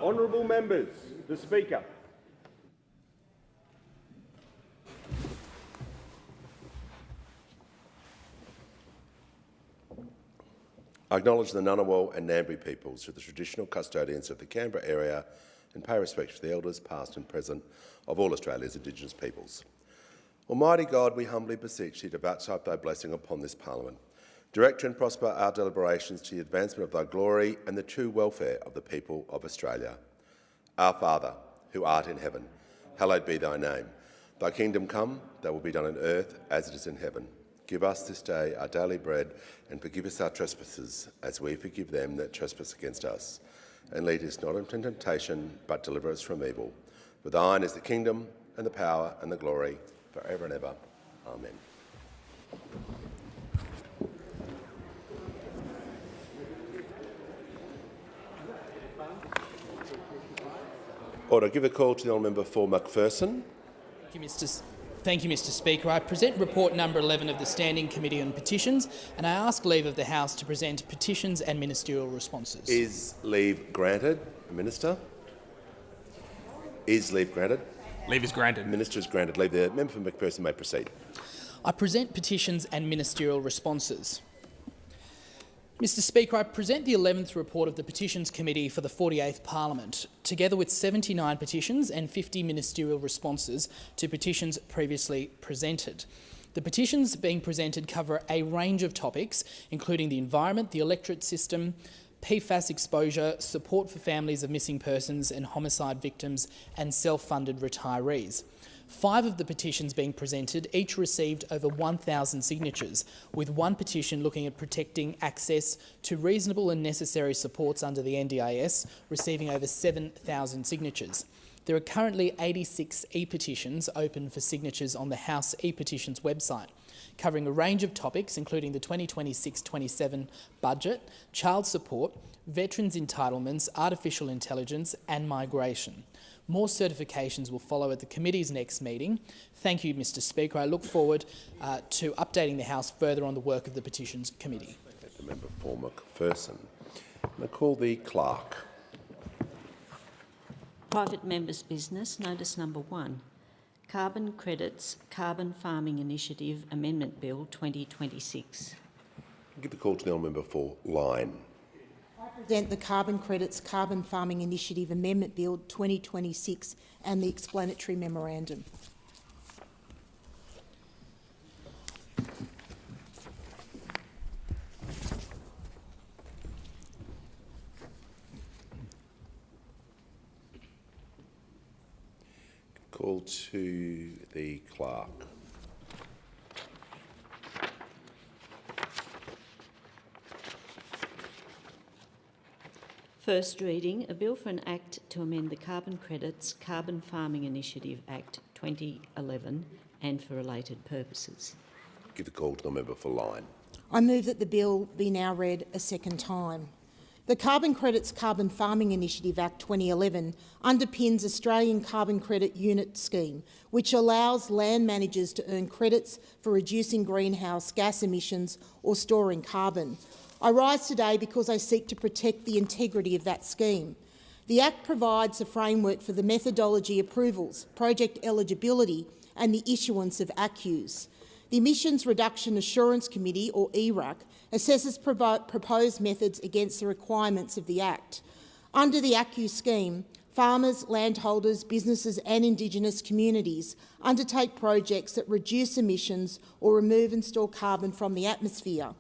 Honourable members, the Speaker. I acknowledge the Ngunnawal and Ngambri peoples who are the traditional custodians of the Canberra area and pay respect to the elders past and present of all Australia's Indigenous peoples. Almighty God, we humbly beseech thee to vouchsafe thy blessing upon this Parliament. Direct and prosper our deliberations to the advancement of thy glory and the true welfare of the people of Australia. Our Father, who art in heaven, hallowed be thy name. Thy kingdom come, thy will be done on earth as it is in heaven. Give us this day our daily bread, and forgive us our trespasses, as we forgive them that trespass against us. And lead us not into temptation, but deliver us from evil. For thine is the kingdom, and the power, and the glory, for ever and ever. Amen. Order. Give a call to the honourable member for Macpherson. Thank you, Mr Speaker. I present report number 11 of the Standing Committee on Petitions, and I ask leave of the House to present petitions and ministerial responses. Is leave granted, Minister? Is leave granted? Leave is granted. Minister is granted leave. The member for Macpherson may proceed. I present petitions and ministerial responses. Mr Speaker, I present the 11th report of the Petitions Committee for the 48th Parliament, together with 79 petitions and 50 ministerial responses to petitions previously presented. The petitions being presented cover a range of topics, including the environment, the electorate system, PFAS exposure, support for families of missing persons and homicide victims, and self-funded retirees. 5 of the petitions being presented each received over 1,000 signatures, with one petition looking at protecting access to reasonable and necessary supports under the NDIS, receiving over 7,000 signatures. There are currently 86 e-petitions open for signatures on the House e-petitions website, covering a range of topics including the 2026-27 budget, child support, veterans' entitlements, artificial intelligence and migration. More certifications will follow at the committee's next meeting. Thank you, Mr Speaker. I look forward to updating the House further on the work of the Petitions Committee. The member for Macpherson. I call the clerk. Private members' business. Notice number 1. Carbon Credits Carbon Farming Initiative Amendment Bill 2026. Give the call to the honourable member for Lyne. I present the Carbon Credits Carbon Farming Initiative Amendment Bill 2026 and the explanatory memorandum. Call to the clerk. First reading, a bill for an Act to amend the Carbon Credits Carbon Farming Initiative Act 2011 and for related purposes. Give the call to the member for Lyne. I move that the bill be now read a second time. The Carbon Credits Carbon Farming Initiative Act 2011 underpins Australian Carbon Credit Unit Scheme, which allows land managers to earn credits for reducing greenhouse gas emissions or storing carbon. I rise today because I seek to protect the integrity of that scheme. The Act provides a framework for the methodology approvals, project eligibility and the issuance of ACCUs. The Emissions Reduction Assurance Committee, or ERAC, assesses proposed methods against the requirements of the Act. Under the ACCU scheme, farmers, landholders, businesses and Indigenous communities undertake projects that reduce emissions or remove and store carbon from the atmosphere.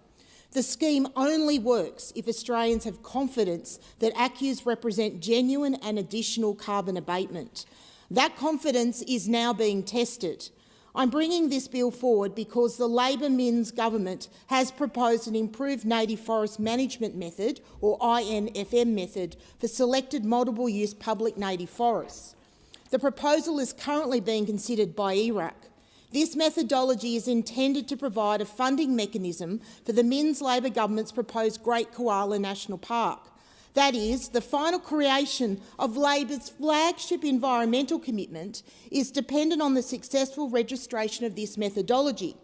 The scheme only works if Australians have confidence that ACCUs represent genuine and additional carbon abatement. That confidence is now being tested. I'm bringing this bill forward because the Labor Minns government has proposed an improved native forest management method, or INFM method, for selected multiple-use public native forests. The proposal is currently being considered by ERAC. This methodology is intended to provide a funding mechanism for the Minns Labor government's proposed Great Koala National Park. That is, the final creation of Labor's flagship environmental commitment is dependent on the successful registration of this methodology.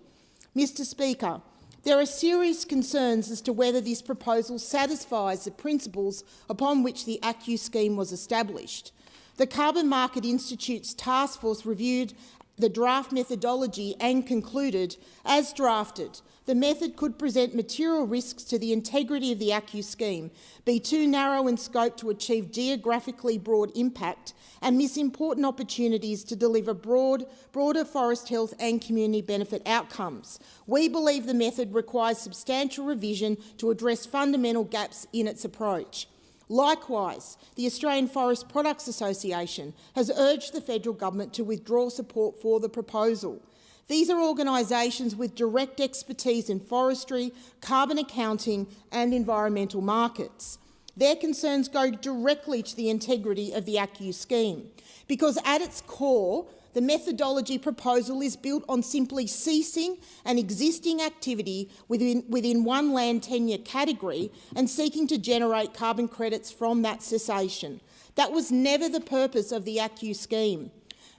Mr Speaker, There are serious concerns as to whether this proposal satisfies the principles upon which the ACCU scheme was established. The Carbon Market Institute's task force reviewed the draft methodology and concluded, as drafted, the method could present material risks to the integrity of the ACCU scheme, be too narrow in scope to achieve geographically broad impact, and miss important opportunities to deliver broader forest health and community benefit outcomes. We believe the method requires substantial revision to address fundamental gaps in its approach. Likewise, the Australian Forest Products Association has urged the federal government to withdraw support for the proposal. These are organisations with direct expertise in forestry, carbon accounting and environmental markets. Their concerns go directly to the integrity of the ACCU scheme, because at its core, the methodology proposal is built on simply ceasing an existing activity within one land tenure category and seeking to generate carbon credits from that cessation. That was never the purpose of the ACCU scheme.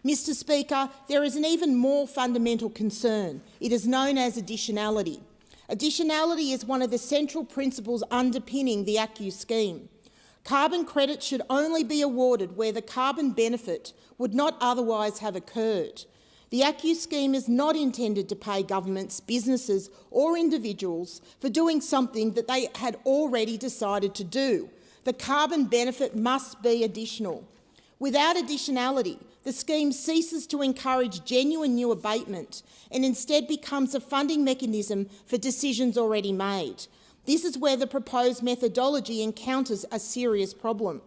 Mr Speaker, there is an even more fundamental concern. It is known as additionality. Additionality is one of the central principles underpinning the ACCU scheme. Carbon credits should only be awarded where the carbon benefit would not otherwise have occurred. The ACCU scheme is not intended to pay governments, businesses or individuals for doing something that they had already decided to do. The carbon benefit must be additional. Without additionality, the scheme ceases to encourage genuine new abatement and instead becomes a funding mechanism for decisions already made. This is where the proposed methodology encounters a serious problem.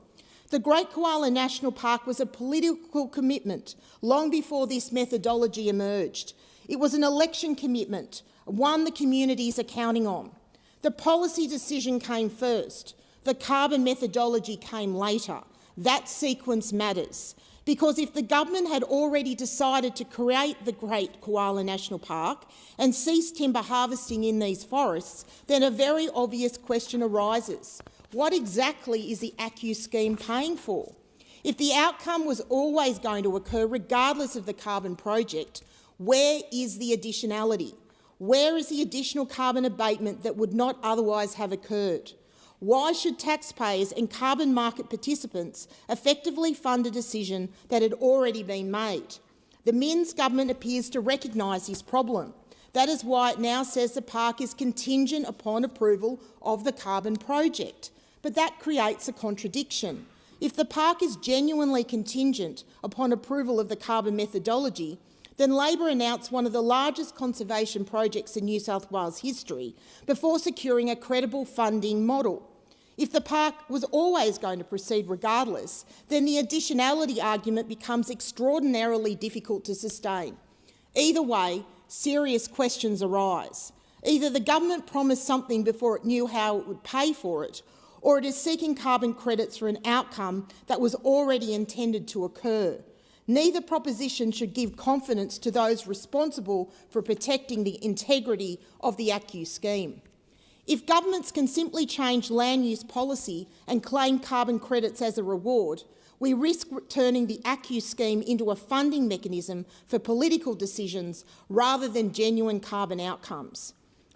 The Great Koala National Park was a political commitment long before this methodology emerged. It was an election commitment, one the communities are counting on. The policy decision came first. The carbon methodology came later. That sequence matters, because if the government had already decided to create the Great Koala National Park and cease timber harvesting in these forests, then a very obvious question arises. What exactly is the ACCU scheme paying for? If the outcome was always going to occur regardless of the carbon project, where is the additionality? Where is the additional carbon abatement that would not otherwise have occurred? Why should taxpayers and carbon market participants effectively fund a decision that had already been made? The Minns government appears to recognise this problem. That is why it now says the park is contingent upon approval of the carbon project. But that creates a contradiction. If the park is genuinely contingent upon approval of the carbon methodology, then Labor announced one of the largest conservation projects in New South Wales history before securing a credible funding model. If the park was always going to proceed regardless, then the additionality argument becomes extraordinarily difficult to sustain. Either way, serious questions arise. Either the government promised something before it knew how it would pay for it, or it is seeking carbon credits for an outcome that was already intended to occur. Neither proposition should give confidence to those responsible for protecting the integrity of the ACCU scheme. If governments can simply change land use policy and claim carbon credits as a reward, we risk turning the ACCU scheme into a funding mechanism for political decisions rather than genuine carbon outcomes.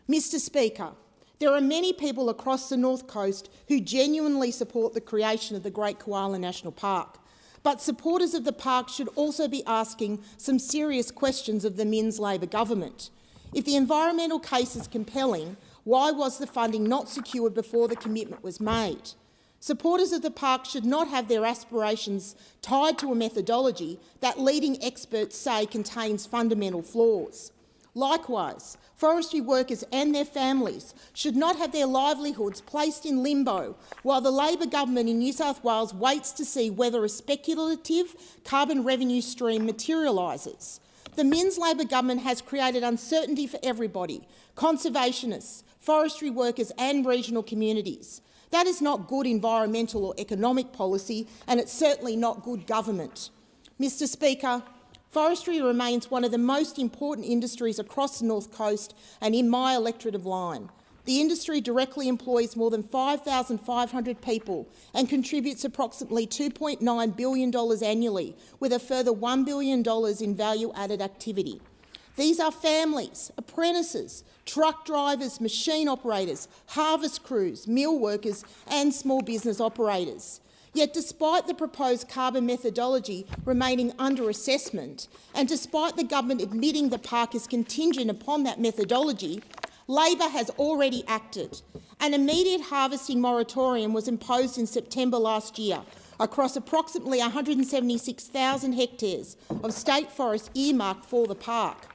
Mr Speaker, there are many people across the North Coast who genuinely support the creation of the Great Koala National Park. But supporters of the park should also be asking some serious questions of the Minns Labor government. If the environmental case is compelling, why was the funding not secured before the commitment was made? Supporters of the park should not have their aspirations tied to a methodology that leading experts say contains fundamental flaws. Likewise, forestry workers and their families should not have their livelihoods placed in limbo while the Labor government in New South Wales waits to see whether a speculative carbon revenue stream materialises. The Minns Labor government has created uncertainty for everybody: conservationists, forestry workers and regional communities. That is not good environmental or economic policy, and it's certainly not good government. Mr Speaker, forestry remains one of the most important industries across the North Coast and in my electorate of Lyme. The industry directly employs more than 5,500 people and contributes approximately $2.9 billion annually, with a further $1 billion in value-added activity. These are families, apprentices, truck drivers, machine operators, harvest crews, mill workers and small business operators. Yet despite the proposed carbon methodology remaining under assessment, and despite the government admitting the park is contingent upon that methodology, Labor has already acted. An immediate harvesting moratorium was imposed in September last year across approximately 176,000 hectares of state forest earmarked for the park.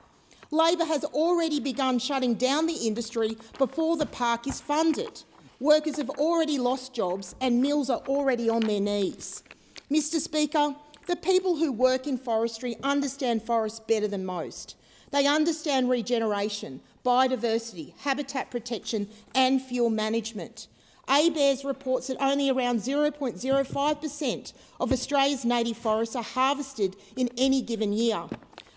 Labor has already begun shutting down the industry before the park is funded. Workers have already lost jobs and mills are already on their knees. Mr Speaker, the people who work in forestry understand forests better than most. They understand regeneration, biodiversity, habitat protection and fuel management. ABARES reports that only around 0.05% of Australia's native forests are harvested in any given year.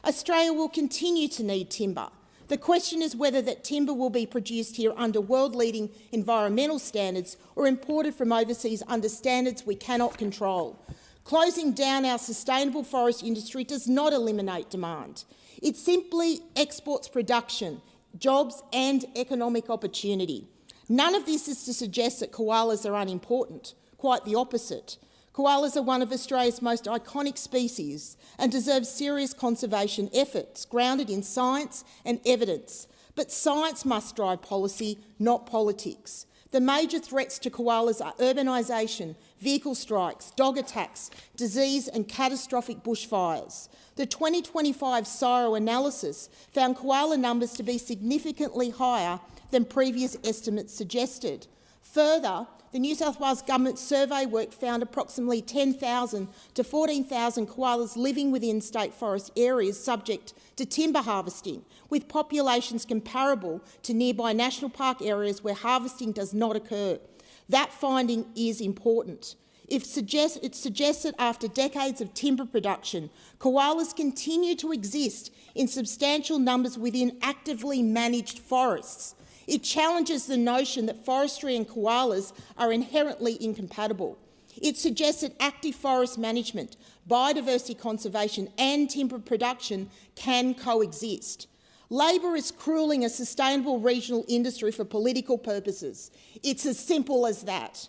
Australia will continue to need timber. The question is whether that timber will be produced here under world-leading environmental standards or imported from overseas under standards we cannot control. Closing down our sustainable forest industry does not eliminate demand. It simply exports production, jobs and economic opportunity. None of this is to suggest that koalas are unimportant. Quite the opposite. Koalas are one of Australia's most iconic species and deserve serious conservation efforts grounded in science and evidence. But science must drive policy, not politics. The major threats to koalas are urbanisation, vehicle strikes, dog attacks, disease and catastrophic bushfires. The 2025 CSIRO analysis found koala numbers to be significantly higher than previous estimates suggested. Further, the New South Wales Government survey work found approximately 10,000 to 14,000 koalas living within state forest areas subject to timber harvesting, with populations comparable to nearby national park areas where harvesting does not occur. That finding is important. It suggests that after decades of timber production, koalas continue to exist in substantial numbers within actively managed forests. It challenges the notion that forestry and koalas are inherently incompatible. It suggests that active forest management, biodiversity conservation and timber production can coexist. Labor is cruelling a sustainable regional industry for political purposes. It's as simple as that.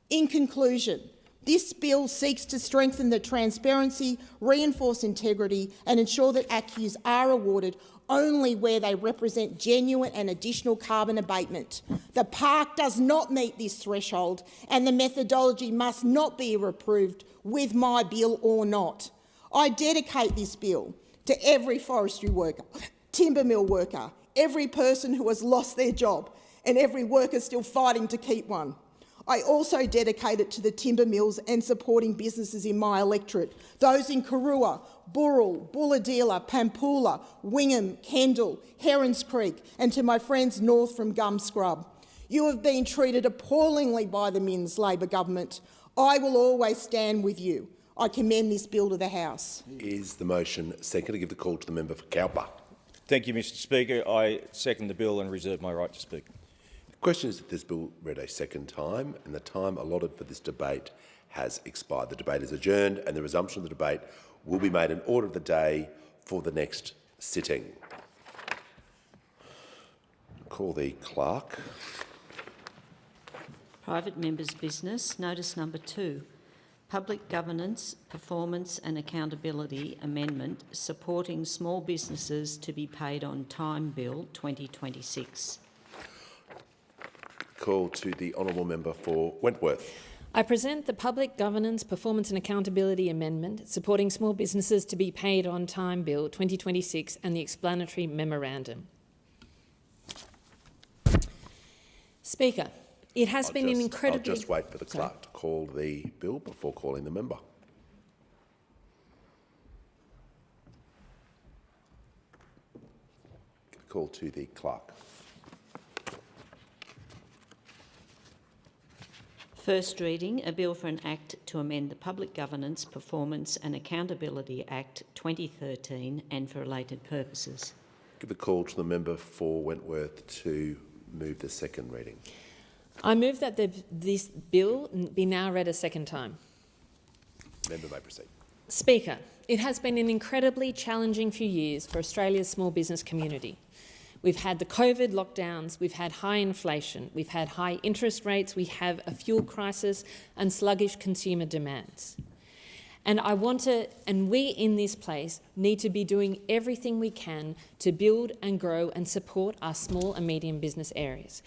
In conclusion, this bill seeks to strengthen the transparency, reinforce integrity and ensure that ACCUs are awarded only where they represent genuine and additional carbon abatement. The park does not meet this threshold and the methodology must not be approved with my bill or not. I dedicate this bill to every forestry worker, timber mill worker, every person who has lost their job and every worker still fighting to keep one. I also dedicate it to the timber mills and supporting businesses in my electorate, those in Karua, Burrell, Bulahdelah, Pampoola, Wingham, Kendall, Herons Creek, and to my friends north from Gum Scrub. You have been treated appallingly by the Minns Labor government. I will always stand with you. I commend this bill to the House. Is the motion second? To give the call to the member for Cowper. Thank you, Mr Speaker. I second the bill and reserve my right to speak. The question is that this bill read a second time and the time allotted for this debate has expired. The debate is adjourned and the resumption of the debate will be made in order of the day for the next sitting. Call the clerk. Private members' business. Notice number 2. Public Governance, Performance and Accountability Amendment supporting small businesses to be paid on time Bill 2026. Call to the honourable member for Wentworth. I present the Public Governance, Performance and Accountability Amendment supporting small businesses to be paid on time Bill 2026 and the explanatory memorandum. Speaker, it has been an incredibly... I'll just wait for the clerk to call the bill before calling the member. Call to the clerk. First reading, a bill for an Act to amend the Public Governance, Performance and Accountability Act 2013 and for related purposes. Give the call to the member for Wentworth to move the second reading. I move that this bill be now read a second time. Member may proceed. Speaker, it has been an incredibly challenging few years for Australia's small business community. We've had the COVID lockdowns, we've had high inflation, we've had high interest rates, we have a fuel crisis and sluggish consumer demands. And we in this place need to be doing everything we can to build and grow and support our small and medium business areas.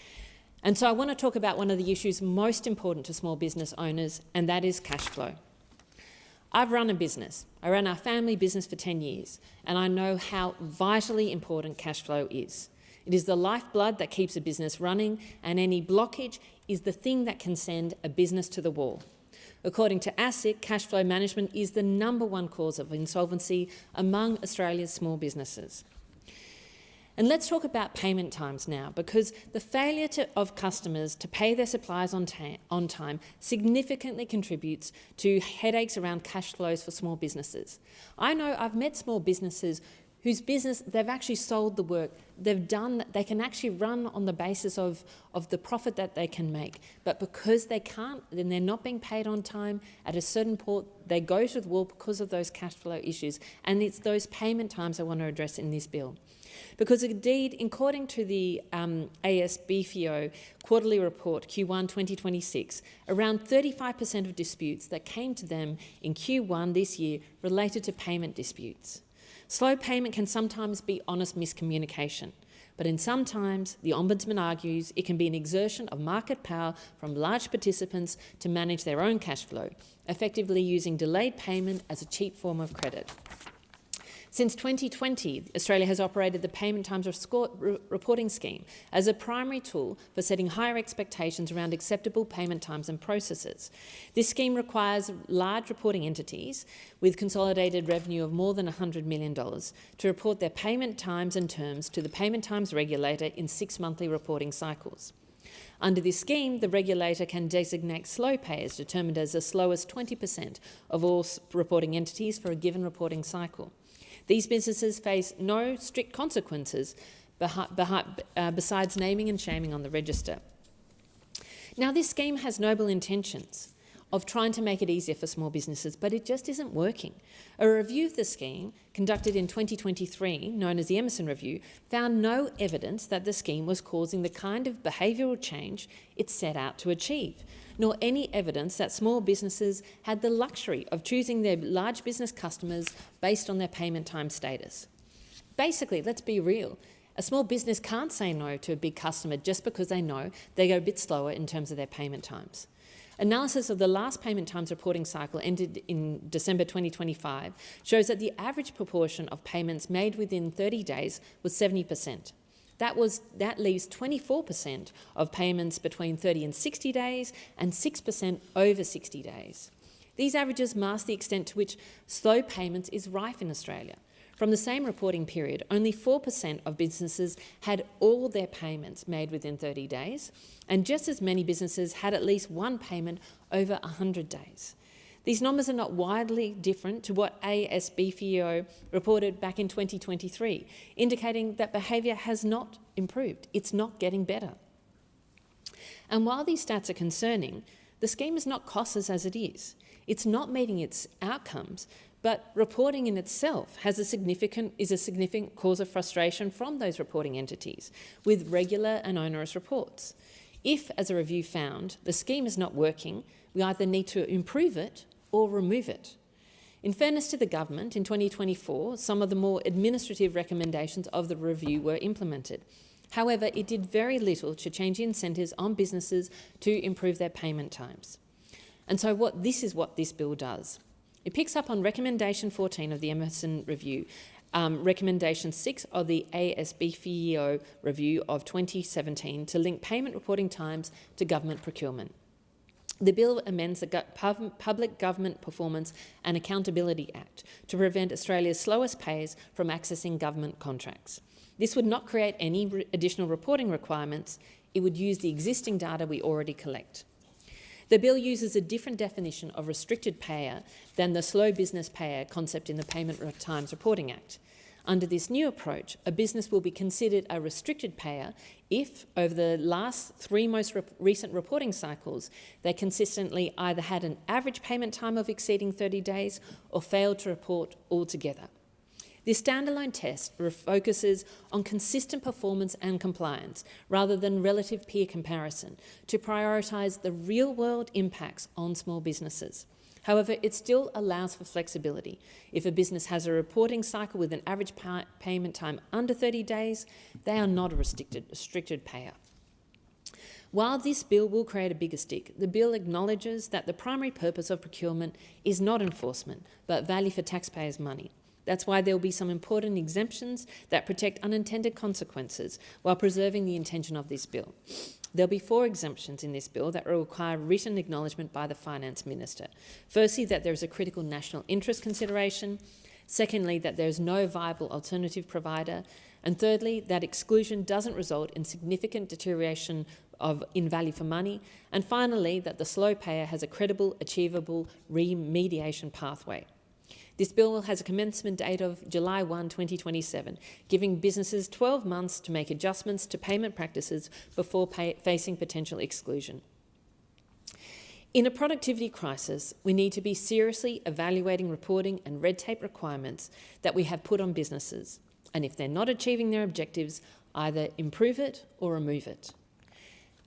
And so I want to talk about one of the issues most important to small business owners, and that is cash flow. I've run a business. I ran our family business for 10 years, and I know how vitally important cash flow is. It is the lifeblood that keeps a business running, and any blockage is the thing that can send a business to the wall. According to ASIC, cash flow management is the #1 cause of insolvency among Australia's small businesses. And let's talk about payment times now, because the failure of customers to pay their suppliers on time significantly contributes to headaches around cash flows for small businesses. I know I've met small businesses whose business, they've actually sold the work, they can actually run on the basis of the profit that they can make. But because they can't, then they're not being paid on time, at a certain point, they go to the wall because of those cash flow issues. And it's those payment times I want to address in this bill. Because indeed, according to the ASBFEO quarterly report, Q1 2026, around 35% of disputes that came to them in Q1 this year related to payment disputes. Slow payment can sometimes be honest miscommunication, but in some times, the Ombudsman argues it can be an exertion of market power from large participants to manage their own cash flow, effectively using delayed payment as a cheap form of credit. Since 2020, Australia has operated the Payment Times Reporting Scheme as a primary tool for setting higher expectations around acceptable payment times and processes. This scheme requires large reporting entities with consolidated revenue of more than $100 million to report their payment times and terms to the Payment Times regulator in 6 monthly reporting cycles. Under this scheme, the regulator can designate slow payers, determined as the slowest 20% of all reporting entities for a given reporting cycle. These businesses face no strict consequences besides naming and shaming on the register. Now, this scheme has noble intentions of trying to make it easier for small businesses, but it just isn't working. A review of the scheme conducted in 2023, known as the Emerson Review, found no evidence that the scheme was causing the kind of behavioural change it set out to achieve, nor any evidence that small businesses had the luxury of choosing their large business customers based on their payment time status. Basically, let's be real. A small business can't say no to a big customer just because they know they go a bit slower in terms of their payment times. Analysis of the last payment times reporting cycle ended in December 2025 shows that the average proportion of payments made within 30 days was 70%. That leaves 24% of payments between 30 and 60 days and 6% over 60 days. These averages mask the extent to which slow payments is rife in Australia. From the same reporting period, only 4% of businesses had all their payments made within 30 days, and just as many businesses had at least one payment over 100 days. These numbers are not widely different to what ASBFEO reported back in 2023, indicating that behaviour has not improved. It's not getting better. And while these stats are concerning, the scheme is not cost us as it is. It's not meeting its outcomes, but reporting in itself is a significant cause of frustration from those reporting entities with regular and onerous reports. If, as a review found, the scheme is not working, we either need to improve it or remove it. In fairness to the government, in 2024, some of the more administrative recommendations of the review were implemented. However, it did very little to change incentives on businesses to improve their payment times. And so this is what this bill does. It picks up on Recommendation 14 of the Emerson Review, Recommendation 6 of the ASBFEO Review of 2017 to link payment reporting times to government procurement. The bill amends the Public Government Performance and Accountability Act to prevent Australia's slowest payers from accessing government contracts. This would not create any additional reporting requirements. It would use the existing data we already collect. The bill uses a different definition of restricted payer than the slow business payer concept in the Payment Times Reporting Act. Under this new approach, a business will be considered a restricted payer if, over the last 3 most recent reporting cycles, they consistently either had an average payment time of exceeding 30 days or failed to report altogether. This standalone test focuses on consistent performance and compliance rather than relative peer comparison to prioritise the real-world impacts on small businesses. However, it still allows for flexibility. If a business has a reporting cycle with an average payment time under 30 days, they are not a restricted payer. While this bill will create a bigger stick, the bill acknowledges that the primary purpose of procurement is not enforcement, but value for taxpayers' money. That's why there will be some important exemptions that protect unintended consequences while preserving the intention of this bill. There'll be 4 exemptions in this bill that will require written acknowledgement by the Finance Minister. Firstly, that there is a critical national interest consideration. Secondly, that there is no viable alternative provider. And thirdly, that exclusion doesn't result in significant deterioration in value for money. And finally, that the slow payer has a credible, achievable remediation pathway. This bill has a commencement date of July 1, 2027, giving businesses 12 months to make adjustments to payment practices before facing potential exclusion. In a productivity crisis, we need to be seriously evaluating reporting and red tape requirements that we have put on businesses, and if they're not achieving their objectives, either improve it or remove it.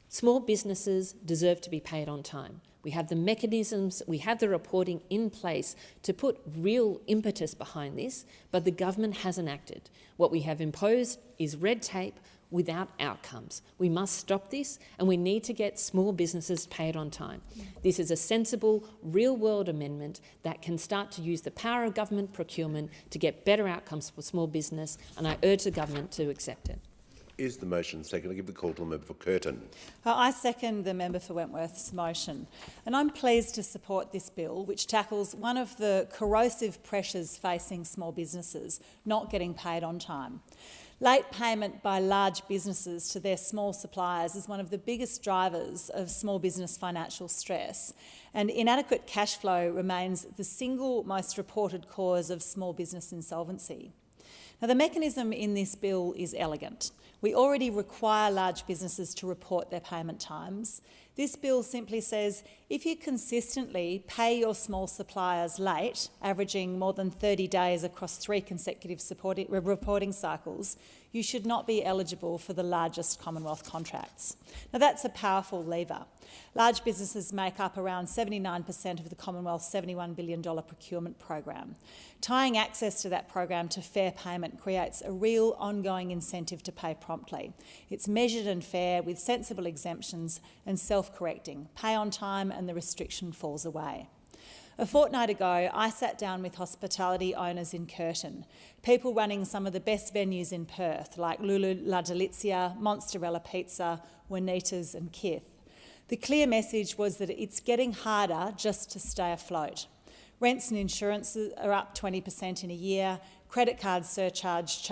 Small businesses deserve to be paid on time. We have the mechanisms, we have the reporting in place to put real impetus behind this, but the government hasn't acted. What we have imposed is red tape without outcomes. We must stop this, and we need to get small businesses paid on time. This is a sensible, real-world amendment that can start to use the power of government procurement to get better outcomes for small business, and I urge the government to accept it. Is the motion second? I give the call to the member for Curtin. I second the member for Wentworth's motion, and I'm pleased to support this bill, which tackles one of the corrosive pressures facing small businesses, not getting paid on time. Late payment by large businesses to their small suppliers is one of the biggest drivers of small business financial stress, and inadequate cash flow remains the single most reported cause of small business insolvency. Now, the mechanism in this bill is elegant. We already require large businesses to report their payment times. This bill simply says if you consistently pay your small suppliers late, averaging more than 30 days across 3 consecutive reporting cycles, you should not be eligible for the largest Commonwealth contracts. Now, that's a powerful lever. Large businesses make up around 79% of the Commonwealth's $71 billion procurement program. Tying access to that program to fair payment creates a real ongoing incentive to pay promptly. It's measured and fair with sensible exemptions and self-correcting. Pay on time and the restriction falls away. A fortnight ago, I sat down with hospitality owners in Curtin, people running some of the best venues in Perth, like Lulu La Delizia, Monsterella Pizza, Juanita's and Kith. The clear message was that it's getting harder just to stay afloat. Rents and insurances are up 20% in a year. Credit card surcharge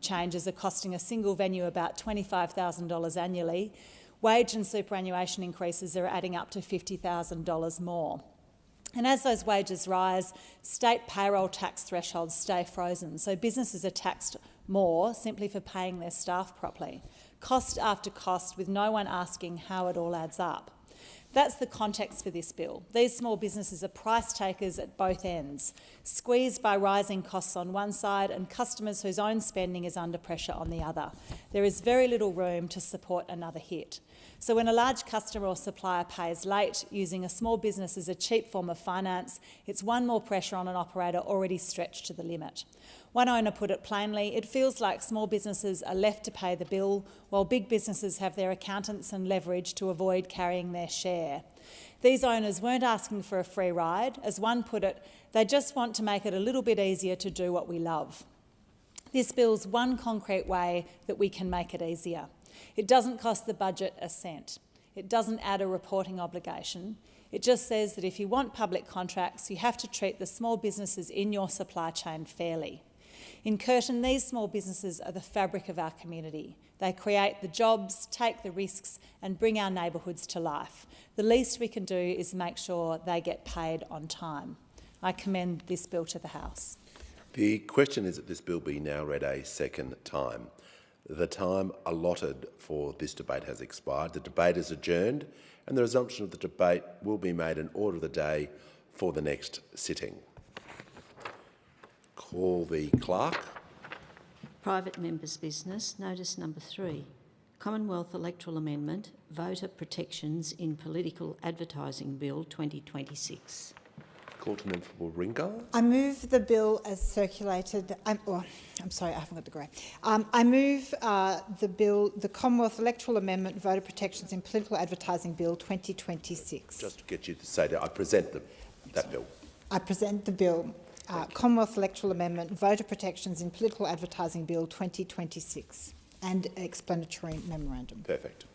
changes are costing a single venue about $25,000 annually. Wage and superannuation increases are adding up to $50,000 more. And as those wages rise, state payroll tax thresholds stay frozen, so businesses are taxed more simply for paying their staff properly. Cost after cost, with no one asking how it all adds up. That's the context for this bill. These small businesses are price takers at both ends, squeezed by rising costs on one side and customers whose own spending is under pressure on the other. There is very little room to support another hit. So when a large customer or supplier pays late, using a small business as a cheap form of finance, it's one more pressure on an operator already stretched to the limit. One owner put it plainly, it feels like small businesses are left to pay the bill, while big businesses have their accountants and leverage to avoid carrying their share. These owners weren't asking for a free ride. As one put it, they just want to make it a little bit easier to do what we love. This bill's one concrete way that we can make it easier. It doesn't cost the budget a cent. It doesn't add a reporting obligation. It just says that if you want public contracts, you have to treat the small businesses in your supply chain fairly. In Curtin, these small businesses are the fabric of our community. They create the jobs, take the risks and bring our neighbourhoods to life. The least we can do is make sure they get paid on time. I commend this bill to the House. The question is that this bill be now read a second time. The time allotted for this debate has expired. The debate is adjourned and the resumption of the debate will be made in order of the day for the next sitting. Call the clerk. Private members' business, notice number 3. Commonwealth Electoral Amendment, Voter Protections in Political Advertising Bill 2026. Call to member for Warringah. I move the bill as circulated. I'm sorry, I haven't got the grey. I move the Commonwealth Electoral Amendment, Voter Protections in Political Advertising Bill 2026. Just to get you to say that I present that bill. I present the bill, Commonwealth Electoral Amendment, Voter Protections in Political Advertising Bill 2026, and explanatory memorandum. Perfect.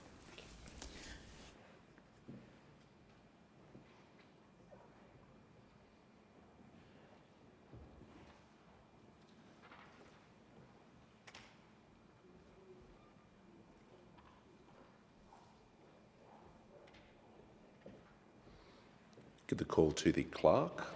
Give the call to the clerk.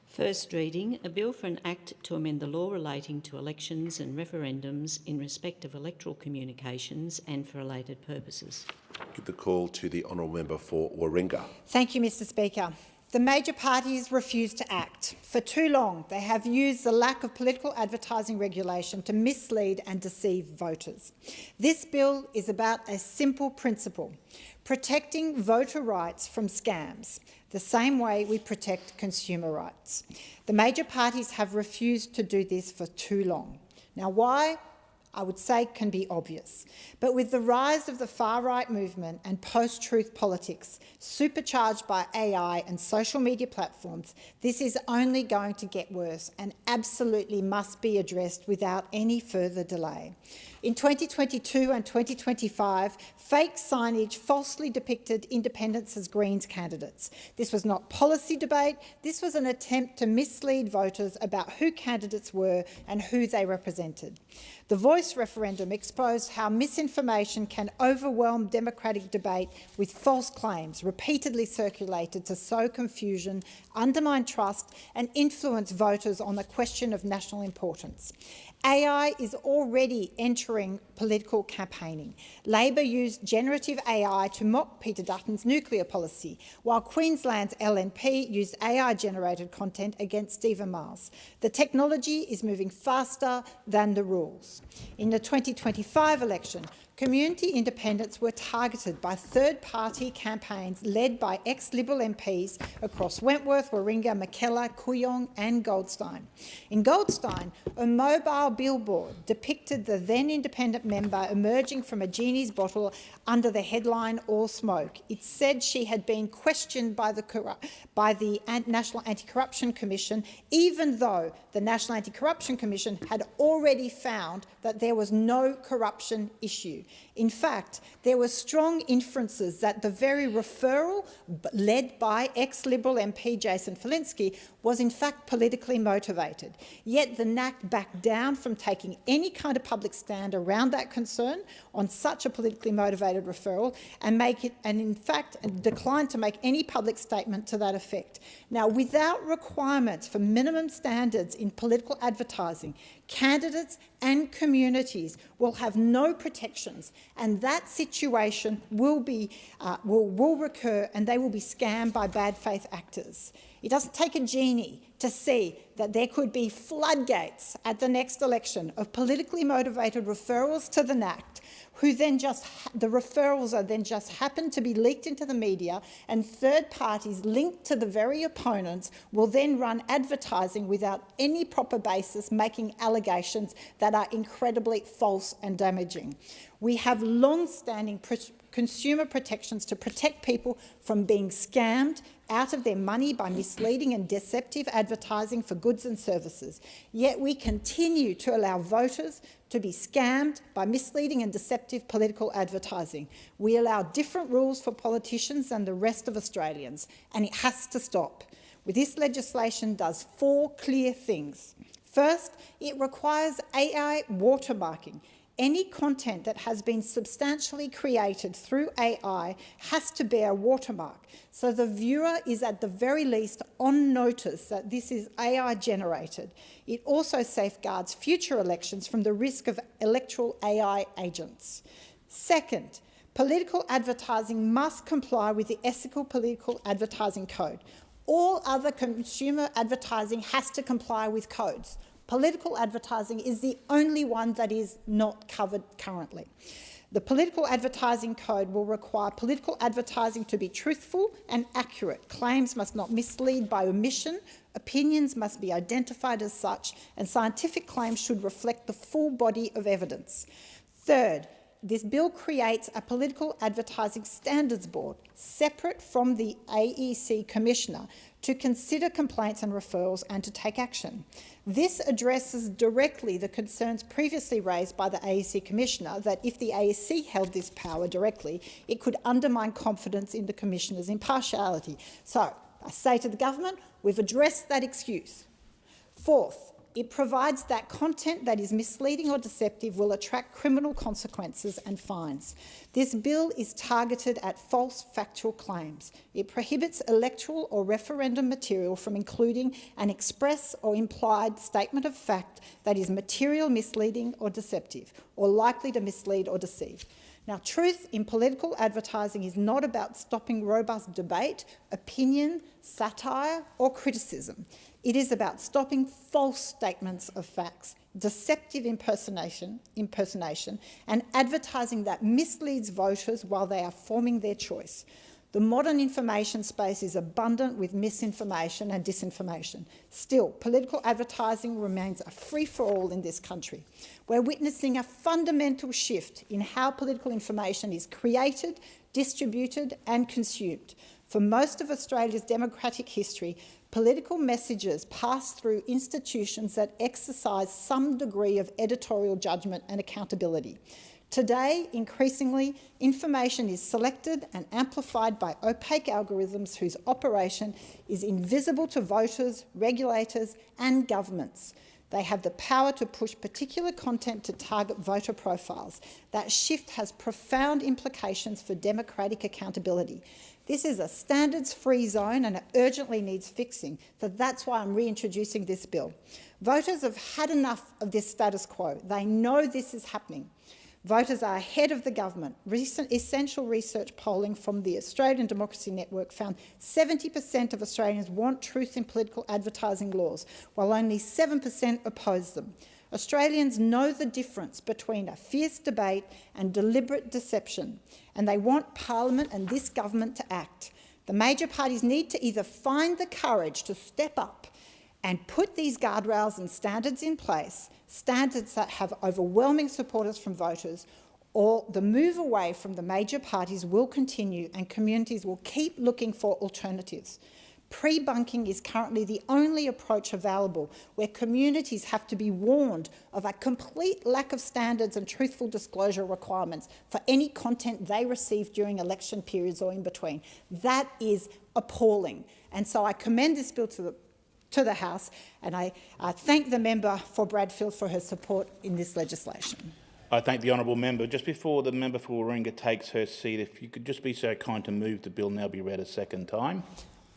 First reading, a bill for an act to amend the law relating to elections and referendums in respect of electoral communications and for related purposes. Give the call to the honourable member for Warringah. Thank you, Mr Speaker. The major parties refuse to act. For too long, they have used the lack of political advertising regulation to mislead and deceive voters. This bill is about a simple principle: protecting voter rights from scams, the same way we protect consumer rights. The major parties have refused to do this for too long. Now, why? I would say can be obvious. But with the rise of the far-right movement and post-truth politics, supercharged by AI and social media platforms, this is only going to get worse and absolutely must be addressed without any further delay. In 2022 and 2025, fake signage falsely depicted independents as Greens candidates. This was not policy debate, this was an attempt to mislead voters about who candidates were and who they represented. The Voice referendum exposed how misinformation can overwhelm democratic debate with false claims repeatedly circulated to sow confusion, undermine trust and influence voters on the question of national importance. AI is already entering political campaigning. Labor used generative AI to mock Peter Dutton's nuclear policy, while Queensland's LNP used AI-generated content against Stephen Miles. The technology is moving faster than the rules. In the 2025 election, community independents were targeted by third-party campaigns led by ex-Liberal MPs across Wentworth, Warringah, Mackellar, Kooyong and Goldstein. In Goldstein, a mobile billboard depicted the then independent member emerging from a genie's bottle under the headline "All Smoke." It said she had been questioned by the National Anti-Corruption Commission, even though the National Anti-Corruption Commission had already found that there was no corruption issue. In fact, there were strong inferences that the very referral led by ex-Liberal MP Jason Falinski was in fact politically motivated. Yet the NAC backed down from taking any kind of public stand around that concern on such a politically motivated referral and in fact declined to make any public statement to that effect. Now, without requirements for minimum standards in political advertising, candidates and communities will have no protections, and that situation will recur and they will be scammed by bad faith actors. It doesn't take a genie to see that there could be floodgates at the next election of politically motivated referrals to the NAC, the referrals are then just happen to be leaked into the media, and third parties linked to the very opponents will then run advertising without any proper basis, making allegations that are incredibly false and damaging. We have long-standing consumer protections to protect people from being scammed out of their money by misleading and deceptive advertising for goods and services. Yet we continue to allow voters to be scammed by misleading and deceptive political advertising. We allow different rules for politicians than the rest of Australians, and it has to stop. This legislation does 4 clear things. First, it requires AI watermarking. Any content that has been substantially created through AI has to bear a watermark, so the viewer is at the very least on notice that this is AI generated. It also safeguards future elections from the risk of electoral AI agents. Second, political advertising must comply with the Ethical Political Advertising Code. All other consumer advertising has to comply with codes. Political advertising is the only one that is not covered currently. The Political Advertising Code will require political advertising to be truthful and accurate. Claims must not mislead by omission, opinions must be identified as such, and scientific claims should reflect the full body of evidence. Third, this bill creates a Political Advertising Standards Board, separate from the AEC Commissioner, to consider complaints and referrals and to take action. This addresses directly the concerns previously raised by the AEC Commissioner that if the AEC held this power directly, it could undermine confidence in the Commissioner's impartiality. So, I say to the government, we've addressed that excuse. Fourth, it provides that content that is misleading or deceptive will attract criminal consequences and fines. This bill is targeted at false factual claims. It prohibits electoral or referendum material from including an express or implied statement of fact that is material, misleading or deceptive, or likely to mislead or deceive. Now, truth in political advertising is not about stopping robust debate, opinion, satire or criticism. It is about stopping false statements of facts, deceptive impersonation, and advertising that misleads voters while they are forming their choice. The modern information space is abundant with misinformation and disinformation. Still, political advertising remains a free-for-all in this country. We're witnessing a fundamental shift in how political information is created, distributed and consumed. For most of Australia's democratic history, political messages pass through institutions that exercise some degree of editorial judgment and accountability. Today, increasingly, information is selected and amplified by opaque algorithms whose operation is invisible to voters, regulators and governments. They have the power to push particular content to target voter profiles. That shift has profound implications for democratic accountability. This is a standards-free zone and it urgently needs fixing, so that's why I'm reintroducing this bill. Voters have had enough of this status quo. They know this is happening. Voters are ahead of the government. Recent essential research polling from the Australian Democracy Network found 70% of Australians want truth in political advertising laws, while only 7% oppose them. Australians know the difference between a fierce debate and deliberate deception, and they want Parliament and this government to act. The major parties need to either find the courage to step up and put these guardrails and standards in place, standards that have overwhelming supporters from voters, or the move away from the major parties will continue and communities will keep looking for alternatives. Pre-bunking is currently the only approach available where communities have to be warned of a complete lack of standards and truthful disclosure requirements for any content they receive during election periods or in between. That is appalling. And so I commend this bill to the House, and I thank the member for Bradfield for her support in this legislation. I thank the honourable member. Just before the member for Warringah takes her seat, if you could just be so kind to move the bill now be read a second time.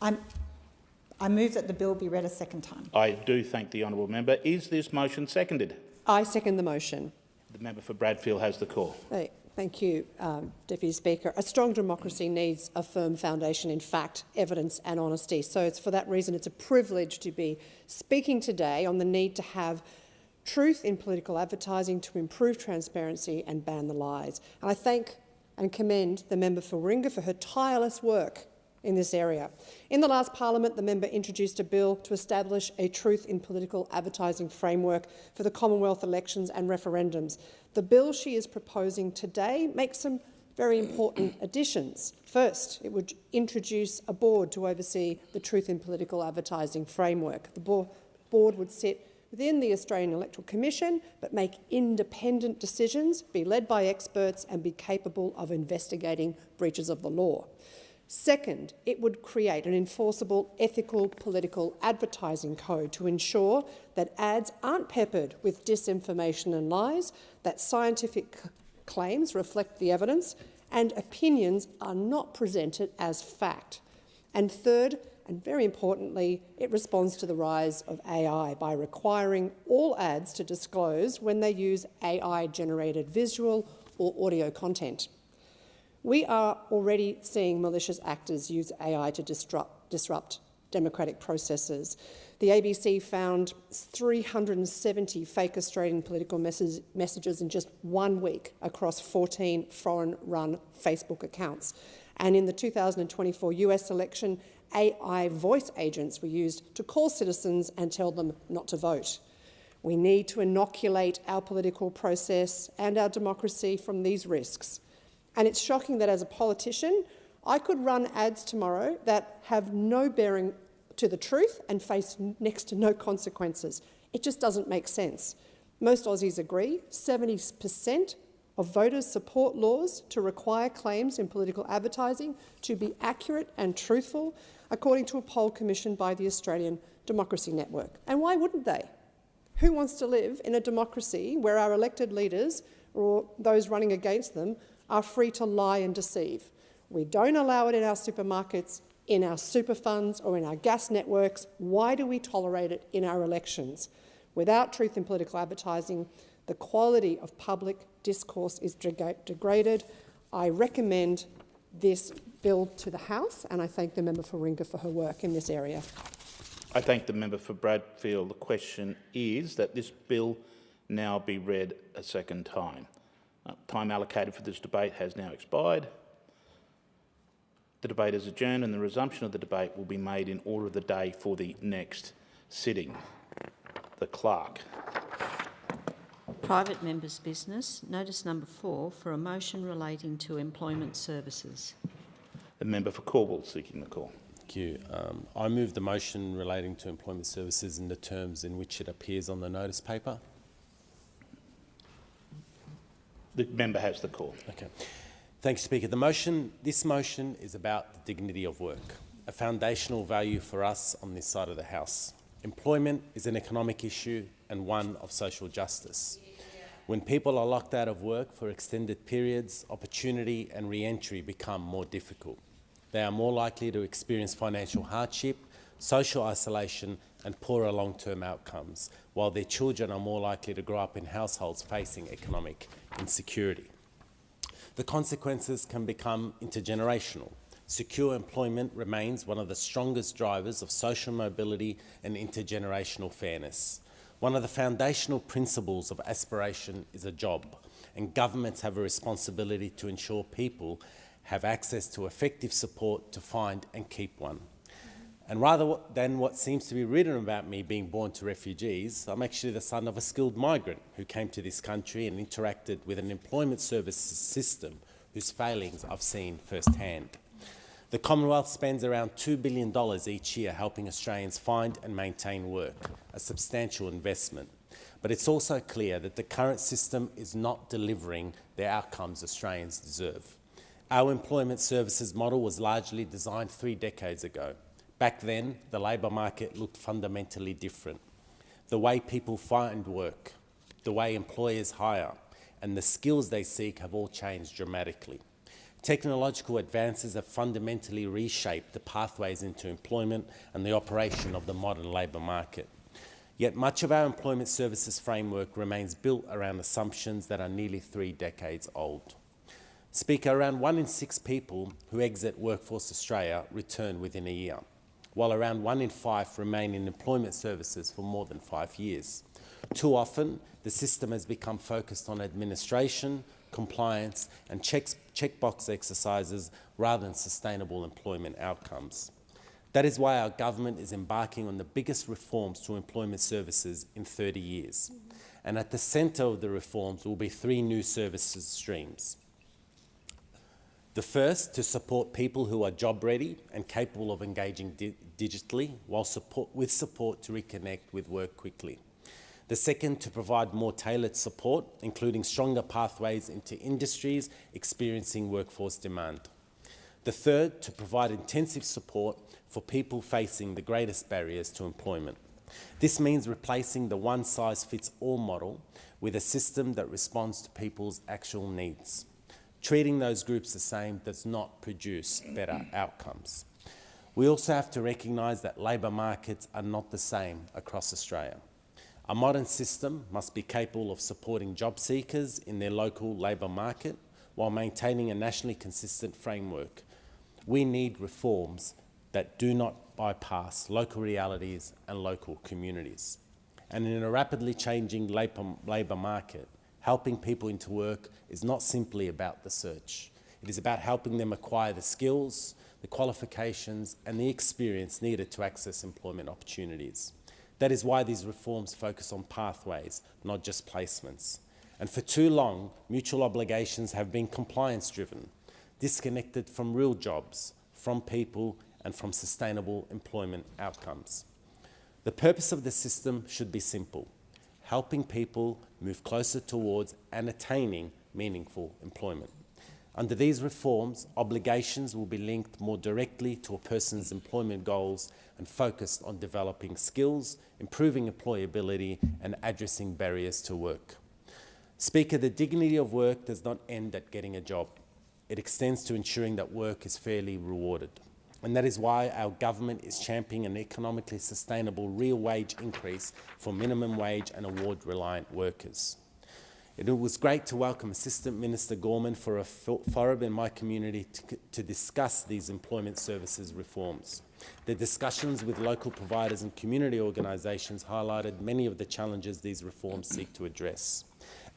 I move that the bill be read a second time. I do thank the honourable member. Is this motion seconded? I second the motion. The member for Bradfield has the call. Thank you, Deputy Speaker. A strong democracy needs a firm foundation in fact, evidence and honesty. So it's for that reason it's a privilege to be speaking today on the need to have truth in political advertising to improve transparency and ban the lies. And I thank and commend the member for Warringah for her tireless work in this area. In the last Parliament, the member introduced a bill to establish a truth in political advertising framework for the Commonwealth elections and referendums. The bill she is proposing today makes some very important additions. First, it would introduce a board to oversee the truth in political advertising framework. The board would sit within the Australian Electoral Commission but make independent decisions, be led by experts and be capable of investigating breaches of the law. Second, it would create an enforceable ethical political advertising code to ensure that ads aren't peppered with disinformation and lies, that scientific claims reflect the evidence, and opinions are not presented as fact. And third, and very importantly, it responds to the rise of AI by requiring all ads to disclose when they use AI-generated visual or audio content. We are already seeing malicious actors use AI to disrupt democratic processes. The ABC found 370 fake Australian political messages in just 1 week across 14 foreign-run Facebook accounts. And in the 2024 US election, AI voice agents were used to call citizens and tell them not to vote. We need to inoculate our political process and our democracy from these risks. And it's shocking that as a politician, I could run ads tomorrow that have no bearing to the truth and face next to no consequences. It just doesn't make sense. Most Aussies agree. 70% of voters support laws to require claims in political advertising to be accurate and truthful, according to a poll commissioned by the Australian Democracy Network. And why wouldn't they? Who wants to live in a democracy where our elected leaders, or those running against them, are free to lie and deceive? We don't allow it in our supermarkets, in our super funds or in our gas networks. Why do we tolerate it in our elections? Without truth in political advertising, the quality of public discourse is degraded. I recommend this bill to the House, and I thank the member for Warringah for her work in this area. I thank the member for Bradfield. The question is that this bill now be read a second time. Time allocated for this debate has now expired. The debate is adjourned and the resumption of the debate will be made in order of the day for the next sitting. The clerk. Private members' business. Notice number 4 for a motion relating to employment services. The member for Cornwall seeking the call. Thank you. I move the motion relating to employment services in the terms in which it appears on the notice paper. The member has the call. Okay. Thanks, Speaker. This motion is about the dignity of work, a foundational value for us on this side of the House. Employment is an economic issue and one of social justice. When people are locked out of work for extended periods, opportunity and re-entry become more difficult. They are more likely to experience financial hardship, social isolation and poorer long-term outcomes, while their children are more likely to grow up in households facing economic insecurity. The consequences can become intergenerational. Secure employment remains one of the strongest drivers of social mobility and intergenerational fairness. One of the foundational principles of aspiration is a job, and governments have a responsibility to ensure people have access to effective support to find and keep one. And rather than what seems to be written about me being born to refugees, I'm actually the son of a skilled migrant who came to this country and interacted with an employment services system whose failings I've seen firsthand. The Commonwealth spends around $2 billion each year helping Australians find and maintain work, a substantial investment. But it's also clear that the current system is not delivering the outcomes Australians deserve. Our employment services model was largely designed 3 decades ago. Back then, the labour market looked fundamentally different. The way people find work, the way employers hire, and the skills they seek have all changed dramatically. Technological advances have fundamentally reshaped the pathways into employment and the operation of the modern labour market. Yet much of our employment services framework remains built around assumptions that are nearly 3 decades old. Speaker, around 1 in 6 people who exit Workforce Australia return within a year, while around 1 in 5 remain in employment services for more than 5 years. Too often, the system has become focused on administration, compliance and checkbox exercises rather than sustainable employment outcomes. That is why our government is embarking on the biggest reforms to employment services in 30 years. And at the centre of the reforms will be 3 new services streams. The first, to support people who are job-ready and capable of engaging digitally, with support to reconnect with work quickly. The second, to provide more tailored support, including stronger pathways into industries experiencing workforce demand. The third, to provide intensive support for people facing the greatest barriers to employment. This means replacing the one-size-fits-all model with a system that responds to people's actual needs. Treating those groups the same does not produce better outcomes. We also have to recognise that labour markets are not the same across Australia. A modern system must be capable of supporting job seekers in their local labour market while maintaining a nationally consistent framework. We need reforms that do not bypass local realities and local communities. And in a rapidly changing labour market, helping people into work is not simply about the search. It is about helping them acquire the skills, the qualifications and the experience needed to access employment opportunities. That is why these reforms focus on pathways, not just placements. And for too long, mutual obligations have been compliance-driven, disconnected from real jobs, from people and from sustainable employment outcomes. The purpose of the system should be simple: helping people move closer towards and attaining meaningful employment. Under these reforms, obligations will be linked more directly to a person's employment goals and focused on developing skills, improving employability and addressing barriers to work. Speaker, the dignity of work does not end at getting a job. It extends to ensuring that work is fairly rewarded. And that is why our government is championing an economically sustainable real wage increase for minimum wage and award-reliant workers. It was great to welcome Assistant Minister Gorman for a forum in my community to discuss these employment services reforms. The discussions with local providers and community organisations highlighted many of the challenges these reforms seek to address.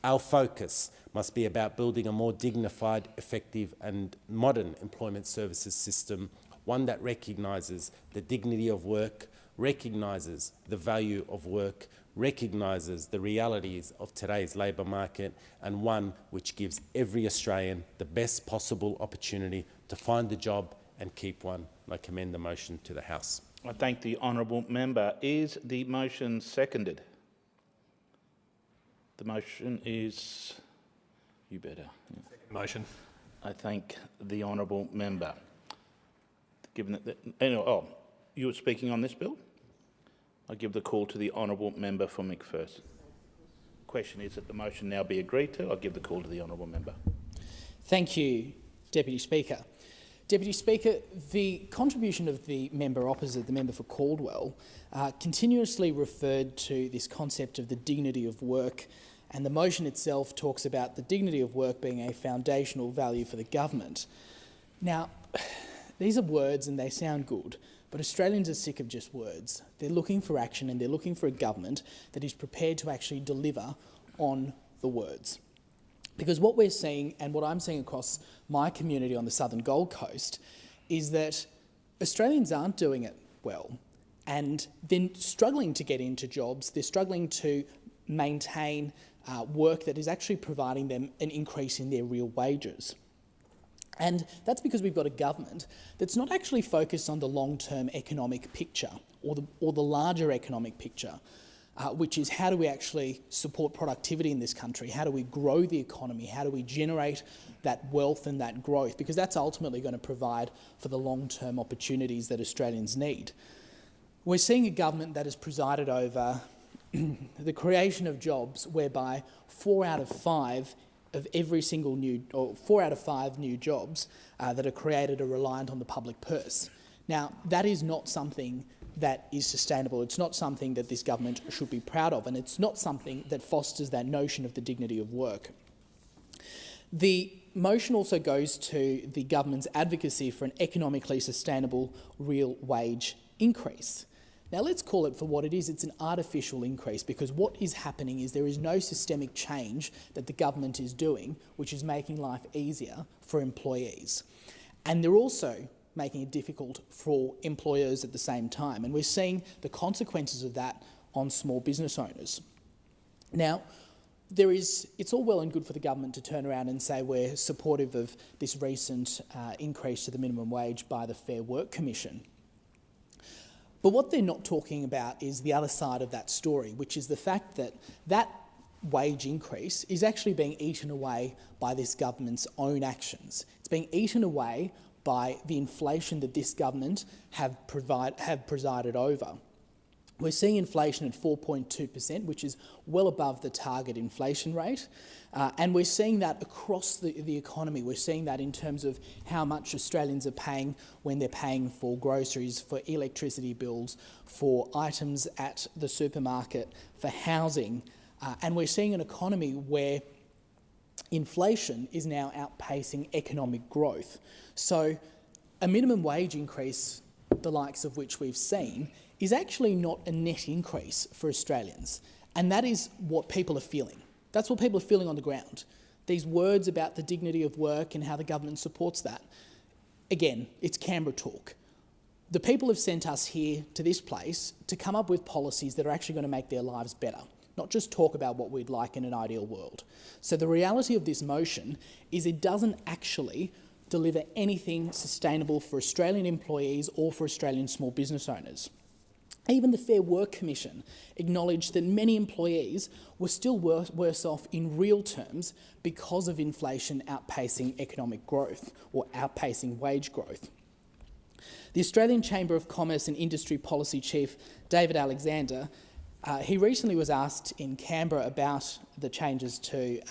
Our focus must be about building a more dignified, effective and modern employment services system, one that recognises the dignity of work, recognises the value of work, recognises the realities of today's labour market, and one which gives every Australian the best possible opportunity to find a job and keep one. I commend the motion to the House. I thank the honourable member. Is the motion seconded? The motion is... You better. Yeah. Second motion. I thank the honourable member. Given that, you were speaking on this bill? I give the call to the honourable member for McPherson. The question is that the motion now be agreed to. I give the call to the honourable member. Thank you, Deputy Speaker. Deputy Speaker, the contribution of the member opposite, the member for Caldwell, continuously referred to this concept of the dignity of work, and the motion itself talks about the dignity of work being a foundational value for the government. Now, these are words and they sound good, but Australians are sick of just words. They're looking for action and they're looking for a government that is prepared to actually deliver on the words. Because what we're seeing, and what I'm seeing across my community on the southern Gold Coast, is that Australians aren't doing it well. And they're struggling to get into jobs, they're struggling to maintain work that is actually providing them an increase in their real wages. And that's because we've got a government that's not actually focused on the long-term economic picture or the larger economic picture, which is how do we actually support productivity in this country? How do we grow the economy? How do we generate that wealth and that growth? Because that's ultimately going to provide for the long-term opportunities that Australians need. We're seeing a government that has presided over the creation of jobs whereby 4 out of 5 new jobs that are created are reliant on the public purse. Now, that is not something that is sustainable. It's not something that this government should be proud of, and it's not something that fosters that notion of the dignity of work. The motion also goes to the government's advocacy for an economically sustainable real wage increase. Now, let's call it for what it is. It's an artificial increase, because what is happening is there is no systemic change that the government is doing which is making life easier for employees. And they're also making it difficult for employers at the same time. And we're seeing the consequences of that on small business owners. Now, it's all well and good for the government to turn around and say we're supportive of this recent increase to the minimum wage by the Fair Work Commission. But what they're not talking about is the other side of that story, which is the fact that that wage increase is actually being eaten away by this government's own actions. It's being eaten away by the inflation that this government have presided over. We're seeing inflation at 4.2%, which is well above the target inflation rate. And we're seeing that across the economy. We're seeing that in terms of how much Australians are paying when they're paying for groceries, for electricity bills, for items at the supermarket, for housing. And we're seeing an economy where inflation is now outpacing economic growth. So a minimum wage increase, the likes of which we've seen, is actually not a net increase for Australians. And that is what people are feeling. That's what people are feeling on the ground. These words about the dignity of work and how the government supports that. Again, it's Canberra talk. The people have sent us here to this place to come up with policies that are actually going to make their lives better, not just talk about what we'd like in an ideal world. So the reality of this motion is it doesn't actually deliver anything sustainable for Australian employees or for Australian small business owners. Even the Fair Work Commission acknowledged that many employees were still worse off in real terms because of inflation outpacing economic growth or outpacing wage growth. The Australian Chamber of Commerce and Industry Policy Chief, David Alexander, he recently was asked in Canberra about the changes to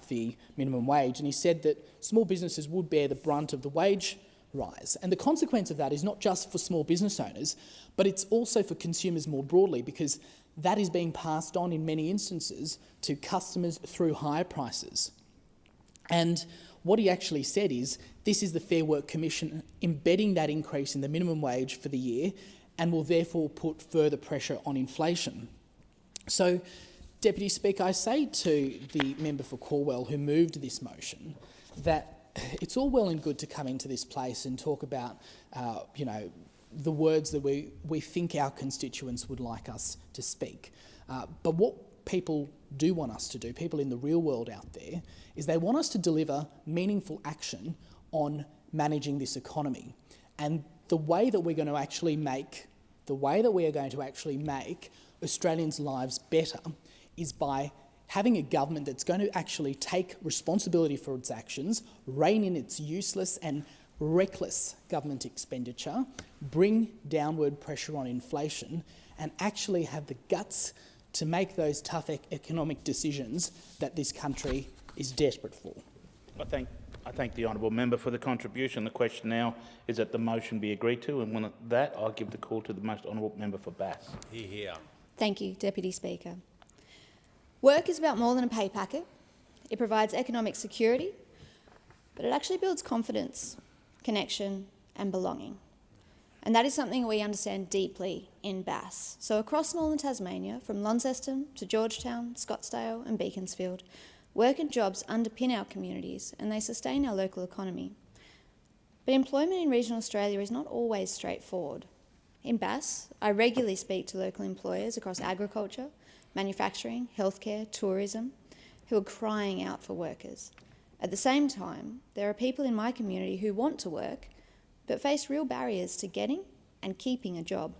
the minimum wage, and he said that small businesses would bear the brunt of the wage rise. And the consequence of that is not just for small business owners, but it's also for consumers more broadly, because that is being passed on in many instances to customers through higher prices. And what he actually said is, this is the Fair Work Commission embedding that increase in the minimum wage for the year and will therefore put further pressure on inflation. So, Deputy Speaker, I say to the member for Corwell who moved this motion that it's all well and good to come into this place and talk about, the words that we think our constituents would like us to speak. But what people do want us to do, people in the real world out there, is they want us to deliver meaningful action on managing this economy. And the way that we're going to actually make Australians' lives better is by having a government that's going to actually take responsibility for its actions, rein in its useless and reckless government expenditure, bring downward pressure on inflation, and actually have the guts to make those tough economic decisions that this country is desperate for. I thank the honourable member for the contribution. The question now is that the motion be agreed to, and with that, I'll give the call to the most honourable member for Bass. Here. Thank you, Deputy Speaker. Work is about more than a pay packet. It provides economic security, but it actually builds confidence, connection and belonging. And that is something we understand deeply in Bass. So across northern Tasmania, from Launceston to Georgetown, Scottsdale and Beaconsfield, work and jobs underpin our communities and they sustain our local economy. But employment in regional Australia is not always straightforward. In Bass, I regularly speak to local employers across agriculture, manufacturing, healthcare, tourism, who are crying out for workers. At the same time, there are people in my community who want to work, but face real barriers to getting and keeping a job.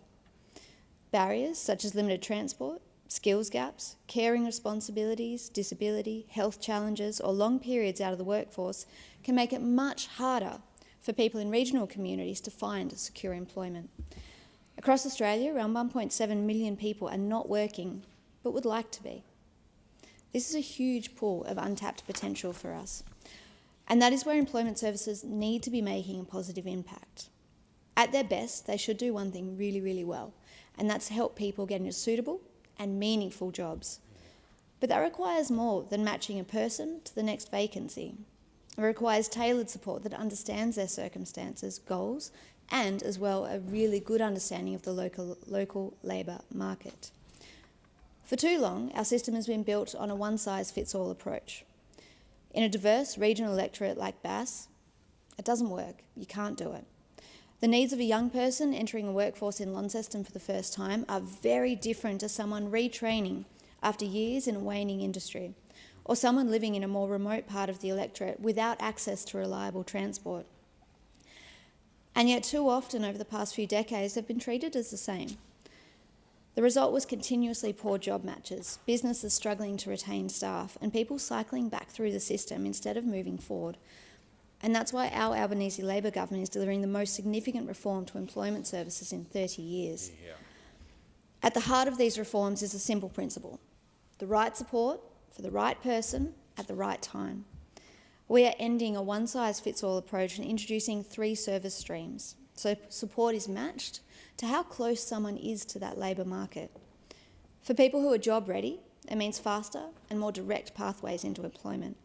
Barriers such as limited transport, skills gaps, caring responsibilities, disability, health challenges, or long periods out of the workforce can make it much harder for people in regional communities to find secure employment. Across Australia, around 1.7 million people are not working, but would like to be. This is a huge pool of untapped potential for us. And that is where employment services need to be making a positive impact. At their best, they should do one thing really, really well, and that's help people get into suitable and meaningful jobs. But that requires more than matching a person to the next vacancy. It requires tailored support that understands their circumstances, goals, and as well a really good understanding of the local labour market. For too long, our system has been built on a one-size-fits-all approach. In a diverse regional electorate like Bass, it doesn't work. You can't do it. The needs of a young person entering a workforce in Launceston for the first time are very different to someone retraining after years in a waning industry, or someone living in a more remote part of the electorate without access to reliable transport. And yet too often over the past few decades they've been treated as the same. The result was continuously poor job matches, businesses struggling to retain staff, and people cycling back through the system instead of moving forward. And that's why our Albanese Labor government is delivering the most significant reform to employment services in 30 years. Yeah. At the heart of these reforms is a simple principle: the right support for the right person at the right time. We are ending a one-size-fits-all approach and introducing 3 service streams, so support is matched to how close someone is to that labour market. For people who are job-ready, it means faster and more direct pathways into employment.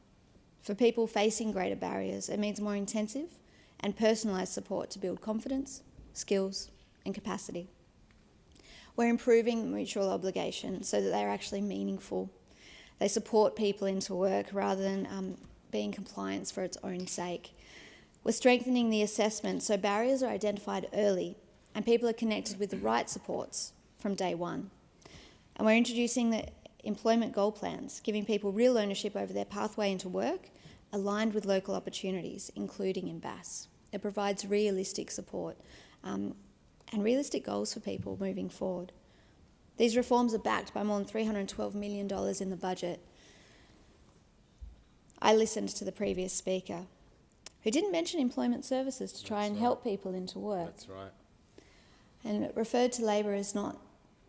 For people facing greater barriers, it means more intensive and personalised support to build confidence, skills and capacity. We're improving mutual obligation so that they're actually meaningful. They support people into work rather than being compliance for its own sake. We're strengthening the assessment so barriers are identified early and people are connected with the right supports from day one. And we're introducing the employment goal plans, giving people real ownership over their pathway into work, aligned with local opportunities, including in Bass. It provides realistic support and realistic goals for people moving forward. These reforms are backed by more than $312 million in the budget. I listened to the previous speaker, who didn't mention employment services to try and help people into work. That's right. And referred to Labor as not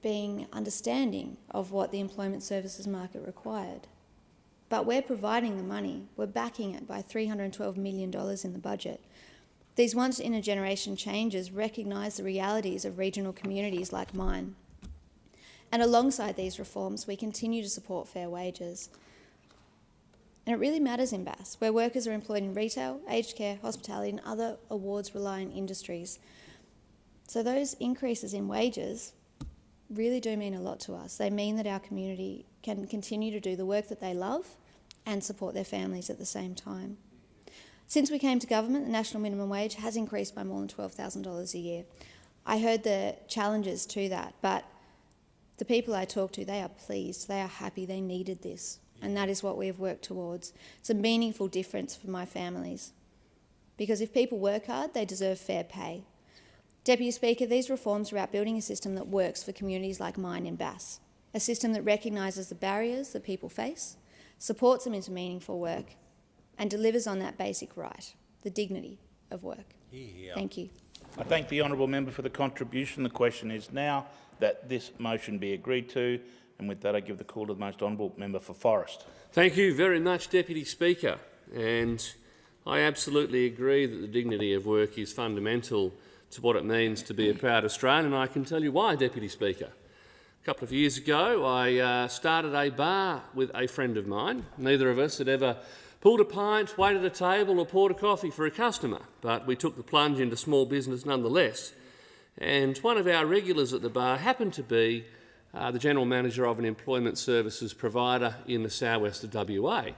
being understanding of what the employment services market required. But we're providing the money. We're backing it by $312 million in the budget. These once-in-a-generation changes recognise the realities of regional communities like mine. And alongside these reforms, we continue to support fair wages. And it really matters in Bass, where workers are employed in retail, aged care, hospitality and other awards-reliant industries. So those increases in wages really do mean a lot to us. They mean that our community can continue to do the work that they love and support their families at the same time. Since we came to government, the national minimum wage has increased by more than $12,000 a year. I heard the challenges to that, but the people I talked to, they are pleased, they are happy, they needed this, and that is what we have worked towards. It's a meaningful difference for my families, because if people work hard, they deserve fair pay. Deputy Speaker, these reforms are about building a system that works for communities like mine in Bass, a system that recognises the barriers that people face, supports them into meaningful work, and delivers on that basic right, the dignity of work. Yeah. Thank you. I thank the honourable member for the contribution. The question is now that this motion be agreed to, and with that I give the call to the most honourable member for Forrest. Thank you very much, Deputy Speaker. And I absolutely agree that the dignity of work is fundamental to what it means to be a proud Australian, and I can tell you why, Deputy Speaker. A couple of years ago, I started a bar with a friend of mine. Neither of us had ever pulled a pint, waited a table or poured a coffee for a customer, but we took the plunge into small business nonetheless. And one of our regulars at the bar happened to be the general manager of an employment services provider in the southwest of WA.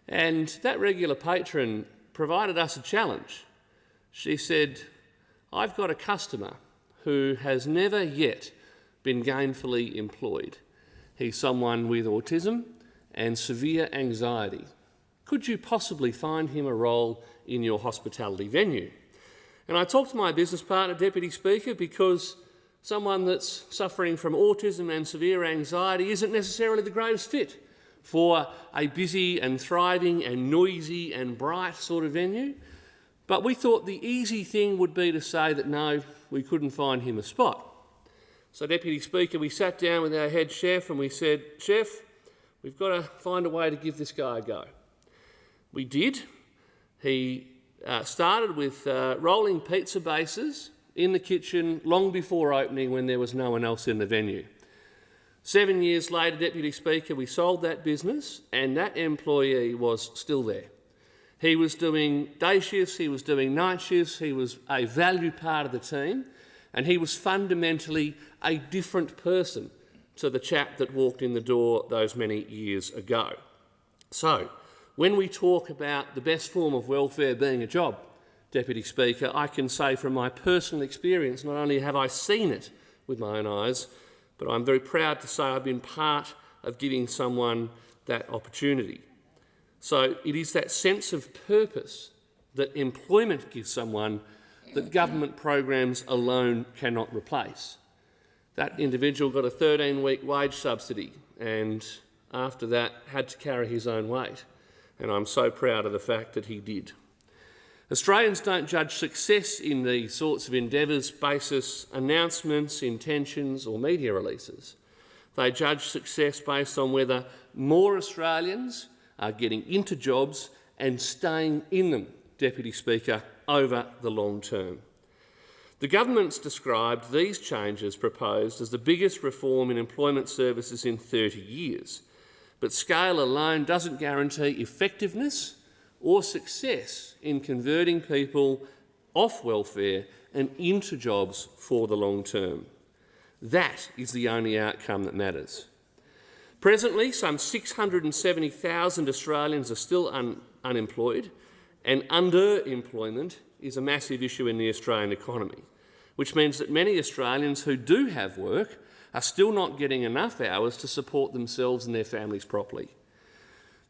And that regular patron provided us a challenge. She said, "I've got a customer who has never yet been gainfully employed. He's someone with autism and severe anxiety. Could you possibly find him a role in your hospitality venue?" And I talked to my business partner, Deputy Speaker, because someone that's suffering from autism and severe anxiety isn't necessarily the greatest fit for a busy and thriving and noisy and bright sort of venue. But we thought the easy thing would be to say that no, we couldn't find him a spot. So, Deputy Speaker, we sat down with our head chef and we said, "Chef, we've got to find a way to give this guy a go." We did. He started with rolling pizza bases in the kitchen long before opening when there was no one else in the venue. 7 years later, Deputy Speaker, we sold that business and that employee was still there. He was doing day shifts, he was doing night shifts, he was a valued part of the team, and he was fundamentally a different person to the chap that walked in the door those many years ago. So, when we talk about the best form of welfare being a job, Deputy Speaker, I can say from my personal experience, not only have I seen it with my own eyes, but I'm very proud to say I've been part of giving someone that opportunity. So it is that sense of purpose that employment gives someone that government programs alone cannot replace. That individual got a 13-week wage subsidy and after that had to carry his own weight. And I'm so proud of the fact that he did. Australians don't judge success in these sorts of endeavours basis announcements, intentions or media releases. They judge success based on whether more Australians are getting into jobs and staying in them, Deputy Speaker, over the long term. The government's described these changes proposed as the biggest reform in employment services in 30 years, but scale alone doesn't guarantee effectiveness or success in converting people off welfare and into jobs for the long term. That is the only outcome that matters. Presently, some 670,000 Australians are still unemployed, and underemployment is a massive issue in the Australian economy, which means that many Australians who do have work are still not getting enough hours to support themselves and their families properly.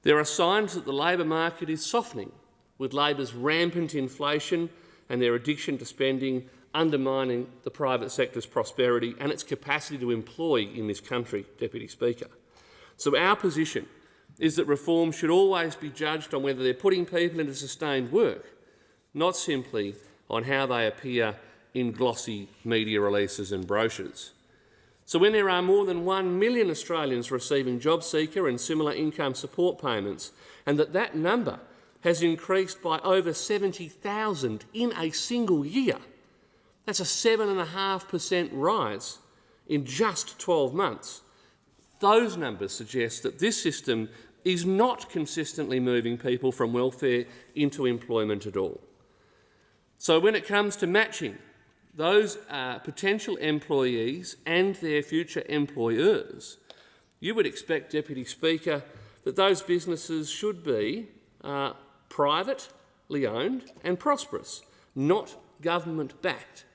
There are signs that the labour market is softening, with Labor's rampant inflation and their addiction to spending undermining the private sector's prosperity and its capacity to employ in this country, Deputy Speaker. So our position is that reform should always be judged on whether they're putting people into sustained work, not simply on how they appear in glossy media releases and brochures. So when there are more than 1 million Australians receiving job seeker and similar income support payments, and that number has increased by over 70,000 in a single year, that's a 7.5% rise in just 12 months. Those numbers suggest that this system is not consistently moving people from welfare into employment at all. So when it comes to matching those potential employees and their future employers, you would expect, Deputy Speaker, that those businesses should be privately owned and prosperous, not government-backed,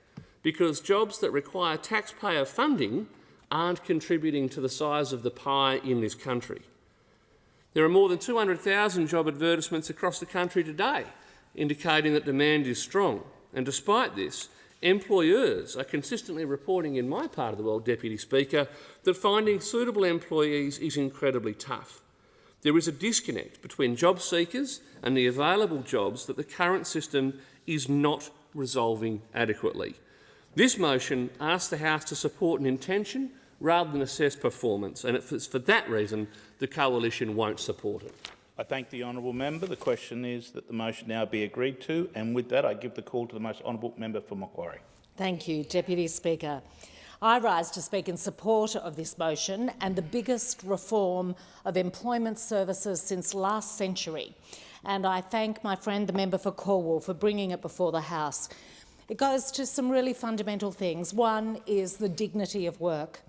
because jobs that require taxpayer funding aren't contributing to the size of the pie in this country. There are more than 200,000 job advertisements across the country today, indicating that demand is strong. And despite this, employers are consistently reporting in my part of the world, Deputy Speaker, that finding suitable employees is incredibly tough. There is a disconnect between job seekers and the available jobs that the current system is not resolving adequately. This motion asks the House to support an intention rather than assess performance, and it's for that reason the Coalition won't support it. I thank the honourable member. The question is that the motion now be agreed to, and with that I give the call to the most honourable member for Macquarie. Thank you, Deputy Speaker. I rise to speak in support of this motion and the biggest reform of employment services since last century. And I thank my friend, the member for Cornwall, for bringing it before the House. It goes to some really fundamental things. One is the dignity of work,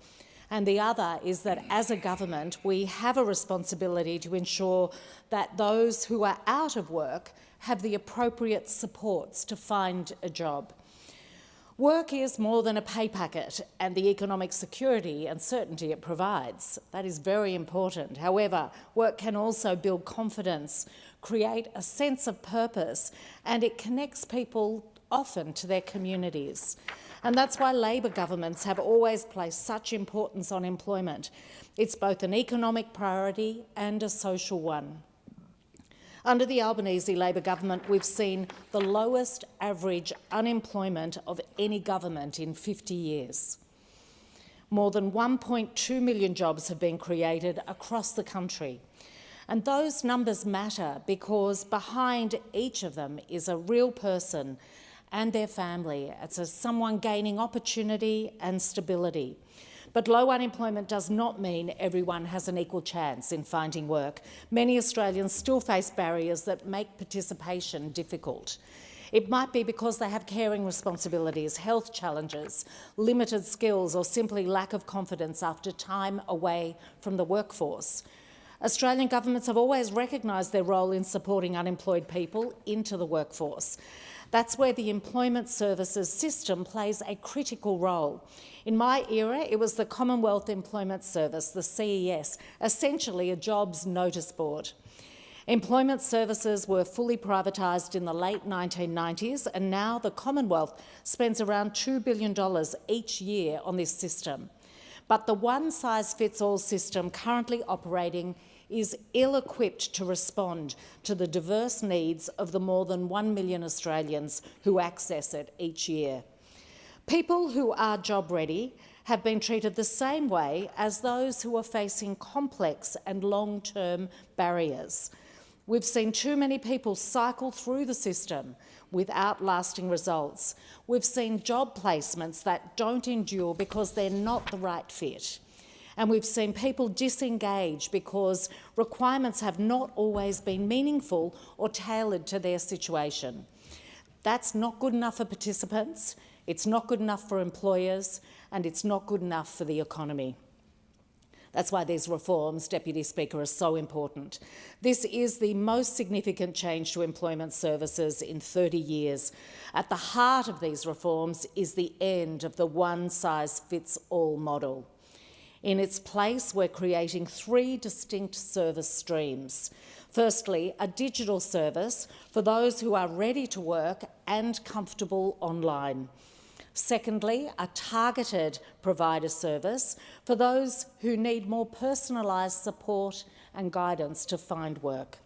and the other is that as a government we have a responsibility to ensure that those who are out of work have the appropriate supports to find a job. Work is more than a pay packet and the economic security and certainty it provides. That is very important. However, work can also build confidence, create a sense of purpose, and it connects people often to their communities. And that's why Labor governments have always placed such importance on employment. It's both an economic priority and a social one. Under the Albanese Labor government, we've seen the lowest average unemployment of any government in 50 years. More than 1.2 million jobs have been created across the country. And those numbers matter because behind each of them is a real person and their family. It's someone gaining opportunity and stability. But low unemployment does not mean everyone has an equal chance in finding work. Many Australians still face barriers that make participation difficult. It might be because they have caring responsibilities, health challenges, limited skills, or simply lack of confidence after time away from the workforce. Australian governments have always recognised their role in supporting unemployed people into the workforce. That's where the employment services system plays a critical role. In my era, it was the Commonwealth Employment Service, the CES, essentially a jobs notice board. Employment services were fully privatised in the late 1990s, and now the Commonwealth spends around $2 billion each year on this system. But the one-size-fits-all system currently operating is ill-equipped to respond to the diverse needs of the more than 1 million Australians who access it each year. People who are job-ready have been treated the same way as those who are facing complex and long-term barriers. We've seen too many people cycle through the system without lasting results. We've seen job placements that don't endure because they're not the right fit. And we've seen people disengage because requirements have not always been meaningful or tailored to their situation. That's not good enough for participants, it's not good enough for employers, and it's not good enough for the economy. That's why these reforms, Deputy Speaker, are so important. This is the most significant change to employment services in 30 years. At the heart of these reforms is the end of the one-size-fits-all model. In its place, we're creating 3 distinct service streams. Firstly, a digital service for those who are ready to work and comfortable online. Secondly, a targeted provider service for those who need more personalised support and guidance to find work.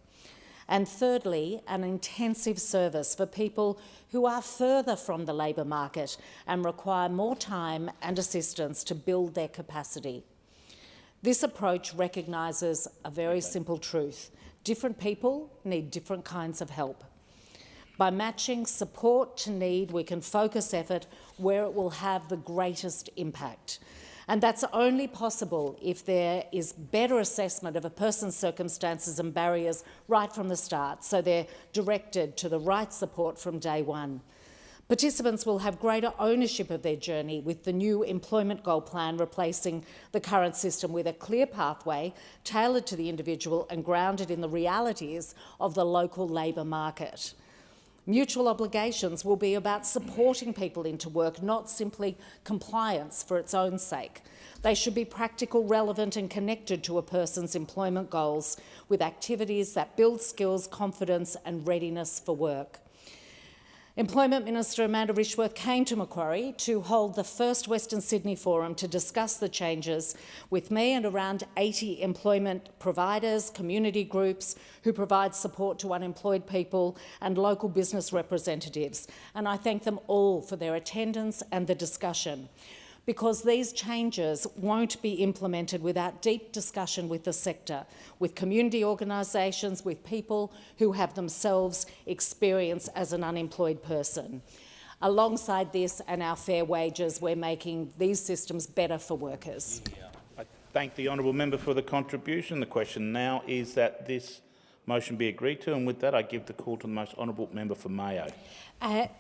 And thirdly, an intensive service for people who are further from the labour market and require more time and assistance to build their capacity. This approach recognises a very simple truth. Different people need different kinds of help. By matching support to need, we can focus effort where it will have the greatest impact. And that's only possible if there is better assessment of a person's circumstances and barriers right from the start, so they're directed to the right support from day one. Participants will have greater ownership of their journey with the new employment goal plan replacing the current system with a clear pathway tailored to the individual and grounded in the realities of the local labour market. Mutual obligations will be about supporting people into work, not simply compliance for its own sake. They should be practical, relevant and connected to a person's employment goals with activities that build skills, confidence and readiness for work. Employment Minister Amanda Rishworth came to Macquarie to hold the first Western Sydney Forum to discuss the changes with me and around 80 employment providers, community groups who provide support to unemployed people and local business representatives. And I thank them all for their attendance and the discussion, because these changes won't be implemented without deep discussion with the sector, with community organisations, with people who have themselves experience as an unemployed person. Alongside this and our fair wages, we're making these systems better for workers. I thank the honourable member for the contribution. The question now is that this motion be agreed to, and with that I give the call to the most honourable member for Mayo.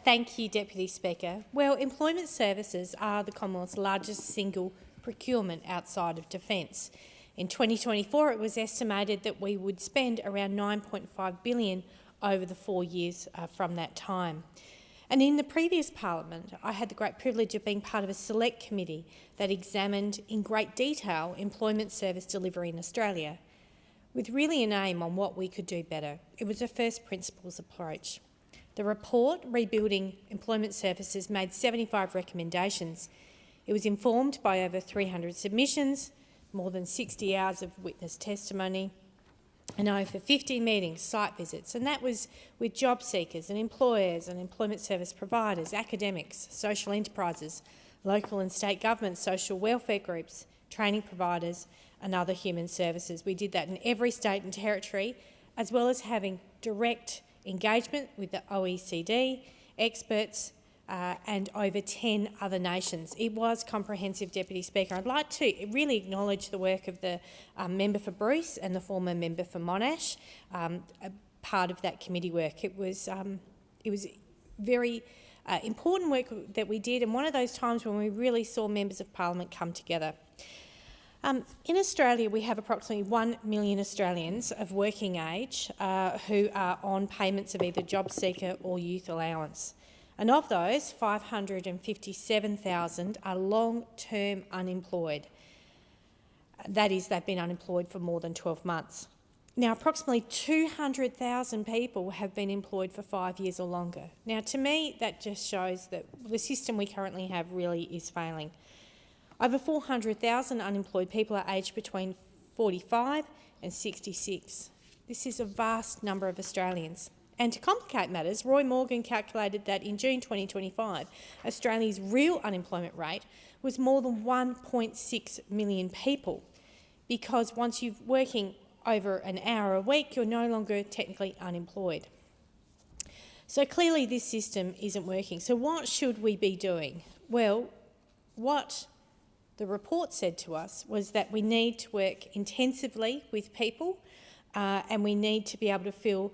Thank you, Deputy Speaker. Well, employment services are the Commonwealth's largest single procurement outside of defence. In 2024, it was estimated that we would spend around $9.5 billion over the 4 years from that time. And in the previous Parliament, I had the great privilege of being part of a select committee that examined in great detail employment service delivery in Australia, with really an aim on what we could do better. It was a first principles approach. The report, Rebuilding Employment Services, made 75 recommendations. It was informed by over 300 submissions, more than 60 hours of witness testimony, and over 50 meetings, site visits, and that was with job seekers and employers and employment service providers, academics, social enterprises, local and state governments, social welfare groups, training providers and other human services. We did that in every state and territory, as well as having direct engagement with the OECD, experts and over 10 other nations. It was comprehensive, Deputy Speaker. I'd like to really acknowledge the work of the member for Bruce and the former member for Monash, a part of that committee work. It was very important work that we did, and one of those times when we really saw members of Parliament come together. In Australia, we have approximately 1 million Australians of working age who are on payments of either job seeker or youth allowance. And of those, 557,000 are long-term unemployed. That is, they've been unemployed for more than 12 months. Now, approximately 200,000 people have been employed for 5 years or longer. Now, to me, that just shows that the system we currently have really is failing. Over 400,000 unemployed people are aged between 45 and 66. This is a vast number of Australians. And to complicate matters, Roy Morgan calculated that in June 2025, Australia's real unemployment rate was more than 1.6 million people, because once you're working over an hour a week, you're no longer technically unemployed. So clearly this system isn't working. So what should we be doing? Well, what the report said to us was that we need to work intensively with people and we need to be able to fill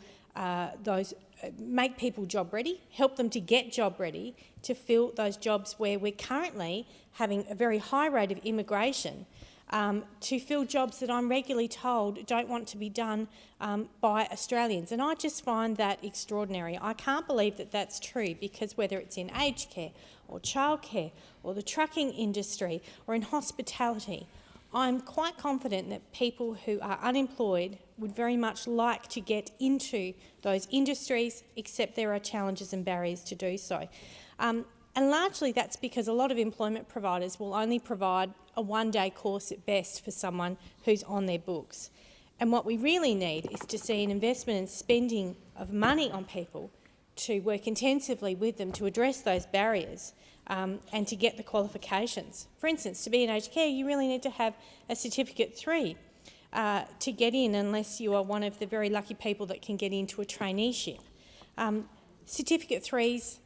make people job ready, help them to get job ready to fill those jobs where we're currently having a very high rate of immigration, to fill jobs that I'm regularly told don't want to be done by Australians. And I just find that extraordinary. I can't believe that that's true, because whether it's in aged care or childcare or the trucking industry or in hospitality, I'm quite confident that people who are unemployed would very much like to get into those industries, except there are challenges and barriers to do so. And largely that's because a lot of employment providers will only provide a one-day course at best for someone who's on their books. And what we really need is to see an investment in spending of money on people to work intensively with them to address those barriers and to get the qualifications. For instance, to be in aged care, you really need to have a Certificate 3 to get in, unless you are one of the very lucky people that can get into a traineeship. Certificate 3s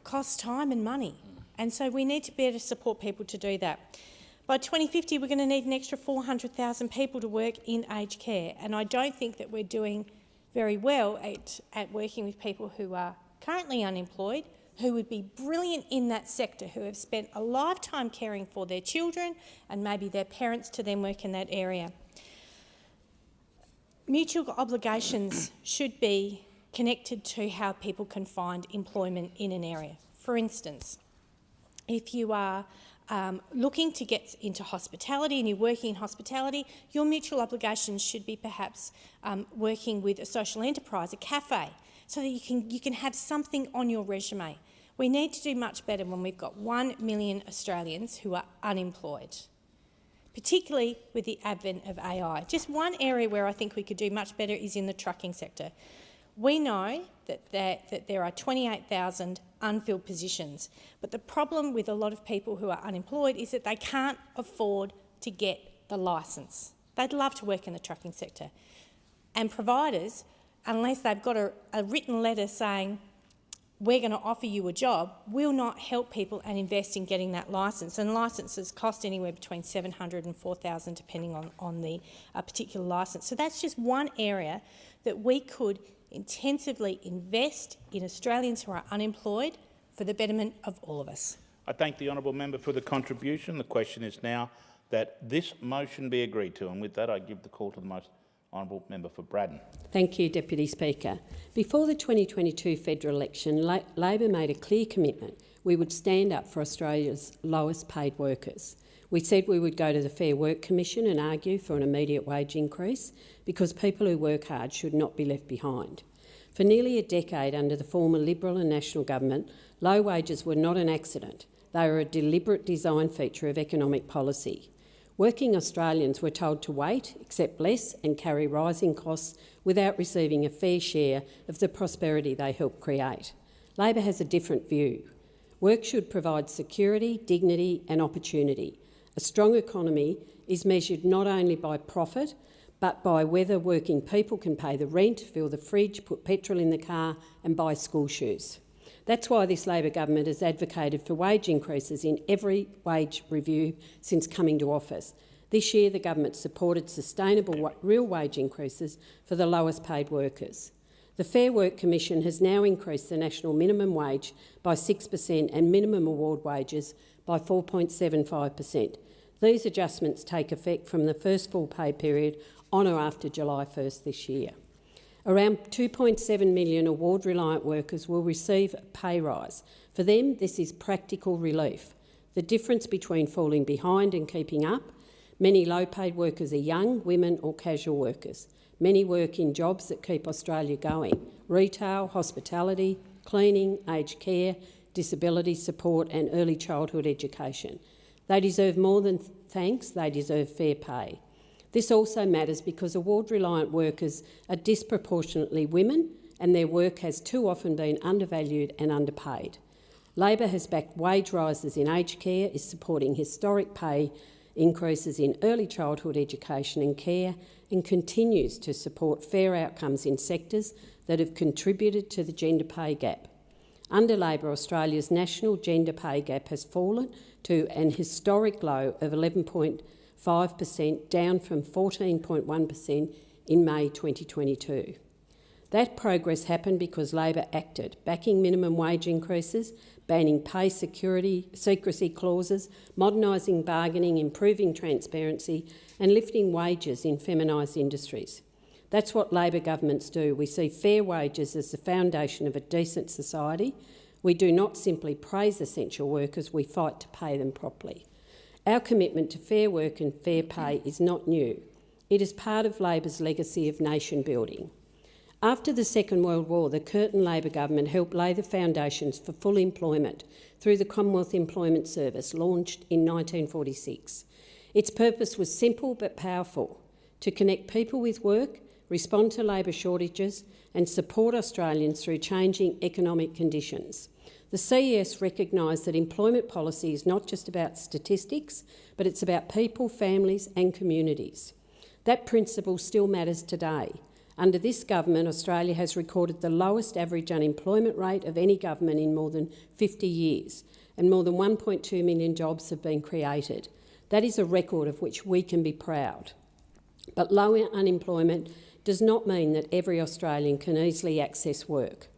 cost time and money, and so we need to be able to support people to do that. By 2050, we're going to need an extra 400,000 people to work in aged care, and I don't think that we're doing very well at working with people who are currently unemployed, who would be brilliant in that sector, who have spent a lifetime caring for their children and maybe their parents to then work in that area. Mutual obligations should be connected to how people can find employment in an area. For instance, if you are looking to get into hospitality and you're working in hospitality, your mutual obligations should be perhaps working with a social enterprise, a cafe, so that you can have something on your resume. We need to do much better when we've got 1 million Australians who are unemployed, particularly with the advent of AI. Just one area where I think we could do much better is in the trucking sector. We know that there are 28,000 unfilled positions, but the problem with a lot of people who are unemployed is that they can't afford to get the licence. They'd love to work in the trucking sector. And providers, unless they've got a written letter saying, we're going to offer you a job, will not help people and invest in getting that licence. And licences cost anywhere between $700 and $4,000 depending on the particular licence. So that's just one area that we could intensively invest in Australians who are unemployed for the betterment of all of us. I thank the honourable member for the contribution. The question is now that this motion be agreed to, and with that I give the call to the most honourable member for Braddon. Thank you, Deputy Speaker. Before the 2022 federal election, Labor made a clear commitment we would stand up for Australia's lowest paid workers. We said we would go to the Fair Work Commission and argue for an immediate wage increase, because people who work hard should not be left behind. For nearly a decade under the former Liberal and National government, low wages were not an accident. They were a deliberate design feature of economic policy. Working Australians were told to wait, accept less and carry rising costs without receiving a fair share of the prosperity they helped create. Labor has a different view. Work should provide security, dignity and opportunity. A strong economy is measured not only by profit, but by whether working people can pay the rent, fill the fridge, put petrol in the car and buy school shoes. That's why this Labor government has advocated for wage increases in every wage review since coming to office. This year, the government supported sustainable real wage increases for the lowest paid workers. The Fair Work Commission has now increased the national minimum wage by 6% and minimum award wages by 4.75%. These adjustments take effect from the first full pay period on or after July 1st this year. Around 2.7 million award-reliant workers will receive a pay rise. For them, this is practical relief. The difference between falling behind and keeping up: many low-paid workers are young, women or casual workers. Many work in jobs that keep Australia going: retail, hospitality, cleaning, aged care, disability support and early childhood education. They deserve more than thanks, they deserve fair pay. This also matters because award-reliant workers are disproportionately women, and their work has too often been undervalued and underpaid. Labor has backed wage rises in aged care, is supporting historic pay increases in early childhood education and care, and continues to support fair outcomes in sectors that have contributed to the gender pay gap. Under Labor, Australia's national gender pay gap has fallen to an historic low of 11.5%, down from 14.1% in May 2022. That progress happened because Labor acted, backing minimum wage increases, banning pay secrecy clauses, modernising bargaining, improving transparency and lifting wages in feminised industries. That's what Labor governments do. We see fair wages as the foundation of a decent society. We do not simply praise essential workers, we fight to pay them properly. Our commitment to fair work and fair pay is not new. It is part of Labor's legacy of nation building. After the Second World War, the Curtin Labor government helped lay the foundations for full employment through the Commonwealth Employment Service, launched in 1946. Its purpose was simple but powerful: to connect people with work, respond to labour shortages and support Australians through changing economic conditions. The CES recognised that employment policy is not just about statistics, but it's about people, families and communities. That principle still matters today. Under this government, Australia has recorded the lowest average unemployment rate of any government in more than 50 years, and more than 1.2 million jobs have been created. That is a record of which we can be proud. But low unemployment does not mean that every Australian can easily access work.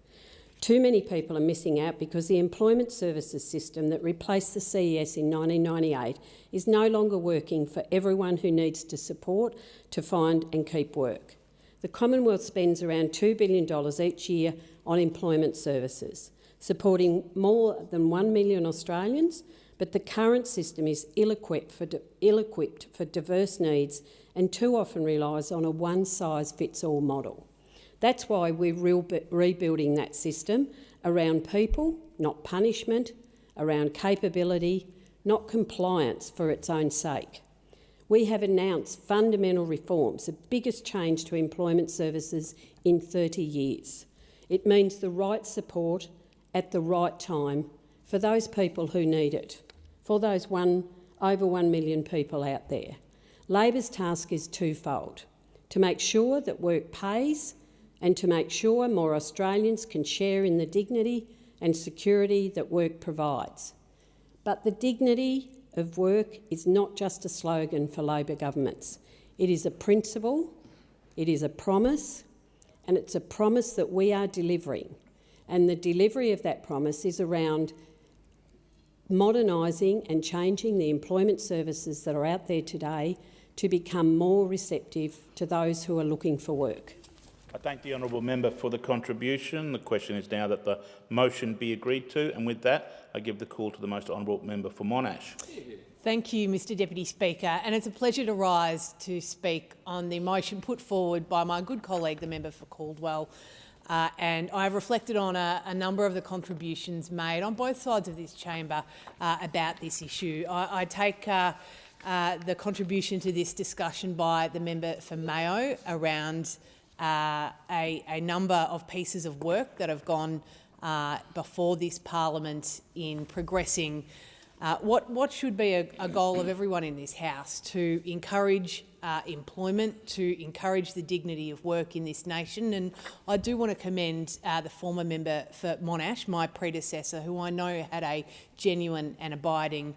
Too many people are missing out because the employment services system that replaced the CES in 1998 is no longer working for everyone who needs to support to find and keep work. The Commonwealth spends around $2 billion each year on employment services, supporting more than 1 million Australians, but the current system is ill-equipped for diverse needs and too often relies on a one-size-fits-all model. That's why we're rebuilding that system around people, not punishment, around capability, not compliance for its own sake. We have announced fundamental reforms, the biggest change to employment services in 30 years. It means the right support at the right time for those people who need it, for those over 1 million people out there. Labor's task is twofold: to make sure that work pays and to make sure more Australians can share in the dignity and security that work provides. But the dignity of work is not just a slogan for Labor governments. It is a principle, it is a promise, and it's a promise that we are delivering. And the delivery of that promise is around modernising and changing the employment services that are out there today to become more receptive to those who are looking for work. I thank the honourable member for the contribution. The question is now that the motion be agreed to, and with that, I give the call to the most honourable member for Monash. Thank you, Mr Deputy Speaker, and it's a pleasure to rise to speak on the motion put forward by my good colleague, the member for Caldwell. And I've reflected on a number of the contributions made on both sides of this chamber about this issue. I take the contribution to this discussion by the member for Mayo around a number of pieces of work that have gone before this parliament in progressing what should be a goal of everyone in this House: to encourage employment, to encourage the dignity of work in this nation. And I do want to commend the former member for Monash, my predecessor, who I know had a genuine and abiding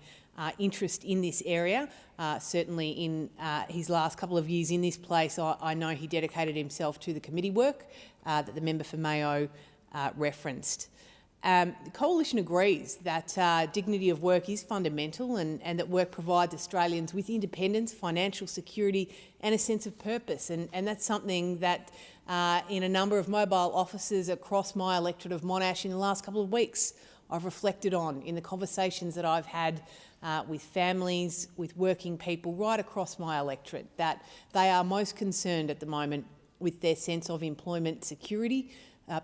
interest in this area. Certainly in his last couple of years in this place, I know he dedicated himself to the committee work that the member for Mayo referenced. The Coalition agrees that dignity of work is fundamental and that work provides Australians with independence, financial security and a sense of purpose. And that's something that in a number of mobile offices across my electorate of Monash in the last couple of weeks I've reflected on in the conversations that I've had with families, with working people right across my electorate, that they are most concerned at the moment with their sense of employment security,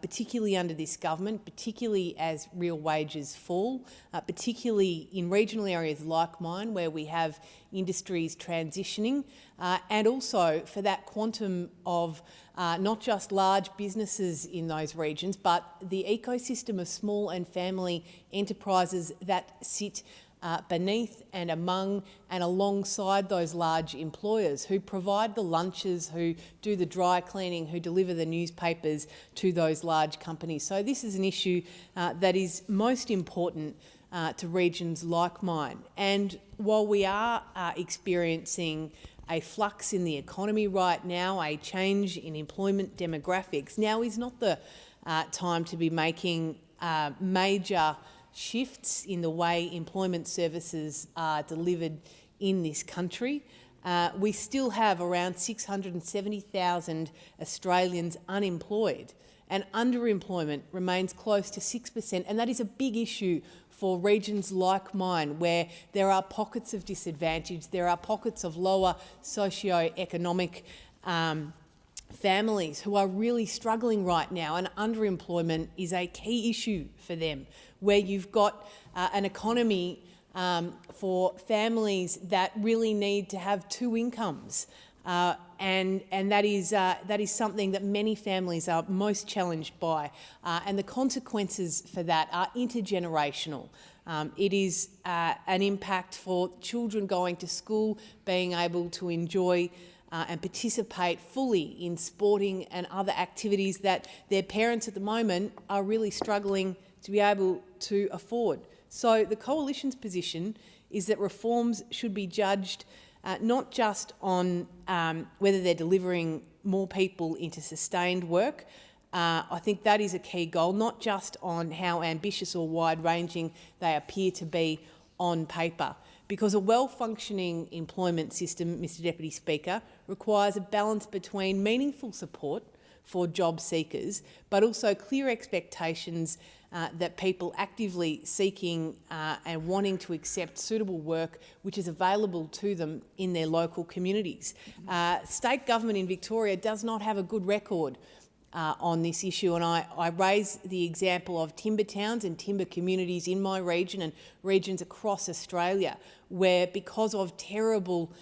particularly under this government, particularly as real wages fall, particularly in regional areas like mine where we have industries transitioning, and also for that quantum of not just large businesses in those regions, but the ecosystem of small and family enterprises that sit beneath and among and alongside those large employers who provide the lunches, who do the dry cleaning, who deliver the newspapers to those large companies. So this is an issue that is most important to regions like mine. And while we are experiencing a flux in the economy right now, a change in employment demographics, now is not the time to be making major shifts in the way employment services are delivered in this country. We still have around 670,000 Australians unemployed, and underemployment remains close to 6%, and that is a big issue for regions like mine where there are pockets of disadvantage, there are pockets of lower socio-economic families who are really struggling right now, and underemployment is a key issue for them, where you've got an economy for families that really need to have two incomes. And that is something that many families are most challenged by, and the consequences for that are intergenerational. It is an impact for children going to school, being able to enjoy and participate fully in sporting and other activities that their parents at the moment are really struggling to be able to afford. So the Coalition's position is that reforms should be judged not just on whether they're delivering more people into sustained work. I think that is a key goal, not just on how ambitious or wide-ranging they appear to be on paper. Because a well-functioning employment system, Mr Deputy Speaker, requires a balance between meaningful support for job seekers, but also clear expectations that people actively seeking and wanting to accept suitable work which is available to them in their local communities. State government in Victoria does not have a good record on this issue, and I raise the example of timber towns and timber communities in my region and regions across Australia where, because of terrible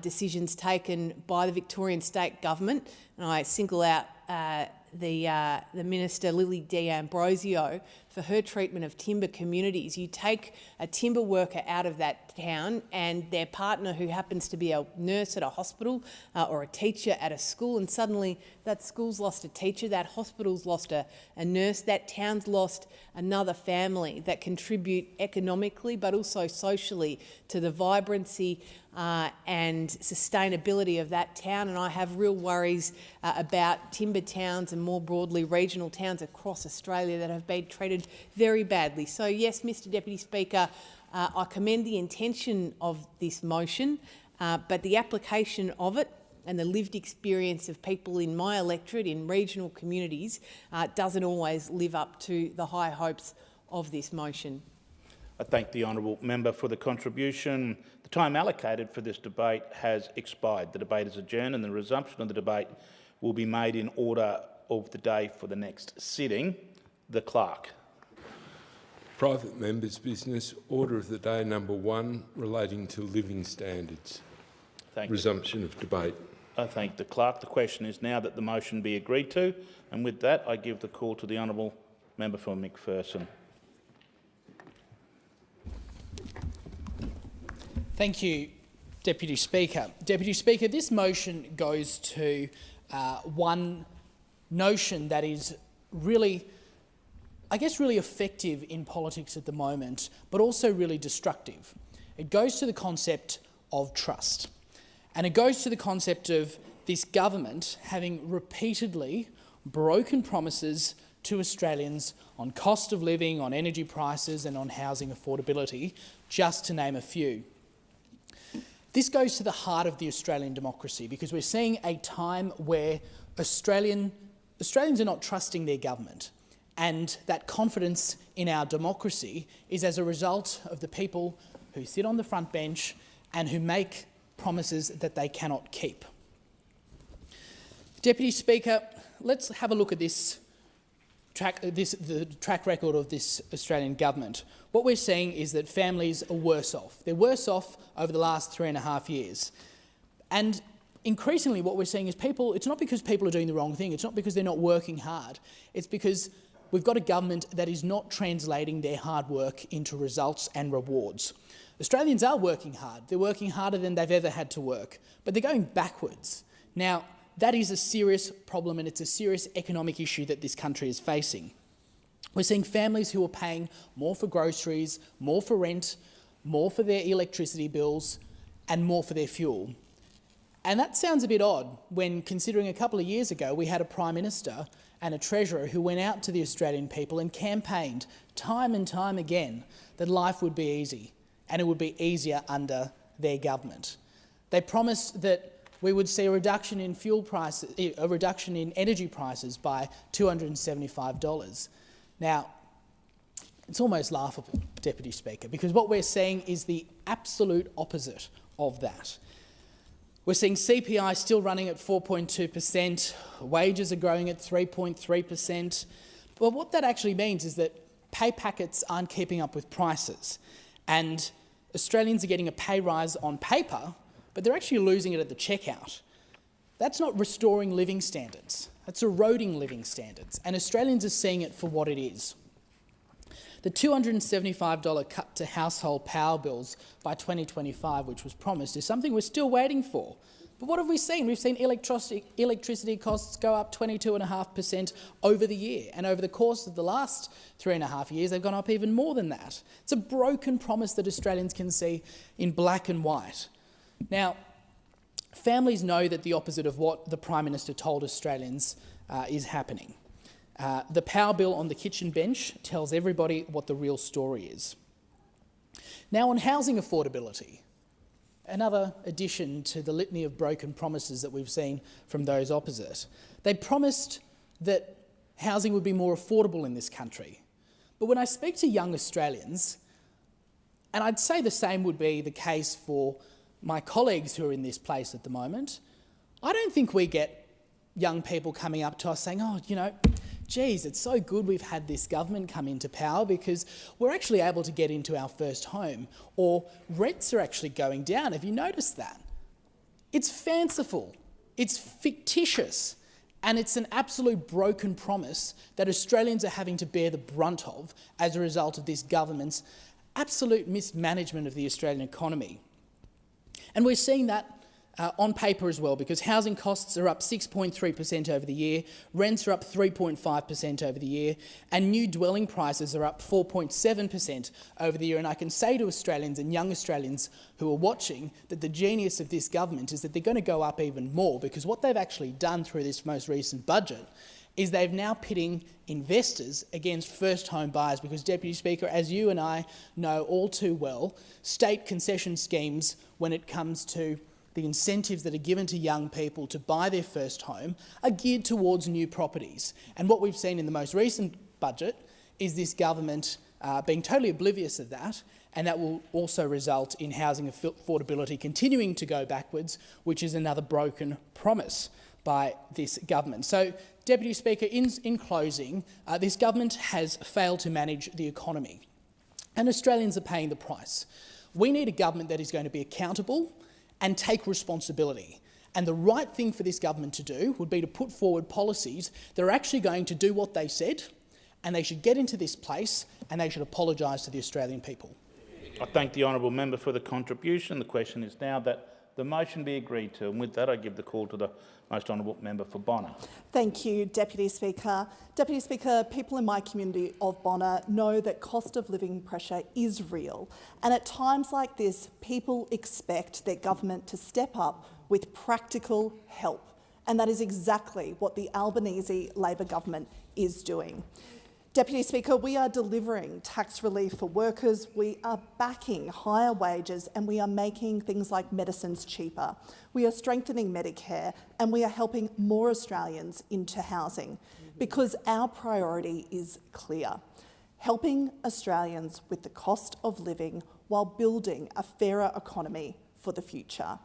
decisions taken by the Victorian state government, and I single out the Minister Lily D'Ambrosio for her treatment of timber communities. You take a timber worker out of that town and their partner, who happens to be a nurse at a hospital or a teacher at a school, and suddenly that school's lost a teacher, that hospital's lost a nurse, that town's lost another family that contribute economically but also socially to the vibrancy and sustainability of that town. And I have real worries about timber towns and more broadly regional towns across Australia that have been treated very badly. So yes, Mr Deputy Speaker, I commend the intention of this motion, but the application of it and the lived experience of people in my electorate in regional communities doesn't always live up to the high hopes of this motion. I thank the honourable member for the contribution. The time allocated for this debate has expired. The debate is adjourned and the resumption of the debate will be made in order of the day for the next sitting. The Clerk. Private members' business, order of the day number 1 relating to living standards. Resumption of debate. I thank the Clerk. The question is now that the motion be agreed to, and with that I give the call to the honourable member for McPherson. Thank you, Deputy Speaker. Deputy Speaker, this motion goes to one notion that is really, I guess, really effective in politics at the moment, but also really destructive. It goes to the concept of trust. And it goes to the concept of this government having repeatedly broken promises to Australians on cost of living, on energy prices and on housing affordability, just to name a few. This goes to the heart of the Australian democracy because we're seeing a time where Australians are not trusting their government, and that confidence in our democracy is as a result of the people who sit on the front bench and who make promises that they cannot keep. Deputy Speaker, let's have a look at this the track record of this Australian government, what we're seeing is that families are worse off. They're worse off over the last 3.5 years. And increasingly what we're seeing is it's not because people are doing the wrong thing, it's not because they're not working hard, it's because we've got a government that is not translating their hard work into results and rewards. Australians are working hard. They're working harder than they've ever had to work, but they're going backwards. Now, that is a serious problem and it's a serious economic issue that this country is facing. We're seeing families who are paying more for groceries, more for rent, more for their electricity bills and more for their fuel. And that sounds a bit odd when considering a couple of years ago we had a Prime Minister and a Treasurer who went out to the Australian people and campaigned time and time again that life would be easy and it would be easier under their government. They promised that we would see a reduction in fuel prices, a reduction in energy prices by $275. Now, it's almost laughable, Deputy Speaker, because what we're seeing is the absolute opposite of that. We're seeing CPI still running at 4.2%, wages are growing at 3.3%. But what that actually means is that pay packets aren't keeping up with prices, and Australians are getting a pay rise on paper, but they're actually losing it at the checkout. That's not restoring living standards, that's eroding living standards, and Australians are seeing it for what it is. The $275 cut to household power bills by 2025, which was promised, is something we're still waiting for. But what have we seen? We've seen electricity costs go up 22.5% over the year, and over the course of the last 3.5 years, they've gone up even more than that. It's a broken promise that Australians can see in black and white. Now, families know that the opposite of what the Prime Minister told Australians is happening. The power bill on the kitchen bench tells everybody what the real story is. Now, on housing affordability, another addition to the litany of broken promises that we've seen from those opposite. They promised that housing would be more affordable in this country. But when I speak to young Australians, and I'd say the same would be the case for my colleagues who are in this place at the moment, I don't think we get young people coming up to us saying, oh, you know, geez, it's so good we've had this government come into power because we're actually able to get into our first home, or rents are actually going down. Have you noticed that? It's fanciful, it's fictitious, and it's an absolute broken promise that Australians are having to bear the brunt of as a result of this government's absolute mismanagement of the Australian economy. And we're seeing that on paper as well, because housing costs are up 6.3% over the year, rents are up 3.5% over the year, and new dwelling prices are up 4.7% over the year. And I can say to Australians and young Australians who are watching that the genius of this government is that they're going to go up even more, because what they've actually done through this most recent budget is they've now pitting investors against first home buyers, because, Deputy Speaker, as you and I know all too well, state concession schemes when it comes to the incentives that are given to young people to buy their first home are geared towards new properties. And what we've seen in the most recent budget is this government being totally oblivious of that, and that will also result in housing affordability continuing to go backwards, which is another broken promise by this government. So, Deputy Speaker, in closing, this government has failed to manage the economy, and Australians are paying the price. We need a government that is going to be accountable and take responsibility. And the right thing for this government to do would be to put forward policies that are actually going to do what they said, and they should get into this place and they should apologise to the Australian people. I thank the honourable member for the contribution. The question is now that the motion be agreed to, and with that I give the call to the most honourable member for Bonner. Thank you, Deputy Speaker. Deputy Speaker, people in my community of Bonner know that cost of living pressure is real, and at times like this, people expect their government to step up with practical help, and that is exactly what the Albanese Labor government is doing. Deputy Speaker, we are delivering tax relief for workers, we are backing higher wages, and we are making things like medicines cheaper. We are strengthening Medicare, and we are helping more Australians into housing, because our priority is clear: helping Australians with the cost of living while building a fairer economy for the future.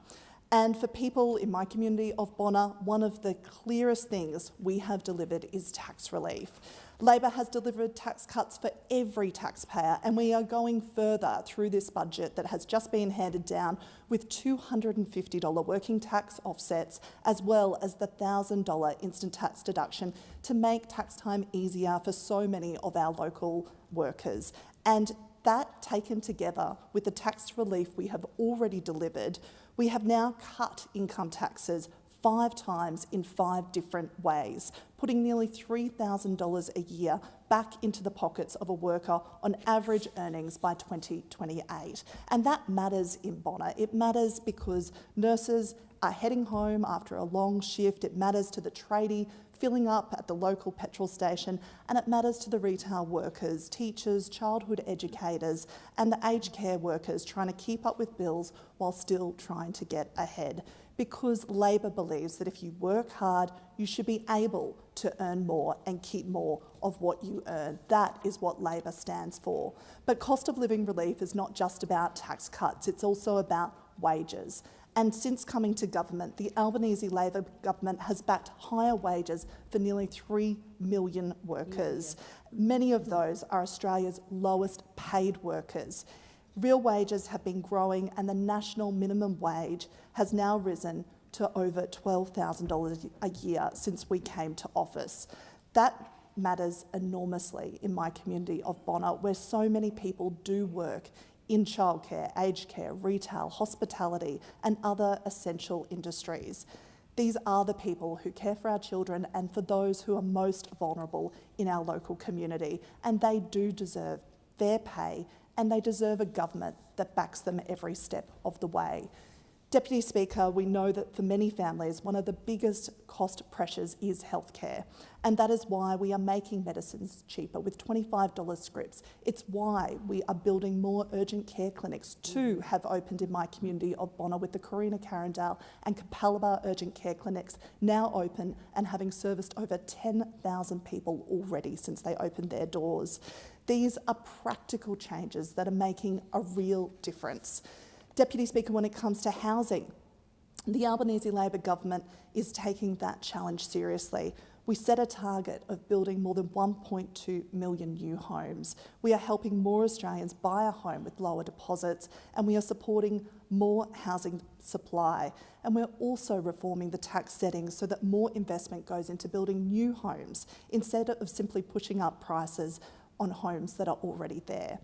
And for people in my community of Bonner, one of the clearest things we have delivered is tax relief. Labor has delivered tax cuts for every taxpayer, and we are going further through this budget that has just been handed down with $250 working tax offsets, as well as the $1,000 instant tax deduction to make tax time easier for so many of our local workers. And that, taken together with the tax relief we have already delivered, we have now cut income taxes 5 times in 5 different ways, putting nearly $3,000 a year back into the pockets of a worker on average earnings by 2028. And that matters in Bonner. It matters because nurses are heading home after a long shift. It matters to the tradie filling up at the local petrol station, and it matters to the retail workers, teachers, childhood educators, and the aged care workers trying to keep up with bills while still trying to get ahead. Because Labor believes that if you work hard, you should be able to earn more and keep more of what you earn. That is what Labor stands for. But cost of living relief is not just about tax cuts, it's also about wages. And since coming to government, the Albanese Labor government has backed higher wages for nearly 3 million workers. Many of those are Australia's lowest paid workers. Real wages have been growing, and the national minimum wage has now risen to over $12,000 a year since we came to office. That matters enormously in my community of Bonner, where so many people do work in childcare, aged care, retail, hospitality, and other essential industries. These are the people who care for our children and for those who are most vulnerable in our local community, and they do deserve fair pay, and they deserve a government that backs them every step of the way. Deputy Speaker, we know that for many families, one of the biggest cost pressures is healthcare, and that is why we are making medicines cheaper with $25 scripts. It's why we are building more urgent care clinics. 2 have opened in my community of Bonner, with the Carina Carindale and Capalaba urgent care clinics now open and having serviced over 10,000 people already since they opened their doors. These are practical changes that are making a real difference. Deputy Speaker, when it comes to housing, the Albanese Labor government is taking that challenge seriously. We set a target of building more than 1.2 million new homes. We are helping more Australians buy a home with lower deposits, and we are supporting more housing supply. And we're also reforming the tax settings so that more investment goes into building new homes instead of simply pushing up prices on homes that are already there.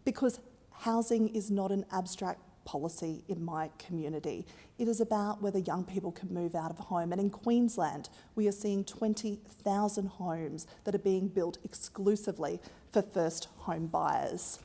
Because housing is not an abstract policy in my community. It is about whether young people can move out of home. And in Queensland, we are seeing 20,000 homes that are being built exclusively for first home buyers.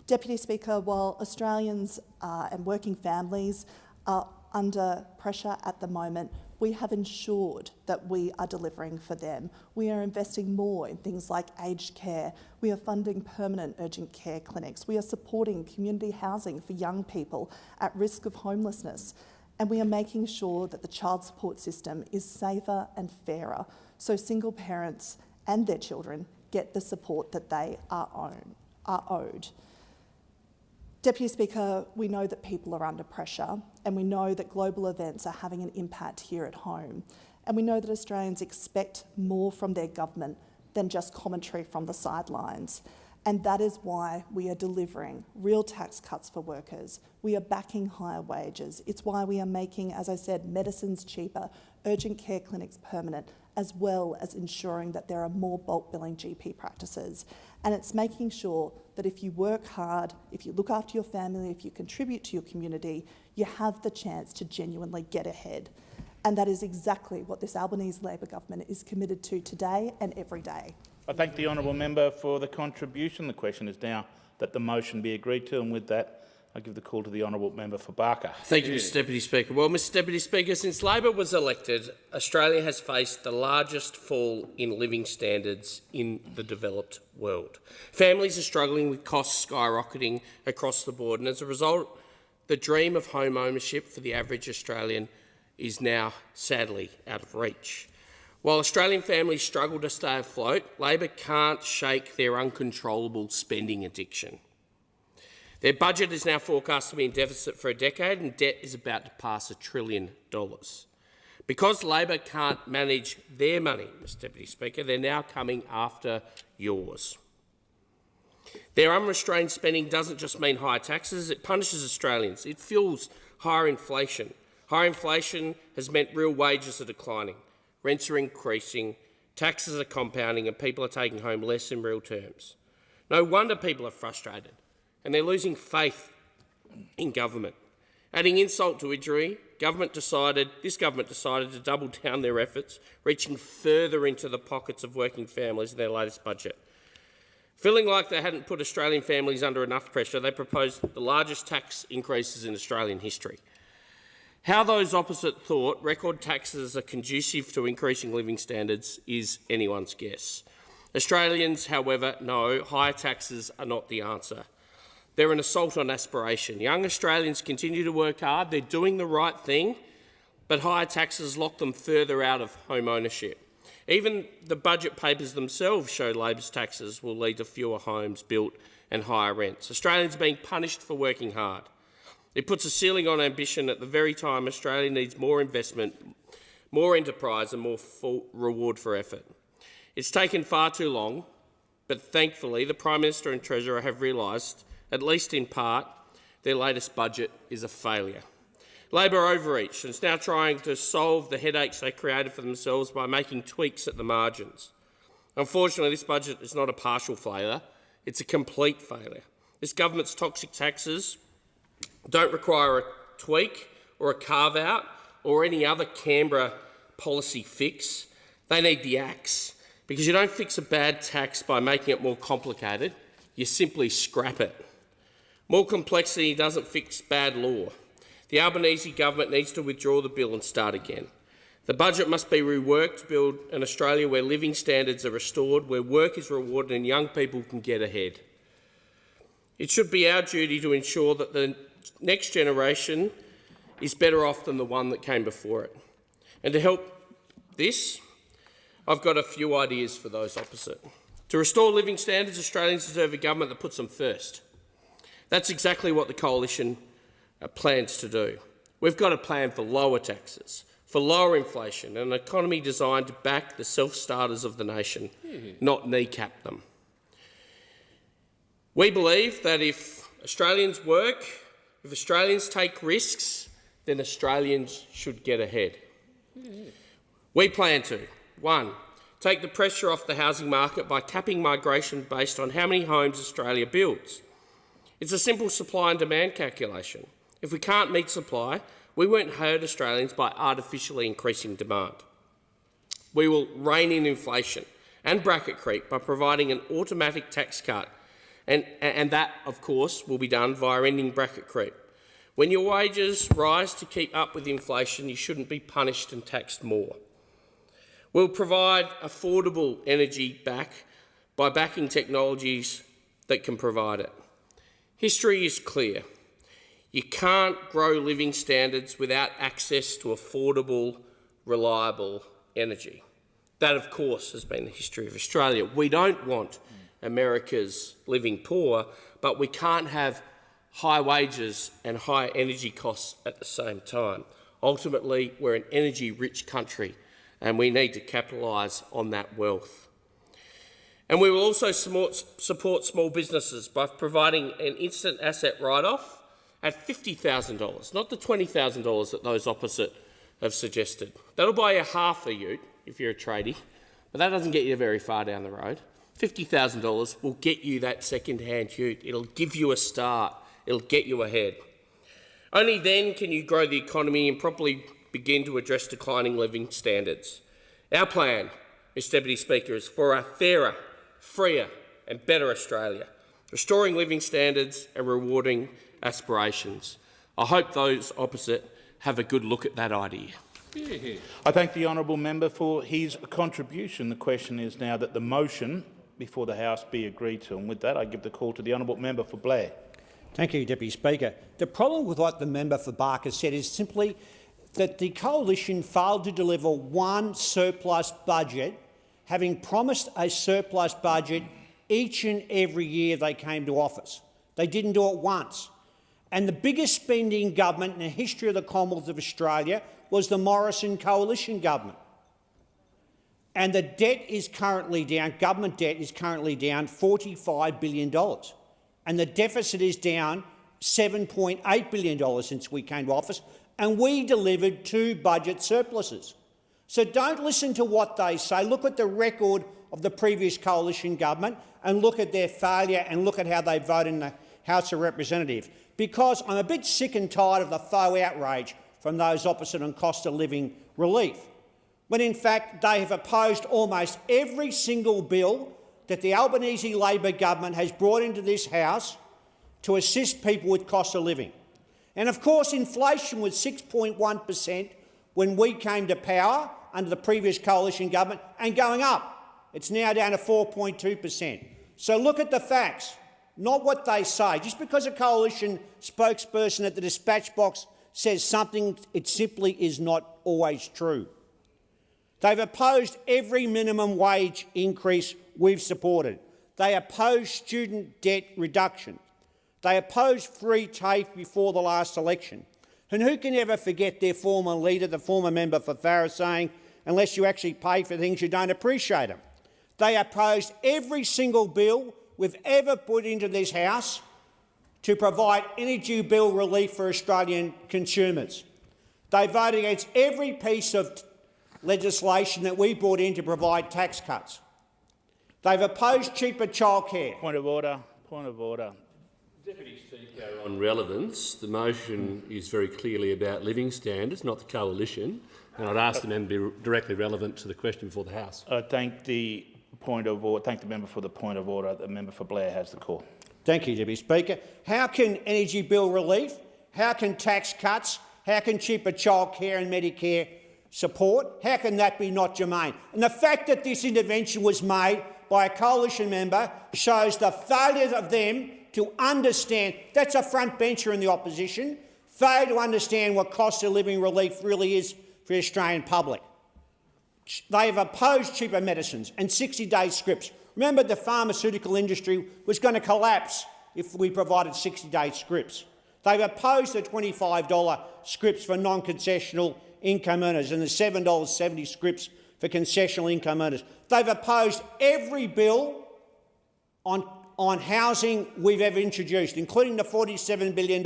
Deputy Speaker, while Australians and working families are under pressure at the moment, we have ensured that we are delivering for them. We are investing more in things like aged care. We are funding permanent urgent care clinics. We are supporting community housing for young people at risk of homelessness. And we are making sure that the child support system is safer and fairer, so single parents and their children get the support that they are owed. Deputy Speaker, we know that people are under pressure, and we know that global events are having an impact here at home. And we know that Australians expect more from their government than just commentary from the sidelines. And that is why we are delivering real tax cuts for workers. We are backing higher wages. It's why we are making, as I said, medicines cheaper, urgent care clinics permanent, as well as ensuring that there are more bulk billing GP practices. And it's making sure that if you work hard, if you look after your family, if you contribute to your community, you have the chance to genuinely get ahead. And that is exactly what this Albanese Labor government is committed to today and every day. I thank the honourable member for the contribution. The question is now that the motion be agreed to, and with that, I give the call to the honourable member for Barker. Thank you, Mr Deputy Speaker. Well, Mr Deputy Speaker, since Labor was elected, Australia has faced the largest fall in living standards in the developed world. Families are struggling with costs skyrocketing across the board, and as a result, the dream of home ownership for the average Australian is now sadly out of reach. While Australian families struggle to stay afloat, Labor can't shake their uncontrollable spending addiction. Their budget is now forecast to be in deficit for a decade, and debt is about to pass $1 trillion. Because Labor can't manage their money, Mr Deputy Speaker, they're now coming after yours. Their unrestrained spending doesn't just mean higher taxes, it punishes Australians. It fuels higher inflation. Higher inflation has meant real wages are declining, rents are increasing, taxes are compounding, and people are taking home less in real terms. No wonder people are frustrated, and they're losing faith in government. Adding insult to injury, this government decided to double down their efforts, reaching further into the pockets of working families in their latest budget. Feeling like they hadn't put Australian families under enough pressure, they proposed the largest tax increases in Australian history. How those opposite thought record taxes are conducive to increasing living standards is anyone's guess. Australians, however, know higher taxes are not the answer. They're an assault on aspiration. Young Australians continue to work hard, they're doing the right thing, but higher taxes lock them further out of home ownership. Even the budget papers themselves show Labor's taxes will lead to fewer homes built and higher rents. Australians are being punished for working hard. It puts a ceiling on ambition at the very time Australia needs more investment, more enterprise and more full reward for effort. It's taken far too long, but thankfully the Prime Minister and Treasurer have realised, at least in part, their latest budget is a failure. Labor overreached and is now trying to solve the headaches they created for themselves by making tweaks at the margins. Unfortunately, this budget is not a partial failure, it's a complete failure. This government's toxic taxes don't require a tweak or a carve-out or any other Canberra policy fix. They need the axe, because you don't fix a bad tax by making it more complicated, you simply scrap it. More complexity doesn't fix bad law. The Albanese government needs to withdraw the bill and start again. The budget must be reworked to build an Australia where living standards are restored, where work is rewarded and young people can get ahead. It should be our duty to ensure that the next generation is better off than the one that came before it. And to help this, I've got a few ideas for those opposite. To restore living standards, Australians deserve a government that puts them first. That's exactly what the Coalition plans to do. We've got a plan for lower taxes, for lower inflation, and an economy designed to back the self-starters of the nation, not kneecap them. We believe that if Australians work, if Australians take risks, then Australians should get ahead. We plan to, 1, take the pressure off the housing market by capping migration based on how many homes Australia builds. It's a simple supply and demand calculation. If we can't meet supply, we won't hurt Australians by artificially increasing demand. We will rein in inflation and bracket creep by providing an automatic tax cut, and that, of course, will be done via ending bracket creep. When your wages rise to keep up with inflation, you shouldn't be punished and taxed more. We'll provide affordable energy by backing technologies that can provide it. History is clear. You can't grow living standards without access to affordable, reliable energy. That, of course, has been the history of Australia. We don't want America's living poor, but we can't have high wages and high energy costs at the same time. Ultimately, we're an energy-rich country and we need to capitalise on that wealth. And we will also support small businesses by providing an instant asset write-off at $50,000, not the $20,000 that those opposite have suggested. That'll buy you half a ute if you're a tradie, but that doesn't get you very far down the road. $50,000 will get you that second-hand ute. It'll give you a start. It'll get you ahead. Only then can you grow the economy and properly begin to address declining living standards. Our plan, Mr Deputy Speaker, is for a fairer, freer and better Australia, restoring living standards and rewarding aspirations. I hope those opposite have a good look at that idea. I thank the honourable member for his contribution. The question is now that the motion before the House be agreed to. And with that, I give the call to the honourable member for Blair. Thank you, Deputy Speaker. The problem with what the member for Barker said is simply that the Coalition failed to deliver one surplus budget, having promised a surplus budget each and every year they came to office. They didn't do it once. And the biggest spending government in the history of the Commonwealth of Australia was the Morrison coalition government. And the debt is currently down, government debt is currently down $45 billion. And the deficit is down $7.8 billion since we came to office. And we delivered 2 budget surpluses. So don't listen to what they say. Look at the record of the previous coalition government and look at their failure and look at how they voted in the House of Representatives. Because I'm a bit sick and tired of the faux outrage from those opposite on cost of living relief, when in fact they have opposed almost every single bill that the Albanese Labor government has brought into this House to assist people with cost of living. And of course inflation was 6.1% when we came to power under the previous coalition government and going up. It's now down to 4.2%. So look at the facts, not what they say. Just because a coalition spokesperson at the dispatch box says something, it simply is not always true. They've opposed every minimum wage increase we've supported. They opposed student debt reduction. They opposed free TAFE before the last election. And who can ever forget their former leader, the former member for Farrer, saying, unless you actually pay for things, you don't appreciate them. They opposed every single bill we've ever put into this House to provide energy bill relief for Australian consumers. They voted against every piece of legislation that we brought in to provide tax cuts. They've opposed cheaper childcare. Point of order. Point of order. Deputy Speaker, on relevance, the motion is very clearly about living standards, not the coalition, and I'd ask the member to be directly relevant to the question before the House. I thank the point of order. Thank the member for the point of order. The member for Blair has the call. Thank you, Deputy Speaker. How can energy bill relief, how can tax cuts, how can cheaper childcare and Medicare support, how can that be not germane? And the fact that this intervention was made by a coalition member shows the failure of them to understand, that's a front bencher in the opposition, fail to understand what cost of living relief really is for the Australian public. They have opposed cheaper medicines and 60-day scripts. Remember, the pharmaceutical industry was going to collapse if we provided 60-day scripts. They've opposed the $25 scripts for non-concessional income earners and the $7.70 scripts for concessional income earners. They've opposed every bill on housing we've ever introduced, including the $47 billion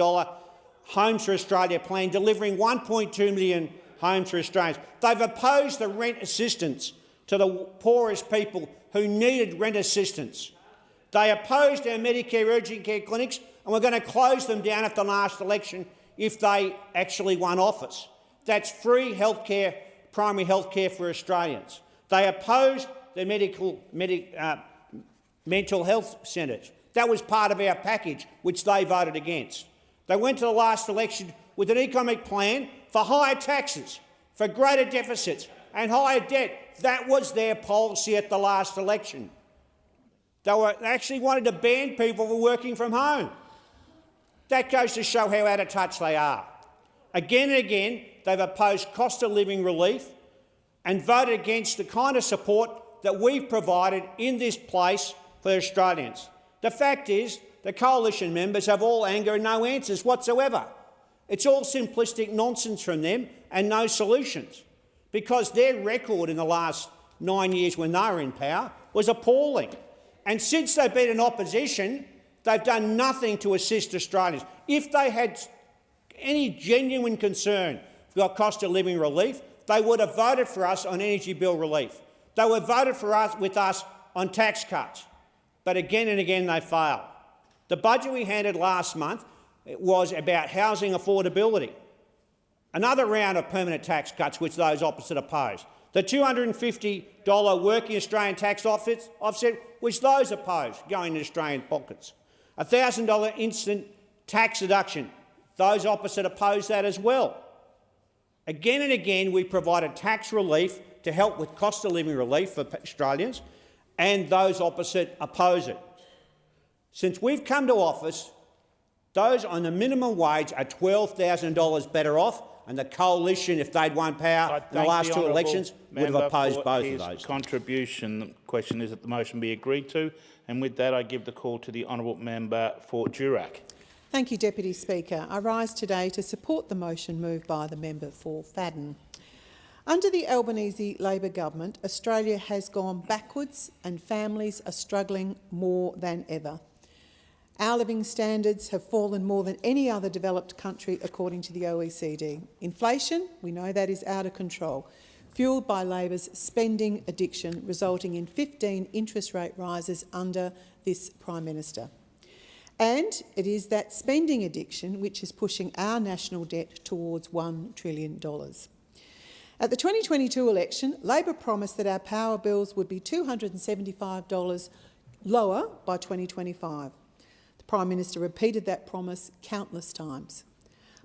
Homes for Australia plan, delivering 1.2 million homes for Australians. They've opposed the rent assistance to the poorest people who needed rent assistance. They opposed our Medicare urgent care clinics, and we're going to close them down at the last election if they actually won office. That's free healthcare, primary health care for Australians. They opposed the mental health centres. That was part of our package, which they voted against. They went to the last election with an economic plan for higher taxes, for greater deficits and higher debt. That was their policy at the last election. They actually wanted to ban people from working from home. That goes to show how out of touch they are. Again and again, they've opposed cost of living relief and voted against the kind of support that we've provided in this place for Australians. The fact is, the coalition members have all anger and no answers whatsoever. It's all simplistic nonsense from them and no solutions, because their record in the last 9 years when they were in power was appalling. And since they've been in opposition, they've done nothing to assist Australians. If they had any genuine concern for cost of living relief, they would have voted for us on energy bill relief. They would have voted for us with us on tax cuts. But again and again they failed. The budget we handed last month was about housing affordability. Another round of permanent tax cuts which those opposite opposed. The $250 working Australian tax offset, which those opposed, going to Australian pockets. A $1,000 instant tax deduction. Those opposite opposed that as well. Again and again we provided tax relief to help with cost of living relief for Australians, and those opposite oppose it. Since we've come to office, Those on the minimum wage are $12,000 better off, and the Coalition, if they'd won power in the last two elections, would have opposed both of those. Contribution. The question is that the motion be agreed to, and with that I give the call to the honourable member for Durack. Thank you, Deputy Speaker. I rise today to support the motion moved by the member for Fadden. Under the Albanese Labor government, Australia has gone backwards and families are struggling more than ever. Our living standards have fallen more than any other developed country according to the OECD. Inflation, we know that is out of control, fuelled by Labor's spending addiction, resulting in 15 interest rate rises under this Prime Minister. And it is that spending addiction which is pushing our national debt towards $1 trillion. At the 2022 election, Labor promised that our power bills would be $275 lower by 2025. The Prime Minister repeated that promise countless times.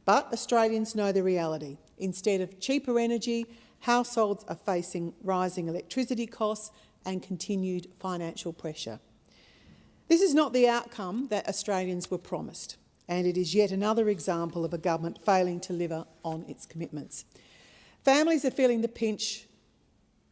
But Australians know the reality. Instead of cheaper energy, households are facing rising electricity costs and continued financial pressure. This is not the outcome that Australians were promised, and it is yet another example of a government failing to deliver on its commitments. Families are feeling the pinch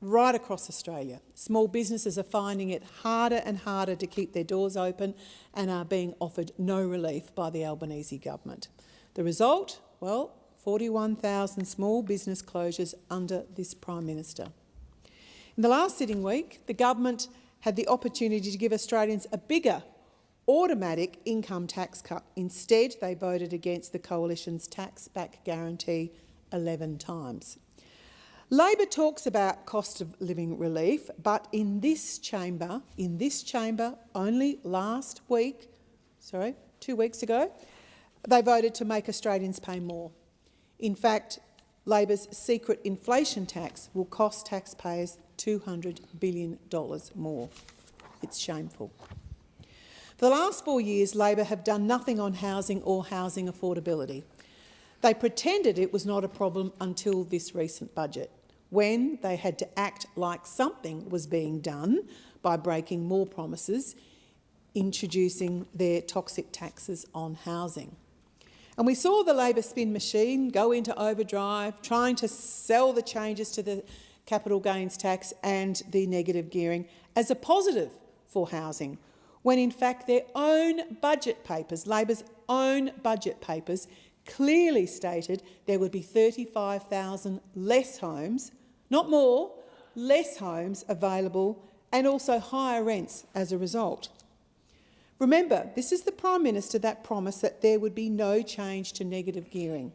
right across Australia. Small businesses are finding it harder and harder to keep their doors open and are being offered no relief by the Albanese government. The result? Well, 41,000 small business closures under this Prime Minister. In the last sitting week, the government had the opportunity to give Australians a bigger automatic income tax cut. Instead, they voted against the Coalition's tax-back guarantee 11 times. Labor talks about cost of living relief, but in this chamber, only last week, 2 weeks ago, they voted to make Australians pay more. In fact, Labor's secret inflation tax will cost taxpayers $200 billion more. It's shameful. For the last 4 years, Labor have done nothing on housing or housing affordability. They pretended it was not a problem until this recent budget, when they had to act like something was being done by breaking more promises, introducing their toxic taxes on housing. And we saw the Labor spin machine go into overdrive, trying to sell the changes to the capital gains tax and the negative gearing as a positive for housing, when in fact their own budget papers, Labor's own budget papers, clearly stated there would be 35,000 less homes, not more, less homes available, and also higher rents as a result. Remember, this is the Prime Minister that promised that there would be no change to negative gearing.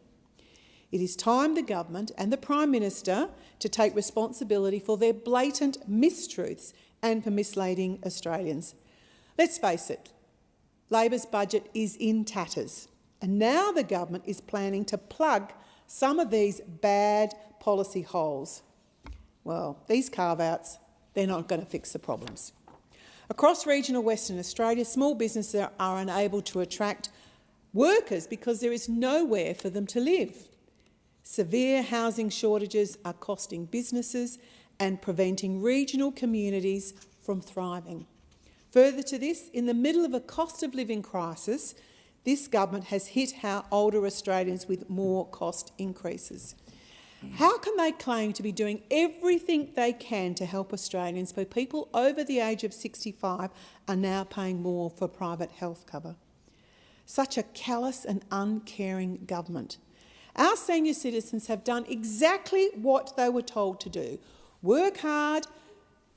It is time the government and the Prime Minister to take responsibility for their blatant mistruths and for misleading Australians. Let's face it, Labor's budget is in tatters, and now the government is planning to plug some of these bad policy holes. Well, these carve-outs, they're not going to fix the problems. Across regional Western Australia, small businesses are unable to attract workers because there is nowhere for them to live. Severe housing shortages are costing businesses and preventing regional communities from thriving. Further to this, in the middle of a cost of living crisis, this government has hit our older Australians with more cost increases. How can they claim to be doing everything they can to help Australians but people over the age of 65 are now paying more for private health cover? Such a callous and uncaring government. Our senior citizens have done exactly what they were told to do. Work hard,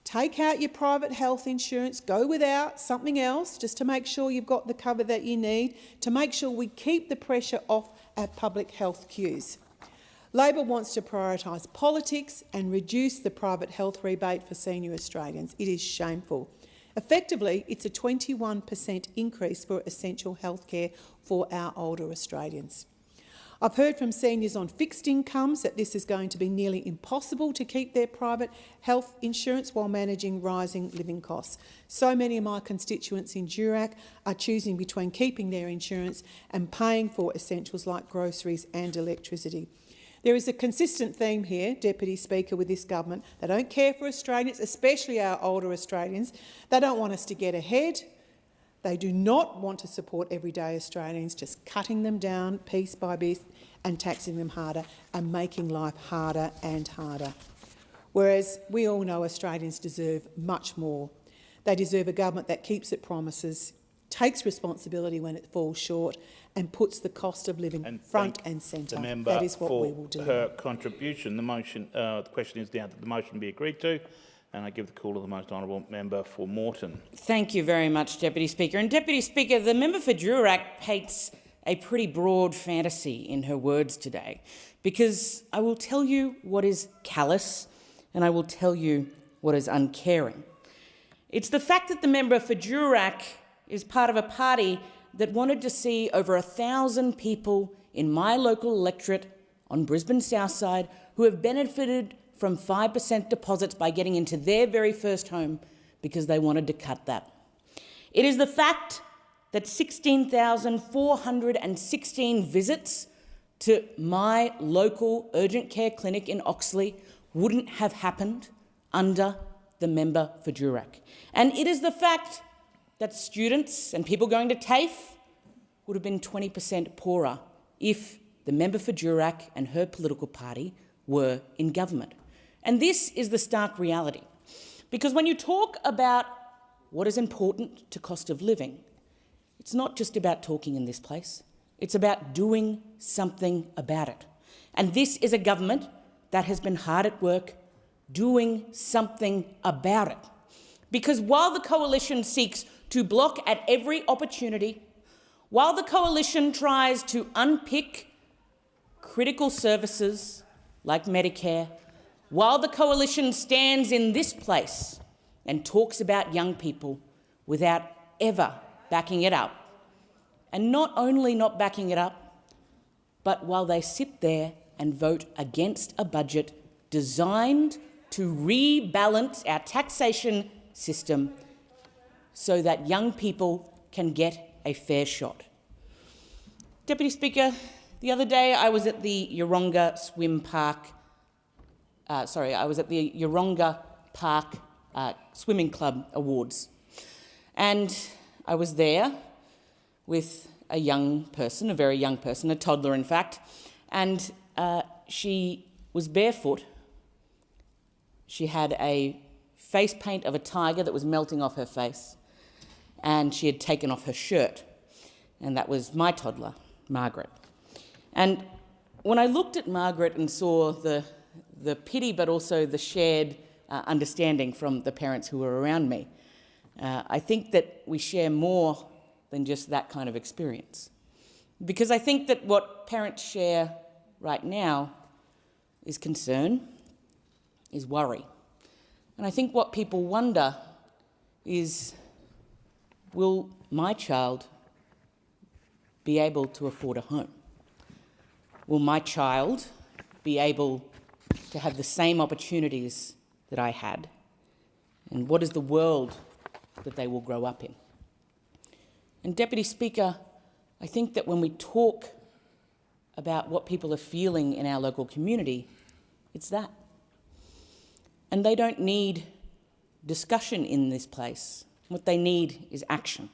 take out your private health insurance, go without something else just to make sure you've got the cover that you need, to make sure we keep the pressure off at public health queues. Labor wants to prioritise politics and reduce the private health rebate for senior Australians. It is shameful. Effectively, it's a 21% increase for essential health care for our older Australians. I've heard from seniors on fixed incomes that this is going to be nearly impossible to keep their private health insurance while managing rising living costs. So many of my constituents in Durack are choosing between keeping their insurance and paying for essentials like groceries and electricity. There is a consistent theme here, Deputy Speaker, with this government. They don't care for Australians, especially our older Australians. They don't want us to get ahead. They do not want to support everyday Australians, just cutting them down piece by piece and taxing them harder and making life harder and harder. Whereas we all know Australians deserve much more. They deserve a government that keeps its promises, takes responsibility when it falls short and puts the cost of living front and centre. That is what we will do. Her contribution. The question is now that the motion be agreed to, and I give the call to the most honourable member for Moreton. Thank you very much, Deputy Speaker. And Deputy Speaker, the member for Durack paints a pretty broad fantasy in her words today, because I will tell you what is callous and I will tell you what is uncaring. It's the fact that the member for Durack is part of a party that wanted to see over 1,000 people in my local electorate on Brisbane South Side who have benefited from 5% deposits by getting into their very first home because they wanted to cut that. It is the fact that 16,416 visits to my local urgent care clinic in Oxley wouldn't have happened under the member for Durack. And it is the fact that students and people going to TAFE would have been 20% poorer if the member for Durack and her political party were in government. And this is the stark reality. Because when you talk about what is important to cost of living, it's not just about talking in this place, it's about doing something about it. And this is a government that has been hard at work doing something about it. Because while the coalition seeks to block at every opportunity, while the coalition tries to unpick critical services like Medicare, while the coalition stands in this place and talks about young people without ever backing it up, and not only not backing it up, but while they sit there and vote against a budget designed to rebalance our taxation system so that young people can get a fair shot. Deputy Speaker, the other day I was at the Yeronga Park Swimming Club Awards, and I was there with a young person, a very young person, a toddler in fact, and she was barefoot. She had a face paint of a tiger that was melting off her face, and she had taken off her shirt, and that was my toddler, Margaret. And when I looked at Margaret and saw the pity but also the shared understanding from the parents who were around me, I think that we share more than just that kind of experience. Because I think that what parents share right now is concern, is worry. And I think what people wonder is, will my child be able to afford a home? Will my child be able to have the same opportunities that I had? And what is the world that they will grow up in? And Deputy Speaker, I think that when we talk about what people are feeling in our local community, it's that. And they don't need discussion in this place. What they need is action.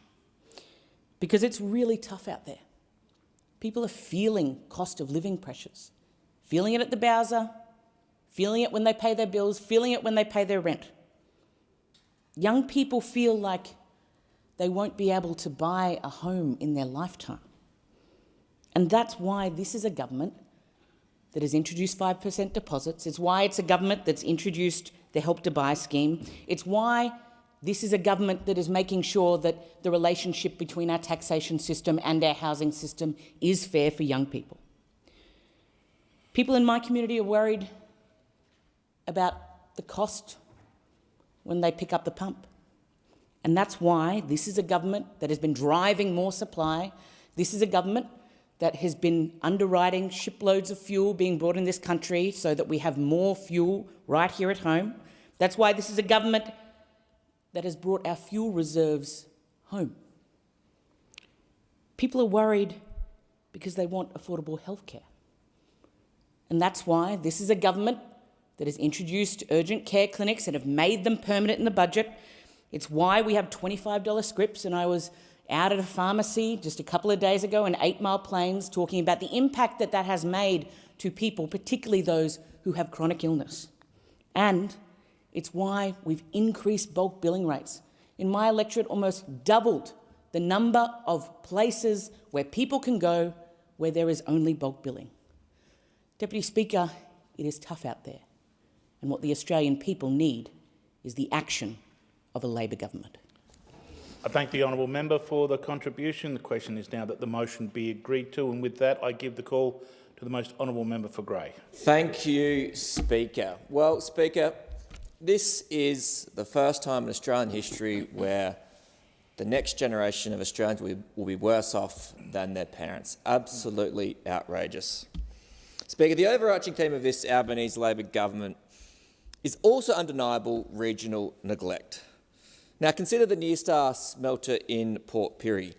Because it's really tough out there. People are feeling cost of living pressures, feeling it at the Bowser, feeling it when they pay their bills, feeling it when they pay their rent. Young people feel like they won't be able to buy a home in their lifetime. And that's why this is a government that has introduced 5% deposits. It's why it's a government that's introduced the Help to Buy scheme. It's why this is a government that is making sure that the relationship between our taxation system and our housing system is fair for young people. People in my community are worried about the cost when they pick up the pump. And that's why this is a government that has been driving more supply. This is a government that has been underwriting shiploads of fuel being brought in this country so that we have more fuel right here at home. That's why this is a government that has brought our fuel reserves home. People are worried because they want affordable healthcare. And that's why this is a government that has introduced urgent care clinics and have made them permanent in the budget. It's why we have $25 scripts, and I was out at a pharmacy just a couple of days ago in 8 Mile Plains, talking about the impact that that has made to people, particularly those who have chronic illness. And it's why we've increased bulk billing rates. In my electorate, almost doubled the number of places where people can go where there is only bulk billing. Deputy Speaker, it is tough out there, and what the Australian people need is the action of a Labor government. I thank the honourable member for the contribution. The question is now that the motion be agreed to, and with that I give the call to the most honourable member for Grey. Thank you, Speaker. Well, Speaker, this is the first time in Australian history where the next generation of Australians will be worse off than their parents. Absolutely outrageous. Speaker, the overarching theme of this Albanese Labor government is also undeniable regional neglect. Now, consider the New Star smelter in Port Pirie.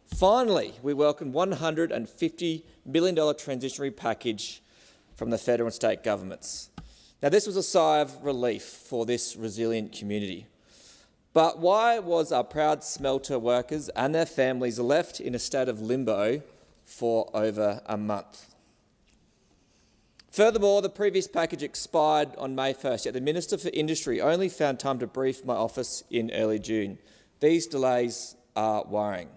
Finally, we welcome $150 million transitionary package from the federal and state governments. Now, this was a sigh of relief for this resilient community. But why was our proud smelter workers and their families left in a state of limbo for over a month? Furthermore, the previous package expired on May 1st, yet the Minister for Industry only found time to brief my office in early June. These delays are worrying.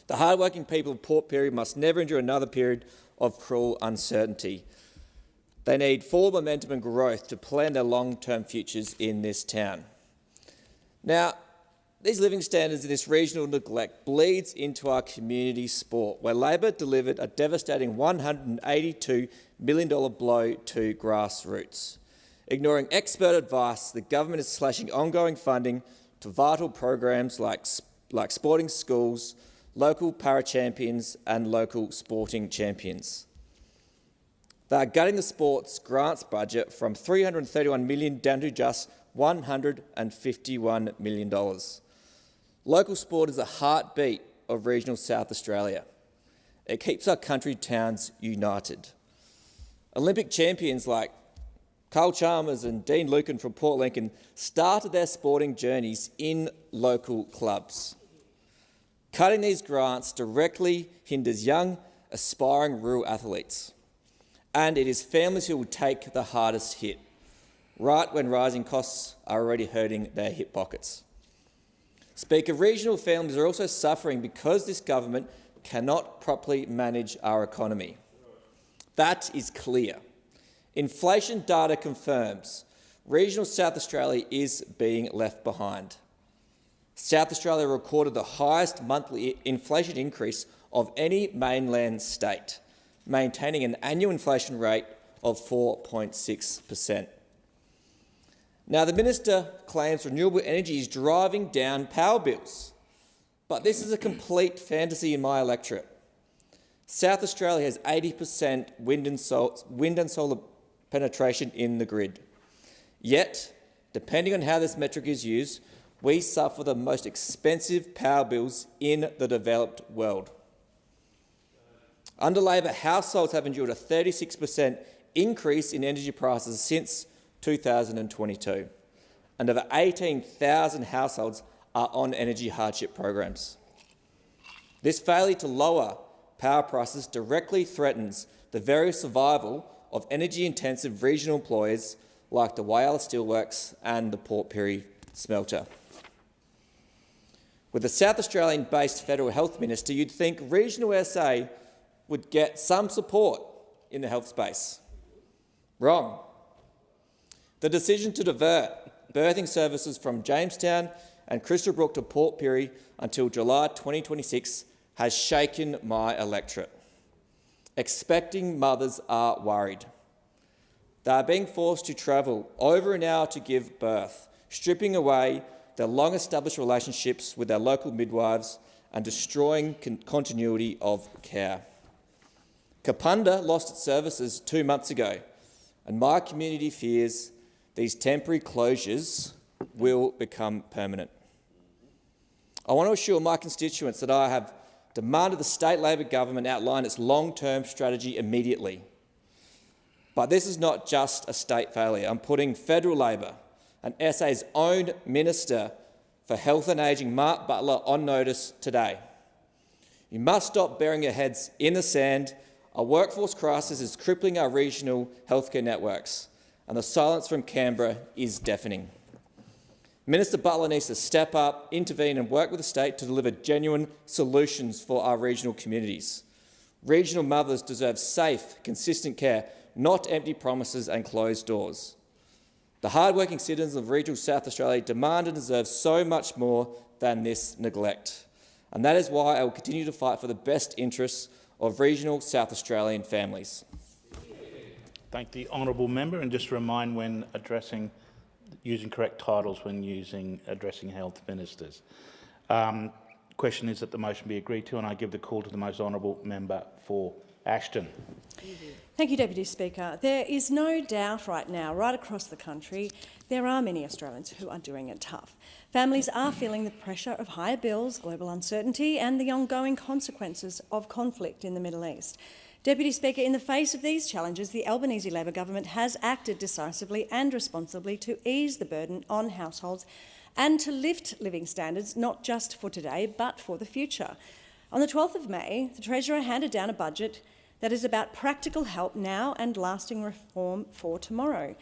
The hard-working people of Port Pirie must never endure another period of cruel uncertainty. They need forward momentum and growth to plan their long-term futures in this town. Now, these living standards and this regional neglect bleeds into our community sport, where Labor delivered a devastating $182 million blow to grassroots. Ignoring expert advice, the government is slashing ongoing funding to vital programs like sporting schools, local para-champions and local sporting champions. They are gutting the sports grants budget from $331 million down to just $151 million. Local sport is the heartbeat of regional South Australia. It keeps our country towns united. Olympic champions like Carl Chalmers and Dean Lucan from Port Lincoln started their sporting journeys in local clubs. Cutting these grants directly hinders young, aspiring rural athletes. And it is families who will take the hardest hit, right when rising costs are already hurting their hip pockets. Speaker, regional families are also suffering because this government cannot properly manage our economy. That is clear. Inflation data confirms regional South Australia is being left behind. South Australia recorded the highest monthly inflation increase of any mainland state, maintaining an annual inflation rate of 4.6%. Now, the Minister claims renewable energy is driving down power bills, but this is a complete fantasy in my electorate. South Australia has 80% wind and solar penetration in the grid. Yet, depending on how this metric is used, we suffer the most expensive power bills in the developed world. Under Labor, households have endured a 36% increase in energy prices since 2022, and over 18,000 households are on energy hardship programs. This failure to lower power prices directly threatens the very survival of energy-intensive regional employers like the Whyalla Steelworks and the Port Pirie smelter. With the South Australian-based Federal Health Minister, you'd think regional SA would get some support in the health space. Wrong. The decision to divert birthing services from Jamestown and Crystal Brook to Port Pirie until July 2026 has shaken my electorate. Expecting mothers are worried. They are being forced to travel over an hour to give birth, stripping away their long-established relationships with their local midwives and destroying continuity of care. Kapunda lost its services 2 months ago, and my community fears these temporary closures will become permanent. I want to assure my constituents that I have demanded the state Labor government outline its long-term strategy immediately. But this is not just a state failure. I'm putting federal Labor and SA's own Minister for health and ageing Mark Butler on notice today. You must stop burying your heads in the sand. A workforce crisis is crippling our regional healthcare networks, and the silence from Canberra is deafening. Minister Butler needs to step up, intervene and work with the state to deliver genuine solutions for our regional communities. Regional mothers deserve safe, consistent care, not empty promises and closed doors. The hard-working citizens of regional South Australia demand and deserve so much more than this neglect. And that is why I will continue to fight for the best interests of regional South Australian families. Thank the honourable member, and just remind when addressing, using correct titles when addressing health ministers. Question is that the motion be agreed to, and I give the call to the most honourable member for Ashton. Thank you, Deputy Speaker. There is no doubt right now, right across the country, there are many Australians who are doing it tough. Families are feeling the pressure of higher bills, global uncertainty and the ongoing consequences of conflict in the Middle East. Deputy Speaker, in the face of these challenges, the Albanese Labor government has acted decisively and responsibly to ease the burden on households and to lift living standards, not just for today, but for the future. On the 12th of May, the Treasurer handed down a budget that is about practical help now and lasting reform for tomorrow.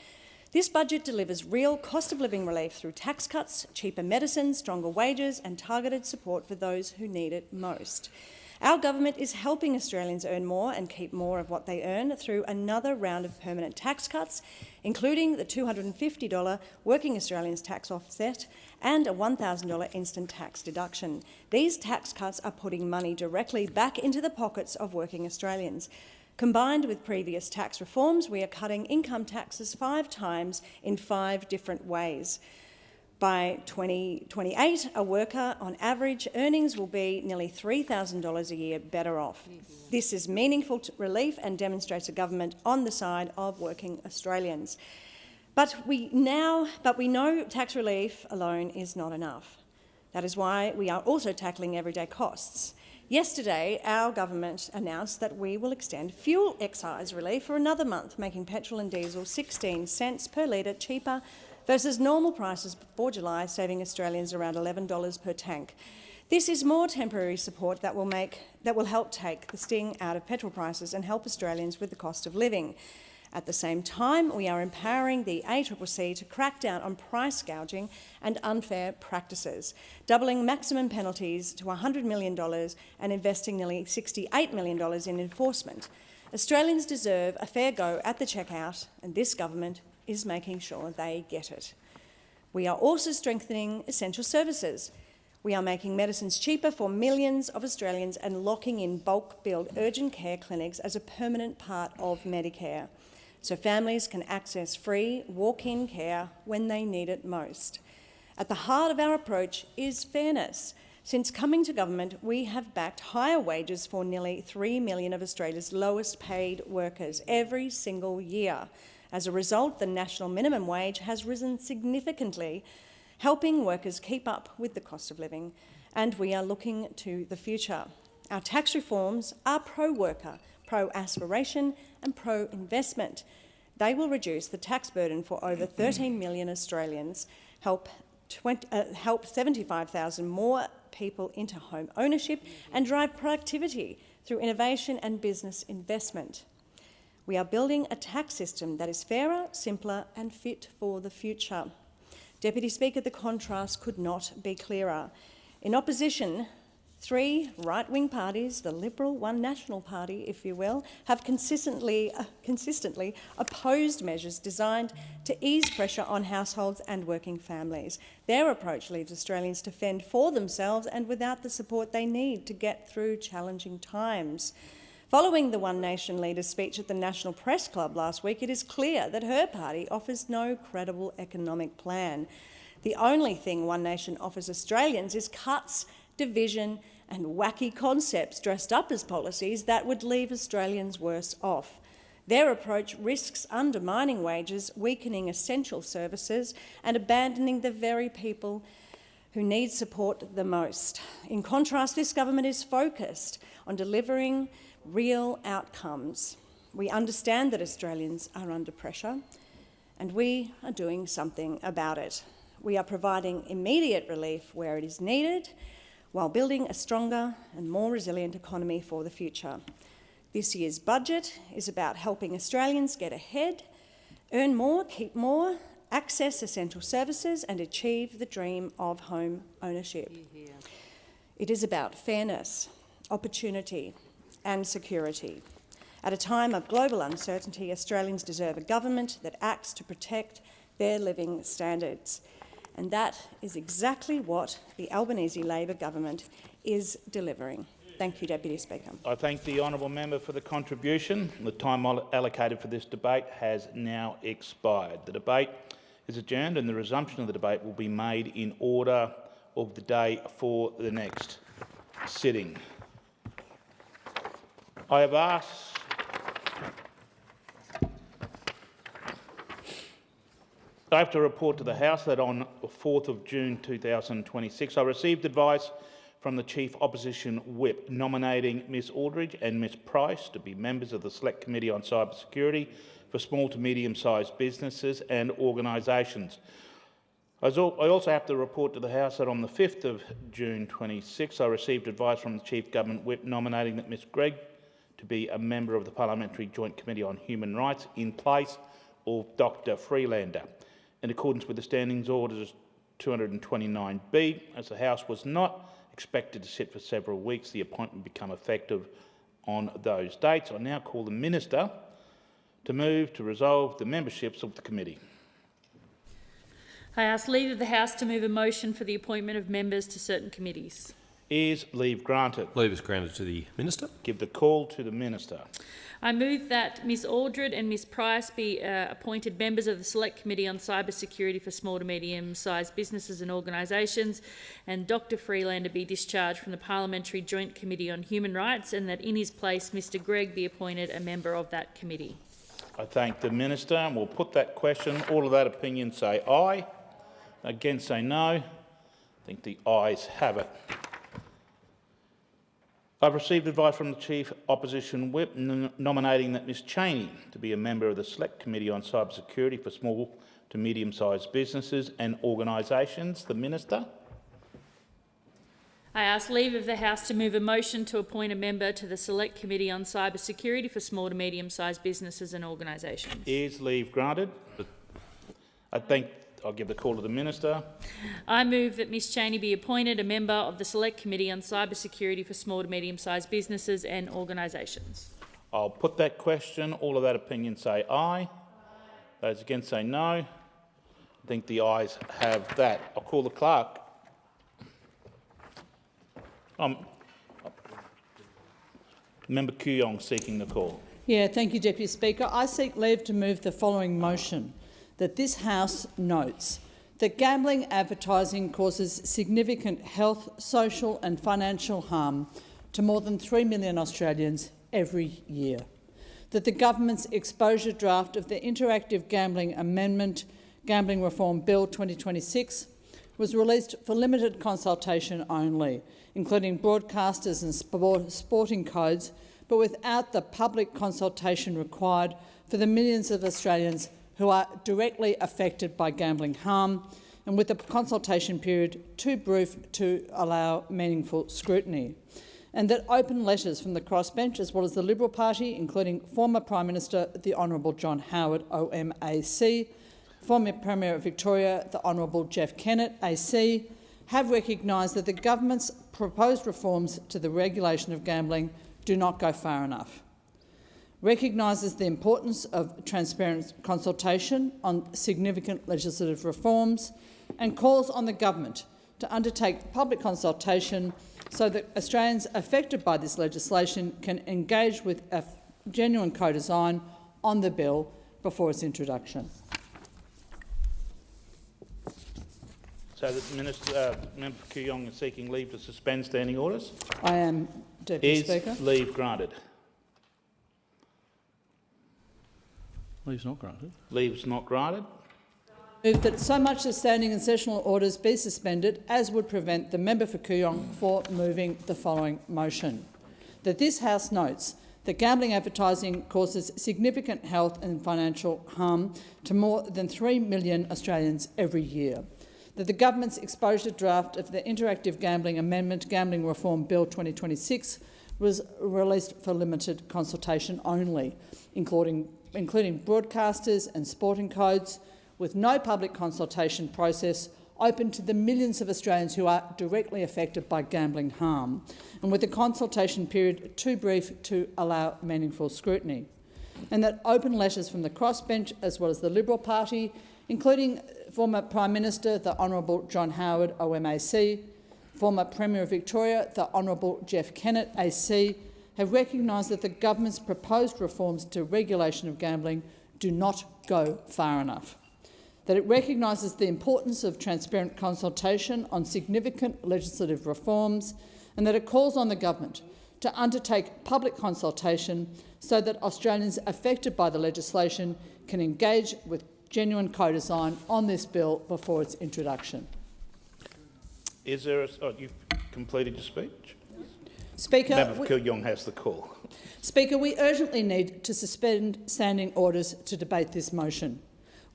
This budget delivers real cost of living relief through tax cuts, cheaper medicines, stronger wages and targeted support for those who need it most. Our government is helping Australians earn more and keep more of what they earn through another round of permanent tax cuts, including the $250 Working Australians tax offset and a $1,000 instant tax deduction. These tax cuts are putting money directly back into the pockets of working Australians. Combined with previous tax reforms, we are cutting income taxes 5 times in 5 different ways. By 2028, a worker on average earnings will be nearly $3,000 a year better off. This is meaningful relief and demonstrates a government on the side of working Australians. But we know tax relief alone is not enough. That is why we are also tackling everyday costs. Yesterday, our government announced that we will extend fuel excise relief for another month, making petrol and diesel 16 cents per litre cheaper versus normal prices before July, saving Australians around $11 per tank. This is more temporary support that will help take the sting out of petrol prices and help Australians with the cost of living. At the same time, we are empowering the ACCC to crack down on price gouging and unfair practices, doubling maximum penalties to $100 million and investing nearly $68 million in enforcement. Australians deserve a fair go at the checkout, and this government is making sure they get it. We are also strengthening essential services. We are making medicines cheaper for millions of Australians and locking in bulk billed urgent care clinics as a permanent part of Medicare, so families can access free walk-in care when they need it most. At the heart of our approach is fairness. Since coming to government, we have backed higher wages for nearly 3 million of Australia's lowest paid workers every single year. As a result, the national minimum wage has risen significantly, helping workers keep up with the cost of living, and we are looking to the future. Our tax reforms are pro-worker, pro-aspiration and pro-investment. They will reduce the tax burden for over 13 million Australians, help 75,000 more people into home ownership and drive productivity through innovation and business investment. We are building a tax system that is fairer, simpler and fit for the future. Deputy Speaker, the contrast could not be clearer. In opposition, 3 right-wing parties, the Liberal, one National Party, if you will, have consistently opposed measures designed to ease pressure on households and working families. Their approach leaves Australians to fend for themselves and without the support they need to get through challenging times. Following the One Nation leader's speech at the National Press Club last week, it is clear that her party offers no credible economic plan. The only thing One Nation offers Australians is cuts, division and wacky concepts dressed up as policies that would leave Australians worse off. Their approach risks undermining wages, weakening essential services and abandoning the very people who need support the most. In contrast, this government is focused on delivering real outcomes. We understand that Australians are under pressure and we are doing something about it. We are providing immediate relief where it is needed, while building a stronger and more resilient economy for the future. This year's budget is about helping Australians get ahead, earn more, keep more, access essential services and achieve the dream of home ownership. It is about fairness, opportunity and security. At a time of global uncertainty, Australians deserve a government that acts to protect their living standards. And that is exactly what the Albanese Labor government is delivering. Thank you, Deputy Speaker. I thank the honourable member for the contribution. The time allocated for this debate has now expired. The debate is adjourned and the resumption of the debate will be made in order of the day for the next sitting. I have to report to the House that on 4th of June 2026 I received advice from the Chief Opposition Whip nominating Ms Aldridge and Ms Price to be members of the Select Committee on Cybersecurity for small to medium-sized businesses and organisations. I also have to report to the House that on the 5th of June 26 I received advice from the Chief Government Whip nominating that Ms Gregg to be a member of the Parliamentary Joint Committee on Human Rights in place of Dr Freelander. In accordance with the Standings Orders 229B, as the House was not expected to sit for several weeks, the appointment became effective on those dates. I now call the Minister to move to resolve the memberships of the committee. I ask leave of the House to move a motion for the appointment of members to certain committees. Is leave granted? Leave is granted to the Minister. Give the call to the Minister. I move that Ms Aldred and Ms Price be appointed members of the Select Committee on Cybersecurity for small to medium-sized businesses and organisations, and Dr Freelander be discharged from the Parliamentary Joint Committee on Human Rights, and that in his place Mr Gregg be appointed a member of that committee. I thank the Minister and will put that question. All of that opinion say aye. Against say no. I think the ayes have it. I've received advice from the Chief Opposition Whip nominating that Ms Cheney to be a member of the Select Committee on Cybersecurity for small to medium-sized businesses and organisations. The Minister. I ask leave of the House to move a motion to appoint a member to the Select Committee on Cybersecurity for small to medium-sized businesses and organisations. Is leave granted? I'll give the call to the Minister. I move that Ms Cheney be appointed a member of the Select Committee on Cybersecurity for small to medium-sized businesses and organisations. I'll put that question. All of that opinion say aye. Those against say no. I think the ayes have that. I'll call the clerk. Member Kooyong seeking the call. Yeah, thank you, Deputy Speaker. I seek leave to move the following motion: that this House notes that gambling advertising causes significant health, social and financial harm to more than 3 million Australians every year, that the government's exposure draft of the Interactive Gambling Amendment Gambling Reform Bill 2026 was released for limited consultation only, including broadcasters and sporting codes, but without the public consultation required for the millions of Australians who are directly affected by gambling harm, and with the consultation period too brief to allow meaningful scrutiny. And that open letters from the crossbench, as well as the Liberal Party, including former Prime Minister the Honourable John Howard, OMAC, former Premier of Victoria the Honourable Jeff Kennett, AC, have recognised that the government's proposed reforms to the regulation of gambling do not go far enough, recognises the importance of transparent consultation on significant legislative reforms, and calls on the government to undertake public consultation so that Australians affected by this legislation can engage with a genuine co-design on the bill before its introduction. So that Member Kooyong is seeking leave to suspend standing orders. I am, Deputy Speaker. Is leave granted? Leave's not granted. Leave's not granted. Move that so much the standing and sessional orders be suspended as would prevent the member for Kooyong for moving the following motion: that this House notes that gambling advertising causes significant health and financial harm to more than 3 million Australians every year, that the government's exposure draft of the Interactive Gambling Amendment Gambling Reform Bill 2026 was released for limited consultation only, including broadcasters and sporting codes, with no public consultation process open to the millions of Australians who are directly affected by gambling harm, and with the consultation period too brief to allow meaningful scrutiny. And that open letters from the crossbench as well as the Liberal Party, including former Prime Minister, the Honourable John Howard, OMAC, former Premier of Victoria, the Honourable Jeff Kennett, AC, have recognised that the government's proposed reforms to regulation of gambling do not go far enough, that it recognises the importance of transparent consultation on significant legislative reforms, and that it calls on the government to undertake public consultation so that Australians affected by the legislation can engage with genuine co-design on this bill before its introduction. Is there a... Oh, you've completed your speech? Speaker, Member for Kooyong has the call. Speaker, we urgently need to suspend standing orders to debate this motion.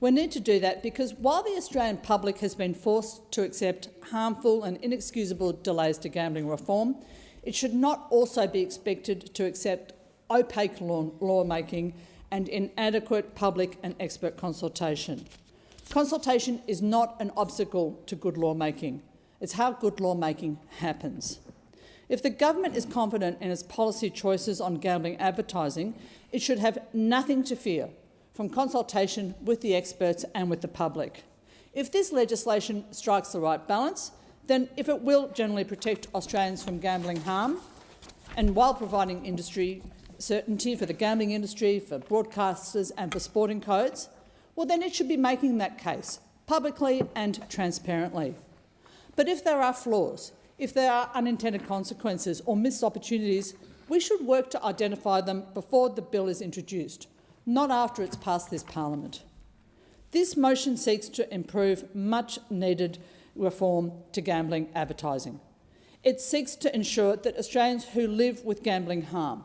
We need to do that because while the Australian public has been forced to accept harmful and inexcusable delays to gambling reform, it should not also be expected to accept opaque lawmaking and inadequate public and expert consultation. Consultation is not an obstacle to good lawmaking. It's how good lawmaking happens. If the government is confident in its policy choices on gambling advertising, it should have nothing to fear from consultation with the experts and with the public. If this legislation strikes the right balance, then if it will generally protect Australians from gambling harm, and while providing industry certainty for the gambling industry, for broadcasters and for sporting codes, well then it should be making that case publicly and transparently. But if there are flaws, if there are unintended consequences or missed opportunities, we should work to identify them before the bill is introduced, not after it's passed this parliament. This motion seeks to improve much-needed reform to gambling advertising. It seeks to ensure that Australians who live with gambling harm,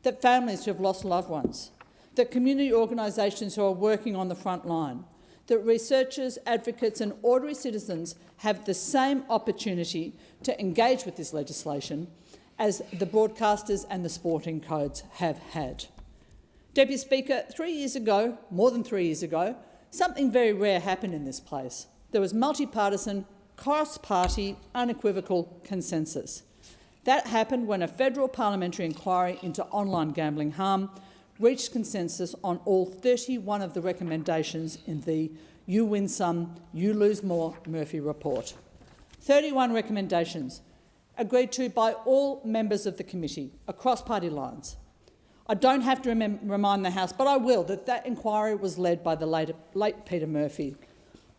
that families who have lost loved ones, that community organisations who are working on the front line, that researchers, advocates and ordinary citizens have the same opportunity to engage with this legislation as the broadcasters and the sporting codes have had. Deputy Speaker, 3 years ago, more than 3 years ago, something very rare happened in this place. There was multi-partisan, cross-party, unequivocal consensus. That happened when a federal parliamentary inquiry into online gambling harm reached consensus on all 31 of the recommendations in the You Win Some, You Lose More Murphy report. 31 recommendations agreed to by all members of the committee across party lines. I don't have to remind the House, but I will, that that inquiry was led by the late Peter Murphy,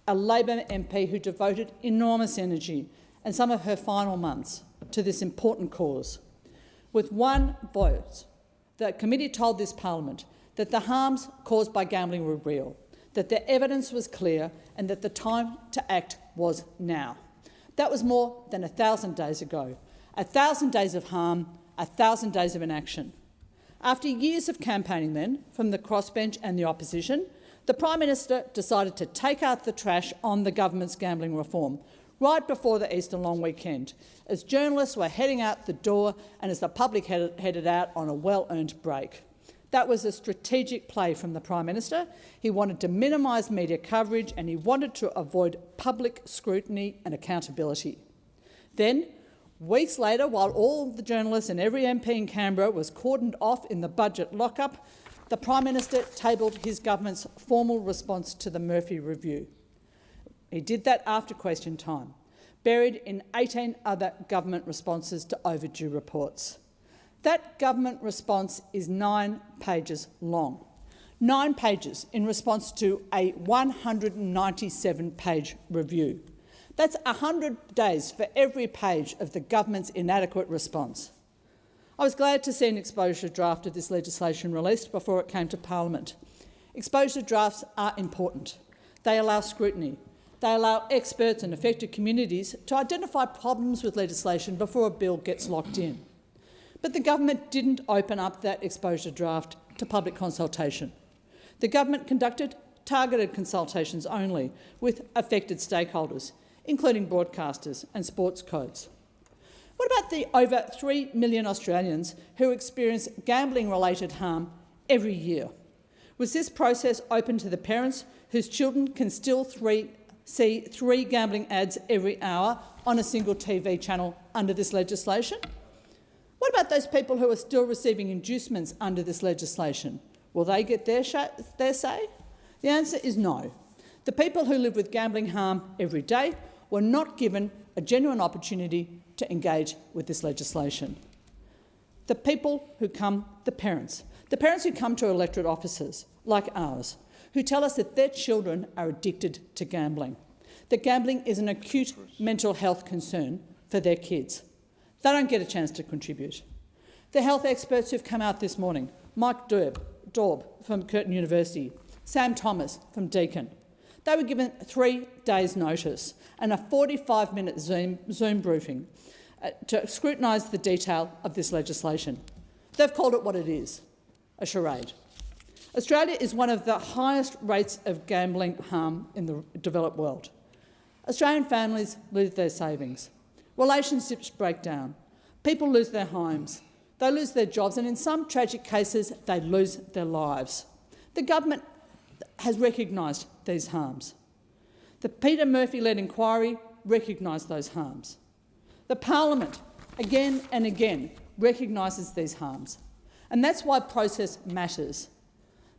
a Labor MP who devoted enormous energy and some of her final months to this important cause. With one vote, the committee told this parliament that the harms caused by gambling were real, that the evidence was clear and that the time to act was now. That was more than 1,000 days ago. 1,000 days of harm, 1,000 days of inaction. After years of campaigning then, from the crossbench and the opposition, the Prime Minister decided to take out the trash on the government's gambling reform, right before the Easter long weekend, as journalists were heading out the door and as the public headed out on a well-earned break. That was a strategic play from the Prime Minister. He wanted to minimise media coverage and he wanted to avoid public scrutiny and accountability. Then, weeks later, while all the journalists and every MP in Canberra was cordoned off in the budget lockup, the Prime Minister tabled his government's formal response to the Murphy Review. He did that after question time, buried in 18 other government responses to overdue reports. That government response is 9 pages long. 9 pages in response to a 197-page review. That's 100 days for every page of the government's inadequate response. I was glad to see an exposure draft of this legislation released before it came to Parliament. Exposure drafts are important. They allow scrutiny. They allow experts and affected communities to identify problems with legislation before a bill gets locked in. But the government didn't open up that exposure draft to public consultation. The government conducted targeted consultations only with affected stakeholders. including broadcasters and sports codes? What about the over 3 million Australians who experience gambling-related harm every year? Was this process open to the parents whose children can still see 3 gambling ads every hour on a single TV channel under this legislation? What about those people who are still receiving inducements under this legislation? Will they get their say? The answer is no. The people who live with gambling harm every day were not given a genuine opportunity to engage with this legislation. The people who come, the parents who come to electorate offices like ours, who tell us that their children are addicted to gambling, that gambling is an acute mental health concern for their kids. They don't get a chance to contribute. The health experts who've come out this morning, Mike Daub from Curtin University, Sam Thomas from Deakin, they were given 3 days' notice and a 45-minute Zoom briefing to scrutinise the detail of this legislation. They've called it what it is, a charade. Australia is one of the highest rates of gambling harm in the developed world. Australian families lose their savings. Relationships break down. People lose their homes. They lose their jobs, and in some tragic cases, they lose their lives. The government has recognised these harms. The Peter Murphy-led inquiry recognised those harms. The Parliament, again and again, recognises these harms. And that's why process matters.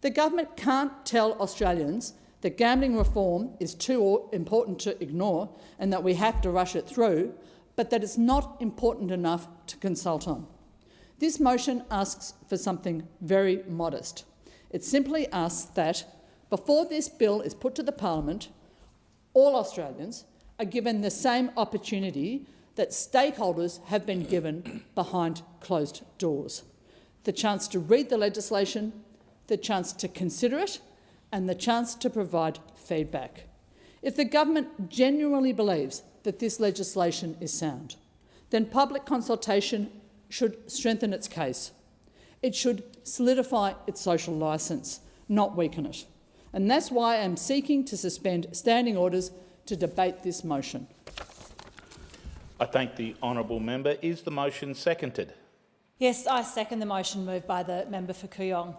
The government can't tell Australians that gambling reform is too important to ignore and that we have to rush it through, but that it's not important enough to consult on. This motion asks for something very modest. It simply asks that, before this bill is put to the Parliament, all Australians are given the same opportunity that stakeholders have been given behind closed doors. The chance to read the legislation, the chance to consider it, and the chance to provide feedback. If the government genuinely believes that this legislation is sound, then public consultation should strengthen its case. It should solidify its social licence, not weaken it. And that's why I'm seeking to suspend standing orders to debate this motion. I thank the honourable member. Is the motion seconded? Yes, I second the motion moved by the member for Kooyong.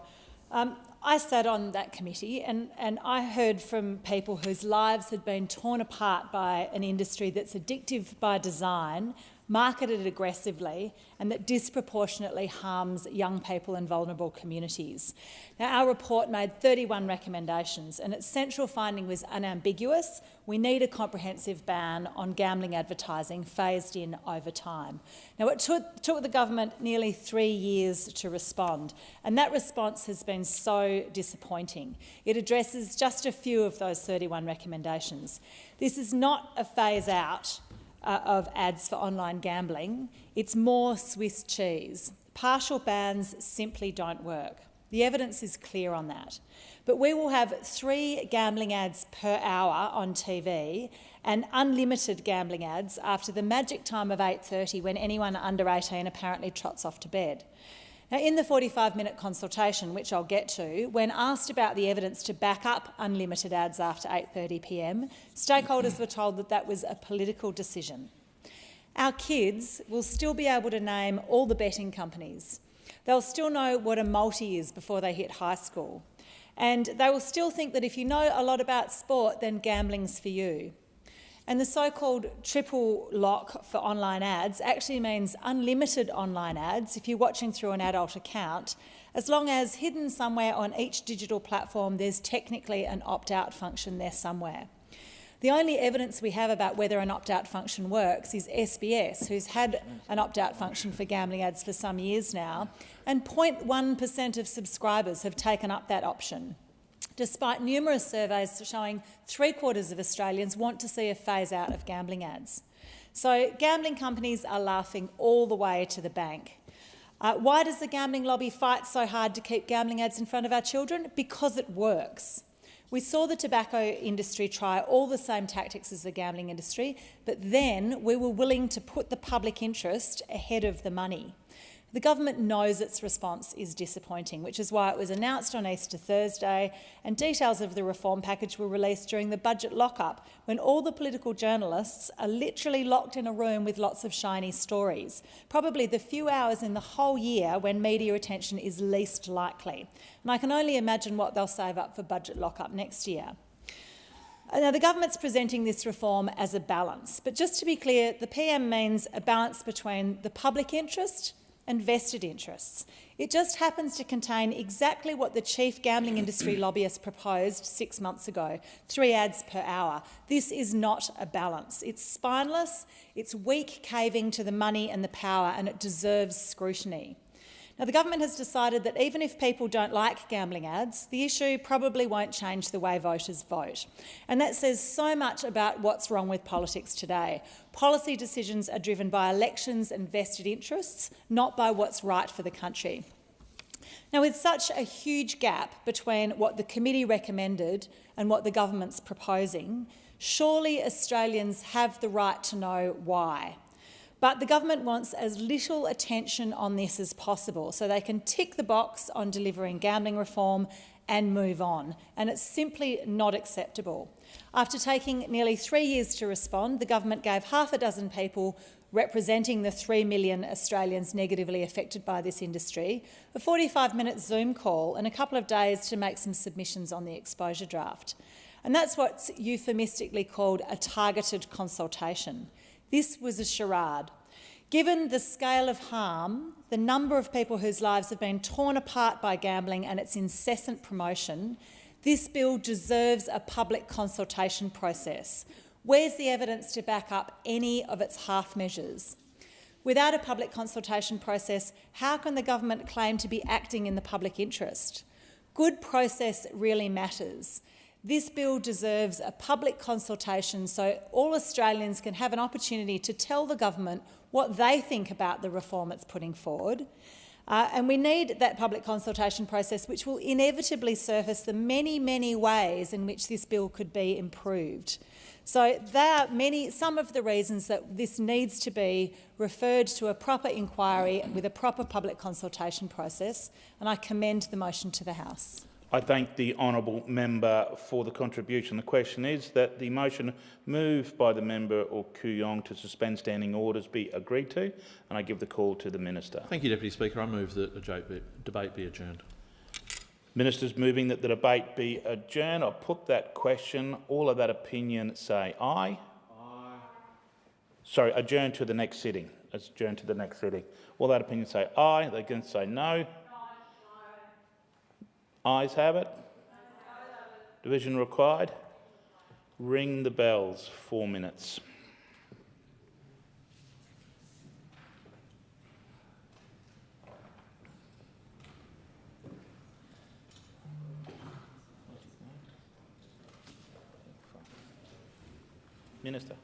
I sat on that committee and I heard from people whose lives had been torn apart by an industry that's addictive by design, marketed aggressively, and that disproportionately harms young people and vulnerable communities. Now, our report made 31 recommendations and its central finding was unambiguous. We need a comprehensive ban on gambling advertising phased in over time. Now, it took the government nearly 3 years to respond, and that response has been so disappointing. It addresses just a few of those 31 recommendations. This is not a phase out of ads for online gambling. It's more Swiss cheese. Partial bans simply don't work. The evidence is clear on that. But we will have 3 gambling ads per hour on TV and unlimited gambling ads after the magic time of 8:30 when anyone under 18 apparently trots off to bed. Now, in the 45-minute consultation, which I'll get to, when asked about the evidence to back up unlimited ads after 8:30 p.m, stakeholders were told that that was a political decision. Our kids will still be able to name all the betting companies. They'll still know what a multi is before they hit high school. And they will still think that if you know a lot about sport, then gambling's for you. And the so-called triple lock for online ads actually means unlimited online ads if you're watching through an adult account, as long as hidden somewhere on each digital platform there's technically an opt-out function there somewhere. The only evidence we have about whether an opt-out function works is SBS, who's had an opt-out function for gambling ads for some years now, and 0.1% of subscribers have taken up that option, despite numerous surveys showing 3/4 of Australians want to see a phase out of gambling ads. So gambling companies are laughing all the way to the bank. Why does the gambling lobby fight so hard to keep gambling ads in front of our children? Because it works. We saw the tobacco industry try all the same tactics as the gambling industry, but then we were willing to put the public interest ahead of the money. The government knows its response is disappointing, which is why it was announced on Easter Thursday, and details of the reform package were released during the budget lock-up, when all the political journalists are literally locked in a room with lots of shiny stories, probably the few hours in the whole year when media attention is least likely. And I can only imagine what they'll save up for budget lock-up next year. Now, the government's presenting this reform as a balance, but just to be clear, the PM means a balance between the public interest and vested interests. It just happens to contain exactly what the chief gambling industry lobbyist proposed 6 months ago, 3 ads per hour. This is not a balance. It's spineless, it's weak caving to the money and the power, and it deserves scrutiny. Now, the government has decided that even if people don't like gambling ads, the issue probably won't change the way voters vote. And that says so much about what's wrong with politics today. Policy decisions are driven by elections and vested interests, not by what's right for the country. Now, with such a huge gap between what the committee recommended and what the government's proposing, surely Australians have the right to know why. But the government wants as little attention on this as possible so they can tick the box on delivering gambling reform and move on. And it's simply not acceptable. After taking nearly 3 years to respond, the government gave half a dozen people representing the 3 million Australians negatively affected by this industry a 45-minute Zoom call and a couple of days to make some submissions on the exposure draft. And that's what's euphemistically called a targeted consultation. This was a charade. Given the scale of harm, the number of people whose lives have been torn apart by gambling and its incessant promotion, this bill deserves a public consultation process. Where's the evidence to back up any of its half measures? Without a public consultation process, how can the government claim to be acting in the public interest? Good process really matters. This bill deserves a public consultation so all Australians can have an opportunity to tell the government what they think about the reform it's putting forward. And we need that public consultation process, which will inevitably surface the many, many ways in which this bill could be improved. So there are some of the reasons that this needs to be referred to a proper inquiry with a proper public consultation process, and I commend the motion to the House. I thank the honourable member for the contribution. The question is that the motion moved by the member or Kooyong to suspend standing orders be agreed to, and I give the call to the minister. Thank you, Deputy Speaker. I move that the debate be adjourned. Minister's moving that the debate be adjourned. I'll put that question. All of that opinion say aye. Aye. Sorry, adjourn to the next sitting. Adjourn to the next sitting. All that opinion say aye. They can say no. Ayes have it. Division required. Ring the bells. 4 minutes. Minister.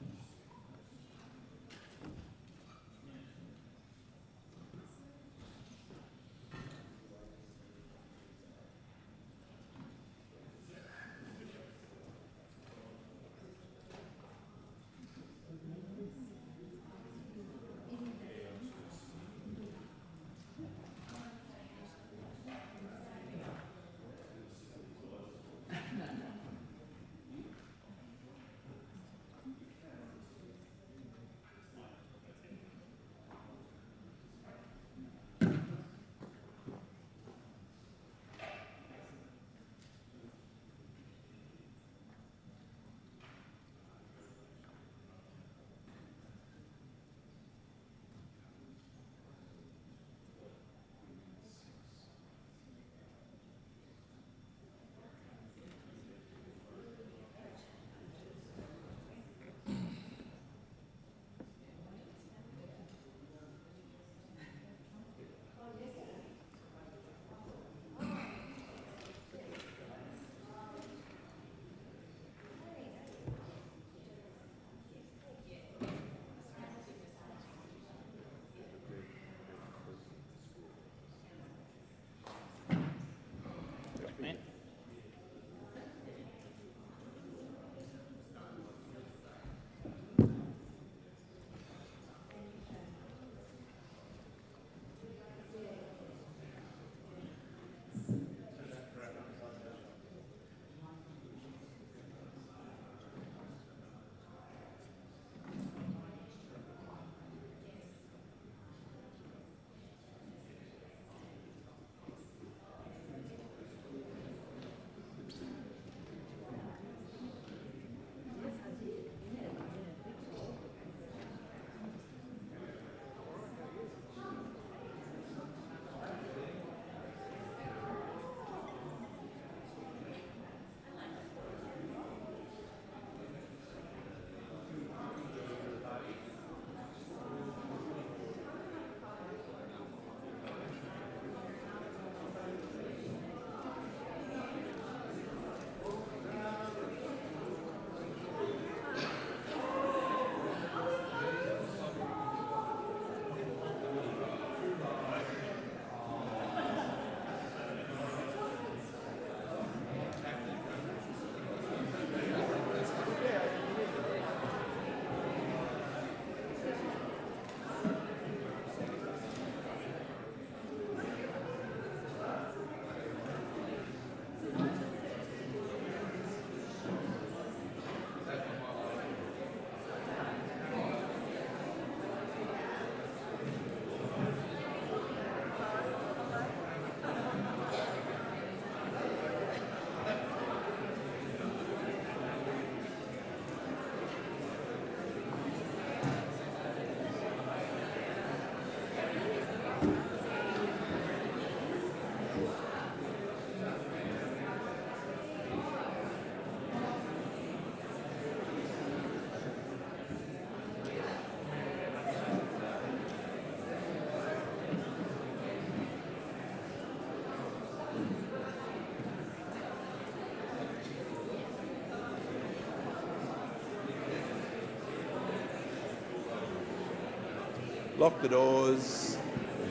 Lock the doors.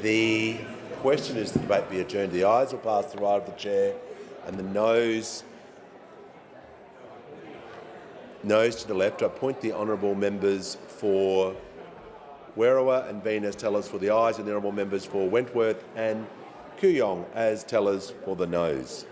The question is the debate be adjourned. The ayes will pass to the right of the chair and the noes to the left. I appoint the honourable members for Werriwa and Bean as tellers for the ayes and the honourable members for Wentworth and Kooyong as tellers for the noes.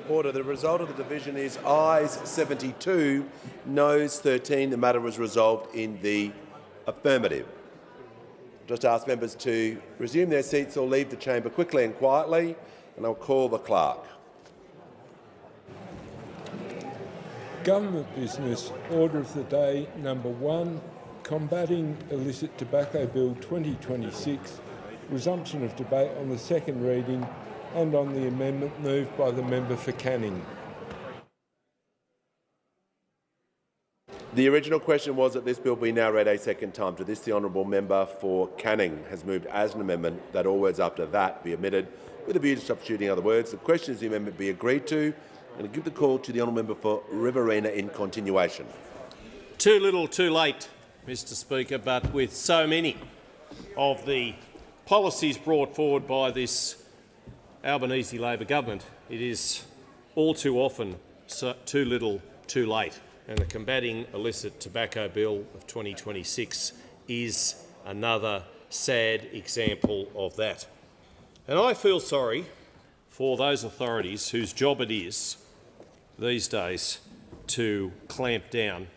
Order. The result of the division is ayes 72, noes 13. The matter was resolved in the affirmative. Just ask members to resume their seats or leave the chamber quickly and quietly, and I'll call the clerk. Government business, order of the day number 1, combating illicit tobacco bill 2026, resumption of debate on the second reading and on the amendment moved by the member for Canning. The original question was that this bill be now read a second time. To this, the honourable member for Canning has moved as an amendment that all words after that be omitted with a view to substituting other words. The question is the amendment be agreed to, and I give the call to the honourable member for Riverina in continuation. Too little, too late, Mr Speaker, but with so many of the policies brought forward by this Albanese Labor government, it is all too often too little, too late. And the Combating Illicit Tobacco Bill of 2026 is another sad example of that. And I feel sorry for those authorities whose job it is these days to clamp down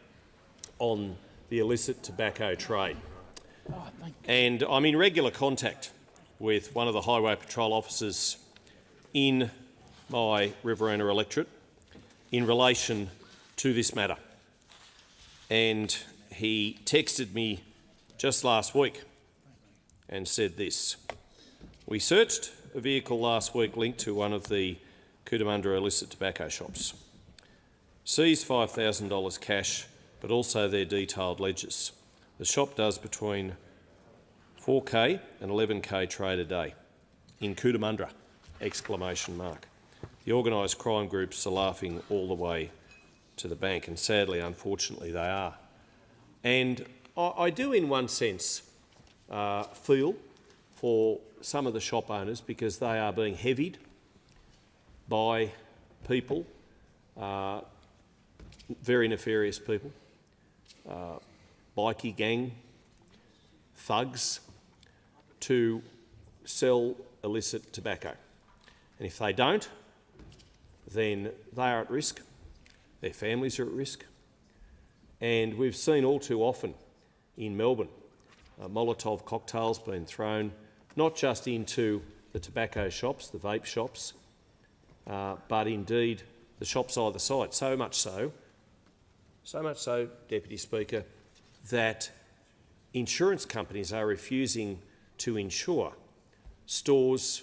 on the illicit tobacco trade. And I'm in regular contact with one of the Highway Patrol officers in my Riverina electorate in relation to this matter. And he texted me just last week and said this: "We searched a vehicle last week linked to one of the Cootamundra illicit tobacco shops. Seized $5,000 cash, but also their detailed ledgers. The shop does between 4K and 11K trade a day in Cootamundra!" The organised crime groups are laughing all the way to the bank, and sadly, unfortunately, they are. And I do, in one sense, feel for some of the shop owners because they are being heavied by people, very nefarious people, bikie gang, thugs, to sell illicit tobacco. And if they don't, then they are at risk. Their families are at risk. And we've seen all too often in Melbourne Molotov cocktails being thrown not just into the tobacco shops, the vape shops, but indeed the shops either side. So much so, Deputy Speaker, that insurance companies are refusing to insure stores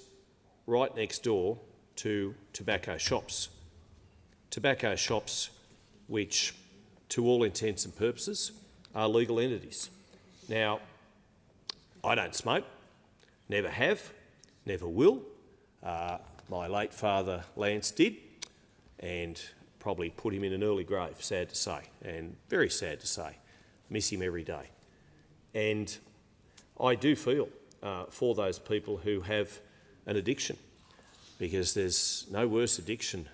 right next door to tobacco shops. Tobacco shops which, to all intents and purposes, are legal entities. Now, I don't smoke, never have, never will. My late father, Lance, did, and probably put him in an early grave, sad to say, and very sad to say. Miss him every day. And I do feel for those people who have an addiction, because there's no worse addiction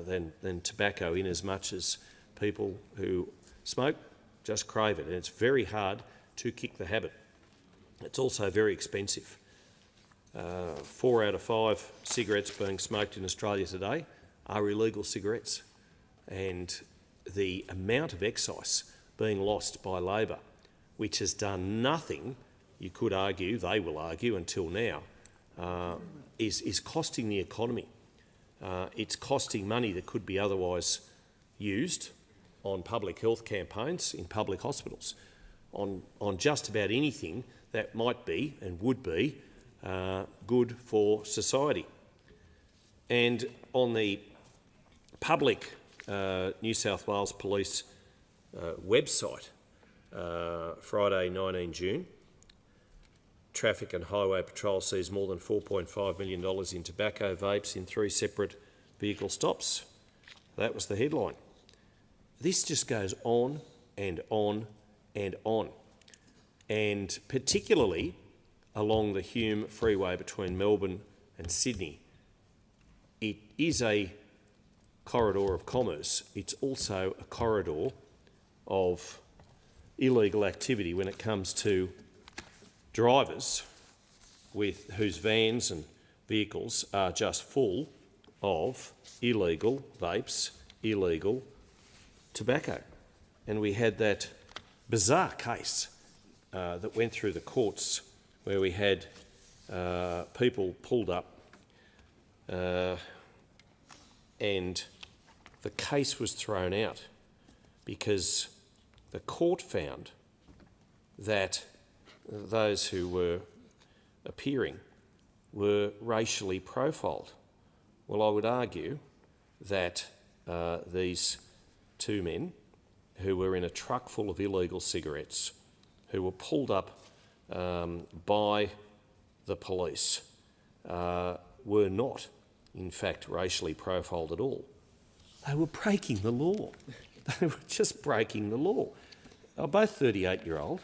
than tobacco, in as much as people who smoke just crave it, and it's very hard to kick the habit. It's also very expensive. 4 out of 5 cigarettes being smoked in Australia today are illegal cigarettes, and the amount of excise being lost by Labor, which has done nothing, you could argue, they will argue until now, is costing the economy. It's costing money that could be otherwise used on public health campaigns in public hospitals, on just about anything that might be and would be good for society. And on the public New South Wales Police website, Friday 19 June, Traffic and Highway Patrol sees more than $4.5 million in tobacco vapes in 3 separate vehicle stops. That was the headline. This just goes on and on and on, and particularly along the Hume Freeway between Melbourne and Sydney. It is a corridor of commerce. It's also a corridor of illegal activity when it comes to drivers whose vans and vehicles are just full of illegal vapes, illegal tobacco. And we had that bizarre case that went through the courts where we had people pulled up and the case was thrown out because the court found that those who were appearing were racially profiled. Well, I would argue that these two men who were in a truck full of illegal cigarettes, who were pulled up by the police, were not, in fact, racially profiled at all. They were breaking the law. They were just breaking the law. They were both 38-year-old,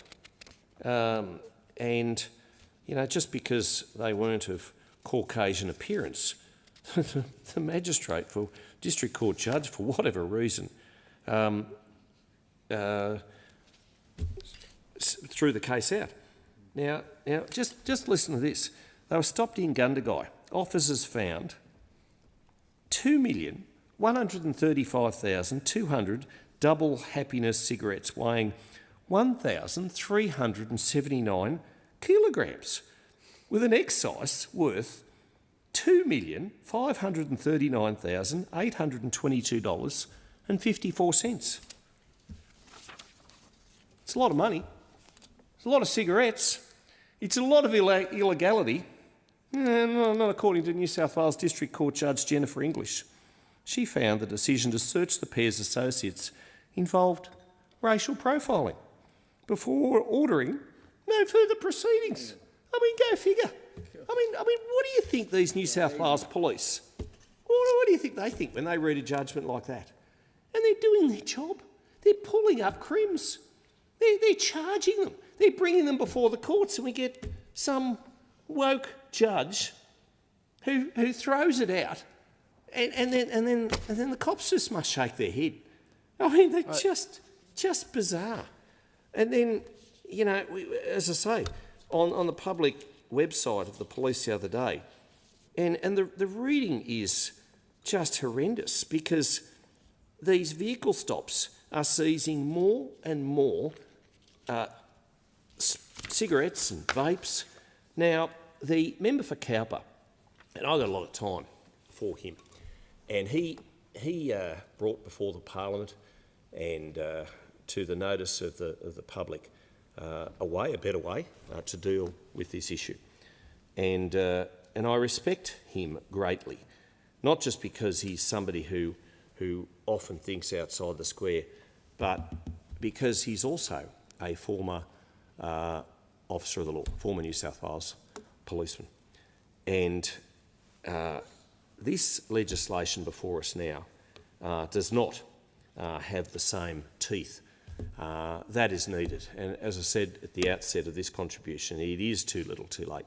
and just because they weren't of Caucasian appearance, the magistrate, for district court judge, for whatever reason, threw the case out. Now, just listen to this. They were stopped in Gundagai. Officers found 2,135,200 double happiness cigarettes weighing 1,379 kilograms, with an excise worth $2,539,822.54. It's a lot of money. It's a lot of cigarettes. It's a lot of illegality. Not according to New South Wales District Court Judge Jennifer English. She found the decision to search the pair's associates involved racial profiling before ordering no further proceedings. I mean, go figure. I mean, what do you think these New South Wales police, what do you think they think when they read a judgment like that? And they're doing their job. They're pulling up crims. They're charging them. They're bringing them before the courts, and we get some woke judge who throws it out, and then the cops just must shake their head. I mean, they're just bizarre. And then, as I say, on the public website of the police the other day, and the reading is just horrendous, because these vehicle stops are seizing more and more cigarettes and vapes. Now, the member for Cowper, and I got a lot of time for him, and he brought before the Parliament and to the notice of the public a better way to deal with this issue, and I respect him greatly, not just because he's somebody who often thinks outside the square, but because he's also a former officer of the law, former New South Wales policeman. And this legislation before us now does not have the same teeth that is needed. And as I said at the outset of this contribution, it is too little too late.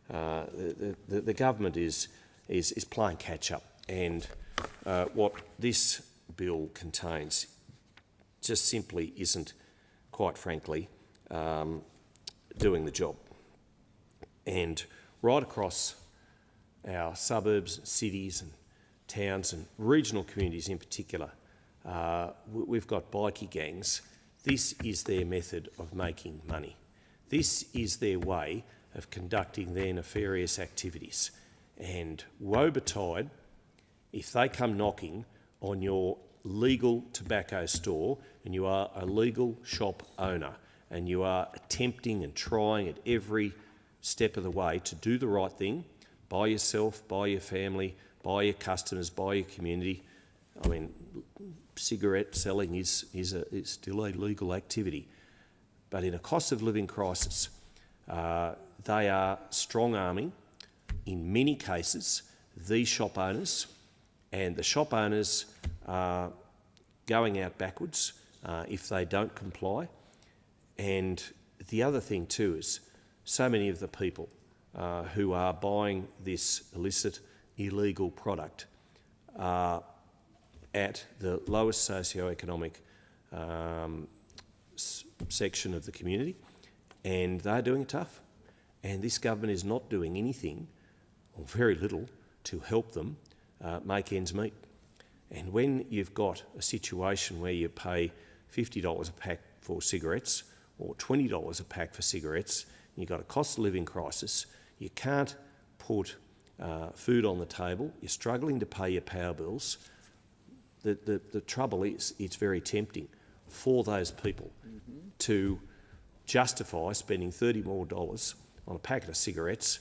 The government is playing catch-up, and what this bill contains just simply isn't, quite frankly, doing the job. And right across our suburbs, cities and towns and regional communities in particular, we've got bikie gangs. This is their method of making money. This is their way of conducting their nefarious activities. And woe betide if they come knocking on your legal tobacco store and you are a legal shop owner and you are attempting and trying at every step of the way to do the right thing by yourself, by your family, by your customers, by your community. I mean, cigarette selling is still a legal activity. But in a cost of living crisis, they are strong-arming, in many cases, these shop owners, and the shop owners are going out backwards if they don't comply. And the other thing too is so many of the people who are buying this illicit, illegal product are at the lowest socioeconomic section of the community, and they're doing it tough. And this government is not doing anything, or very little, to help them make ends meet. And when you've got a situation where you pay $50 a pack for cigarettes or $20 a pack for cigarettes, and you've got a cost of living crisis, you can't put food on the table, you're struggling to pay your power bills, the trouble is it's very tempting. for those people to justify spending $30 more on a packet of cigarettes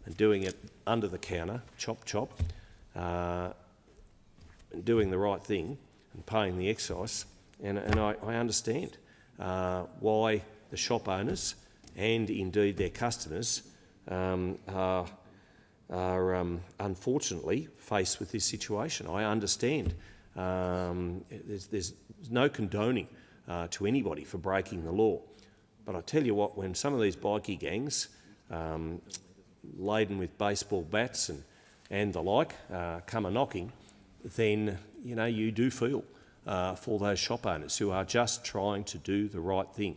and doing it under the counter, chop, and doing the right thing and paying the excise. And I understand why the shop owners and indeed their customers are unfortunately faced with this situation. I understand. There's no condoning to anybody for breaking the law. But I tell you what, when some of these bikie gangs laden with baseball bats and the like come a-knocking, then you do feel for those shop owners who are just trying to do the right thing,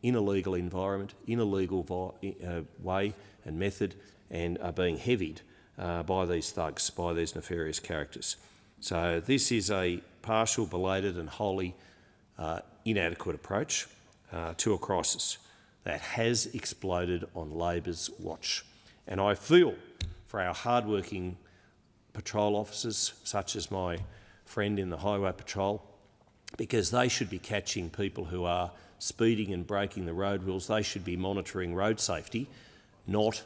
in a legal environment, in a legal way and method, and are being heavied by these thugs, by these nefarious characters. So this is a partial, belated and wholly inadequate approach to a crisis that has exploded on Labor's watch. And I feel for our hard-working patrol officers, such as my friend in the Highway Patrol, because they should be catching people who are speeding and breaking the road rules. They should be monitoring road safety, not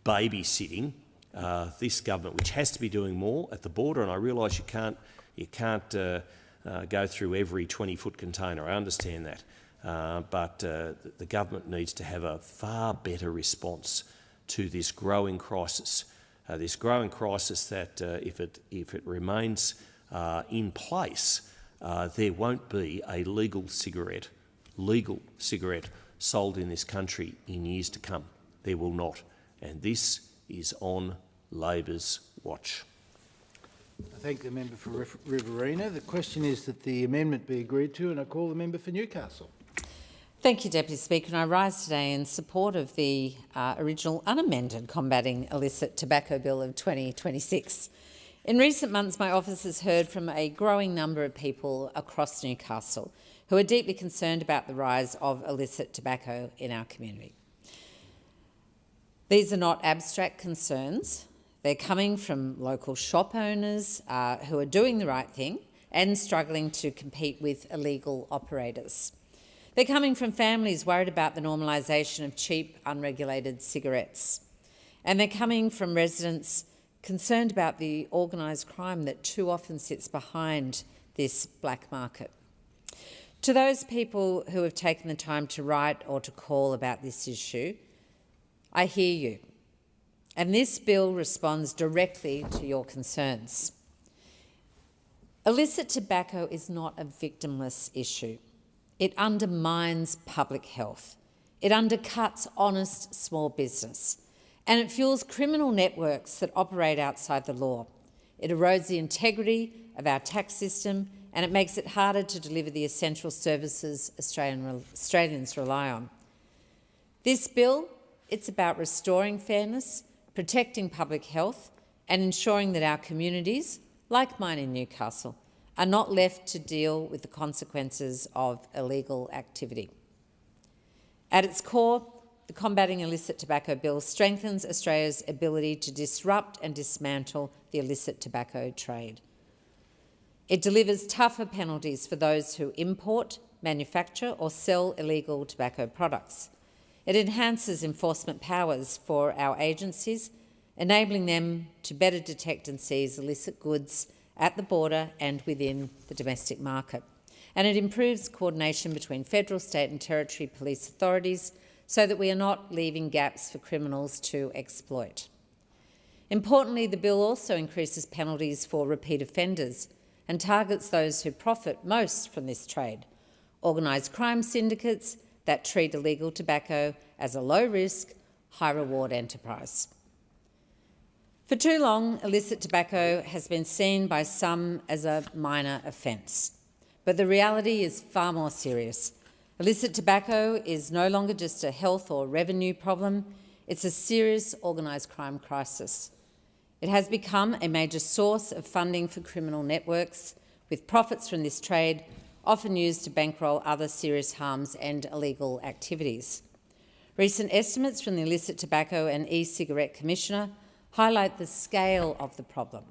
babysitting this government, which has to be doing more at the border. And I realise you can't go through every 20-foot container. I understand that, but the government needs to have a far better response to this growing crisis. That if it remains in place, there won't be a legal cigarette sold in this country in years to come. There will not. And this is on Labor's watch. I thank the member for Riverina. The question is that the amendment be agreed to, and I call the member for Newcastle. Thank you, Deputy Speaker. And I rise today in support of the original unamended Combating Illicit Tobacco Bill of 2026. In recent months, my office has heard from a growing number of people across Newcastle who are deeply concerned about the rise of illicit tobacco in our community. These are not abstract concerns. They're coming from local shop owners who are doing the right thing and struggling to compete with illegal operators. They're coming from families worried about the normalisation of cheap, unregulated cigarettes. And they're coming from residents concerned about the organised crime that too often sits behind this black market. To those people who have taken the time to write or to call about this issue, I hear you. And this bill responds directly to your concerns. Illicit tobacco is not a victimless issue. It undermines public health. It undercuts honest small business. And it fuels criminal networks that operate outside the law. It erodes the integrity of our tax system, and it makes it harder to deliver the essential services Australians rely on. This bill, it's about restoring fairness, protecting public health, and ensuring that our communities, like mine in Newcastle, are not left to deal with the consequences of illegal activity. At its core, the Combating Illicit Tobacco Bill strengthens Australia's ability to disrupt and dismantle the illicit tobacco trade. It delivers tougher penalties for those who import, manufacture or sell illegal tobacco products. It enhances enforcement powers for our agencies, enabling them to better detect and seize illicit goods at the border and within the domestic market. And it improves coordination between federal, state and territory police authorities so that we are not leaving gaps for criminals to exploit. Importantly, the bill also increases penalties for repeat offenders and targets those who profit most from this trade, organised crime syndicates that treat illegal tobacco as a low-risk, high-reward enterprise. For too long, illicit tobacco has been seen by some as a minor offence, but the reality is far more serious. Illicit tobacco is no longer just a health or revenue problem, it's a serious organised crime crisis. It has become a major source of funding for criminal networks, with profits from this trade often used to bankroll other serious harms and illegal activities. Recent estimates from the Illicit Tobacco and E-Cigarette Commissioner highlight the scale of the problem.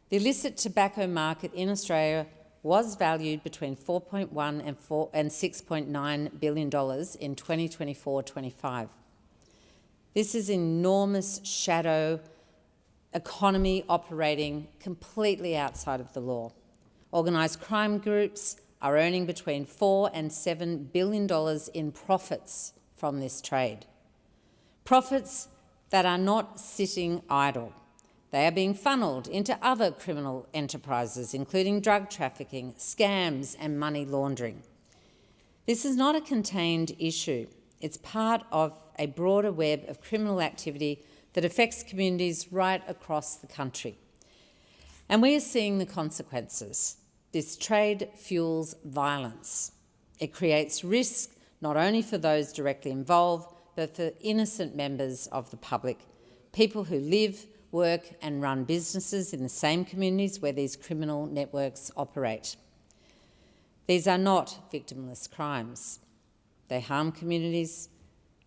The illicit tobacco market in Australia was valued between $4.1 and $6.9 billion in 2024-25. This is enormous shadow economy operating completely outside of the law. Organised crime groups are earning between $4 and $7 billion in profits from this trade. Profits that are not sitting idle. They are being funnelled into other criminal enterprises, including drug trafficking, scams and money laundering. This is not a contained issue. It's part of a broader web of criminal activity that affects communities right across the country. And we are seeing the consequences. This trade fuels violence. It creates risk not only for those directly involved, but for innocent members of the public, people who live, work and run businesses in the same communities where these criminal networks operate. These are not victimless crimes. They harm communities,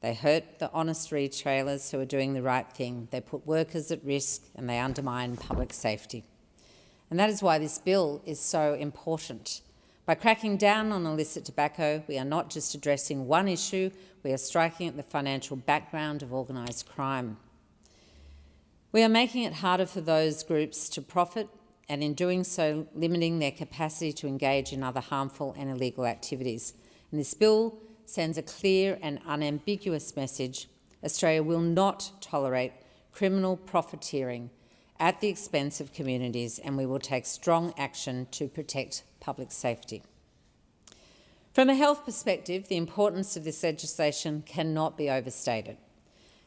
they hurt the honest retailers who are doing the right thing, they put workers at risk and they undermine public safety. And that is why this bill is so important. By cracking down on illicit tobacco, we are not just addressing one issue, we are striking at the financial background of organised crime. We are making it harder for those groups to profit and in doing so limiting their capacity to engage in other harmful and illegal activities. And this bill sends a clear and unambiguous message. Australia will not tolerate criminal profiteering at the expense of communities, and we will take strong action to protect public safety. From a health perspective, the importance of this legislation cannot be overstated.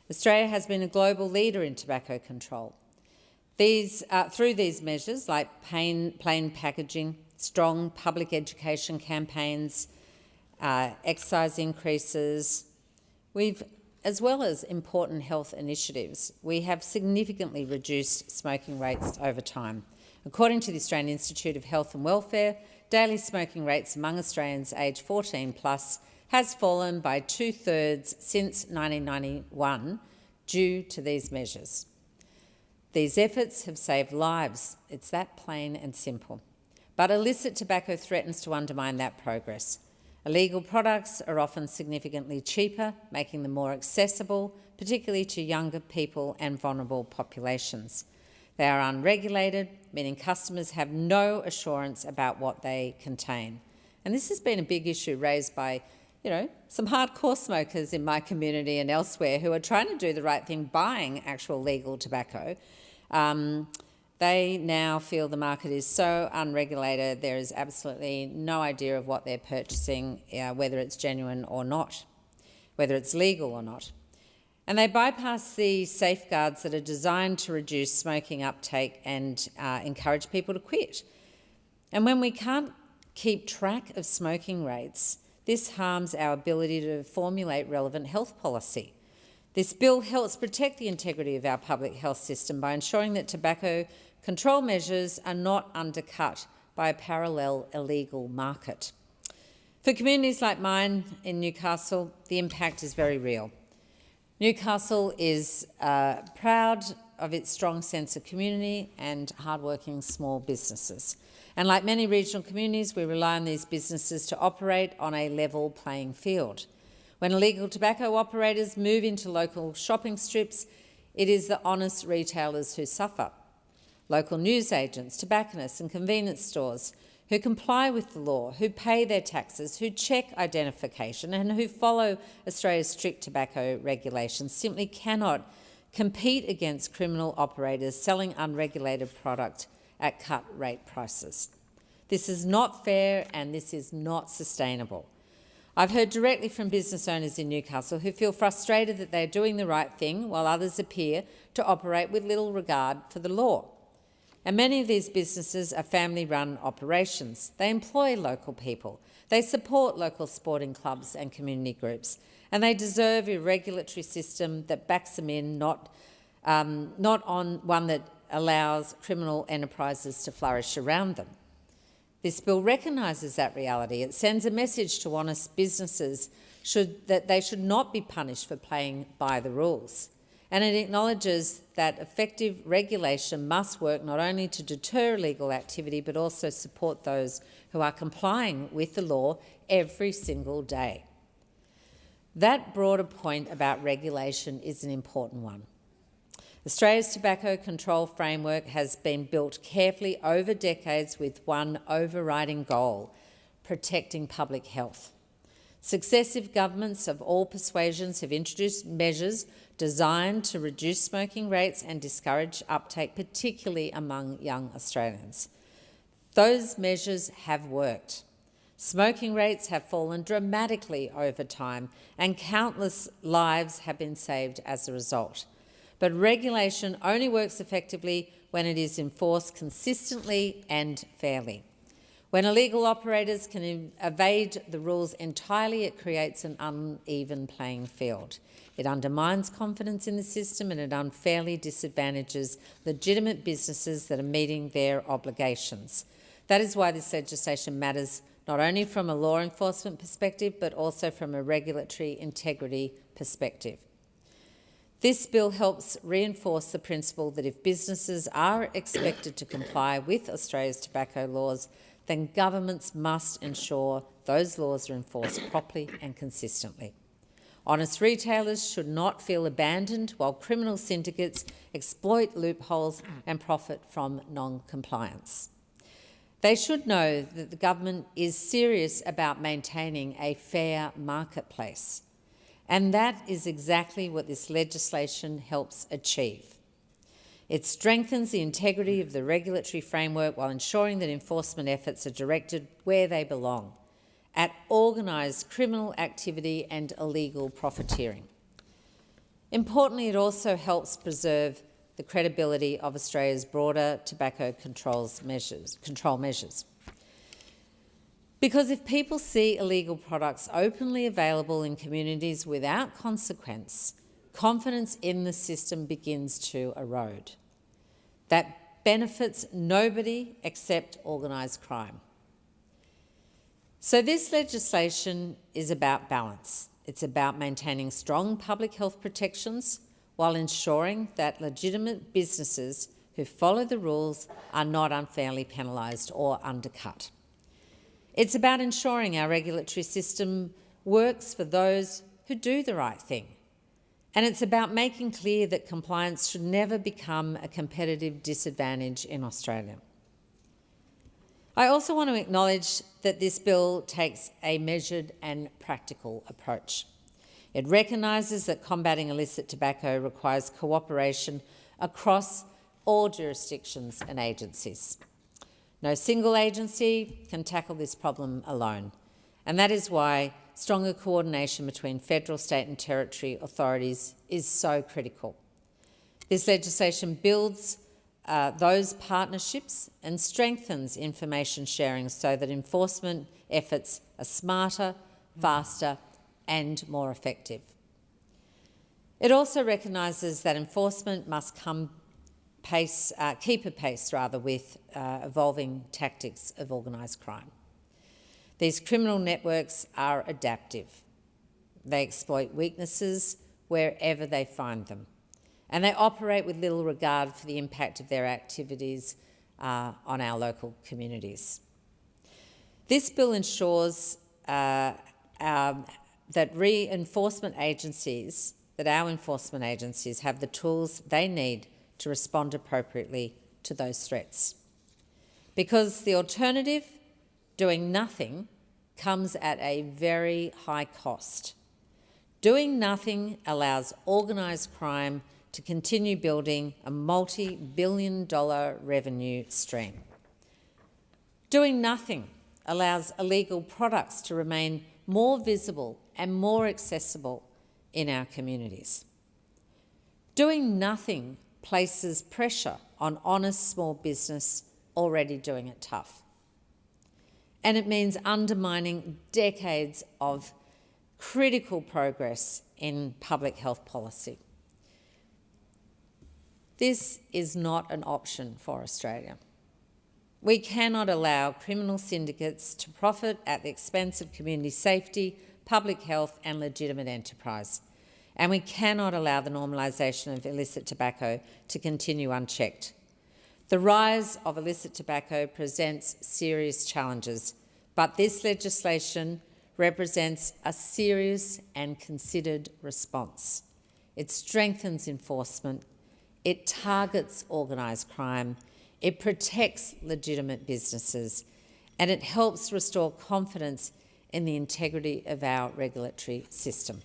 Australia has been a global leader in tobacco control. Through these measures like plain packaging, strong public education campaigns, excise increases, as well as important health initiatives, we have significantly reduced smoking rates over time. According to the Australian Institute of Health and Welfare, daily smoking rates among Australians aged 14+ has fallen by 2/3 since 1991 due to these measures. These efforts have saved lives. It's that plain and simple. But illicit tobacco threatens to undermine that progress. Illegal products are often significantly cheaper, making them more accessible, particularly to younger people and vulnerable populations. They are unregulated, meaning customers have no assurance about what they contain. And this has been a big issue raised by some hardcore smokers in my community and elsewhere who are trying to do the right thing, buying actual legal tobacco. They now feel the market is so unregulated, there is absolutely no idea of what they're purchasing, whether it's genuine or not, whether it's legal or not. And they bypass the safeguards that are designed to reduce smoking uptake and encourage people to quit. And when we can't keep track of smoking rates, this harms our ability to formulate relevant health policy. This bill helps protect the integrity of our public health system by ensuring that tobacco control measures are not undercut by a parallel illegal market. For communities like mine in Newcastle, the impact is very real. Newcastle is proud of its strong sense of community and hardworking small businesses. And like many regional communities, we rely on these businesses to operate on a level playing field. When illegal tobacco operators move into local shopping strips, it is the honest retailers who suffer. Local newsagents, tobacconists and convenience stores who comply with the law, who pay their taxes, who check identification and who follow Australia's strict tobacco regulations simply cannot compete against criminal operators selling unregulated product at cut-rate prices. This is not fair and this is not sustainable. I've heard directly from business owners in Newcastle who feel frustrated that they're doing the right thing while others appear to operate with little regard for the law. And many of these businesses are family-run operations. They employ local people, they support local sporting clubs and community groups, and they deserve a regulatory system that backs them in, not on one that allows criminal enterprises to flourish around them. This bill recognises that reality. It sends a message to honest businesses that they should not be punished for playing by the rules. and it acknowledges that effective regulation must work not only to deter illegal activity but also support those who are complying with the law every single day. That broader point about regulation is an important one. Australia's tobacco control framework has been built carefully over decades with one overriding goal: protecting public health. Successive governments of all persuasions have introduced measures designed to reduce smoking rates and discourage uptake, particularly among young Australians. Those measures have worked. Smoking rates have fallen dramatically over time, and countless lives have been saved as a result. But regulation only works effectively when it is enforced consistently and fairly. When illegal operators can evade the rules entirely, it creates an uneven playing field. It undermines confidence in the system and it unfairly disadvantages legitimate businesses that are meeting their obligations. That is why this legislation matters not only from a law enforcement perspective but also from a regulatory integrity perspective. This bill helps reinforce the principle that if businesses are expected to comply with Australia's tobacco laws, then governments must ensure those laws are enforced properly and consistently. Honest retailers should not feel abandoned while criminal syndicates exploit loopholes and profit from non-compliance. They should know that the government is serious about maintaining a fair marketplace. And that is exactly what this legislation helps achieve. It strengthens the integrity of the regulatory framework while ensuring that enforcement efforts are directed where they belong, at organised criminal activity and illegal profiteering. Importantly, it also helps preserve the credibility of Australia's broader tobacco control measures. Because if people see illegal products openly available in communities without consequence, confidence in the system begins to erode. That benefits nobody except organised crime. So this legislation is about balance. It's about maintaining strong public health protections while ensuring that legitimate businesses who follow the rules are not unfairly penalised or undercut. It's about ensuring our regulatory system works for those who do the right thing. And it's about making clear that compliance should never become a competitive disadvantage in Australia. I also want to acknowledge that this bill takes a measured and practical approach. It recognises that combating illicit tobacco requires cooperation across all jurisdictions and agencies. No single agency can tackle this problem alone, and that is why stronger coordination between federal, state and territory authorities is so critical. This legislation builds those partnerships and strengthens information sharing so that enforcement efforts are smarter, faster and more effective. It also recognises that enforcement must keep a pace with evolving tactics of organised crime. These criminal networks are adaptive. They exploit weaknesses wherever they find them, and they operate with little regard for the impact of their activities on our local communities. This bill ensures that our enforcement agencies have the tools they need to respond appropriately to those threats. Because the alternative, doing nothing, comes at a very high cost. Doing nothing allows organised crime to continue building a multi-billion-dollar revenue stream. Doing nothing allows illegal products to remain more visible and more accessible in our communities. Doing nothing places pressure on honest small business already doing it tough. And it means undermining decades of critical progress in public health policy. This is not an option for Australia. We cannot allow criminal syndicates to profit at the expense of community safety, public health and legitimate enterprise. and we cannot allow the normalisation of illicit tobacco to continue unchecked. The rise of illicit tobacco presents serious challenges, but this legislation represents a serious and considered response. It strengthens enforcement, it targets organised crime, it protects legitimate businesses, and it helps restore confidence in the integrity of our regulatory system.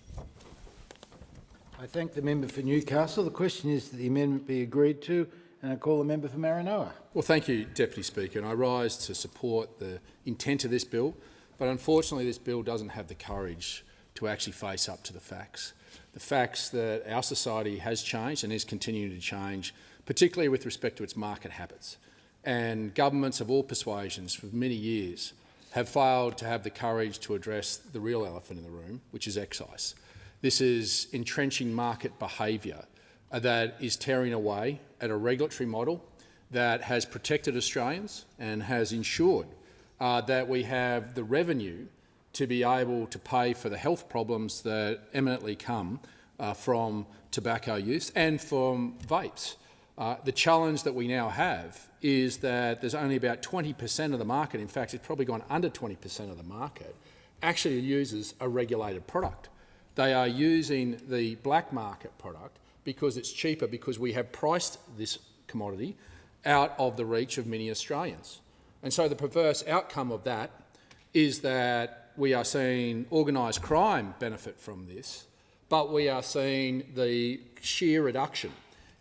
I thank the member for Newcastle. The question is that the amendment be agreed to, and I call the member for Maranoa. Well, thank you, Deputy Speaker, and I rise to support the intent of this bill, but unfortunately this bill doesn't have the courage to actually face up to the facts. The facts that our society has changed and is continuing to change, particularly with respect to its market habits. And governments of all persuasions for many years have failed to have the courage to address the real elephant in the room, which is excise. This is entrenching market behaviour that is tearing away at a regulatory model that has protected Australians and has ensured that we have the revenue to be able to pay for the health problems that eminently come from tobacco use and from vapes. The challenge that we now have is that there's only about 20% of the market, in fact it's probably gone under 20% of the market, actually uses a regulated product. They are using the black market product because it's cheaper, because we have priced this commodity out of the reach of many Australians. And so the perverse outcome of that is that we are seeing organised crime benefit from this, but we are seeing the sheer reduction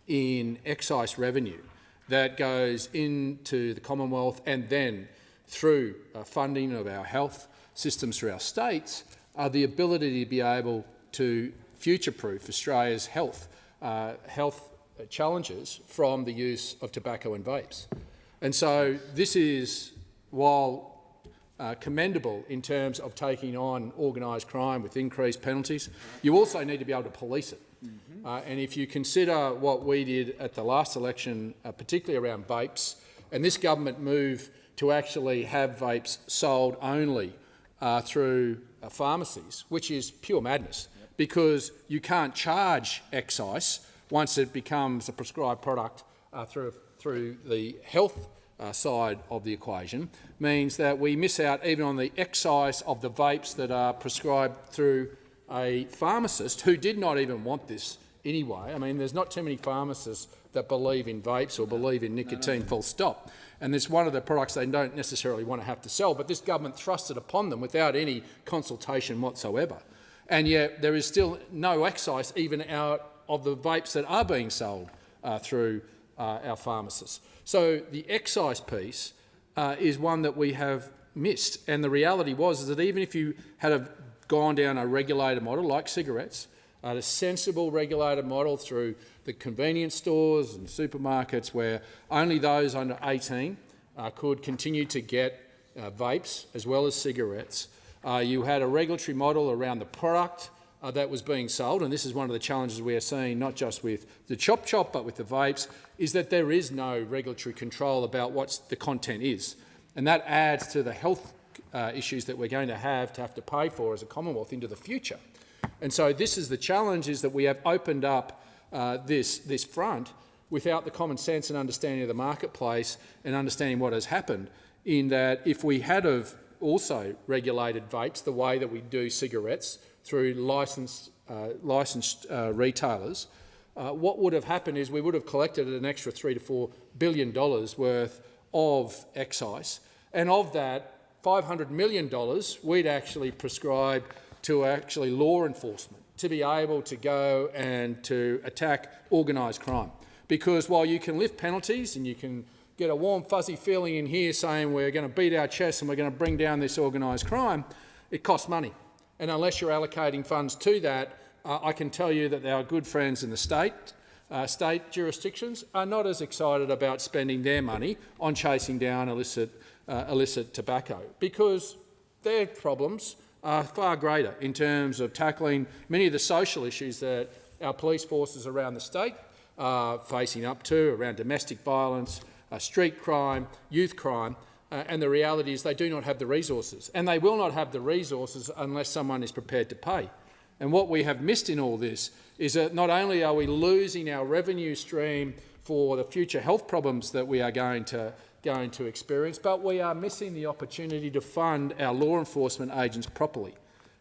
in excise revenue that goes into the Commonwealth and then through funding of our health systems through our states, the ability to be able to future-proof Australia's health challenges from the use of tobacco and vapes. And so this is, while commendable in terms of taking on organised crime with increased penalties, you also need to be able to police it. And if you consider what we did at the last election, particularly around vapes, and this government move to actually have vapes sold only through pharmacies, which is pure madness, because you can't charge excise once it becomes a prescribed product through the health side of the equation, means that we miss out even on the excise of the vapes that are prescribed through a pharmacist who did not even want this anyway. I mean, there's not too many pharmacists that believe in vapes or believe in nicotine, full stop. And it's one of the products they don't necessarily want to have to sell, but this government thrust it upon them without any consultation whatsoever. And yet there is still no excise even out of the vapes that are being sold through our pharmacists. So the excise piece is one that we have missed. And the reality is that even if you had gone down a regulated model like cigarettes, a sensible regulated model through the convenience stores and supermarkets where only those under 18 could continue to get vapes as well as cigarettes. You had a regulatory model around the product that was being sold, and this is one of the challenges we are seeing not just with the chop but with the vapes, is that there is no regulatory control about what the content is. And that adds to the health issues that we're going to have to pay for as a Commonwealth into the future. And so this is the challenge, is that we have opened up this front without the common sense and understanding of the marketplace and understanding what has happened, in that if we had have also regulated vapes the way that we do cigarettes through licensed retailers, what would have happened is we would have collected an extra $3 to $4 billion worth of excise, and of that, $500 million we'd actually prescribe to actually law enforcement to be able to go and to attack organised crime. Because while you can lift penalties and you can get a warm fuzzy feeling in here saying we're going to beat our chests and we're going to bring down this organised crime, it costs money. And unless you're allocating funds to that, I can tell you that our good friends in the state jurisdictions are not as excited about spending their money on chasing down illicit tobacco, because their problems are far greater in terms of tackling many of the social issues that our police forces around the state are facing up to, around domestic violence, street crime, youth crime, and the reality is they do not have the resources, and they will not have the resources unless someone is prepared to pay. And what we have missed in all this is that not only are we losing our revenue stream for the future health problems that we are going to experience, but we are missing the opportunity to fund our law enforcement agents properly.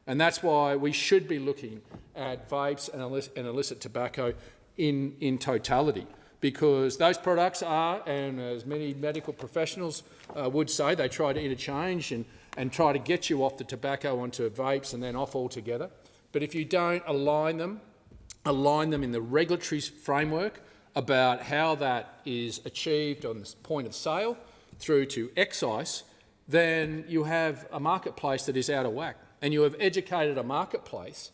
And that's why we should be looking at vapes and illicit tobacco in totality, because those products are, and as many medical professionals would say, they try to interchange and try to get you off the tobacco onto vapes and then off altogether. But if you don't align them in the regulatory framework about how that is achieved on the point of sale through to excise, then you have a marketplace that is out of whack. And you have educated a marketplace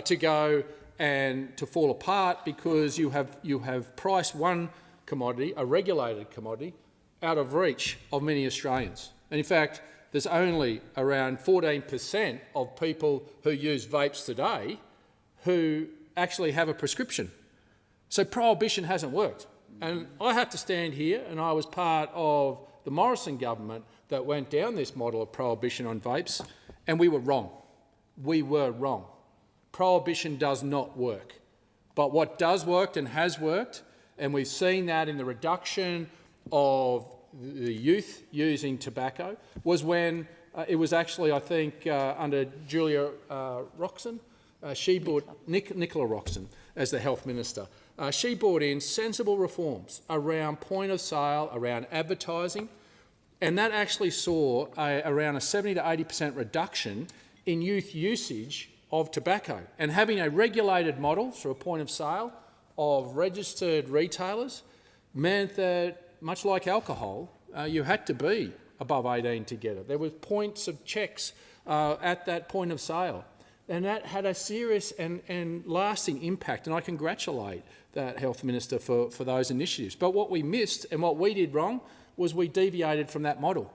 to go and to fall apart because you have priced one commodity, a regulated commodity, out of reach of many Australians. And in fact, there's only around 14% of people who use vapes today who actually have a prescription. So prohibition hasn't worked. And I have to stand here, and I was part of the Morrison government that went down this model of prohibition on vapes, and we were wrong. We were wrong. Prohibition does not work. But what does work and has worked, and we've seen that in the reduction of the youth using tobacco, was when it was actually, I think, under Julia Roxon, Nicola Roxon as the health minister. She brought in sensible reforms around point of sale, around advertising, and that actually saw around a 70 to 80% reduction in youth usage of tobacco. And having a regulated model through a point of sale of registered retailers meant that, much like alcohol, you had to be above 18 to get it. There were points of checks at that point of sale. And that had a serious and lasting impact, and I congratulate that health minister for those initiatives. But what we missed and what we did wrong was we deviated from that model.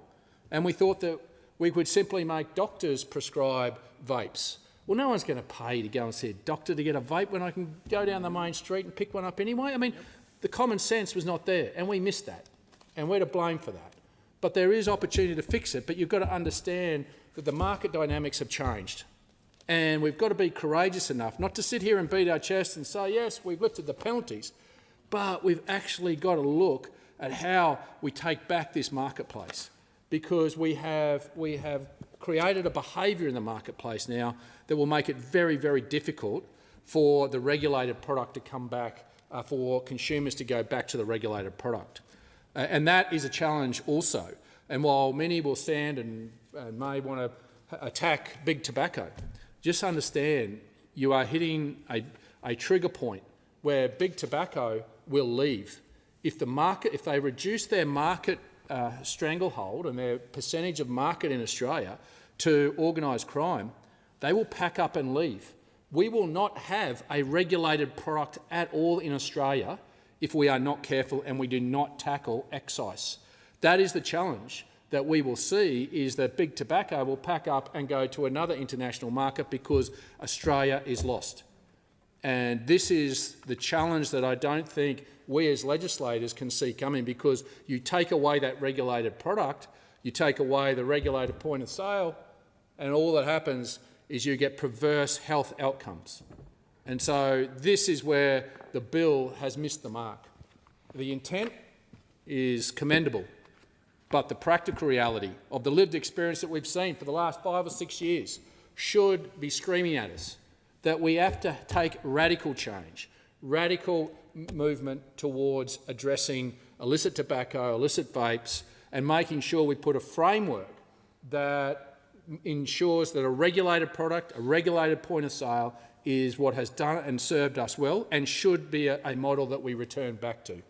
And we thought that we could simply make doctors prescribe vapes. Well, no one's going to pay to go and see a doctor to get a vape when I can go down the main street and pick one up anyway. I mean, the common sense was not there, and we missed that. And we're to blame for that. But there is opportunity to fix it, but you've got to understand that the market dynamics have changed. And we've got to be courageous enough not to sit here and beat our chest and say, yes, we've lifted the penalties, but we've actually got to look at how we take back this marketplace, because we have created a behaviour in the marketplace now that will make it very, very difficult for the regulated product to come back, for consumers to go back to the regulated product. And that is a challenge also. And while many will stand and may want to attack big tobacco, just understand you are hitting a trigger point where big tobacco will leave. If they reduce their market stranglehold and their percentage of market in Australia to organised crime, they will pack up and leave. We will not have a regulated product at all in Australia if we are not careful and we do not tackle excise. That is the challenge that we will see, is that big tobacco will pack up and go to another international market because Australia is lost. And this is the challenge that I don't think we as legislators can see coming, because you take away that regulated product, you take away the regulated point of sale, and all that happens is you get perverse health outcomes. And so this is where the bill has missed the mark. The intent is commendable, but the practical reality of the lived experience that we've seen for the last 5 or 6 years should be screaming at us that we have to take radical change, radical movement towards addressing illicit tobacco, illicit vapes, and making sure we put a framework that ensures that a regulated product, a regulated point of sale, is what has done and served us well and should be a model that we return back to.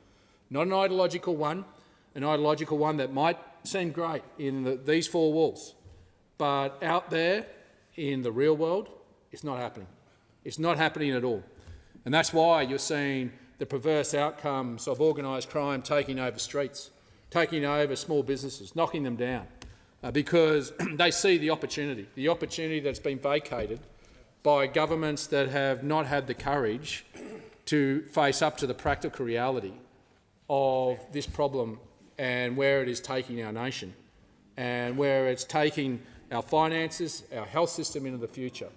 Not an ideological one that might seem great in these four walls, but out there in the real world, it's not happening. It's not happening at all. And that's why you're seeing the perverse outcomes of organised crime taking over streets, taking over small businesses, knocking them down, because they see the opportunity that's been vacated by governments that have not had the courage to face up to the practical reality of this problem and where it is taking our nation and where it's taking our finances, our health system into the future.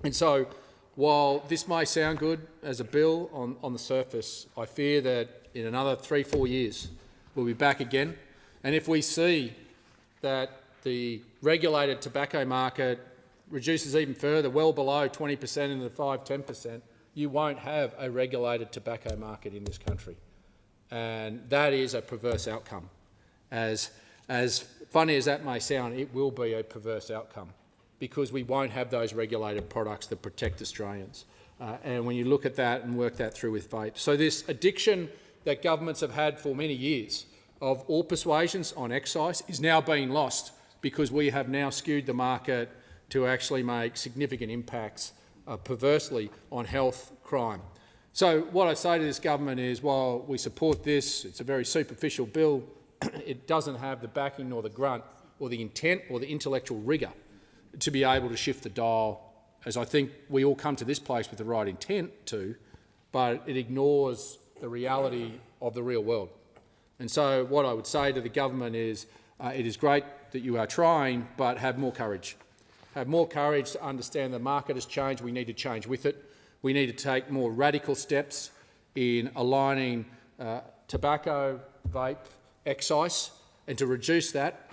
And so while this may sound good as a bill on the surface, I fear that in another 3-4 years we'll be back again. And if we see that the regulated tobacco market reduces even further, well below 20% into the 5-10%, you won't have a regulated tobacco market in this country. And that is a perverse outcome. As funny as that may sound, it will be a perverse outcome because we won't have those regulated products that protect Australians. And when you look at that and work that through with vape. So this addiction that governments have had for many years of all persuasions on excise is now being lost because we have now skewed the market to actually make significant impacts perversely on health, crime. So what I say to this government is, while we support this, it's a very superficial bill, it doesn't have the backing nor the grunt or the intent or the intellectual rigour to be able to shift the dial, as I think we all come to this place with the right intent to, but it ignores the reality of the real world. And so what I would say to the government is, it is great that you are trying, but have more courage. Have more courage to understand the market has changed. We need to change with it. We need to take more radical steps in aligning tobacco, vape, excise, and to reduce that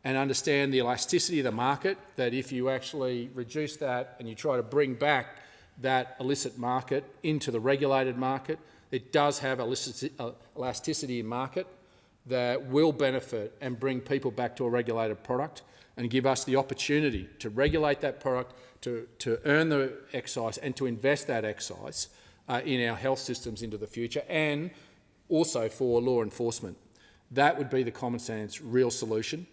and understand the elasticity of the market, that if you actually reduce that and you try to bring back that illicit market into the regulated market, it does have elasticity in market that will benefit and bring people back to a regulated product and give us the opportunity to regulate that product, to earn the excise and to invest that excise in our health systems into the future, and also for law enforcement. That would be the common sense real solution.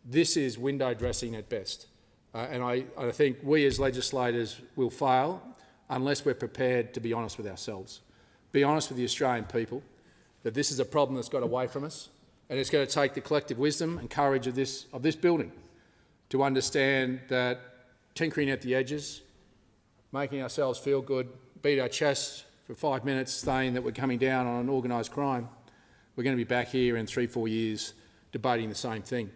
This is window dressing at best. And I think we as legislators will fail unless we're prepared to be honest with ourselves, be honest with the Australian people, that this is a problem that's got away from us, and it's going to take the collective wisdom and courage of this building to understand that tinkering at the edges, making ourselves feel good, beat our chests for 5 minutes saying that we're coming down on organised crime, we're going to be back here in 3-4 years debating the same thing.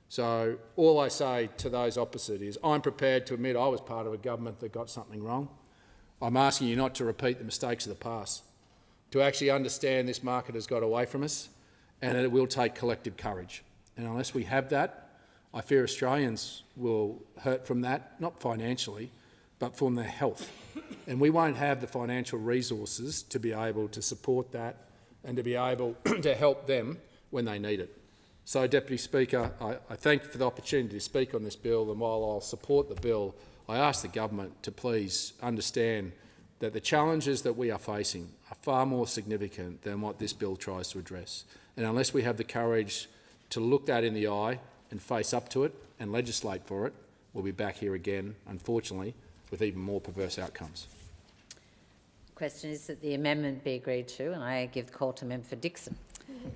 So all I say to those opposite is I'm prepared to admit I was part of a government that got something wrong. I'm asking you not to repeat the mistakes of the past, to actually understand this market has got away from us and that it will take collective courage. And unless we have that, I fear Australians will hurt from that, not financially, but from their health. And we won't have the financial resources to be able to support that and to be able to help them when they need it. So, Deputy Speaker, I thank you for the opportunity to speak on this bill, and while I'll support the bill, I ask the government to please understand that the challenges that we are facing are far more significant than what this bill tries to address. And unless we have the courage to look that in the eye and face up to it and legislate for it, we'll be back here again, unfortunately, with even more perverse outcomes. The question is that the amendment be agreed to, and I give the call to Member for Dixon.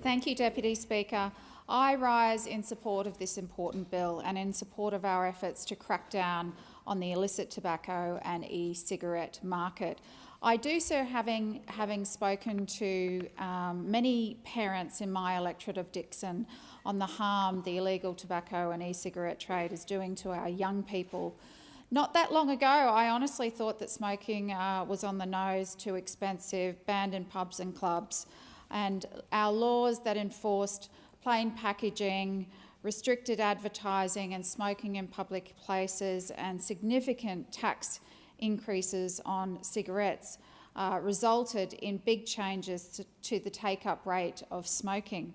Thank you, Deputy Speaker. I rise in support of this important bill and in support of our efforts to crack down on the illicit tobacco and e-cigarette market. I do so having spoken to many parents in my electorate of Dixon on the harm the illegal tobacco and e-cigarette trade is doing to our young people. Not that long ago, I honestly thought that smoking was on the nose, too expensive, banned in pubs and clubs, and our laws that enforced plain packaging, restricted advertising and smoking in public places, and significant tax increases on cigarettes resulted in big changes to the take-up rate of smoking.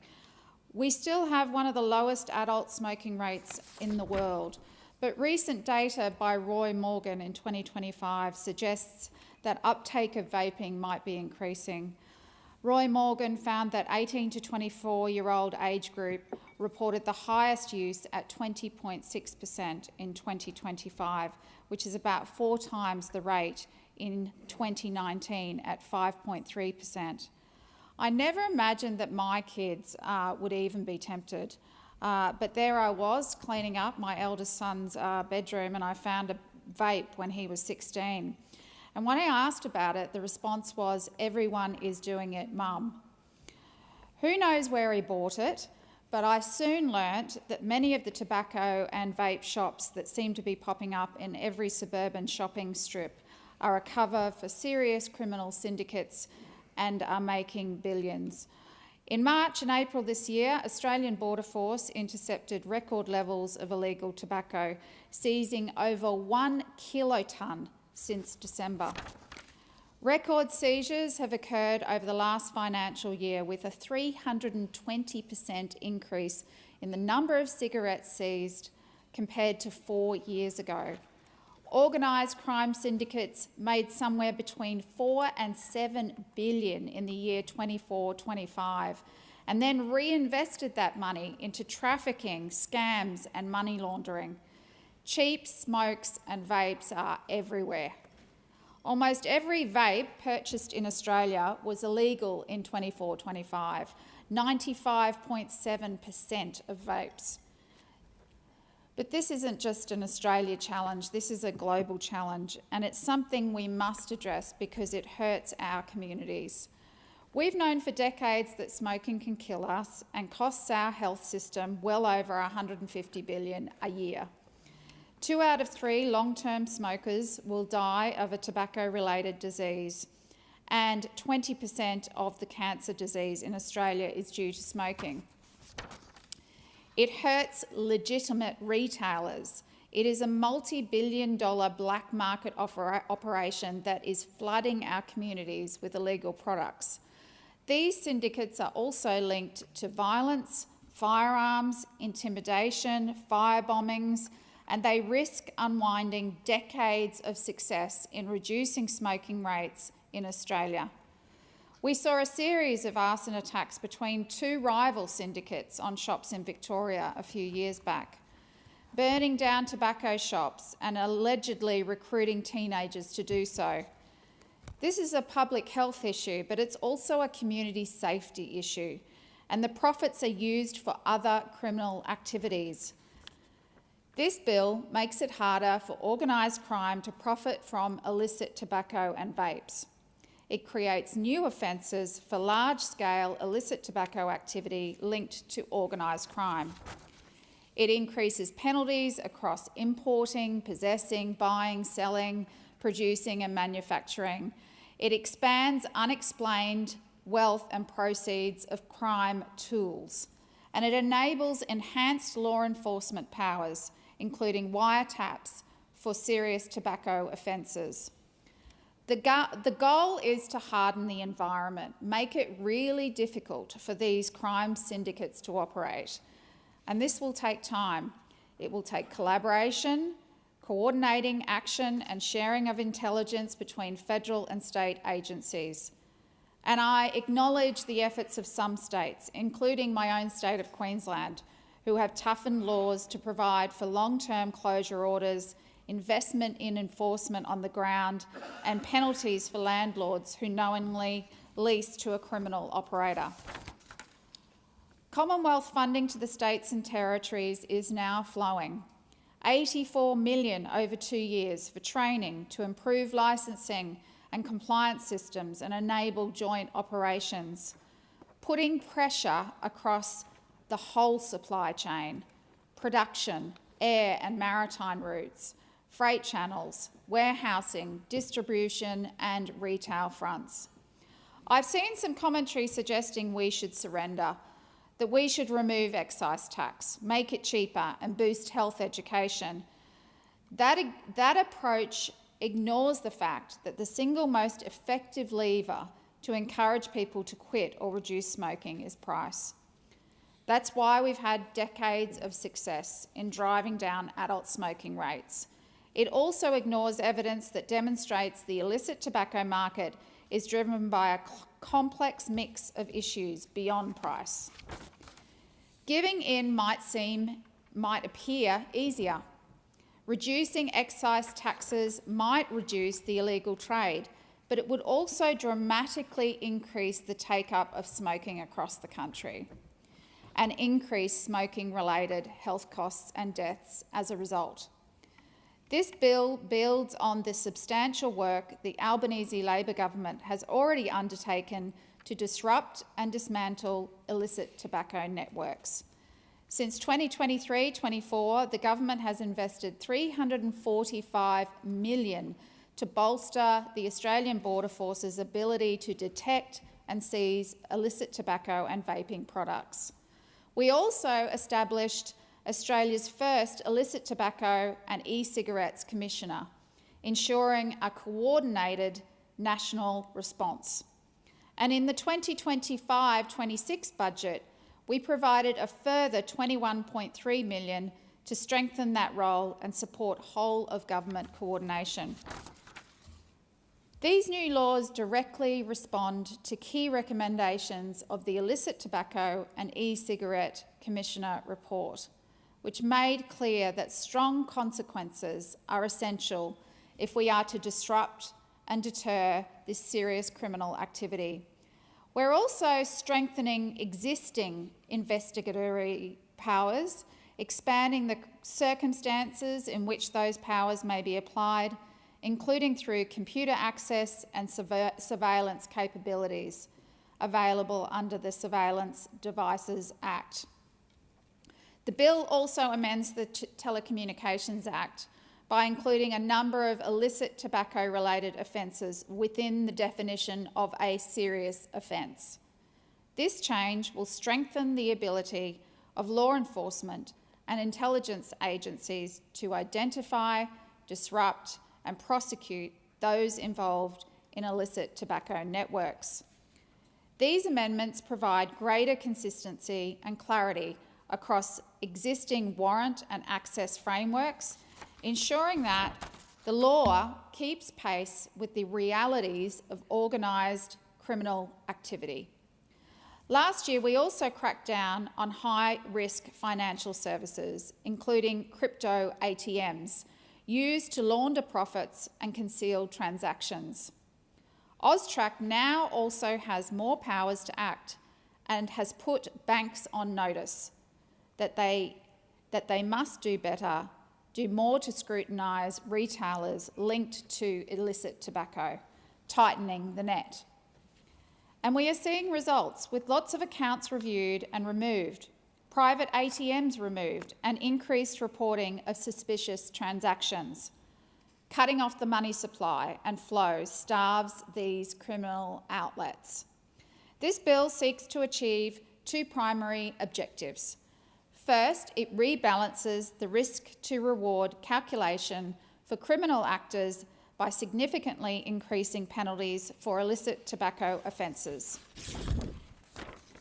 We still have one of the lowest adult smoking rates in the world, but recent data by Roy Morgan in 2025 suggests that uptake of vaping might be increasing. Roy Morgan found that 18 to 24-year-old age group reported the highest use at 20.6% in 2025, which is about 4 times the rate in 2019 at 5.3%. I never imagined that my kids would even be tempted, but there I was cleaning up my eldest son's bedroom, and I found a vape when he was 16. And when I asked about it, the response was, "Everyone is doing it, Mum." Who knows where he bought it, but I soon learnt that many of the tobacco and vape shops that seem to be popping up in every suburban shopping strip are a cover for serious criminal syndicates and are making billions. In March and April this year, Australian Border Force intercepted record levels of illegal tobacco, seizing over 1 kilotonne since December. Record seizures have occurred over the last financial year, with a 320% increase in the number of cigarettes seized compared to 4 years ago. Organised crime syndicates made somewhere between $4 and $7 billion in the year 24-25, and then reinvested that money into trafficking, scams and money laundering. Cheap smokes and vapes are everywhere. Almost every vape purchased in Australia was illegal in 24-25, 95.7% of vapes. But this isn't just an Australia challenge, this is a global challenge, and it's something we must address because it hurts our communities. We've known for decades that smoking can kill us and costs our health system well over $150 billion a year. 2 out of 3 long-term smokers will die of a tobacco-related disease, and 20% of the cancer disease in Australia is due to smoking. It hurts legitimate retailers. It is a multi-billion-dollar black market operation that is flooding our communities with illegal products. These syndicates are also linked to violence, firearms, intimidation, firebombings, and they risk unwinding decades of success in reducing smoking rates in Australia. We saw a series of arson attacks between 2 rival syndicates on shops in Victoria a few years back, burning down tobacco shops and allegedly recruiting teenagers to do so. This is a public health issue, but it's also a community safety issue, and the profits are used for other criminal activities. This bill makes it harder for organised crime to profit from illicit tobacco and vapes. It creates new offences for large-scale illicit tobacco activity linked to organised crime. It increases penalties across importing, possessing, buying, selling, producing and manufacturing. It expands unexplained wealth and proceeds of crime tools, and it enables enhanced law enforcement powers, including wiretaps for serious tobacco offences. The goal is to harden the environment, make it really difficult for these crime syndicates to operate. And this will take time. It will take collaboration, coordinating action and sharing of intelligence between federal and state agencies. And I acknowledge the efforts of some states, including my own state of Queensland, who have toughened laws to provide for long-term closure orders, investment in enforcement on the ground, and penalties for landlords who knowingly lease to a criminal operator. Commonwealth funding to the states and territories is now flowing. $84 million over 2 years for training to improve licensing and compliance systems and enable joint operations, putting pressure across the whole supply chain: production, air and maritime routes, freight channels, warehousing, distribution and retail fronts. I've seen some commentary suggesting we should surrender, that we should remove excise tax, make it cheaper and boost health education. That approach ignores the fact that the single most effective lever to encourage people to quit or reduce smoking is price. That's why we've had decades of success in driving down adult smoking rates. It also ignores evidence that demonstrates the illicit tobacco market is driven by a complex mix of issues beyond price. Giving in might appear easier. Reducing excise taxes might reduce the illegal trade, but it would also dramatically increase the take-up of smoking across the country and increase smoking-related health costs and deaths as a result. This bill builds on the substantial work the Albanese Labor government has already undertaken to disrupt and dismantle illicit tobacco networks. Since 2023-24, the government has invested $345 million to bolster the Australian Border Force's ability to detect and seize illicit tobacco and vaping products. We also established Australia's first illicit tobacco and e-cigarettes commissioner, ensuring a coordinated national response. And in the 2025-26 budget, we provided a further $21.3 million to strengthen that role and support whole-of-government coordination. These new laws directly respond to key recommendations of the Illicit Tobacco and E-Cigarette Commissioner report, which made clear that strong consequences are essential if we are to disrupt and deter this serious criminal activity. We're also strengthening existing investigatory powers, expanding the circumstances in which those powers may be applied, including through computer access and surveillance capabilities available under the Surveillance Devices Act. The bill also amends the Telecommunications Act by including a number of illicit tobacco-related offences within the definition of a serious offence. This change will strengthen the ability of law enforcement and intelligence agencies to identify, disrupt and prosecute those involved in illicit tobacco networks. These amendments provide greater consistency and clarity across existing warrant and access frameworks, ensuring that the law keeps pace with the realities of organised criminal activity. Last year, we also cracked down on high-risk financial services, including crypto ATMs, used to launder profits and conceal transactions. AUSTRAC now also has more powers to act and has put banks on notice that they must do better, do more to scrutinise retailers linked to illicit tobacco, tightening the net. And we are seeing results, with lots of accounts reviewed and removed, private ATMs removed, and increased reporting of suspicious transactions. Cutting off the money supply and flow starves these criminal outlets. This bill seeks to achieve two primary objectives. First, it rebalances the risk-to-reward calculation for criminal actors by significantly increasing penalties for illicit tobacco offences.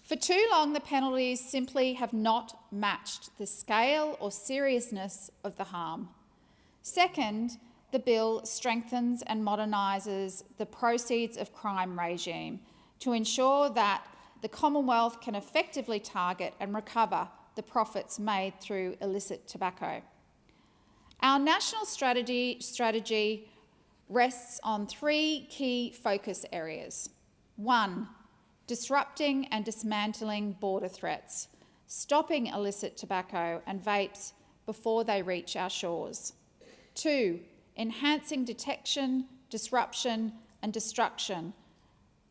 For too long, the penalties simply have not matched the scale or seriousness of the harm. Second, the bill strengthens and modernises the proceeds of crime regime to ensure that the Commonwealth can effectively target and recover the profits made through illicit tobacco. Our national strategy rests on three key focus areas. 1, disrupting and dismantling border threats, stopping illicit tobacco and vapes before they reach our shores. 2, enhancing detection, disruption and destruction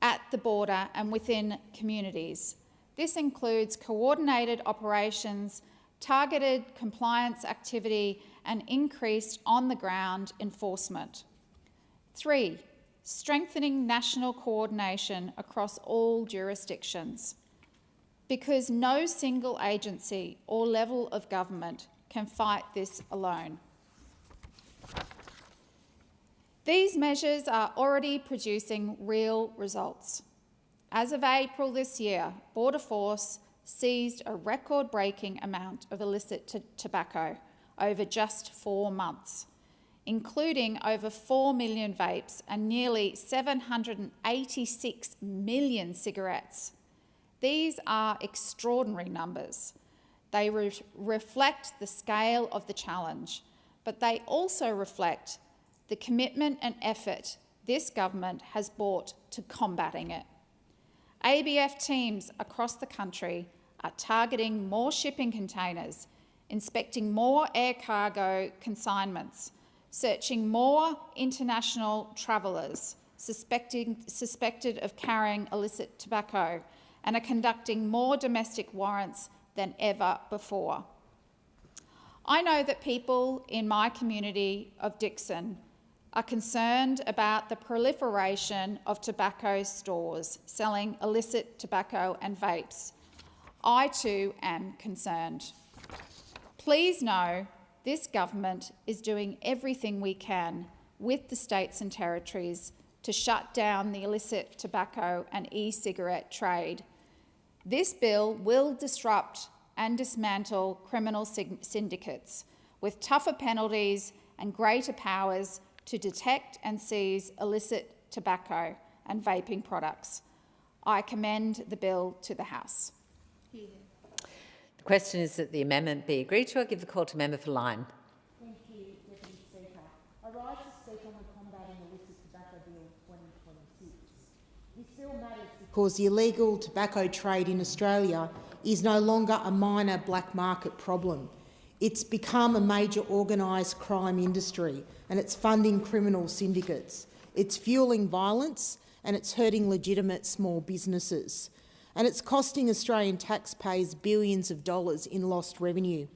at the border and within communities. This includes coordinated operations, targeted compliance activity and increased on-the-ground enforcement. 3, strengthening national coordination across all jurisdictions, because no single agency or level of government can fight this alone. These measures are already producing real results. As of April this year, Border Force seized a record-breaking amount of illicit tobacco over just 4 months, including over 4 million vapes and nearly 786 million cigarettes. These are extraordinary numbers. They reflect the scale of the challenge, but they also reflect the commitment and effort this government has brought to combating it. ABF teams across the country are targeting more shipping containers, inspecting more air cargo consignments, searching more international travellers suspected of carrying illicit tobacco, and are conducting more domestic warrants than ever before. I know that people in my community of Dixon are concerned about the proliferation of tobacco stores selling illicit tobacco and vapes. I too am concerned. Please know this government is doing everything we can with the states and territories to shut down the illicit tobacco and e-cigarette trade. This bill will disrupt and dismantle criminal syndicates with tougher penalties and greater powers to detect and seize illicit tobacco and vaping products. I commend the bill to the House. The question is that the amendment be agreed to. I give the call to member for Lyne. Thank you, Deputy Speaker. I rise to speak on the Combating Illicit Tobacco Bill 2026. This bill matters because the illegal tobacco trade in Australia is no longer a minor black market problem. It's become a major organised crime industry and it's funding criminal syndicates. It's fuelling violence and it's hurting legitimate small businesses. And it's costing Australian taxpayers billions of dollars in lost revenue.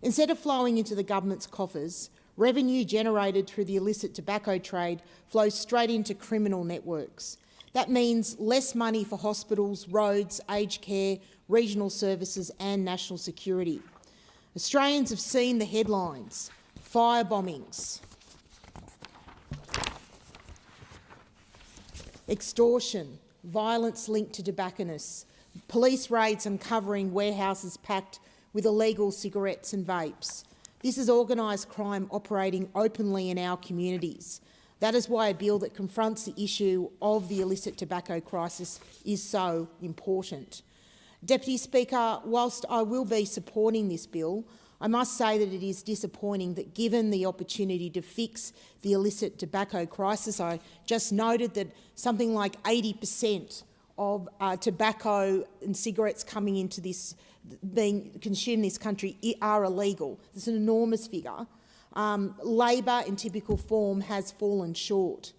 Instead of flowing into the government's coffers, revenue generated through the illicit tobacco trade flows straight into criminal networks. That means less money for hospitals, roads, aged care, regional services and national security. Australians have seen the headlines: fire bombings, extortion, violence linked to tobacconists, police raids uncovering warehouses packed with illegal cigarettes and vapes. This is organised crime operating openly in our communities. That is why a bill that confronts the issue of the illicit tobacco crisis is so important. Deputy Speaker, whilst I will be supporting this bill, I must say that it is disappointing that given the opportunity to fix the illicit tobacco crisis, I just noted that something like 80% of tobacco and cigarettes coming into this, being consumed in this country are illegal. It's an enormous figure. Labor in typical form has fallen short.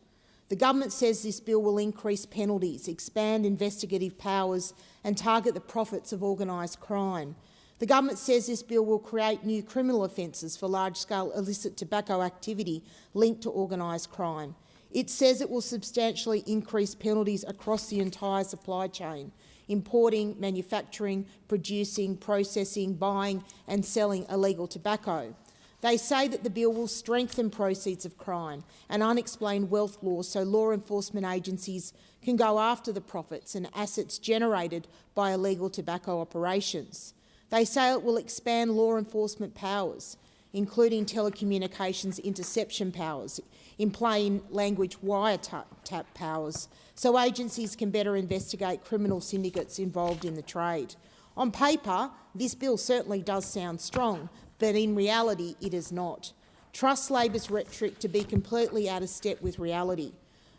The government says this bill will increase penalties, expand investigative powers and target the profits of organised crime. The government says this bill will create new criminal offences for large-scale illicit tobacco activity linked to organised crime. It says it will substantially increase penalties across the entire supply chain: importing, manufacturing, producing, processing, buying and selling illegal tobacco. They say that the bill will strengthen proceeds of crime and unexplained wealth laws so law enforcement agencies can go after the profits and assets generated by illegal tobacco operations. They say it will expand law enforcement powers, including telecommunications interception powers, in plain language wiretap powers, so agencies can better investigate criminal syndicates involved in the trade. On paper, this bill certainly does sound strong, but in reality it is not. Trust Labor's rhetoric to be completely out of step with reality.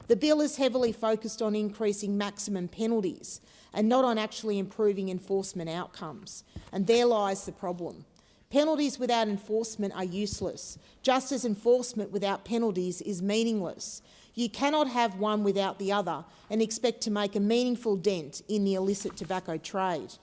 The bill is heavily focused on increasing maximum penalties and not on actually improving enforcement outcomes, and there lies the problem. Penalties without enforcement are useless, just as enforcement without penalties is meaningless. You cannot have one without the other and expect to make a meaningful dent in the illicit tobacco trade.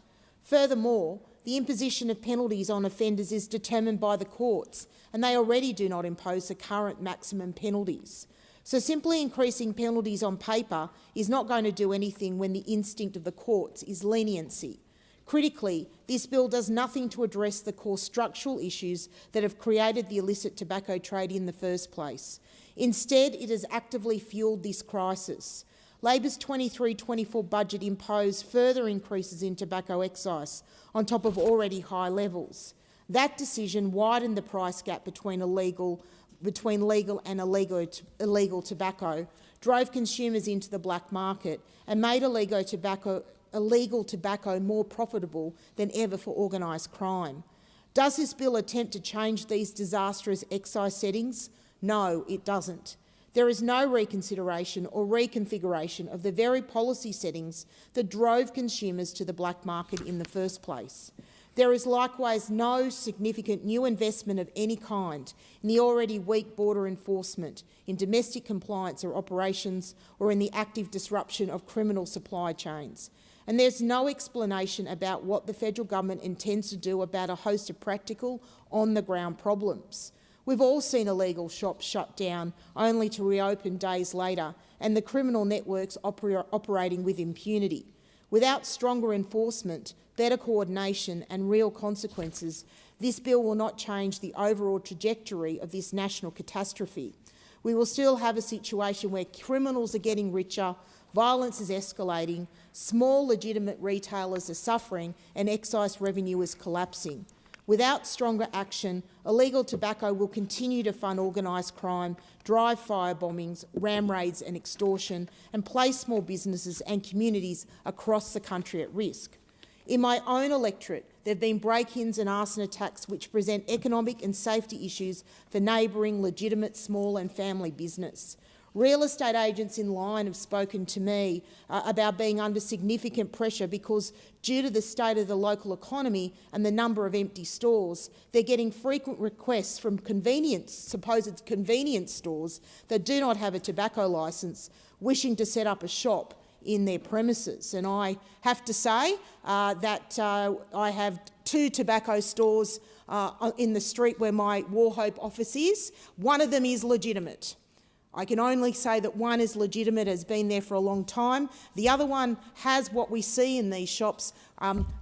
Furthermore, the imposition of penalties on offenders is determined by the courts, and they already do not impose the current maximum penalties. So simply increasing penalties on paper is not going to do anything when the instinct of the courts is leniency. Critically, this bill does nothing to address the core structural issues that have created the illicit tobacco trade in the first place. Instead, it has actively fuelled this crisis. Labor's 23-24 budget imposed further increases in tobacco excise on top of already high levels. That decision widened the price gap between legal and illegal tobacco, drove consumers into the black market and made illegal tobacco more profitable than ever for organised crime. Does this bill attempt to change these disastrous excise settings? No, it doesn't. There is no reconsideration or reconfiguration of the very policy settings that drove consumers to the black market in the first place. There is likewise no significant new investment of any kind in the already weak border enforcement, in domestic compliance or operations, or in the active disruption of criminal supply chains. And there's no explanation about what the federal government intends to do about a host of practical, on-the-ground problems. We've all seen illegal shops shut down only to reopen days later, and the criminal networks operating with impunity. Without stronger enforcement, better coordination and real consequences, this bill will not change the overall trajectory of this national catastrophe. We will still have a situation where criminals are getting richer, violence is escalating, small legitimate retailers are suffering and excise revenue is collapsing. Without stronger action, illegal tobacco will continue to fund organised crime, drive fire bombings, ram raids and extortion, and place small businesses and communities across the country at risk. In my own electorate, there have been break-ins and arson attacks which present economic and safety issues for neighbouring, legitimate small and family business. Real estate agents in line have spoken to me about being under significant pressure because, due to the state of the local economy and the number of empty stores, they're getting frequent requests from supposed convenience stores that do not have a tobacco licence, wishing to set up a shop in their premises. And I have to say that I have 2 tobacco stores in the street where my Warhope office is. One of them is legitimate. I can only say that one is legitimate, has been there for a long time. The other one has what we see in these shops.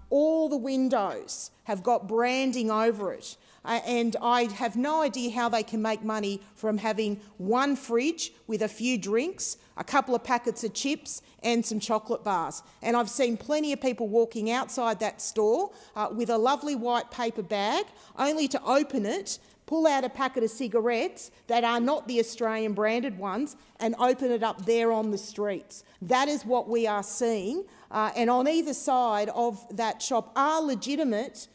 All the windows have got branding over it. And I have no idea how they can make money from having one fridge with a few drinks, a couple of packets of chips and some chocolate bars. And I've seen plenty of people walking outside that store with a lovely white paper bag, only to open it, pull out a packet of cigarettes that are not the Australian branded ones and open it up there on the streets. That is what we are seeing. And on either side of that shop are legitimate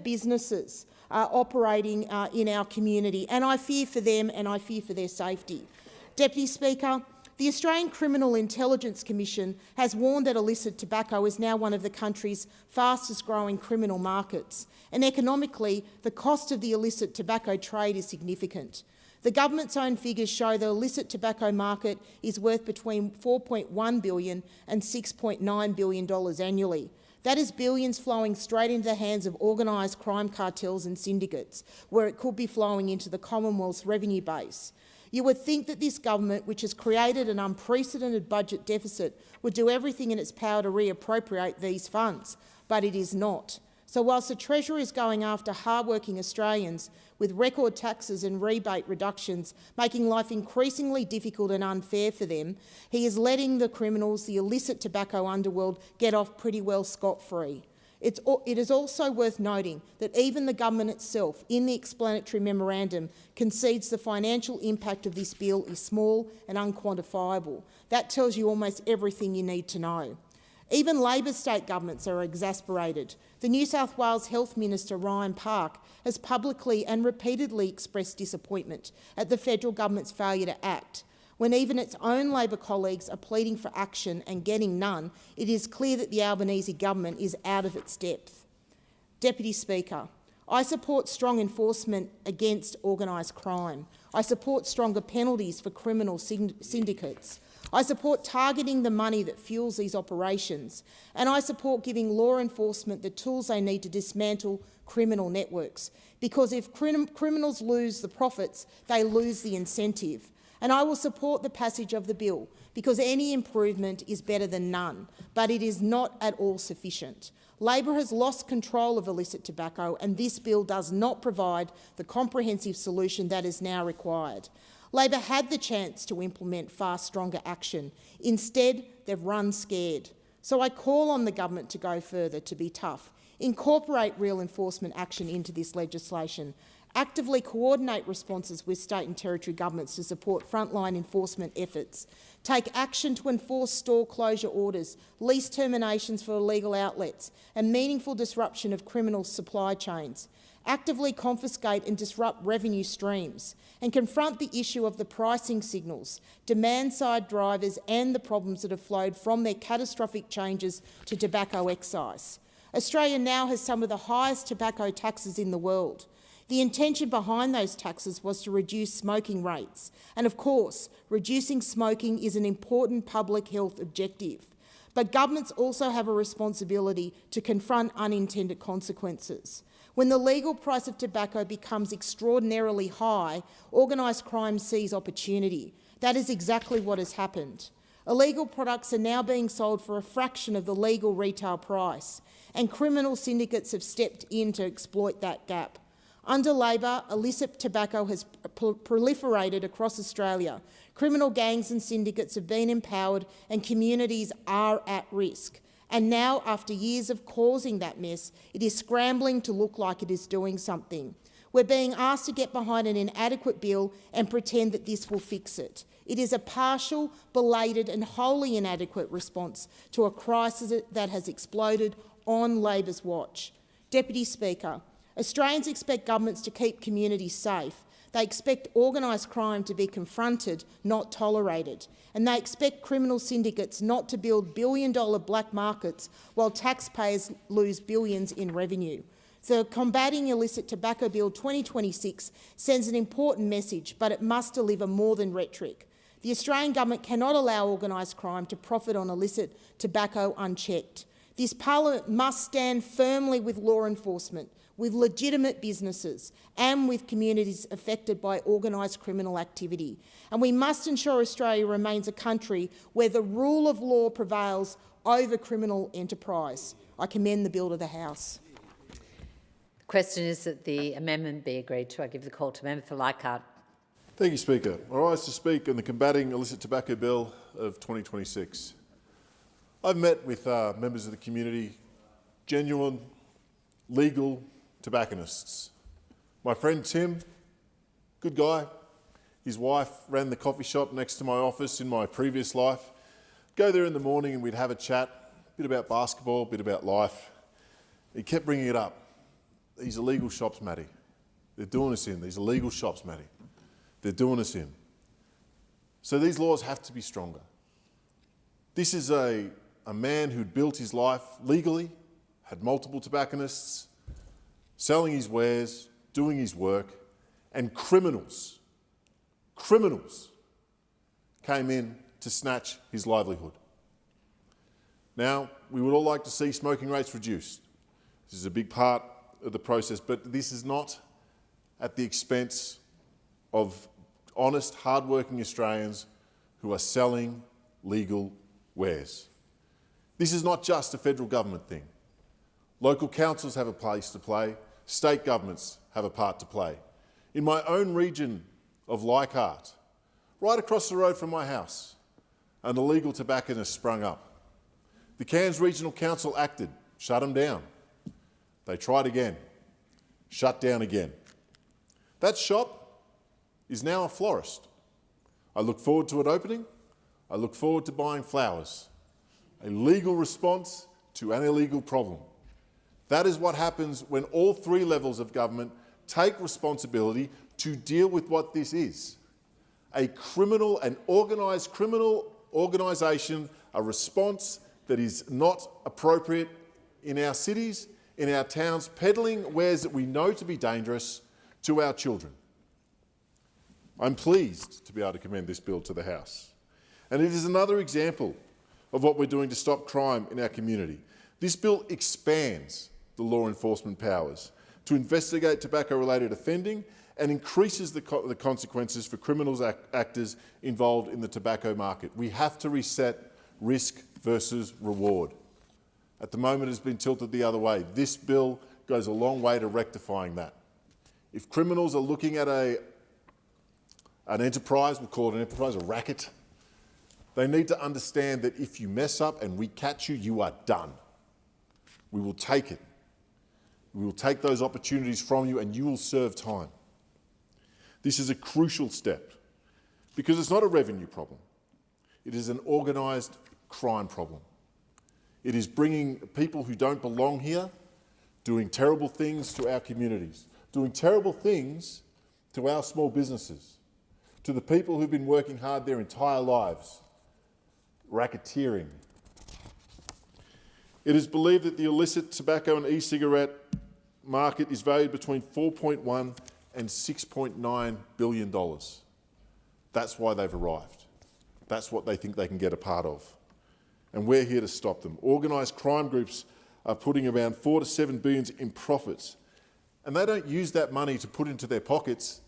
businesses operating in our community. And I fear for them and I fear for their safety. Deputy Speaker, the Australian Criminal Intelligence Commission has warned that illicit tobacco is now one of the country's fastest growing criminal markets, and economically the cost of the illicit tobacco trade is significant. The government's own figures show the illicit tobacco market is worth between $4.1 billion and $6.9 billion annually. That is billions flowing straight into the hands of organised crime cartels and syndicates, where it could be flowing into the Commonwealth's revenue base. You would think that this government, which has created an unprecedented budget deficit, would do everything in its power to reappropriate these funds, but it is not. So whilst the Treasurer is going after hard-working Australians with record taxes and rebate reductions, making life increasingly difficult and unfair for them, he is letting the criminals, the illicit tobacco underworld, get off pretty well scot-free. It is also worth noting that even the government itself, in the explanatory memorandum, concedes the financial impact of this bill is small and unquantifiable. That tells you almost everything you need to know. Even Labor state governments are exasperated. The New South Wales Health Minister, Ryan Park, has publicly and repeatedly expressed disappointment at the federal government's failure to act. When even its own Labor colleagues are pleading for action and getting none, it is clear that the Albanese government is out of its depth. Deputy Speaker, I support strong enforcement against organised crime. I support stronger penalties for criminal syndicates. I support targeting the money that fuels these operations, and I support giving law enforcement the tools they need to dismantle criminal networks, because if criminals lose the profits, they lose the incentive. And I will support the passage of the bill because any improvement is better than none, but it is not at all sufficient. Labor has lost control of illicit tobacco, and this bill does not provide the comprehensive solution that is now required. Labor had the chance to implement far stronger action. Instead, they've run scared. So I call on the government to go further, to be tough. Incorporate real enforcement action into this legislation. Actively coordinate responses with state and territory governments to support frontline enforcement efforts. Take action to enforce store closure orders, lease terminations for illegal outlets, and meaningful disruption of criminal supply chains. Actively confiscate and disrupt revenue streams, and confront the issue of the pricing signals, demand-side drivers and the problems that have flowed from their catastrophic changes to tobacco excise. Australia now has some of the highest tobacco taxes in the world. The intention behind those taxes was to reduce smoking rates. And of course, reducing smoking is an important public health objective. But governments also have a responsibility to confront unintended consequences. When the legal price of tobacco becomes extraordinarily high, organised crime sees opportunity. That is exactly what has happened. Illegal products are now being sold for a fraction of the legal retail price, and criminal syndicates have stepped in to exploit that gap. Under Labor, illicit tobacco has proliferated across Australia. Criminal gangs and syndicates have been empowered and communities are at risk. And now, after years of causing that mess, it is scrambling to look like it is doing something. We're being asked to get behind an inadequate bill and pretend that this will fix it. It is a partial, belated and wholly inadequate response to a crisis that has exploded on Labor's watch. Deputy Speaker, Australians expect governments to keep communities safe. They expect organised crime to be confronted, not tolerated. And they expect criminal syndicates not to build billion-dollar black markets while taxpayers lose billions in revenue. The Combating Illicit Tobacco Bill 2026 sends an important message, but it must deliver more than rhetoric. The Australian government cannot allow organised crime to profit on illicit tobacco unchecked. This parliament must stand firmly with law enforcement, with legitimate businesses and with communities affected by organised criminal activity. And we must ensure Australia remains a country where the rule of law prevails over criminal enterprise. I commend the bill to the House. The question is that the amendment be agreed to. I give the call to member for Leichhardt. Thank you, Speaker. I rise to speak on the Combating Illicit Tobacco Bill of 2026. I've met with members of the community, genuine, legal tobacconists. My friend Tim, good guy. His wife ran the coffee shop next to my office in my previous life. Go there in the morning and we'd have a chat, a bit about basketball, a bit about life. He kept bringing it up. These illegal shops, Matty. They're doing us in. These illegal shops, Matty. They're doing us in. So these laws have to be stronger. This is a man who'd built his life legally, had multiple tobacconists, selling his wares, doing his work, and criminals came in to snatch his livelihood. Now, we would all like to see smoking rates reduced. This is a big part of the process, but this is not at the expense of honest, hard-working Australians who are selling legal wares. This is not just a federal government thing. Local councils have a place to play. State governments have a part to play. In my own region of Leichhardt, right across the road from my house, an illegal tobacconist sprung up. The Cairns Regional Council acted, shut them down. They tried again, shut down again. That shop is now a florist. I look forward to it opening. I look forward to buying flowers. A legal response to an illegal problem. That is what happens when all three levels of government take responsibility to deal with what this is. A criminal, an organised criminal organisation, a response that is not appropriate in our cities, in our towns, peddling wares that we know to be dangerous to our children. I'm pleased to be able to commend this bill to the House. And it is another example of what we're doing to stop crime in our community. This bill expands the law enforcement powers to investigate tobacco-related offending and increases the consequences for criminals actors involved in the tobacco market. We have to reset risk versus reward. At the moment, it's been tilted the other way. This bill goes a long way to rectifying that. If criminals are looking at an enterprise, we'll call it an enterprise, a racket, they need to understand that if you mess up and we catch you, you are done. We will take it. We will take those opportunities from you and you will serve time. This is a crucial step because it's not a revenue problem. It is an organised crime problem. It is bringing people who don't belong here, doing terrible things to our communities, doing terrible things to our small businesses, to the people who've been working hard their entire lives, racketeering. It is believed that the illicit tobacco and e-cigarette market is valued between $4.1 and $6.9 billion. That's why they've arrived. That's what they think they can get a part of. And we're here to stop them. Organised crime groups are putting around $4 to $7 billion in profits And they don't use that money to put into their pockets.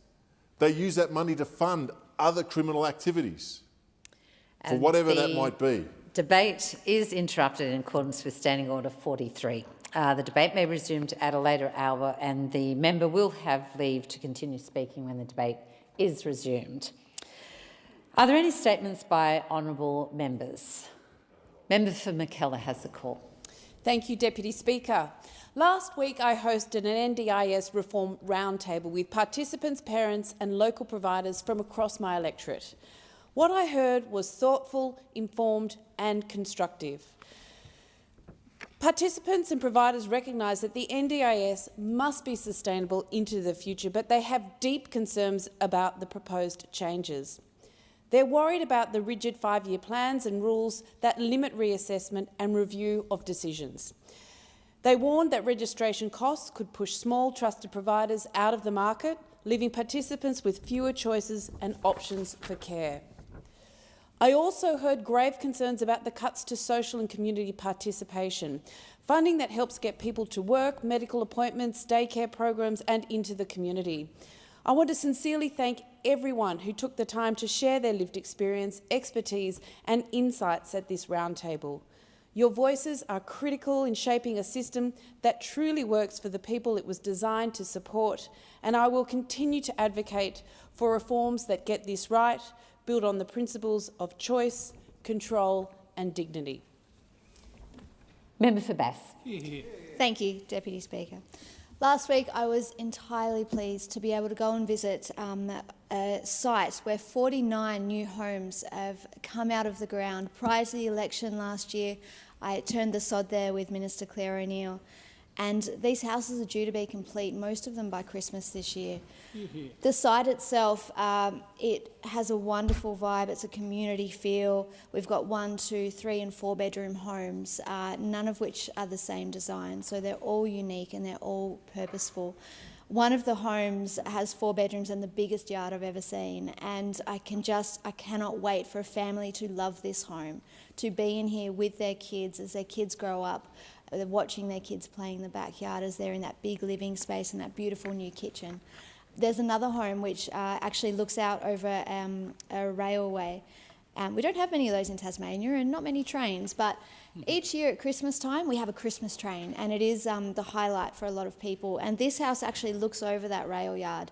They use that money to fund other criminal activities, for whatever that might be. Debate is interrupted in accordance with Standing Order 43. The debate may resume at a later hour, and the member will have leave to continue speaking when the debate is resumed. Are there any statements by honourable members? Member for McKellar has the call. Thank you, Deputy Speaker. Last week I hosted an NDIS reform roundtable with participants, parents and local providers from across my electorate. What I heard was thoughtful, informed and constructive. Participants and providers recognise that the NDIS must be sustainable into the future, but they have deep concerns about the proposed changes. They're worried about the rigid 5-year plans and rules that limit reassessment and review of decisions. They warned that registration costs could push small, trusted providers out of the market, leaving participants with fewer choices and options for care. I also heard grave concerns about the cuts to social and community participation, funding that helps get people to work, medical appointments, daycare programs and into the community. I want to sincerely thank everyone who took the time to share their lived experience, expertise and insights at this roundtable. Your voices are critical in shaping a system that truly works for the people it was designed to support, and I will continue to advocate for reforms that get this right, build on the principles of choice, control and dignity. Member for Bass. Thank you, Deputy Speaker. Last week I was entirely pleased to be able to go and visit a site where 49 new homes have come out of the ground. Prior to the election last year, I turned the sod there with Minister Claire O'Neill, and these houses are due to be complete, most of them by Christmas this year. The site itself, it has a wonderful vibe. It's a community feel. We've got 1, 2, 3 and 4 bedroom homes, none of which are the same design. So they're all unique and they're all purposeful. One of the homes has 4 bedrooms and the biggest yard I've ever seen. And I cannot wait for a family to love this home, to be in here with their kids as their kids grow up. They're watching their kids playing in the backyard as they're in that big living space and that beautiful new kitchen. There's another home which actually looks out over a railway. We don't have many of those in Tasmania and not many trains, but each year at Christmas time we have a Christmas train, and it is the highlight for a lot of people. And this house actually looks over that rail yard.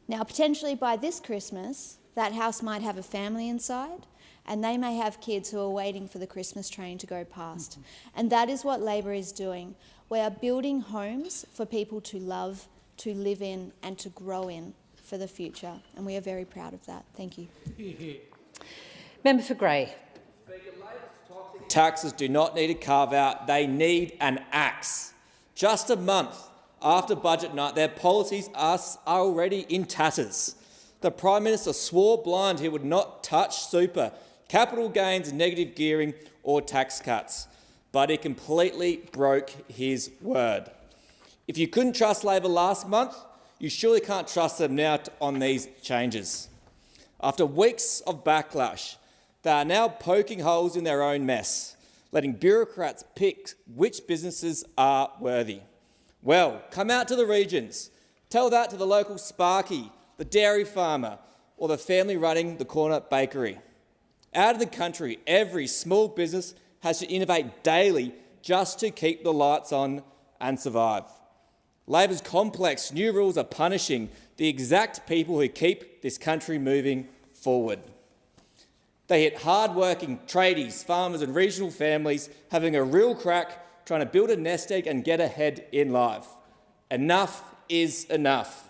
Now, potentially by this Christmas, that house might have a family inside, and they may have kids who are waiting for the Christmas train to go past. And that is what Labor is doing. We are building homes for people to love, to live in and to grow in for the future, and we are very proud of that. Thank you. Member for Grey. Taxes do not need a carve-out, they need an axe. Just a month after budget night, their policies are already in tatters. The Prime Minister swore blind he would not touch super, capital gains, negative gearing or tax cuts, but he completely broke his word. If you couldn't trust Labor last month, you surely can't trust them now on these changes. After weeks of backlash, they are now poking holes in their own mess, letting bureaucrats pick which businesses are worthy. Well, come out to the regions. Tell that to the local Sparky, the dairy farmer, or the family running the corner bakery. Out of the country, every small business has to innovate daily just to keep the lights on and survive. Labor's complex new rules are punishing the exact people who keep this country moving forward. They hit hard-working tradies, farmers and regional families having a real crack trying to build a nest egg and get ahead in life. Enough is enough.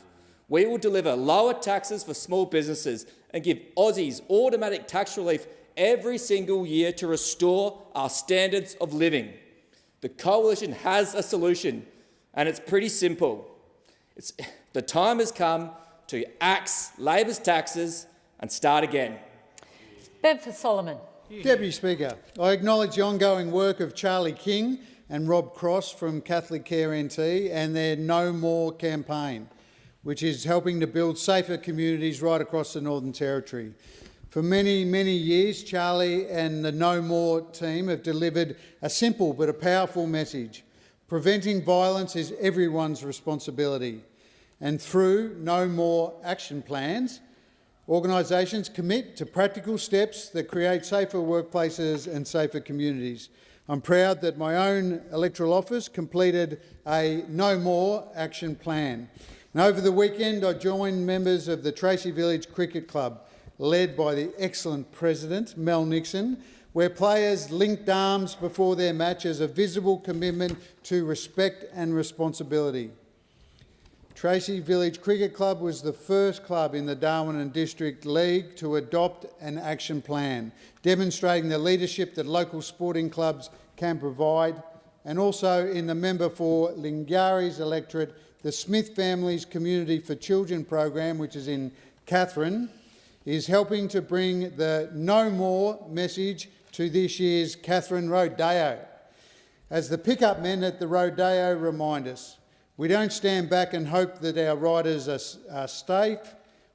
We will deliver lower taxes for small businesses and give Aussies automatic tax relief every single year to restore our standards of living. The Coalition has a solution, and it's pretty simple. The time has come to axe Labor's taxes and start again. Ben for Solomon. Deputy Speaker, I acknowledge the ongoing work of Charlie King and Rob Cross from Catholic Care NT and their No More campaign, which is helping to build safer communities right across the Northern Territory. For many, many years, Charlie and the No More team have delivered a simple but a powerful message. Preventing violence is everyone's responsibility, and through No More action plans, organisations commit to practical steps that create safer workplaces and safer communities. I'm proud that my own electoral office completed a No More action plan. And over the weekend, I joined members of the Tracy Village Cricket Club, led by the excellent president, Mel Nixon, where players linked arms before their match as a visible commitment to respect and responsibility. Tracy Village Cricket Club was the first club in the Darwin and District League to adopt an action plan, demonstrating the leadership that local sporting clubs can provide. And also in the member for Lingiari's electorate, the Smith Families Community for Children program, which is in Katherine, is helping to bring the No More message to this year's Katherine Rodeo. As the pickup men at the Rodeo remind us, we don't stand back and hope that our riders are safe.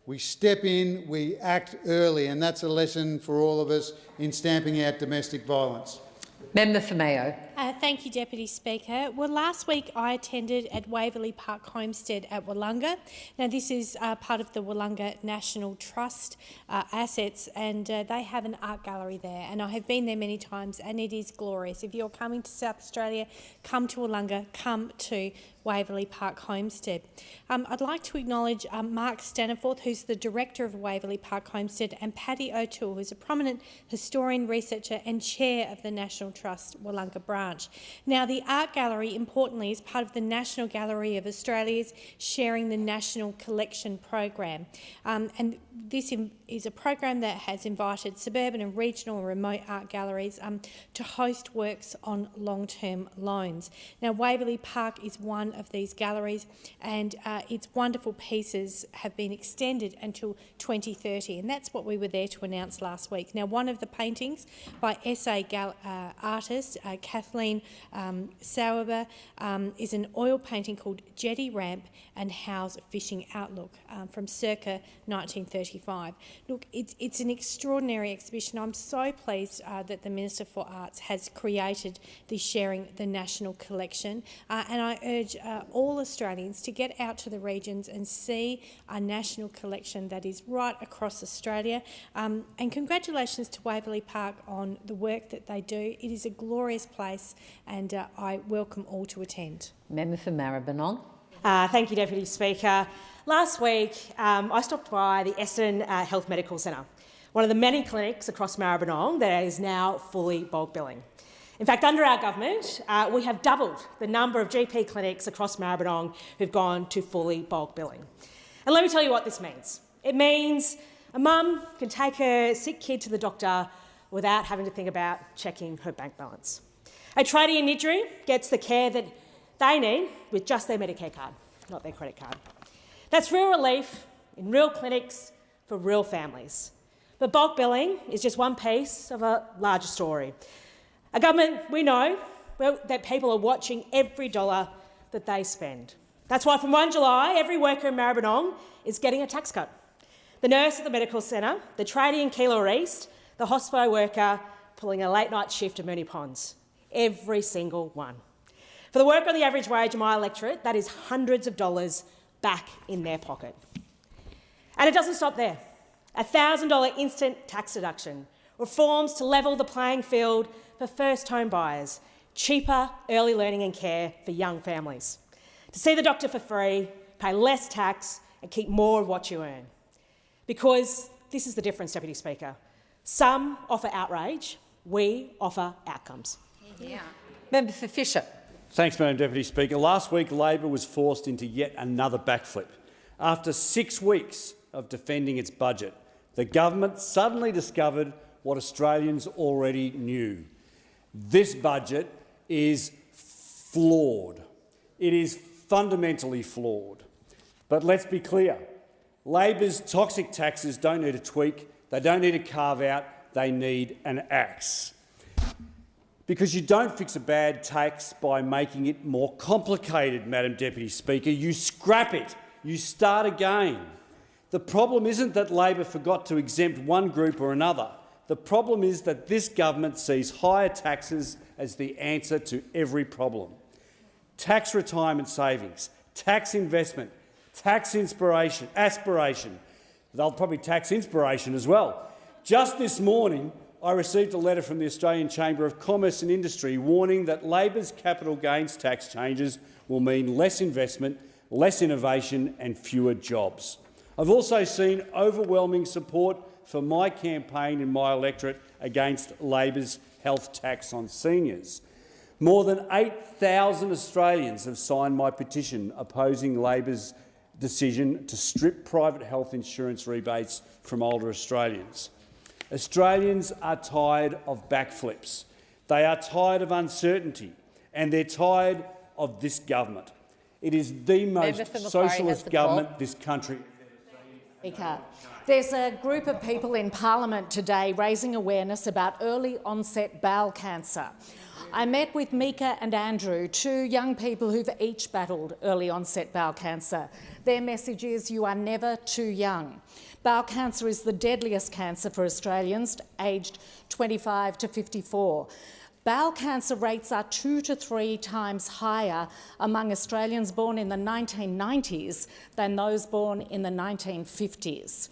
We step in, we act early, and that's a lesson for all of us in stamping out domestic violence. Member for Mayo. Thank you, Deputy Speaker. Well, last week I attended at Waverley Park Homestead at Wollonga. Now, this is part of the Wollonga National Trust assets, and they have an art gallery there. And I have been there many times, and it is glorious. If you're coming to South Australia, come to Wollonga, come to Waverley Park Homestead. I'd like to acknowledge Mark Staniforth, who's the director of Waverley Park Homestead, and Paddy O'Toole, who's a prominent historian, researcher and chair of the National Trust Wollonga branch. Now, the art gallery, importantly, is part of the National Gallery of Australia's Sharing the National Collection program. And this is a program that has invited suburban and regional and remote art galleries to host works on long-term loans. Now, Waverley Park is one of these galleries, and its wonderful pieces have been extended until 2030, and that's what we were there to announce last week. Now, one of the paintings by SA artist Kathleen Sauber is an oil painting called Jetty Ramp and Howe's Fishing Outlook from circa 1935. Look, it's an extraordinary exhibition. I'm so pleased that the Minister for Arts has created this Sharing the National Collection, and I urge all Australians to get out to the regions and see a national collection that is right across Australia. And congratulations to Waverley Park on the work that they do. It is a glorious place, and I welcome all to attend. Member for Maribyrnong. Thank you, Deputy Speaker. Last week, I stopped by the Essendon Health Medical Centre, one of the many clinics across Maribyrnong that is now fully bulk billing. In fact, under our government, we have doubled the number of GP clinics across Maribyrnong who've gone to fully bulk billing. And let me tell you what this means. It means a mum can take her sick kid to the doctor without having to think about checking her bank balance. A tradie in Niddry gets the care that they need with just their Medicare card, not their credit card. That's real relief in real clinics for real families. But bulk billing is just one piece of a larger story. A government, we know, that people are watching every dollar that they spend. That's why from 1 July, every worker in Maribyrnong is getting a tax cut. The nurse at the medical centre, the tradie in Keilor East, the hospital worker pulling a late-night shift at Moonee Ponds. Every single one. For the worker on the average wage in my electorate, that is hundreds of dollars back in their pocket. And it doesn't stop there. A $1,000 instant tax deduction, reforms to level the playing field for first home buyers, cheaper early learning and care for young families, to see the doctor for free, pay less tax and keep more of what you earn. Because this is the difference, Deputy Speaker. Some offer outrage, we offer outcomes. Yeah. Member for Fisher. Thanks, Madam Deputy Speaker. Last week, Labor was forced into yet another backflip. After 6 weeks of defending its budget, the government suddenly discovered what Australians already knew. This budget is flawed. It is fundamentally flawed. But let's be clear. Labor's toxic taxes don't need a tweak. They don't need a carve-out. They need an axe. Because you don't fix a bad tax by making it more complicated, Madam Deputy Speaker. You scrap it. You start again. The problem isn't that Labor forgot to exempt one group or another. The problem is that this government sees higher taxes as the answer to every problem. tax retirement savings, tax investment, tax aspiration. They'll probably tax inspiration as well. Just this morning, I received a letter from the Australian Chamber of Commerce and Industry warning that Labor's capital gains tax changes will mean less investment, less innovation and fewer jobs. I've also seen overwhelming support for my campaign in my electorate against Labor's health tax on seniors. More than 8,000 Australians have signed my petition opposing Labor's decision to strip private health insurance rebates from older Australians. Australians are tired of backflips. They are tired of uncertainty, and they're tired of this government. It is the most socialist government this country has ever seen. There's a group of people in Parliament today raising awareness about early onset bowel cancer. I met with Mika and Andrew, two young people who've each battled early onset bowel cancer. Their message is, you are never too young. Bowel cancer is the deadliest cancer for Australians aged 25 to 54. Bowel cancer rates are 2 to 3 times higher among Australians born in the 1990s than those born in the 1950s.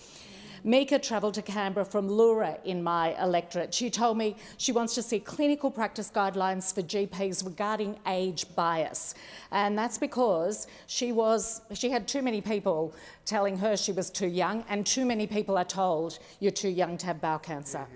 Mika travelled to Canberra from Leura in my electorate. She told me she wants to see clinical practice guidelines for GPs regarding age bias. And that's because she had too many people telling her she was too young, and too many people are told you're too young to have bowel cancer.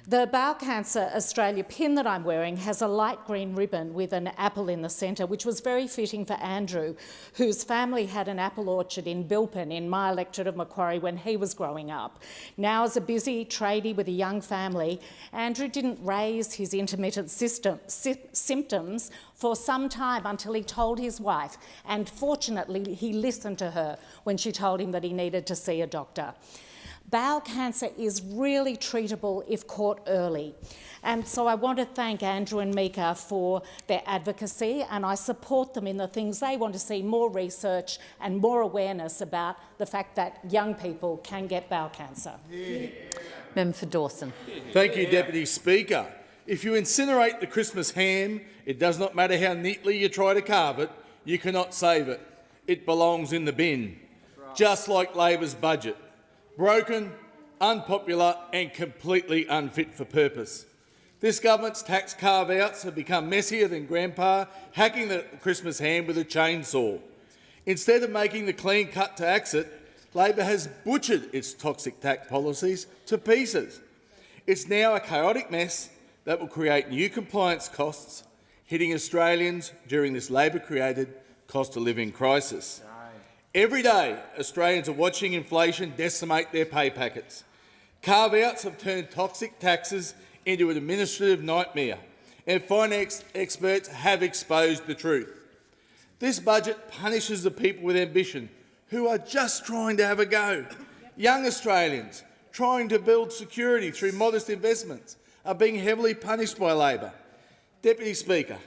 The Bowel Cancer Australia pin that I'm wearing has a light green ribbon with an apple in the centre, which was very fitting for Andrew, whose family had an apple orchard in Bilpin in my electorate of Macquarie when he was growing up. Now, as a busy tradie with a young family, Andrew didn't raise his intermittent symptoms for some time until he told his wife, and fortunately he listened to her when she told him that he needed to see a doctor. Bowel cancer is really treatable if caught early. And so I want to thank Andrew and Mika for their advocacy, and I support them in the things they want to see: more research and more awareness about the fact that young people can get bowel cancer. Member for Dawson. Thank you, Deputy Speaker. If you incinerate the Christmas ham, it does not matter how neatly you try to carve it, you cannot save it. It belongs in the bin. Just like Labor's budget. Broken, unpopular and completely unfit for purpose. This government's tax carve-outs have become messier than Grandpa hacking the Christmas ham with a chainsaw. Instead of making the clean cut to exit, Labor has butchered its toxic tax policies to pieces. It's now a chaotic mess that will create new compliance costs, hitting Australians during this Labor-created cost of living crisis. Every day, Australians are watching inflation decimate their pay packets. Carve-outs have turned toxic taxes into an administrative nightmare, and finance experts have exposed the truth. This budget punishes the people with ambition who are just trying to have a go. Young Australians trying to build security through modest investments are being heavily punished by Labor. Deputy Speaker,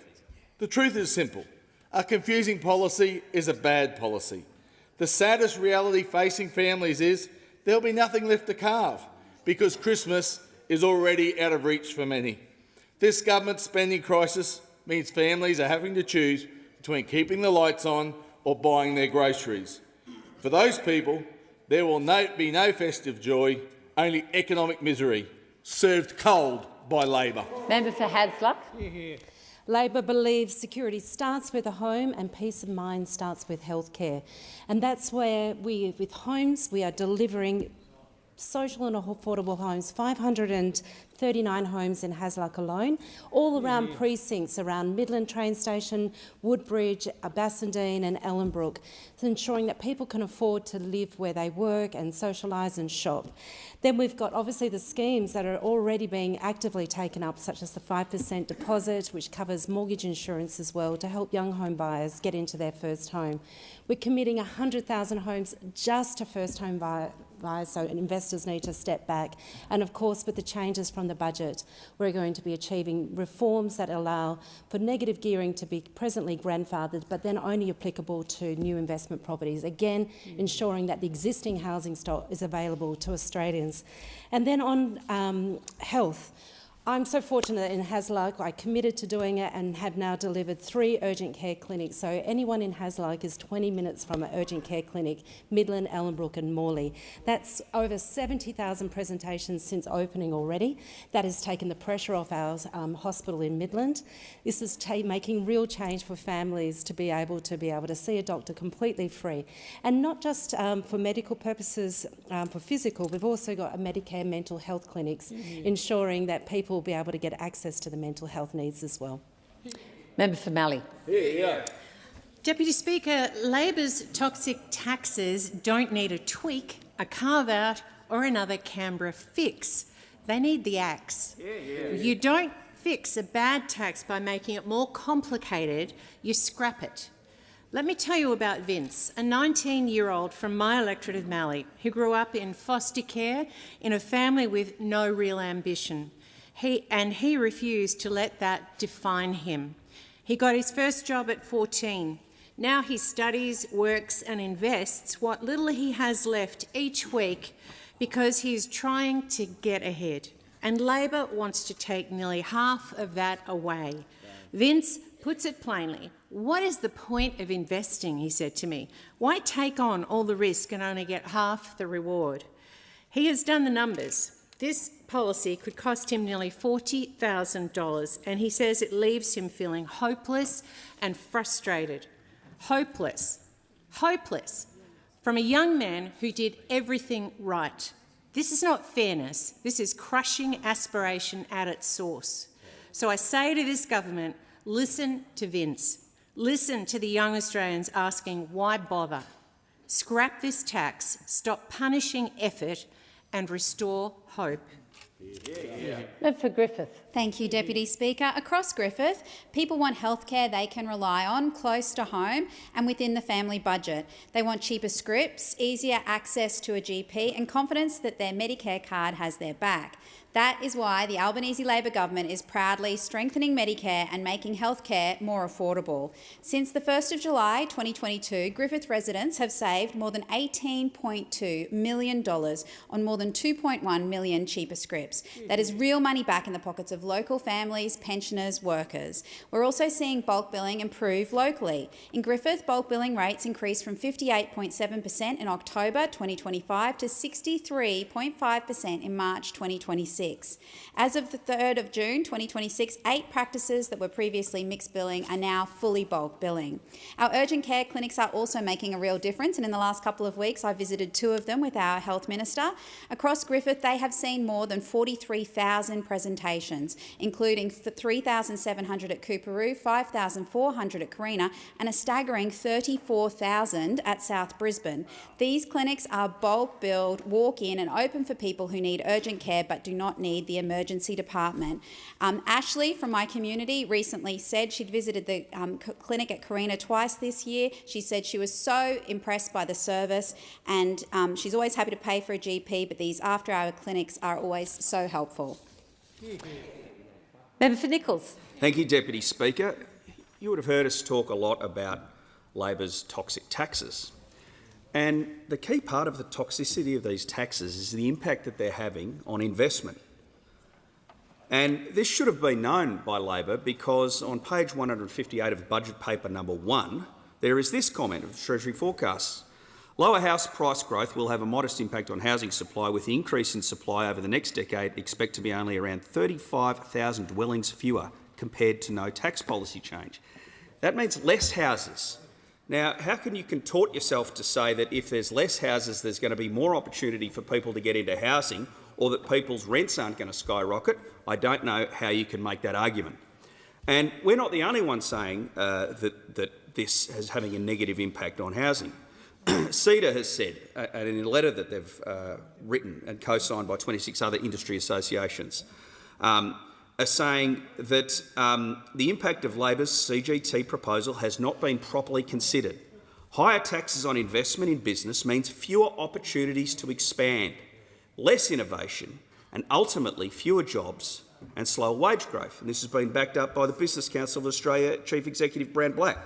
the truth is simple. A confusing policy is a bad policy. The saddest reality facing families is there'll be nothing left to carve because Christmas is already out of reach for many. This government's spending crisis means families are having to choose between keeping the lights on or buying their groceries. For those people, there will be no festive joy, only economic misery, served cold by Labor. Member for Hasluck. Labor believes security starts with a home and peace of mind starts with healthcare. And that's where with homes, we are delivering social and affordable homes, 539 homes in Hasluck alone, all around precincts around Midland train station, Woodbridge, Bassendean and Ellenbrook, ensuring that people can afford to live where they work and socialise and shop. Then we've got obviously the schemes that are already being actively taken up, such as the 5% deposit, which covers mortgage insurance as well, to help young home buyers get into their first home. We're committing 100,000 homes just to first home buyers, so investors need to step back. And of course, with the changes from the budget, we're going to be achieving reforms that allow for negative gearing to be presently grandfathered, but then only applicable to new investment properties, again ensuring that the existing housing stock is available to Australians. And then on health, I'm so fortunate in Hasluck. I committed to doing it and have now delivered 3 urgent care clinics. So anyone in Hasluck is 20 minutes from an urgent care clinic, Midland, Ellenbrook and Morley. That's over 70,000 presentations since opening already. That has taken the pressure off our hospital in Midland. This is making real change for families to be able to see a doctor completely free. And not just for medical purposes, for physical, we've also got a Medicare mental health clinics, ensuring that people will be able to get access to the mental health needs as well. Member for Mallee. Deputy Speaker, Labor's toxic taxes don't need a tweak, a carve-out or another Canberra fix. They need the axe. You don't fix a bad tax by making it more complicated, you scrap it. Let me tell you about Vince, a 19-year-old from my electorate of Mallee who grew up in foster care in a family with no real ambition. He refused to let that define him. He got his first job at 14. Now he studies, works and invests what little he has left each week because he's trying to get ahead. And Labor wants to take nearly half of that away. Vince puts it plainly. What is the point of investing, he said to me. Why take on all the risk and only get half the reward? He has done the numbers. This policy could cost him nearly $40,000 and he says it leaves him feeling hopeless and frustrated. Hopeless. Hopeless. From a young man who did everything right. This is not fairness. This is crushing aspiration at its source. So I say to this government, listen to Vince. Listen to the young Australians asking, why bother? Scrap this tax, stop punishing effort and restore hope. Member for Griffith. Thank you, Deputy Speaker. Across Griffith, people want healthcare they can rely on, close to home and within the family budget. They want cheaper scripts, easier access to a GP and confidence that their Medicare card has their back. That is why the Albanese Labor government is proudly strengthening Medicare and making healthcare more affordable. Since the 1st of July 2022, Griffith residents have saved more than $18.2 million on more than 2.1 million cheaper scripts. That is real money back in the pockets of local families, pensioners, workers. We're also seeing bulk billing improve locally. In Griffith, bulk billing rates increased from 58.7% in October 2025 to 63.5% in March 2026. As of the 3rd of June 2026, 8 practices that were previously mixed billing are now fully bulk billing. Our urgent care clinics are also making a real difference, and in the last couple of weeks I visited 2 of them with our Health Minister. Across Griffith, they have seen more than 43,000 presentations, including 3,700 at Coorparoo, 5,400 at Carina and a staggering 34,000 at South Brisbane. These clinics are bulk billed, walk-in and open for people who need urgent care but do not need the emergency department. Ashley from my community recently said she'd visited the clinic at Carina twice this year. She said she was so impressed by the service and she's always happy to pay for a GP, but these after-hour clinics are always so helpful. Member for Nichols. Thank you, Deputy Speaker. You would have heard us talk a lot about Labor's toxic taxes. And the key part of the toxicity of these taxes is the impact that they're having on investment. And this should have been known by Labor because on page 158 of budget paper number 1, there is this comment of the Treasury forecasts. Lower house price growth will have a modest impact on housing supply, with the increase in supply over the next decade expected to be only around 35,000 dwellings fewer compared to no tax policy change. That means less houses. Now, how can you contort yourself to say that if there's less houses, there's going to be more opportunity for people to get into housing, or that people's rents aren't going to skyrocket? I don't know how you can make that argument. And we're not the only ones saying that this is having a negative impact on housing. CEDA has said, in a letter that they've written and co-signed by 26 other industry associations, are saying that the impact of Labor's CGT proposal has not been properly considered. Higher taxes on investment in business means fewer opportunities to expand, less innovation and ultimately fewer jobs and slower wage growth. And this has been backed up by the Business Council of Australia Chief Executive Brand Black.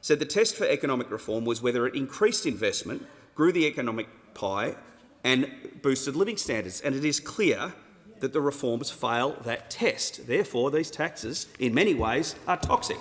Said the test for economic reform was whether it increased investment, grew the economic pie and boosted living standards. And it is clear that the reforms fail that test. Therefore, these taxes, in many ways, are toxic.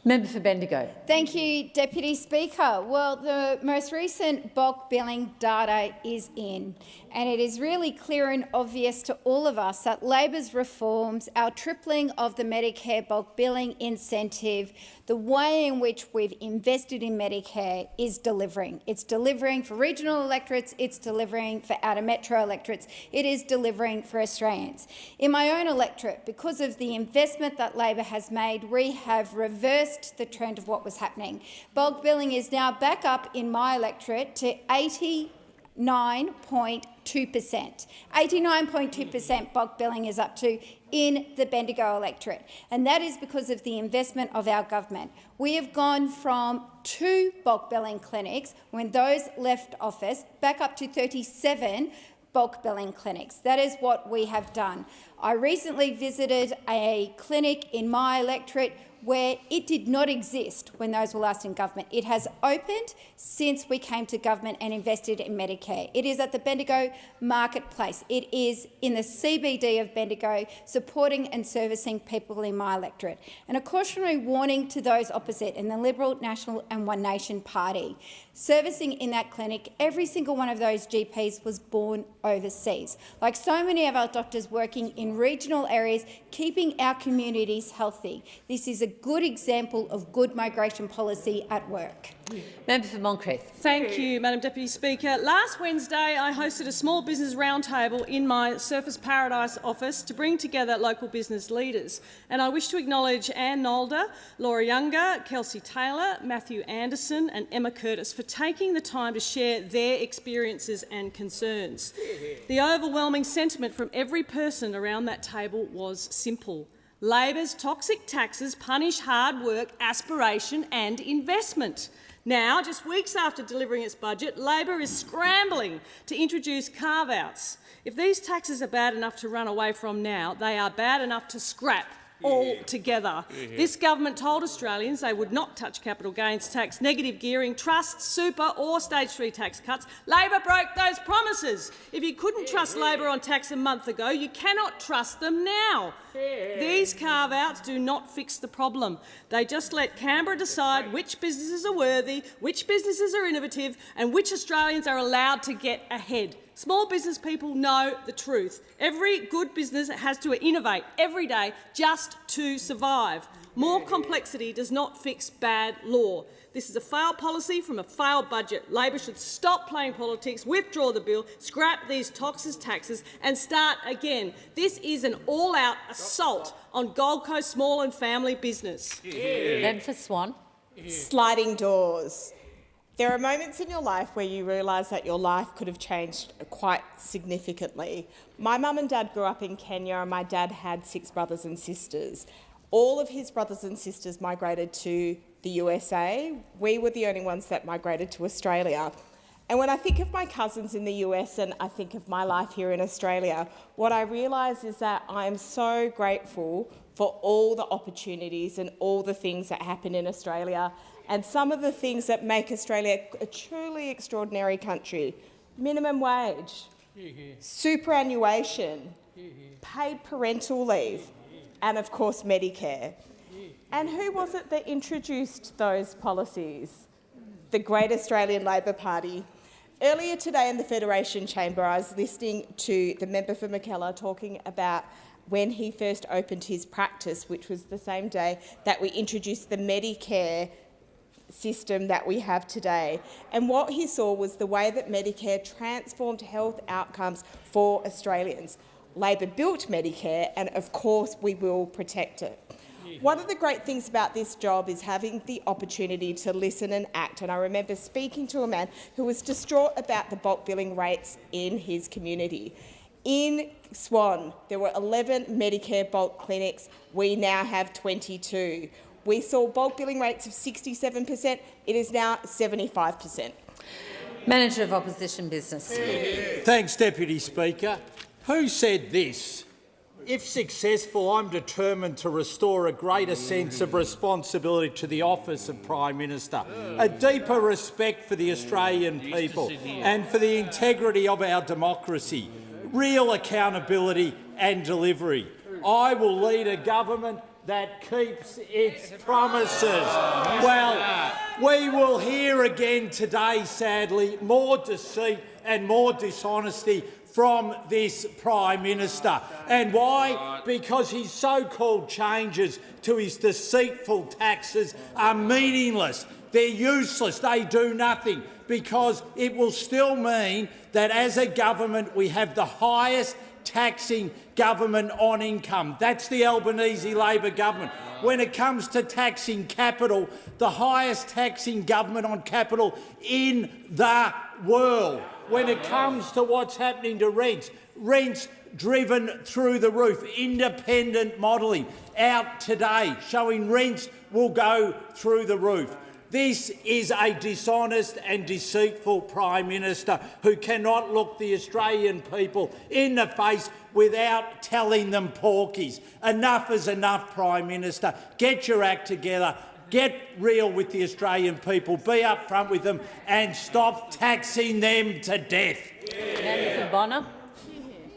Member for Bendigo. Thank you, Deputy Speaker. Well, the most recent bulk billing data is in, and it is really clear and obvious to all of us that Labor's reforms, our tripling of the Medicare bulk billing incentive, the way in which we've invested in Medicare is delivering. It's delivering for regional electorates, it's delivering for outer metro electorates, it is delivering for Australians. In my own electorate, because of the investment that Labor has made, we have reversed the trend of what was happening. Bulk billing is now back up in my electorate to 89.2%. 89.2% bulk billing is up to in the Bendigo electorate, and that is because of the investment of our government. We have gone from 2 bulk billing clinics when those left office back up to 37 bulk billing clinics. That is what we have done. I recently visited a clinic in my electorate where it did not exist when those were last in government. It has opened since we came to government and invested in Medicare. It is at the Bendigo marketplace. It is in the CBD of Bendigo, supporting and servicing people in my electorate. And a cautionary warning to those opposite in the Liberal, National and One Nation Party. Servicing in that clinic, every single one of those GPs was born overseas. Like so many of our doctors working in regional areas, keeping our communities healthy. This is a good example of good migration policy at work. Member for Moncrieff. Thank you, Madam Deputy Speaker. Last Wednesday, I hosted a small business roundtable in my Surfers Paradise office to bring together local business leaders. And I wish to acknowledge Anne Nolder, Laura Younger, Kelsey Taylor, Matthew Anderson and Emma Curtis for taking the time to share their experiences and concerns. The overwhelming sentiment from every person around that table was simple. Labor's toxic taxes punish hard work, aspiration and investment. Now, just weeks after delivering its budget, Labor is scrambling to introduce carve-outs. If these taxes are bad enough to run away from now, they are bad enough to scrap altogether. This government told Australians they would not touch capital gains tax, negative gearing, trusts, super or stage 3 tax cuts. Labor broke those promises. If you couldn't trust Labor on tax a month ago, you cannot trust them now. These carve-outs do not fix the problem. They just let Canberra decide which businesses are worthy, which businesses are innovative and which Australians are allowed to get ahead. Small business people know the truth. Every good business has to innovate every day just to survive. More complexity does not fix bad law. This is a failed policy from a failed budget. Labor should stop playing politics, withdraw the bill, scrap these toxic taxes and start again. This is an all-out assault on Gold Coast small and family business. Member for Swan. Sliding doors. There are moments in your life where you realise that your life could have changed quite significantly. My mum and dad grew up in Kenya and my dad had 6 brothers and sisters. All of his brothers and sisters migrated to the USA. We were the only ones that migrated to Australia. And when I think of my cousins in the US and I think of my life here in Australia, what I realise is that I am so grateful for all the opportunities and all the things that happen in Australia and some of the things that make Australia a truly extraordinary country. Minimum wage, superannuation, paid parental leave, and of course Medicare. And who was it that introduced those policies? The great Australian Labor Party. Earlier today in the Federation Chamber, I was listening to the member for Mackellar talking about when he first opened his practice, which was the same day that we introduced the Medicare system that we have today. And what he saw was the way that Medicare transformed health outcomes for Australians. Labor built Medicare and of course we will protect it. One of the great things about this job is having the opportunity to listen and act. And I remember speaking to a man who was distraught about the bulk billing rates in his community. In Swan, there were 11 Medicare bulk clinics. We now have 22. We saw bulk billing rates of 67%. It is now 75%. Manager of Opposition Business. Thanks, Deputy Speaker. Who said this? If successful, I'm determined to restore a greater sense of responsibility to the office of Prime Minister, a deeper respect for the Australian people and for the integrity of our democracy. real accountability and delivery. I will lead a government that keeps its promises. Well, we will hear again today, sadly, more deceit and more dishonesty from this Prime Minister. And why? Because his so-called changes to his deceitful taxes are meaningless. They're useless. They do nothing, because it will still mean that as a government we have the highest taxing government on income. That's the Albanese Labor government. When it comes to taxing capital, the highest taxing government on capital in the world. When it comes to what's happening to rents driven through the roof. Independent modelling out today showing rents will go through the roof. This is a dishonest and deceitful Prime Minister who cannot look the Australian people in the face without telling them porkies. Enough is enough, Prime Minister. Get your act together. Get real with the Australian people. Be upfront with them and stop taxing them to death. Senator Bonner.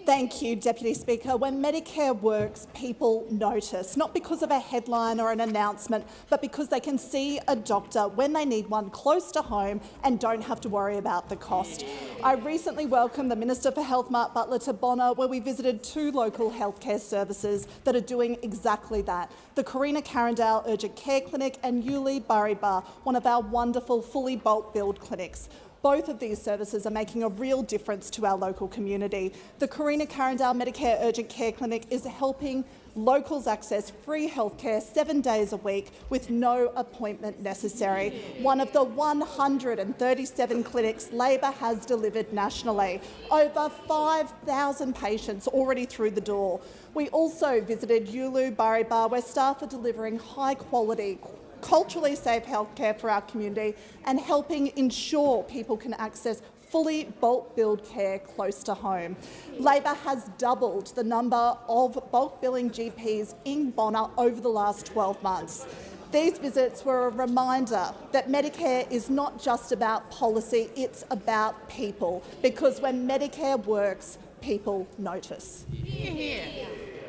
Thank you, Deputy Speaker. When Medicare works, people notice, not because of a headline or an announcement, but because they can see a doctor when they need one close to home and don't have to worry about the cost. I recently welcomed the Minister for Health, Mark Butler, to Bonner, where we visited 2 local healthcare services that are doing exactly that. The Karina Carindale Urgent Care Clinic and Yuli Bariba, one of our wonderful fully bulk billed clinics. Both of these services are making a real difference to our local community. The Karina Carindale Medicare Urgent Care Clinic is helping locals access free healthcare 7 days a week with no appointment necessary. One of the 137 clinics Labor has delivered nationally. Over 5,000 patients already through the door. We also visited Yulu Bariba, where staff are delivering high-quality, culturally safe healthcare for our community and helping ensure people can access fully bulk billed care close to home. Labor has doubled the number of bulk billing GPs in Bonner over the last 12 months. These visits were a reminder that Medicare is not just about policy, it's about people, because when Medicare works, people notice.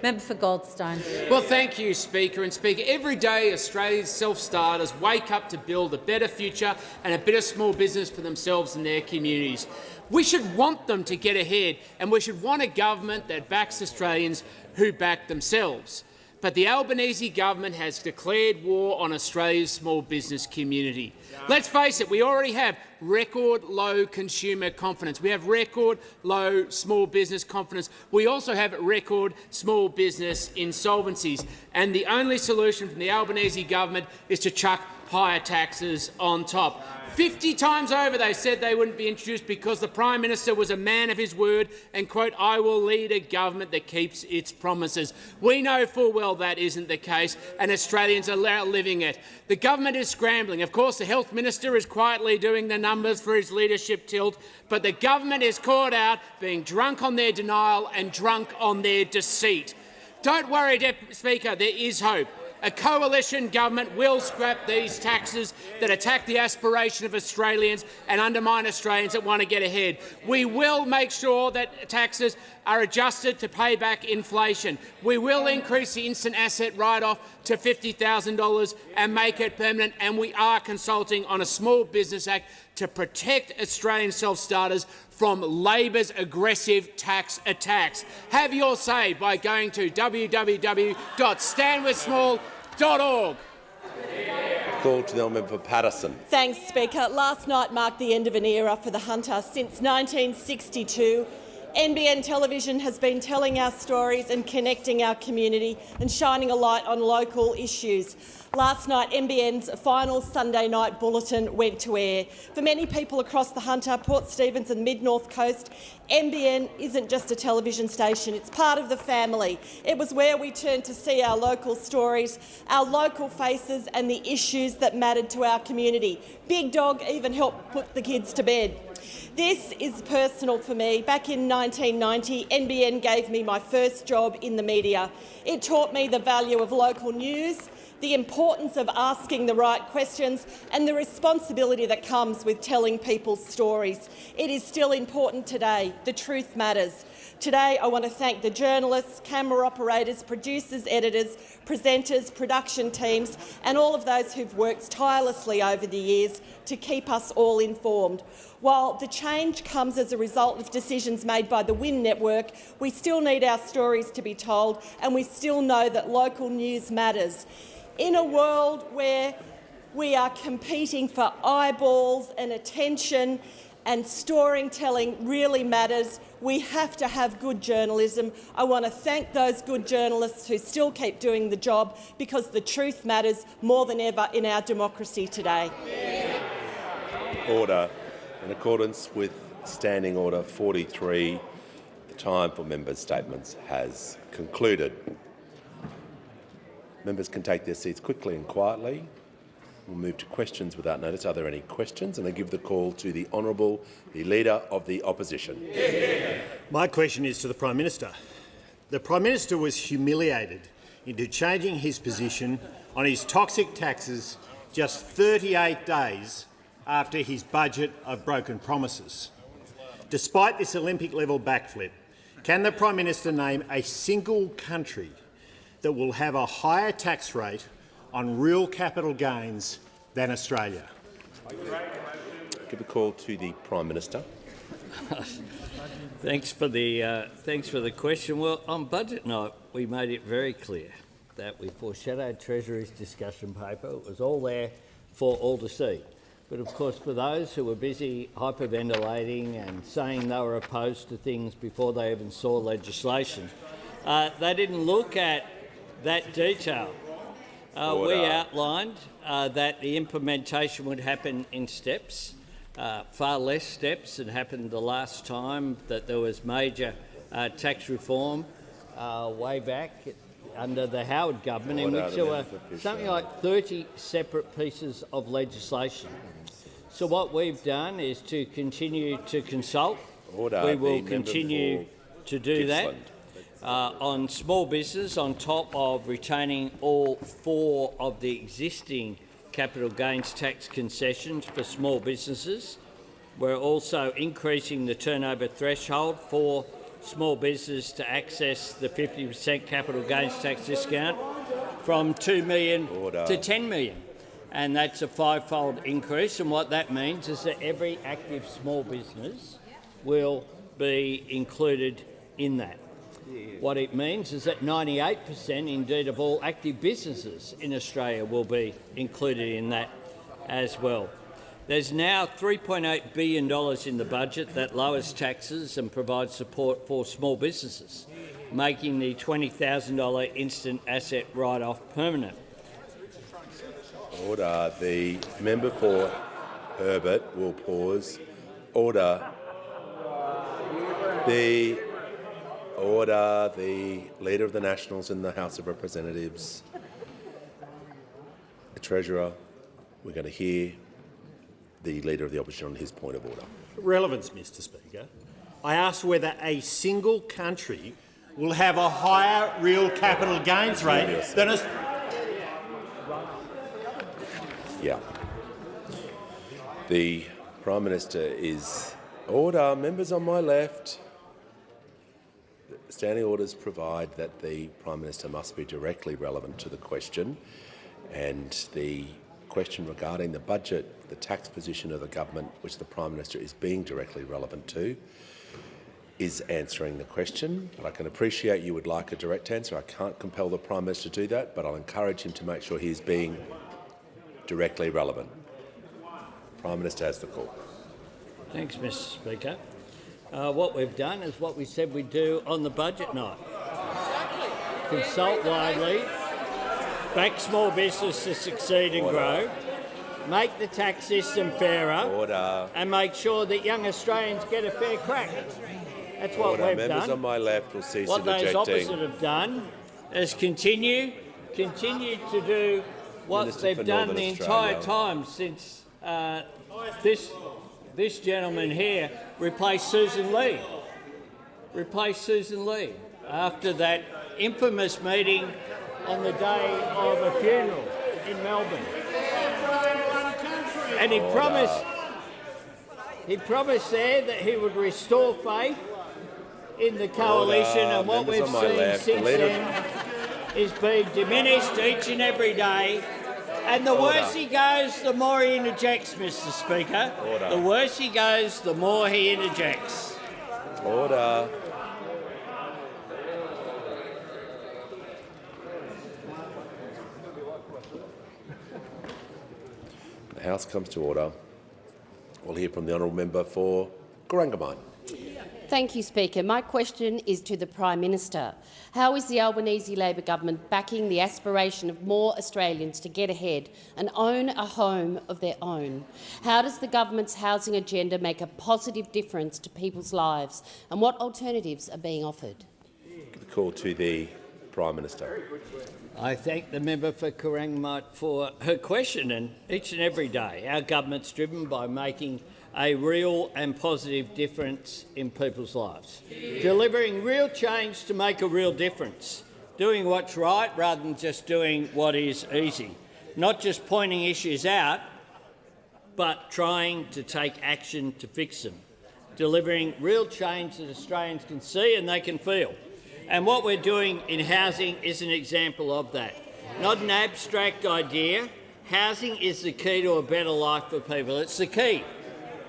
Member for Goldstone. Well, thank you, Speaker. And Speaker, every day Australia's self-starters wake up to build a better future and a better small business for themselves and their communities. We should want them to get ahead, and we should want a government that backs Australians who back themselves. But the Albanese government has declared war on Australia's small business community. Let's face it, we already have record low consumer confidence. We have record low small business confidence. We also have record small business insolvencies. And the only solution from the Albanese government is to chuck higher taxes on top. 50 times over they said they wouldn't be introduced because the Prime Minister was a man of his word and, quote, I will lead a government that keeps its promises. We know full well that isn't the case, and Australians are living it. The government is scrambling. Of course, the Health Minister is quietly doing the numbers for his leadership tilt, but the government is caught out being drunk on their denial and drunk on their deceit. Don't worry, Deputy Speaker, there is hope. A coalition government will scrap these taxes that attack the aspiration of Australians and undermine Australians that want to get ahead. We will make sure that taxes are adjusted to pay back inflation. We will increase the instant asset write-off to $50,000 and make it permanent, and we are consulting on a Small Business Act to protect Australian self-starters from Labor's aggressive tax attacks. Have your say by going to www.standwithsmall.org. Call to the member for Patterson. Thanks, Speaker. Last night marked the end of an era for the Hunter. Since 1962, NBN television has been telling our stories and connecting our community and shining a light on local issues. Last night, NBN's final Sunday night bulletin went to air. For many people across the Hunter, Port Stephens and Mid-North Coast, NBN isn't just a television station, it's part of the family. It was where we turned to see our local stories, our local faces and the issues that mattered to our community. Big Dog even helped put the kids to bed. This is personal for me. Back in 1990, NBN gave me my first job in the media. It taught me the value of local news, the importance of asking the right questions and the responsibility that comes with telling people's stories. It is still important today. The truth matters. Today, I want to thank the journalists, camera operators, producers, editors, presenters, production teams and all of those who've worked tirelessly over the years to keep us all informed. While the change comes as a result of decisions made by the WIN network, we still need our stories to be told, and we still know that local news matters. In a world where we are competing for eyeballs and attention and storytelling really matters, we have to have good journalism. I want to thank those good journalists who still keep doing the job, because the truth matters more than ever in our democracy today. Order. In accordance with Standing Order 43, the time for members' statements has concluded. Members can take their seats quickly and quietly. We'll move to questions without notice. Are there any questions? And I give the call to the Honourable, the Leader of the Opposition. My question is to the Prime Minister. The Prime Minister was humiliated into changing his position on his toxic taxes just 38 days after his budget of broken promises. Despite this Olympic-level backflip, can the Prime Minister name a single country that will have a higher tax rate on real capital gains than Australia? Give a call to the Prime Minister. Thanks for the question. Well, on budget night, we made it very clear that we foreshadowed Treasury's discussion paper. It was all there for all to see. But of course, for those who were busy hyperventilating and saying they were opposed to things before they even saw legislation, they didn't look at that detail. We outlined that the implementation would happen in steps, far less steps than happened the last time that there was major tax reform way back under the Howard government, in which there were something like 30 separate pieces of legislation. So what we've done is to continue to consult. We will continue to do that. On small business, on top of retaining all 4 of the existing capital gains tax concessions for small businesses. We're also increasing the turnover threshold for small business to access the 50% capital gains tax discount from $2 million to $10 million. And that's a 5-fold increase. And what that means is that every active small business will be included in that. What it means is that 98% indeed of all active businesses in Australia will be included in that as well. There's now $3.8 billion in the budget that lowers taxes and provides support for small businesses, making the $20,000 instant asset write-off permanent. Order. The member for Herbert will pause. Order. The Leader of the Nationals in the House of Representatives. The Treasurer, we're going to hear the Leader of the Opposition on his point of order. Relevance, Mr Speaker. I asked whether a single country will have a higher real capital gains rate than Australia. Yeah. The Prime Minister is... Order. Members on my left. Standing orders provide that the Prime Minister must be directly relevant to the question, and the question regarding the budget, the tax position of the government, which the Prime Minister is being directly relevant to, is answering the question. But I can appreciate you would like a direct answer. I can't compel the Prime Minister to do that, but I'll encourage him to make sure he is being directly relevant. Prime Minister has the call. Thanks, Mr Speaker. What we've done is what we said we'd do on the budget night. Consult widely, back small business to succeed and grow, make the tax system fairer, and make sure that young Australians get a fair crack. That's what we've done. Members on my left will cease what interjecting. What those opposite have done is continue to do what they've done the entire time since this gentleman here replaced Susan Lee. After that infamous meeting on the day of a funeral in Melbourne. And he promised there that he would restore faith in the coalition, Order. and what we've Members on my seen left. since The leader- then is being diminished each and every day. And the Order. worse he goes, the more he interjects, Mr. Speaker. Order. The worse he goes, the more he interjects. Order. The House comes to order. We'll hear from the honourable member for Corangamine. Thank you, Speaker. My question is to the Prime Minister. How is the Albanese Labor government backing the aspiration of more Australians to get ahead and own a home of their own? How does the government's housing agenda make a positive difference to people's lives, and what alternatives are being offered? The call to the Prime Minister. I thank the member for Corangamite for her question, and each and every day our government's driven by making a real and positive difference in people's lives, delivering real change to make a real difference, doing what's right rather than just doing what is easy, not just pointing issues out, but trying to take action to fix them, delivering real change that Australians can see and they can feel. And what we're doing in housing is an example of that. Not an abstract idea. Housing is the key to a better life for people. It's the key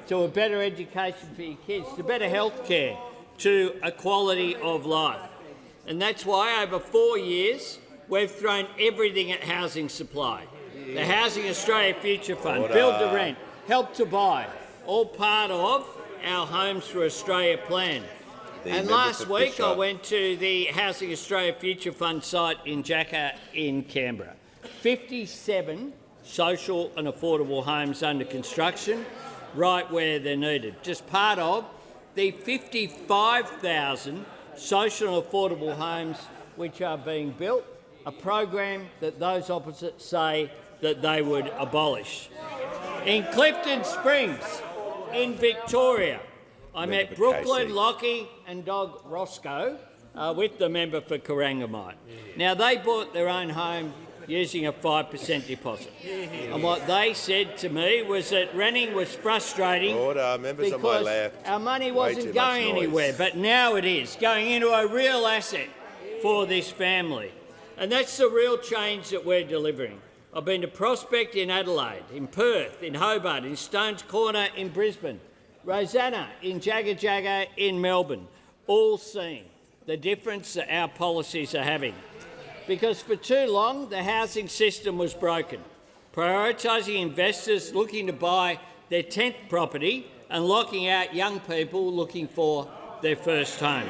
to a better education for your kids, to better health care, to a quality of life. And that's why over 4 years we've thrown everything at housing supply. The Housing Australia Future Fund, Order. Build to Rent, Help to Buy, all part of our Homes for Australia plan. And last week I went to the Housing Australia Future Fund site in Jakarta in Canberra. 57 social and affordable homes under construction, right where they're needed. Just part of the 55,000 social and affordable homes which are being built, a program that those opposite say that they would abolish. In Clifton Springs, in Victoria, I met Brooklyn, Lockie and Dog Roscoe with the member for Corangamite. Now, they bought their own home using a 5% deposit. And what they said to me was that renting was frustrating Members on my left. our money Way wasn't too much going noise. anywhere, but now it is, going into a real asset for this family. And that's the real change that we're delivering. I've been to Prospect in Adelaide, in Perth, in Hobart, in Stones Corner in Brisbane, Rosanna in Jagga Jagga in Melbourne, all seeing the difference that our policies are having. Because for too long the housing system was broken, prioritising investors looking to buy their 10th property and locking out young people looking for their first home.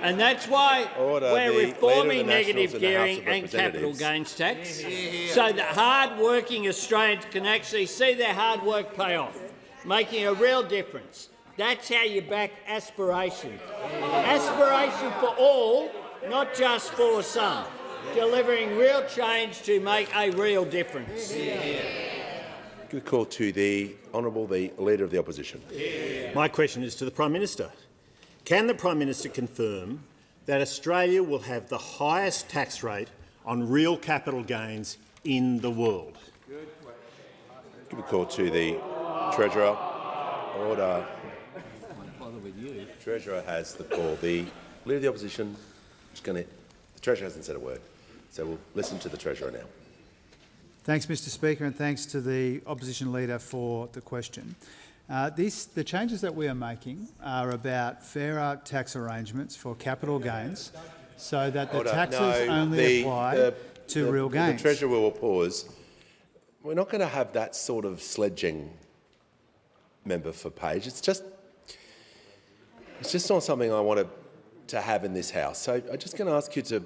And that's why we're reforming negative gearing and capital gains tax so that hard-working Australians can actually see their hard work pay off, making a real difference. That's how you back aspiration. Aspiration for all, not just for some. Delivering real change to make a real difference. Good call to the Honourable the Leader of the Opposition. My question is to the Prime Minister. Can the Prime Minister confirm that Australia will have the highest tax rate on real capital gains in the world? Give a call to the Treasurer. Order. Treasurer has the call. The Leader of the Opposition is going to. The Treasurer hasn't said a word, so we'll listen to the Treasurer now. Thanks, Mr. Speaker, and thanks to the Opposition Leader for the question. The changes that we are making are about fairer tax arrangements for capital gains so that the taxes only apply to real gains. The Treasurer will pause. We're not going to have that sort of sledging, member for Page. It's just not something I want to have in this House. So I'm just going to ask you to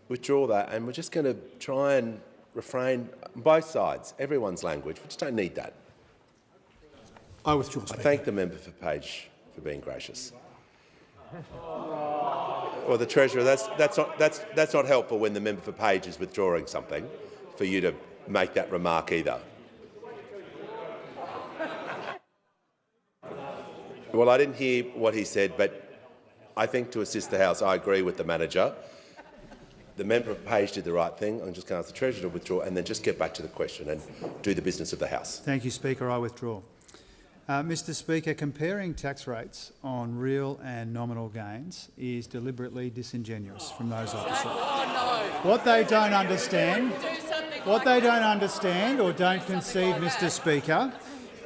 withdraw that, and we're just going to try and refrain on both sides, everyone's language. We just don't need that. I withdraw. I thank the member for Page for being gracious. Well, the Treasurer, that's not helpful when the member for Page is withdrawing something for you to make that remark either. Well, I didn't hear what he said, but I think to assist the House, I agree with the manager. The member for Page did the right thing. I'm just going to ask the Treasurer to withdraw and then just get back to the question and do the business of the House. Thank you, Speaker. I withdraw. Mr Speaker, comparing tax rates on real and nominal gains is deliberately disingenuous from those opposite. What they don't understand or don't concede, Mr Speaker,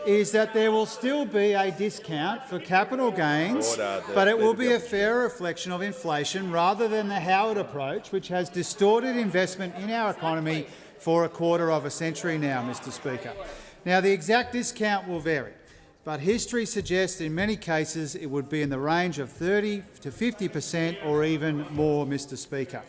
is that there will still be a discount for capital gains, but it will be a fair reflection of inflation rather than the Howard approach, which has distorted investment in our economy for a quarter of a century now, Mr Speaker. Now, the exact discount will vary, but history suggests in many cases it would be in the range of 30 to 50% or even more, Mr Speaker.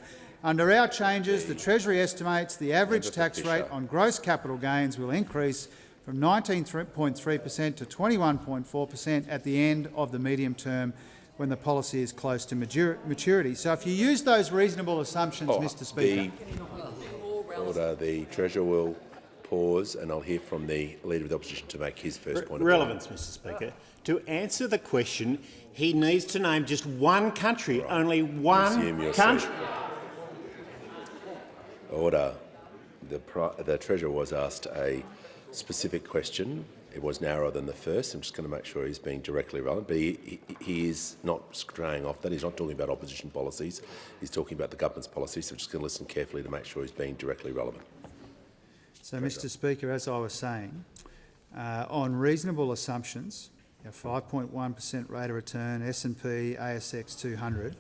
Under our changes, the Treasury estimates the average tax rate on gross capital gains will increase from 19.3% to 21.4% at the end of the medium term when the policy is close to maturity. So if you use those reasonable assumptions, Mr Speaker— The Treasurer will pause, and I'll hear from the Leader of the Opposition to make his first point of relevance, Mr Speaker. To answer the question, he needs to name just one country, only one country. Order. The Treasurer was asked a specific question. It was narrower than the first. I'm just going to make sure he's being directly relevant. But he is not straying off that. He's not talking about opposition policies. He's talking about the government's policies. So I'm just going to listen carefully to make sure he's being directly relevant. So, Mr Speaker, as I was saying, on reasonable assumptions, 5.1% rate of return, S&P, ASX 200,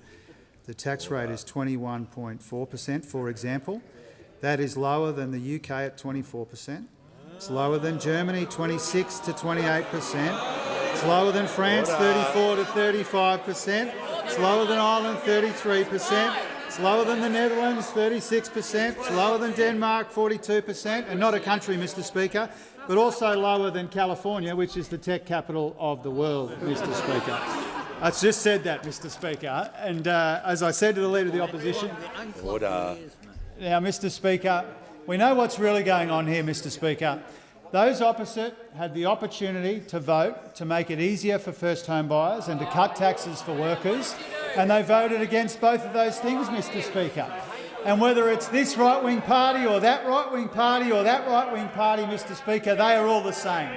the tax rate is 21.4%, for example. That is lower than the UK at 24%. It's lower than Germany, 26 to 28%. It's lower than France, 34 to 35%. It's lower than Ireland, 33%. It's lower than the Netherlands, 36%. It's lower than Denmark, 42%. And not a country, Mr Speaker, but also lower than California, which is the tech capital of the world, Mr Speaker. I just said that, Mr Speaker. And as I said to the Leader of the Opposition— Order. Now, Mr Speaker, we know what's really going on here, Mr Speaker. Those opposite had the opportunity to vote to make it easier for first home buyers and to cut taxes for workers, and they voted against both of those things, Mr Speaker. And whether it's this right-wing party or that right-wing party or that right-wing party, Mr Speaker, they are all the same.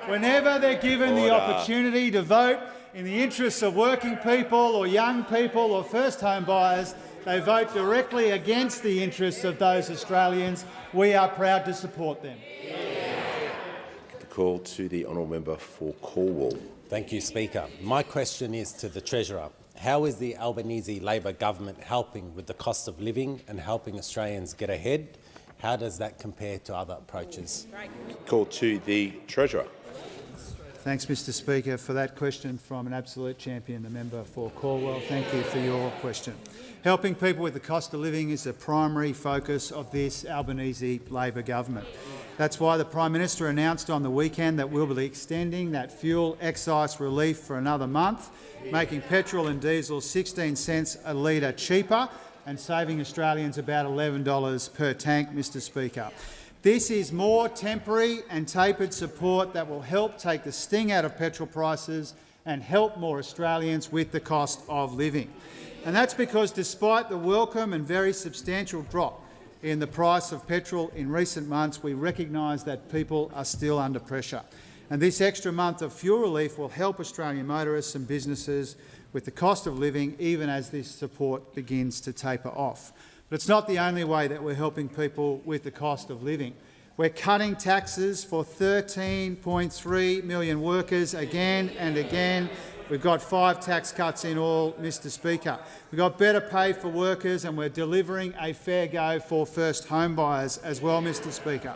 Whenever they're given the opportunity to vote in the interests of working people or young people or first home buyers, they vote directly against the interests of those Australians. We are proud to support them. The call to the honourable member for Cornwall. Thank you, Speaker. My question is to the Treasurer. How is the Albanese Labor government helping with the cost of living and helping Australians get ahead? How does that compare to other approaches? Call to the Treasurer. Thanks, Mr Speaker, for that question from an absolute champion, the member for Cornwall. Thank you for your question. Helping people with the cost of living is a primary focus of this Albanese Labor government. That's why the Prime Minister announced on the weekend that we'll be extending that fuel excise relief for another month, making petrol and diesel 16 cents a litre cheaper and saving Australians about $11 per tank, Mr Speaker. This is more temporary and tapered support that will help take the sting out of petrol prices and help more Australians with the cost of living. And that's because despite the welcome and very substantial drop in the price of petrol in recent months, we recognise that people are still under pressure. And this extra month of fuel relief will help Australian motorists and businesses with the cost of living, even as this support begins to taper off. But it's not the only way that we're helping people with the cost of living. We're cutting taxes for 13.3 million workers again and again. We've got 5 tax cuts in all, Mr Speaker. We've got better pay for workers and we're delivering a fair go for first home buyers as well, Mr Speaker.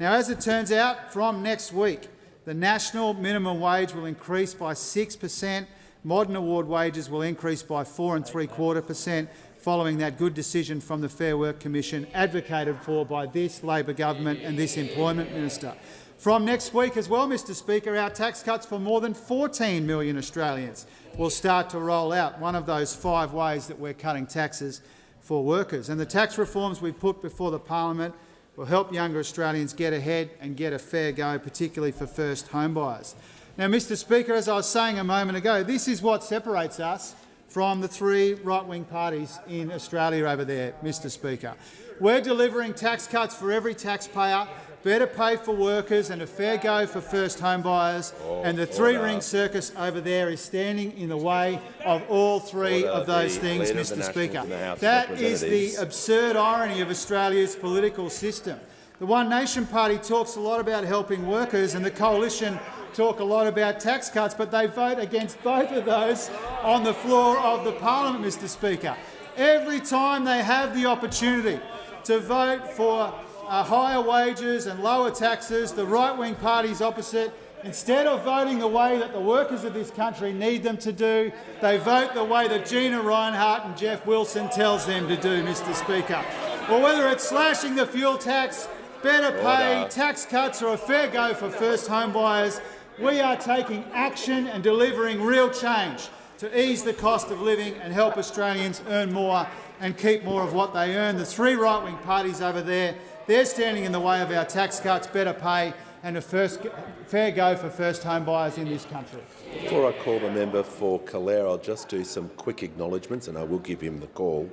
Now, as it turns out, from next week, the national minimum wage will increase by 6%. Modern award wages will increase by 4.75%, following that good decision from the Fair Work Commission advocated for by this Labor government and this Employment Minister. From next week as well, Mr Speaker, our tax cuts for more than 14 million Australians will start to roll out, one of those 5 ways that we're cutting taxes for workers. And the tax reforms we've put before the Parliament will help younger Australians get ahead and get a fair go, particularly for first home buyers. Now, Mr Speaker, as I was saying a moment ago, this is what separates us from the 3 right-wing parties in Australia over there, Mr Speaker. We're delivering tax cuts for every taxpayer better pay for workers and a fair go for first home buyers, and the three-ring circus over there is standing in the way of all three of those things, Mr Speaker. That is the absurd irony of Australia's political system. The One Nation Party talks a lot about helping workers, and the Coalition talk a lot about tax cuts, but they vote against both of those on the floor of the Parliament, Mr Speaker. Every time they have the opportunity to vote for higher wages and lower taxes, the right-wing parties opposite, instead of voting the way that the workers of this country need them to do, they vote the way that Gina Rinehart and Jeff Wilson tells them to do, Mr Speaker. Or whether it's slashing the fuel tax, better pay, tax cuts or a fair go for first home buyers, we are taking action and delivering real change to ease the cost of living and help Australians earn more and keep more of what they earn. The three right-wing parties over there, they're standing in the way of our tax cuts, better pay and a fair go for first home buyers in this country. Before I call the member for Calare, I'll just do some quick acknowledgements and I will give him the call.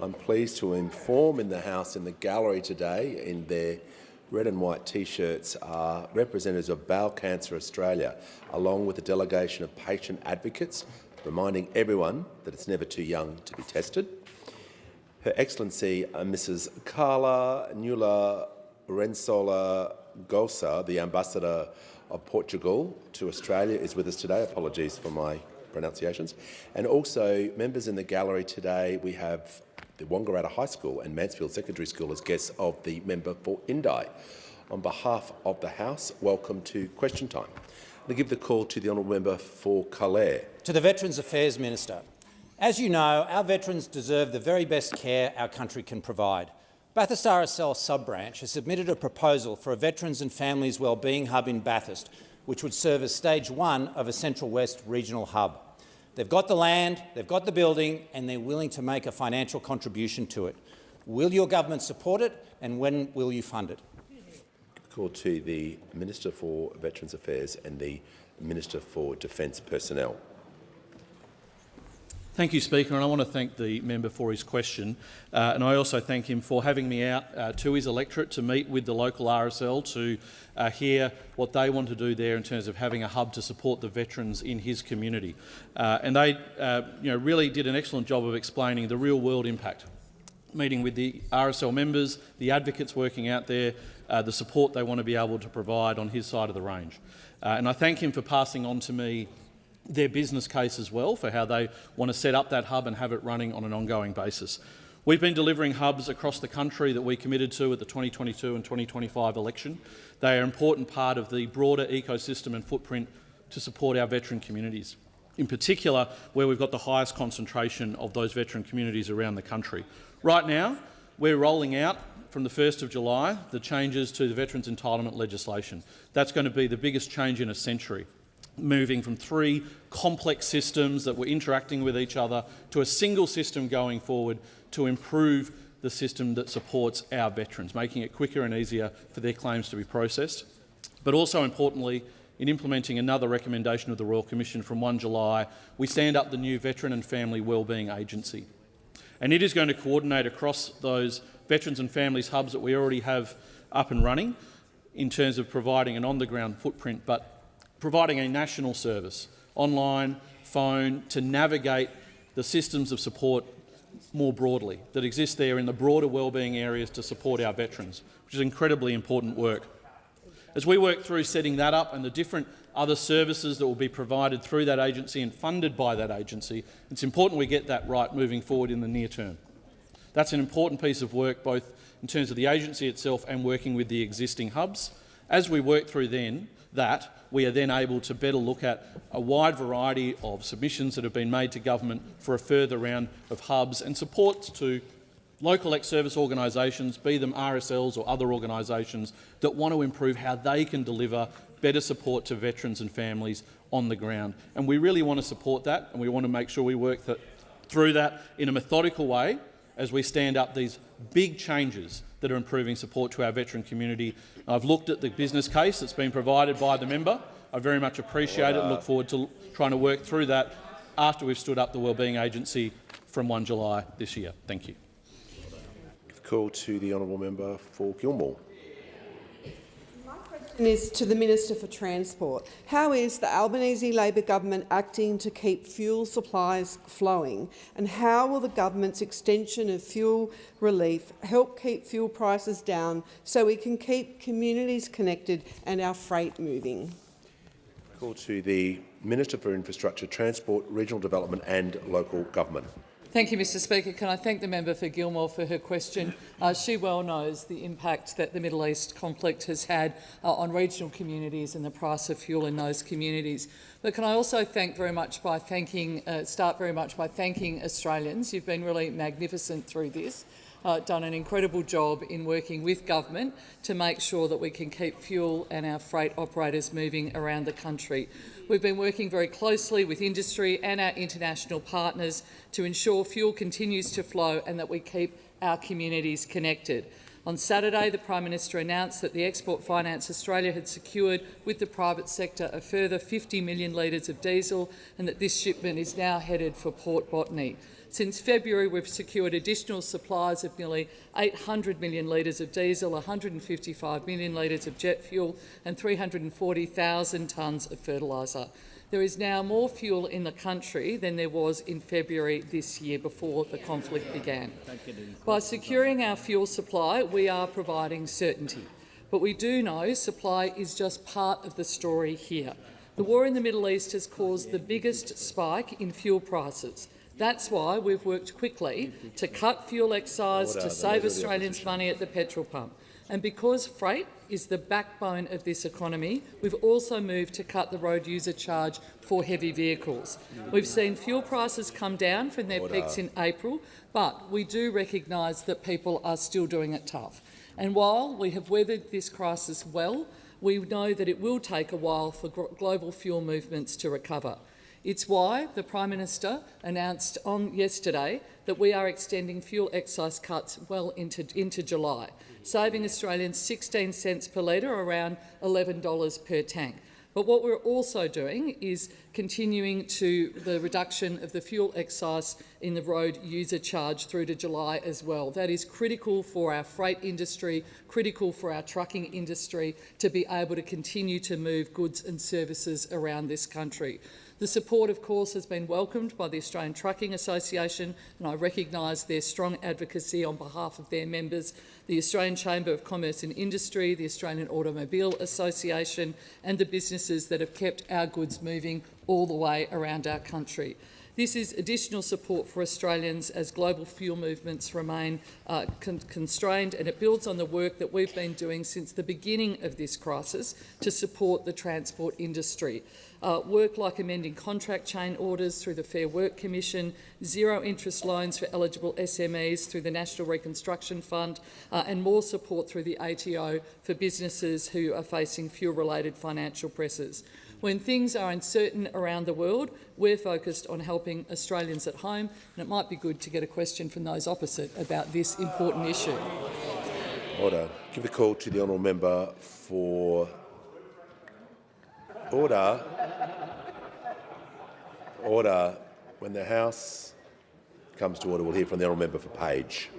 I'm pleased to inform in the House in the gallery today in their red and white T-shirts are representatives of Bowel Cancer Australia, along with a delegation of patient advocates, reminding everyone that it's never too young to be tested. Her Excellency Mrs. Carla Nula Rensola Gosa, the Ambassador of Portugal to Australia, is with us today. Apologies for my pronunciations. And also, members in the gallery today, we have the Wangaratta High School and Mansfield Secondary School as guests of the member for Indi. On behalf of the House, welcome to Question Time. I give the call to the honourable member for Calare. To the Veterans Affairs Minister. As you know, our veterans deserve the very best care our country can provide. Bathurst RSL sub-branch has submitted a proposal for a Veterans and Families Wellbeing Hub in Bathurst, which would serve as stage 1 of a Central West regional hub. They've got the land, they've got the building, and they're willing to make a financial contribution to it. Will your government support it, and when will you fund it? Call to the Minister for Veterans Affairs and the Minister for Defence Personnel. Thank you, Speaker, and I want to thank the member for his question, and I also thank him for having me out to his electorate to meet with the local RSL to hear what they want to do there in terms of having a hub to support the veterans in his community. And they really did an excellent job of explaining the real-world impact, meeting with the RSL members, the advocates working out there, the support they want to be able to provide on his side of the range. And I thank him for passing on to me their business case as well for how they want to set up that hub and have it running on an ongoing basis. We've been delivering hubs across the country that we committed to at the 2022 and 2025 election. They are an important part of the broader ecosystem and footprint to support our veteran communities, in particular where we've got the highest concentration of those veteran communities around the country. Right now, we're rolling out from the 1st of July the changes to the Veterans Entitlement legislation. That's going to be the biggest change in a century, moving from 3 complex systems that were interacting with each other to a single system going forward to improve the system that supports our veterans, making it quicker and easier for their claims to be processed. But also importantly, in implementing another recommendation of the Royal Commission from 1 July, we stand up the new Veteran and Family Wellbeing Agency. And it is going to coordinate across those Veterans and Families hubs that we already have up and running in terms of providing an on-the-ground footprint, but providing a national service, online, phone, to navigate the systems of support more broadly that exist there in the broader wellbeing areas to support our veterans, which is incredibly important work. As we work through setting that up and the different other services that will be provided through that agency and funded by that agency, it's important we get that right moving forward in the near term. That's an important piece of work both in terms of the agency itself and working with the existing hubs. As we work through that, we are then able to better look at a wide variety of submissions that have been made to government for a further round of hubs and supports to local ex-service organisations, be them RSLs or other organisations, that want to improve how they can deliver better support to veterans and families on the ground. And we really want to support that, and we want to make sure we work through that in a methodical way as we stand up these big changes that are improving support to our veteran community. I've looked at the business case that's been provided by the member. I very much appreciate it and look forward to trying to work through that after we've stood up the Wellbeing Agency from 1 July this year. Thank you. Call to the honourable member for Gilmore. Is to the Minister for Transport. How is the Albanese Labor government acting to keep fuel supplies flowing, and how will the government's extension of fuel relief help keep fuel prices down so we can keep communities connected and our freight moving? Call to the Minister for Infrastructure, Transport, Regional Development and Local Government. Thank you, Mr Speaker. Can I thank the member for Gilmore for her question? She well knows the impact that the Middle East conflict has had on regional communities and the price of fuel in those communities. But can I also start very much by thanking Australians. You've been really magnificent through this. Done an incredible job in working with government to make sure that we can keep fuel and our freight operators moving around the country. We've been working very closely with industry and our international partners to ensure fuel continues to flow and that we keep our communities connected. On Saturday, the Prime Minister announced that the Export Finance Australia had secured with the private sector a further 50 million litres of diesel and that this shipment is now headed for Port Botany. Since February, we've secured additional supplies of nearly 800 million litres of diesel, 155 million litres of jet fuel and 340,000 tonnes of fertiliser. There is now more fuel in the country than there was in February this year before the conflict began. By securing our fuel supply, we are providing certainty. But we do know supply is just part of the story here. The war in the Middle East has caused the biggest spike in fuel prices. That's why we've worked quickly to cut fuel excise to save Australians money at the petrol pump. And because freight is the backbone of this economy, we've also moved to cut the road user charge for heavy vehicles. We've seen fuel prices come down from their peaks in April, but we do recognise that people are still doing it tough. And while we have weathered this crisis well, we know that it will take a while for global fuel movements to recover. It's why the Prime Minister announced yesterday that we are extending fuel excise cuts well into July, saving Australians 16 cents per litre, around $11 per tank. But what we're also doing is continuing to the reduction of the fuel excise in the road user charge through to July as well. That is critical for our freight industry, critical for our trucking industry to be able to continue to move goods and services around this country. The support, of course, has been welcomed by the Australian Trucking Association, and I recognise their strong advocacy on behalf of their members, the Australian Chamber of Commerce and Industry, the Australian Automobile Association and the businesses that have kept our goods moving all the way around our country. This is additional support for Australians as global fuel movements remain constrained, and it builds on the work that we've been doing since the beginning of this crisis to support the transport industry. Work like amending contract chain orders through the Fair Work Commission, zero-interest loans for eligible SMEs through the National Reconstruction Fund, and more support through the ATO for businesses who are facing fuel-related financial pressures. When things are uncertain around the world, we're focused on helping Australians at home, and it might be good to get a question from those opposite about this important issue. Order. Give the call to the honourable member for order. Order. When the House comes to order, we'll hear from the honourable member for Page.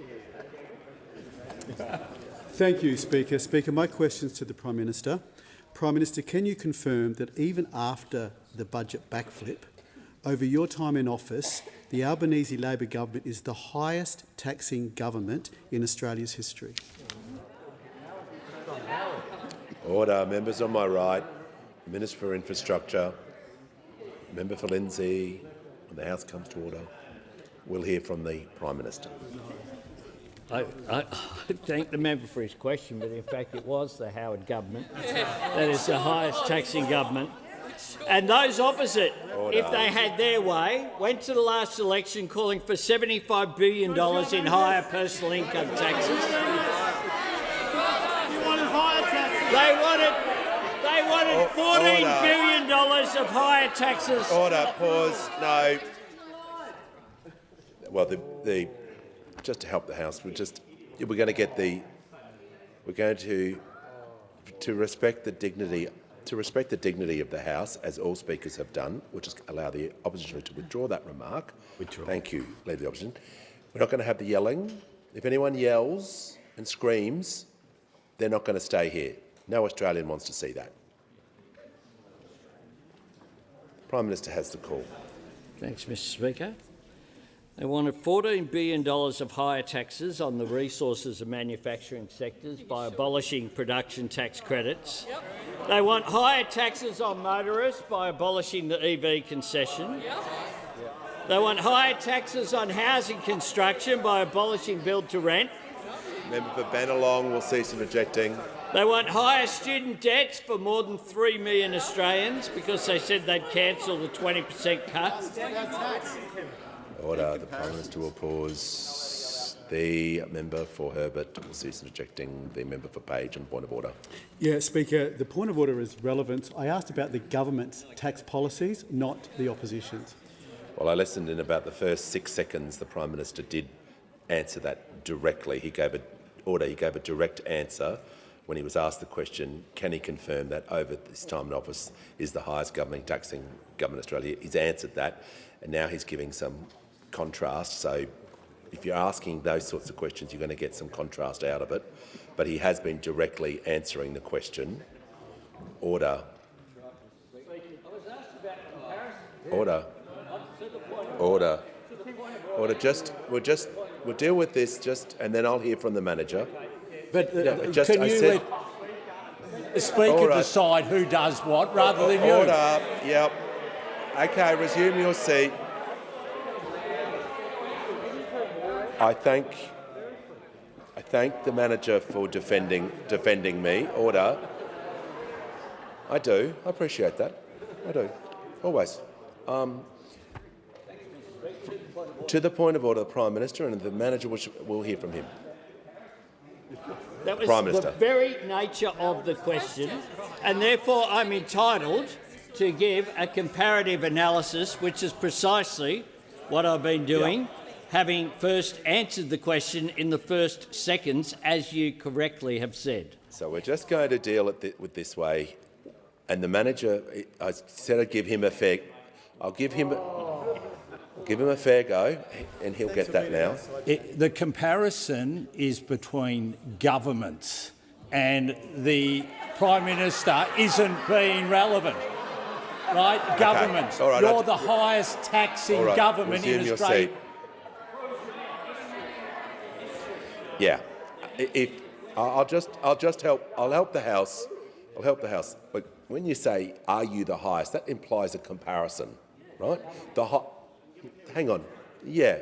Thank you, Speaker. Speaker, my questions to the Prime Minister. Prime Minister, can you confirm that even after the budget backflip, over your time in office, the Albanese Labor government is the highest taxing government in Australia's history? Order. Members on my right, Minister for Infrastructure, Member for Lindsay. When the House comes to order, we'll hear from the Prime Minister. I thank the member for his question, but in fact it was the Howard government that is the highest taxing government. And those opposite, if they had their way, went to the last election calling for $75 billion in higher personal income taxes. They wanted $14 billion of higher taxes. Order. Pause. No. Well, just to help the House, we're going to respect the dignity of the House, as all speakers have done. We'll just allow the opposition to withdraw that remark. Thank you, Leader of the Opposition. We're not going to have the yelling. If anyone yells and screams, they're not going to stay here. No Australian wants to see that. The Prime Minister has the call. Thanks, Mr Speaker. They wanted $14 billion of higher taxes on the resources and manufacturing sectors by abolishing production tax credits. They want higher taxes on motorists by abolishing the EV concession. They want higher taxes on housing construction by abolishing build-to-rent. Member for Bennelong will cease objecting. They want higher student debts for more than 3 million Australians because they said they'd cancel the 20% cut. Order. The Prime Minister will pause. The member for Herbert will cease objecting. The member for Page on point of order. Yeah, Speaker, the point of order is relevant. I asked about the government's tax policies, not the opposition's. Well, I listened in about the first 6 seconds. The Prime Minister did answer that directly. He gave a direct answer when he was asked the question, can he confirm that over his time in office is the highest government taxing government in Australia? He's answered that, and now he's giving some contrast. So if you're asking those sorts of questions, you're going to get some contrast out of it. But he has been directly answering the question. Order. Order. Order. Order. We'll deal with this and then I'll hear from the manager. But can you let the Speaker decide who does what rather than you? Order. Yep. Okay, resume your seat. I thank the manager for defending me. Order. I do. I appreciate that. I do. Always. To the point of order, the Prime Minister, and the manager will hear from him. That was Prime Minister. The very nature of the question, and therefore I'm entitled to give a comparative analysis, which is precisely what I've been doing, having first answered the question in the first seconds, as you correctly have said. So we're just going to deal with this way, and the manager, I said I'd give him a fair. I'll give him a fair go, and he'll get that now. The comparison is between governments, and the Prime Minister isn't being relevant. Right? Okay. Governments. All right, you're the highest taxing government in Australia. Yeah. I'll help the House. I'll help the House. But when you say, "Are you the highest?" that implies a comparison, right? Hang on. Yeah.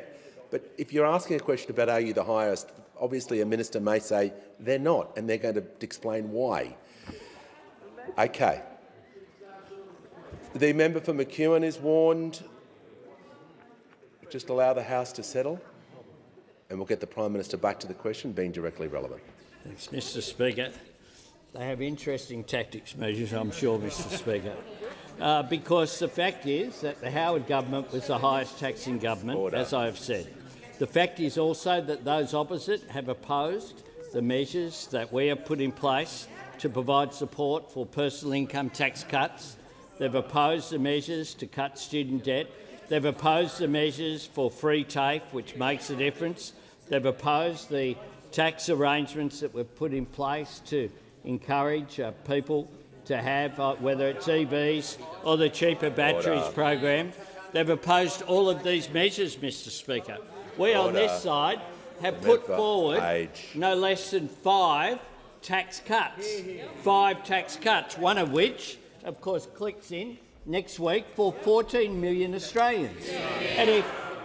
But if you're asking a question about are you the highest, obviously a minister may say they're not, and they're going to explain why. Okay. The member for McEwen is warned. Just allow the House to settle, and we'll get the Prime Minister back to the question being directly relevant. Thanks, Mr Speaker. They have interesting tactics measures, I'm sure, Mr Speaker. Because the fact is that the Howard government was the highest taxing government, as I have said. The fact is also that those opposite have opposed the measures that we have put in place to provide support for personal income tax cuts. They've opposed the measures to cut student debt. They've opposed the measures for free TAFE, which makes a difference. They've opposed the tax arrangements that we've put in place to encourage people to have, whether it's EVs or the cheaper batteries program. They've opposed all of these measures, Mr Speaker. We on this side have put forward no less than 5 tax cuts. 5 tax cuts, one of which, of course, clicks in next week for 14 million Australians. And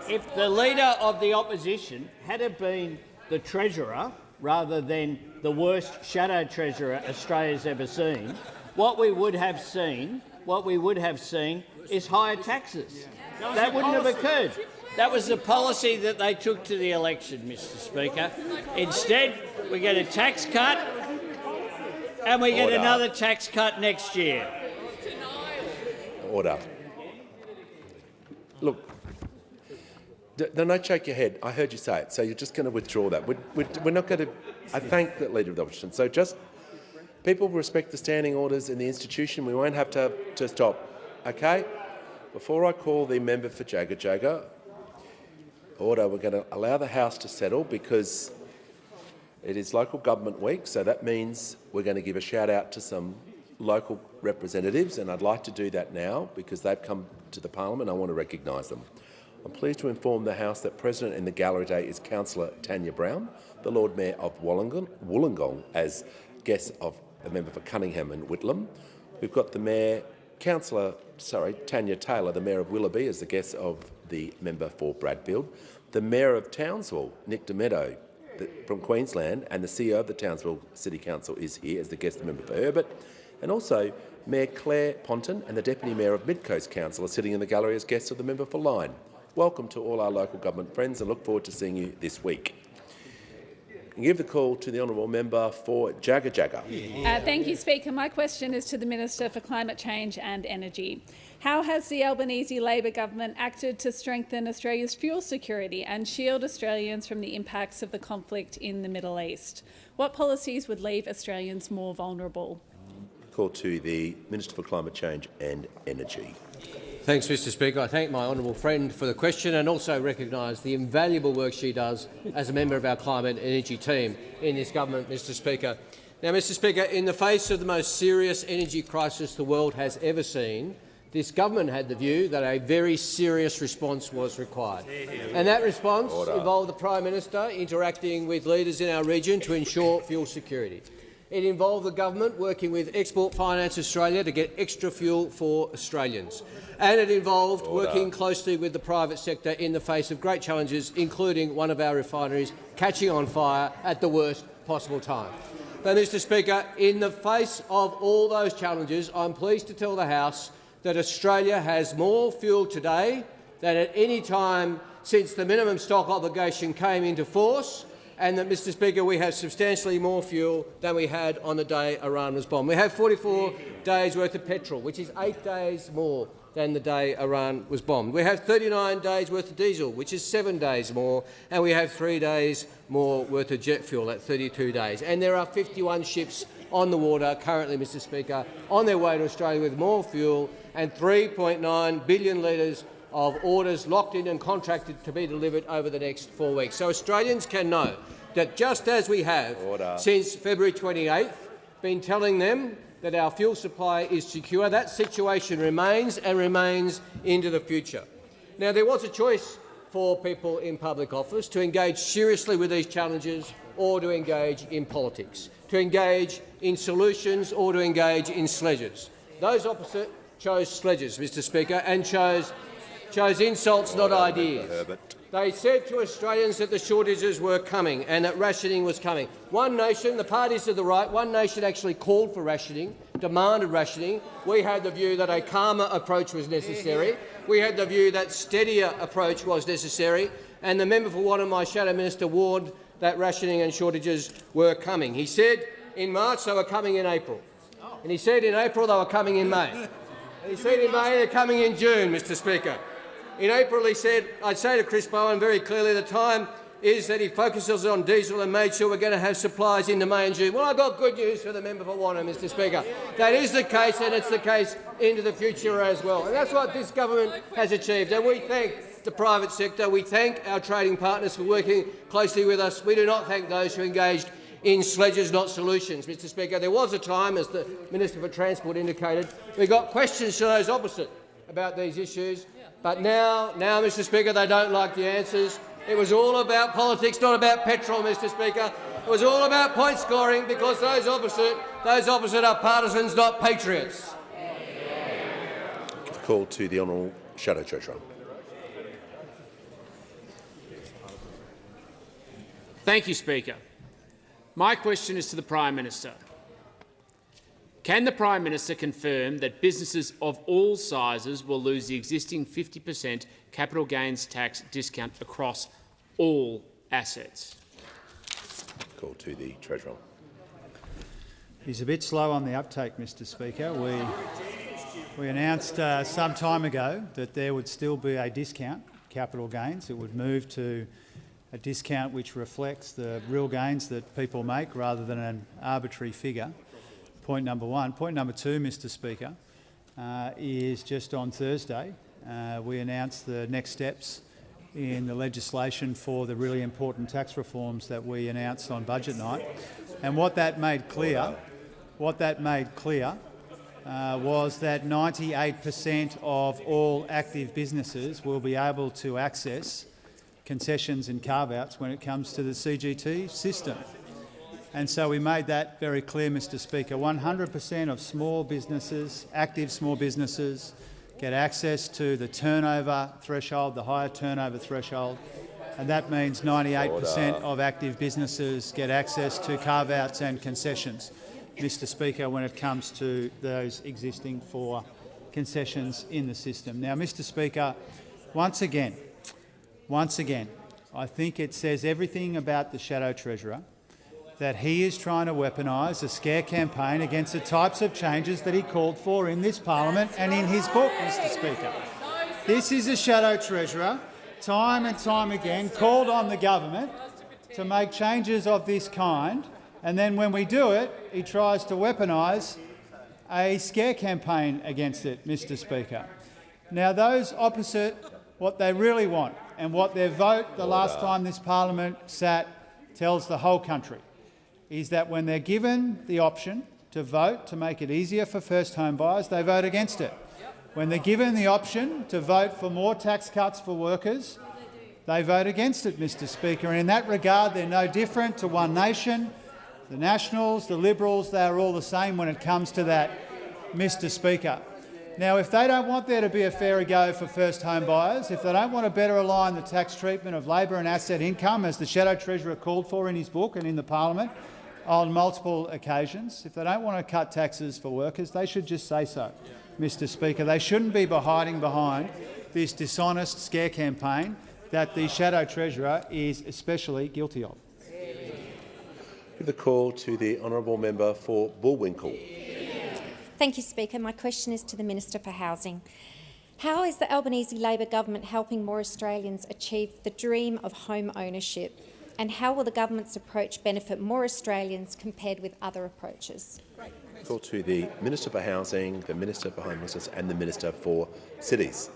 if the Leader of the Opposition had been the Treasurer rather than the worst shadow Treasurer Australia's ever seen, what we would have seen is higher taxes. That wouldn't have occurred. That was the policy that they took to the election, Mr Speaker. Instead, we get a tax cut and we get another tax cut next year. Order. Look, don't shake your head. I heard you say it, so you're just going to withdraw that. We're not going to... I thank the Leader of the Opposition. So just... People respect the standing orders in the institution. We won't have to stop. Okay? Before I call the member for Jagga, order, we're going to allow the House to settle because It is local government week, so that means we're going to give a shout out to some local representatives, and I'd like to do that now because they've come to the Parliament. I want to recognise them. I'm pleased to inform the House that President in the gallery today is Councillor Tanya Brown, the Lord Mayor of Wollongong, as guest of a member for Cunningham and Whitlam. We've got the Mayor, Tanya Taylor, the Mayor of Willoughby, as the guest of the member for Bradfield. The Mayor of Townsville, Nick DeMeadow, from Queensland, and the CEO of the Townsville City Council is here as the guest member for Herbert. And also Mayor Claire Ponton and the Deputy Mayor of Midcoast Council are sitting in the gallery as guests of the member for Lyne. Welcome to all our local government friends and look forward to seeing you this week. I give the call to the honourable member for Jagga Jagga. Thank you, Speaker. My question is to the Minister for Climate Change and Energy. How has the Albanese Labor government acted to strengthen Australia's fuel security and shield Australians from the impacts of the conflict in the Middle East? What policies would leave Australians more vulnerable? Call to the Minister for Climate Change and Energy. Thanks, Mr Speaker. I thank my honourable friend for the question and also recognise the invaluable work she does as a member of our climate and energy team in this government, Mr Speaker. Now, Mr Speaker, in the face of the most serious energy crisis the world has ever seen, this government had the view that a very serious response was required. And that response involved the Prime Minister interacting with leaders in our region to ensure fuel security. It involved the government working with Export Finance Australia to get extra fuel for Australians. And it involved working closely with the private sector in the face of great challenges, including one of our refineries catching on fire at the worst possible time. But, Mr Speaker, in the face of all those challenges, I'm pleased to tell the House that Australia has more fuel today than at any time since the minimum stock obligation came into force, and that, Mr Speaker, we have substantially more fuel than we had on the day Iran was bombed. We have 44 days' worth of petrol, which is 8 days more than the day Iran was bombed. We have 39 days' worth of diesel, which is 7 days more, and we have 3 days more worth of jet fuel at 32 days. And there are 51 ships on the water currently, Mr Speaker, on their way to Australia with more fuel and 3.9 billion litres of orders locked in and contracted to be delivered over the next 4 weeks. So Australians can know that just as we have since February 28th been telling them that our fuel supply is secure, that situation remains and remains into the future. Now, there was a choice for people in public office to engage seriously with these challenges or to engage in politics, to engage in solutions or to engage in sledges. Those opposite chose sledges, Mr Speaker, and chose insults, not ideas. They said to Australians that the shortages were coming and that rationing was coming. One nation, the parties to the right, one nation actually called for rationing, demanded rationing. We had the view that a calmer approach was necessary. We had the view that steadier approach was necessary. And the member for Wannon, my shadow minister, warned that rationing and shortages were coming. He said in March they were coming in April. And he said in April they were coming in May. And he said in May they're coming in June, Mr Speaker. In April he said, I'd say to Chris Bowen very clearly, the time is that he focuses on diesel and made sure we're going to have supplies into May and June. Well, I've got good news for the member for Wannon, Mr Speaker. That is the case, and it's the case into the future as well. And that's what this government has achieved. And we thank the private sector, we thank our trading partners for working closely with us. We do not thank those who engaged in sledges, not solutions, Mr Speaker. There was a time, as the Minister for Transport indicated, we got questions to those opposite about these issues. But now, Mr Speaker, they don't like the answers. It was all about politics, not about petrol, Mr Speaker. It was all about point scoring because those opposite are partisans, not patriots. Call to the Honourable Shadow Treasurer. Thank you, Speaker. My question is to the Prime Minister. Can the Prime Minister confirm that businesses of all sizes will lose the existing 50% capital gains tax discount across all assets? Call to the Treasurer. He's a bit slow on the uptake, Mr Speaker. We announced some time ago that there would still be a discount, capital gains. It would move to a discount which reflects the real gains that people make rather than an arbitrary figure. Point number one. Point number two, Mr Speaker, is just on Thursday we announced the next steps in the legislation for the really important tax reforms that we announced on budget night. And what that made clear was that 98% of all active businesses will be able to access concessions and carve-outs when it comes to the CGT system. And so we made that very clear, Mr Speaker. 100% of small businesses, active small businesses, get access to the turnover threshold, the higher turnover threshold, and that means 98% of active businesses get access to carve-outs and concessions, Mr Speaker, when it comes to those existing 4 concessions in the system. Now, Mr Speaker, once again, I think it says everything about the Shadow Treasurer that he is trying to weaponise a scare campaign against the types of changes that he called for in this parliament and in his book, Mr Speaker. This is a Shadow Treasurer, time and time again, called on the government to make changes of this kind, and then when we do it, he tries to weaponise a scare campaign against it, Mr Speaker. Now, those opposite what they really want and what their vote the last time this parliament sat tells the whole country is that when they're given the option to vote to make it easier for first home buyers, they vote against it. When they're given the option to vote for more tax cuts for workers, they vote against it, Mr Speaker. And in that regard, they're no different to One Nation, the Nationals, the Liberals. They are all the same when it comes to that, Mr Speaker. Now, if they don't want there to be a fairer go for first home buyers, if they don't want to better align the tax treatment of labour and asset income, as the Shadow Treasurer called for in his book and in the parliament on multiple occasions, if they don't want to cut taxes for workers, they should just say so, Mr Speaker. They shouldn't be hiding behind this dishonest scare campaign that the Shadow Treasurer is especially guilty of. Give the call to the honourable member for Bullwinkle. Thank you, Speaker. My question is to the Minister for Housing. How is the Albanese Labor government helping more Australians achieve the dream of home ownership? And how will the government's approach benefit more Australians compared with other approaches? Call to the Minister for Housing, the Minister for Homelessness and the Minister for Cities.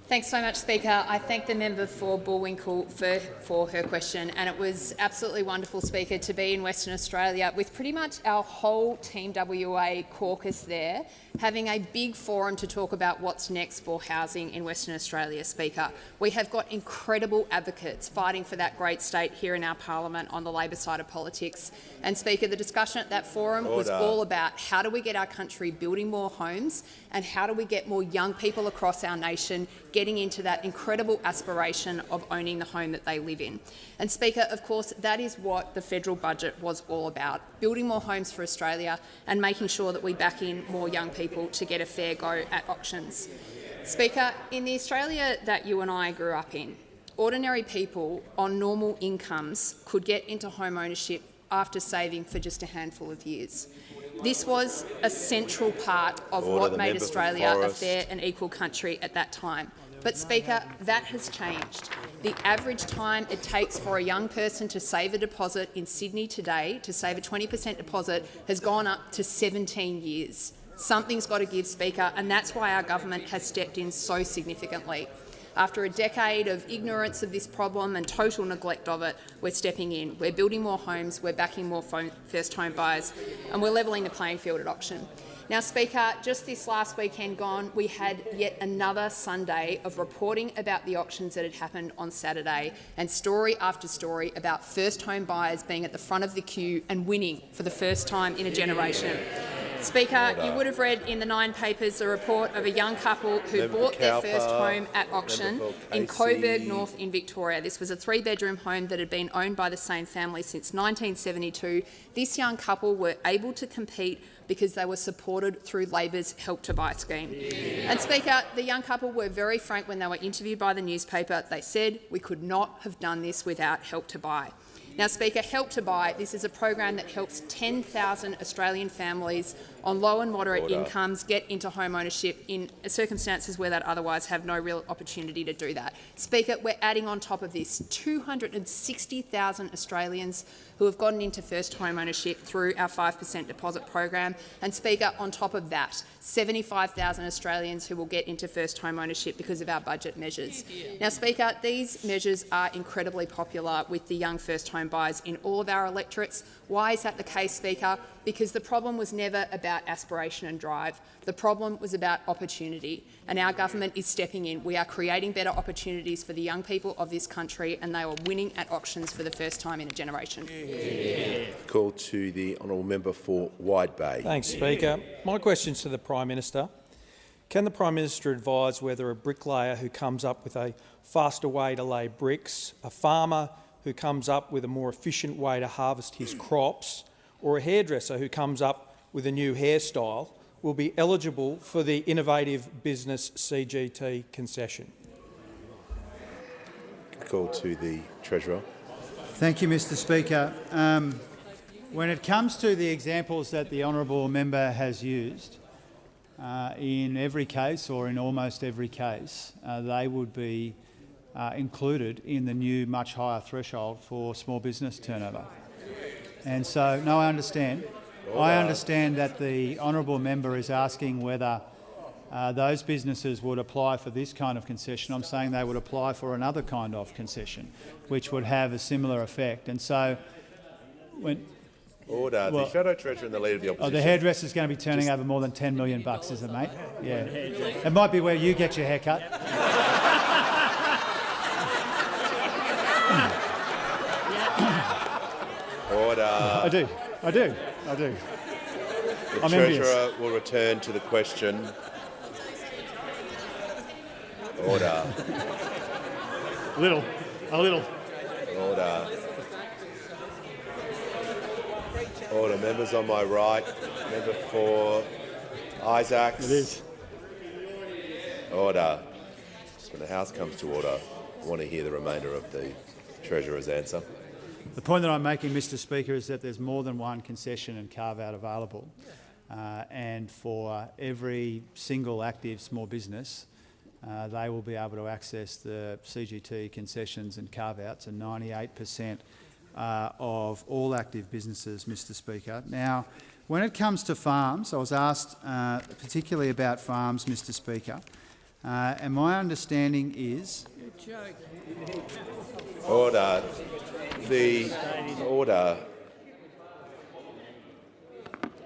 Thanks so much, Speaker. I thank the member for Bullwinkle for her question, and it was absolutely wonderful, Speaker, to be in Western Australia with pretty much our whole Team WA caucus there, having a big forum to talk about what's next for housing in Western Australia, Speaker. We have got incredible advocates fighting for that great state here in our parliament on the Labor side of politics. And, Speaker, the discussion at that forum was all about how do we get our country building more homes and how do we get more young people across our nation getting into that incredible aspiration of owning the home that they live in. And, Speaker, of course, that is what the federal budget was all about, building more homes for Australia and making sure that we back in more young people to get a fair go at auctions. Speaker, in the Australia that you and I grew up in, ordinary people on normal incomes could get into home ownership after saving for just a handful of years. This was a central part of what made Australia a fair and equal country at that time. But, Speaker, that has changed. The average time it takes for a young person to save a deposit in Sydney today, to save a 20% deposit, has gone up to 17 years. Something's got to give, Speaker, and that's why our government has stepped in so significantly. After a decade of ignorance of this problem and total neglect of it, we're stepping in. We're building more homes, we're backing more first home buyers, and we're levelling the playing field at auction. Now, Speaker, just this last weekend gone, we had yet another Sunday of reporting about the auctions that had happened on Saturday, and story after story about first home buyers being at the front of the queue and winning for the first time in a generation. Speaker, you would have read in the Nine papers the report of a young couple who bought their first home at auction in Coburg North in Victoria. This was a 3-bedroom home that had been owned by the same family since 1972. This young couple were able to compete because they were supported through Labor's Help to Buy scheme. And, Speaker, the young couple were very frank when they were interviewed by the newspaper. They said, "We could not have done this without Help to Buy." Now, Speaker, Help to Buy, this is a program that helps 10,000 Australian families on low and moderate incomes get into home ownership in circumstances where they'd otherwise have no real opportunity to do that. Speaker, we're adding on top of this 260,000 Australians who have gotten into first home ownership through our 5% deposit program. And Speaker, on top of that, 75,000 Australians who will get into first home ownership because of our budget measures. Now, Speaker, these measures are incredibly popular with the young first home buyers in all of our electorates. Why is that the case, Speaker? Because the problem was never about aspiration and drive. The problem was about opportunity, and our government is stepping in. We are creating better opportunities for the young people of this country, and they are winning at auctions for the first time in a generation. Call to the honourable member for Wide Bay. Thanks, Speaker. My question is to the Prime Minister. Can the Prime Minister advise whether a bricklayer who comes up with a faster way to lay bricks, a farmer who comes up with a more efficient way to harvest his crops, or a hairdresser who comes up with a new hairstyle will be eligible for the Innovative Business CGT concession? Call to the Treasurer. Thank you, Mr Speaker. When it comes to the examples that the honourable member has used, in every case or in almost every case, they would be included in the new much higher threshold for small business turnover. And so, no, I understand. I understand that the honourable member is asking whether those businesses would apply for this kind of concession. I'm saying they would apply for another kind of concession, which would have a similar effect. And so, when the Shadow Treasurer and the Leader of the Opposition. The hairdresser's going to be turning over more than $10 million, is it, mate? Yeah. It might be where you get your haircut. Order. I do. The I'm Treasurer envious. will return to the question. Order. A little. Order. Order. Members on my right. Member for Isaacs. It is. Order. Just when the House comes to order, I want to hear the remainder of the Treasurer's answer. The point that I'm making, Mr Speaker, is that there's more than one concession and carve-out available. And for every single active small business, they will be able to access the CGT concessions and carve-outs, and 98% of all active businesses, Mr Speaker. Now, when it comes to farms, I was asked particularly about farms, Mr Speaker, and my understanding is... Order.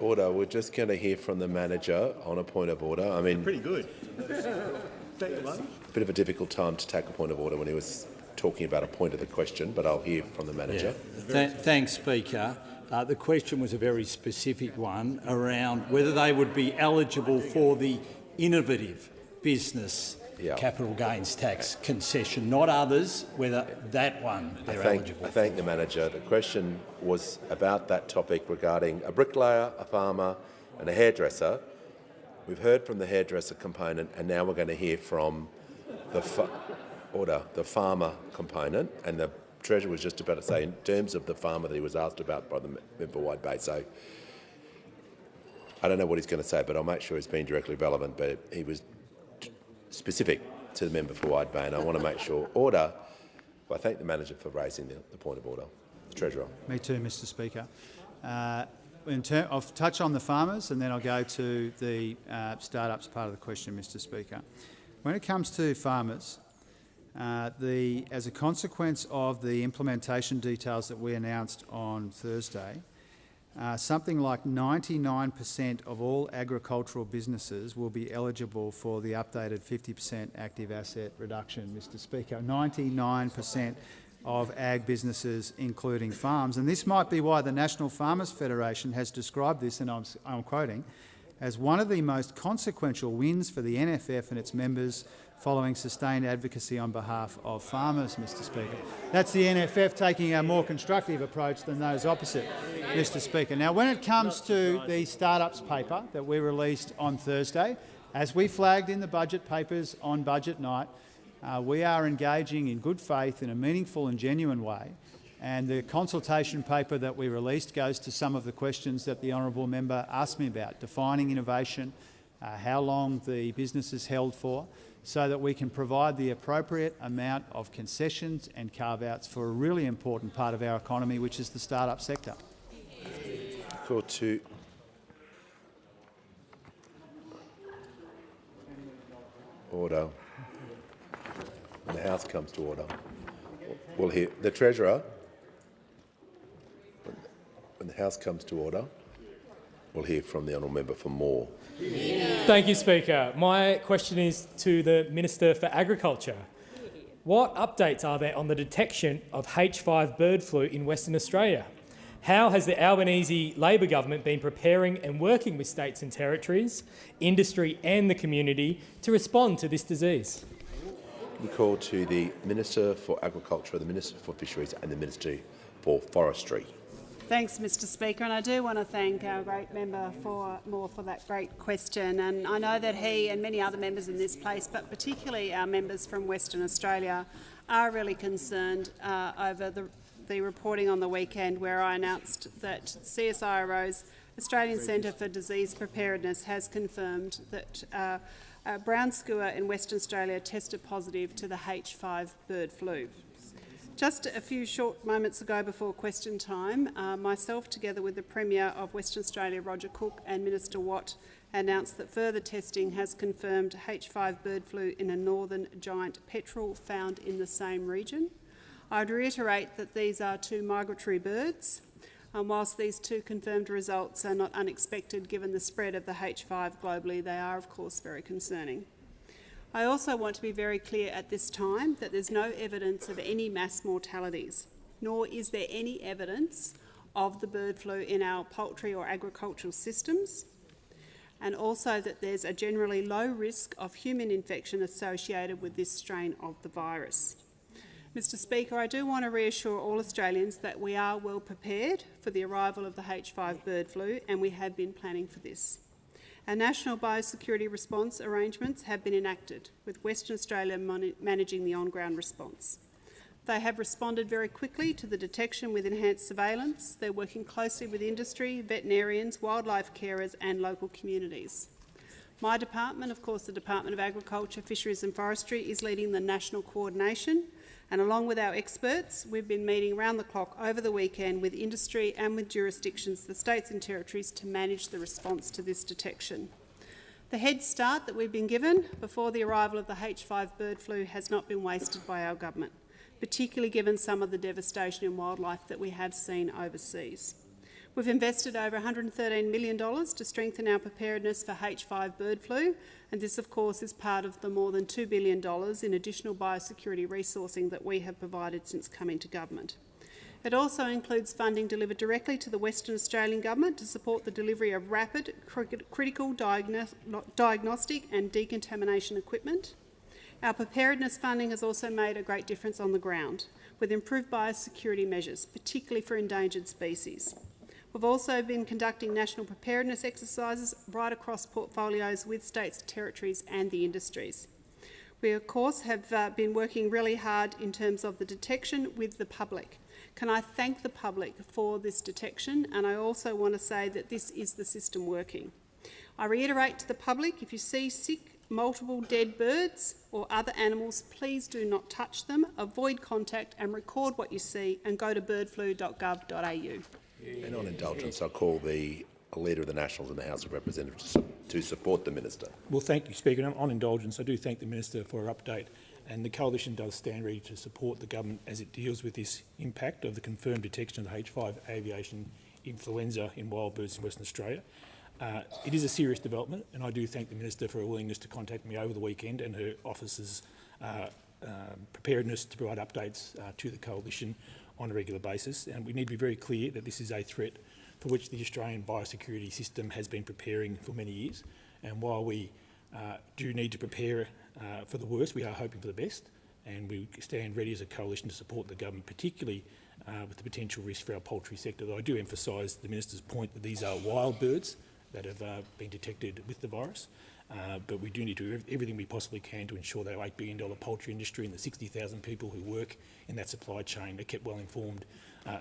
Order. We're just going to hear from the manager on a point of order. I mean, Pretty good. a bit of a difficult time to take a point of order when he was talking about a point of the question, but I'll hear from the manager. Thanks, Speaker. The question was a very specific one around whether they would be eligible for the innovative business capital gains tax concession, not others, whether that one they're eligible for. I thank the manager. The question was about that topic regarding a bricklayer, a farmer and a hairdresser. We've heard from the hairdresser component, and now we're going to hear from the farmer component. And the Treasurer was just about to say, in terms of the farmer that he was asked about by the member Wide Bay. So I don't know what he's going to say, but I'll make sure he's been directly relevant. But he was specific to the member for Wide Bay, and I want to make sure. Order. Well, I thank the manager for raising the point of order. The Treasurer. Me too, Mr Speaker. I'll touch on the farmers and then I'll go to the start-ups part of the question, Mr Speaker. When it comes to farmers, as a consequence of the implementation details that we announced on Thursday, something like 99% of all agricultural businesses will be eligible for the updated 50% active asset reduction, Mr Speaker. 99% of ag businesses, including farms. And this might be why the National Farmers Federation has described this, and I'm quoting, as one of the most consequential wins for the NFF and its members following sustained advocacy on behalf of farmers, Mr Speaker. That's the NFF taking a more constructive approach than those opposite, Mr Speaker. Now, when it comes to the startups paper that we released on Thursday, as we flagged in the budget papers on budget night, we are engaging in good faith in a meaningful and genuine way, And the consultation paper that we released goes to some of the questions that the honourable member asked me about, defining innovation, how long the business is held for, so that we can provide the appropriate amount of concessions and carve-outs for a really important part of our economy, which is the start-up sector. Call to order. When the House comes to order, we'll hear the Treasurer. When the House comes to order, we'll hear from the honourable member for more. Thank you, Speaker. My question is to the Minister for Agriculture. What updates are there on the detection of H5 bird flu in Western Australia? How has the Albanese Labor government been preparing and working with states and territories, industry and the community to respond to this disease? We call to the Minister for Agriculture, the Minister for Fisheries and the Minister for Forestry. Thanks, Mr Speaker, and I do want to thank our great member for that great question. And I know that he and many other members in this place, but particularly our members from Western Australia, are really concerned over the reporting on the weekend where I announced that CSIRO's Australian Centre for Disease Preparedness has confirmed that brown skua in Western Australia tested positive to the H5 bird flu. Just a few short moments ago before question time, myself together with the Premier of Western Australia, Roger Cook, and Minister Watt announced that further testing has confirmed H5 bird flu in a northern giant petrel found in the same region. I'd reiterate that these are two migratory birds. Whilst these two confirmed results are not unexpected given the spread of the H5 globally, they are of course very concerning. I also want to be very clear at this time that there's no evidence of any mass mortalities, nor is there any evidence of the bird flu in our poultry or agricultural systems, and also that there's a generally low risk of human infection associated with this strain of the virus. Mr Speaker, I do want to reassure all Australians that we are well prepared for the arrival of the H5 bird flu, and we have been planning for this. Our national biosecurity response arrangements have been enacted, with Western Australia managing the on-ground response. They have responded very quickly to the detection with enhanced surveillance. They're working closely with industry, veterinarians, wildlife carers and local communities. My department, of course the Department of Agriculture, Fisheries and Forestry, is leading the national coordination, and along with our experts, we've been meeting round the clock over the weekend with industry and with jurisdictions, the states and territories, to manage the response to this detection. The head start that we've been given before the arrival of the H5 bird flu has not been wasted by our government, particularly given some of the devastation in wildlife that we have seen overseas. We've invested over $113 million to strengthen our preparedness for H5 bird flu, and this of course is part of the more than $2 billion in additional biosecurity resourcing that we have provided since coming to government. It also includes funding delivered directly to the Western Australian Government to support the delivery of rapid, critical diagnostic and decontamination equipment. Our preparedness funding has also made a great difference on the ground, with improved biosecurity measures, particularly for endangered species. We've also been conducting national preparedness exercises right across portfolios with states, territories and the industries. We, of course, have been working really hard in terms of the detection with the public. Can I thank the public for this detection? And I also want to say that this is the system working. I reiterate to the public, if you see sick, multiple dead birds or other animals, please do not touch them, avoid contact and record what you see, and go to birdflu.gov.au. And on indulgence, I'll call the Leader of the Nationals in the House of Representatives to support the Minister. Well, thank you, Speaker. And on indulgence, I do thank the Minister for her update, and the Coalition does stand ready to support the government as it deals with this impact of the confirmed detection of the H5 aviation influenza in wild birds in Western Australia. It is a serious development, and I do thank the Minister for her willingness to contact me over the weekend and her office's preparedness to provide updates to the Coalition on a regular basis. And we need to be very clear that this is a threat for which the Australian biosecurity system has been preparing for many years. And while we do need to prepare for the worst, we are hoping for the best, and we stand ready as a coalition to support the government, particularly with the potential risk for our poultry sector. Though I do emphasise the Minister's point that these are wild birds that have been detected with the virus. But we do need to do everything we possibly can to ensure that our $8 billion poultry industry and the 60,000 people who work in that supply chain are kept well informed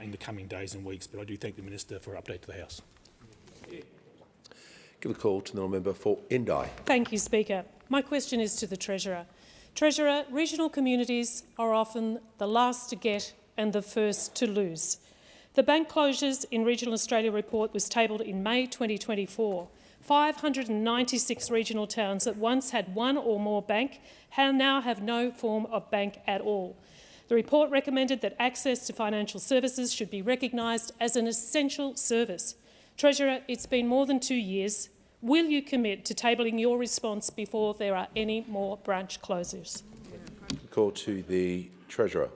in the coming days and weeks. But I do thank the Minister for her update to the House. Give a call to the honourable member for Indi. Thank you, Speaker. My question is to the Treasurer. Treasurer, regional communities are often the last to get and the first to lose. The bank closures in Regional Australia report was tabled in May 2024. 596 regional towns that once had one or more bank now have no form of bank at all. The report recommended that access to financial services should be recognised as an essential service. Treasurer, it's been more than 2 years. Will you commit to tabling your response before there are any more branch closures? Call to the Treasurer.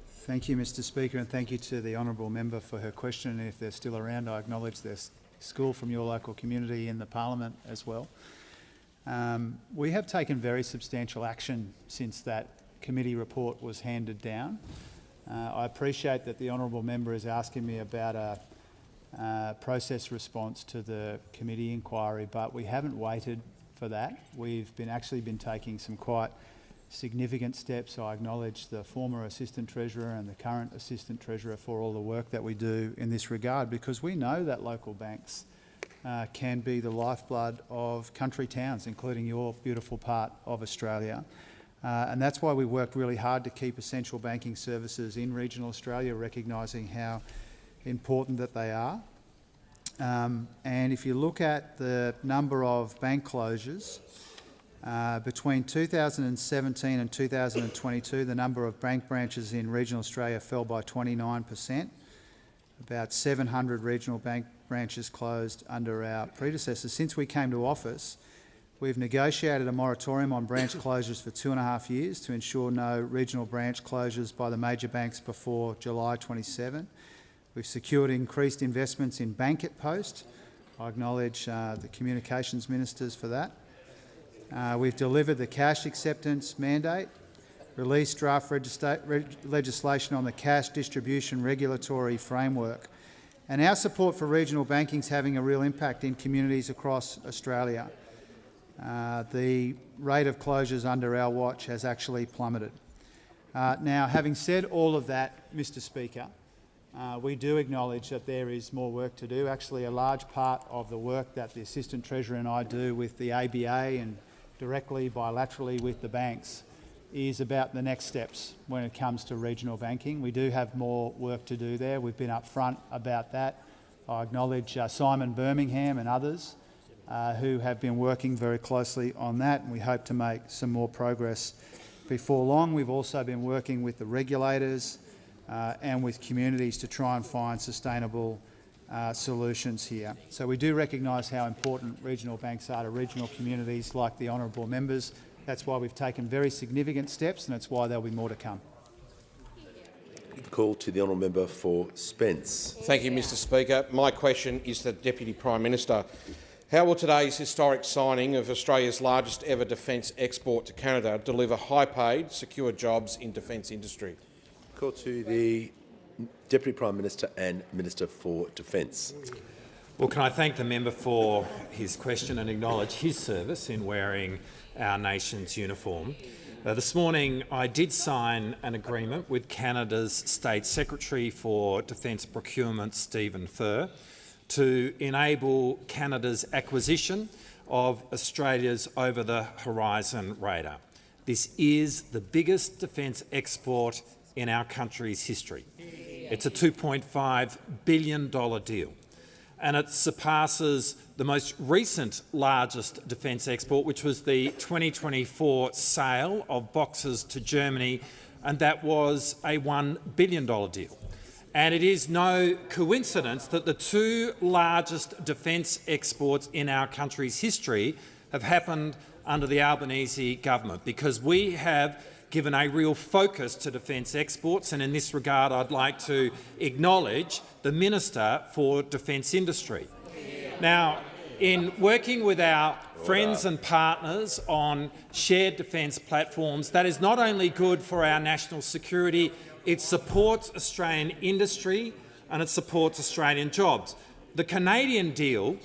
Thank you, Mr Speaker, and thank you to the honourable member for her question. And if they're still around, I acknowledge their school from your local community in the parliament as well. We have taken very substantial action since that committee report was handed down. I appreciate that the honourable member is asking me about a process response to the committee inquiry, but we haven't waited for that. We've actually been taking some quite significant steps. I acknowledge the former Assistant Treasurer and the current Assistant Treasurer for all the work that we do in this regard, because we know that local banks can be the lifeblood of country towns, including your beautiful part of Australia. And that's why we worked really hard to keep essential banking services in regional Australia, recognising how important that they are. And if you look at the number of bank closures, between 2017 and 2022, the number of bank branches in regional Australia fell by 29%. About 700 regional bank branches closed under our predecessors. Since we came to office, we've negotiated a moratorium on branch closures for 2.5 years to ensure no regional branch closures by the major banks before July 27. We've secured increased investments in Bank at Post. I acknowledge the Communications Ministers for that. We've delivered the cash acceptance mandate, released draft legislation on the cash distribution regulatory framework, and our support for regional banking is having a real impact in communities across Australia. The rate of closures under our watch has actually plummeted. Now, having said all of that, Mr Speaker, we do acknowledge that there is more work to do. Actually, a large part of the work that the Assistant Treasurer and I do with the ABA and directly, bilaterally with the banks is about the next steps when it comes to regional banking. We do have more work to do there. We've been upfront about that. I acknowledge Simon Birmingham and others who have been working very closely on that, and we hope to make some more progress before long. We've also been working with the regulators and with communities to try and find sustainable solutions here. So we do recognise how important regional banks are to regional communities like the honourable members. That's why we've taken very significant steps, and that's why there'll be more to come. Call to the honourable member for Spence. Thank you, Mr Speaker. My question is to the Deputy Prime Minister. How will today's historic signing of Australia's largest ever defence export to Canada deliver high-paid, secure jobs in defence industry? Call to the Deputy Prime Minister and Minister for Defence. Well, can I thank the member for his question and acknowledge his service in wearing our nation's uniform. This morning I did sign an agreement with Canada's State Secretary for Defence Procurement, Stephen Furr, to enable Canada's acquisition of Australia's over-the-horizon radar. This is the biggest defence export in our country's history. It's a $2.5 billion deal, and it surpasses the most recent largest defence export, which was the 2024 sale of Boxers to Germany, and that was a $1 billion deal. And it is no coincidence that the two largest defence exports in our country's history have happened under the Albanese government, because we have given a real focus to defence exports, and in this regard I'd like to acknowledge the Minister for Defence Industry. Now, in working with our friends and partners on shared defence platforms, that is not only good for our national security, it supports Australian industry and it supports Australian jobs. The Canadian deal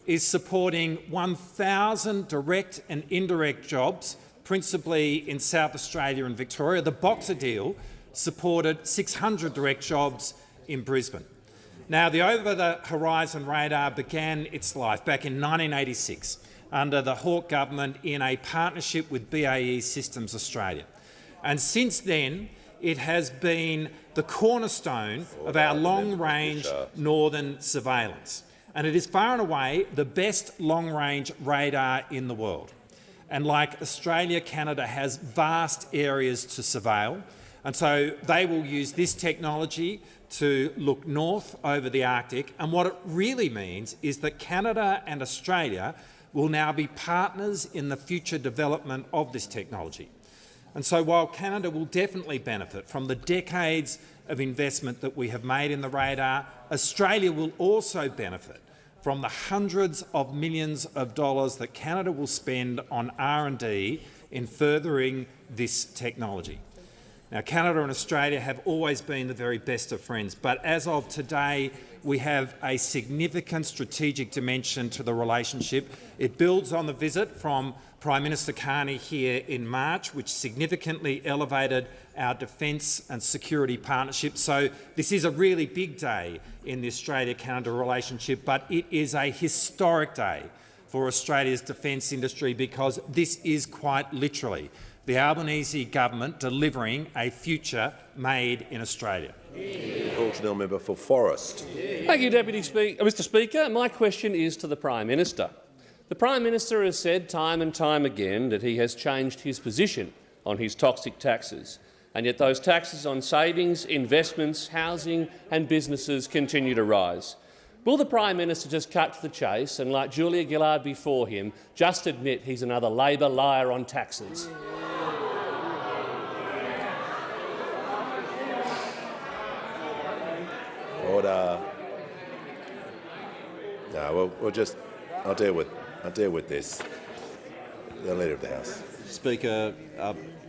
is supporting 1,000 direct and indirect jobs, principally in South Australia and Victoria. The Boxer deal supported 600 direct jobs in Brisbane. Now, the over-the-horizon radar began its life back in 1986 under the Hawke government in a partnership with BAE Systems Australia. And since then, it has been the cornerstone of our long-range northern surveillance. And it is far and away the best long-range radar in the world. And like Australia, Canada has vast areas to surveil. And so they will use this technology to look north over the Arctic. And what it really means is that Canada and Australia will now be partners in the future development of this technology. And so while Canada will definitely benefit from the decades of investment that we have made in the radar, Australia will also benefit from the hundreds of millions of dollars that Canada will spend on R&D in furthering this technology. Now, Canada and Australia have always been the very best of friends, but as of today, we have a significant strategic dimension to the relationship. It builds on the visit from Prime Minister Carney here in March, which significantly elevated our defence and security partnership. So this is a really big day in the Australia-Canada relationship, but it is a historic day for Australia's defence industry because this is quite literally the Albanese government delivering a future made in Australia. Call to the member for Forrest. Thank you, Mr. Speaker. My question is to the Prime Minister. The Prime Minister has said time and time again that he has changed his position on his toxic taxes, and yet those taxes on savings, investments, housing and businesses continue to rise. Will the Prime Minister just cut to the chase and, like Julia Gillard before him, just admit he's another Labor liar on taxes? Order. No, I'll deal with this. The Leader of the House. Speaker,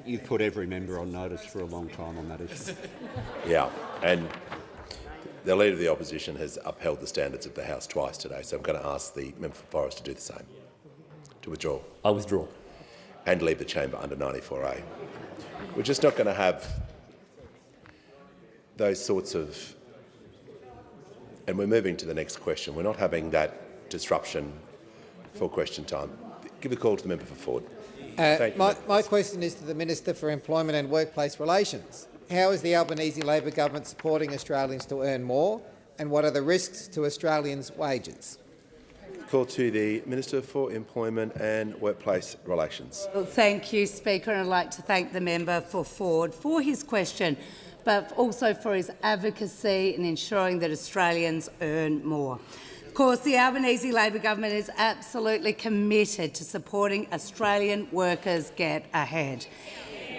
you've put every member on notice for a long time on that issue. Yeah, and the Leader of the Opposition has upheld the standards of the House twice today, so I'm going to ask the member for Forrest to do the same. To withdraw. I withdraw. And leave the chamber under 94A. We're just not going to have those sorts of... And we're moving to the next question. We're not having that disruption for question time. Give a call to the member for Ford. My question is to the Minister for Employment and Workplace Relations. How is the Albanese Labor government supporting Australians to earn more, and what are the risks to Australians' wages? Call to the Minister for Employment and Workplace Relations. Well, thank you, Speaker, and I'd like to thank the member for Ford for his question, but also for his advocacy in ensuring that Australians earn more. Of course, the Albanese Labor government is absolutely committed to supporting Australian workers get ahead.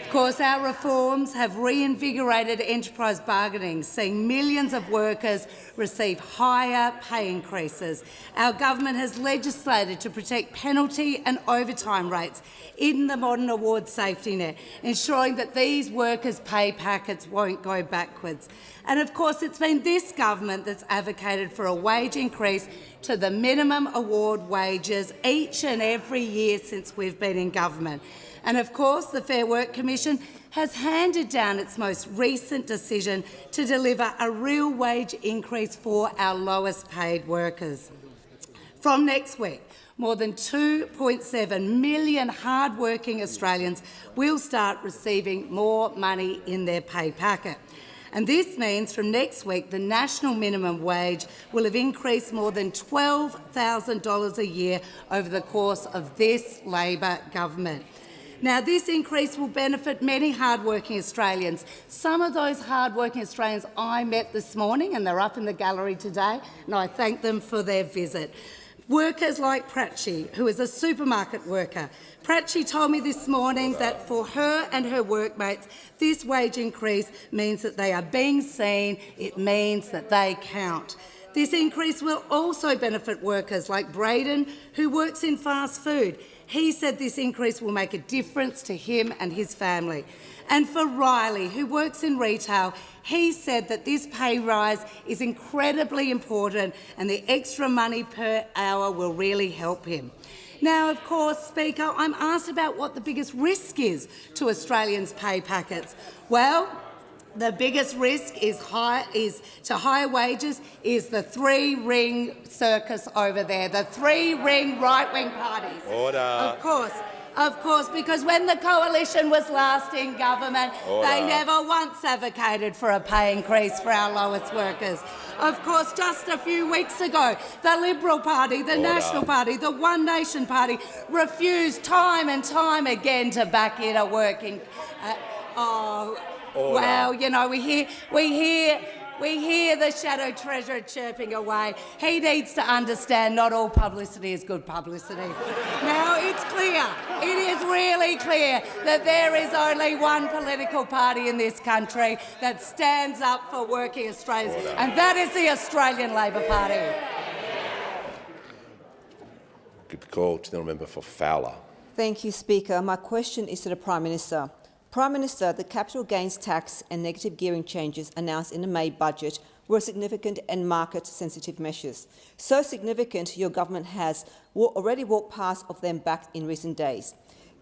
Of course, our reforms have reinvigorated enterprise bargaining, seeing millions of workers receive higher pay increases. Our government has legislated to protect penalty and overtime rates in the modern award safety net, ensuring that these workers' pay packets won't go backwards. And of course, it's been this government that's advocated for a wage increase to the minimum award wages each and every year since we've been in government. And of course, the Fair Work Commission has handed down its most recent decision to deliver a real wage increase for our lowest paid workers. From next week, more than 2.7 million hard-working Australians will start receiving more money in their pay packet. And this means from next week the national minimum wage will have increased more than $12,000 a year over the course of this Labor government. Now, this increase will benefit many hard-working Australians. Some of those hard-working Australians I met this morning, and they're up in the gallery today, and I thank them for their visit. Workers like Pratchie, who is a supermarket worker. Pratchie told me this morning that for her and her workmates, this wage increase means that they are being seen, it means that they count. This increase will also benefit workers like Braden, who works in fast food. He said this increase will make a difference to him and his family. And for Riley, who works in retail, he said that this pay rise is incredibly important and the extra money per hour will really help him. Now, of course, Speaker, I'm asked about what the biggest risk is to Australians' pay packets. Well, the biggest risk is to higher wages is the three-ring circus over there, the three-ring right-wing parties. Order. Of course, because when the coalition was last in government, they never once advocated for a pay increase for our lowest workers. Of course, just a few weeks ago, the Liberal Party, the National Party, the One Nation Party refused time and time again to back in a working... Well, you know, we hear the Shadow Treasurer chirping away. He needs to understand not all publicity is good publicity. Now, it's clear, it is really clear that there is only one political party in this country that stands up for working Australians, and that is the Australian Labor Party. Good call to the member for Fowler. Thank you, Speaker. My question is to the Prime Minister. Prime Minister, the capital gains tax and negative gearing changes announced in the May budget were significant and market-sensitive measures. So significant, your government has already walked past of them back in recent days.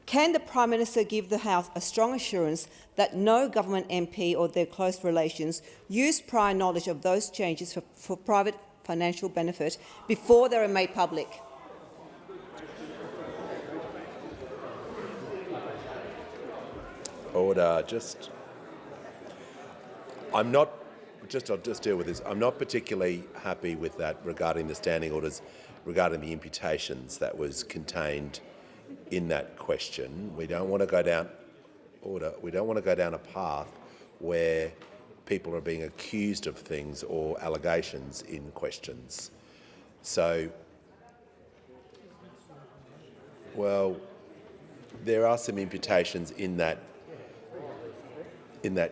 Can the Prime Minister give the House a strong assurance that no government MP or their close relations used prior knowledge of those changes for private financial benefit before they were made public? Order. I'll just deal with this. I'm not particularly happy with that regarding the standing orders, regarding the imputations that was contained in that question. We don't want to go down We don't want to go down a path where people are being accused of things or allegations in questions. So, well, there are some imputations in that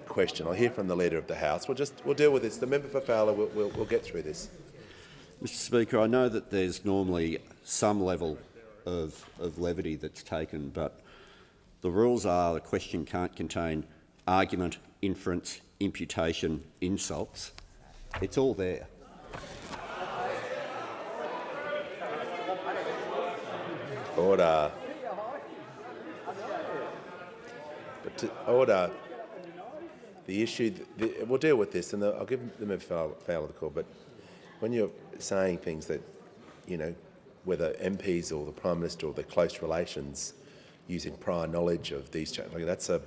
question. I'll hear from the Leader of the House. We'll deal with this. The member for Fowler, we'll get through this. Mr Speaker, I know that there's normally some level of levity that's taken, but the rules are the question can't contain argument, inference, imputation, insults. It's all there. Order. Order. The issue, we'll deal with this, and I'll give the member Fowler the call, but when you're saying things that, you know, whether MPs or the Prime Minister or their close relations using prior knowledge of these changes, that's a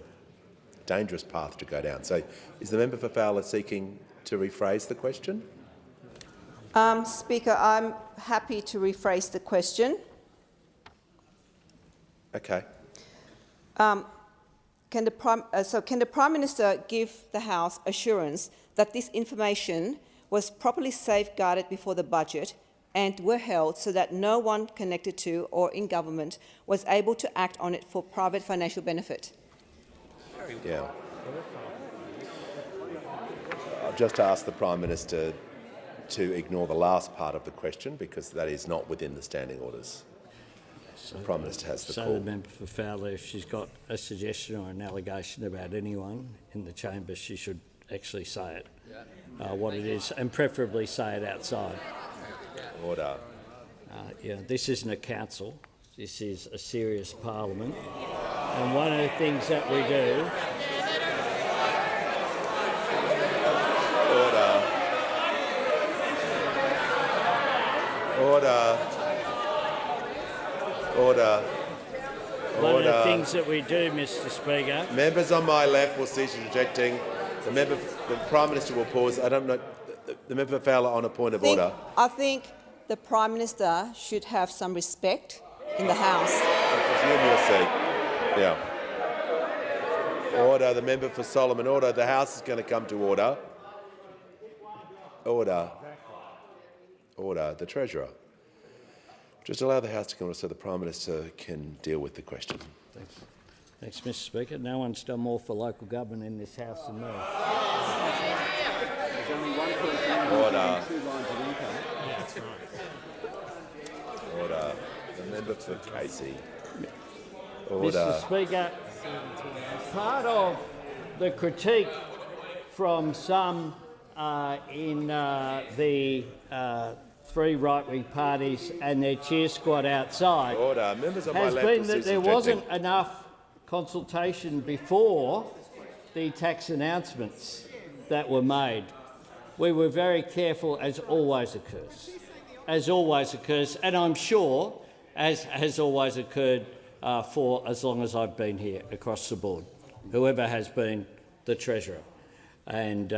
dangerous path to go down. So is the member for Fowler seeking to rephrase the question? Speaker, I'm happy to rephrase the question. Okay. Can the Prime Minister give the House assurance that this information was properly safeguarded before the budget and were held so that no one connected to or in government was able to act on it for private financial benefit? Yeah. I'll just ask the Prime Minister to ignore the last part of the question because that is not within the standing orders. The Prime Minister has the call. So the member for Fowler, if she's got a suggestion or an allegation about anyone in the chamber, she should actually say it, what it is, and preferably say it outside. Order. This isn't a council. This is a serious parliament. And one of the things that we do... Order. Order. One of the things that we do, Mr Speaker... Members on my left will cease interjecting. The Prime Minister will pause. I don't know. The member for Fowler on a point of order. I think the Prime Minister should have some respect in the House. Resume your seat. Yeah. Order. The member for Solomon. Order. The House is going to come to order. Order. Order. The Treasurer. Just allow the House to come to order so the Prime Minister can deal with the question. Thanks. Thanks, Mr Speaker. No one's done more for local government in this House than me. Order. Member for Casey. Order. Mr Speaker, part of the critique from some in the three right-wing parties and their cheer squad outside Order. Members on my has left been will that cease there objecting. wasn't enough consultation before the tax announcements that were made. We were very careful, as always occurs, and I'm sure, as has always occurred for as long as I've been here across the board, whoever has been the Treasurer and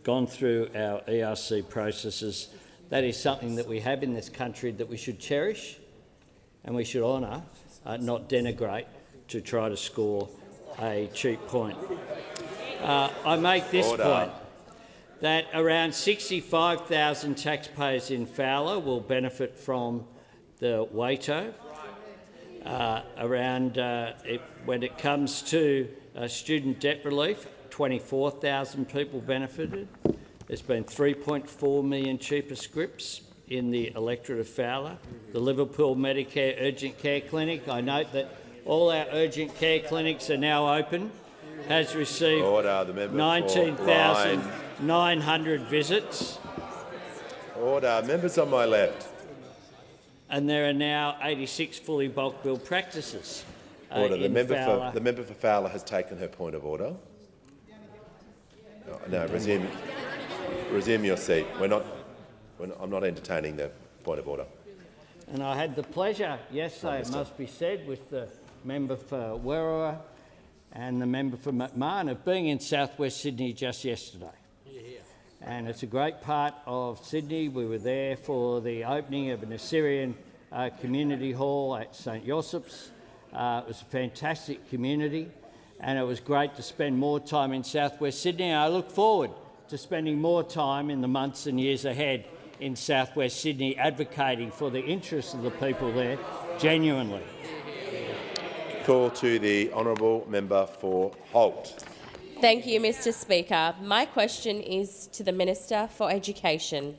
gone through our ERC processes. That is something that we have in this country that we should cherish and we should honour, not denigrate to try to score a cheap point. I make this point, that around 65,000 taxpayers in Fowler will benefit from the WATO. When it comes to student debt relief, 24,000 people benefited. There's been 3.4 million cheaper scripts in the electorate of Fowler. The Liverpool Medicare Urgent Care Clinic, I note that all our urgent care clinics are now open, has received 19,900 visits. Order. Members on my left. And there are now 86 fully bulk bill practices. Order. The Fowler. member for Fowler has taken her point of order. No, resume your seat. I'm not entertaining the point of order. And I had the pleasure yesterday, it must be said, with the member for Werriwa and the member for McMahon of being in southwest Sydney just yesterday. And it's a great part of Sydney. We were there for the opening of an Assyrian community hall at St Joseph's. It was a fantastic community, and it was great to spend more time in southwest Sydney. And I look forward to spending more time in the months and years ahead in southwest Sydney advocating for the interests of the people there genuinely. Call to the honourable member for Holt. Thank you, Mr Speaker. My question is to the Minister for Education.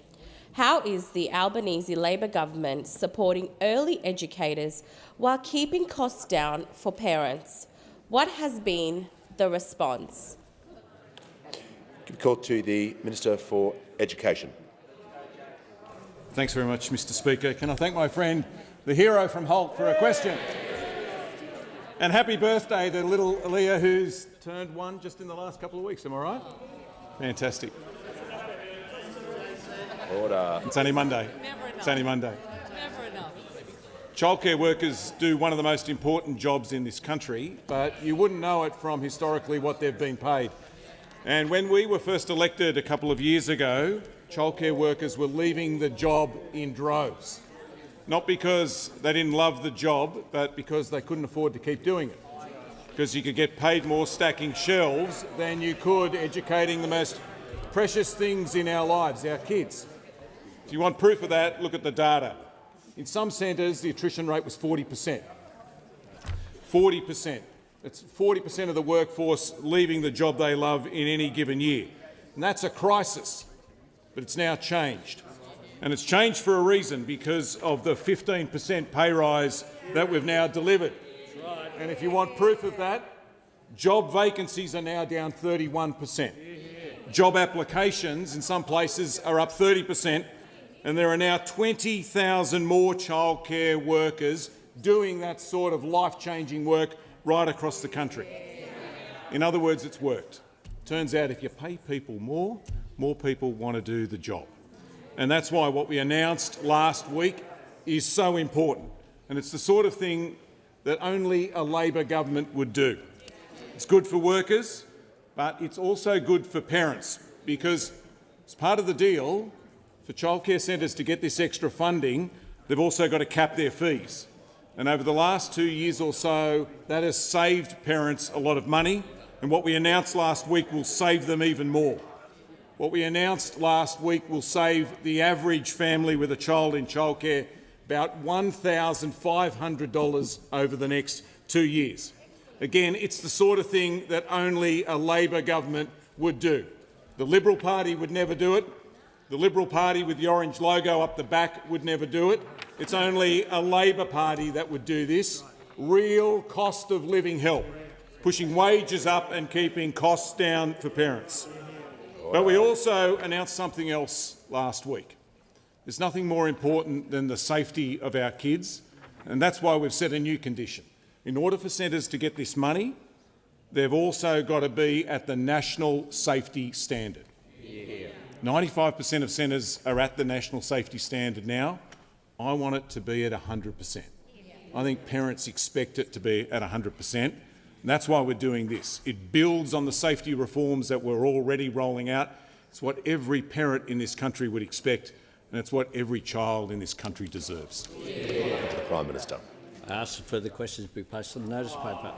How is the Albanese Labor government supporting early educators while keeping costs down for parents? What has been the response? Call to the Minister for Education. Thanks very much, Mr Speaker. Can I thank my friend, the hero from Holt, for a question? And happy birthday to little Aaliyah, who's turned one just in the last couple of weeks. Am I right? Fantastic. Order. It's only Monday. It's only Monday. Childcare workers do one of the most important jobs in this country, but you wouldn't know it from historically what they've been paid. And when we were first elected a couple of years ago, childcare workers were leaving the job in droves. Not because they didn't love the job, but because they couldn't afford to keep doing it. Because you could get paid more stacking shelves than you could educating the most precious things in our lives, our kids. If you want proof of that, look at the data. In some centres, the attrition rate was 40%. 40%. It's 40% of the workforce leaving the job they love in any given year. And that's a crisis, but it's now changed. And it's changed for a reason, because of the 15% pay rise that we've now delivered. And if you want proof of that, job vacancies are now down 31%. Job applications in some places are up 30%, and there are now 20,000 more childcare workers doing that sort of life-changing work right across the country. In other words, it's worked. Turns out if you pay people more people want to do the job. And that's why what we announced last week is so important. And it's the sort of thing that only a Labor government would do. It's good for workers, but it's also good for parents, because as part of the deal, for childcare centres to get this extra funding, they've also got to cap their fees. And over the last 2 years or so, that has saved parents a lot of money, and what we announced last week will save them even more. What we announced last week will save the average family with a child in childcare about $1,500 over the next 2 years. Again, it's the sort of thing that only a Labor government would do. The Liberal Party would never do it. The Liberal Party with the orange logo up the back would never do it. It's only a Labor Party that would do this. Real cost of living help, pushing wages up and keeping costs down for parents. But we also announced something else last week. There's nothing more important than the safety of our kids, and that's why we've set a new condition. In order for centres to get this money, they've also got to be at the national safety standard. 95% of centres are at the national safety standard now. I want it to be at 100%. I think parents expect it to be at 100%. And that's why we're doing this. It builds on the safety reforms that we're already rolling out. It's what every parent in this country would expect, and it's what every child in this country deserves. To the Prime Minister. I ask for further questions to be placed on the notice paper.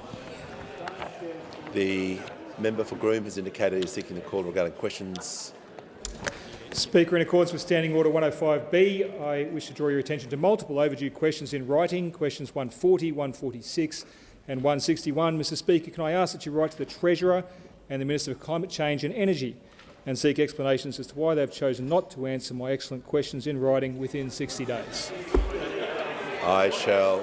The member for Groom has indicated he is seeking the call regarding questions. Speaker, in accordance with Standing Order 105B, I wish to draw your attention to multiple overdue questions in writing, questions 140, 146 and 161. Mr Speaker, can I ask that you write to the Treasurer and the Minister for Climate Change and Energy and seek explanations as to why they've chosen not to answer my excellent questions in writing within 60 days. I shall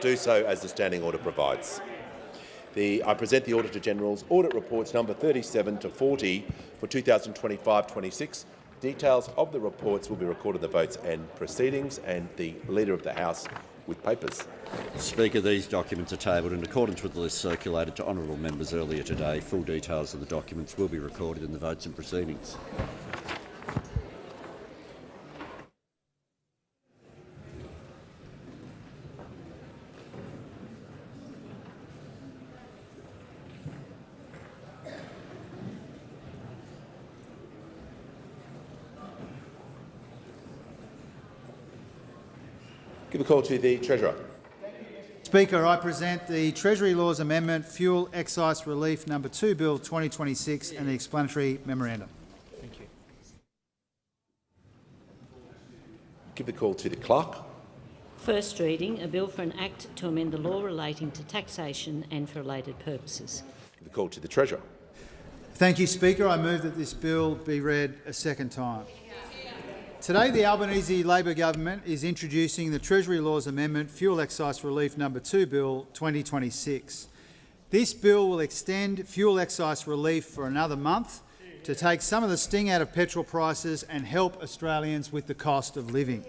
do so as the Standing Order provides. I present the Auditor General's Audit Reports number 37 to 40 for 2025-26. Details of the reports will be recorded in the votes and proceedings, and the Leader of the House with papers. Speaker, these documents are tabled in accordance with the list circulated to honourable members earlier today. Full details of the documents will be recorded in the votes and proceedings. Give a call to the Treasurer. Speaker, I present the Treasury Laws Amendment, Fuel Excise Relief No. 2 Bill 2026 and the explanatory memorandum. Thank you. Give the call to the Clerk. First reading, a bill for an act to amend the law relating to taxation and for related purposes. Give the call to the Treasurer. Thank you, Speaker. I move that this bill be read a second time. Today, the Albanese Labor Government is introducing the Treasury Laws Amendment, Fuel Excise Relief No. 2 Bill 2026. This bill will extend fuel excise relief for another month to take some of the sting out of petrol prices and help Australians with the cost of living.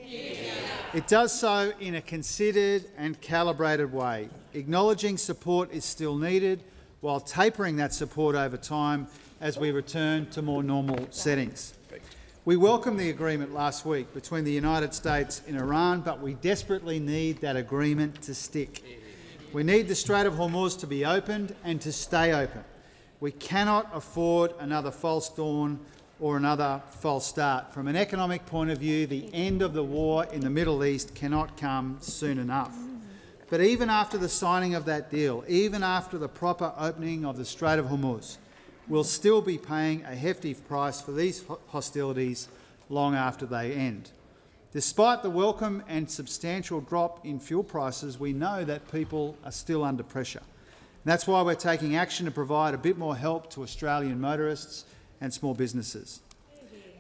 It does so in a considered and calibrated way, acknowledging support is still needed while tapering that support over time as we return to more normal settings. We welcomed the agreement last week between the United States and Iran, but we desperately need that agreement to stick. We need the Strait of Hormuz to be opened and to stay open. We cannot afford another false dawn or another false start. From an economic point of view, the end of the war in the Middle East cannot come soon enough. But even after the signing of that deal, even after the proper opening of the Strait of Hormuz, we'll still be paying a hefty price for these hostilities long after they end. Despite the welcome and substantial drop in fuel prices, we know that people are still under pressure. And that's why we're taking action to provide a bit more help to Australian motorists and small businesses.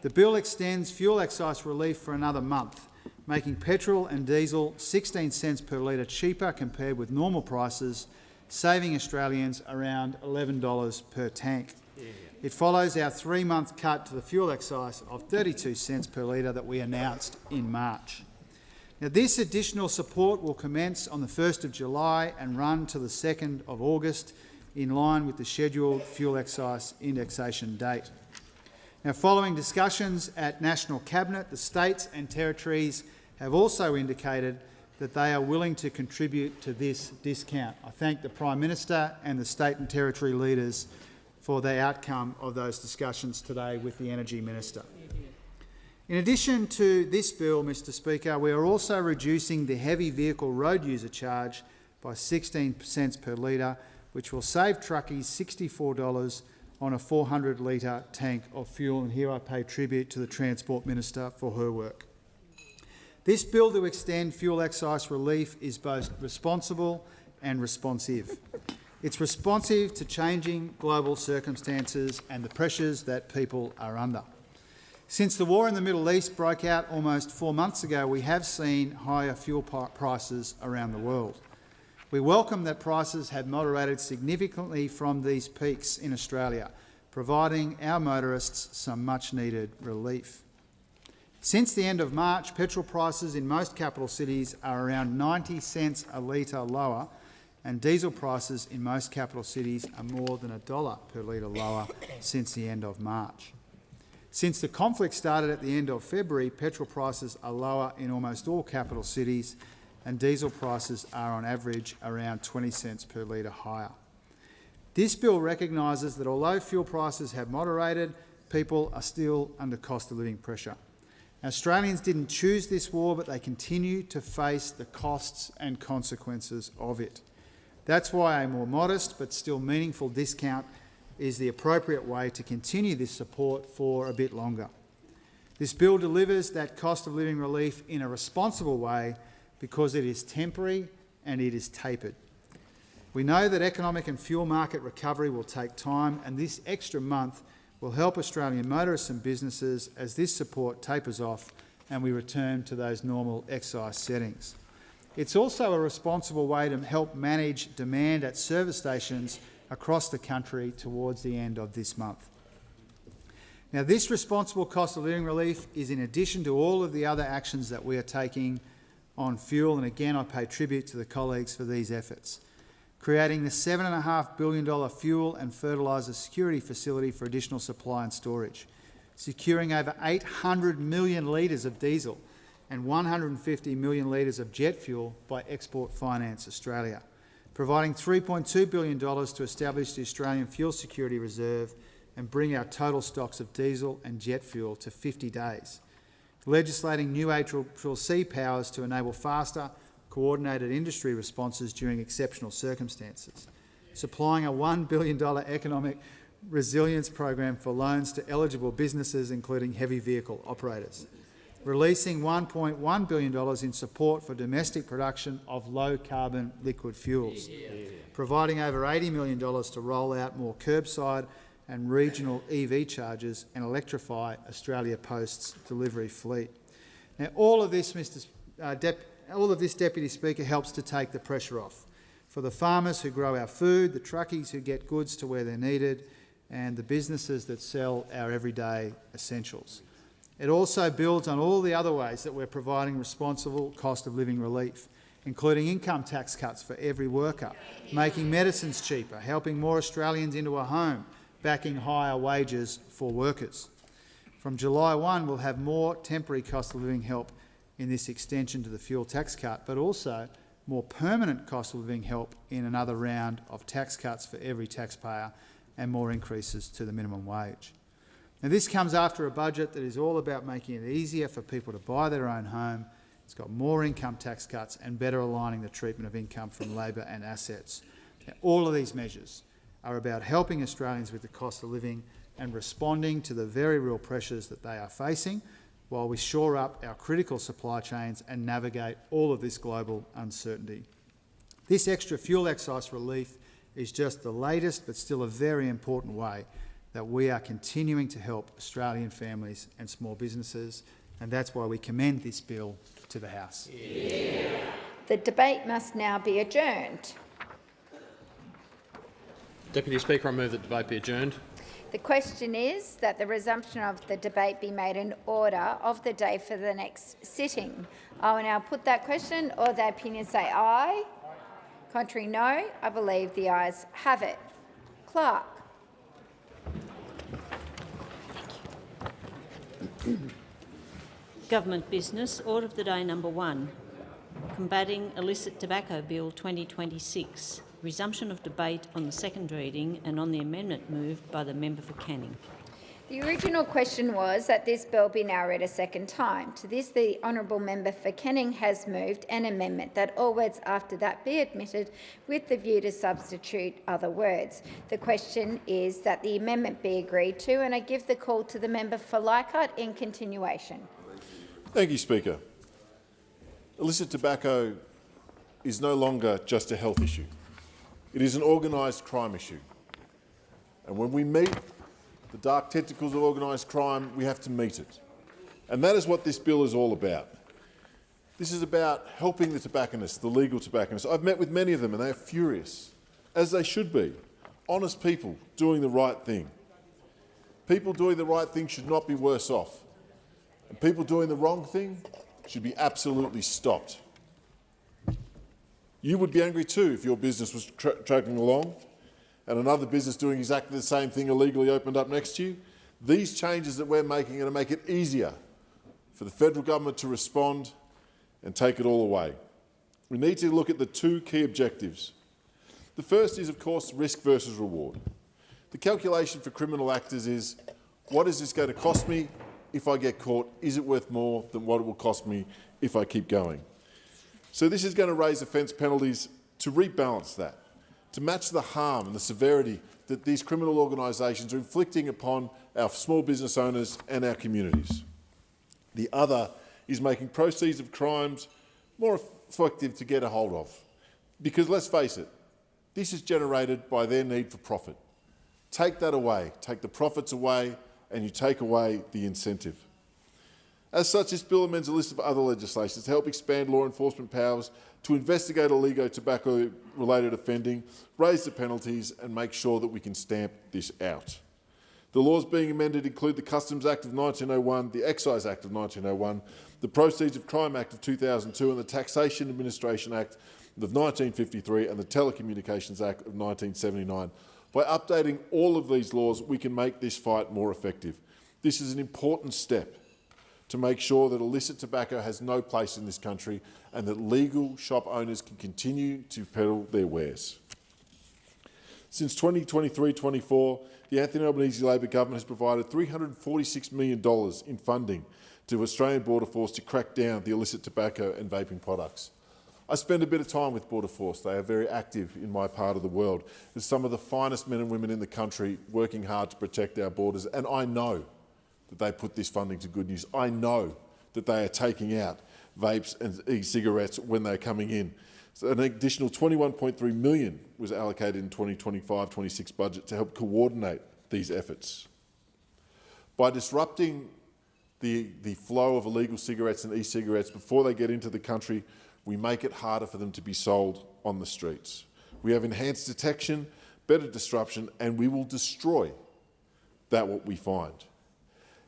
The bill extends fuel excise relief for another month, making petrol and diesel 16 cents per litre cheaper compared with normal prices, saving Australians around $11 per tank. It follows our 3-month cut to the fuel excise of 32 cents per litre that we announced in March. Now, this additional support will commence on the 1st of July and run to the 2nd of August, in line with the scheduled fuel excise indexation date. Now, following discussions at National Cabinet, the states and territories have also indicated that they are willing to contribute to this discount. I thank the Prime Minister and the state and territory leaders for the outcome of those discussions today with the Energy Minister. In addition to this bill, Mr Speaker, we are also reducing the heavy vehicle road user charge by 16 cents per litre, which will save truckies $64 on a 400-litre tank of fuel. And here I pay tribute to the Transport Minister for her work. This bill to extend fuel excise relief is both responsible and responsive. It's responsive to changing global circumstances and the pressures that people are under. Since the war in the Middle East broke out almost 4 months ago, we have seen higher fuel prices around the world. We welcome that prices have moderated significantly from these peaks in Australia, providing our motorists some much-needed relief. Since the end of March, petrol prices in most capital cities are around 90 cents a litre lower, and diesel prices in most capital cities are more than $1 per litre lower since the end of March. Since the conflict started at the end of February, petrol prices are lower in almost all capital cities, and diesel prices are on average around 20 cents per litre higher. This bill recognises that although fuel prices have moderated, people are still under cost of living pressure. Australians didn't choose this war, but they continue to face the costs and consequences of it. That's why a more modest but still meaningful discount is the appropriate way to continue this support for a bit longer. This bill delivers that cost of living relief in a responsible way because it is temporary and it is tapered. We know that economic and fuel market recovery will take time, and this extra month will help Australian motorists and businesses as this support tapers off and we return to those normal excise settings. It's also a responsible way to help manage demand at service stations across the country towards the end of this month. Now, this responsible cost of living relief is in addition to all of the other actions that we are taking on fuel, and again I pay tribute to the colleagues for these efforts. Creating the $7.5 billion fuel and fertiliser security facility for additional supply and storage, securing over 800 million litres of diesel and 150 million litres of jet fuel by Export Finance Australia, providing $3.2 billion to establish the Australian Fuel Security Reserve and bring our total stocks of diesel and jet fuel to 50 days, legislating new ACCC powers to enable faster, coordinated industry responses during exceptional circumstances, supplying a $1 billion economic resilience program for loans to eligible businesses, including heavy vehicle operators, releasing $1.1 billion in support for domestic production of low-carbon liquid fuels, providing over $80 million to roll out more curbside and regional EV chargers and electrify Australia Post's delivery fleet. Now, all of this, Deputy Speaker, helps to take the pressure off for the farmers who grow our food, the truckies who get goods to where they're needed, and the businesses that sell our everyday essentials. It also builds on all the other ways that we're providing responsible cost of living relief, including income tax cuts for every worker, making medicines cheaper, helping more Australians into a home, backing higher wages for workers. From July 1, we'll have more temporary cost of living help in this extension to the fuel tax cut, but also more permanent cost of living help in another round of tax cuts for every taxpayer and more increases to the minimum wage. Now, this comes after a budget that is all about making it easier for people to buy their own home. It's got more income tax cuts and better aligning the treatment of income from labour and assets. Now, all of these measures are about helping Australians with the cost of living and responding to the very real pressures that they are facing while we shore up our critical supply chains and navigate all of this global uncertainty. This extra fuel excise relief is just the latest but still a very important way that we are continuing to help Australian families and small businesses, and that's why we commend this bill to the House. The debate must now be adjourned. Deputy Speaker, I move that the debate be adjourned. The question is that the resumption of the debate be made an order of the day for the next sitting. I will now put that question. All the opinions say aye. Contrary, no. I believe the ayes have it. Clerk. Government business. Order of the day number 1. Combating Illicit Tobacco Bill 2026. Resumption of debate on the second reading and on the amendment moved by the member for Canning. The original question was that this bill be now read a second time. To this, the honourable member for Canning has moved an amendment that all words after that be admitted with the view to substitute other words. The question is that the amendment be agreed to, and I give the call to the member for Leichhardt in continuation. Thank you, Speaker. Illicit tobacco is no longer just a health issue. It is an organised crime issue. And when we meet the dark tentacles of organised crime, we have to meet it. And that is what this bill is all about. This is about helping the tobacconists, the legal tobacconists. I've met with many of them and they are furious, as they should be. Honest people doing the right thing. People doing the right thing should not be worse off. And people doing the wrong thing should be absolutely stopped. You would be angry too if your business was tracking along and another business doing exactly the same thing illegally opened up next to you. These changes that we're making are going to make it easier for the federal government to respond and take it all away. We need to look at the two key objectives. The first is, of course, risk versus reward. The calculation for criminal actors is, what is this going to cost me if I get caught? Is it worth more than what it will cost me if I keep going? So this is going to raise offence penalties to rebalance that, to match the harm and the severity that these criminal organisations are inflicting upon our small business owners and our communities. The other is making proceeds of crimes more effective to get a hold of. Because let's face it, this is generated by their need for profit. Take that away, take the profits away, and you take away the incentive. As such, this bill amends a list of other legislation to help expand law enforcement powers to investigate illegal tobacco-related offending, raise the penalties and make sure that we can stamp this out. The laws being amended include the Customs Act of 1901, the Excise Act of 1901, the Proceeds of Crime Act of 2002 and the Taxation Administration Act of 1953 and the Telecommunications Act of 1979. By updating all of these laws, we can make this fight more effective. This is an important step to make sure that illicit tobacco has no place in this country and that legal shop owners can continue to peddle their wares. Since 2023-24, the Anthony Albanese Labor government has provided $346 million in funding to Australian Border Force to crack down the illicit tobacco and vaping products. I spend a bit of time with Border Force. They are very active in my part of the world. There's some of the finest men and women in the country working hard to protect our borders, and I know that they put this funding to good use. I know that they are taking out vapes and e-cigarettes when they're coming in. So an additional $21.3 million was allocated in 2025-26 budget to help coordinate these efforts. By disrupting the flow of illegal cigarettes and e-cigarettes before they get into the country, we make it harder for them to be sold on the streets. We have enhanced detection, better disruption, and we will destroy that what we find.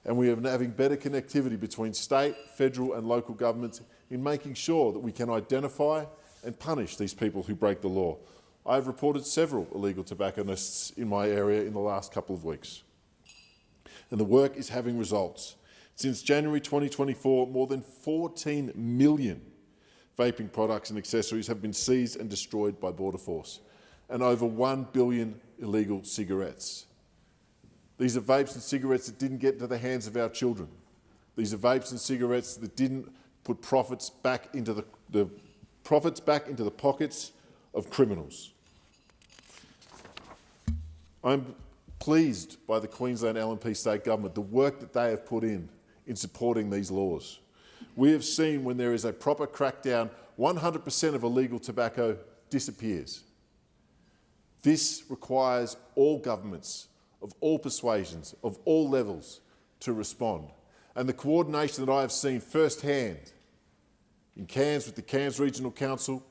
And we are having better connectivity between state, federal and local governments in making sure that we can identify and punish these people who break the law. I have reported several illegal tobacconists in my area in the last couple of weeks. And the work is having results. Since January 2024, more than 14 million vaping products and accessories have been seized and destroyed by Border Force, and over 1 billion illegal cigarettes. These are vapes and cigarettes that didn't get into the hands of our children. These are vapes and cigarettes that didn't put profits back into the pockets of criminals. I'm pleased by the Queensland LNP state government, the work that they have put in supporting these laws. We have seen when there is a proper crackdown, 100% of illegal tobacco disappears. This requires all governments of all persuasions, of all levels, to respond. And the coordination that I have seen firsthand in Cairns with the Cairns Regional Council,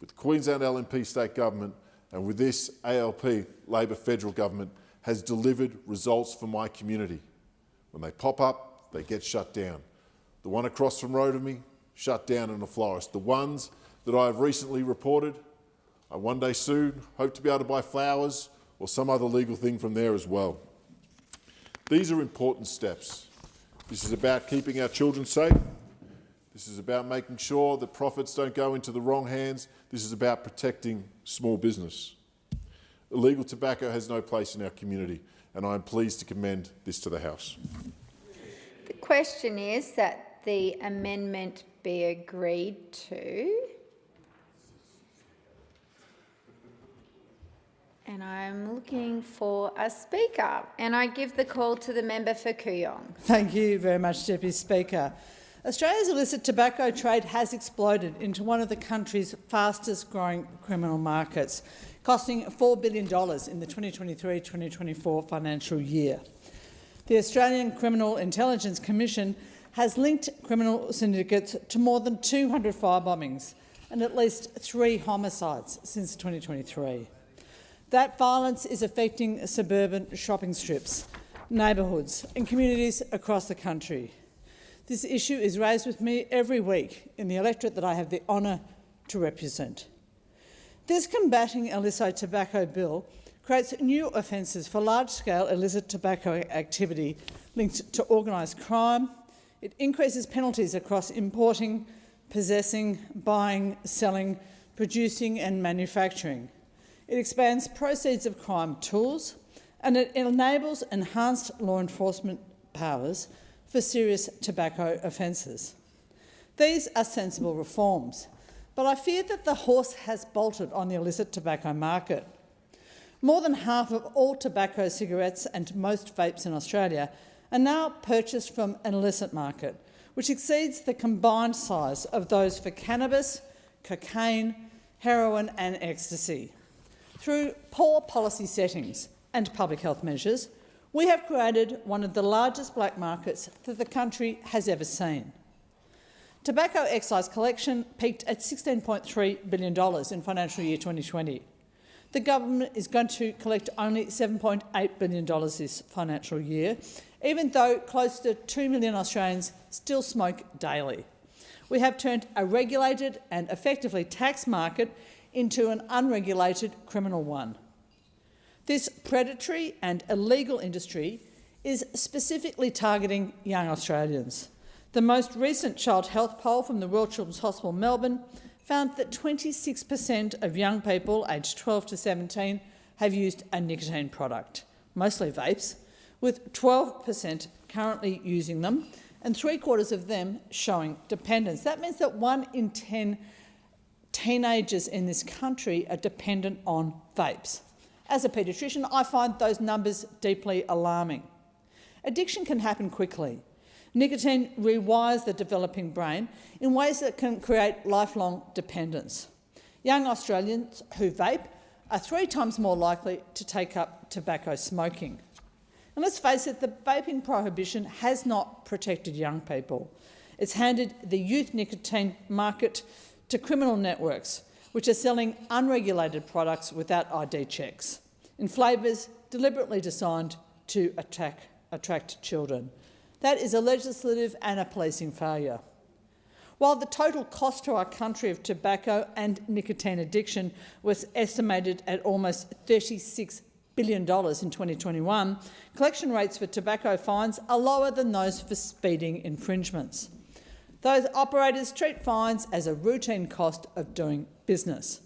with the Queensland LNP state government and with this ALP Labor federal government has delivered results for my community. When they pop up, they get shut down. The one across from road of me, shut down in a florist. The ones that I have recently reported, I one day soon hope to be able to buy flowers or some other legal thing from there as well. These are important steps. This is about keeping our children safe. This is about making sure that profits don't go into the wrong hands. This is about protecting small business. Illegal tobacco has no place in our community, and I am pleased to commend this to the House. The question is that the amendment be agreed to. And I'm looking for a speaker, and I give the call to the member for Kooyong. Thank you very much, Deputy Speaker. Australia's illicit tobacco trade has exploded into one of the country's fastest growing criminal markets, costing $4 billion in the 2023-2024 financial year. The Australian Criminal Intelligence Commission has linked criminal syndicates to more than 200 fire bombings and at least 3 homicides since 2023. That violence is affecting suburban shopping strips, neighbourhoods and communities across the country. This issue is raised with me every week in the electorate that I have the honour to represent. This Combating Illicit Tobacco Bill creates new offences for large-scale illicit tobacco activity linked to organised crime. It increases penalties across importing, possessing, buying, selling, producing and manufacturing. It expands proceeds of crime tools and it enables enhanced law enforcement powers for serious tobacco offences. These are sensible reforms, but I fear that the horse has bolted on the illicit tobacco market. More than half of all tobacco, cigarettes and most vapes in Australia are now purchased from an illicit market, which exceeds the combined size of those for cannabis, cocaine, heroin and ecstasy. Through poor policy settings and public health measures, we have created one of the largest black markets that the country has ever seen. Tobacco excise collection peaked at $16.3 billion in financial year 2020. The government is going to collect only $7.8 billion this financial year, even though close to 2 million Australians still smoke daily. We have turned a regulated and effectively taxed market into an unregulated criminal one. This predatory and illegal industry is specifically targeting young Australians. The most recent child health poll from the Royal Children's Hospital Melbourne found that 26% of young people aged 12 to 17 have used a nicotine product, mostly vapes, with 12% currently using them and 3/4 of them showing dependence. That means that 1 in 10 teenagers in this country are dependent on vapes. As a paediatrician, I find those numbers deeply alarming. Addiction can happen quickly. Nicotine rewires the developing brain in ways that can create lifelong dependence. Young Australians who vape are 3 times more likely to take up tobacco smoking. And let's face it, the vaping prohibition has not protected young people. It's handed the youth nicotine market to criminal networks, which are selling unregulated products without ID checks, in flavours deliberately designed to attract children. That is a legislative and a policing failure. While the total cost to our country of tobacco and nicotine addiction was estimated at almost $36 billion in 2021, collection rates for tobacco fines are lower than those for speeding infringements. Those operators treat fines as a routine cost of doing business.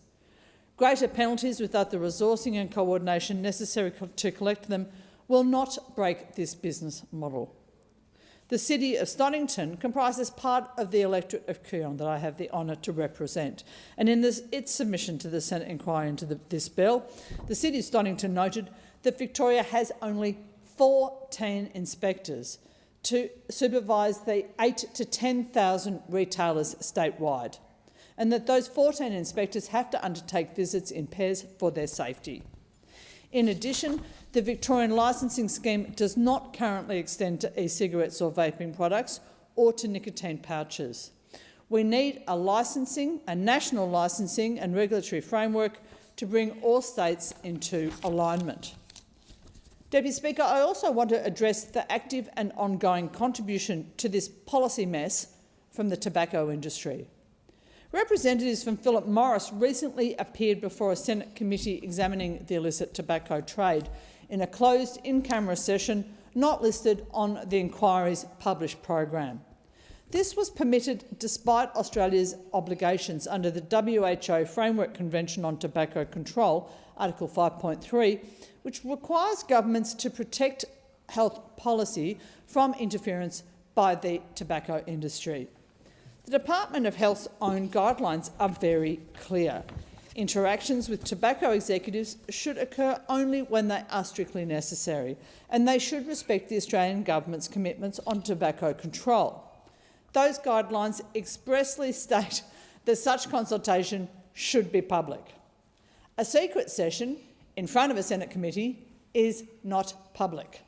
Greater penalties without the resourcing and coordination necessary to collect them will not break this business model. The City of Stonington comprises part of the electorate of Kooyong that I have the honour to represent. And in its submission to the Senate inquiry into this bill, the City of Stonington noted that Victoria has only 14 inspectors to supervise the 8,000 to 10,000 retailers statewide, and that those 14 inspectors have to undertake visits in pairs for their safety. In addition, the Victorian licensing scheme does not currently extend to e-cigarettes or vaping products or to nicotine pouches. We need a national licensing and regulatory framework to bring all states into alignment. Deputy Speaker, I also want to address the active and ongoing contribution to this policy mess from the tobacco industry. Representatives from Philip Morris recently appeared before a Senate committee examining the illicit tobacco trade in a closed in-camera session not listed on the inquiry's published program. This was permitted despite Australia's obligations under the WHO Framework Convention on Tobacco Control, Article 5.3, which requires governments to protect health policy from interference by the tobacco industry. The Department of Health's own guidelines are very clear. Interactions with tobacco executives should occur only when they are strictly necessary, and they should respect the Australian government's commitments on tobacco control. Those guidelines expressly state that such consultation should be public. A secret session in front of a Senate committee is not public.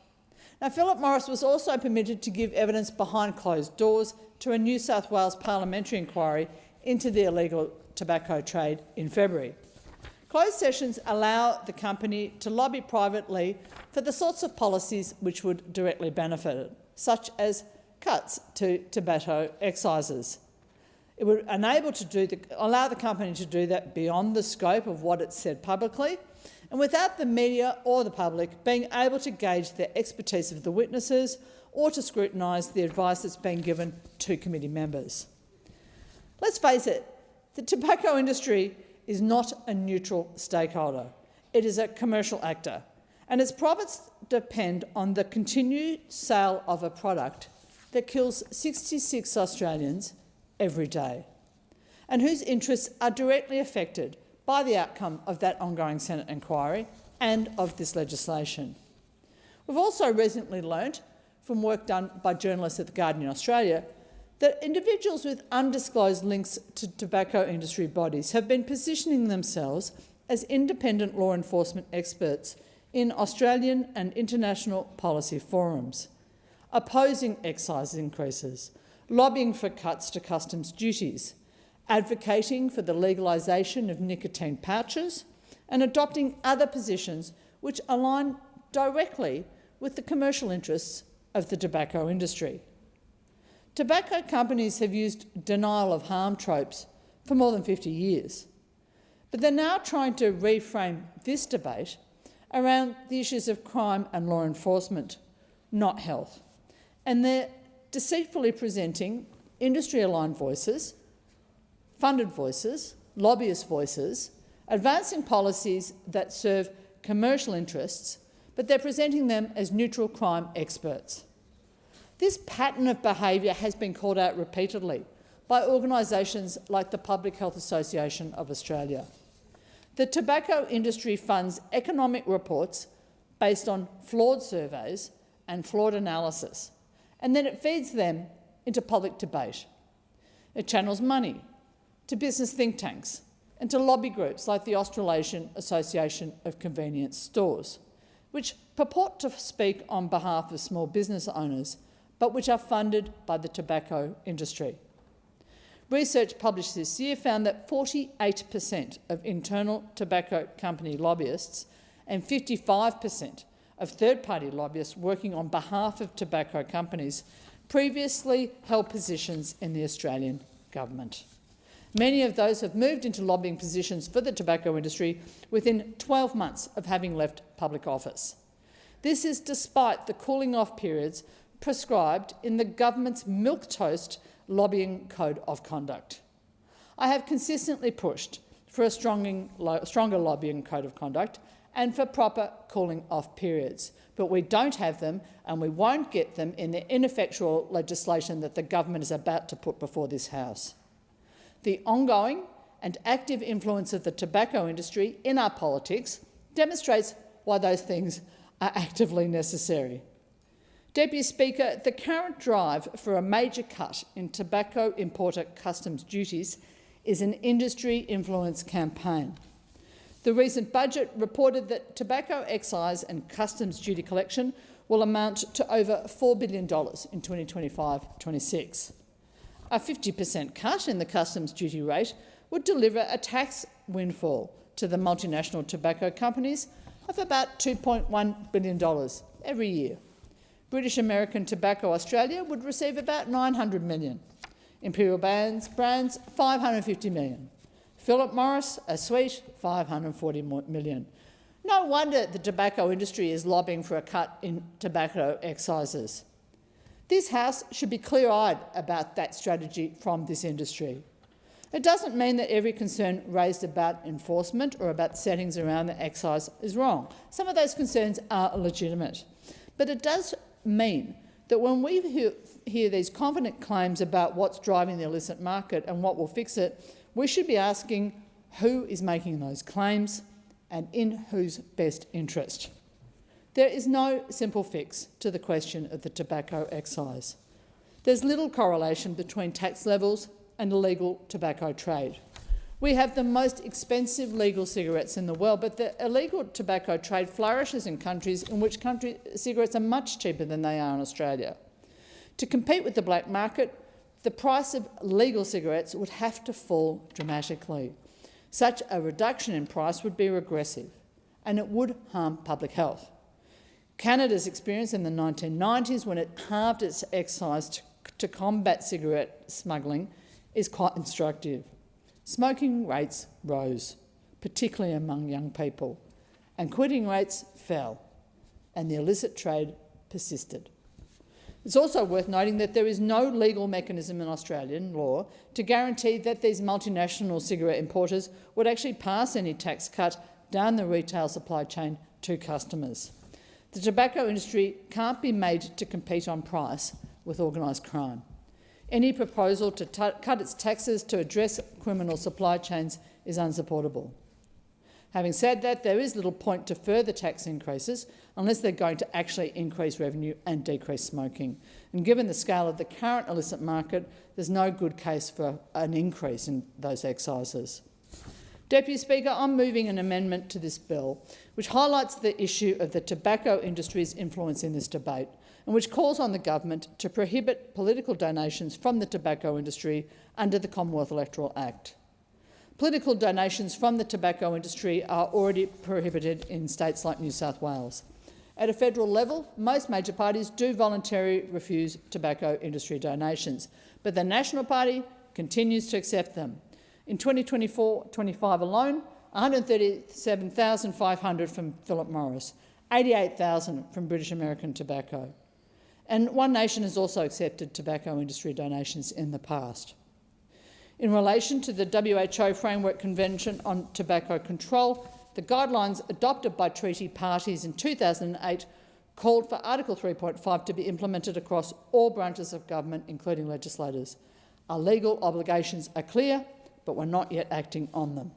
Now, Philip Morris was also permitted to give evidence behind closed doors to a New South Wales parliamentary inquiry into the illegal tobacco trade in February. Closed sessions allow the company to lobby privately for the sorts of policies which would directly benefit it, such as cuts to tobacco excises. It would allow the company to do that beyond the scope of what it said publicly, and without the media or the public being able to gauge the expertise of the witnesses or to scrutinise the advice that's being given to committee members. Let's face it, the tobacco industry is not a neutral stakeholder. It is a commercial actor, and its profits depend on the continued sale of a product that kills 66 Australians every day, and whose interests are directly affected by the outcome of that ongoing Senate inquiry and of this legislation. We've also recently learnt from work done by journalists at The Guardian Australia that individuals with undisclosed links to tobacco industry bodies have been positioning themselves as independent law enforcement experts in Australian and international policy forums, opposing excise increases, lobbying for cuts to customs duties, advocating for the legalisation of nicotine pouches, and adopting other positions which align directly with the commercial interests of the tobacco industry. Tobacco companies have used denial of harm tropes for more than 50 years, but they're now trying to reframe this debate around the issues of crime and law enforcement, not health, and they're deceitfully presenting industry-aligned voices, funded voices, lobbyist voices, advancing policies that serve commercial interests, but they're presenting them as neutral crime experts. This pattern of behaviour has been called out repeatedly by organisations like the Public Health Association of Australia. The tobacco industry funds economic reports based on flawed surveys and flawed analysis, and then it feeds them into public debate. It channels money to business think tanks and to lobby groups like the Australasian Association of Convenience Stores, which purport to speak on behalf of small business owners, but which are funded by the tobacco industry. Research published this year found that 48% of internal tobacco company lobbyists and 55% of third-party lobbyists working on behalf of tobacco companies previously held positions in the Australian government. Many of those have moved into lobbying positions for the tobacco industry within 12 months of having left public office. This is despite the cooling-off periods prescribed in the government's milquetoast lobbying code of conduct. I have consistently pushed for a stronger lobbying code of conduct and for proper cooling-off periods, but we don't have them and we won't get them in the ineffectual legislation that the government is about to put before this House. The ongoing and active influence of the tobacco industry in our politics demonstrates why those things are actively necessary. Deputy Speaker, the current drive for a major cut in tobacco importer customs duties is an industry-influence campaign. The recent budget reported that tobacco excise and customs duty collection will amount to over $4 billion in 2025-26. A 50% cut in the customs duty rate would deliver a tax windfall to the multinational tobacco companies of about $2.1 billion every year. British American Tobacco Australia would receive about $900 million. Imperial Brands, $550 million. Philip Morris, a sweet $540 million. No wonder the tobacco industry is lobbying for a cut in tobacco excises. This House should be clear-eyed about that strategy from this industry. It doesn't mean that every concern raised about enforcement or about settings around the excise is wrong. Some of those concerns are legitimate. But it does mean that when we hear these confident claims about what's driving the illicit market and what will fix it, we should be asking who is making those claims and in whose best interest. There is no simple fix to the question of the tobacco excise. There's little correlation between tax levels and illegal tobacco trade. We have the most expensive legal cigarettes in the world, but the illegal tobacco trade flourishes in countries in which cigarettes are much cheaper than they are in Australia. To compete with the black market, the price of legal cigarettes would have to fall dramatically. Such a reduction in price would be regressive, and it would harm public health. Canada's experience in the 1990s, when it halved its excise to combat cigarette smuggling, is quite instructive. Smoking rates rose, particularly among young people, and quitting rates fell, and the illicit trade persisted. It's also worth noting that there is no legal mechanism in Australian law to guarantee that these multinational cigarette importers would actually pass any tax cut down the retail supply chain to customers. The tobacco industry can't be made to compete on price with organised crime. Any proposal to cut its taxes to address criminal supply chains is unsupportable. Having said that, there is little point to further tax increases unless they're going to actually increase revenue and decrease smoking. And given the scale of the current illicit market, there's no good case for an increase in those excises. Deputy Speaker, I'm moving an amendment to this bill which highlights the issue of the tobacco industry's influence in this debate, and which calls on the government to prohibit political donations from the tobacco industry under the Commonwealth Electoral Act. Political donations from the tobacco industry are already prohibited in states like New South Wales. At a federal level, most major parties do voluntarily refuse tobacco industry donations, but the National Party continues to accept them. In 2024-25 alone, 137,500 from Philip Morris, 88,000 from British American Tobacco. And One Nation has also accepted tobacco industry donations in the past. In relation to the WHO Framework Convention on Tobacco Control, the guidelines adopted by treaty parties in 2008 called for Article 3.5 to be implemented across all branches of government, including legislators. Our legal obligations are clear, but we're not yet acting on them.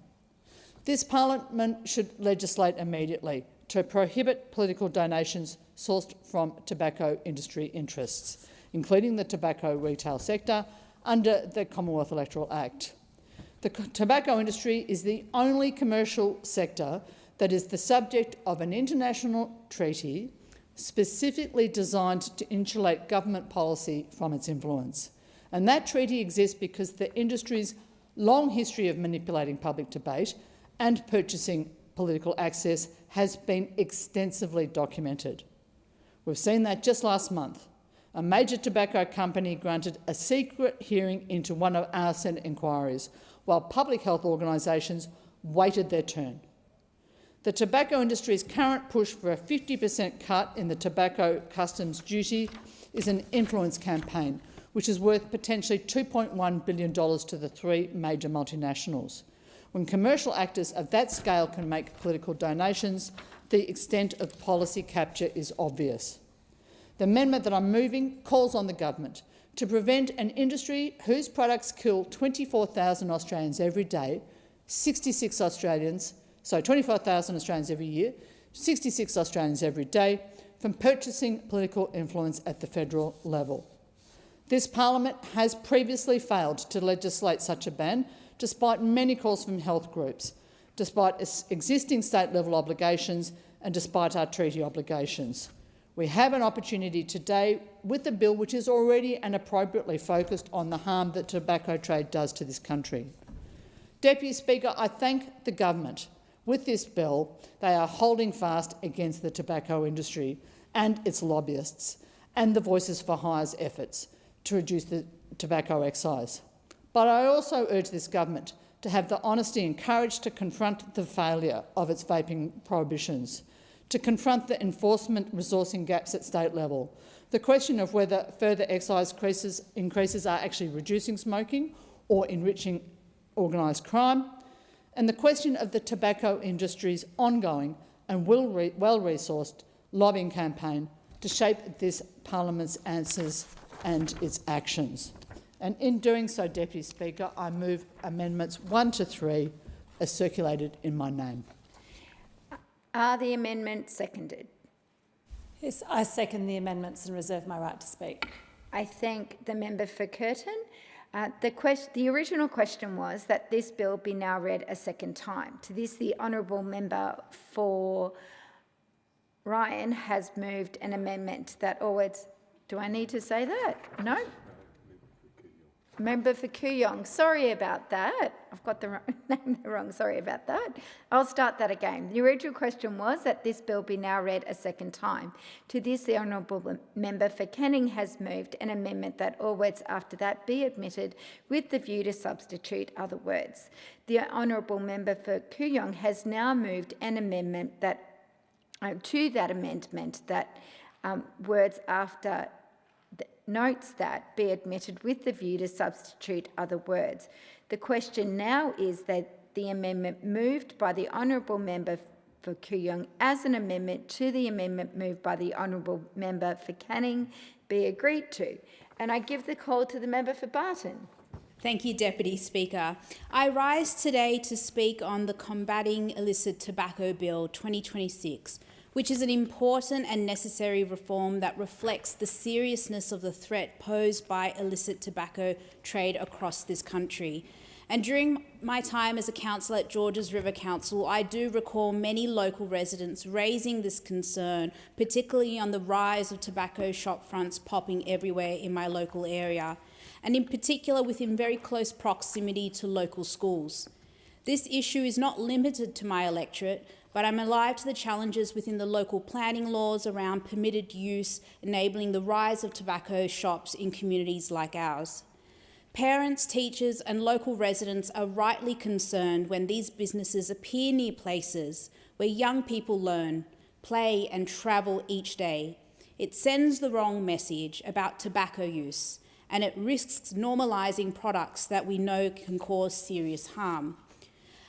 This Parliament should legislate immediately to prohibit political donations sourced from tobacco industry interests, including the tobacco retail sector, under the Commonwealth Electoral Act. The tobacco industry is the only commercial sector that is the subject of an international treaty specifically designed to insulate government policy from its influence. And that treaty exists because the industry's long history of manipulating public debate and purchasing political access has been extensively documented. We've seen that just last month. A major tobacco company granted a secret hearing into one of our Senate inquiries, while public health organisations waited their turn. The tobacco industry's current push for a 50% cut in the tobacco customs duty is an influence campaign, which is worth potentially $2.1 billion to the three major multinationals. When commercial actors of that scale can make political donations, the extent of policy capture is obvious. The amendment that I'm moving calls on the government to prevent an industry whose products kill 24,000 Australians every day, 24,000 Australians every year, 66 Australians every day, from purchasing political influence at the federal level. This Parliament has previously failed to legislate such a ban, despite many calls from health groups, despite existing state-level obligations and despite our treaty obligations. We have an opportunity today with a bill which is already and appropriately focused on the harm that tobacco trade does to this country. Deputy Speaker, I thank the government. With this bill, they are holding fast against the tobacco industry and its lobbyists and the Voices for Hire's efforts to reduce the tobacco excise. But I also urge this government to have the honesty and courage to confront the failure of its vaping prohibitions, to confront the enforcement resourcing gaps at state level, the question of whether further excise increases are actually reducing smoking or enriching organised crime, and the question of the tobacco industry's ongoing and well-resourced lobbying campaign to shape this Parliament's answers and its actions. And in doing so, Deputy Speaker, I move amendments 1 to 3 as circulated in my name. Are the amendments seconded? Yes, I second the amendments and reserve my right to speak. I thank the member for Curtin. The original question was that this bill be now read a second time. To this, the honourable member for Ryan has moved an amendment that always... Do I need to say that? No? Member for Kooyong, sorry about that. I've got the name wrong, sorry about that. I'll start that again. The original question was that this bill be now read a second time. To this, the honourable member for Canning has moved an amendment that all words after that be omitted with the view to substitute other words. The honourable member for Kooyong has now moved an amendment that to that amendment that words after notes that be admitted with the view to substitute other words. The question now is that the amendment moved by the honourable member for Kooyong as an amendment to the amendment moved by the honourable member for Canning be agreed to. And I give the call to the member for Barton. Thank you, Deputy Speaker. I rise today to speak on the Combating Illicit Tobacco Bill 2026, which is an important and necessary reform that reflects the seriousness of the threat posed by illicit tobacco trade across this country. And during my time as a councillor at Georges River Council, I do recall many local residents raising this concern, particularly on the rise of tobacco shop fronts popping everywhere in my local area, and in particular within very close proximity to local schools. This issue is not limited to my electorate, but I'm alive to the challenges within the local planning laws around permitted use, enabling the rise of tobacco shops in communities like ours. Parents, teachers and local residents are rightly concerned when these businesses appear near places where young people learn, play and travel each day. It sends the wrong message about tobacco use, and it risks normalising products that we know can cause serious harm.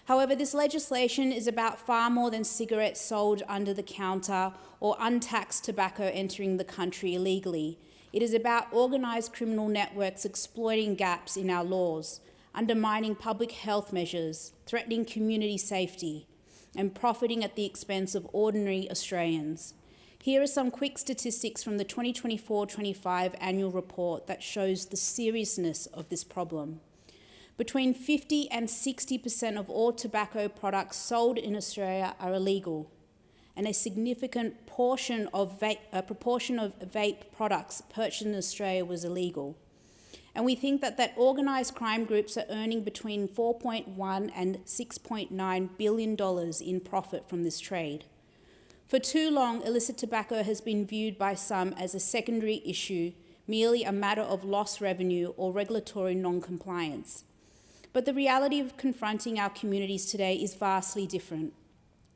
However, this legislation is about far more than cigarettes sold under the counter or untaxed tobacco entering the country illegally. It is about organised criminal networks exploiting gaps in our laws, undermining public health measures, threatening community safety, and profiting at the expense of ordinary Australians. Here are some quick statistics from the 2024-25 annual report that shows the seriousness of this problem. Between 50 and 60% of all tobacco products sold in Australia are illegal, and a significant proportion of vape products purchased in Australia was illegal. And we think that organised crime groups are earning between $4.1 and $6.9 billion in profit from this trade. For too long, illicit tobacco has been viewed by some as a secondary issue, merely a matter of lost revenue or regulatory non-compliance. But the reality of confronting our communities today is vastly different.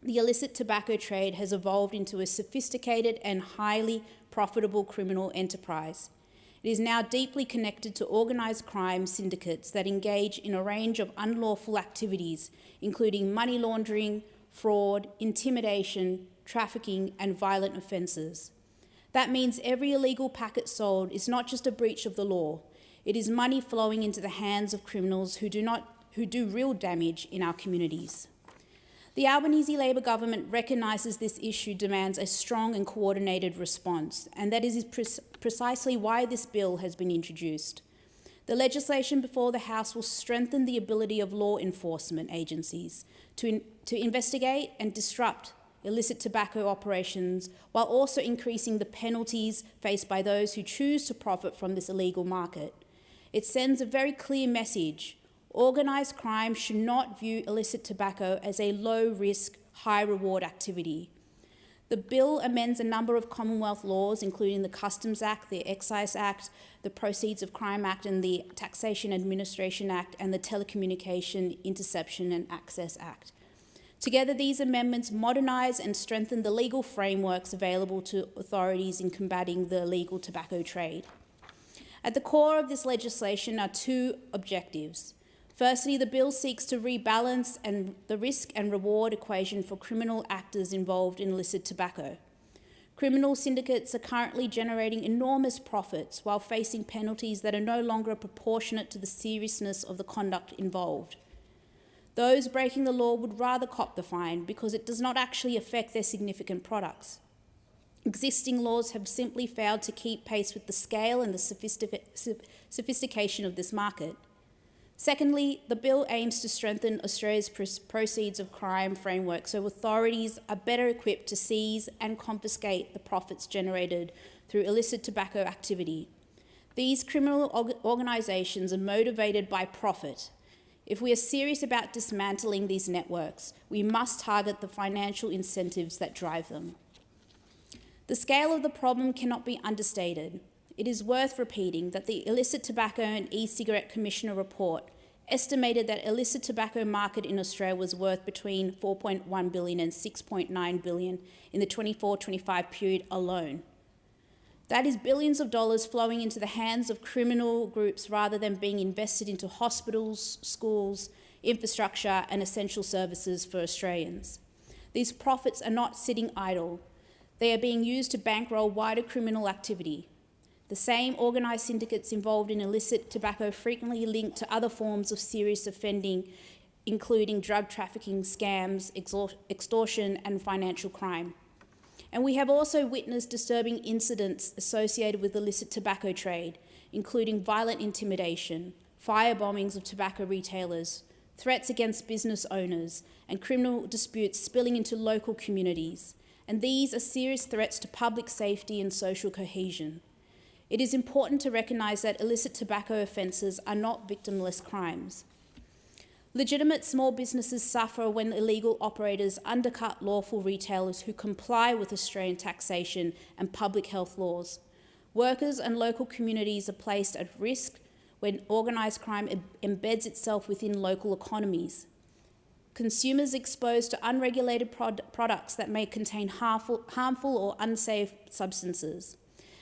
The illicit tobacco trade has evolved into a sophisticated and highly profitable criminal enterprise. It is now deeply connected to organised crime syndicates that engage in a range of unlawful activities, including money laundering, fraud, intimidation, trafficking and violent offences. That means every illegal packet sold is not just a breach of the law. It is money flowing into the hands of criminals who do real damage in our communities. The Albanese Labor government recognises this issue demands a strong and coordinated response, and that is precisely why this bill has been introduced. The legislation before the House will strengthen the ability of law enforcement agencies to investigate and disrupt illicit tobacco operations, while also increasing the penalties faced by those who choose to profit from this illegal market. It sends a very clear message. Organised crime should not view illicit tobacco as a low-risk, high-reward activity. The bill amends a number of Commonwealth laws, including the Customs Act, the Excise Act, the Proceeds of Crime Act and the Taxation Administration Act, and the Telecommunication Interception and Access Act. Together, these amendments modernise and strengthen the legal frameworks available to authorities in combating the illegal tobacco trade. At the core of this legislation are two objectives. Firstly, the bill seeks to rebalance the risk and reward equation for criminal actors involved in illicit tobacco. Criminal syndicates are currently generating enormous profits while facing penalties that are no longer proportionate to the seriousness of the conduct involved. Those breaking the law would rather cop the fine because it does not actually affect their significant products. Existing laws have simply failed to keep pace with the scale and the sophistication of this market. Secondly, the bill aims to strengthen Australia's proceeds of crime framework so authorities are better equipped to seize and confiscate the profits generated through illicit tobacco activity. These criminal organisations are motivated by profit. If we are serious about dismantling these networks, we must target the financial incentives that drive them. The scale of the problem cannot be understated. It is worth repeating that the Illicit Tobacco and E-Cigarette Commissioner report estimated that illicit tobacco market in Australia was worth between $4.1 billion and $6.9 billion in the 24-25 period alone. That is billions of dollars flowing into the hands of criminal groups rather than being invested into hospitals, schools, infrastructure and essential services for Australians. These profits are not sitting idle. They are being used to bankroll wider criminal activity. The same organised syndicates involved in illicit tobacco frequently linked to other forms of serious offending, including drug trafficking, scams, extortion and financial crime. And we have also witnessed disturbing incidents associated with illicit tobacco trade, including violent intimidation, firebombings of tobacco retailers, threats against business owners, and criminal disputes spilling into local communities. And these are serious threats to public safety and social cohesion. It is important to recognise that illicit tobacco offences are not victimless crimes. Legitimate small businesses suffer when illegal operators undercut lawful retailers who comply with Australian taxation and public health laws. Workers and local communities are placed at risk when organised crime embeds itself within local economies. Consumers exposed to unregulated products that may contain harmful or unsafe substances.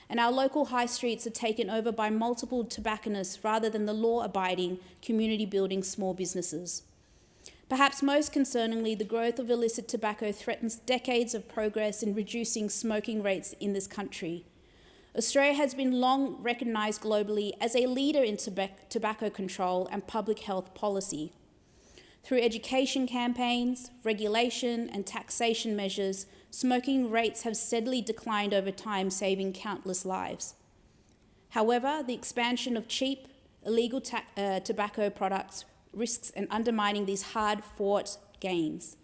And our local high streets are taken over by multiple tobacconists rather than the law-abiding, community-building small businesses. Perhaps most concerningly, the growth of illicit tobacco threatens decades of progress in reducing smoking rates in this country. Australia has been long recognised globally as a leader in tobacco control and public health policy. Through education campaigns, regulation and taxation measures, smoking rates have steadily declined over time, saving countless lives. However, the expansion of cheap, illegal tobacco products risks undermining these hard-fought gains.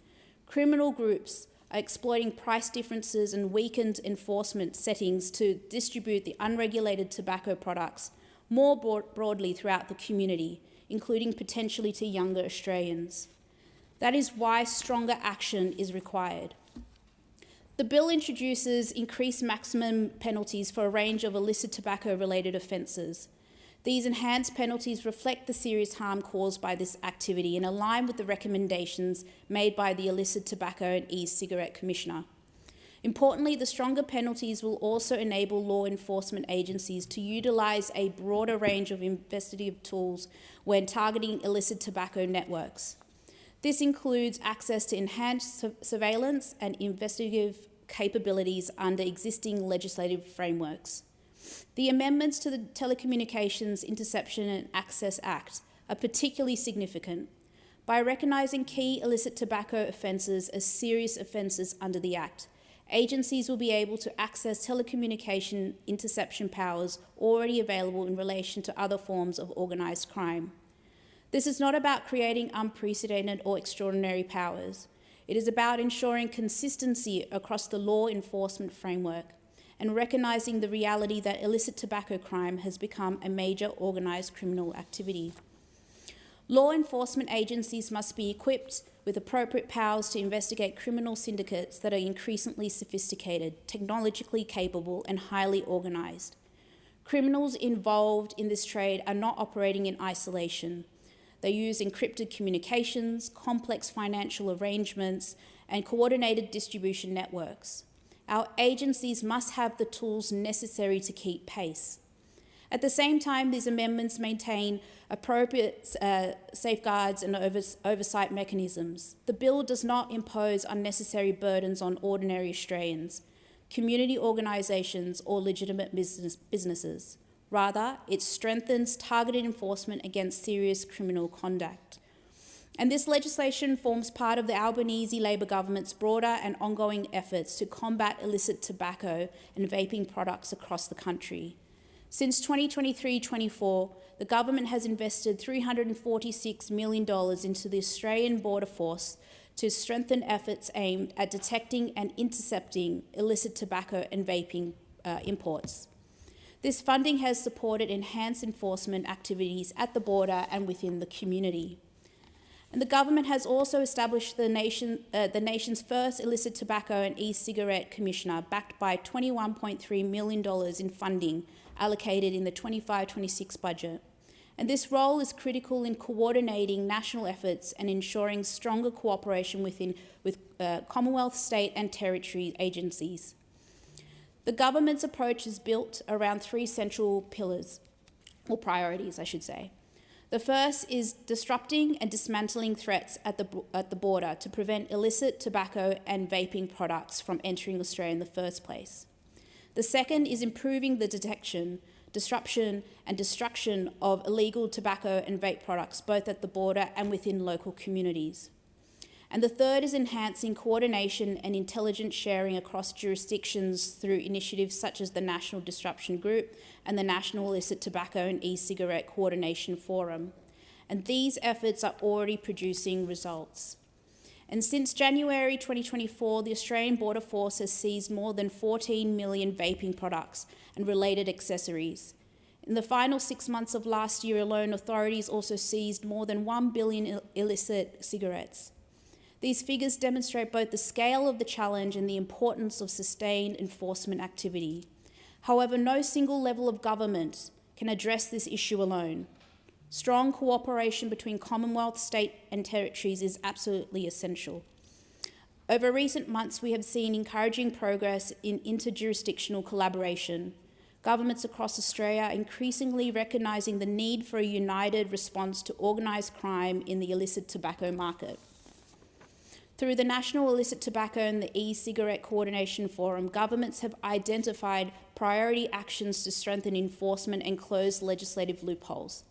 Criminal groups are exploiting price differences and weakened enforcement settings to distribute the unregulated tobacco products more broadly throughout the community, including potentially to younger Australians. That is why stronger action is required. The bill introduces increased maximum penalties for a range of illicit tobacco-related offences. These enhanced penalties reflect the serious harm caused by this activity and align with the recommendations made by the Illicit Tobacco and E-Cigarette Commissioner. Importantly, the stronger penalties will also enable law enforcement agencies to utilise a broader range of investigative tools when targeting illicit tobacco networks. This includes access to enhanced surveillance and investigative capabilities under existing legislative frameworks. The amendments to the Telecommunications Interception and Access Act are particularly significant. By recognising key illicit tobacco offences as serious offences under the Act, agencies will be able to access telecommunication interception powers already available in relation to other forms of organised crime. This is not about creating unprecedented or extraordinary powers. It is about ensuring consistency across the law enforcement framework and recognising the reality that illicit tobacco crime has become a major organised criminal activity. Law enforcement agencies must be equipped with appropriate powers to investigate criminal syndicates that are increasingly sophisticated, technologically capable and highly organised. Criminals involved in this trade are not operating in isolation. They use encrypted communications, complex financial arrangements, and coordinated distribution networks. Our agencies must have the tools necessary to keep pace. At the same time, these amendments maintain appropriate safeguards and oversight mechanisms. The bill does not impose unnecessary burdens on ordinary Australians, community organisations or legitimate businesses. Rather, it strengthens targeted enforcement against serious criminal conduct. And this legislation forms part of the Albanese Labor government's broader and ongoing efforts to combat illicit tobacco and vaping products across the country. Since 2023-24, the government has invested $346 million into the Australian Border Force to strengthen efforts aimed at detecting and intercepting illicit tobacco and vaping imports. This funding has supported enhanced enforcement activities at the border and within the community. And the government has also established the nation's first illicit tobacco and e-cigarette commissioner, backed by $21.3 million in funding allocated in the 25-26 budget. And this role is critical in coordinating national efforts and ensuring stronger cooperation with Commonwealth, state and territory agencies. The government's approach is built around three central pillars, or priorities, I should say. The first is disrupting and dismantling threats at the border to prevent illicit tobacco and vaping products from entering Australia in the first place. The second is improving the detection, disruption and destruction of illegal tobacco and vape products, both at the border and within local communities. And the third is enhancing coordination and intelligence sharing across jurisdictions through initiatives such as the National Disruption Group and the National Illicit Tobacco and E-Cigarette Coordination Forum. And these efforts are already producing results. And since January 2024, the Australian Border Force has seized more than 14 million vaping products and related accessories. In the final 6 months of last year alone, authorities also seized more than 1 billion illicit cigarettes. These figures demonstrate both the scale of the challenge and the importance of sustained enforcement activity. However, no single level of government can address this issue alone. Strong cooperation between Commonwealth, state and territories is absolutely essential. Over recent months, we have seen encouraging progress in interjurisdictional collaboration. Governments across Australia are increasingly recognising the need for a united response to organised crime in the illicit tobacco market. Through the National Illicit Tobacco and the E-Cigarette Coordination Forum, governments have identified priority actions to strengthen enforcement and close legislative loopholes.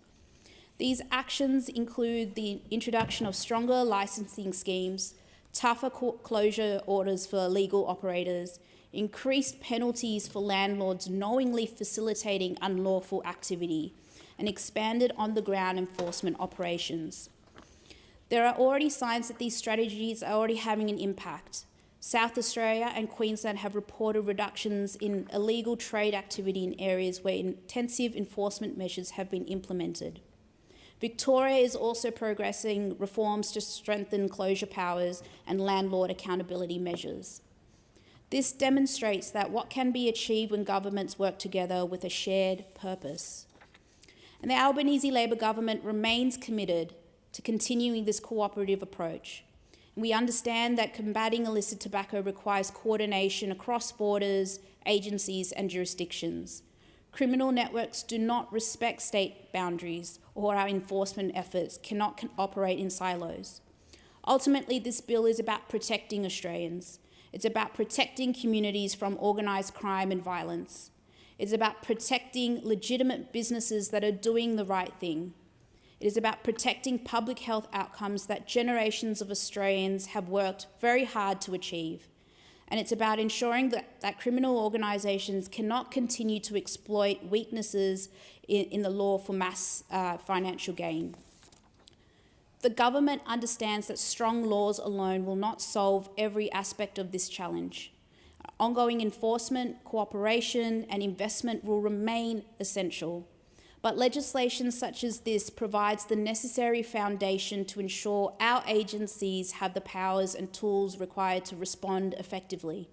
These actions include the introduction of stronger licensing schemes, tougher closure orders for illegal operators, increased penalties for landlords knowingly facilitating unlawful activity, and expanded on-the-ground enforcement operations. There are already signs that these strategies are already having an impact. South Australia and Queensland have reported reductions in illegal trade activity in areas where intensive enforcement measures have been implemented. Victoria is also progressing reforms to strengthen closure powers and landlord accountability measures. This demonstrates that what can be achieved when governments work together with a shared purpose. And the Albanese Labor government remains committed to continuing this cooperative approach. And we understand that combating illicit tobacco requires coordination across borders, agencies and jurisdictions. Criminal networks do not respect state boundaries, or our enforcement efforts cannot operate in silos. Ultimately, this bill is about protecting Australians. It's about protecting communities from organised crime and violence. It's about protecting legitimate businesses that are doing the right thing. It is about protecting public health outcomes that generations of Australians have worked very hard to achieve. And it's about ensuring that criminal organisations cannot continue to exploit weaknesses in the law for mass financial gain. The government understands that strong laws alone will not solve every aspect of this challenge. Ongoing enforcement, cooperation and investment will remain essential. But legislation such as this provides the necessary foundation to ensure our agencies have the powers and tools required to respond effectively.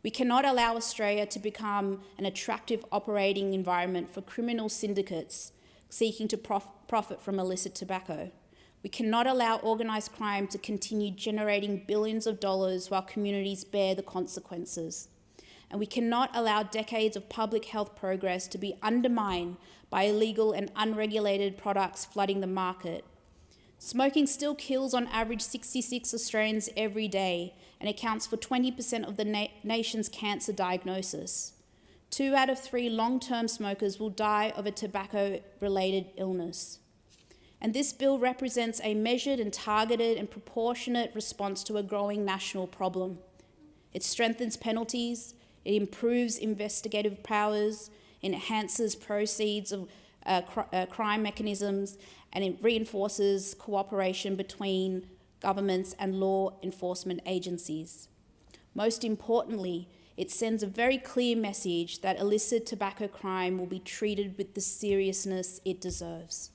We cannot allow Australia to become an attractive operating environment for criminal syndicates seeking to profit from illicit tobacco. We cannot allow organised crime to continue generating billions of dollars while communities bear the consequences. And we cannot allow decades of public health progress to be undermined by illegal and unregulated products flooding the market. Smoking still kills on average 66 Australians every day and accounts for 20% of the nation's cancer diagnosis. 2 out of 3 long-term smokers will die of a tobacco-related illness. and this bill represents a measured and targeted and proportionate response to a growing national problem. It strengthens penalties, it improves investigative powers, it enhances proceeds of crime mechanisms, and it reinforces cooperation between governments and law enforcement agencies. Most importantly, it sends a very clear message that illicit tobacco crime will be treated with the seriousness it deserves.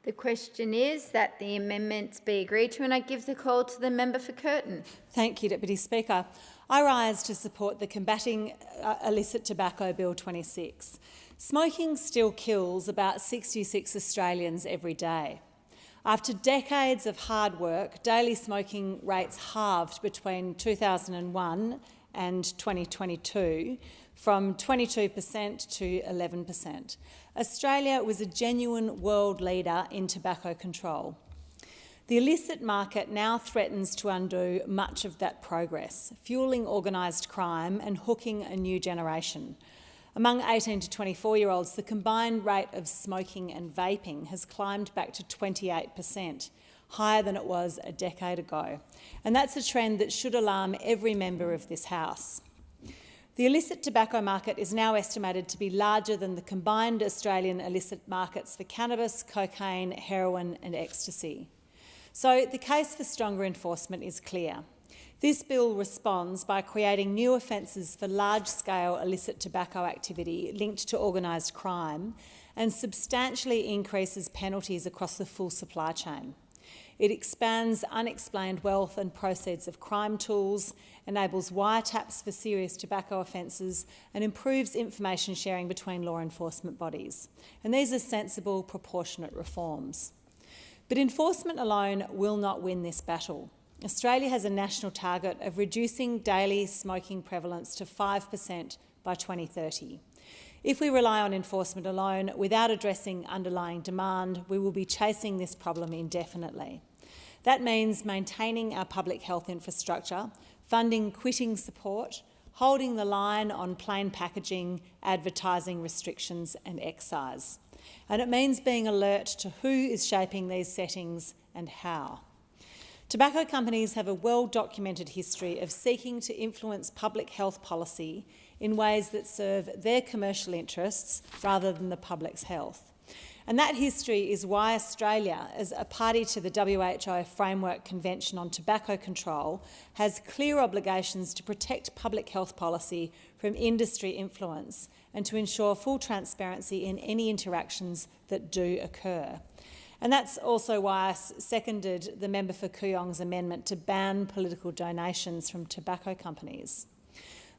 The question is that the amendments be agreed to, and I give the call to the member for Curtin. Thank you, Deputy Speaker. I rise to support the Combating Illicit Tobacco Bill 26. Smoking still kills about 66 Australians every day. After decades of hard work, daily smoking rates halved between 2001 and 2022, from 22% to 11%. Australia was a genuine world leader in tobacco control. The illicit market now threatens to undo much of that progress, fuelling organised crime and hooking a new generation. Among 18 to 24-year-olds, the combined rate of smoking and vaping has climbed back to 28%, higher than it was a decade ago. And that's a trend that should alarm every member of this House. The illicit tobacco market is now estimated to be larger than the combined Australian illicit markets for cannabis, cocaine, heroin and ecstasy. So the case for stronger enforcement is clear. This bill responds by creating new offences for large-scale illicit tobacco activity linked to organised crime and substantially increases penalties across the full supply chain. It expands unexplained wealth and proceeds of crime tools, enables wiretaps for serious tobacco offences and improves information sharing between law enforcement bodies. And these are sensible, proportionate reforms. But enforcement alone will not win this battle. Australia has a national target of reducing daily smoking prevalence to 5% by 2030. If we rely on enforcement alone without addressing underlying demand, we will be chasing this problem indefinitely. That means maintaining our public health infrastructure, funding quitting support, holding the line on plain packaging, advertising restrictions and excise. And it means being alert to who is shaping these settings and how. Tobacco companies have a well-documented history of seeking to influence public health policy in ways that serve their commercial interests rather than the public's health. And that history is why Australia, as a party to the WHO Framework Convention on Tobacco Control, has clear obligations to protect public health policy from industry influence and to ensure full transparency in any interactions that do occur. And that's also why I seconded the member for Kooyong's amendment to ban political donations from tobacco companies.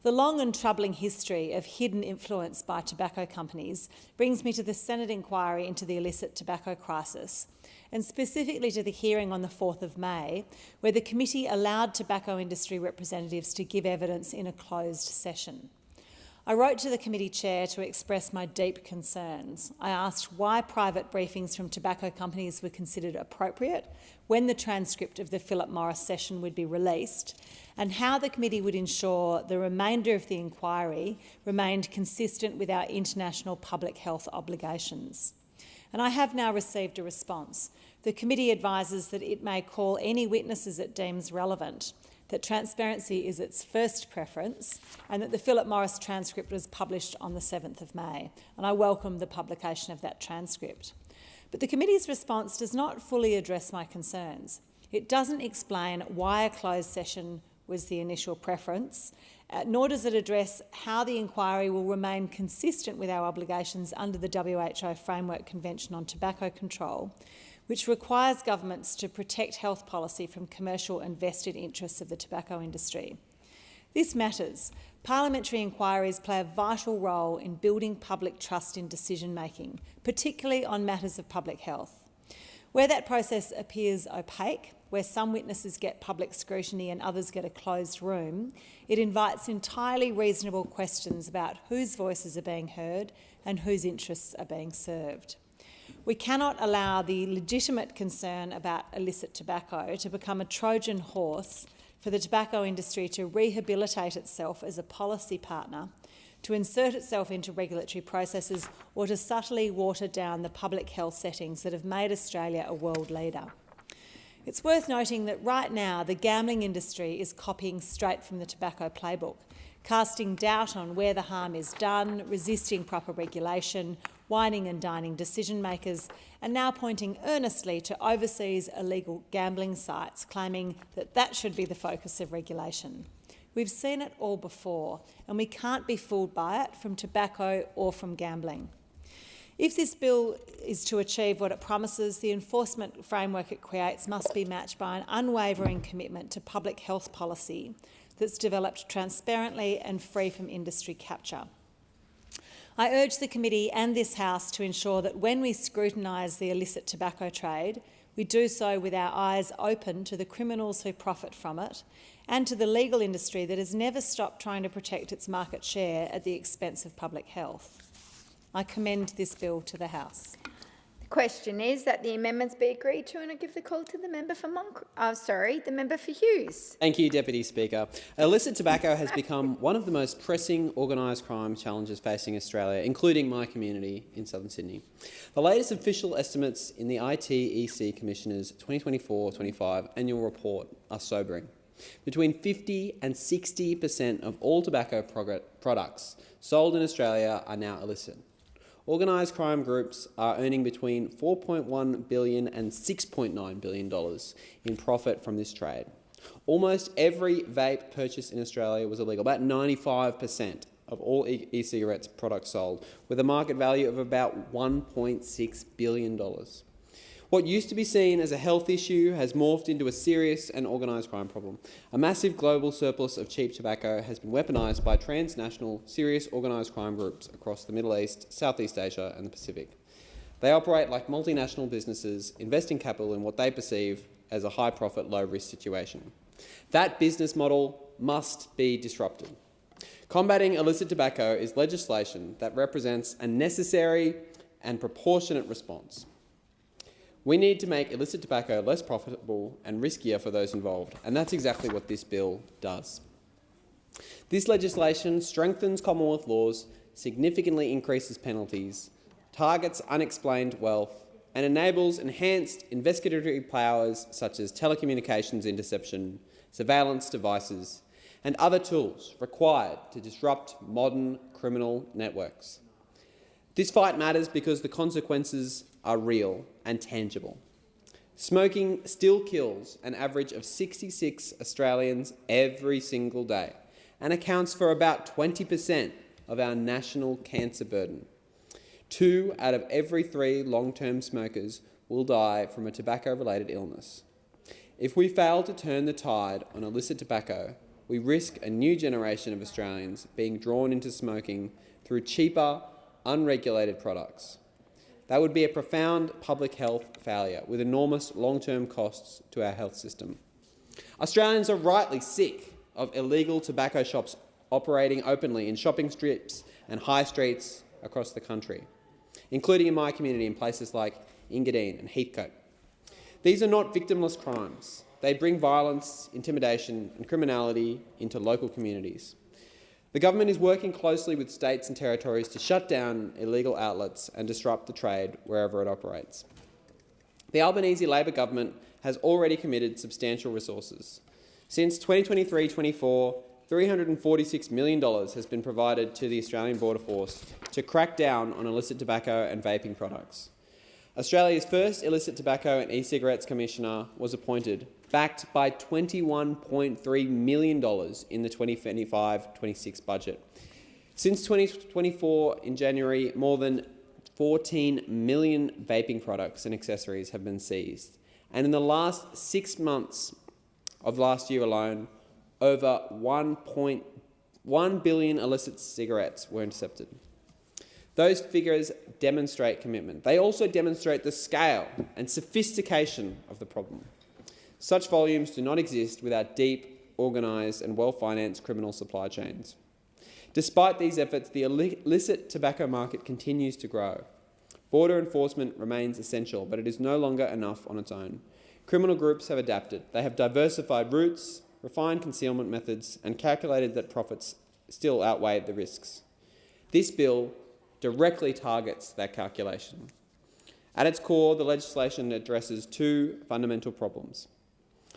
The long and troubling history of hidden influence by tobacco companies brings me to the Senate inquiry into the illicit tobacco crisis, and specifically to the hearing on the 4th of May, where the committee allowed tobacco industry representatives to give evidence in a closed session. I wrote to the committee chair to express my deep concerns. I asked why private briefings from tobacco companies were considered appropriate, when the transcript of the Philip Morris session would be released, and how the committee would ensure the remainder of the inquiry remained consistent with our international public health obligations. And I have now received a response. The committee advises that it may call any witnesses it deems relevant, that transparency is its first preference, and that the Philip Morris transcript was published on the 7th of May. And I welcome the publication of that transcript. But the committee's response does not fully address my concerns. It doesn't explain why a closed session was the initial preference, nor does it address how the inquiry will remain consistent with our obligations under the WHO Framework Convention on Tobacco Control, which requires governments to protect health policy from commercial and vested interests of the tobacco industry. This matters. Parliamentary inquiries play a vital role in building public trust in decision-making, particularly on matters of public health. Where that process appears opaque, where some witnesses get public scrutiny and others get a closed room, it invites entirely reasonable questions about whose voices are being heard and whose interests are being served. We cannot allow the legitimate concern about illicit tobacco to become a Trojan horse for the tobacco industry to rehabilitate itself as a policy partner, to insert itself into regulatory processes or to subtly water down the public health settings that have made Australia a world leader. It's worth noting that right now the gambling industry is copying straight from the tobacco playbook, casting doubt on where the harm is done, resisting proper regulation, whining and dining decision-makers, and now pointing earnestly to overseas illegal gambling sites, claiming that that should be the focus of regulation. We've seen it all before, and we can't be fooled by it from tobacco or from gambling. If this bill is to achieve what it promises, the enforcement framework it creates must be matched by an unwavering commitment to public health policy that's developed transparently and free from industry capture. I urge the committee and this House to ensure that when we scrutinise the illicit tobacco trade, we do so with our eyes open to the criminals who profit from it and to the legal industry that has never stopped trying to protect its market share at the expense of public health. I commend this bill to the House. The question is that the amendments be agreed to, and I give the call to the member for the member for Hughes. Thank you, Deputy Speaker. Illicit tobacco has become one of the most pressing organised crime challenges facing Australia, including my community in southern Sydney. The latest official estimates in the ITEC Commissioner's 2024-25 annual report are sobering. Between 50 and 60% of all tobacco products sold in Australia are now illicit. Organised crime groups are earning between $4.1 billion and $6.9 billion in profit from this trade. Almost every vape purchased in Australia was illegal, about 95% of all e-cigarettes products sold, with a market value of about $1.6 billion. What used to be seen as a health issue has morphed into a serious and organised crime problem. A massive global surplus of cheap tobacco has been weaponised by transnational, serious organised crime groups across the Middle East, Southeast Asia and the Pacific. They operate like multinational businesses, investing capital in what they perceive as a high-profit, low-risk situation. That business model must be disrupted. Combating illicit tobacco is legislation that represents a necessary and proportionate response. We need to make illicit tobacco less profitable and riskier for those involved, and that's exactly what this bill does. This legislation strengthens Commonwealth laws, significantly increases penalties, targets unexplained wealth, and enables enhanced investigatory powers such as telecommunications interception, surveillance devices, and other tools required to disrupt modern criminal networks. This fight matters because the consequences are real and tangible. Smoking still kills an average of 66 Australians every single day and accounts for about 20% of our national cancer burden. 2 out of every 3 long-term smokers will die from a tobacco-related illness. If we fail to turn the tide on illicit tobacco, we risk a new generation of Australians being drawn into smoking through cheaper, unregulated products. That would be a profound public health failure with enormous long-term costs to our health system. Australians are rightly sick of illegal tobacco shops operating openly in shopping strips and high streets across the country, including in my community in places like Engadine and Heathcote. These are not victimless crimes. They bring violence, intimidation and criminality into local communities. The government is working closely with states and territories to shut down illegal outlets and disrupt the trade wherever it operates. The Albanese Labor government has already committed substantial resources. Since 2023-24, $346 million has been provided to the Australian Border Force to crack down on illicit tobacco and vaping products. Australia's first illicit tobacco and e-cigarettes commissioner was appointed, backed by $21.3 million in the 2025-26 budget. Since 2024, in January, more than 14 million vaping products and accessories have been seized. And in the last 6 months of last year alone, over 1.1 billion illicit cigarettes were intercepted. Those figures demonstrate commitment. They also demonstrate the scale and sophistication of the problem. Such volumes do not exist without deep, organised and well-financed criminal supply chains. Despite these efforts, the illicit tobacco market continues to grow. Border enforcement remains essential, but it is no longer enough on its own. Criminal groups have adapted. They have diversified routes, refined concealment methods and calculated that profits still outweigh the risks. This bill directly targets that calculation. At its core, the legislation addresses two fundamental problems.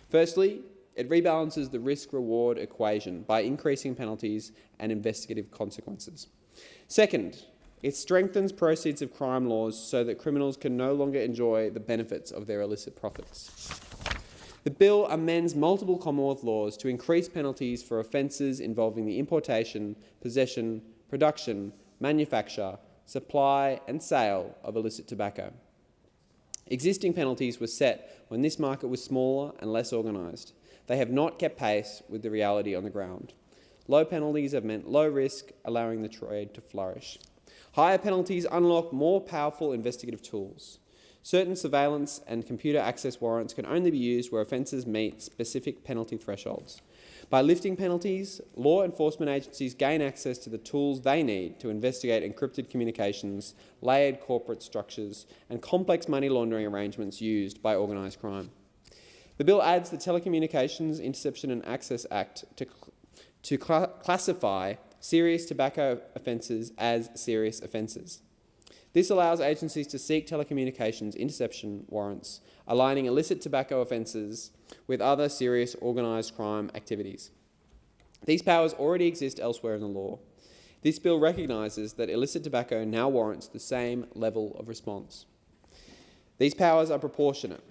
Firstly, it rebalances the risk-reward equation by increasing penalties and investigative consequences. Second, it strengthens proceeds of crime laws so that criminals can no longer enjoy the benefits of their illicit profits. The bill amends multiple Commonwealth laws to increase penalties for offences involving the importation, possession, production, manufacture, supply and sale of illicit tobacco. Existing penalties were set when this market was smaller and less organised. They have not kept pace with the reality on the ground. Low penalties have meant low risk, allowing the trade to flourish. Higher penalties unlock more powerful investigative tools. Certain surveillance and computer access warrants can only be used where offences meet specific penalty thresholds. By lifting penalties, law enforcement agencies gain access to the tools they need to investigate encrypted communications, layered corporate structures and complex money laundering arrangements used by organised crime. The bill adds the Telecommunications Interception and Access Act to classify serious tobacco offences as serious offences. This allows agencies to seek telecommunications interception warrants, aligning illicit tobacco offences with other serious organised crime activities. These powers already exist elsewhere in the law. This bill recognises that illicit tobacco now warrants the same level of response. These powers are proportionate.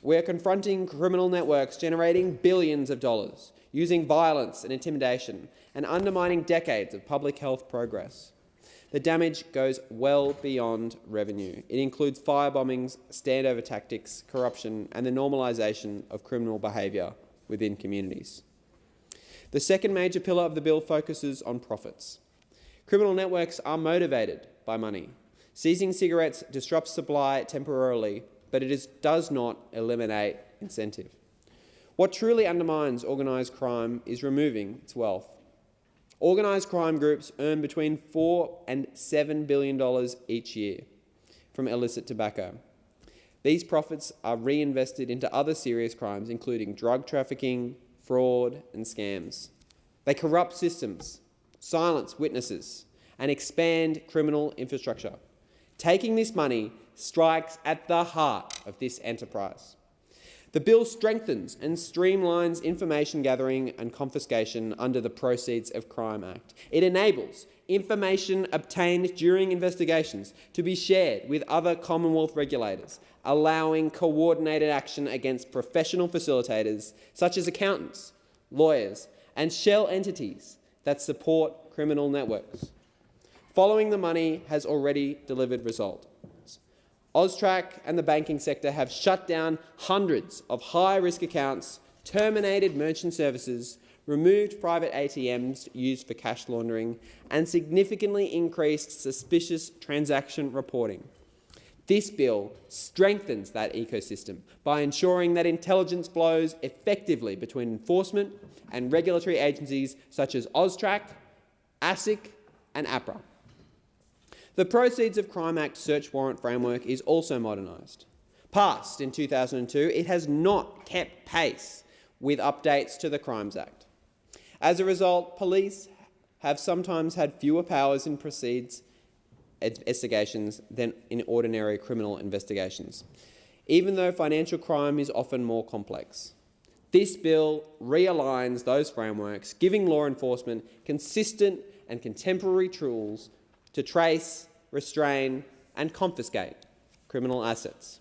We are confronting criminal networks generating billions of dollars, using violence and intimidation, and undermining decades of public health progress. The damage goes well beyond revenue. It includes firebombings, standover tactics, corruption, and the normalisation of criminal behaviour within communities. The second major pillar of the bill focuses on profits. Criminal networks are motivated by money. Seizing cigarettes disrupts supply temporarily, but it does not eliminate incentive. What truly undermines organised crime is removing its wealth. Organised crime groups earn between $4 and $7 billion each year from illicit tobacco. These profits are reinvested into other serious crimes, including drug trafficking, fraud and scams. They corrupt systems, silence witnesses and expand criminal infrastructure. Taking this money strikes at the heart of this enterprise. The bill strengthens and streamlines information gathering and confiscation under the Proceeds of Crime Act. It enables information obtained during investigations to be shared with other Commonwealth regulators, allowing coordinated action against professional facilitators such as accountants, lawyers and shell entities that support criminal networks. Following the money has already delivered results. AUSTRAC and the banking sector have shut down hundreds of high-risk accounts, terminated merchant services, removed private ATMs used for cash laundering, and significantly increased suspicious transaction reporting. This bill strengthens that ecosystem by ensuring that intelligence flows effectively between enforcement and regulatory agencies such as AUSTRAC, ASIC and APRA. The Proceeds of Crime Act search warrant framework is also modernised. Passed in 2002, it has not kept pace with updates to the Crimes Act. As a result, police have sometimes had fewer powers in proceeds investigations than in ordinary criminal investigations, even though financial crime is often more complex. This bill realigns those frameworks, giving law enforcement consistent and contemporary tools to trace, restrain and confiscate criminal assets.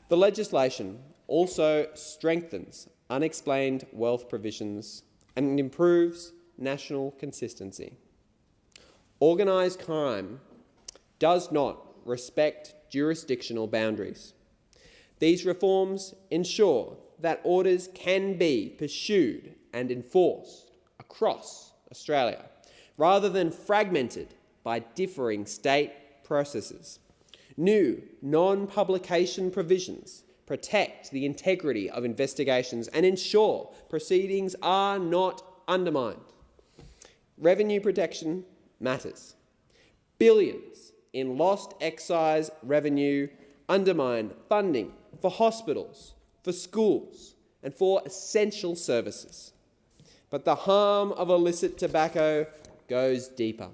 The legislation also strengthens unexplained wealth provisions and improves national consistency. Organised crime does not respect jurisdictional boundaries. These reforms ensure that orders can be pursued and enforced across Australia, rather than fragmented by differing state processes. New non-publication provisions protect the integrity of investigations and ensure proceedings are not undermined. Revenue protection matters. Billions in lost excise revenue undermine funding for hospitals, for schools and for essential services. But the harm of illicit tobacco goes deeper.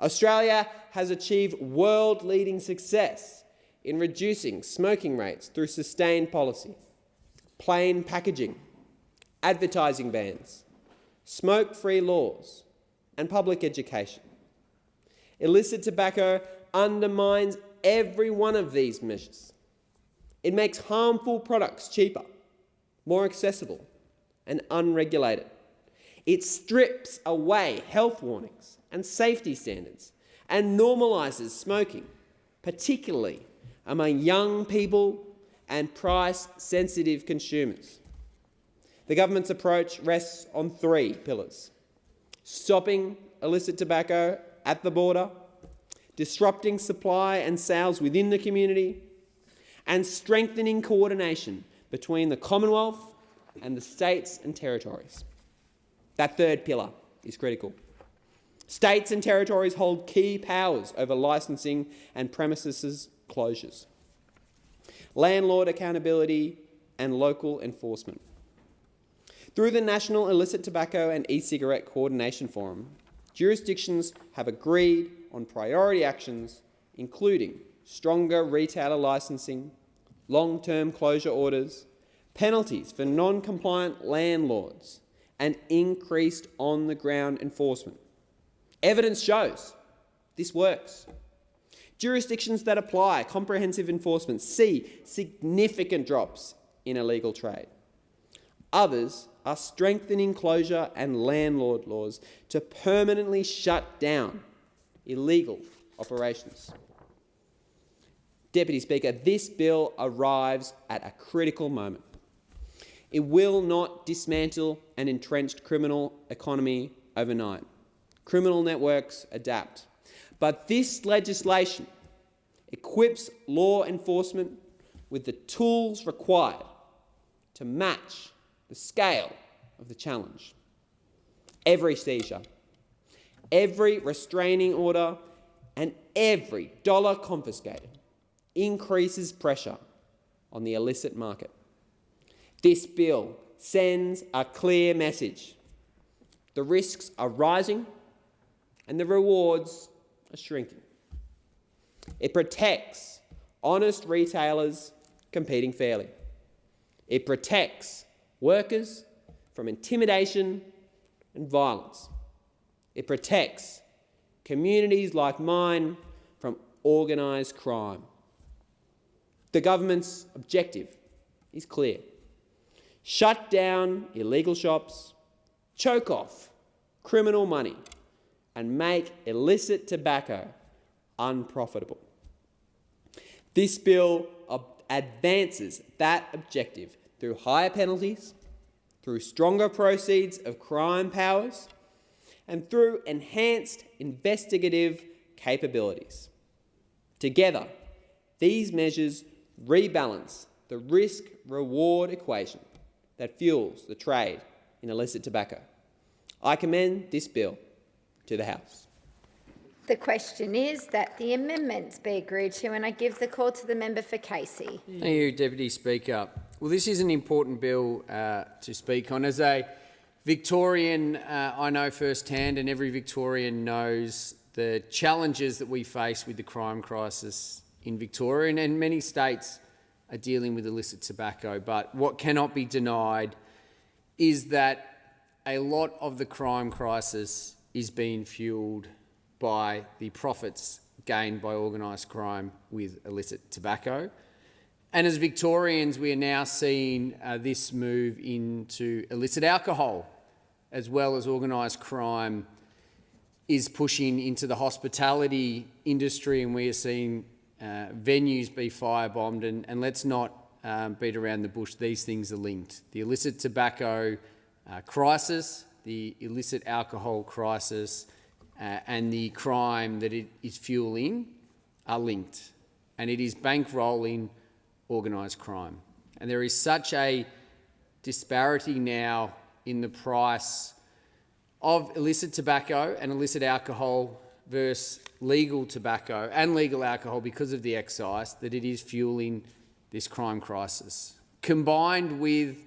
Australia has achieved world-leading success in reducing smoking rates through sustained policy, plain packaging, advertising bans, smoke-free laws and public education. Illicit tobacco undermines every one of these measures. It makes harmful products cheaper, more accessible and unregulated. It strips away health warnings and safety standards and normalises smoking, particularly among young people and price-sensitive consumers. The government's approach rests on 3 pillars: stopping illicit tobacco at the border, disrupting supply and sales within the community, and strengthening coordination between the Commonwealth and the states and territories. That 3rd pillar is critical. States and territories hold key powers over licensing and premises closures, landlord accountability and local enforcement. Through the National Illicit Tobacco and E-Cigarette Coordination Forum, jurisdictions have agreed on priority actions, including stronger retailer licensing, long-term closure orders, penalties for non-compliant landlords, and increased on-the-ground enforcement. Evidence shows this works. Jurisdictions that apply comprehensive enforcement see significant drops in illegal trade. Others are strengthening closure and landlord laws to permanently shut down illegal operations. Deputy Speaker, this bill arrives at a critical moment. It will not dismantle an entrenched criminal economy overnight. Criminal networks adapt. But this legislation equips law enforcement with the tools required to match the scale of the challenge. Every seizure, every restraining order, and every dollar confiscated increases pressure on the illicit market. This bill sends a clear message. The risks are rising and the rewards are shrinking. It protects honest retailers competing fairly. It protects workers from intimidation and violence. It protects communities like mine from organised crime. The government's objective is clear: shut down illegal shops, choke off criminal money, and make illicit tobacco unprofitable. This bill advances that objective through higher penalties, through stronger proceeds of crime powers, and through enhanced investigative capabilities. Together, these measures rebalance the risk-reward equation that fuels the trade in illicit tobacco. I commend this bill to the House. The question is that the amendments be agreed to, and I give the call to the member for Casey. Thank you, Deputy Speaker. Well, this is an important bill to speak on. As a Victorian, I know firsthand, and every Victorian knows the challenges that we face with the crime crisis in Victoria, and many states are dealing with illicit tobacco. But what cannot be denied is that a lot of the crime crisis is being fuelled by the profits gained by organised crime with illicit tobacco. And as Victorians, we are now seeing this move into illicit alcohol, as well as organised crime is pushing into the hospitality industry, and we are seeing venues be firebombed. And let's not beat around the bush, these things are linked. The illicit tobacco crisis, the illicit alcohol crisis, and the crime that it is fuelling are linked, and it is bankrolling organised crime. And there is such a disparity now in the price of illicit tobacco and illicit alcohol versus legal tobacco and legal alcohol because of the excise that it is fuelling this crime crisis, combined with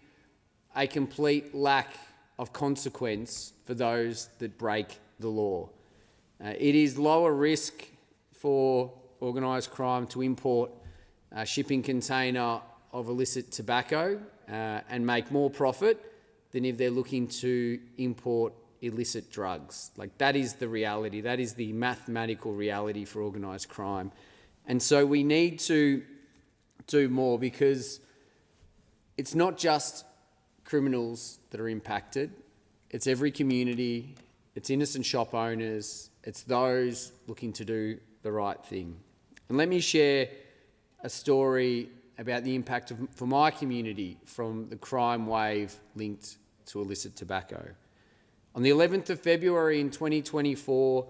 a complete lack of consequence for those that break the law. It is lower risk for organised crime to import a shipping container of illicit tobacco and make more profit than if they're looking to import illicit drugs. Like, that is the reality. That is the mathematical reality for organised crime. And so we need to do more, because it's not just criminals that are impacted. It's every community, it's innocent shop owners, it's those looking to do the right thing. And let me share a story about the impact for my community from the crime wave linked to illicit tobacco. On the 11th of February in 2024,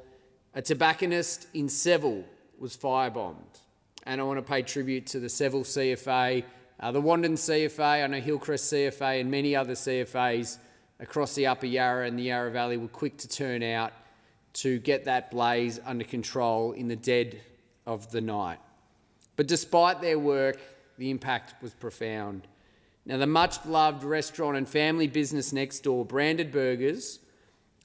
a tobacconist in Seville was firebombed. And I want to pay tribute to the Seville CFA, the Wandon CFA, I know Hillcrest CFA and many other CFAs across the Upper Yarra and the Yarra Valley were quick to turn out to get that blaze under control in the dead of the night. But despite their work, the impact was profound. Now, the much-loved restaurant and family business next door, Branded Burgers,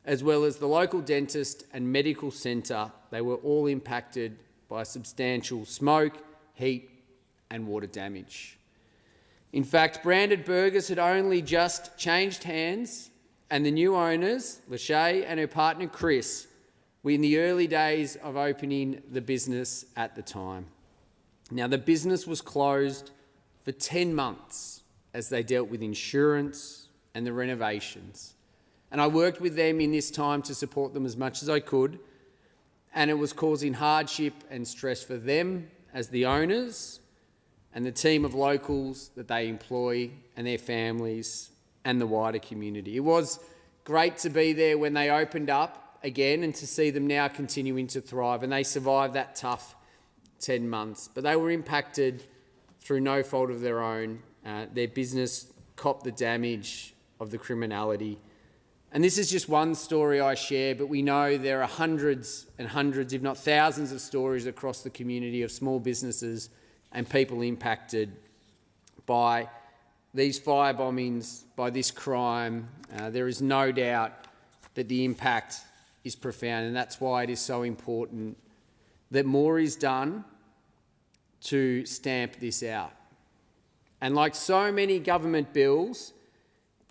as well as the local dentist and medical centre, they were all impacted by substantial smoke, heat and water damage. In fact, Branded Burgers had only just changed hands, and the new owners, Lachey and her partner Chris, were in the early days of opening the business at the time. Now, the business was closed for 10 months as they dealt with insurance and the renovations. And I worked with them in this time to support them as much as I could, and it was causing hardship and stress for them as the owners and the team of locals that they employ and their families and the wider community. It was great to be there when they opened up again and to see them now continuing to thrive, and they survived that tough 10 months. But they were impacted through no fault of their own. Their business copped the damage of the criminality. And this is just one story I share, but we know there are hundreds and hundreds, if not thousands, of stories across the community of small businesses and people impacted by these firebombings, by this crime. There is no doubt that the impact is profound, and that's why it is so important that more is done to stamp this out. And like so many government bills,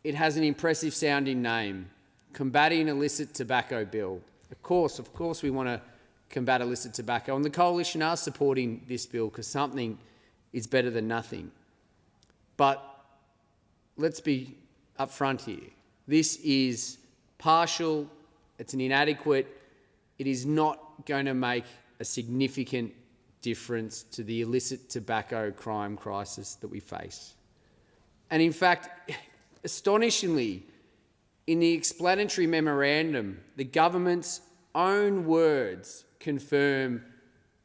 it has an impressive sounding name, Combating Illicit Tobacco Bill. Of course we want to combat illicit tobacco, and the Coalition are supporting this bill because something is better than nothing. But let's be upfront here. This is partial, it's an inadequate, it is not going to make a significant difference to the illicit tobacco crime crisis that we face. And in fact, astonishingly, in the explanatory memorandum, the government's own words confirm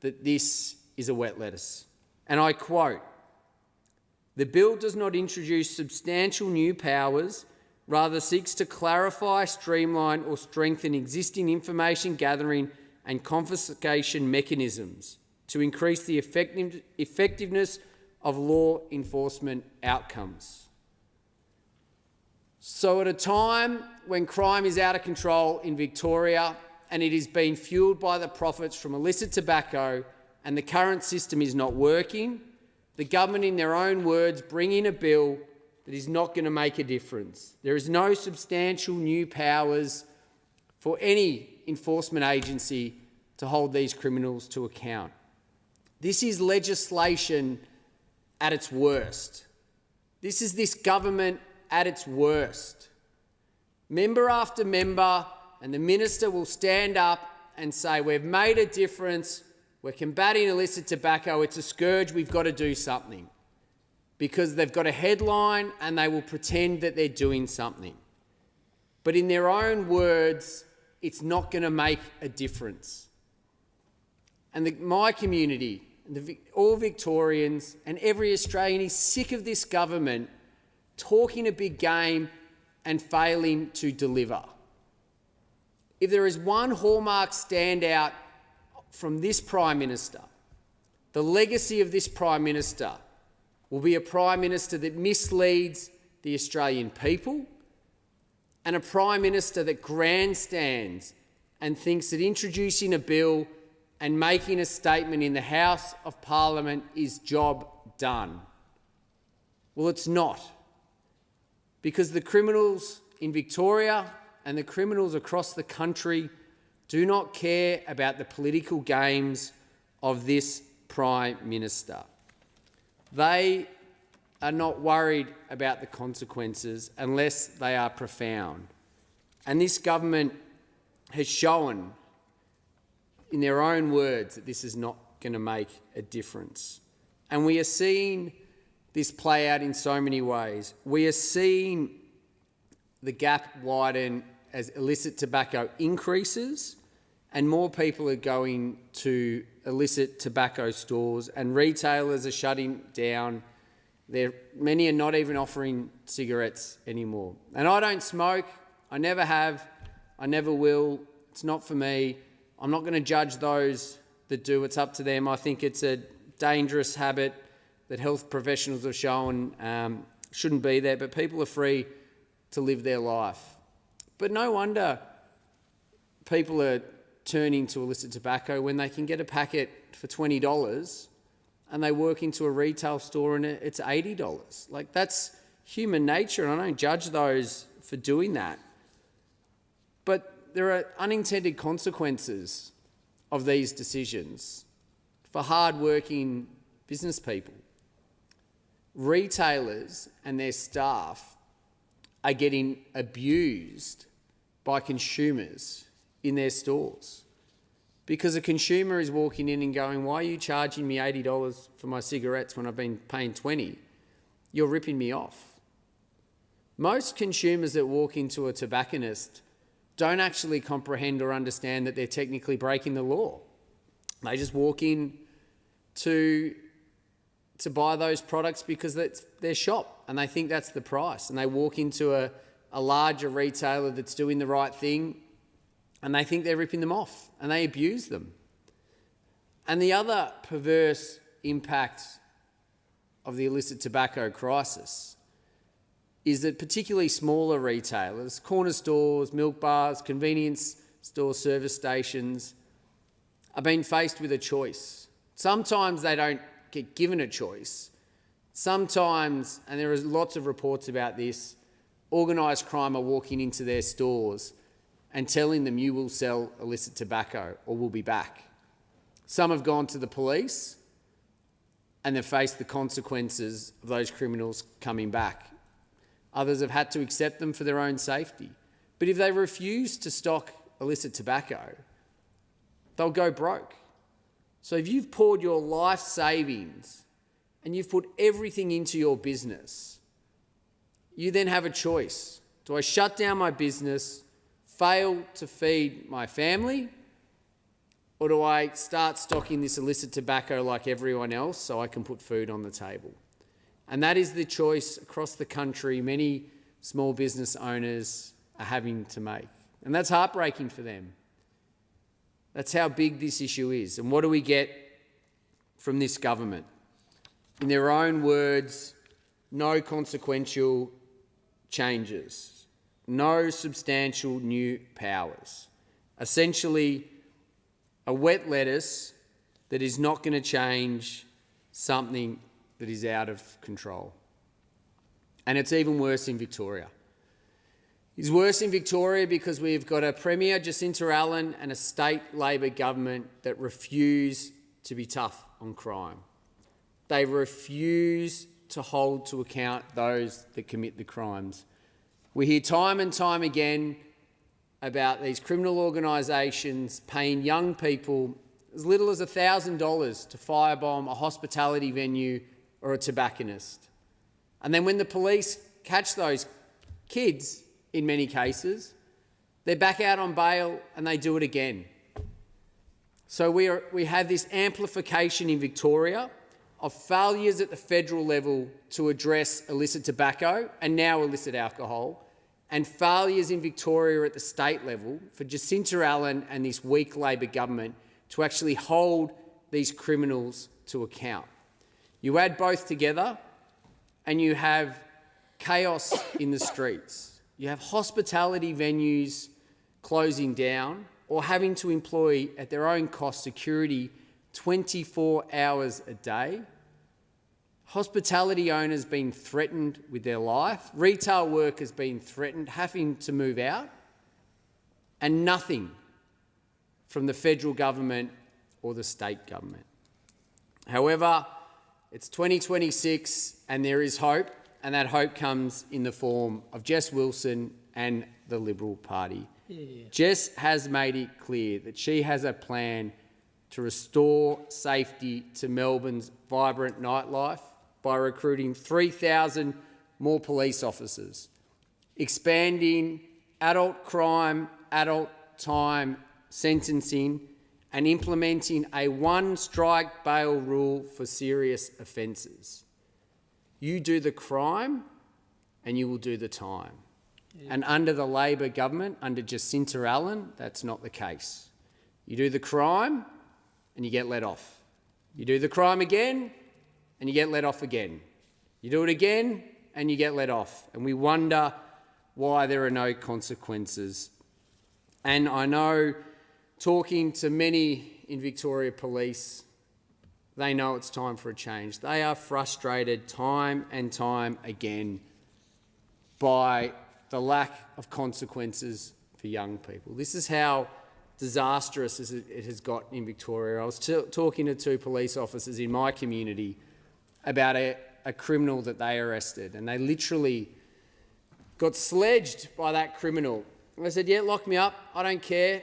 that this is a wet lettuce. And I quote, "The bill does not introduce substantial new powers, rather seeks to clarify, streamline or strengthen existing information gathering and confiscation mechanisms to increase the effectiveness of law enforcement outcomes." So at a time when crime is out of control in Victoria and it is being fuelled by the profits from illicit tobacco and the current system is not working, the government, in their own words, bring in a bill that is not going to make a difference. There is no substantial new powers for any enforcement agency to hold these criminals to account. This is legislation at its worst. This is this government at its worst. Member after member and the minister will stand up and say, "We've made a difference, we're combating illicit tobacco, it's a scourge, we've got to do something." Because they've got a headline and they will pretend that they're doing something. But in their own words, it's not going to make a difference. And my community, all Victorians and every Australian is sick of this government talking a big game and failing to deliver. If there is one hallmark standout from this Prime Minister, the legacy of this Prime Minister will be a Prime Minister that misleads the Australian people and a Prime Minister that grandstands and thinks that introducing a bill and making a statement in the House of Parliament is job done. Well, it's not, because the criminals in Victoria and the criminals across the country do not care about the political games of this Prime Minister. They are not worried about the consequences unless they are profound. And this government has shown, in their own words, that this is not going to make a difference. And we are seeing this play out in so many ways. We are seeing the gap widen as illicit tobacco increases and more people are going to illicit tobacco stores and retailers are shutting down. Many are not even offering cigarettes anymore. And I don't smoke. I never have. I never will. It's not for me. I'm not going to judge those that do. It's up to them. I think it's a dangerous habit that health professionals have shown shouldn't be there, but people are free to live their life. But no wonder people are turning to illicit tobacco when they can get a packet for $20 and they work into a retail store and it's $80. Like, that's human nature, and I don't judge those for doing that. But there are unintended consequences of these decisions for hard-working business people. Retailers and their staff are getting abused by consumers in their stores because a consumer is walking in and going, "Why are you charging me $80 for my cigarettes when I've been paying $20? You're ripping me off." Most consumers that walk into a tobacconist don't actually comprehend or understand that they're technically breaking the law. They just walk in to buy those products because that's their shop and they think that's the price, and they walk into a larger retailer that's doing the right thing and they think they're ripping them off and they abuse them. And the other perverse impact of the illicit tobacco crisis is that particularly smaller retailers, corner stores, milk bars, convenience store service stations, are being faced with a choice. Sometimes they don't get given a choice. Sometimes, and there are lots of reports about this, organised crime are walking into their stores and telling them, "You will sell illicit tobacco or we'll be back." Some have gone to the police and they've faced the consequences of those criminals coming back. Others have had to accept them for their own safety. But if they refuse to stock illicit tobacco, they'll go broke. So if you've poured your life savings and you've put everything into your business, you then have a choice. Do I shut down my business, fail to feed my family, or do I start stocking this illicit tobacco like everyone else so I can put food on the table? And that is the choice across the country many small business owners are having to make. And that's heartbreaking for them. That's how big this issue is. And what do we get from this government? In their own words, no consequential changes, no substantial new powers. Essentially, a wet lettuce that is not going to change something that is out of control. And it's even worse in Victoria. It's worse in Victoria because we've got a Premier, Jacinta Allen, and a state Labor government that refuse to be tough on crime. They refuse to hold to account those that commit the crimes. We hear time and time again about these criminal organisations paying young people as little as $1,000 to firebomb a hospitality venue or a tobacconist. And then when the police catch those kids, in many cases, they're back out on bail and they do it again. So we have this amplification in Victoria of failures at the federal level to address illicit tobacco and now illicit alcohol, and failures in Victoria at the state level for Jacinta Allen and this weak Labor government to actually hold these criminals to account. You add both together and you have chaos in the streets. You have hospitality venues closing down or having to employ at their own cost security 24 hours a day. Hospitality owners being threatened with their life, retail workers being threatened, having to move out, and nothing from the federal government or the state government. However, it's 2026 and there is hope, and that hope comes in the form of Jess Wilson and the Liberal Party. Jess has made it clear that she has a plan to restore safety to Melbourne's vibrant nightlife by recruiting 3,000 more police officers, expanding adult crime, adult time sentencing, and implementing a one-strike bail rule for serious offences. You do the crime and you will do the time. And under the Labor government, under Jacinta Allen, that's not the case. You do the crime and you get let off. You do the crime again and you get let off again. You do it again and you get let off. And we wonder why there are no consequences. And I know, talking to many in Victoria Police, they know it's time for a change. They are frustrated time and time again by the lack of consequences for young people. This is how disastrous it has got in Victoria. I was talking to two police officers in my community about a criminal that they arrested, and they literally got sledged by that criminal. And they said, yeah, lock me up, I don't care.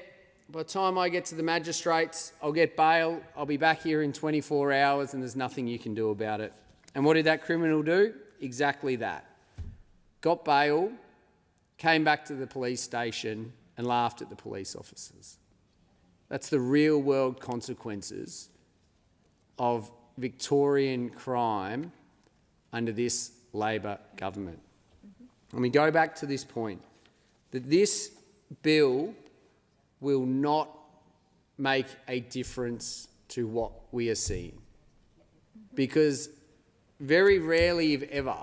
By the time I get to the magistrates, I'll get bail, I'll be back here in 24 hours and there's nothing you can do about it. And what did that criminal do? Exactly that. Got bail, came back to the police station and laughed at the police officers. That's the real-world consequences of Victorian crime under this Labor government. And we go back to this point, that this bill will not make a difference to what we are seeing. Because very rarely, if ever,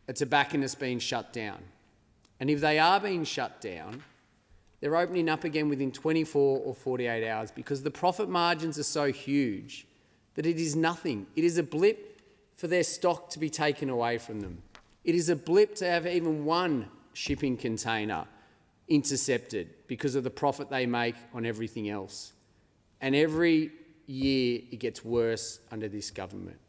a tobacconist's been shut down. And if they are being shut down, they're opening up again within 24 or 48 hours because the profit margins are so huge that it is nothing. It is a blip for their stock to be taken away from them. It is a blip to have even one shipping container intercepted because of the profit they make on everything else. And every year it gets worse under this government.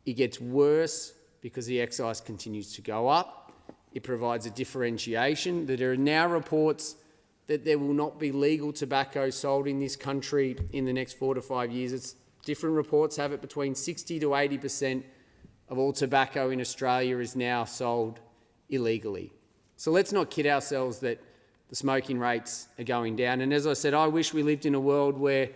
It gets worse because the excise continues to go up. It provides a differentiation. There are now reports that there will not be legal tobacco sold in this country in the next 4 to 5 years. Different reports have it between 60 to 80% of all tobacco in Australia is now sold illegally. So let's not kid ourselves that the smoking rates are going down. And as I said, I wish we lived in a world where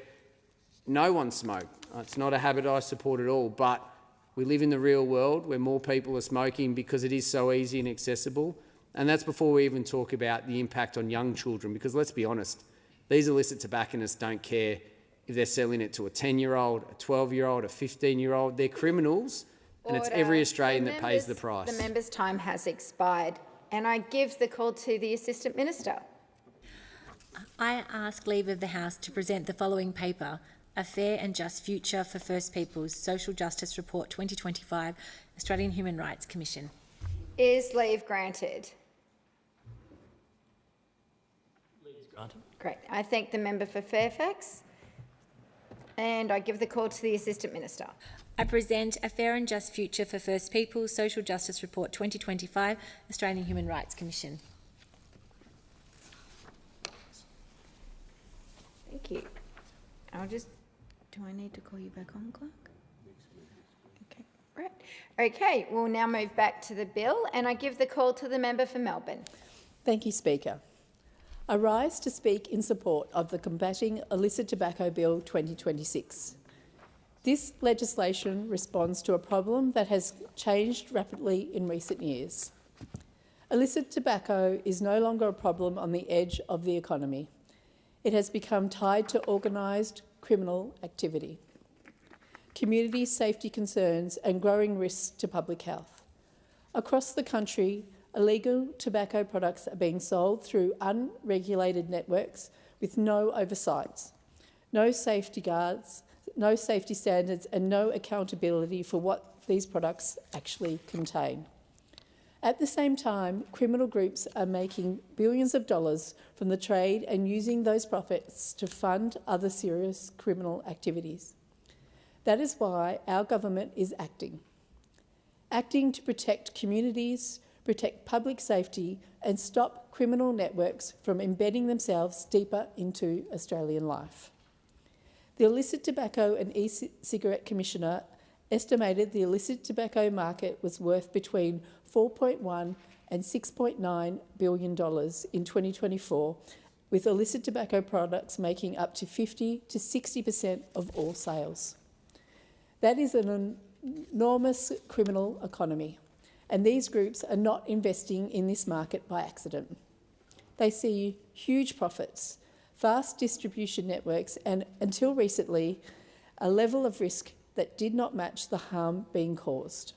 no one smoked. It's not a habit I support at all, but we live in the real world where more people are smoking because it is so easy and accessible. And that's before we even talk about the impact on young children, because let's be honest, these illicit tobacconists don't care if they're selling it to a 10-year-old, a 12-year-old, a 15-year-old. They're criminals, and it's every Australian that pays the price. The member's time has expired, and I give the call to the Assistant Minister. I ask leave of the House to present the following paper, A Fair and Just Future for First Peoples, Social Justice Report 2025, Australian Human Rights Commission. Is leave granted? Leave is granted. Great. I thank the member for Fairfax, and I give the call to the Assistant Minister. I present A Fair and Just Future for First Peoples, Social Justice Report 2025, Australian Human Rights Commission. Thank you. Do I need to call you back on, Clerk? Okay, right. Okay, we'll now move back to the bill, and I give the call to the member for Melbourne. Thank you, Speaker. I rise to speak in support of the Combating Illicit Tobacco Bill 2026. This legislation responds to a problem that has changed rapidly in recent years. Illicit tobacco is no longer a problem on the edge of the economy. It has become tied to organised criminal activity, community safety concerns and growing risks to public health. Across the country, illegal tobacco products are being sold through unregulated networks with no oversight, no safety guards, no safety standards and no accountability for what these products actually contain. At the same time, criminal groups are making billions of dollars from the trade and using those profits to fund other serious criminal activities. That is why our government is acting to protect communities, protect public safety and stop criminal networks from embedding themselves deeper into Australian life. The Illicit Tobacco and E-Cigarette Commissioner estimated the illicit tobacco market was worth between $4.1 and $6.9 billion in 2024, with illicit tobacco products making up to 50 to 60% of all sales. That is an enormous criminal economy, and these groups are not investing in this market by accident. They see huge profits, fast distribution networks, and, until recently, a level of risk that did not match the harm being caused.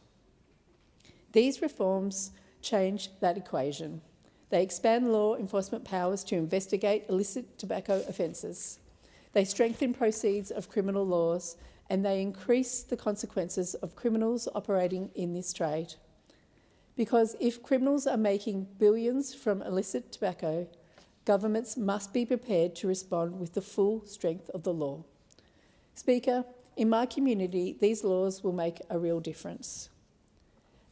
These reforms change that equation. They expand law enforcement powers to investigate illicit tobacco offences. They strengthen proceeds of criminal laws, and they increase the consequences of criminals operating in this trade. Because if criminals are making billions from illicit tobacco, governments must be prepared to respond with the full strength of the law. Speaker, in my community, these laws will make a real difference.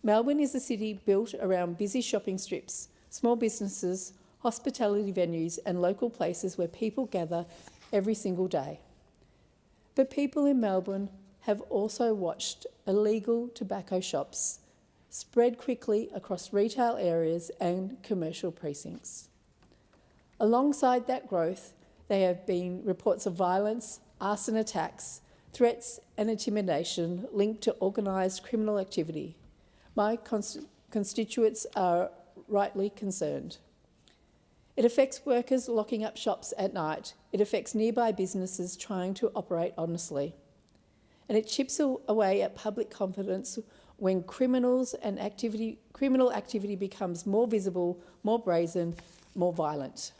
Melbourne is a city built around busy shopping strips, small businesses, hospitality venues and local places where people gather every single day. But people in Melbourne have also watched illegal tobacco shops spread quickly across retail areas and commercial precincts. Alongside that growth, there have been reports of violence, arson attacks, threats and intimidation linked to organised criminal activity. My constituents are rightly concerned. It affects workers locking up shops at night. It affects nearby businesses trying to operate honestly. And it chips away at public confidence when criminal activity becomes more visible, more brazen, more violent.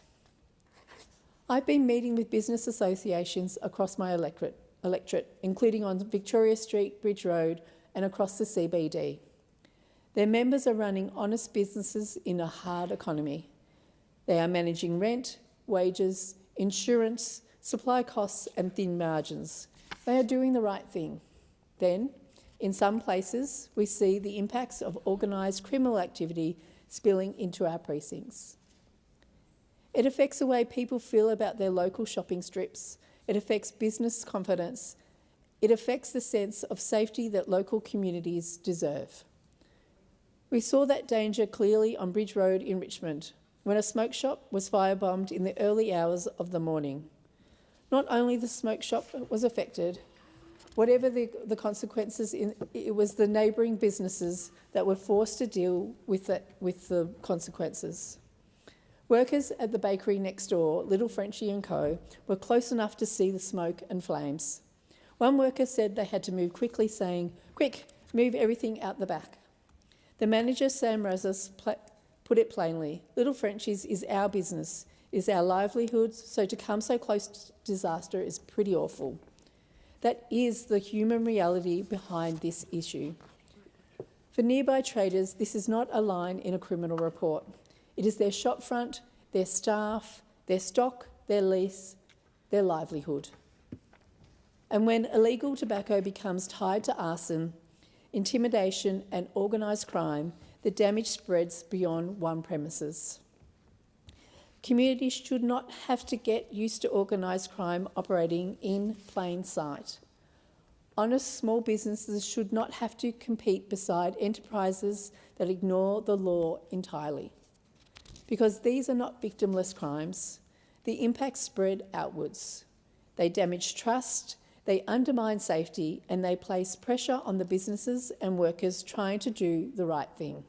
I've been meeting with business associations across my electorate, including on Victoria Street, Bridge Road and across the CBD. Their members are running honest businesses in a hard economy. They are managing rent, wages, insurance, supply costs and thin margins. They are doing the right thing. Then, in some places, we see the impacts of organised criminal activity spilling into our precincts. It affects the way people feel about their local shopping strips. It affects business confidence. It affects the sense of safety that local communities deserve. We saw that danger clearly on Bridge Road in Richmond, when a smoke shop was firebombed in the early hours of the morning. Not only the smoke shop was affected, whatever the consequences, it was the neighbouring businesses that were forced to deal with the consequences. Workers at the bakery next door, Little Frenchy & Co, were close enough to see the smoke and flames. One worker said they had to move quickly, saying, "Quick, move everything out the back." The manager, Sam Razas, put it plainly, Little Frenchies is our business, is our livelihood, so to come so close to disaster is pretty awful. That is the human reality behind this issue. For nearby traders, this is not a line in a criminal report. It is their shopfront, their staff, their stock, their lease, their livelihood. And when illegal tobacco becomes tied to arson, intimidation and organised crime, the damage spreads beyond one premises. Communities should not have to get used to organised crime operating in plain sight. Honest small businesses should not have to compete beside enterprises that ignore the law entirely. Because these are not victimless crimes, the impacts spread outwards. They damage trust, they undermine safety, and they place pressure on the businesses and workers trying to do the right thing.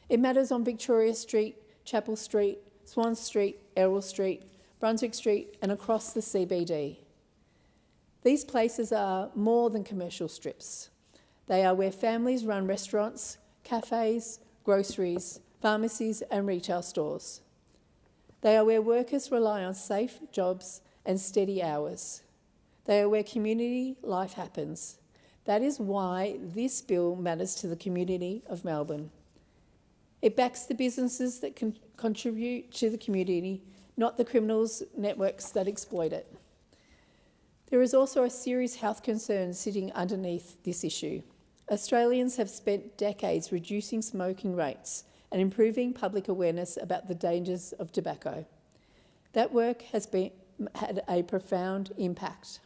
It matters on Victoria Street, Chapel Street, Swan Street, Errol Street, Brunswick Street and across the CBD. These places are more than commercial strips. They are where families run restaurants, cafes, groceries, pharmacies and retail stores. They are where workers rely on safe jobs and steady hours. They are where community life happens. That is why this bill matters to the community of Melbourne. It backs the businesses that can contribute to the community, not the criminals networks that exploit it. There is also a serious health concern sitting underneath this issue. Australians have spent decades reducing smoking rates and improving public awareness about the dangers of tobacco. That work has had a profound impact.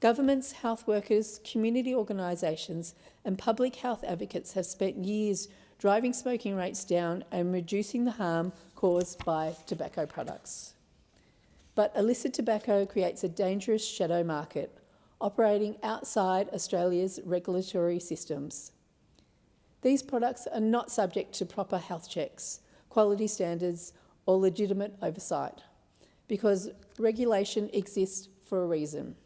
Governments, health workers, community organisations and public health advocates have spent years driving smoking rates down and reducing the harm caused by tobacco products. But illicit tobacco creates a dangerous shadow market, operating outside Australia's regulatory systems. These products are not subject to proper health checks, quality standards or legitimate oversight, because regulation exists for a reason.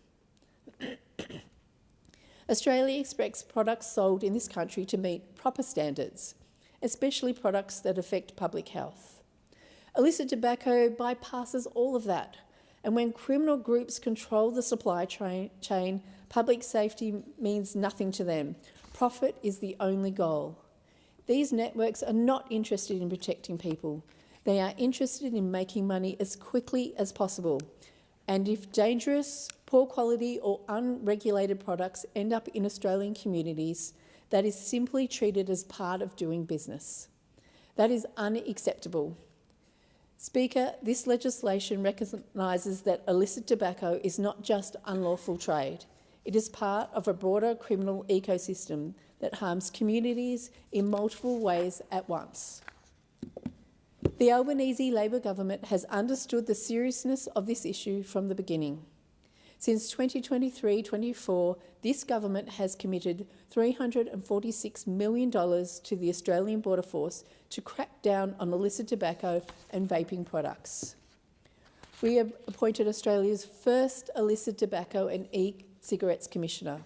Australia expects products sold in this country to meet proper standards, especially products that affect public health. Illicit tobacco bypasses all of that, and when criminal groups control the supply chain, public safety means nothing to them. Profit is the only goal. These networks are not interested in protecting people. They are interested in making money as quickly as possible. And if dangerous, poor quality or unregulated products end up in Australian communities, that is simply treated as part of doing business. That is unacceptable. Speaker, this legislation recognises that illicit tobacco is not just unlawful trade. It is part of a broader criminal ecosystem that harms communities in multiple ways at once. The Albanese Labor government has understood the seriousness of this issue from the beginning. Since 2023-24, this government has committed $346 million to the Australian Border Force to crack down on illicit tobacco and vaping products. We have appointed Australia's first illicit tobacco and e-cigarettes commissioner.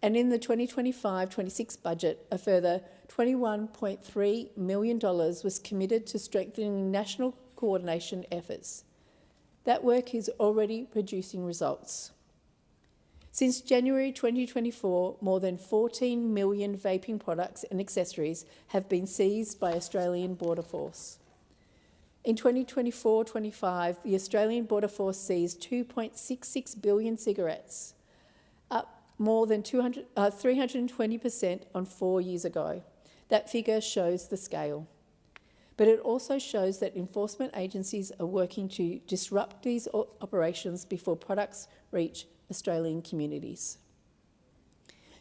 And in the 2025-26 budget, a further $21.3 million was committed to strengthening national coordination efforts. That work is already producing results. Since January 2024, more than 14 million vaping products and accessories have been seized by Australian Border Force. In 2024-25, the Australian Border Force seized 2.66 billion cigarettes, up more than 320% on 4 years ago. That figure shows the scale. But it also shows that enforcement agencies are working to disrupt these operations before products reach Australian communities.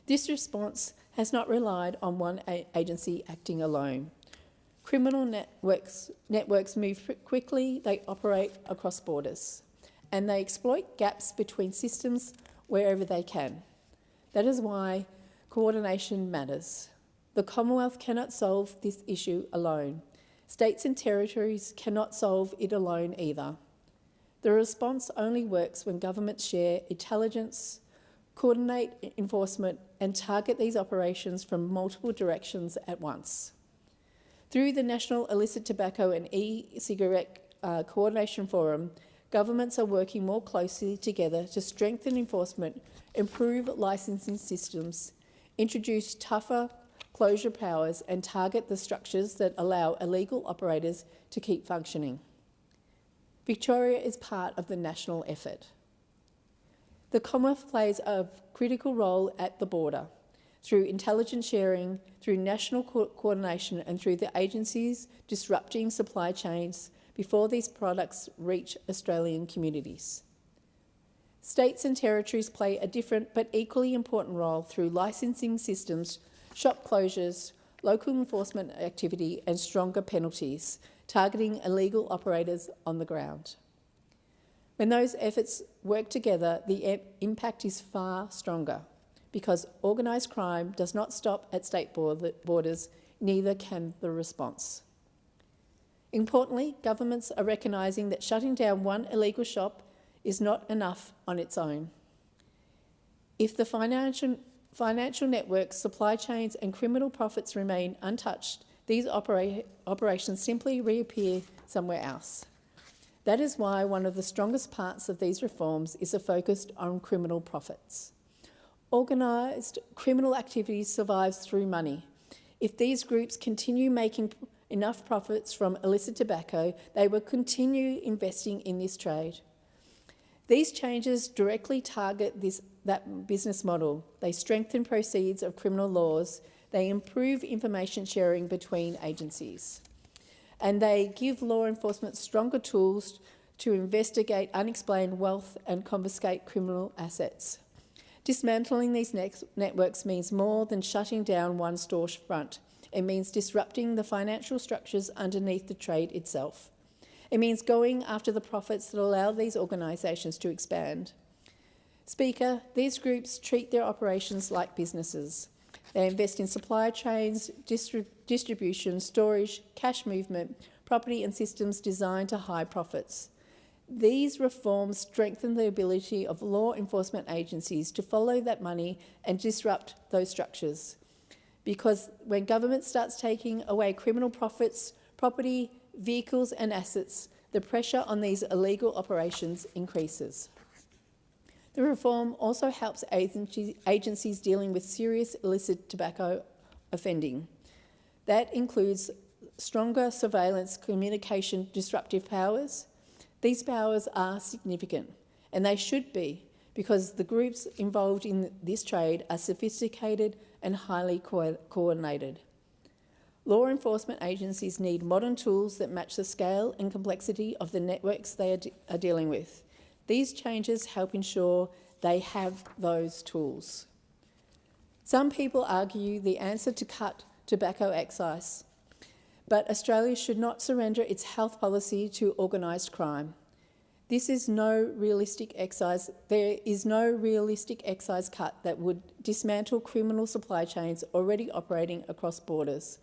This response has not relied on one agency acting alone. Criminal networks move quickly, they operate across borders, and they exploit gaps between systems wherever they can. That is why coordination matters. The Commonwealth cannot solve this issue alone. States and territories cannot solve it alone either. The response only works when governments share intelligence, coordinate enforcement and target these operations from multiple directions at once. Through the National Illicit Tobacco and E-Cigarette Coordination Forum, governments are working more closely together to strengthen enforcement, improve licensing systems, introduce tougher closure powers and target the structures that allow illegal operators to keep functioning. Victoria is part of the national effort. The Commonwealth plays a critical role at the border through intelligence sharing, through national coordination and through the agencies disrupting supply chains before these products reach Australian communities. States and territories play a different but equally important role through licensing systems, shop closures, local enforcement activity and stronger penalties, targeting illegal operators on the ground. When those efforts work together, the impact is far stronger because organised crime does not stop at state borders, neither can the response. Importantly, governments are recognising that shutting down one illegal shop is not enough on its own. If the Financial networks, supply chains and criminal profits remain untouched. These operations simply reappear somewhere else. That is why one of the strongest parts of these reforms is a focus on criminal profits. Organised criminal activity survives through money. If these groups continue making enough profits from illicit tobacco, they will continue investing in this trade. These changes directly target that business model. They strengthen proceeds of criminal laws, they improve information sharing between agencies, and they give law enforcement stronger tools to investigate unexplained wealth and confiscate criminal assets. Dismantling these networks means more than shutting down one storefront. It means disrupting the financial structures underneath the trade itself. It means going after the profits that allow these organisations to expand. Speaker, these groups treat their operations like businesses. They invest in supply chains, distribution, storage, cash movement, property and systems designed to high profits. These reforms strengthen the ability of law enforcement agencies to follow that money and disrupt those structures. Because when government starts taking away criminal profits, property, vehicles and assets, the pressure on these illegal operations increases. The reform also helps agencies dealing with serious illicit tobacco offending. That includes stronger surveillance, communication, disruptive powers. These powers are significant, and they should be, because the groups involved in this trade are sophisticated and highly coordinated. Law enforcement agencies need modern tools that match the scale and complexity of the networks they are dealing with. These changes help ensure they have those tools. Some people argue the answer to cut tobacco excise, but Australia should not surrender its health policy to organised crime. There is no realistic excise cut that would dismantle criminal supply chains already operating across borders,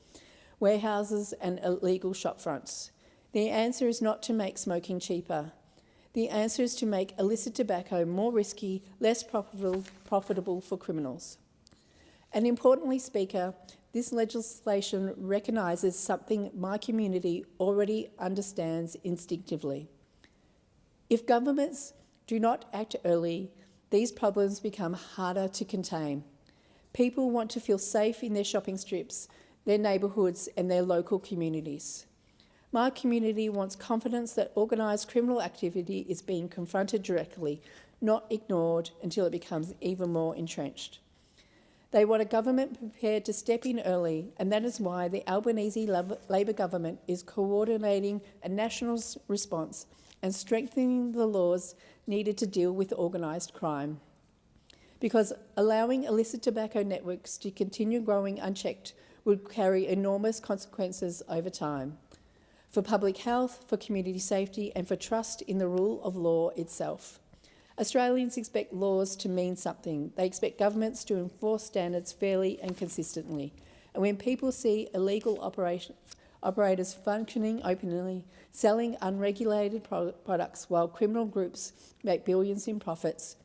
warehouses and illegal shopfronts. The answer is not to make smoking cheaper. The answer is to make illicit tobacco more risky, less profitable for criminals. And importantly, Speaker, this legislation recognises something my community already understands instinctively. If governments do not act early, these problems become harder to contain. People want to feel safe in their shopping strips, their neighbourhoods and their local communities. My community wants confidence that organised criminal activity is being confronted directly, not ignored until it becomes even more entrenched. They want a government prepared to step in early, and that is why the Albanese Labor government is coordinating a national response and strengthening the laws needed to deal with organised crime. Because allowing illicit tobacco networks to continue growing unchecked would carry enormous consequences over time, for public health, for community safety and for trust in the rule of law itself. Australians expect laws to mean something. They expect governments to enforce standards fairly and consistently. And when people see illegal operators functioning openly, selling unregulated products while criminal groups make billions in profits,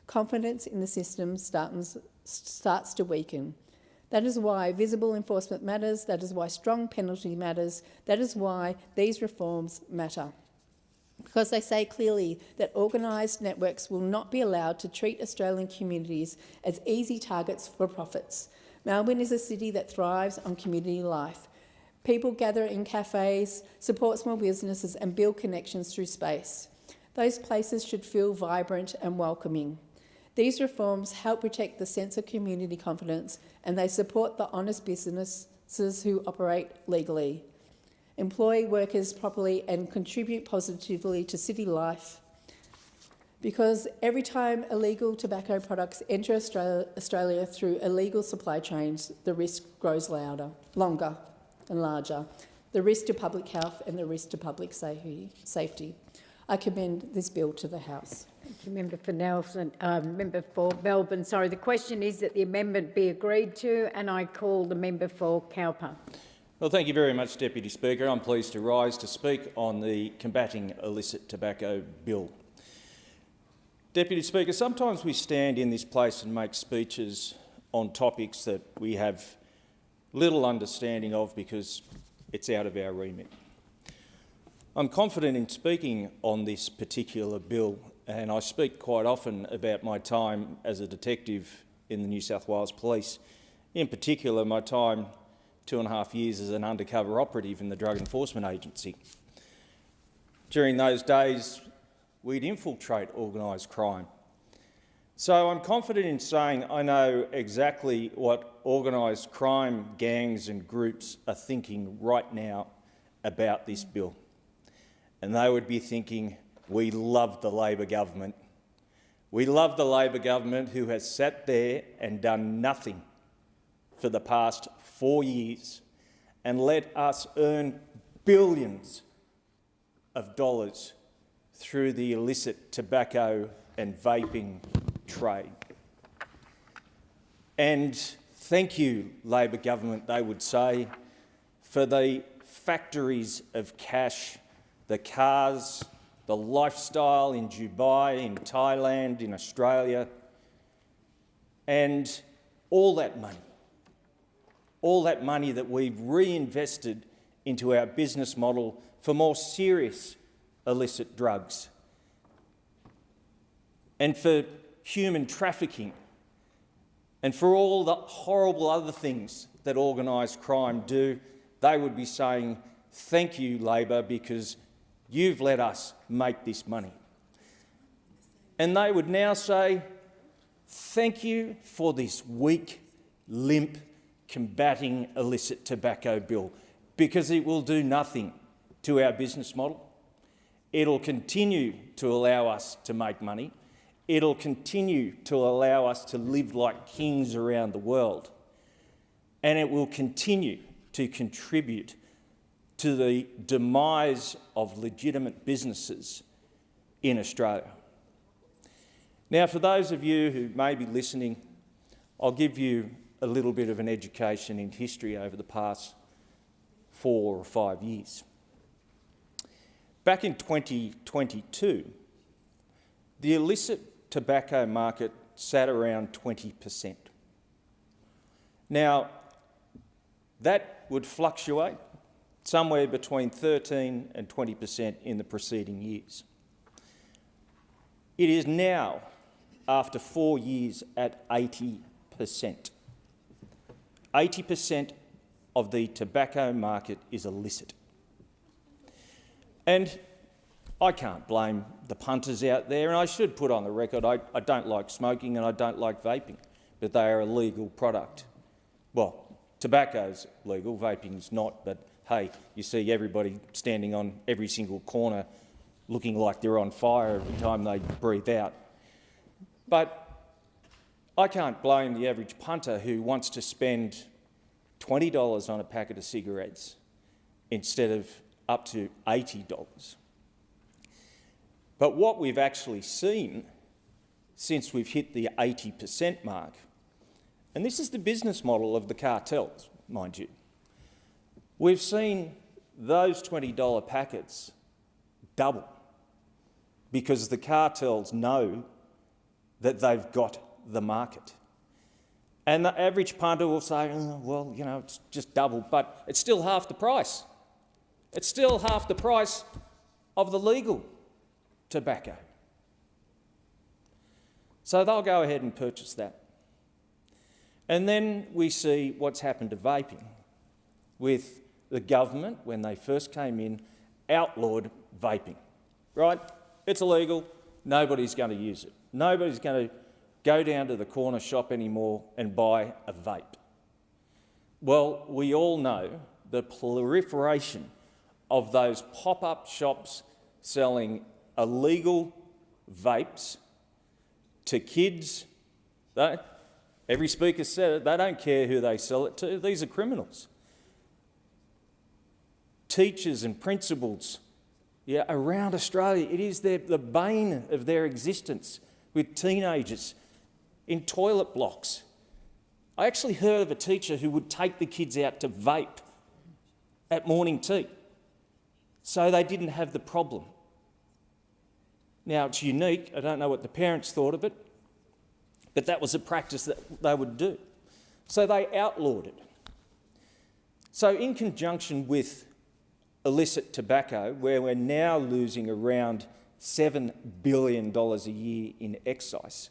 confidence in the system starts to weaken. That is why visible enforcement matters. That is why strong penalty matters. That is why these reforms matter. Because they say clearly that organised networks will not be allowed to treat Australian communities as easy targets for profits. Melbourne is a city that thrives on community life. People gather in cafes, support small businesses and build connections through space. Those places should feel vibrant and welcoming. These reforms help protect the sense of community confidence, and they support the honest businesses who operate legally, employ workers properly and contribute positively to city life. Because every time illegal tobacco products enter Australia through illegal supply chains, the risk grows longer and larger, the risk to public health and the risk to public safety. I commend this bill to the House. Thank you, Member for Nelson. Member for Melbourne. Sorry, the question is that the amendment be agreed to, and I call the member for Cowper. Well, thank you very much, Deputy Speaker. I'm pleased to rise to speak on the Combating Illicit Tobacco Bill. Deputy Speaker, sometimes we stand in this place and make speeches on topics that we have little understanding of because it's out of our remit. I'm confident in speaking on this particular bill, and I speak quite often about my time as a detective in the New South Wales Police, in particular my time 2.5 years as an undercover operative in the Drug Enforcement Agency. During those days, we'd infiltrate organised crime. So I'm confident in saying I know exactly what organised crime gangs and groups are thinking right now about this bill. And they would be thinking, we love the Labor government. We love the Labor government who has sat there and done nothing for the past 4 years and let us earn billions of dollars through the illicit tobacco and vaping trade. And thank you, Labor government, they would say, for the factories of cash, the cars, the lifestyle in Dubai, in Thailand, in Australia, and all that money that we've reinvested into our business model for more serious illicit drugs and for human trafficking and for all the horrible other things that organised crime do, they would be saying, thank you, Labor, because you've let us make this money. And they would now say, thank you for this weak, limp, combating illicit tobacco bill, because it will do nothing to our business model. It'll continue to allow us to make money. It'll continue to allow us to live like kings around the world. And it will continue to contribute to the demise of legitimate businesses in Australia. Now, for those of you who may be listening, I'll give you a little bit of an education in history over the past 4 or 5 years. Back in 2022, the illicit tobacco market sat around 20%. Now, that would fluctuate somewhere between 13% and 20% in the preceding years. It is now, after 4 years, at 80%. 80% of the tobacco market is illicit. And I can't blame the punters out there, and I should put on the record I don't like smoking and I don't like vaping, but they are a legal product. Well, tobacco's legal, vaping's not, but hey, you see everybody standing on every single corner looking like they're on fire every time they breathe out. But I can't blame the average punter who wants to spend $20 on a packet of cigarettes instead of up to $80. But what we've actually seen since we've hit the 80% mark, and this is the business model of the cartels, mind you, we've seen those $20 packets double because the cartels know that they've got the market. And the average punter will say, oh, well, you know, it's just double, but it's still half the price. It's still half the price of the legal tobacco. So they'll go ahead and purchase that. And then we see what's happened to vaping, with the government, when they first came in, outlawed vaping, right? It's illegal, nobody's going to use it. Nobody's going to go down to the corner shop anymore and buy a vape. Well, we all know the proliferation of those pop-up shops selling illegal vapes to kids. Every speaker said it, they don't care who they sell it to, these are criminals. Teachers and principals around Australia, it is the bane of their existence with teenagers in toilet blocks. I actually heard of a teacher who would take the kids out to vape at morning tea so they didn't have the problem. Now, it's unique. I don't know what the parents thought of it, but that was a practice that they would do. So they outlawed it. So in conjunction with illicit tobacco, where we're now losing around $7 billion a year in excise,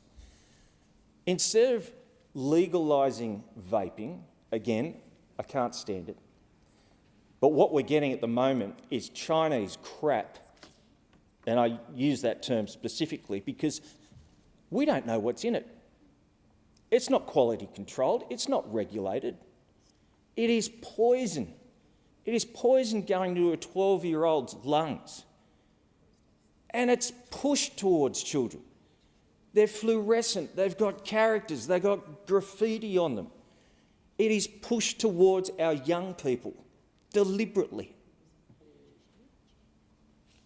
instead of legalising vaping, again, I can't stand it, but what we're getting at the moment is Chinese crap, and I use that term specifically because we don't know what's in it. It's not quality controlled, it's not regulated. It is poison. It is poison going to a 12-year-old's lungs. And it's pushed towards children. They're fluorescent, they've got characters, they've got graffiti on them. It is pushed towards our young people, deliberately.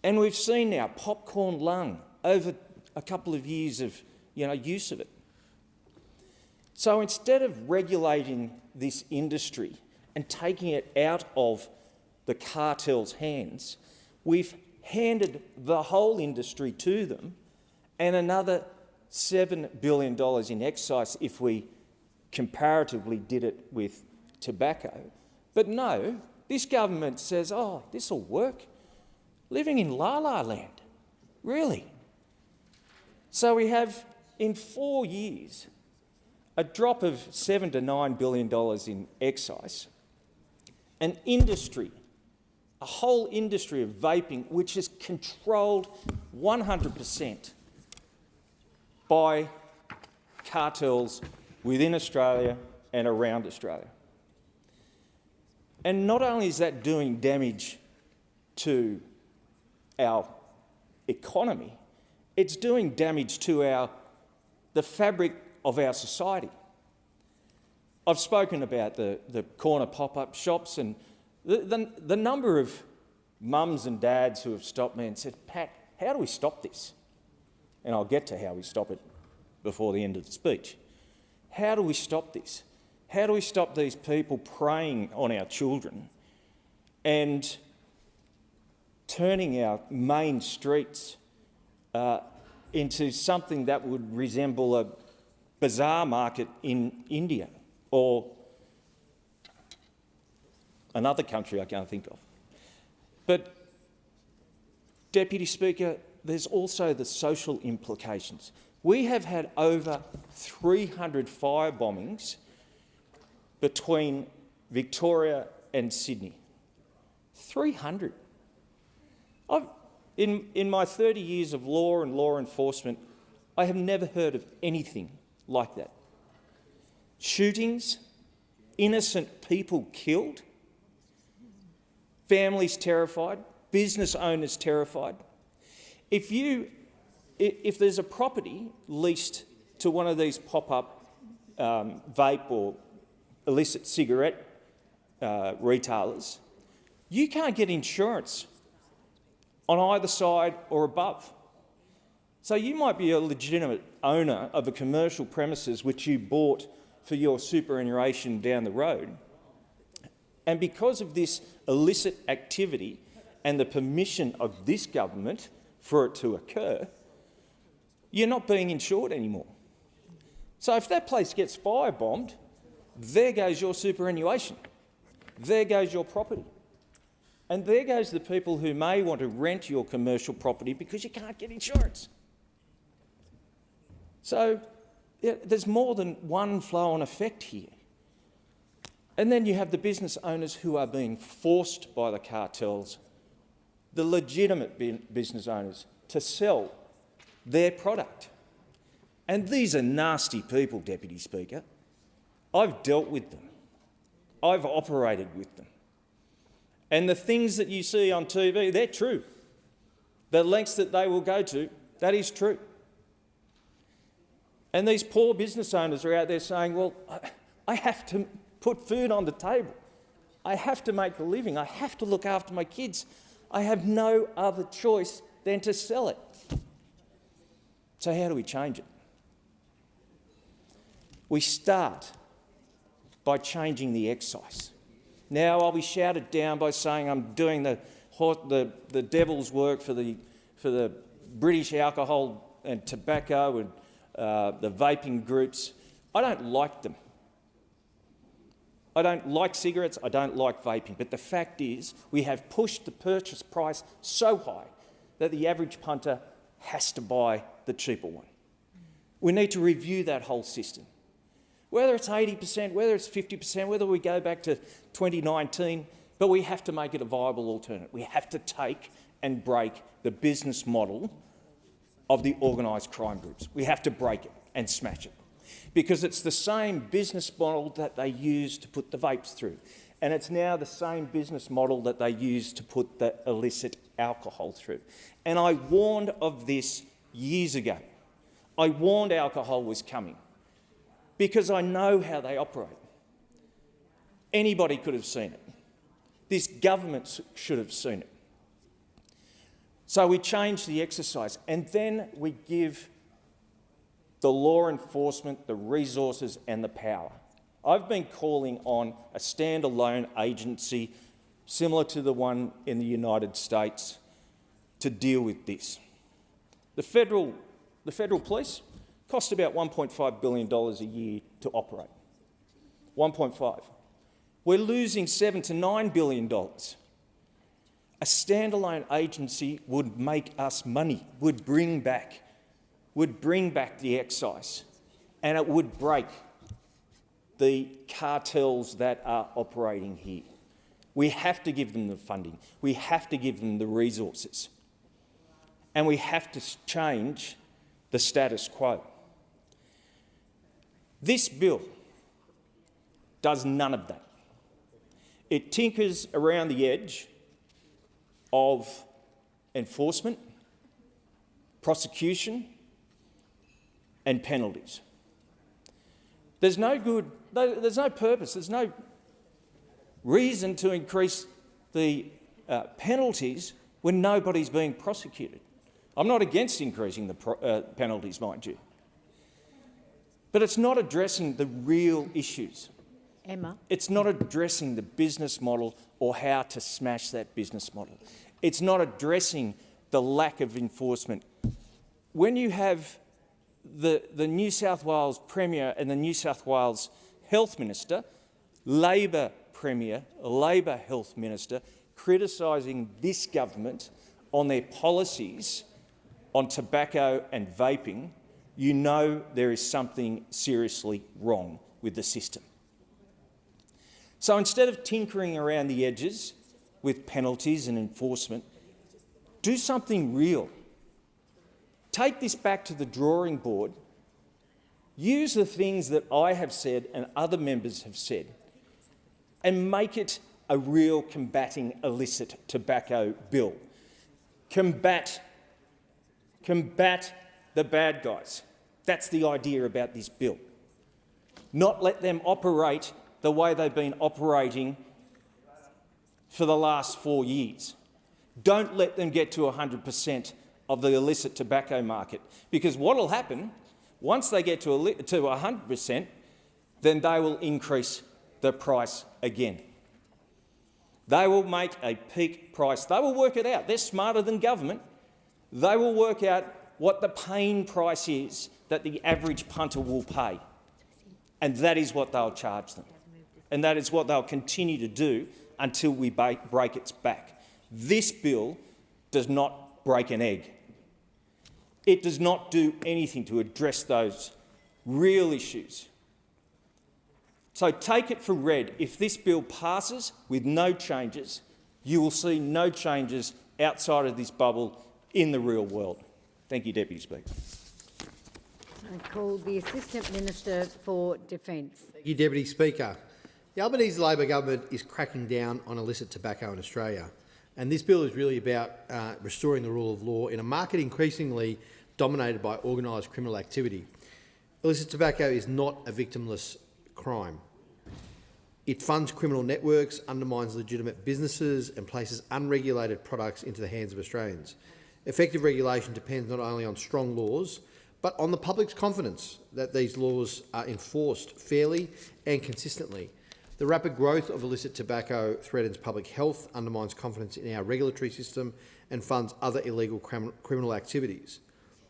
And we've seen now popcorn lung over a couple of years of use of it. So instead of regulating this industry and taking it out of the cartel's hands, we've handed the whole industry to them and another $7 billion in excise if we comparatively did it with tobacco. But no, this government says, oh, this will work. Living in la-la land, really. So we have, in 4 years, a drop of $7 to $9 billion in excise, an industry, a whole industry of vaping, which is controlled 100% by cartels within Australia and around Australia. And not only is that doing damage to our economy, it's doing damage to the fabric of our society. I've spoken about the corner pop-up shops and the number of mums and dads who have stopped me and said, Pat, how do we stop this? And I'll get to how we stop it before the end of the speech. How do we stop this? How do we stop these people preying on our children and turning our main streets into something that would resemble a bazaar market in India or another country I can't think of? But, Deputy Speaker, there's also the social implications. We have had over 300 fire bombings between Victoria and Sydney. 300. In my 30 years of law and law enforcement, I have never heard of anything like that. Shootings, innocent people killed, families terrified, business owners terrified. If there's a property leased to one of these pop-up vape or illicit cigarette retailers, you can't get insurance on either side or above. So you might be a legitimate owner of a commercial premises which you bought for your superannuation down the road, and because of this illicit activity and the permission of this government for it to occur, you're not being insured anymore. So if that place gets firebombed, there goes your superannuation, there goes your property, and there goes the people who may want to rent your commercial property because you can't get insurance. So there's more than one flow-on effect here. And then you have the business owners who are being forced by the cartels, the legitimate business owners, to sell their product. And these are nasty people, Deputy Speaker. I've dealt with them. I've operated with them. And the things that you see on TV, they're true. The lengths that they will go to, that is true. And these poor business owners are out there saying, well, I have to put food on the table. I have to make a living. I have to look after my kids. I have no other choice than to sell it. So how do we change it? We start by changing the excise. Now I'll be shouted down by saying I'm doing the devil's work for the British alcohol and tobacco and the vaping groups. I don't like them. I don't like cigarettes, I don't like vaping, but the fact is we have pushed the purchase price so high that the average punter has to buy the cheaper one. We need to review that whole system. Whether it's 80%, whether it's 50%, whether we go back to 2019, but we have to make it a viable alternative. We have to take and break the business model of the organised crime groups. We have to break it and smash it, because it's the same business model that they used to put the vapes through, and it's now the same business model that they use to put the illicit alcohol through. And I warned of this years ago. I warned alcohol was coming because I know how they operate. Anybody could have seen it. This government should have seen it. So we change the exercise, and then we give the law enforcement the resources and the power. I've been calling on a standalone agency similar to the one in the United States to deal with this. The federal police cost about $1.5 billion a year to operate. 1.5. We're losing $7 to $9 billion. A standalone agency would make us money, would bring back the excise, and it would break the cartels that are operating here. We have to give them the funding. We have to give them the resources. And we have to change the status quo. This bill does none of that. It tinkers around the edge of enforcement, prosecution and penalties. There's no purpose, there's no reason to increase the penalties when nobody's being prosecuted. I'm not against increasing the penalties, mind you, but it's not addressing the real issues. Emma. It's not addressing the business model or how to smash that business model. It's not addressing the lack of enforcement. When you have the New South Wales Premier and the New South Wales Health Minister, Labor Premier, Labor Health Minister, criticising this government on their policies on tobacco and vaping, you know there is something seriously wrong with the system. So instead of tinkering around the edges with penalties and enforcement, do something real. Take this back to the drawing board. Use the things that I have said and other members have said and make it a real combating illicit tobacco bill. Combat the bad guys. That's the idea about this bill. Not let them operate the way they've been operating for the last 4 years. Don't let them get to 100% of the illicit tobacco market, because what will happen, once they get to 100%, then they will increase the price again. They will make a peak price. They will work it out. They're smarter than government. They will work out what the pain price is that the average punter will pay, and that is what they'll charge them. And that is what they'll continue to do until we break its back. This bill does not break an egg. It does not do anything to address those real issues. So take it for read. If this bill passes with no changes, you will see no changes outside of this bubble in the real world. Thank you, Deputy Speaker. I call the Assistant Minister for Defence. Thank you, Deputy Speaker. The Albanese Labor government is cracking down on illicit tobacco in Australia, and this bill is really about restoring the rule of law in a market increasingly dominated by organised criminal activity. Illicit tobacco is not a victimless crime. It funds criminal networks, undermines legitimate businesses and places unregulated products into the hands of Australians. Effective regulation depends not only on strong laws, but on the public's confidence that these laws are enforced fairly and consistently. The rapid growth of illicit tobacco threatens public health, undermines confidence in our regulatory system and funds other illegal criminal activities.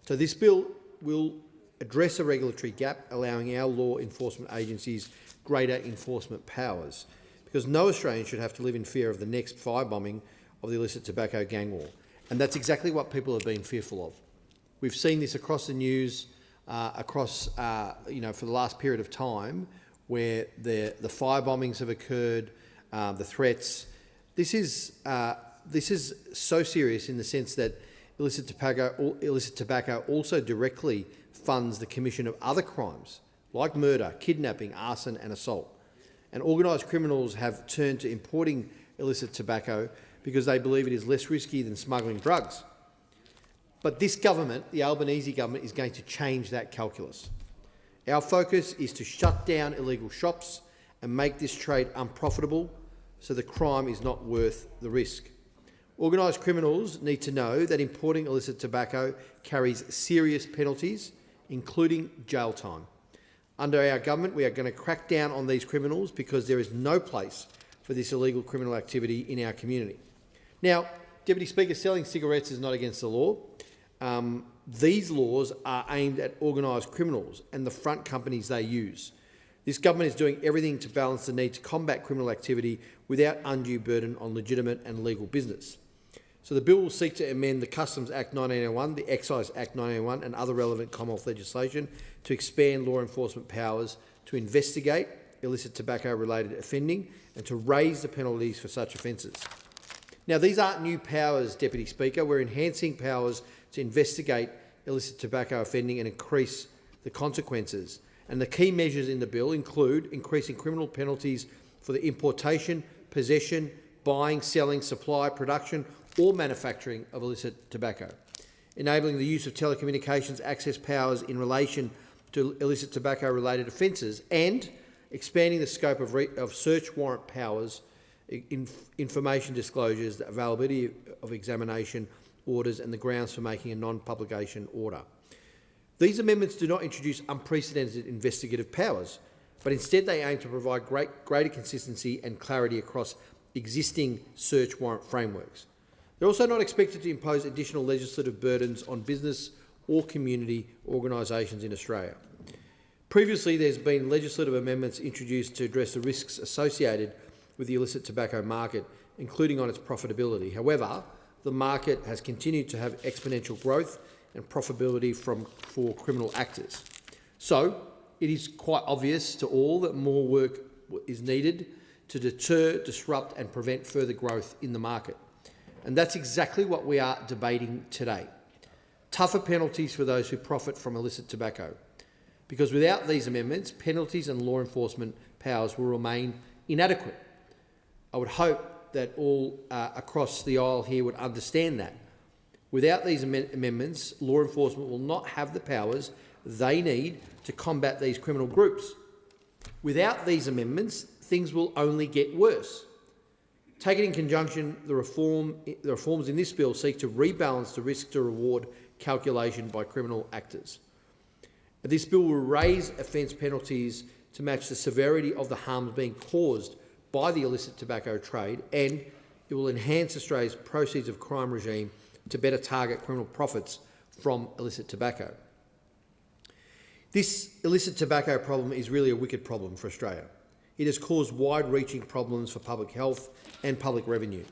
So this bill will address a regulatory gap, allowing our law enforcement agencies greater enforcement powers, because no Australian should have to live in fear of the next firebombing of the illicit tobacco gang war. And that's exactly what people have been fearful of. We've seen this across the news, for the last period of time, where the firebombings have occurred, the threats. This is so serious in the sense that illicit tobacco also directly funds the commission of other crimes like murder, kidnapping, arson and assault. And organised criminals have turned to importing illicit tobacco because they believe it is less risky than smuggling drugs. But this government, the Albanese government, is going to change that calculus. Our focus is to shut down illegal shops and make this trade unprofitable so the crime is not worth the risk. Organised criminals need to know that importing illicit tobacco carries serious penalties, including jail time. Under our government, we are going to crack down on these criminals because there is no place for this illegal criminal activity in our community. Now, Deputy Speaker, selling cigarettes is not against the law. These laws are aimed at organised criminals and the front companies they use. This government is doing everything to balance the need to combat criminal activity without undue burden on legitimate and legal business. So the bill will seek to amend the Customs Act 1901, the Excise Act 1901 and other relevant Commonwealth legislation to expand law enforcement powers to investigate illicit tobacco-related offending and to raise the penalties for such offences. Now, these aren't new powers, Deputy Speaker. We're enhancing powers to investigate illicit tobacco offending and increase the consequences. And the key measures in the bill include increasing criminal penalties for the importation, possession, buying, selling, supply, production or manufacturing of illicit tobacco, enabling the use of telecommunications access powers in relation to illicit tobacco-related offences, and expanding the scope of search warrant powers, information disclosures, the availability of examination orders and the grounds for making a non-publication order. These amendments do not introduce unprecedented investigative powers, but instead they aim to provide greater consistency and clarity across existing search warrant frameworks. They're also not expected to impose additional legislative burdens on business or community organisations in Australia. Previously, there's been legislative amendments introduced to address the risks associated with the illicit tobacco market, including on its profitability. However, the market has continued to have exponential growth and profitability for criminal actors. So, it is quite obvious to all that more work is needed to deter, disrupt and prevent further growth in the market. And that's exactly what we are debating today. Tougher penalties for those who profit from illicit tobacco. Because without these amendments, penalties and law enforcement powers will remain inadequate. I would hope that all across the aisle here would understand that. Without these amendments, law enforcement will not have the powers they need to combat these criminal groups. Without these amendments, things will only get worse. Taken in conjunction, the reforms in this bill seek to rebalance the risk-to-reward calculation by criminal actors. This bill will raise offence penalties to match the severity of the harms being caused by the illicit tobacco trade, and it will enhance Australia's proceeds of crime regime to better target criminal profits from illicit tobacco. This illicit tobacco problem is really a wicked problem for Australia. It has caused wide-reaching problems for public health and public revenue,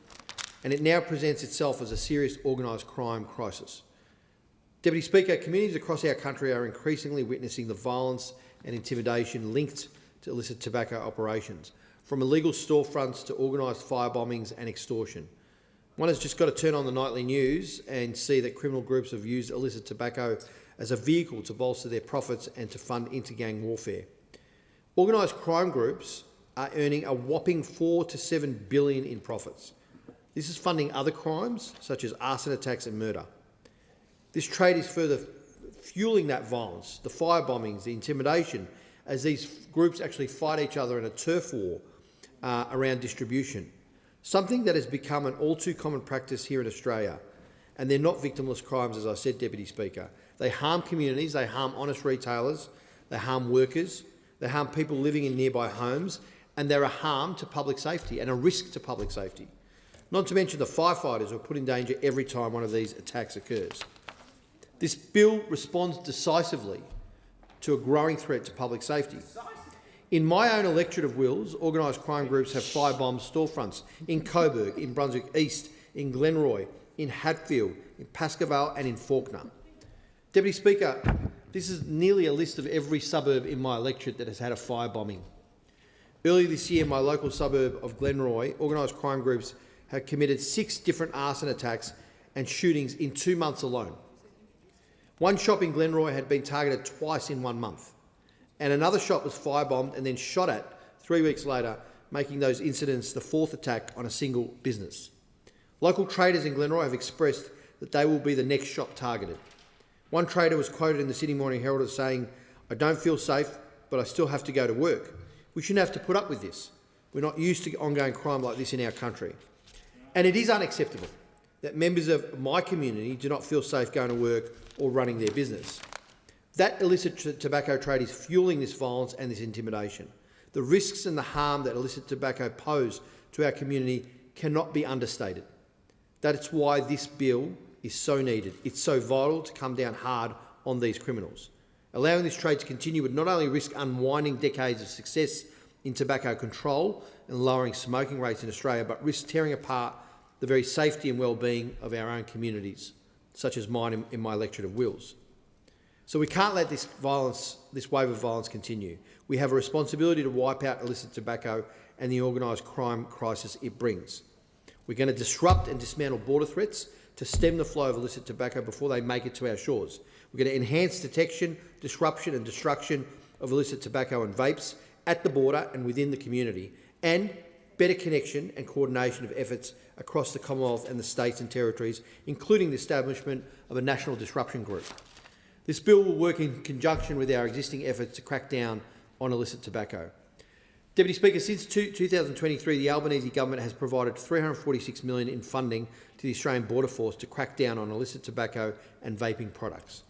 and it now presents itself as a serious organised crime crisis. Deputy Speaker, communities across our country are increasingly witnessing the violence and intimidation linked to illicit tobacco operations, from illegal storefronts to organised firebombings and extortion. One has just got to turn on the nightly news and see that criminal groups have used illicit tobacco as a vehicle to bolster their profits and to fund inter-gang warfare. Organised crime groups are earning a whopping $4 to $7 billion in profits. This is funding other crimes such as arson attacks and murder. This trade is further fueling that violence, the firebombings, the intimidation, as these groups actually fight each other in a turf war around distribution, something that has become an all too common practice here in Australia. And they're not victimless crimes, as I said, Deputy Speaker. They harm communities, they harm honest retailers, they harm workers, they harm people living in nearby homes, and they're a harm to public safety and a risk to public safety. Not to mention the firefighters who are put in danger every time one of these attacks occurs. This bill responds decisively to a growing threat to public safety. In my own electorate of Wills, organised crime groups have firebombed storefronts in Coburg, in Brunswick East, in Glenroy, in Hatfield, in Pascoe and in Fawkner. Deputy Speaker, this is nearly a list of every suburb in my electorate that has had a firebombing. Earlier this year, in my local suburb of Glenroy, organised crime groups have committed 6 different arson attacks and shootings in 2 months alone. One shop in Glenroy had been targeted twice in 1 month, and another shop was firebombed and then shot at 3 weeks later, making those incidents the 4th attack on a single business. Local traders in Glenroy have expressed that they will be the next shop targeted. One trader was quoted in the Sydney Morning Herald as saying, "I don't feel safe, but I still have to go to work. We shouldn't have to put up with this. We're not used to ongoing crime like this in our country." And it is unacceptable that members of my community do not feel safe going to work or running their business. That illicit tobacco trade is fuelling this violence and this intimidation. The risks and the harm that illicit tobacco pose to our community cannot be understated. That's why this bill is so needed. It's so vital to come down hard on these criminals. Allowing this trade to continue would not only risk unwinding decades of success in tobacco control and lowering smoking rates in Australia, but risk tearing apart the very safety and well-being of our own communities, such as mine in my electorate of Wills. So we can't let this wave of violence continue. We have a responsibility to wipe out illicit tobacco and the organised crime crisis it brings. We're going to disrupt and dismantle border threats to stem the flow of illicit tobacco before they make it to our shores. We're going to enhance detection, disruption and destruction of illicit tobacco and vapes at the border and within the community, and better connection and coordination of efforts across the Commonwealth and the states and territories, including the establishment of a national disruption group. This bill will work in conjunction with our existing efforts to crack down on illicit tobacco. Deputy Speaker, since 2023, the Albanese government has provided $346 million in funding to the Australian Border Force to crack down on illicit tobacco and vaping products.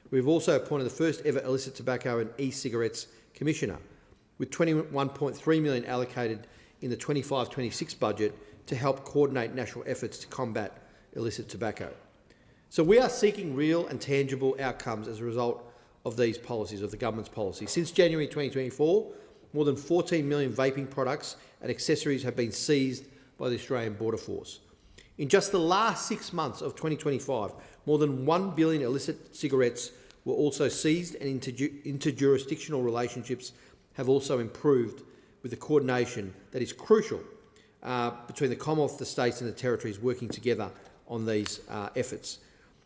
We've also appointed the first ever illicit tobacco and e-cigarettes commissioner, with $21.3 million allocated in the 25-26 budget to help coordinate national efforts to combat illicit tobacco. So we are seeking real and tangible outcomes as a result of these policies, of the government's policies. Since January 2024, more than 14 million vaping products and accessories have been seized by the Australian Border Force. In just the last 6 months of 2025, more than 1 billion illicit cigarettes were also seized, and interjurisdictional relationships have also improved with the coordination that is crucial between the Commonwealth, the states and the territories working together on these efforts.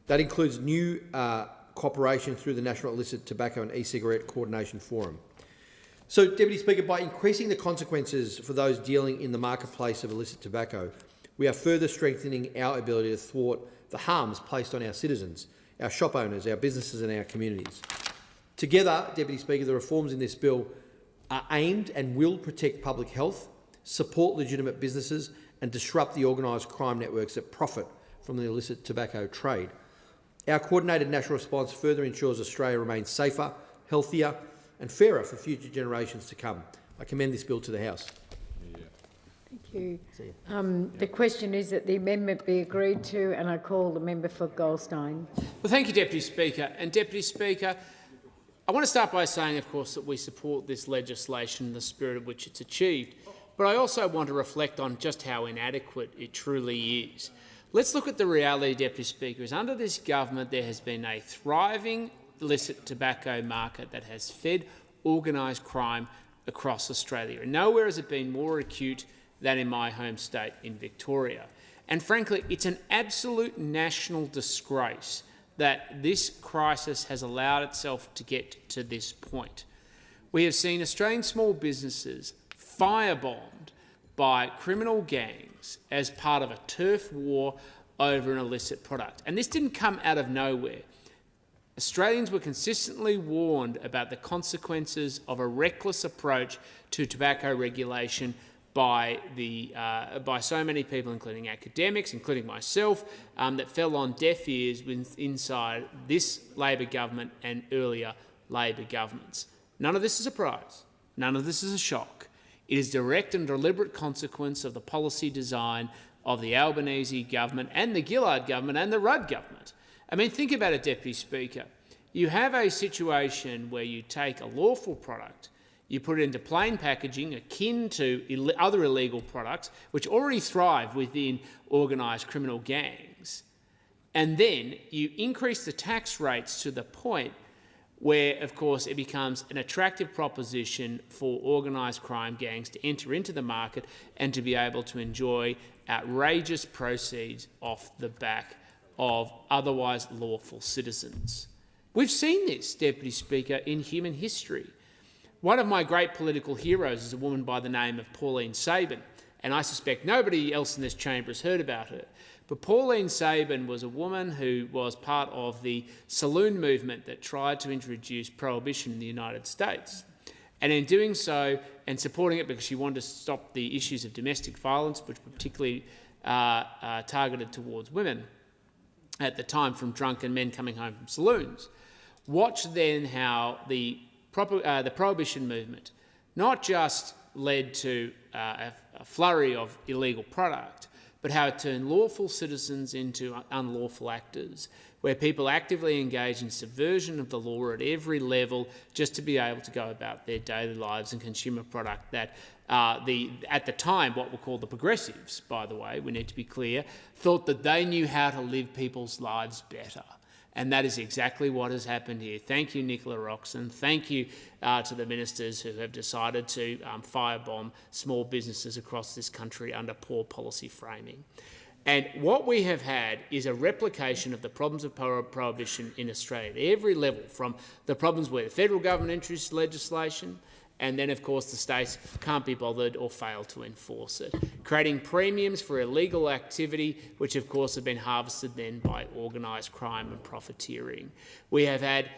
That includes new cooperation through the National Illicit Tobacco and E-Cigarette Coordination Forum. So, Deputy Speaker, by increasing the consequences for those dealing in the marketplace of illicit tobacco, we are further strengthening our ability to thwart the harms placed on our citizens, our shop owners, our businesses and our communities. Together, Deputy Speaker, the reforms in this bill are aimed and will protect public health, support legitimate businesses and disrupt the organised crime networks that profit from the illicit tobacco trade. Our coordinated national response further ensures Australia remains safer, healthier and fairer for future generations to come. I commend this bill to the House. Thank you. The question is that the amendment be agreed to, and I call the member for Goldstein. Well, thank you, Deputy Speaker. And Deputy Speaker, I want to start by saying, of course, that we support this legislation in the spirit of which it's achieved, but I also want to reflect on just how inadequate it truly is. Let's look at the reality, Deputy Speaker, is under this government there has been a thriving illicit tobacco market that has fed organised crime across Australia. And nowhere has it been more acute than in my home state in Victoria. And frankly, it's an absolute national disgrace that this crisis has allowed itself to get to this point. We have seen Australian small businesses firebombed by criminal gangs as part of a turf war over an illicit product. And this didn't come out of nowhere. Australians were consistently warned about the consequences of a reckless approach to tobacco regulation by so many people, including academics, including myself, that fell on deaf ears inside this Labor government and earlier Labor governments. None of this is a surprise. None of this is a shock. It is direct and deliberate consequence of the policy design of the Albanese government and the Gillard government and the Rudd government. I mean, think about it, Deputy Speaker. You have a situation where you take a lawful product, you put it into plain packaging akin to other illegal products which already thrive within organised criminal gangs, and then you increase the tax rates to the point where, of course, it becomes an attractive proposition for organised crime gangs to enter into the market and to be able to enjoy outrageous proceeds off the back of otherwise lawful citizens. We've seen this, Deputy Speaker, in human history. One of my great political heroes is a woman by the name of Pauline Sabin, and I suspect nobody else in this chamber has heard about her. But Pauline Sabin was a woman who was part of the saloon movement that tried to introduce prohibition in the United States. And in doing so, and supporting it because she wanted to stop the issues of domestic violence, which were particularly targeted towards women at the time from drunken men coming home from saloons. Watch then how the prohibition movement not just led to a flurry of illegal product, but how it turned lawful citizens into unlawful actors, where people actively engage in subversion of the law at every level just to be able to go about their daily lives and consume a product that at the time, what were called the progressives, by the way, we need to be clear, thought that they knew how to live people's lives better. And that is exactly what has happened here. Thank you, Nicola Roxon. Thank you to the ministers who have decided to firebomb small businesses across this country under poor policy framing. And what we have had is a replication of the problems of prohibition in Australia at every level, from the problems where the federal government introduces legislation, and then, of course, the states can't be bothered or fail to enforce it, creating premiums for illegal activity, which, of course, have been harvested then by organised crime and profiteering. We have had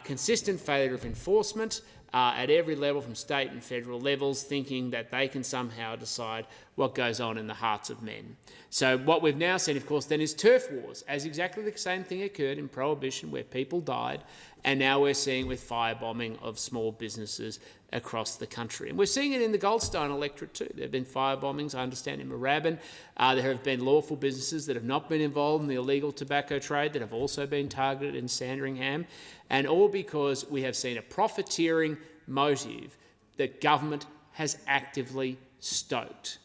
consistent failure of enforcement at every level, from state and federal levels, thinking that they can somehow decide what goes on in the hearts of men. So what we've now seen, of course, then is turf wars, as exactly the same thing occurred in Prohibition, where people died, and now we're seeing with firebombing of small businesses across the country. And we're seeing it in the Goldstone electorate too. There have been firebombings, I understand, in Moorabbin. There have been lawful businesses that have not been involved in the illegal tobacco trade that have also been targeted in Sandringham, and all because we have seen a profiteering motive that government has actively stoked.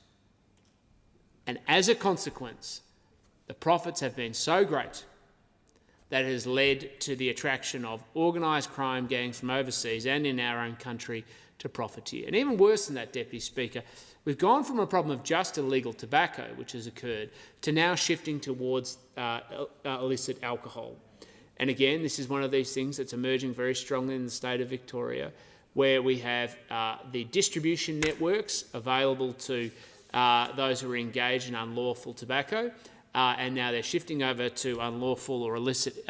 And as a consequence, the profits have been so great that it has led to the attraction of organised crime gangs from overseas and in our own country to profiteer. And even worse than that, Deputy Speaker, we've gone from a problem of just illegal tobacco, which has occurred, to now shifting towards illicit alcohol. And again, this is one of these things that's emerging very strongly in the state of Victoria, where we have the distribution networks available to those who are engaged in unlawful tobacco, and now they're shifting over to unlawful or illicit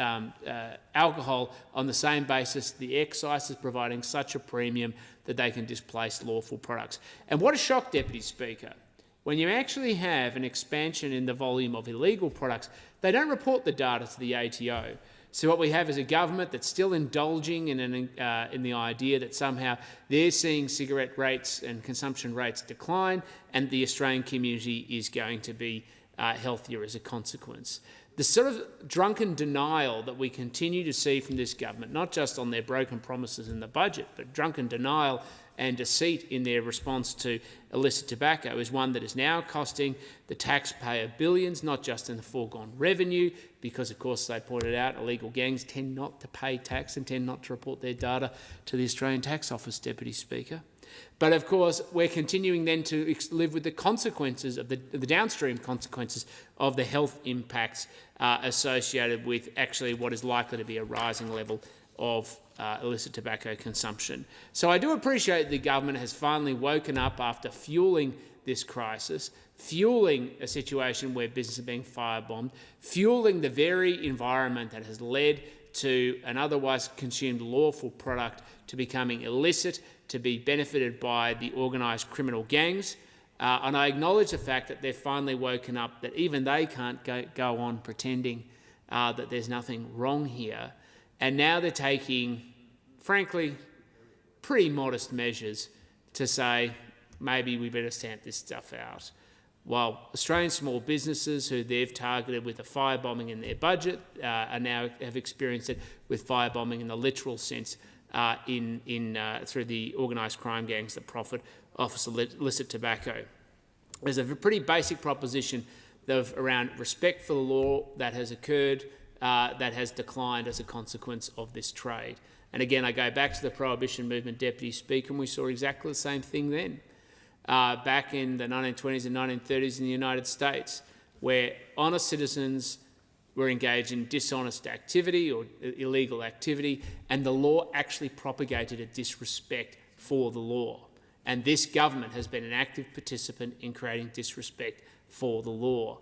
alcohol on the same basis. The excise is providing such a premium that they can displace lawful products. And what a shock, Deputy Speaker, when you actually have an expansion in the volume of illegal products, they don't report the data to the ATO. So what we have is a government that's still indulging in the idea that somehow they're seeing cigarette rates and consumption rates decline, and the Australian community is going to be healthier as a consequence. The sort of drunken denial that we continue to see from this government, not just on their broken promises in the budget, but drunken denial and deceit in their response to illicit tobacco, is one that is now costing the taxpayer billions, not just in the foregone revenue, because, of course, they pointed out illegal gangs tend not to pay tax and tend not to report their data to the Australian Tax Office, Deputy Speaker. But, of course, we're continuing then to live with the consequences of the downstream consequences of the health impacts associated with actually what is likely to be a rising level of illicit tobacco consumption. So I do appreciate the government has finally woken up after fueling this crisis, fueling a situation where businesses are being firebombed, fueling the very environment that has led to an otherwise consumed lawful product to becoming illicit, to be benefited by the organised criminal gangs. And I acknowledge the fact that they've finally woken up, that even they can't go on pretending that there's nothing wrong here. And now they're taking, frankly, pretty modest measures to say, maybe we better stamp this stuff out. While Australian small businesses who they've targeted with a firebombing in their budget are now have experienced it with firebombing in the literal sense through the organised crime gangs that profit off illicit tobacco. There's a pretty basic proposition around respect for the law that has occurred, that has declined as a consequence of this trade. And again, I go back to the Prohibition movement, Deputy Speaker, and we saw exactly the same thing then. Back in the 1920s and 1930s in the United States, where honest citizens were engaged in dishonest activity or illegal activity, and the law actually propagated a disrespect for the law. And this government has been an active participant in creating disrespect for the law,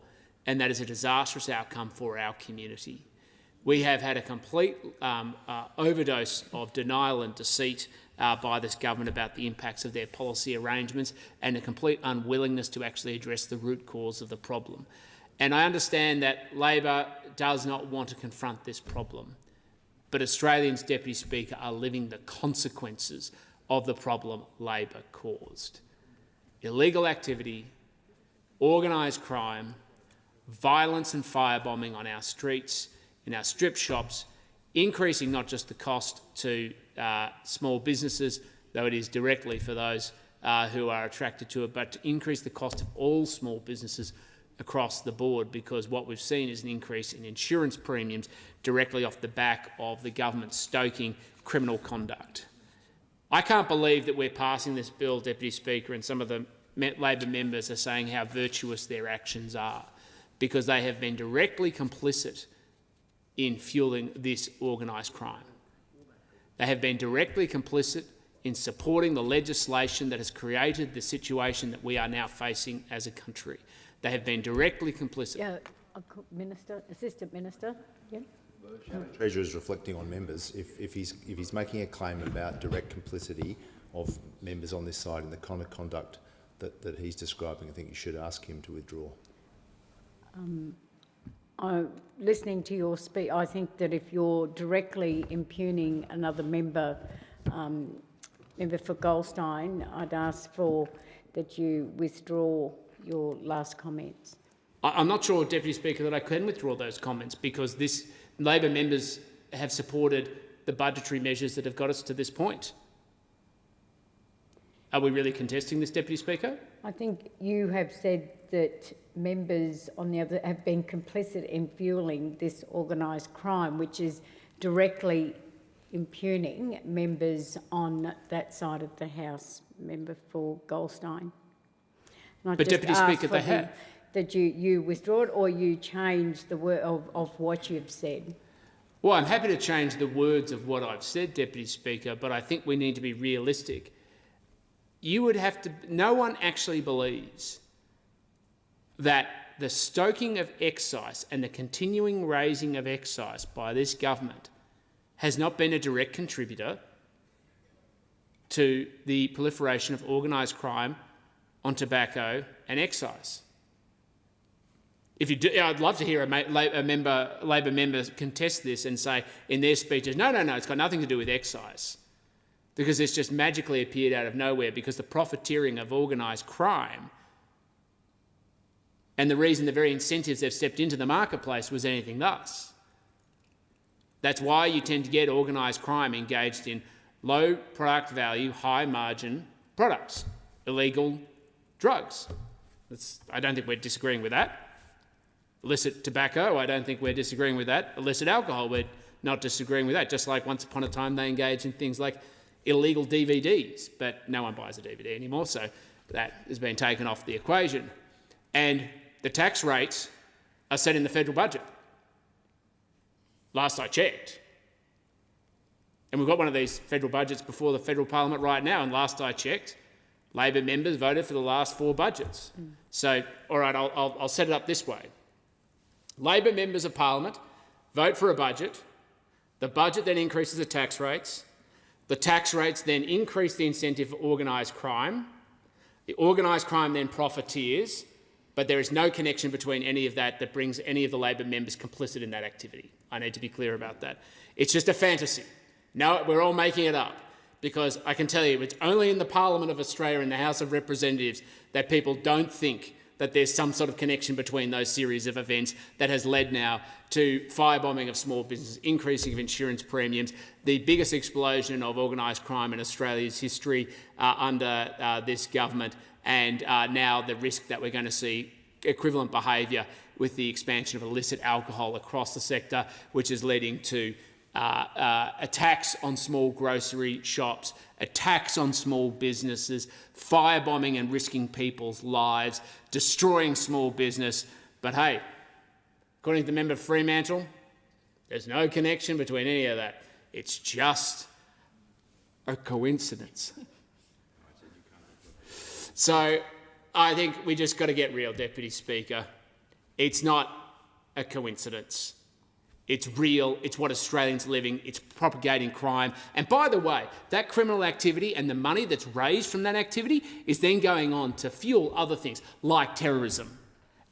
and that is a disastrous outcome for our community. We have had a complete overdose of denial and deceit by this government about the impacts of their policy arrangements, and a complete unwillingness to actually address the root cause of the problem. And I understand that Labor does not want to confront this problem, but Australians, Deputy Speaker, are living the consequences of the problem Labor caused. Illegal activity, organised crime, violence and firebombing on our streets, in our strip shops, increasing not just the cost to small businesses, though it is directly for those who are attracted to it, but to increase the cost of all small businesses across the board, because what we've seen is an increase in insurance premiums directly off the back of the government stoking criminal conduct. I can't believe that we're passing this bill, Deputy Speaker, and some of the Labor members are saying how virtuous their actions are, because they have been directly complicit in fueling this organised crime. They have been directly complicit in supporting the legislation that has created the situation that we are now facing as a country. They have been directly complicit. Yeah, Minister, Assistant Minister. Yeah. Treasurer is reflecting on members. If he's making a claim about direct complicity of members on this side in the kind of conduct that he's describing, I think you should ask him to withdraw. Listening to your speech, I think that if you're directly impugning another member, member for Goldstein, I'd ask for that you withdraw your last comments. I'm not sure, Deputy Speaker, that I can withdraw those comments, because Labor members have supported the budgetary measures that have got us to this point. Are we really contesting this, Deputy Speaker? I think you have said that members on the other have been complicit in fueling this organised crime, which is directly impugning members on that side of the House, member for Goldstein. But Deputy Speaker, they have. That you withdraw it, or you change the word of what you've said. Well, I'm happy to change the words of what I've said, Deputy Speaker, but I think we need to be realistic. You would have to. No one actually believes that the stoking of excise and the continuing raising of excise by this government has not been a direct contributor to the proliferation of organised crime on tobacco and excise. If you do, I'd love to hear a Labor member contest this and say in their speeches, no, it's got nothing to do with excise, because it's just magically appeared out of nowhere, because the profiteering of organised crime and the reason the very incentives they've stepped into the marketplace was anything thus. That's why you tend to get organised crime engaged in low product value, high margin products, illegal drugs. I don't think we're disagreeing with that. Illicit tobacco, I don't think we're disagreeing with that. Illicit alcohol, we're not disagreeing with that. Just like once upon a time they engaged in things like illegal DVDs, but no one buys a DVD anymore, so that has been taken off the equation. And the tax rates are set in the federal budget, last I checked. And we've got one of these federal budgets before the federal parliament right now, and last I checked, Labor members voted for the last 4 budgets. So, all right, I'll set it up this way. Labor members of parliament vote for a budget. The budget then increases the tax rates. The tax rates then increase the incentive for organised crime. The organised crime then profiteers, but there is no connection between any of that brings any of the Labor members complicit in that activity. I need to be clear about that. It's just a fantasy. No, we're all making it up, because I can tell you it's only in the Parliament of Australia, in the House of Representatives, that people don't think that there's some sort of connection between those series of events that has led now to firebombing of small businesses, increasing of insurance premiums, the biggest explosion of organised crime in Australia's history under this government, and now the risk that we're going to see equivalent behaviour with the expansion of illicit alcohol across the sector, which is leading to attacks on small grocery shops, attacks on small businesses, firebombing and risking people's lives, destroying small business. But hey, according to the member for Fremantle, there's no connection between any of that. It's just a coincidence. So I think we just got to get real, Deputy Speaker. It's not a coincidence. It's real, it's what Australians are living, it's propagating crime. And by the way, that criminal activity and the money that's raised from that activity is then going on to fuel other things like terrorism.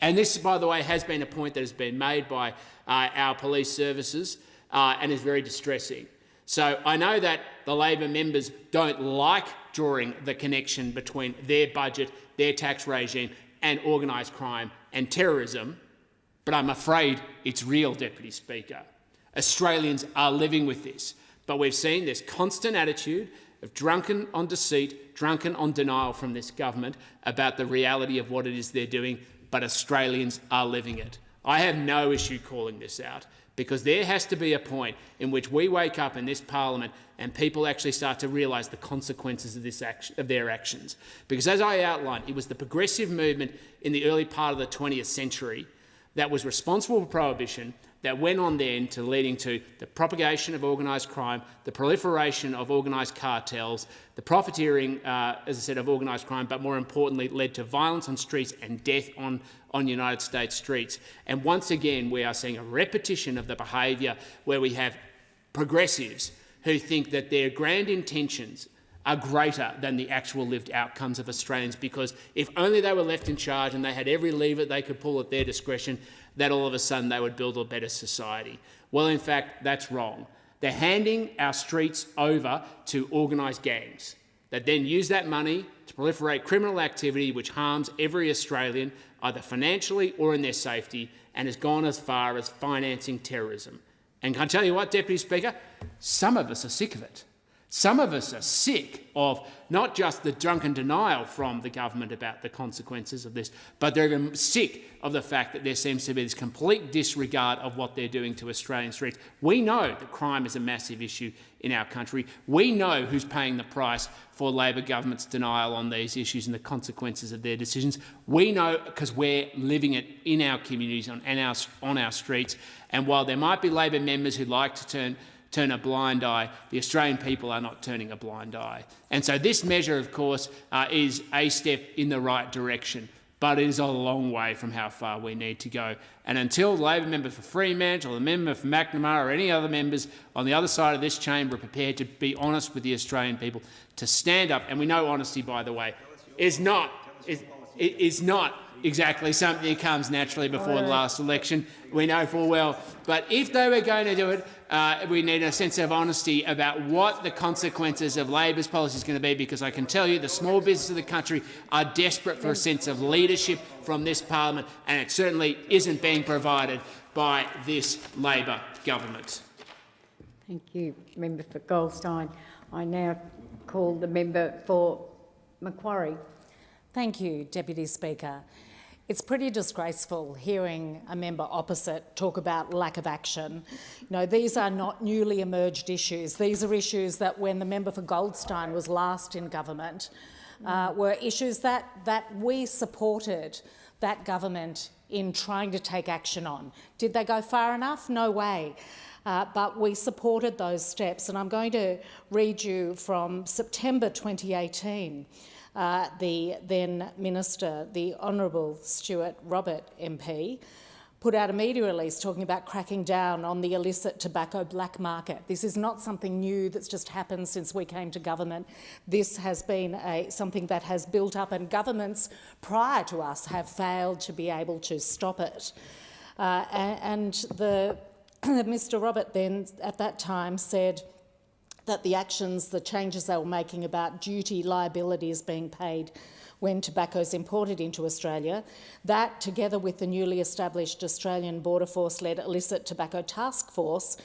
And this, by the way, has been a point that has been made by our police services and is very distressing. So I know that the Labor members don't like drawing the connection between their budget, their tax regime and organised crime and terrorism, but I'm afraid it's real, Deputy Speaker. Australians are living with this, but we've seen this constant attitude of drunken on deceit, drunken on denial from this government about the reality of what it is they're doing, but Australians are living it. I have no issue calling this out, because there has to be a point in which we wake up in this parliament and people actually start to realise the consequences of this of their actions. Because as I outlined, it was the progressive movement in the early part of the 20th century that was responsible for prohibition, that went on then to leading to the propagation of organised crime, the proliferation of organised cartels, the profiteering, as I said, of organised crime, but more importantly led to violence on streets and death on United States streets. And once again, we are seeing a repetition of the behaviour where we have progressives who think that their grand intentions are greater than the actual lived outcomes of Australians, because if only they were left in charge and they had every lever they could pull at their discretion, that all of a sudden they would build a better society. Well, in fact, that's wrong. They're handing our streets over to organised gangs that then use that money to proliferate criminal activity which harms every Australian, either financially or in their safety, and has gone as far as financing terrorism. And can I tell you what, Deputy Speaker? Some of us are sick of it. Some of us are sick of not just the drunken denial from the government about the consequences of this, but they're even sick of the fact that there seems to be this complete disregard of what they're doing to Australian streets. We know that crime is a massive issue in our country. We know who's paying the price for Labor government's denial on these issues and the consequences of their decisions. We know because we're living it in our communities, on our streets. And while there might be Labor members who like to turn a blind eye, the Australian people are not turning a blind eye. And so this measure, of course, is a step in the right direction, but it is a long way from how far we need to go. And until the Labor member for Fremantle or the member for McNamara or any other members on the other side of this chamber are prepared to be honest with the Australian people, to stand up, and we know honesty, by the way, is not exactly something that comes naturally before the last election. We know full well. But if they were going to do it, we need a sense of honesty about what the consequences of Labor's policy is going to be, because I can tell you the small businesses of the country are desperate for a sense of leadership from this parliament, and it certainly isn't being provided by this Labor government. Thank you, Member for Goldstein. I now call the member for Macquarie. Thank you, Deputy Speaker. It's pretty disgraceful hearing a member opposite talk about lack of action. You know, these are not newly emerged issues. These are issues that when the member for Goldstein was last in government were issues that we supported that government in trying to take action on. Did they go far enough? No way. But we supported those steps. And I'm going to read you from September 2018. The then Minister, the Honourable Stuart Robert MP, put out a media release talking about cracking down on the illicit tobacco black market. This is not something new that's just happened since we came to government. This has been something that has built up, and governments prior to us have failed to be able to stop it. Mr Robert then at that time said that the actions, the changes they were making about duty liabilities being paid when tobacco is imported into Australia. That, together with the newly established Australian Border Force-led Illicit Tobacco Task Force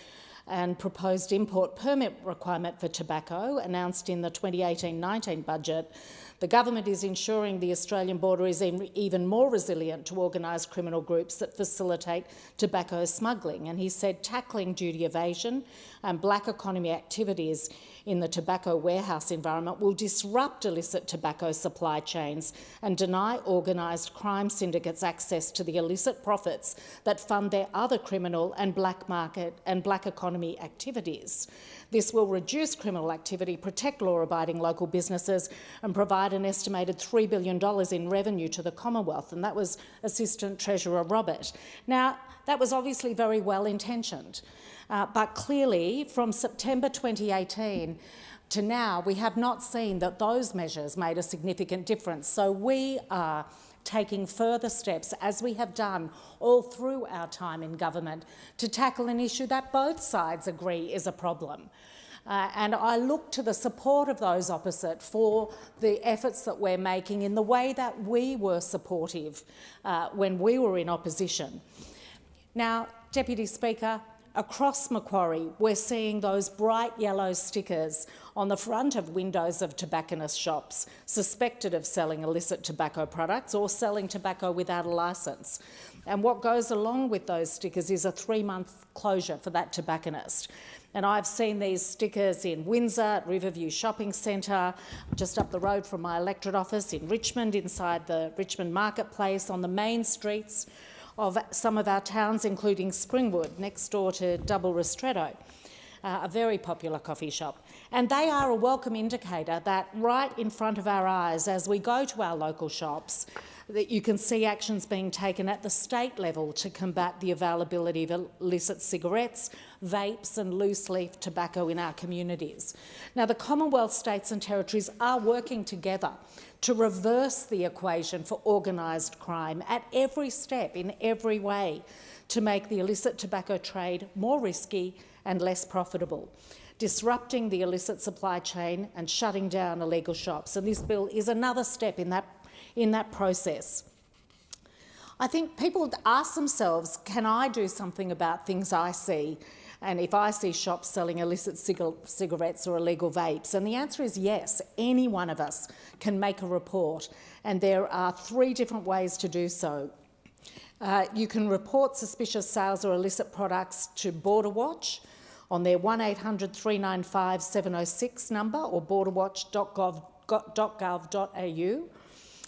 and proposed import permit requirement for tobacco announced in the 2018-19 budget, the government is ensuring the Australian border is even more resilient to organised criminal groups that facilitate tobacco smuggling. And he said tackling duty evasion and black economy activities in the tobacco warehouse environment will disrupt illicit tobacco supply chains and deny organised crime syndicates access to the illicit profits that fund their other criminal and black market and black economy activities. This will reduce criminal activity, protect law-abiding local businesses and provide an estimated $3 billion in revenue to the Commonwealth, and that was Assistant Treasurer Robert. Now, that was obviously very well-intentioned, but clearly from September 2018 to now, we have not seen that those measures made a significant difference. So we are taking further steps, as we have done all through our time in government, to tackle an issue that both sides agree is a problem. And I look to the support of those opposite for the efforts that we're making in the way that we were supportive when we were in opposition. Now, Deputy Speaker, across Macquarie, we're seeing those bright yellow stickers on the front of windows of tobacconist shops suspected of selling illicit tobacco products or selling tobacco without a licence. And what goes along with those stickers is a 3-month closure for that tobacconist. And I've seen these stickers in Windsor, at Riverview Shopping Centre, just up the road from my electorate office, in Richmond, inside the Richmond Marketplace, on the main streets of some of our towns, including Springwood, next door to Double Ristretto, a very popular coffee shop. And they are a welcome indicator that right in front of our eyes, as we go to our local shops, that you can see actions being taken at the state level to combat the availability of illicit cigarettes, vapes and loose-leaf tobacco in our communities. Now, the Commonwealth states and territories are working together to reverse the equation for organised crime at every step, in every way, to make the illicit tobacco trade more risky and less profitable, disrupting the illicit supply chain and shutting down illegal shops. And this bill is another step in that process. I think people ask themselves, can I do something about things I see? And if I see shops selling illicit cigarettes or illegal vapes? And the answer is yes, any one of us can make a report, and there are 3 different ways to do so. You can report suspicious sales or illicit products to Border Watch on their 1800 395 706 number or borderwatch.gov.au.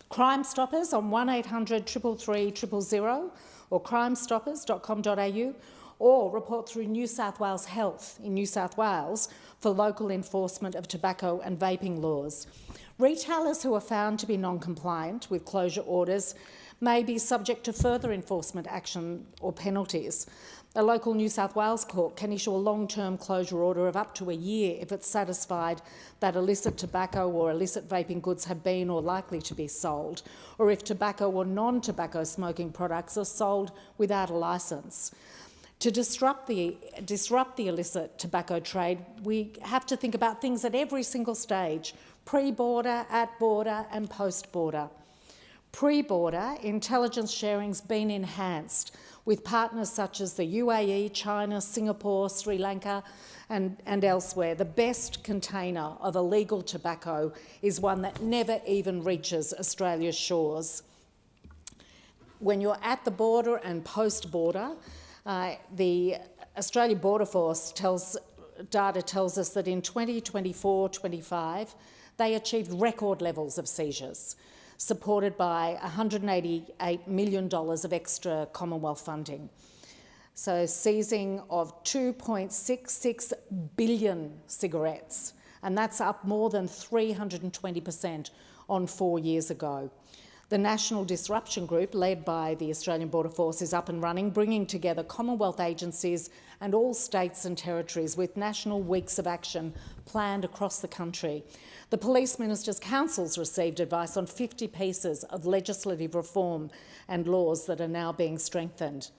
Crime Stoppers on 1800 333 000 or crimestoppers.com.au, or report through New South Wales Health in New South Wales for local enforcement of tobacco and vaping laws. Retailers who are found to be non-compliant with closure orders may be subject to further enforcement action or penalties. A local New South Wales court can issue a long-term closure order of up to a year if it's satisfied that illicit tobacco or illicit vaping goods have been or likely to be sold, or if tobacco or non-tobacco smoking products are sold without a licence. To disrupt the illicit tobacco trade, we have to think about things at every single stage, pre-border, at border and post-border. Pre-border, intelligence sharing's been enhanced with partners such as the UAE, China, Singapore, Sri Lanka and elsewhere. The best container of illegal tobacco is one that never even reaches Australia's shores. When you're at the border and post-border, the Australian Border Force data tells us that in 2024-25 they achieved record levels of seizures, supported by $188 million of extra Commonwealth funding. So seizing of 2.66 billion cigarettes, and that's up more than 320% on 4 years ago. The National Disruption Group, led by the Australian Border Force, is up and running, bringing together Commonwealth agencies and all states and territories with national weeks of action planned across the country. The Police Minister's Council's received advice on 50 pieces of legislative reform and laws that are now being strengthened.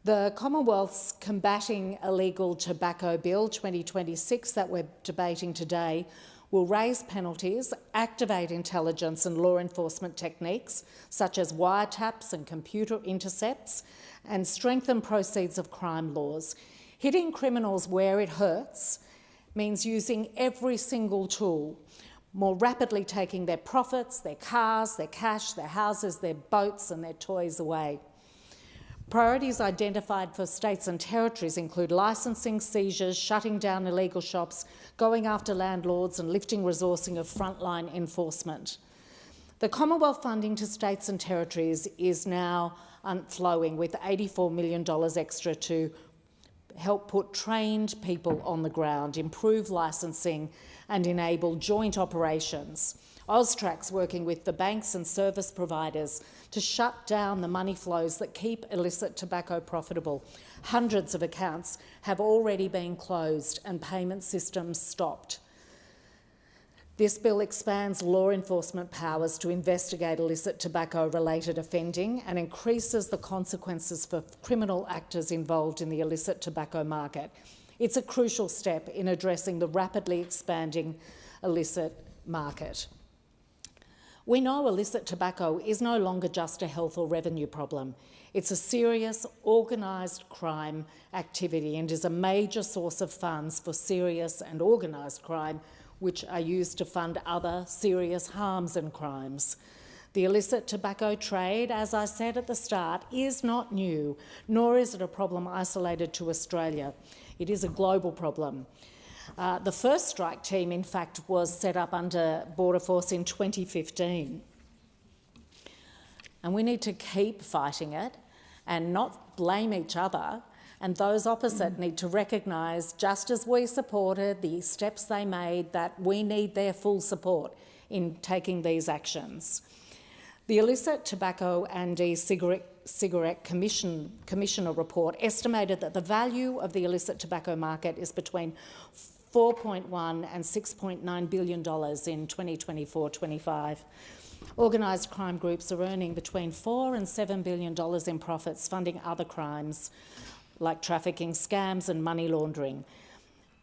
The Commonwealth's Combating Illegal Tobacco Bill 2026 that we're debating today will raise penalties, activate intelligence and law enforcement techniques such as wiretaps and computer intercepts, and strengthen proceeds of crime laws. Hitting criminals where it hurts means using every single tool, more rapidly taking their profits, their cars, their cash, their houses, their boats and their toys away. Priorities identified for states and territories include licensing, seizures, shutting down illegal shops, going after landlords and lifting resourcing of frontline enforcement. The Commonwealth funding to states and territories is now flowing with $84 million extra to help put trained people on the ground, improve licensing and enable joint operations. AUSTRAC's working with the banks and service providers to shut down the money flows that keep illicit tobacco profitable. Hundreds of accounts have already been closed and payment systems stopped. This bill expands law enforcement powers to investigate illicit tobacco-related offending and increases the consequences for criminal actors involved in the illicit tobacco market. It's a crucial step in addressing the rapidly expanding illicit market. We know illicit tobacco is no longer just a health or revenue problem. It's a serious, organised crime activity and is a major source of funds for serious and organised crime, which are used to fund other serious harms and crimes. The illicit tobacco trade, as I said at the start, is not new, nor is it a problem isolated to Australia. It is a global problem. The first strike team, in fact, was set up under Border Force in 2015. And we need to keep fighting it and not blame each other. And those opposite need to recognise, just as we supported the steps they made, that we need their full support in taking these actions. The Illicit Tobacco and E-Cigarette Commissioner report estimated that the value of the illicit tobacco market is between $4.1 and $6.9 billion in 2024-25. Organised crime groups are earning between $4 and $7 billion in profits funding other crimes like trafficking, scams and money laundering.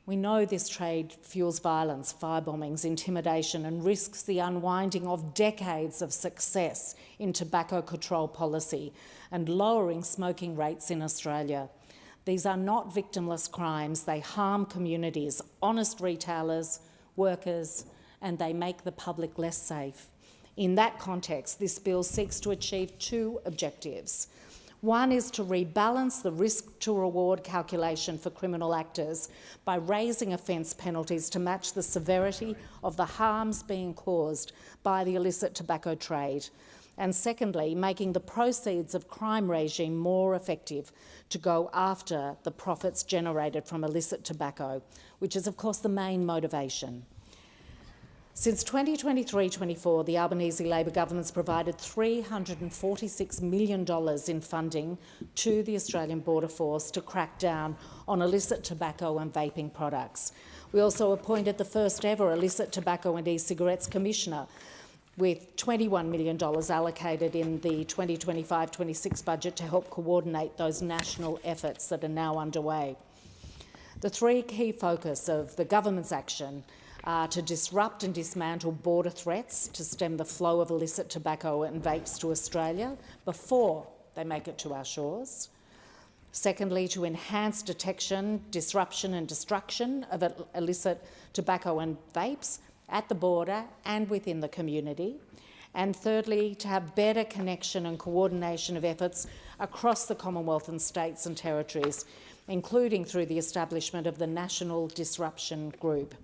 We know this trade fuels violence, firebombings, intimidation and risks the unwinding of decades of success in tobacco control policy and lowering smoking rates in Australia. These are not victimless crimes. They harm communities, honest retailers, workers, and they make the public less safe. In that context, this bill seeks to achieve two objectives. One is to rebalance the risk-to-reward calculation for criminal actors by raising offence penalties to match the severity of the harms being caused by the illicit tobacco trade. And secondly, making the proceeds of crime regime more effective to go after the profits generated from illicit tobacco, which is of course the main motivation. Since 2023-24, the Albanese Labor government's provided $346 million in funding to the Australian Border Force to crack down on illicit tobacco and vaping products. We also appointed the first ever illicit tobacco and e-cigarettes commissioner, with $21 million allocated in the 2025-26 budget to help coordinate those national efforts that are now underway. The three key focus of the government's action are to disrupt and dismantle border threats to stem the flow of illicit tobacco and vapes to Australia before they make it to our shores. Secondly, to enhance detection, disruption and destruction of illicit tobacco and vapes at the border and within the community. And thirdly, to have better connection and coordination of efforts across the Commonwealth and states and territories, including through the establishment of the National Disruption Group.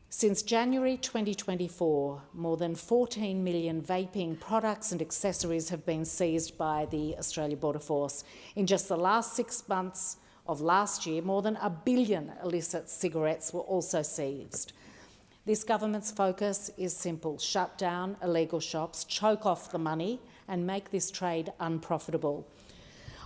Since January 2024, more than 14 million vaping products and accessories have been seized by the Australia Border Force. In just the last 6 months of last year, more than 1 billion illicit cigarettes were also seized. This government's focus is simple: shut down illegal shops, choke off the money and make this trade unprofitable.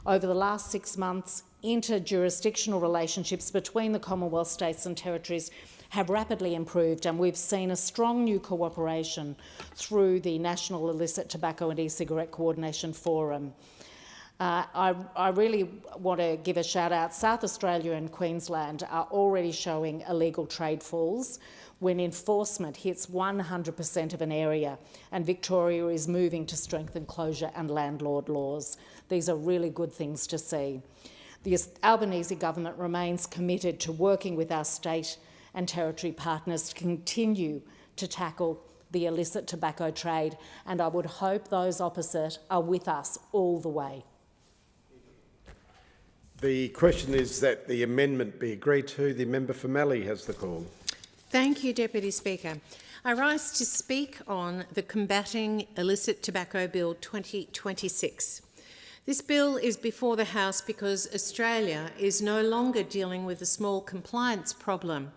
Over the last 6 months, interjurisdictional relationships between the Commonwealth states and territories have rapidly improved, and we've seen a strong new cooperation through the National Illicit Tobacco and E-Cigarette Coordination Forum. I really want to give a shout out. South Australia and Queensland are already showing illegal trade falls when enforcement hits 100% of an area, and Victoria is moving to strengthen closure and landlord laws. These are really good things to see. The Albanese government remains committed to working with our state and territory partners to continue to tackle the illicit tobacco trade, and I would hope those opposite are with us all the way. The question is that the amendment be agreed to. The member for Mallee has the call. Thank you, Deputy Speaker. I rise to speak on the Combating Illicit Tobacco Bill 2026. This bill is before the House because Australia is no longer dealing with a small compliance problem.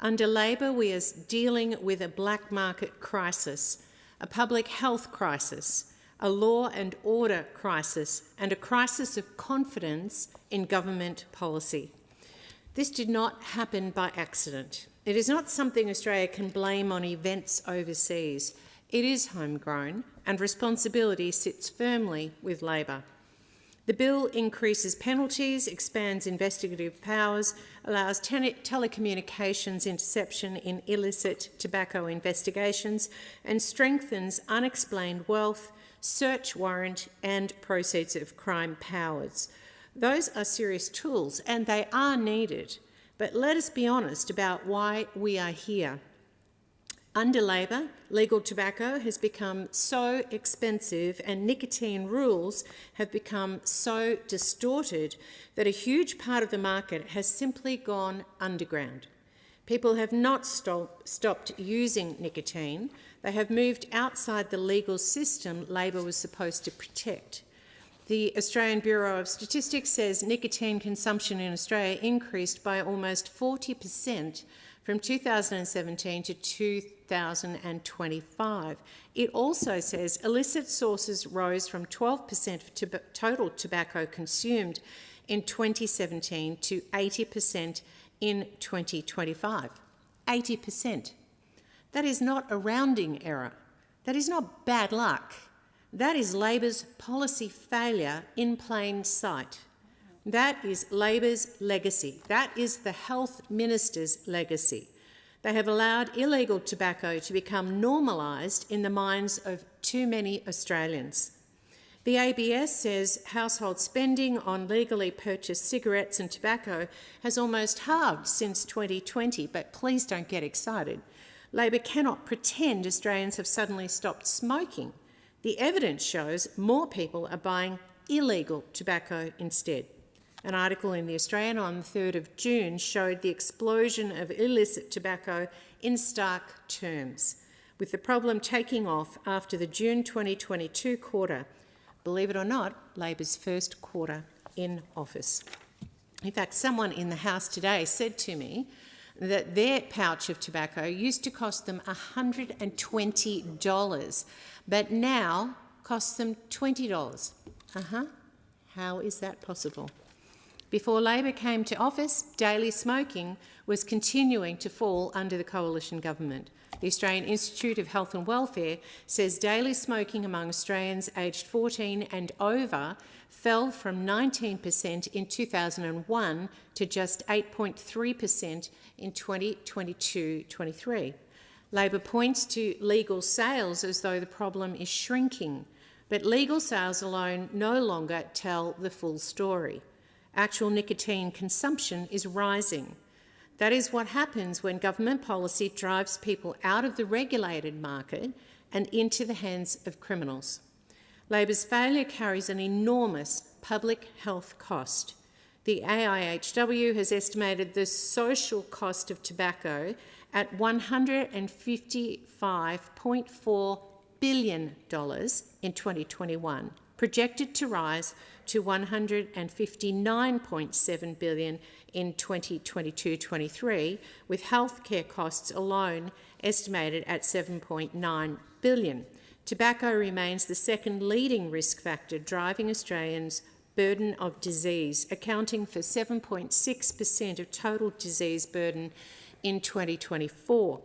Under Labor, we are dealing with a black market crisis, a public health crisis, a law and order crisis, and a crisis of confidence in government policy. This did not happen by accident. It is not something Australia can blame on events overseas. It is homegrown, and responsibility sits firmly with Labor. The bill increases penalties, expands investigative powers, allows telecommunications interception in illicit tobacco investigations, and strengthens unexplained wealth, search warrant and proceeds of crime powers. Those are serious tools and they are needed, but let us be honest about why we are here. Under Labor, legal tobacco has become so expensive and nicotine rules have become so distorted that a huge part of the market has simply gone underground. People have not stopped using nicotine. They have moved outside the legal system Labor was supposed to protect. The Australian Bureau of Statistics says nicotine consumption in Australia increased by almost 40% from 2017 to 2025. It also says illicit sources rose from 12% of total tobacco consumed in 2017 to 80% in 2025. 80%. That is not a rounding error. That is not bad luck. That is Labor's policy failure in plain sight. That is Labor's legacy. That is the Health Minister's legacy. They have allowed illegal tobacco to become normalised in the minds of too many Australians. The ABS says household spending on legally purchased cigarettes and tobacco has almost halved since 2020, but please don't get excited. Labor cannot pretend Australians have suddenly stopped smoking. The evidence shows more people are buying illegal tobacco instead. An article in The Australian on the 3rd of June showed the explosion of illicit tobacco in stark terms, with the problem taking off after the June 2022 quarter. Believe it or not, Labor's first quarter in office. In fact, someone in the House today said to me that their pouch of tobacco used to cost them $120, but now costs them $20. How is that possible? Before Labor came to office, daily smoking was continuing to fall under the coalition government. The Australian Institute of Health and Welfare says daily smoking among Australians aged 14 and over fell from 19% in 2001 to just 8.3% in 2022-23. Labor points to legal sales as though the problem is shrinking, but legal sales alone no longer tell the full story. Actual nicotine consumption is rising. That is what happens when government policy drives people out of the regulated market and into the hands of criminals. Labor's failure carries an enormous public health cost. The AIHW has estimated the social cost of tobacco at $155.4 billion in 2021, projected to rise to $159.7 billion in 2022-23, with healthcare costs alone estimated at $7.9 billion. Tobacco remains the second leading risk factor driving Australians' burden of disease, accounting for 7.6% of total disease burden in 2024.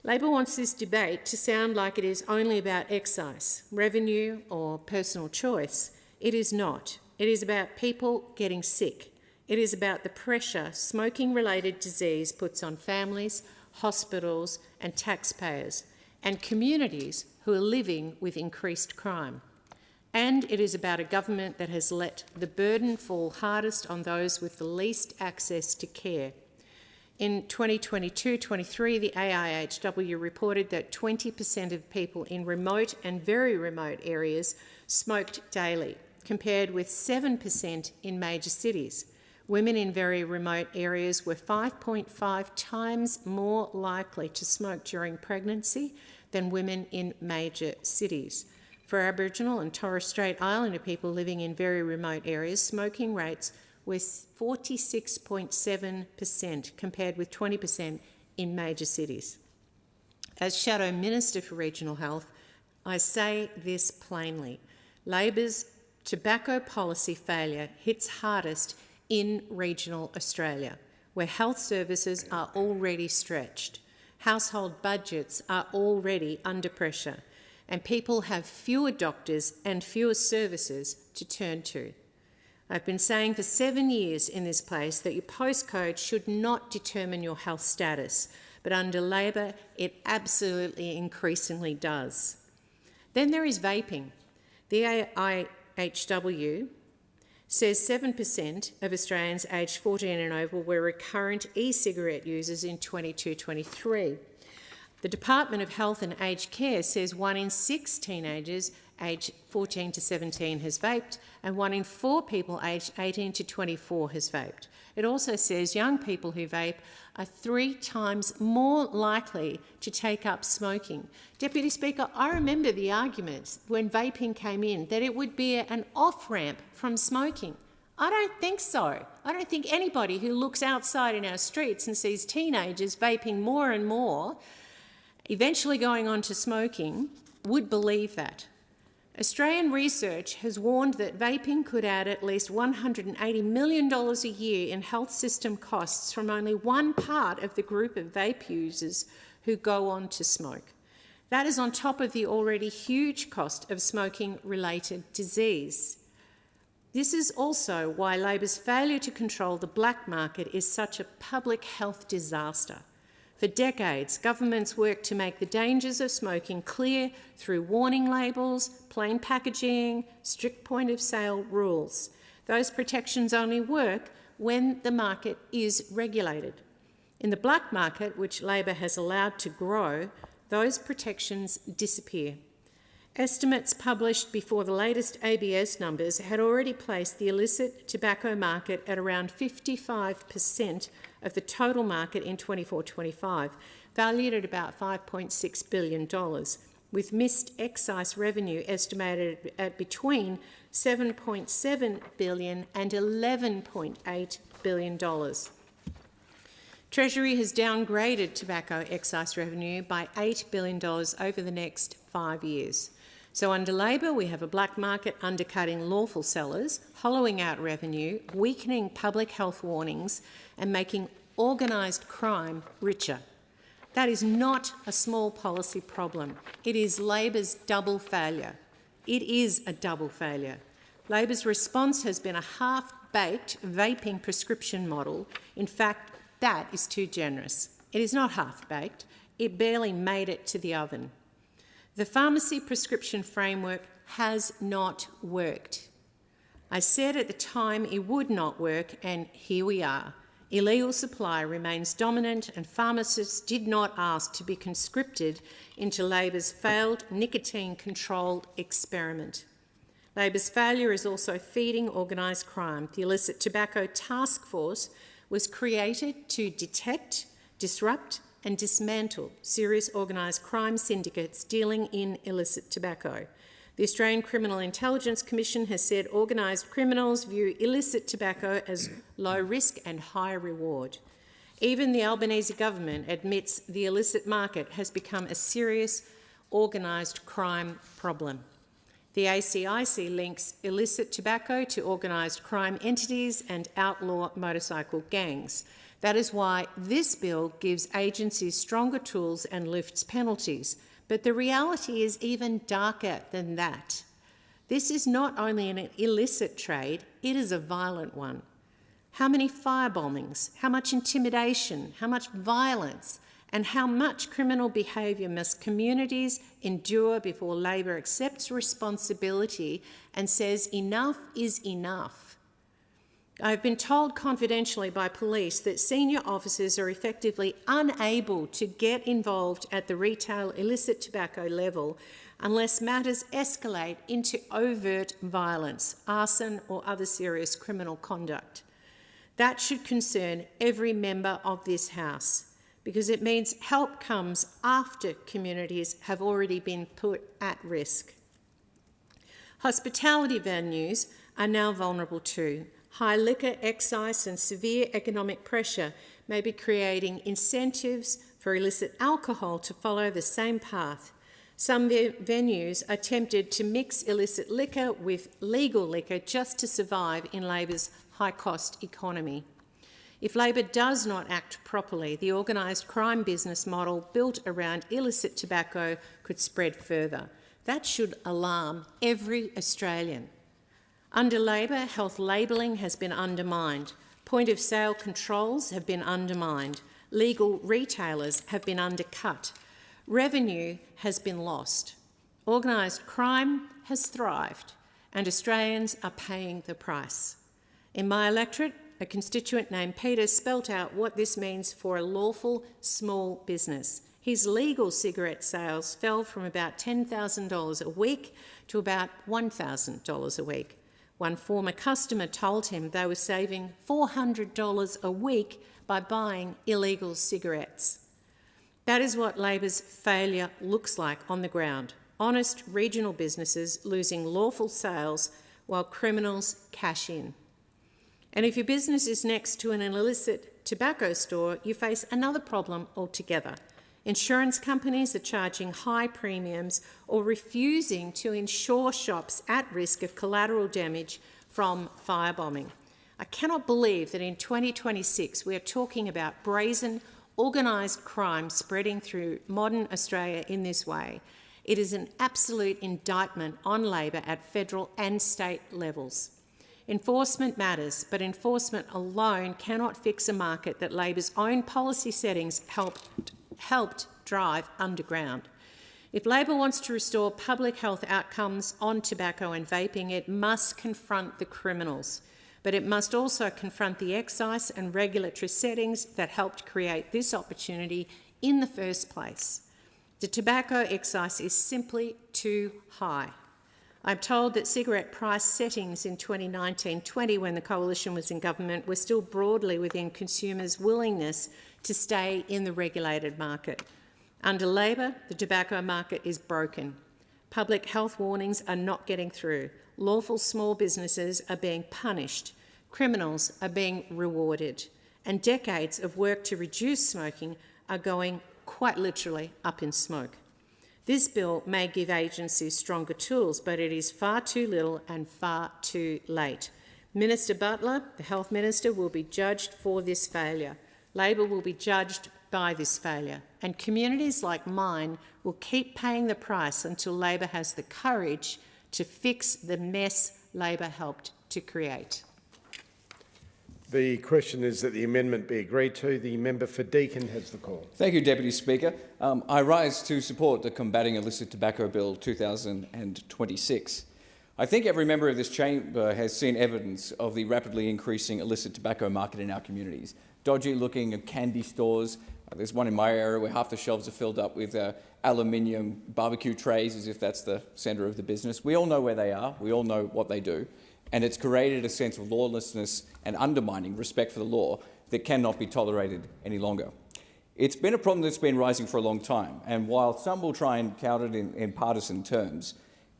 Labor wants this debate to sound like it is only about excise, revenue or personal choice. It is not. It is about people getting sick. It is about the pressure smoking-related disease puts on families, hospitals and taxpayers, and communities who are living with increased crime. And it is about a government that has let the burden fall hardest on those with the least access to care. In 2022-23, the AIHW reported that 20% of people in remote and very remote areas smoked daily, compared with 7% in major cities. Women in very remote areas were 5.5 times more likely to smoke during pregnancy than women in major cities. For Aboriginal and Torres Strait Islander people living in very remote areas, smoking rates were 46.7% compared with 20% in major cities. As Shadow Minister for Regional Health, I say this plainly. Labor's tobacco policy failure hits hardest in regional Australia, where health services are already stretched, household budgets are already under pressure, and people have fewer doctors and fewer services to turn to. I've been saying for 7 years in this place that your postcode should not determine your health status, but under Labor, it absolutely increasingly does. Then there is vaping. The AIHW says 7% of Australians aged 14 and over were recurrent e-cigarette users in 22-23. The Department of Health and Aged Care says 1 in 6 teenagers aged 14 to 17 has vaped, and 1 in 4 people aged 18 to 24 has vaped. It also says young people who vape are 3 times more likely to take up smoking. Deputy Speaker, I remember the arguments when vaping came in that it would be an off-ramp from smoking. I don't think so. I don't think anybody who looks outside in our streets and sees teenagers vaping more and more, eventually going on to smoking, would believe that. Australian research has warned that vaping could add at least $180 million a year in health system costs from only one part of the group of vape users who go on to smoke. That is on top of the already huge cost of smoking-related disease. This is also why Labor's failure to control the black market is such a public health disaster. For decades, governments worked to make the dangers of smoking clear through warning labels, plain packaging, strict point-of-sale rules. Those protections only work when the market is regulated. In the black market, which Labor has allowed to grow, those protections disappear. Estimates published before the latest ABS numbers had already placed the illicit tobacco market at around 55% of the total market in 24-25, valued at about $5.6 billion, with missed excise revenue estimated at between $7.7 billion and $11.8 billion. Treasury has downgraded tobacco excise revenue by $8 billion over the next 5 years. So under Labor, we have a black market undercutting lawful sellers, hollowing out revenue, weakening public health warnings and making organised crime richer. That is not a small policy problem. It is Labor's double failure. It is a double failure. Labor's response has been a half-baked vaping prescription model. In fact, that is too generous. It is not half-baked. It barely made it to the oven. The pharmacy prescription framework has not worked. I said at the time it would not work, and here we are. Illegal supply remains dominant, and pharmacists did not ask to be conscripted into Labor's failed nicotine-controlled experiment. Labor's failure is also feeding organised crime. The Illicit Tobacco Task Force was created to detect, disrupt and dismantle serious organised crime syndicates dealing in illicit tobacco. The Australian Criminal Intelligence Commission has said organised criminals view illicit tobacco as low risk and high reward. Even the Albanese government admits the illicit market has become a serious organised crime problem. The ACIC links illicit tobacco to organised crime entities and outlaw motorcycle gangs. That is why this bill gives agencies stronger tools and lifts penalties. But the reality is even darker than that. This is not only an illicit trade, it is a violent one. How many firebombings, how much intimidation, how much violence, and how much criminal behaviour must communities endure before Labor accepts responsibility and says enough is enough? I have been told confidentially by police that senior officers are effectively unable to get involved at the retail illicit tobacco level unless matters escalate into overt violence, arson or other serious criminal conduct. That should concern every member of this House, because it means help comes after communities have already been put at risk. Hospitality venues are now vulnerable too. High liquor excise and severe economic pressure may be creating incentives for illicit alcohol to follow the same path. Some venues are tempted to mix illicit liquor with legal liquor just to survive in Labor's high-cost economy. If Labor does not act properly, the organised crime business model built around illicit tobacco could spread further. That should alarm every Australian. Under Labor, health labelling has been undermined. Point-of-sale controls have been undermined. Legal retailers have been undercut. Revenue has been lost. Organised crime has thrived, and Australians are paying the price. In my electorate, a constituent named Peter spelt out what this means for a lawful small business. His legal cigarette sales fell from about $10,000 a week to about $1,000 a week. One former customer told him they were saving $400 a week by buying illegal cigarettes. That is what Labor's failure looks like on the ground. Honest regional businesses losing lawful sales while criminals cash in. And if your business is next to an illicit tobacco store, you face another problem altogether. Insurance companies are charging high premiums or refusing to insure shops at risk of collateral damage from firebombing. I cannot believe that in 2026 we are talking about brazen, organised crime spreading through modern Australia in this way. It is an absolute indictment on Labor at federal and state levels. Enforcement matters, but enforcement alone cannot fix a market that Labor's own policy settings helped drive underground. If Labor wants to restore public health outcomes on tobacco and vaping, it must confront the criminals, but it must also confront the excise and regulatory settings that helped create this opportunity in the first place. The tobacco excise is simply too high. I'm told that cigarette price settings in 2019-20, when the Coalition was in government, were still broadly within consumers' willingness to stay in the regulated market. Under Labor, the tobacco market is broken. Public health warnings are not getting through. Lawful small businesses are being punished. Criminals are being rewarded. And decades of work to reduce smoking are going quite literally up in smoke. This bill may give agencies stronger tools, but it is far too little and far too late. Minister Butler, the Health Minister, will be judged for this failure. Labor will be judged by this failure, and communities like mine will keep paying the price until Labor has the courage to fix the mess Labor helped to create. The question is that the amendment be agreed to. The member for Deakin has the call. Thank you, Deputy Speaker. I rise to support the Combating Illicit Tobacco Bill 2026. I think every member of this chamber has seen evidence of the rapidly increasing illicit tobacco market in our communities. Dodgy-looking candy stores. There's one in my area where half the shelves are filled up with aluminium barbecue trays, as if that's the centre of the business. We all know where they are. We all know what they do. And it's created a sense of lawlessness and undermining respect for the law that cannot be tolerated any longer. It's been a problem that's been rising for a long time, and while some will try and counter it in partisan terms,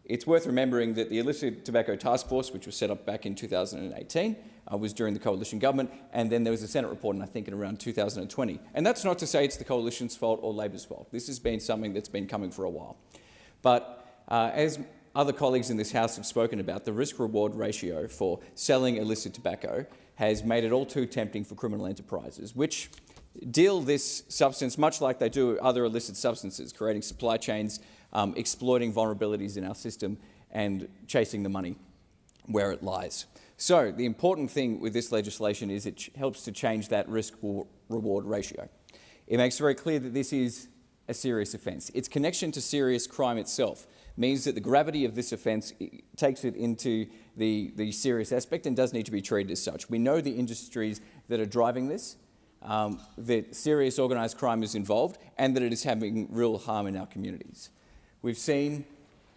it's worth remembering that the Illicit Tobacco Task Force, which was set up back in 2018, was during the Coalition government, and then there was a Senate report, I think, in around 2020. And that's not to say it's the Coalition's fault or Labor's fault. This has been something that's been coming for a while. But as other colleagues in this House have spoken about, the risk-reward ratio for selling illicit tobacco has made it all too tempting for criminal enterprises, which deal this substance much like they do other illicit substances, creating supply chains, exploiting vulnerabilities in our system and chasing the money where it lies. So the important thing with this legislation is it helps to change that risk-reward ratio. It makes very clear that this is a serious offence. Its connection to serious crime itself means that the gravity of this offence takes it into the serious aspect and does need to be treated as such. We know the industries that are driving this, that serious organised crime is involved, and that it is having real harm in our communities. We've seen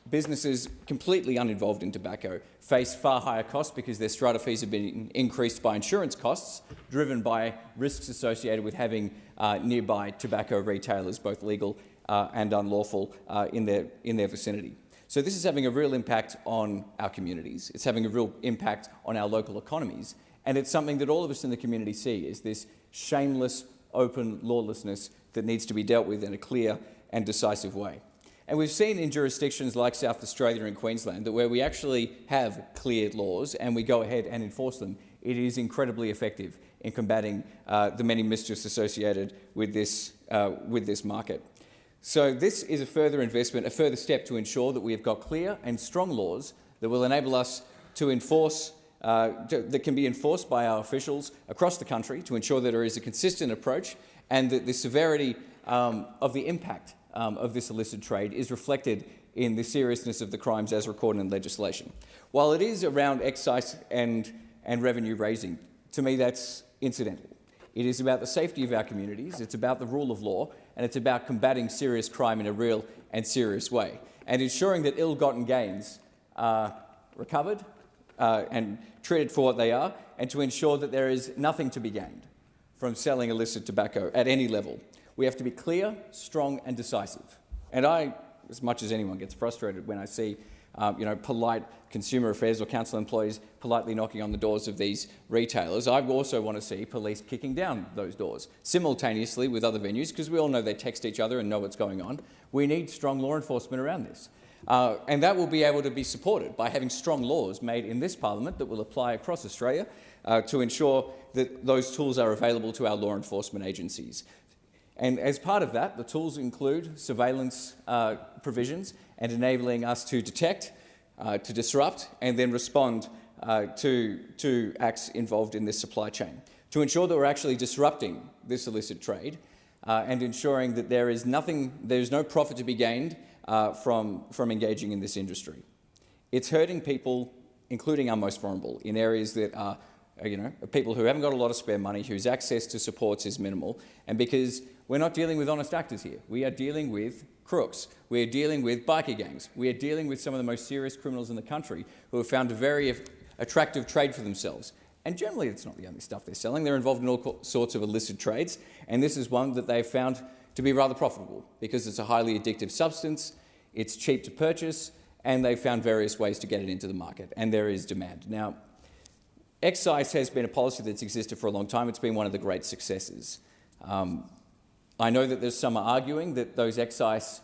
businesses completely uninvolved in tobacco face far higher costs because their strata fees have been increased by insurance costs, driven by risks associated with having nearby tobacco retailers, both legal and unlawful, in their vicinity. So this is having a real impact on our communities. It's having a real impact on our local economies, and it's something that all of us in the community see is this shameless, open lawlessness that needs to be dealt with in a clear and decisive way. And we've seen in jurisdictions like South Australia and Queensland that where we actually have clear laws and we go ahead and enforce them, it is incredibly effective in combating the many mischiefs associated with this market. So this is a further investment, a further step to ensure that we have got clear and strong laws that will enable us to enforce, that can be enforced by our officials across the country to ensure that there is a consistent approach and that the severity of the impact of this illicit trade is reflected in the seriousness of the crimes as recorded in legislation. While it is around excise and revenue raising, to me that's incidental. It is about the safety of our communities, it's about the rule of law, and it's about combating serious crime in a real and serious way, and ensuring that ill-gotten gains are recovered and treated for what they are, and to ensure that there is nothing to be gained from selling illicit tobacco at any level. We have to be clear, strong and decisive. And I, as much as anyone, gets frustrated when I see polite consumer affairs or council employees politely knocking on the doors of these retailers. I also want to see police kicking down those doors simultaneously with other venues, because we all know they text each other and know what's going on. We need strong law enforcement around this. And that will be able to be supported by having strong laws made in this parliament that will apply across Australia to ensure that those tools are available to our law enforcement agencies. And as part of that, the tools include surveillance provisions and enabling us to detect, to disrupt, and then respond to acts involved in this supply chain, to ensure that we're actually disrupting this illicit trade and ensuring that there is no profit to be gained from engaging in this industry. It's hurting people, including our most vulnerable, in areas that are people who haven't got a lot of spare money, whose access to supports is minimal, and because we're not dealing with honest actors here. We are dealing with crooks. We are dealing with bikie gangs. We are dealing with some of the most serious criminals in the country who have found a very attractive trade for themselves. And generally, it's not the only stuff they're selling. They're involved in all sorts of illicit trades, and this is one that they've found to be rather profitable because it's a highly addictive substance, it's cheap to purchase, and they've found various ways to get it into the market, and there is demand. Now, excise has been a policy that's existed for a long time. It's been one of the great successes. I know that there's some arguing that those excises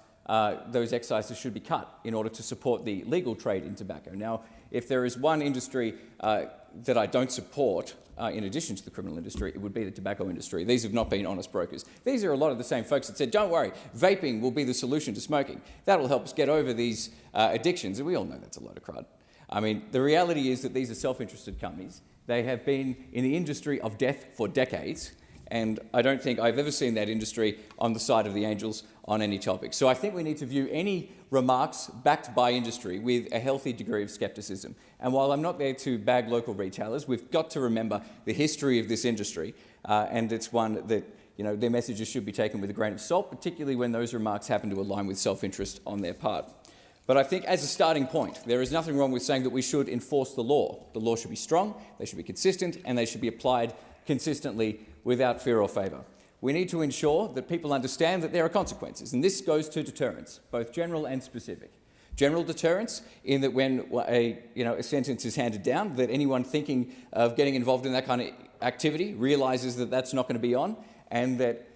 should be cut in order to support the legal trade in tobacco. Now, if there is one industry that I don't support, in addition to the criminal industry, it would be the tobacco industry. These have not been honest brokers. These are a lot of the same folks that said, don't worry, vaping will be the solution to smoking. That will help us get over these addictions, and we all know that's a load of crud. I mean, the reality is that these are self-interested companies. They have been in the industry of death for decades, and I don't think I've ever seen that industry on the side of the angels on any topic. So I think we need to view any remarks backed by industry with a healthy degree of scepticism. And while I'm not there to bag local retailers, we've got to remember the history of this industry, and it's one that their messages should be taken with a grain of salt, particularly when those remarks happen to align with self-interest on their part. But I think as a starting point, there is nothing wrong with saying that we should enforce the law. The law should be strong, they should be consistent, and they should be applied consistently without fear or favour. We need to ensure that people understand that there are consequences, and this goes to deterrence, both general and specific. General deterrence in that when a sentence is handed down, that anyone thinking of getting involved in that kind of activity realises that that's not going to be on, and that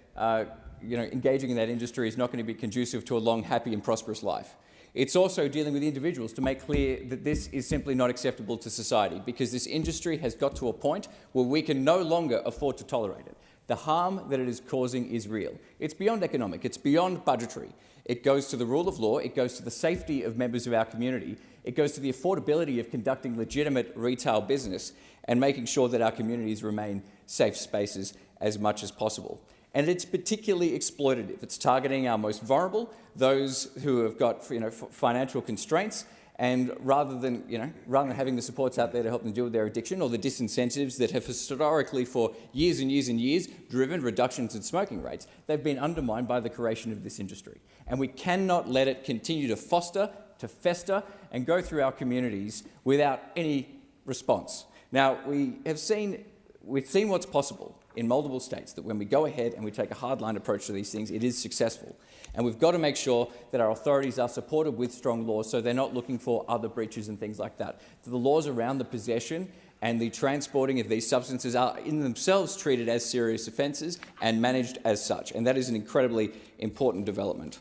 engaging in that industry is not going to be conducive to a long, happy and prosperous life. It's also dealing with individuals to make clear that this is simply not acceptable to society, because this industry has got to a point where we can no longer afford to tolerate it. The harm that it is causing is real. It's beyond economic, it's beyond budgetary. It goes to the rule of law, it goes to the safety of members of our community, It goes to the affordability of conducting legitimate retail business and making sure that our communities remain safe spaces as much as possible. And it's particularly exploitative. It's targeting our most vulnerable, those who have got financial constraints, and rather than having the supports out there to help them deal with their addiction, or the disincentives that have historically for years and years and years driven reductions in smoking rates, they've been undermined by the creation of this industry. And we cannot let it continue to foster, to fester, and go through our communities without any response. Now, we've seen what's possible in multiple states, that when we go ahead and we take a hardline approach to these things, it is successful. And we've got to make sure that our authorities are supported with strong laws so they're not looking for other breaches and things like that. The laws around the possession and the transporting of these substances are in themselves treated as serious offences and managed as such, and that is an incredibly important development.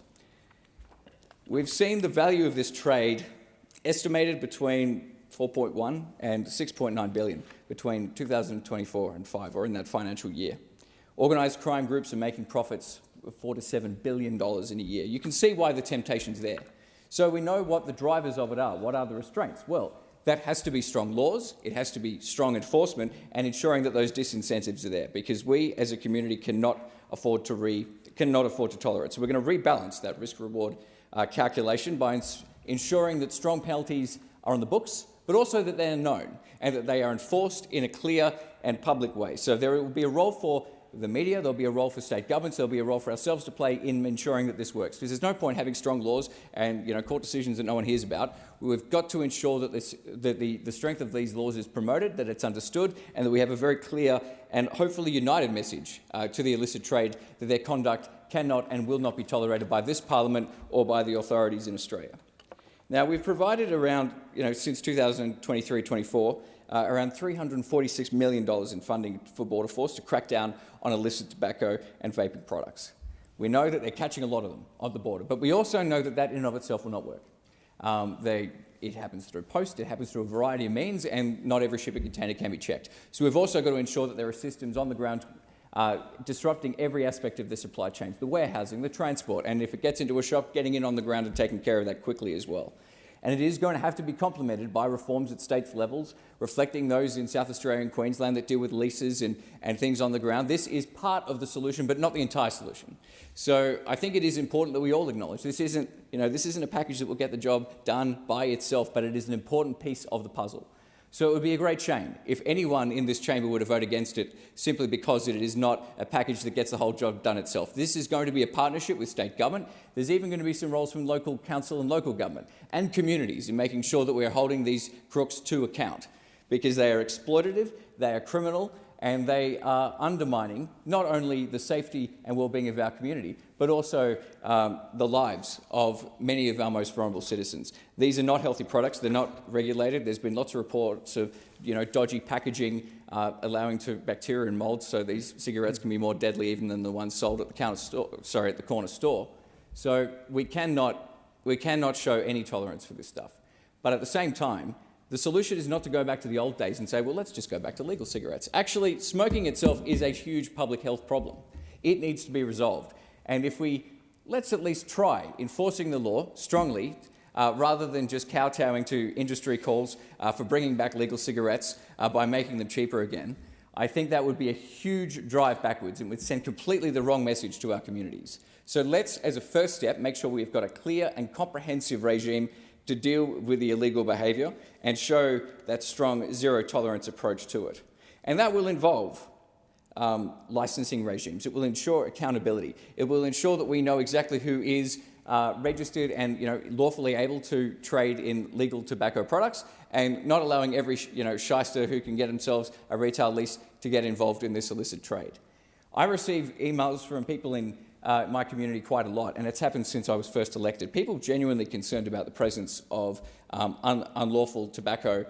We've seen the value of this trade estimated between 4.1 and 6.9 billion between 2024 and 5, or in that financial year. Organised crime groups are making profits of $4 to $7 billion in a year. You can see why the temptation's there. So we know what the drivers of it are. What are the restraints? Well, that has to be strong laws, it has to be strong enforcement, and ensuring that those disincentives are there, because we as a community cannot afford to tolerate. So we're going to rebalance that risk-reward calculation by ensuring that strong penalties are on the books, but also that they are known and that they are enforced in a clear and public way. So there will be a role for the media, there'll be a role for state governments, there'll be a role for ourselves to play in ensuring that this works. Because there's no point having strong laws and court decisions that no one hears about. We've got to ensure that the strength of these laws is promoted, that it's understood, and that we have a very clear and hopefully united message to the illicit trade that their conduct cannot and will not be tolerated by this Parliament or by the authorities in Australia. Now, we've provided around, since 2023-24, around $346 million in funding for Border Force to crack down on illicit tobacco and vaping products. We know that they're catching a lot of them on the border, but we also know that that in and of itself will not work. It happens through post, it happens through a variety of means, and not every shipping container can be checked. So we've also got to ensure that there are systems on the ground disrupting every aspect of the supply chain, the warehousing, the transport, and if it gets into a shop, getting in on the ground and taking care of that quickly as well. And it is going to have to be complemented by reforms at states levels, reflecting those in South Australia and Queensland that deal with leases and things on the ground. This is part of the solution, but not the entire solution. So I think it is important that we all acknowledge this isn't a package that will get the job done by itself, but it is an important piece of the puzzle. So it would be a great shame if anyone in this chamber were to vote against it simply because it is not a package that gets the whole job done itself. This is going to be a partnership with state government. There's even going to be some roles from local council and local government and communities in making sure that we are holding these crooks to account, because they are exploitative, they are criminal, and they are undermining not only the safety and well-being of our community, but also the lives of many of our most vulnerable citizens. These are not healthy products, they're not regulated. There's been lots of reports of dodgy packaging allowing to bacteria and mould, so these cigarettes can be more deadly even than the ones sold at the corner store. So we cannot show any tolerance for this stuff. But at the same time, the solution is not to go back to the old days and say, well, let's just go back to legal cigarettes. Actually, smoking itself is a huge public health problem. It needs to be resolved. And let's at least try enforcing the law strongly, rather than just kowtowing to industry calls for bringing back legal cigarettes by making them cheaper again. I think that would be a huge drive backwards and would send completely the wrong message to our communities. So let's, as a first step, make sure we've got a clear and comprehensive regime to deal with the illegal behaviour and show that strong zero-tolerance approach to it. And that will involve licensing regimes. It will ensure accountability. It will ensure that we know exactly who is registered and lawfully able to trade in legal tobacco products, and not allowing every shyster who can get themselves a retail lease to get involved in this illicit trade. I receive emails from people in my community quite a lot, and it's happened since I was first elected. People genuinely concerned about the presence of unlawful tobacco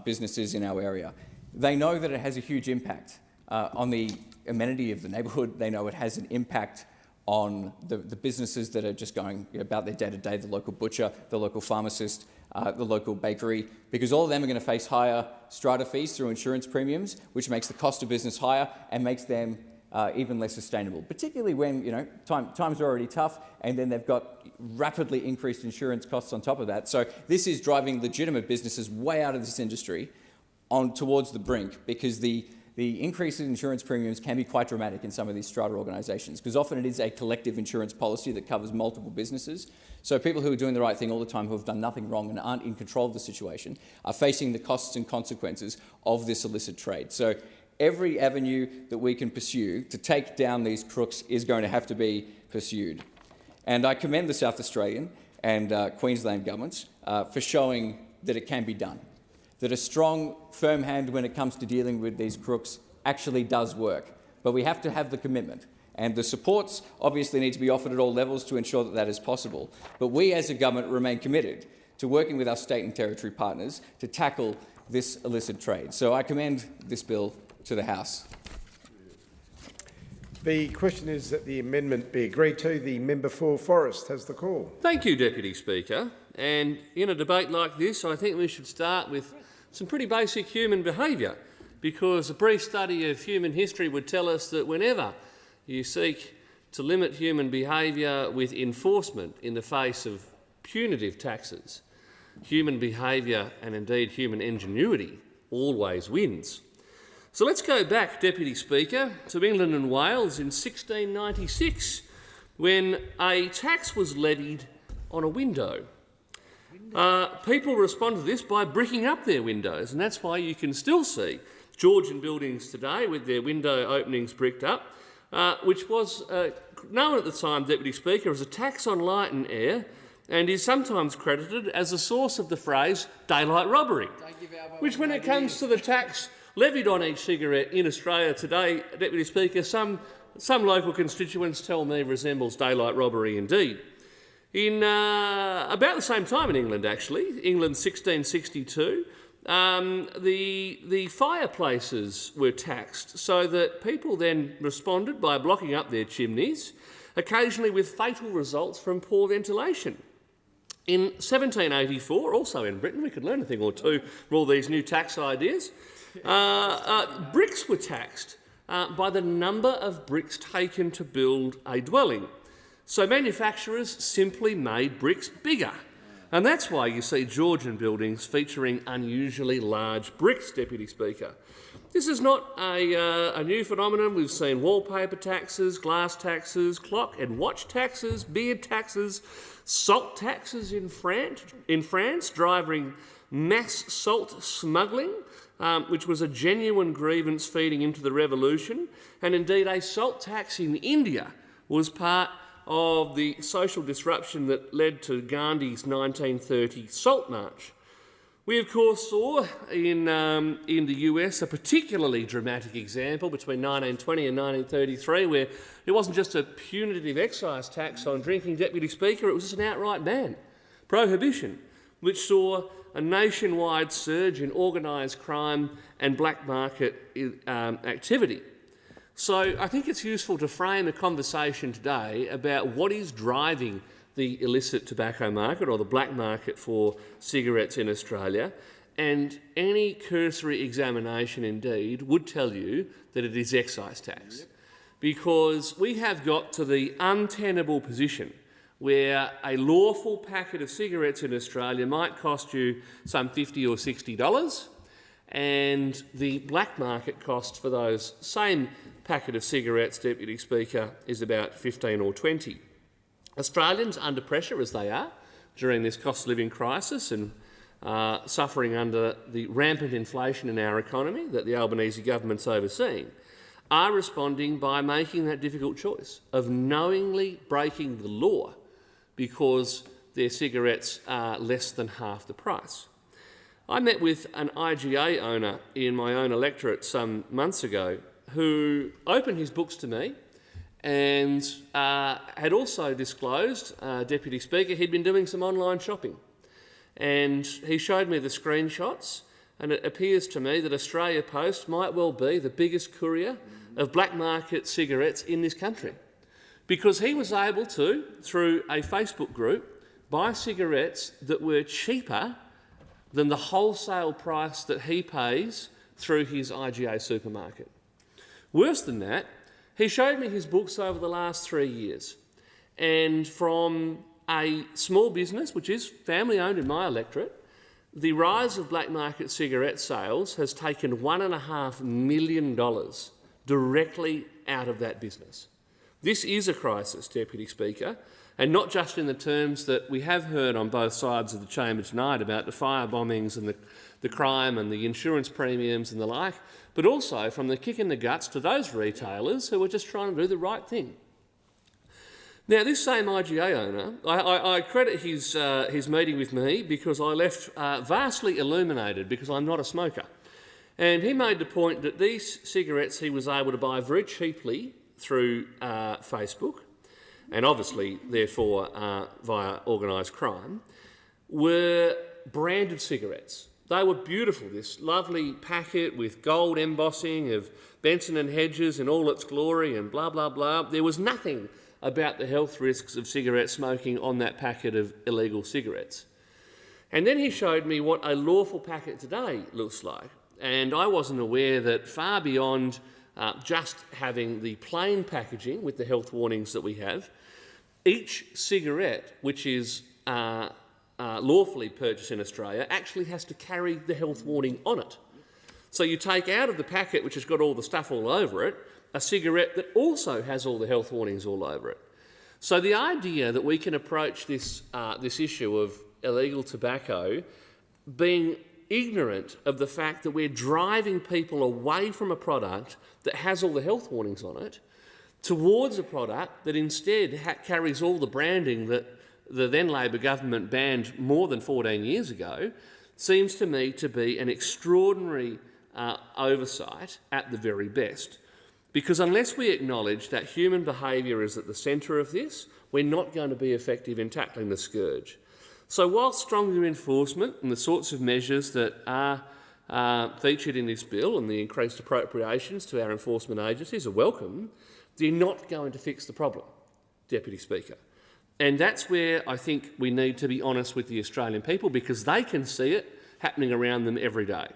businesses in our area. They know that it has a huge impact on the amenity of the neighbourhood. They know it has an impact on the businesses that are just going about their day-to-day, the local butcher, the local pharmacist, the local bakery, because all of them are going to face higher strata fees through insurance premiums, which makes the cost of business higher and makes them even less sustainable, particularly when times are already tough and then they've got rapidly increased insurance costs on top of that. So this is driving legitimate businesses way out of this industry on towards the brink, because the increase in insurance premiums can be quite dramatic in some of these strata organisations, because often it is a collective insurance policy that covers multiple businesses. So people who are doing the right thing all the time, who have done nothing wrong and aren't in control of the situation, are facing the costs and consequences of this illicit trade. So every avenue that we can pursue to take down these crooks is going to have to be pursued. And I commend the South Australian and Queensland governments for showing that it can be done, that a strong, firm hand when it comes to dealing with these crooks actually does work. But we have to have the commitment, and the supports obviously need to be offered at all levels to ensure that that is possible. But we as a government remain committed to working with our state and territory partners to tackle this illicit trade. So I commend this bill to the House. The question is that the amendment be agreed to. The member for Forrest has the call. Thank you, Deputy Speaker. And in a debate like this, I think we should start with some pretty basic human behaviour, because a brief study of human history would tell us that whenever you seek to limit human behaviour with enforcement in the face of punitive taxes, human behaviour and indeed human ingenuity always wins. So let's go back, Deputy Speaker, to England and Wales in 1696, when a tax was levied on a window. People respond to this by bricking up their windows, and that's why you can still see Georgian buildings today with their window openings bricked up, which was known at the time, Deputy Speaker, as a tax on light and air, and is sometimes credited as the source of the phrase daylight robbery, which, when it comes to the tax levied on each cigarette in Australia today, Deputy Speaker, some local constituents tell me resembles daylight robbery indeed. In about the same time in England, actually, England 1662, the fireplaces were taxed, so that people then responded by blocking up their chimneys, occasionally with fatal results from poor ventilation. In 1784, also in Britain, we could learn a thing or two from all these new tax ideas, bricks were taxed by the number of bricks taken to build a dwelling. So manufacturers simply made bricks bigger. And that's why you see Georgian buildings featuring unusually large bricks, Deputy Speaker. This is not a new phenomenon. We've seen wallpaper taxes, glass taxes, clock and watch taxes, beard taxes, salt taxes in France, driving mass salt smuggling, which was a genuine grievance feeding into the revolution. And indeed, a salt tax in India was part of the social disruption that led to Gandhi's 1930 Salt March. We, of course, saw in the US a particularly dramatic example between 1920 and 1933, where it wasn't just a punitive excise tax on drinking, Deputy Speaker, it was just an outright ban, prohibition, which saw a nationwide surge in organised crime and black market activity. So I think it's useful to frame a conversation today about what is driving the illicit tobacco market, or the black market for cigarettes in Australia, and any cursory examination indeed would tell you that it is excise tax. Because we have got to the untenable position where a lawful packet of cigarettes in Australia might cost you some $50 or $60, and the black market cost for those same packet of cigarettes, Deputy Speaker, is about $15 or $20. Australians, under pressure as they are during this cost of living crisis and suffering under the rampant inflation in our economy that the Albanese government's overseeing, are responding by making that difficult choice of knowingly breaking the law because their cigarettes are less than half the price. I met with an IGA owner in my own electorate some months ago who opened his books to me and had also disclosed, Deputy Speaker, he'd been doing some online shopping. And he showed me the screenshots, and it appears to me that Australia Post might well be the biggest courier of black market cigarettes in this country, because he was able to, through a Facebook group, buy cigarettes that were cheaper than the wholesale price that he pays through his IGA supermarket. Worse than that, He showed me his books over the last 3 years. And from a small business, which is family-owned in my electorate, the rise of black market cigarette sales has taken $1.5 million directly out of that business. This is a crisis, Deputy Speaker, and not just in the terms that we have heard on both sides of the chamber tonight about the fire bombings and the crime and the insurance premiums and the like, but also from the kick in the guts to those retailers who are just trying to do the right thing. Now, this same IGA owner, I credit his meeting with me because I left vastly illuminated because I'm not a smoker. And he made the point that these cigarettes he was able to buy very cheaply through Facebook, and obviously, therefore, via organised crime, were branded cigarettes. They were beautiful, this lovely packet with gold embossing of Benson and Hedges in all its glory and blah, blah, blah. There was nothing about the health risks of cigarette smoking on that packet of illegal cigarettes. And then he showed me what a lawful packet today looks like. And I wasn't aware that far beyond just having the plain packaging with the health warnings that we have, each cigarette which is lawfully purchased in Australia actually has to carry the health warning on it. So you take out of the packet, which has got all the stuff all over it, a cigarette that also has all the health warnings all over it. So the idea that we can approach this issue of illegal tobacco being ignorant of the fact that we're driving people away from a product that has all the health warnings on it towards a product that instead carries all the branding that the then Labor government banned more than 14 years ago seems to me to be an extraordinary oversight at the very best. Because unless we acknowledge that human behaviour is at the centre of this, we're not going to be effective in tackling the scourge. So whilst stronger enforcement and the sorts of measures that are featured in this bill and the increased appropriations to our enforcement agencies are welcome, they're not going to fix the problem, Deputy Speaker. And that's where I think we need to be honest with the Australian people because they can see it happening around them every day.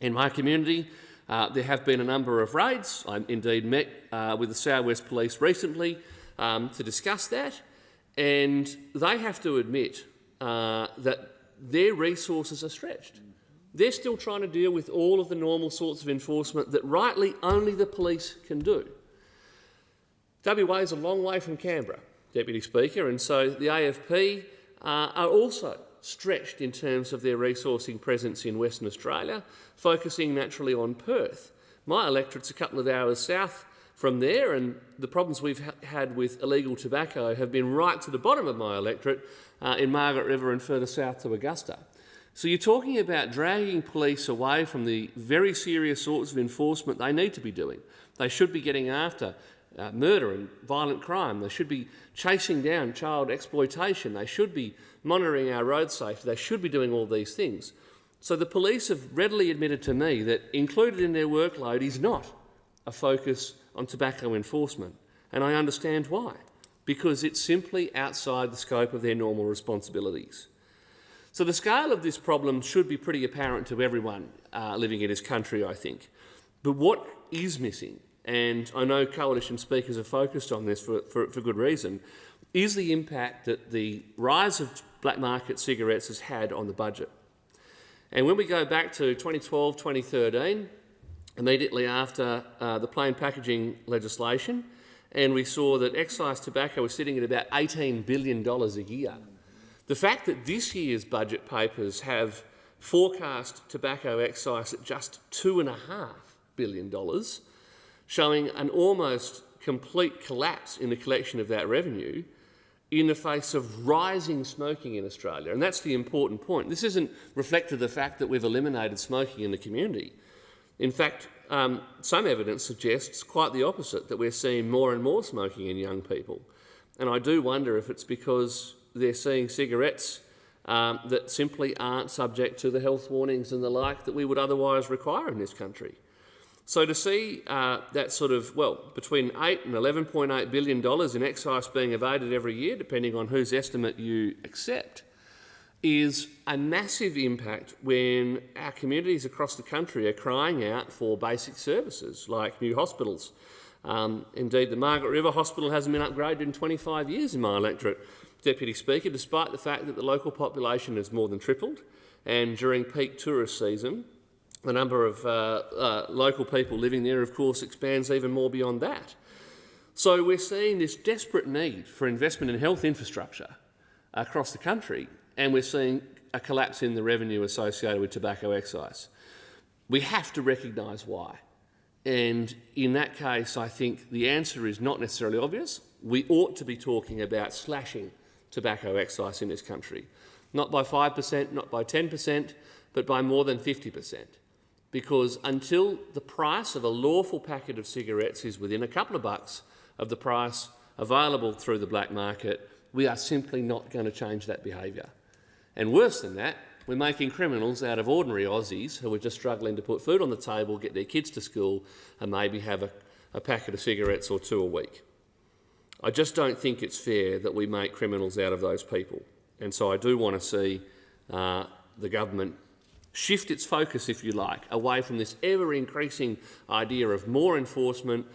In my community, there have been a number of raids. I indeed met with the South West Police recently to discuss that, and they have to admit that their resources are stretched. They're still trying to deal with all of the normal sorts of enforcement that rightly only the police can do. WA is a long way from Canberra, Deputy Speaker, and so the AFP are also stretched in terms of their resourcing presence in Western Australia, focusing naturally on Perth. My electorate's a couple of hours south from there, and the problems we've had with illegal tobacco have been right to the bottom of my electorate in Margaret River and further south to Augusta. So you're talking about dragging police away from the very serious sorts of enforcement they need to be doing. They should be getting after murder and violent crime. They should be chasing down child exploitation. They should be monitoring our road safety. They should be doing all these things. So the police have readily admitted to me that included in their workload is not a focus on tobacco enforcement. And I understand why. Because it's simply outside the scope of their normal responsibilities. So the scale of this problem should be pretty apparent to everyone living in this country, I think. But what is missing, and I know coalition speakers are focused on this for good reason, is the impact that the rise of black market cigarettes has had on the budget. And when we go back to 2012, 2013, immediately after the plain packaging legislation, and we saw that excise tobacco was sitting at about $18 billion a year. The fact that this year's budget papers have forecast tobacco excise at just $2.5 billion, showing an almost complete collapse in the collection of that revenue in the face of rising smoking in Australia. And that's the important point. This isn't reflective of the fact that we've eliminated smoking in the community. In fact, some evidence suggests quite the opposite, that we're seeing more and more smoking in young people. And I do wonder if it's because they're seeing cigarettes that simply aren't subject to the health warnings and the like that we would otherwise require in this country. So to see that sort of, well, between $8 and $11.8 billion in excise being evaded every year, depending on whose estimate you accept, is a massive impact when our communities across the country are crying out for basic services like new hospitals, Indeed, the Margaret River Hospital hasn't been upgraded in 25 years in my electorate, Deputy Speaker, despite the fact that the local population has more than tripled, and during peak tourist season, the number of local people living there, of course, expands even more beyond that. So we're seeing this desperate need for investment in health infrastructure across the country, and we're seeing a collapse in the revenue associated with tobacco excise. We have to recognise why. And in that case, I think the answer is not necessarily obvious. We ought to be talking about slashing tobacco excise in this country, not by 5%, not by 10%, but by more than 50%. Because until the price of a lawful packet of cigarettes is within a couple of bucks of the price available through the black market, we are simply not going to change that behaviour. And worse than that, we're making criminals out of ordinary Aussies who are just struggling to put food on the table, get their kids to school and maybe have a packet of cigarettes or two a week. I just don't think it's fair that we make criminals out of those people. And so I do want to see the government shift its focus, if you like, away from this ever-increasing idea of more enforcement,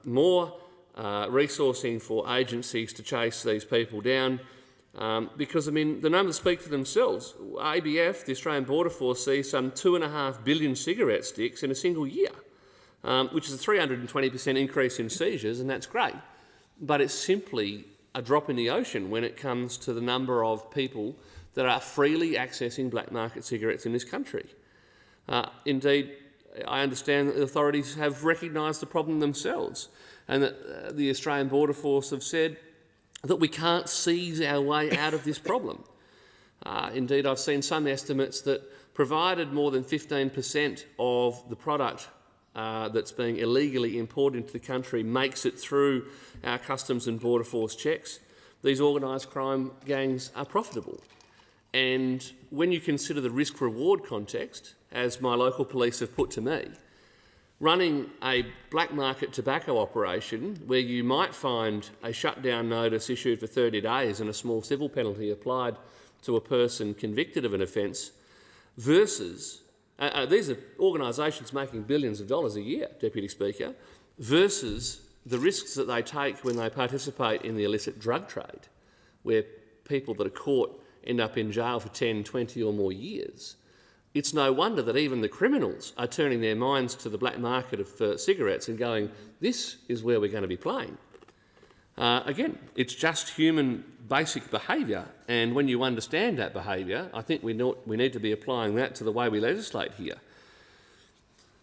more resourcing for agencies to chase these people down, because, I mean, the numbers speak for themselves. ABF, the Australian Border Force, sees some 2.5 billion cigarette sticks in a single year, which is a 320% increase in seizures, and that's great. But it's simply a drop in the ocean when it comes to the number of people that are freely accessing black market cigarettes in this country. Indeed, I understand that the authorities have recognised the problem themselves, and that the Australian Border Force have said that we can't seize our way out of this problem. Indeed, I've seen some estimates that provided more than 15% of the product that's being illegally imported into the country makes it through our Customs and Border Force checks, these organised crime gangs are profitable. And when you consider the risk-reward context, as my local police have put to me, running a black market tobacco operation where you might find a shutdown notice issued for 30 days and a small civil penalty applied to a person convicted of an offence versus, these are organisations making billions of dollars a year, Deputy Speaker, versus the risks that they take when they participate in the illicit drug trade, where people that are caught end up in jail for 10, 20 or more years. It's no wonder that even the criminals are turning their minds to the black market of cigarettes and going, this is where we're going to be playing. Again, it's just human basic behaviour, and when you understand that behaviour, I think we need to be applying that to the way we legislate here.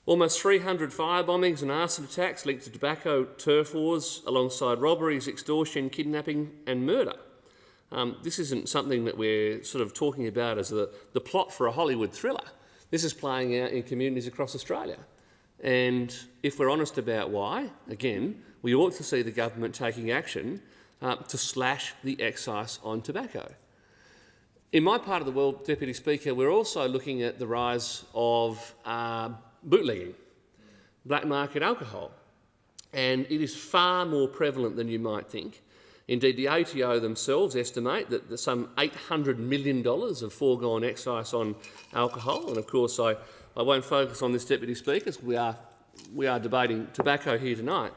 Almost 300 fire bombings and arson attacks linked to tobacco turf wars, alongside robberies, extortion, kidnapping and murder. This isn't something that we're sort of talking about as the plot for a Hollywood thriller. This is playing out in communities across Australia. And if we're honest about why, again, we ought to see the government taking action to slash the excise on tobacco. In my part of the world, Deputy Speaker, we're also looking at the rise of bootlegging, black market alcohol, and it is far more prevalent than you might think. Indeed, the ATO themselves estimate that some $800 million of foregone excise on alcohol, and of course I won't focus on this, Deputy Speaker, because we are debating tobacco here tonight,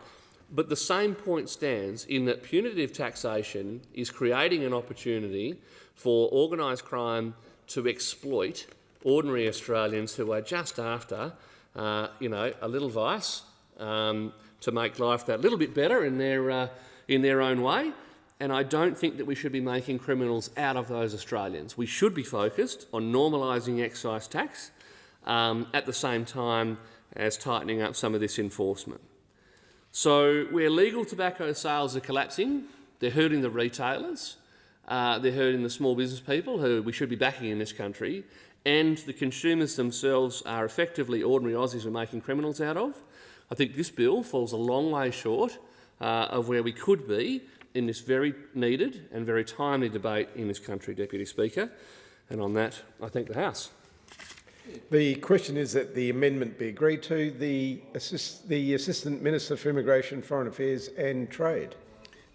but the same point stands in that punitive taxation is creating an opportunity for organised crime to exploit ordinary Australians who are just after, a little vice to make life that little bit better in their own way, and I don't think that we should be making criminals out of those Australians. We should be focused on normalising excise tax at the same time as tightening up some of this enforcement. So where legal tobacco sales are collapsing, they're hurting the retailers, they're hurting the small business people who we should be backing in this country, and the consumers themselves are effectively ordinary Aussies we're making criminals out of. I think this bill falls a long way short of where we could be in this very needed and very timely debate in this country, Deputy Speaker. And on that, I thank the House. The question is that the amendment be agreed to. The Assistant Minister for Immigration, Foreign Affairs and Trade.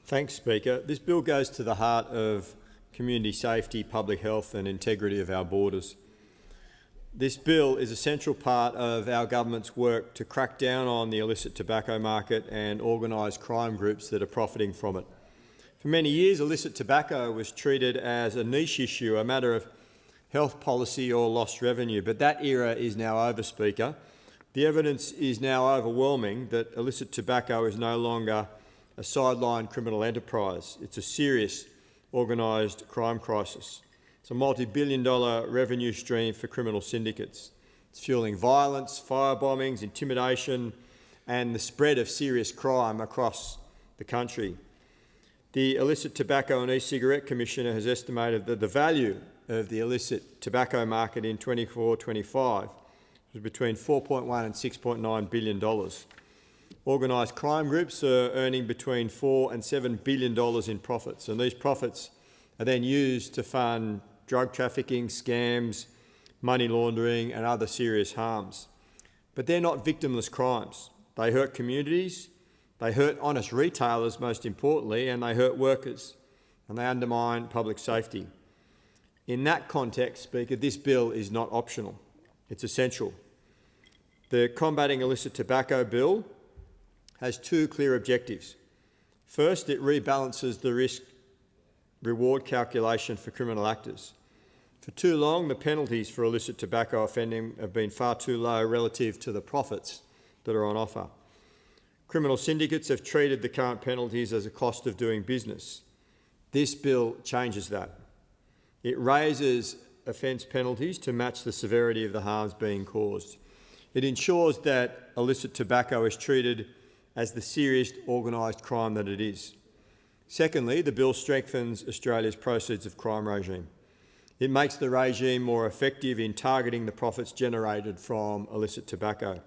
Thanks, Speaker. This bill goes to the heart of community safety, public health and integrity of our borders. This bill is a central part of our government's work to crack down on the illicit tobacco market and organised crime groups that are profiting from it. For many years, illicit tobacco was treated as a niche issue, a matter of health policy or lost revenue, but that era is now over, Speaker. The evidence is now overwhelming that illicit tobacco is no longer a sideline criminal enterprise. It's a serious organised crime crisis. It's a multi-billion-dollar revenue stream for criminal syndicates. It's fuelling violence, fire bombings, intimidation and the spread of serious crime across the country. The Illicit Tobacco and E-Cigarette Commissioner has estimated that the value of the illicit tobacco market in 24-25 was between $4.1 and $6.9 billion. Organised crime groups are earning between $4 and $7 billion in profits, and these profits are then used to fund drug trafficking, scams, money laundering and other serious harms. But they're not victimless crimes. They hurt communities, they hurt honest retailers most importantly, and they hurt workers, and they undermine public safety. In that context, Speaker, this bill is not optional. It's essential. The Combating Illicit Tobacco Bill has two clear objectives. First, it rebalances the risk-reward calculation for criminal actors. For too long, the penalties for illicit tobacco offending have been far too low relative to the profits that are on offer. Criminal syndicates have treated the current penalties as a cost of doing business. This bill changes that. It raises offence penalties to match the severity of the harms being caused. It ensures that illicit tobacco is treated as the serious organised crime that it is. Secondly, the bill strengthens Australia's proceeds of crime regime. It makes the regime more effective in targeting the profits generated from illicit tobacco.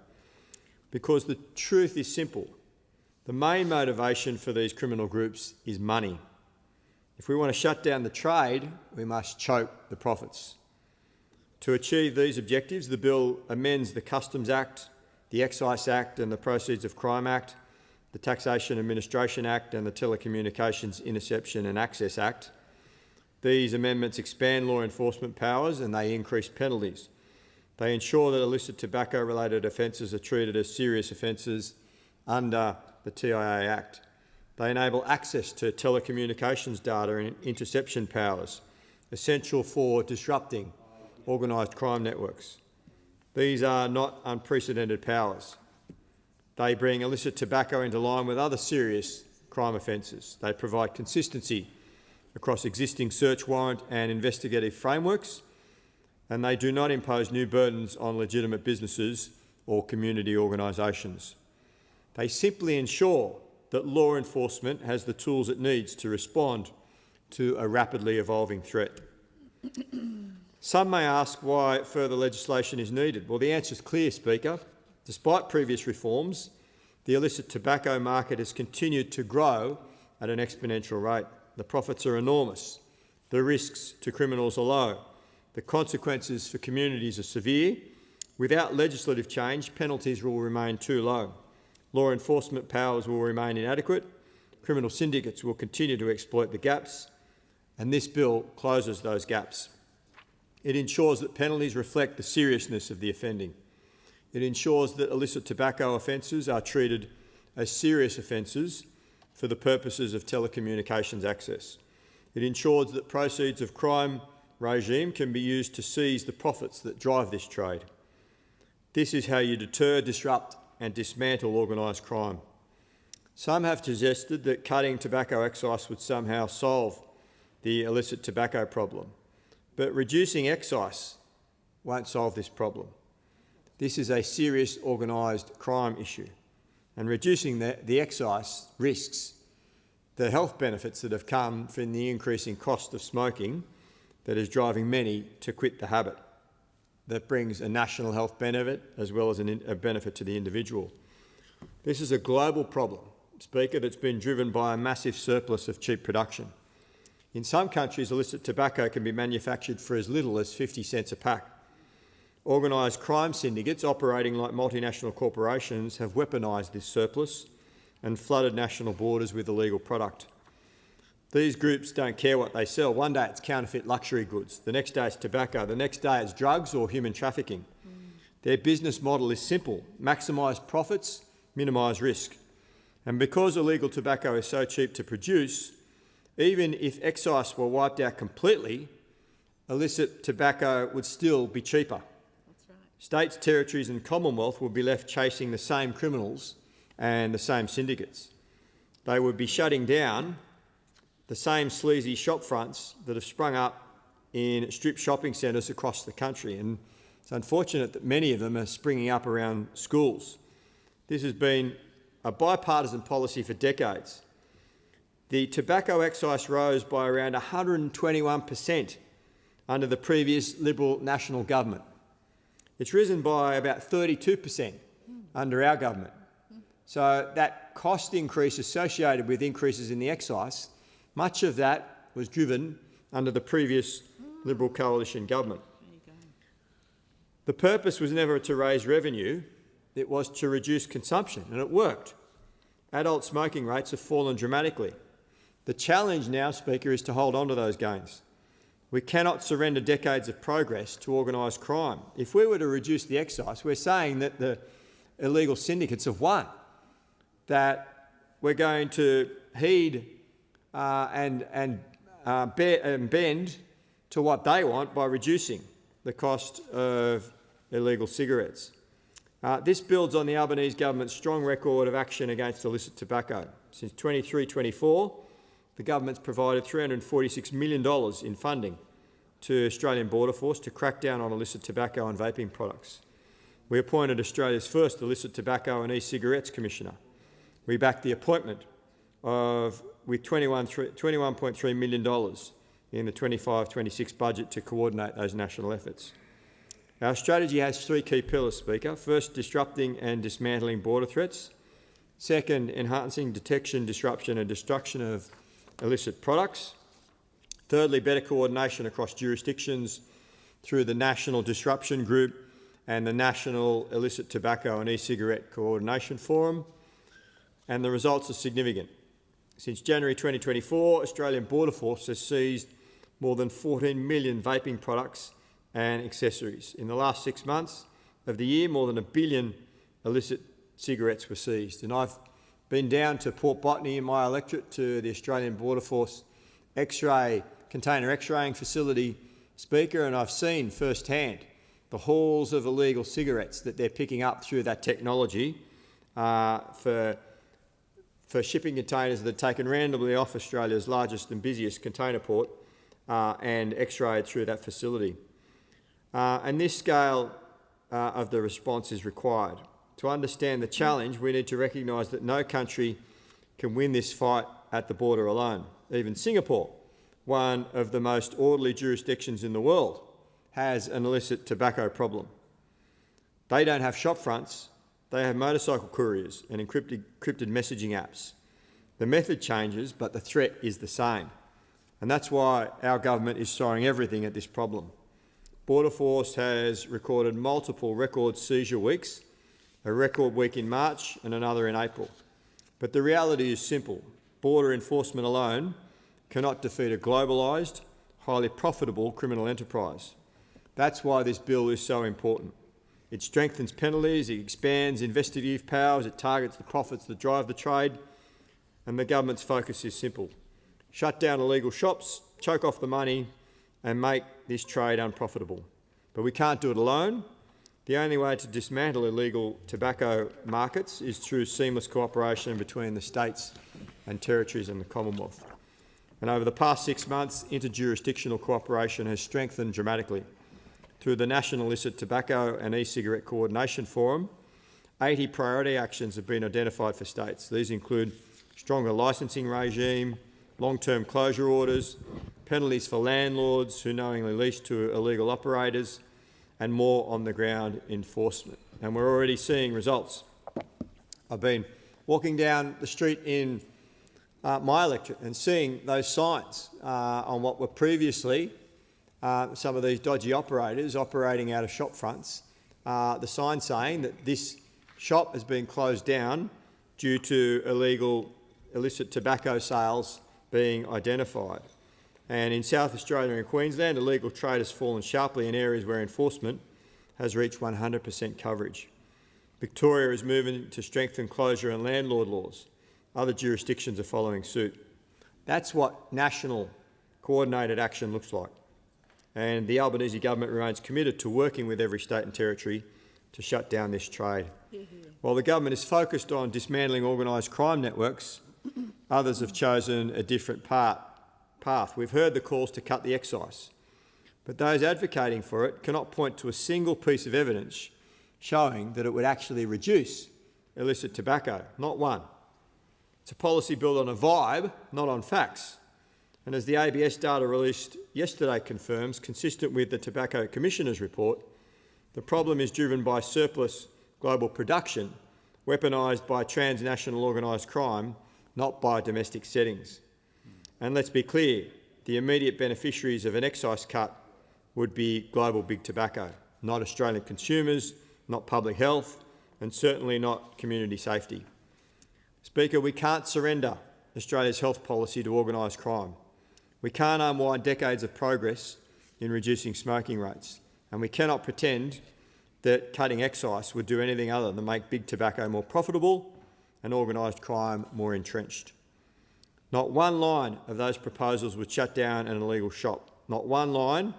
Because the truth is simple. The main motivation for these criminal groups is money. If we want to shut down the trade, we must choke the profits. To achieve these objectives, the bill amends the Customs Act, the Excise Act and the Proceeds of Crime Act, the Taxation Administration Act and the Telecommunications Interception and Access Act. These amendments expand law enforcement powers and they increase penalties. They ensure that illicit tobacco-related offences are treated as serious offences under the TIA Act. They enable access to telecommunications data and interception powers, essential for disrupting organised crime networks. These are not unprecedented powers. They bring illicit tobacco into line with other serious crime offences. They provide consistency across existing search warrant and investigative frameworks, and they do not impose new burdens on legitimate businesses or community organisations. They simply ensure that law enforcement has the tools it needs to respond to a rapidly evolving threat. Some may ask why further legislation is needed. Well, the answer is clear, Speaker. Despite previous reforms, the illicit tobacco market has continued to grow at an exponential rate. The profits are enormous. The risks to criminals are low. The consequences for communities are severe. Without legislative change, penalties will remain too low. Law enforcement powers will remain inadequate. Criminal syndicates will continue to exploit the gaps, and this bill closes those gaps. It ensures that penalties reflect the seriousness of the offending. It ensures that illicit tobacco offences are treated as serious offences for the purposes of telecommunications access. It ensures that proceeds of crime regime can be used to seize the profits that drive this trade. This is how you deter, disrupt and dismantle organised crime. Some have suggested that cutting tobacco excise would somehow solve the illicit tobacco problem. But reducing excise won't solve this problem. This is a serious organised crime issue, and reducing the excise risks the health benefits that have come from the increasing cost of smoking that is driving many to quit the habit. That brings a national health benefit as well as a benefit to the individual. This is a global problem, Speaker, that's been driven by a massive surplus of cheap production. In some countries, illicit tobacco can be manufactured for as little as 50 cents a pack. Organised crime syndicates operating like multinational corporations have weaponised this surplus and flooded national borders with illegal product. These groups don't care what they sell. One day it's counterfeit luxury goods, the next day it's tobacco, the next day it's drugs or human trafficking. Their business model is simple: maximise profits, minimise risk. And because illegal tobacco is so cheap to produce, even if excise were wiped out completely, illicit tobacco would still be cheaper. That's right. States, territories and Commonwealth would be left chasing the same criminals and the same syndicates. They would be shutting down the same sleazy shop fronts that have sprung up in strip shopping centres across the country. And it's unfortunate that many of them are springing up around schools. This has been a bipartisan policy for decades. The tobacco excise rose by around 121% under the previous Liberal National Government. It's risen by about 32% under our government. So that cost increase associated with increases in the excise, much of that was driven under the previous Liberal coalition government. The purpose was never to raise revenue, it was to reduce consumption, and it worked. Adult smoking rates have fallen dramatically. The challenge now, Speaker, is to hold on to those gains. We cannot surrender decades of progress to organised crime. If we were to reduce the excise, we're saying that the illegal syndicates have won, that we're going to heed and bend to what they want by reducing the cost of illegal cigarettes. This builds on the Albanese government's strong record of action against illicit tobacco. Since 23-24, the government's provided $346 million in funding to Australian Border Force to crack down on illicit tobacco and vaping products. We appointed Australia's first illicit tobacco and e-cigarettes commissioner. We backed the appointment with $21.3 million in the 25-26 budget to coordinate those national efforts. Our strategy has three key pillars, Speaker. First, disrupting and dismantling border threats. Second, enhancing detection, disruption and destruction of illicit products. Thirdly, better coordination across jurisdictions through the National Disruption Group and the National Illicit Tobacco and E-Cigarette Coordination Forum. And the results are significant. Since January 2024, Australian Border Force has seized more than 14 million vaping products and accessories. In the last 6 months of the year, more than 1 billion illicit cigarettes were seized. And I've been down to Port Botany in my electorate to the Australian Border Force container X-raying facility, Speaker, and I've seen firsthand the hauls of illegal cigarettes that they're picking up through that technology for shipping containers that are taken randomly off Australia's largest and busiest container port and X-rayed through that facility. And this scale of the response is required. To understand the challenge, we need to recognise that no country can win this fight at the border alone. Even Singapore, one of the most orderly jurisdictions in the world, has an illicit tobacco problem. They don't have shop fronts, they have motorcycle couriers and encrypted messaging apps. The method changes, but the threat is the same. And that's why our government is throwing everything at this problem. Border Force has recorded multiple record seizure weeks, a record week in March and another in April. But the reality is simple. Border enforcement alone cannot defeat a globalised, highly profitable criminal enterprise. That's why this bill is so important. It strengthens penalties, it expands investigative powers, it targets the profits that drive the trade, and the government's focus is simple. Shut down illegal shops, choke off the money, and make this trade unprofitable. But we can't do it alone. The only way to dismantle illegal tobacco markets is through seamless cooperation between the states and territories and the Commonwealth. And over the past 6 months, interjurisdictional cooperation has strengthened dramatically. Through the National Illicit Tobacco and E-Cigarette Coordination Forum, 80 priority actions have been identified for states. These include stronger licensing regime, long-term closure orders, penalties for landlords who knowingly lease to illegal operators, and more on-the-ground enforcement. And we're already seeing results. I've been walking down the street in my electorate and seeing those signs on what were previously some of these dodgy operators operating out of shop fronts. The sign saying that this shop has been closed down due to illicit tobacco sales being identified. And in South Australia and Queensland, illegal trade has fallen sharply in areas where enforcement has reached 100% coverage. Victoria is moving to strengthen closure and landlord laws. Other jurisdictions are following suit. That's what national coordinated action looks like. And the Albanese government remains committed to working with every state and territory to shut down this trade. While the government is focused on dismantling organised crime networks, others have chosen a different path. We've heard the calls to cut the excise, but those advocating for it cannot point to a single piece of evidence showing that it would actually reduce illicit tobacco, not one. It's a policy built on a vibe, not on facts. And as the ABS data released yesterday confirms, consistent with the Tobacco Commissioner's report, the problem is driven by surplus global production, weaponised by transnational organised crime, not by domestic settings. And let's be clear, the immediate beneficiaries of an excise cut would be global big tobacco, not Australian consumers, not public health, and certainly not community safety. Speaker, we can't surrender Australia's health policy to organised crime. We can't unwind decades of progress in reducing smoking rates, and we cannot pretend that cutting excise would do anything other than make big tobacco more profitable and organised crime more entrenched. Not one line of those proposals would shut down an illegal shop. Not one line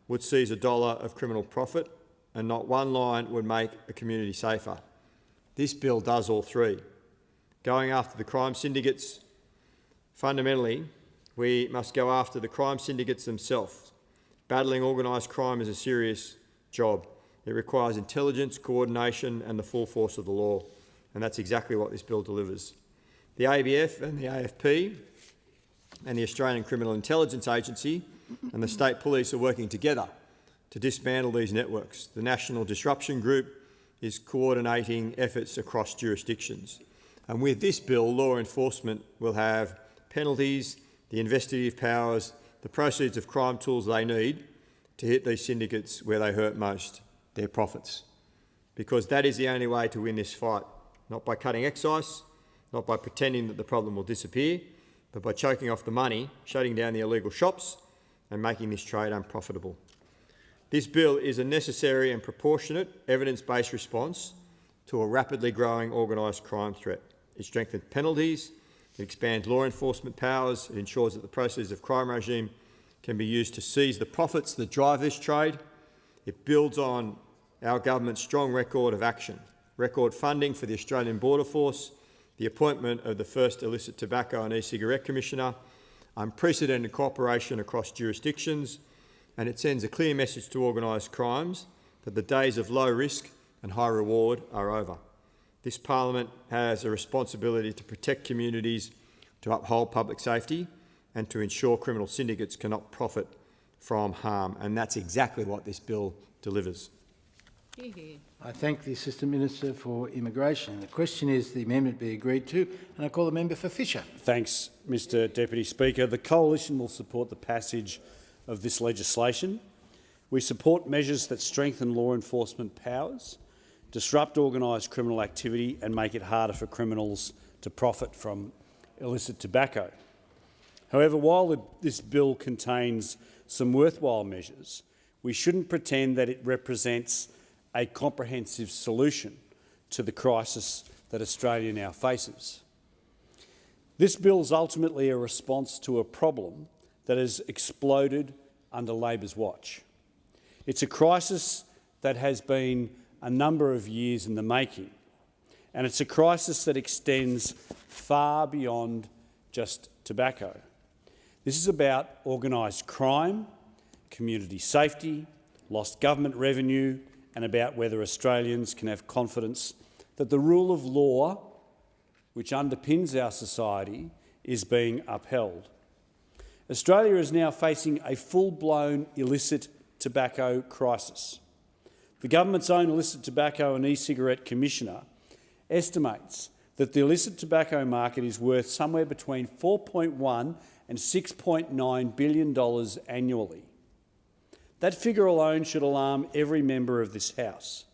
would seize $1 of criminal profit, and not one line would make a community safer. This bill does all three. Going after the crime syndicates, fundamentally, we must go after the crime syndicates themselves. Battling organised crime is a serious job. It requires intelligence, coordination and the full force of the law, and that's exactly what this bill delivers. The ABF and the AFP and the Australian Criminal Intelligence Agency and the state police are working together to dismantle these networks. The National Disruption Group is coordinating efforts across jurisdictions. And with this bill, law enforcement will have penalties, the investigative powers, the proceeds of crime tools they need to hit these syndicates where they hurt most, their profits. Because that is the only way to win this fight, not by cutting excise, not by pretending that the problem will disappear, but by choking off the money, shutting down the illegal shops and making this trade unprofitable. This bill is a necessary and proportionate evidence-based response to a rapidly growing organised crime threat. It strengthens penalties, it expands law enforcement powers, it ensures that the proceeds of crime regime can be used to seize the profits that drive this trade. It builds on our government's strong record of action, record funding for the Australian Border Force, the appointment of the first illicit tobacco and e-cigarette commissioner, unprecedented cooperation across jurisdictions, and it sends a clear message to organised crimes that the days of low risk and high reward are over. This Parliament has a responsibility to protect communities, to uphold public safety and to ensure criminal syndicates cannot profit from harm, and that's exactly what this bill delivers. I thank the Assistant Minister for Immigration. The question is the amendment be agreed to, and I call the member for Fisher. Thanks, Mr Deputy Speaker. The Coalition will support the passage of this legislation. We support measures that strengthen law enforcement powers, disrupt organised criminal activity and make it harder for criminals to profit from illicit tobacco. However, while this bill contains some worthwhile measures, we shouldn't pretend that it represents a comprehensive solution to the crisis that Australia now faces. This bill is ultimately a response to a problem that has exploded under Labor's watch. It's a crisis that has been a number of years in the making, and it's a crisis that extends far beyond just tobacco. This is about organised crime, community safety, lost government revenue, and about whether Australians can have confidence that the rule of law, which underpins our society, is being upheld. Australia is now facing a full-blown illicit tobacco crisis. The government's own illicit tobacco and e-cigarette commissioner estimates that the illicit tobacco market is worth somewhere between $4.1 and $6.9 billion annually. That figure alone should alarm every member of this House.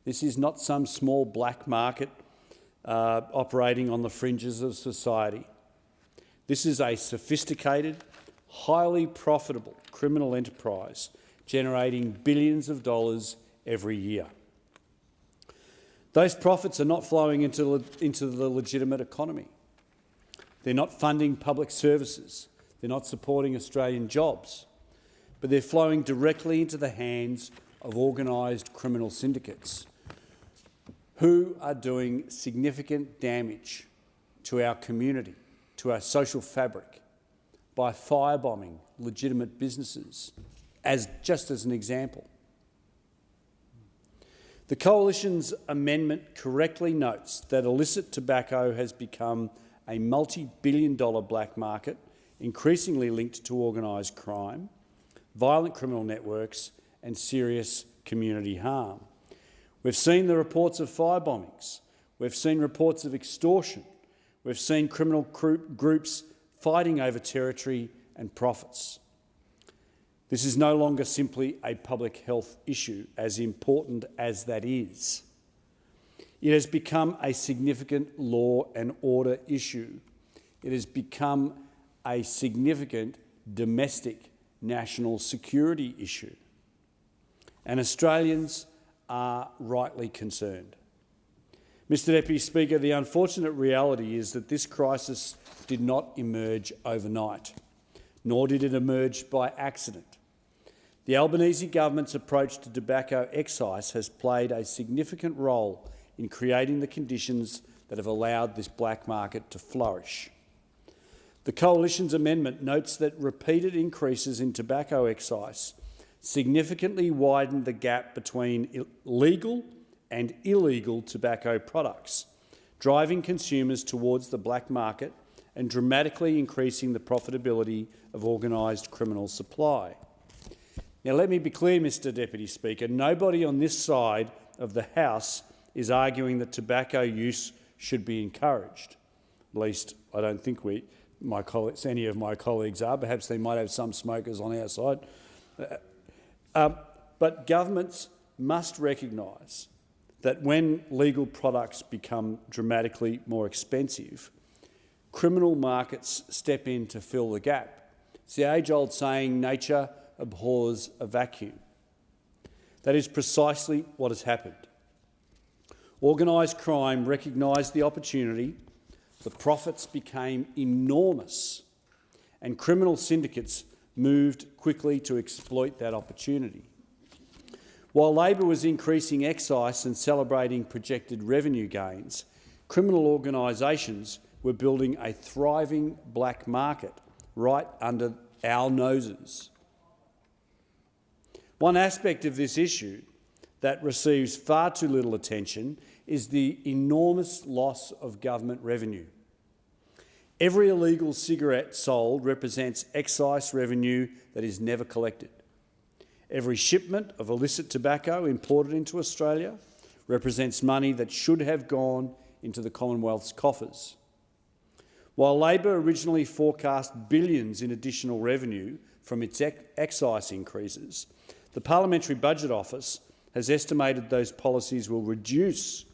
This is not some small black market operating on the fringes of society. This is a sophisticated, highly profitable criminal enterprise generating billions of dollars every year. Those profits are not flowing into the legitimate economy. They're not funding public services. They're not supporting Australian jobs. But they're flowing directly into the hands of organised criminal syndicates who are doing significant damage to our community, to our social fabric, by firebombing legitimate businesses, just as an example. The Coalition's amendment correctly notes that illicit tobacco has become a multi-billion-dollar black market, increasingly linked to organised crime, violent criminal networks and serious community harm. We've seen the reports of firebombings. We've seen reports of extortion. We've seen criminal groups fighting over territory and profits. This is no longer simply a public health issue, as important as that is. It has become a significant law and order issue. It has become a significant domestic national security issue. And Australians are rightly concerned. Mr Deputy Speaker, the unfortunate reality is that this crisis did not emerge overnight, nor did it emerge by accident. The Albanese government's approach to tobacco excise has played a significant role in creating the conditions that have allowed this black market to flourish. The Coalition's amendment notes that repeated increases in tobacco excise significantly widened the gap between legal and illegal tobacco products, driving consumers towards the black market and dramatically increasing the profitability of organised criminal supply. Now, let me be clear, Mr Deputy Speaker, nobody on this side of the House is arguing that tobacco use should be encouraged. At least I don't think any of my colleagues are. Perhaps they might have some smokers on our side. But governments must recognise that when legal products become dramatically more expensive, criminal markets step in to fill the gap. It's the age-old saying, nature abhors a vacuum. That is precisely what has happened. Organised crime recognised the opportunity, the profits became enormous, and criminal syndicates moved quickly to exploit that opportunity. While Labor was increasing excise and celebrating projected revenue gains, criminal organisations were building a thriving black market right under our noses. One aspect of this issue that receives far too little attention is the enormous loss of government revenue. Every illegal cigarette sold represents excise revenue that is never collected. Every shipment of illicit tobacco imported into Australia represents money that should have gone into the Commonwealth's coffers. While Labor originally forecast billions in additional revenue from its excise increases, the Parliamentary Budget Office has estimated those policies will reduce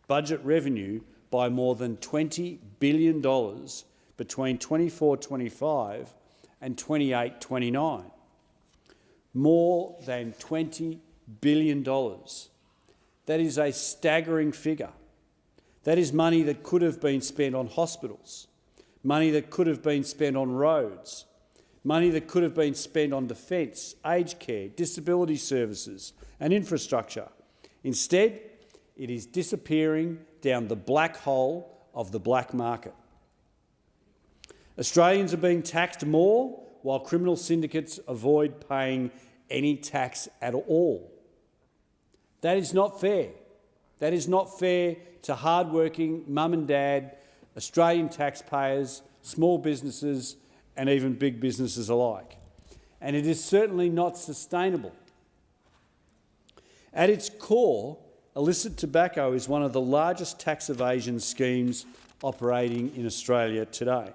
budget revenue by more than $20 billion between 24-25 and 28-29. More than $20 billion. That is a staggering figure. That is money that could have been spent on hospitals, money that could have been spent on roads, money that could have been spent on defence, aged care, disability services and infrastructure. Instead, it is disappearing down the black hole of the black market. Australians are being taxed more while criminal syndicates avoid paying any tax at all. That is not fair. That is not fair to hard-working mum and dad, Australian taxpayers, small businesses and even big businesses alike. And it is certainly not sustainable. At its core, illicit tobacco is one of the largest tax evasion schemes operating in Australia today.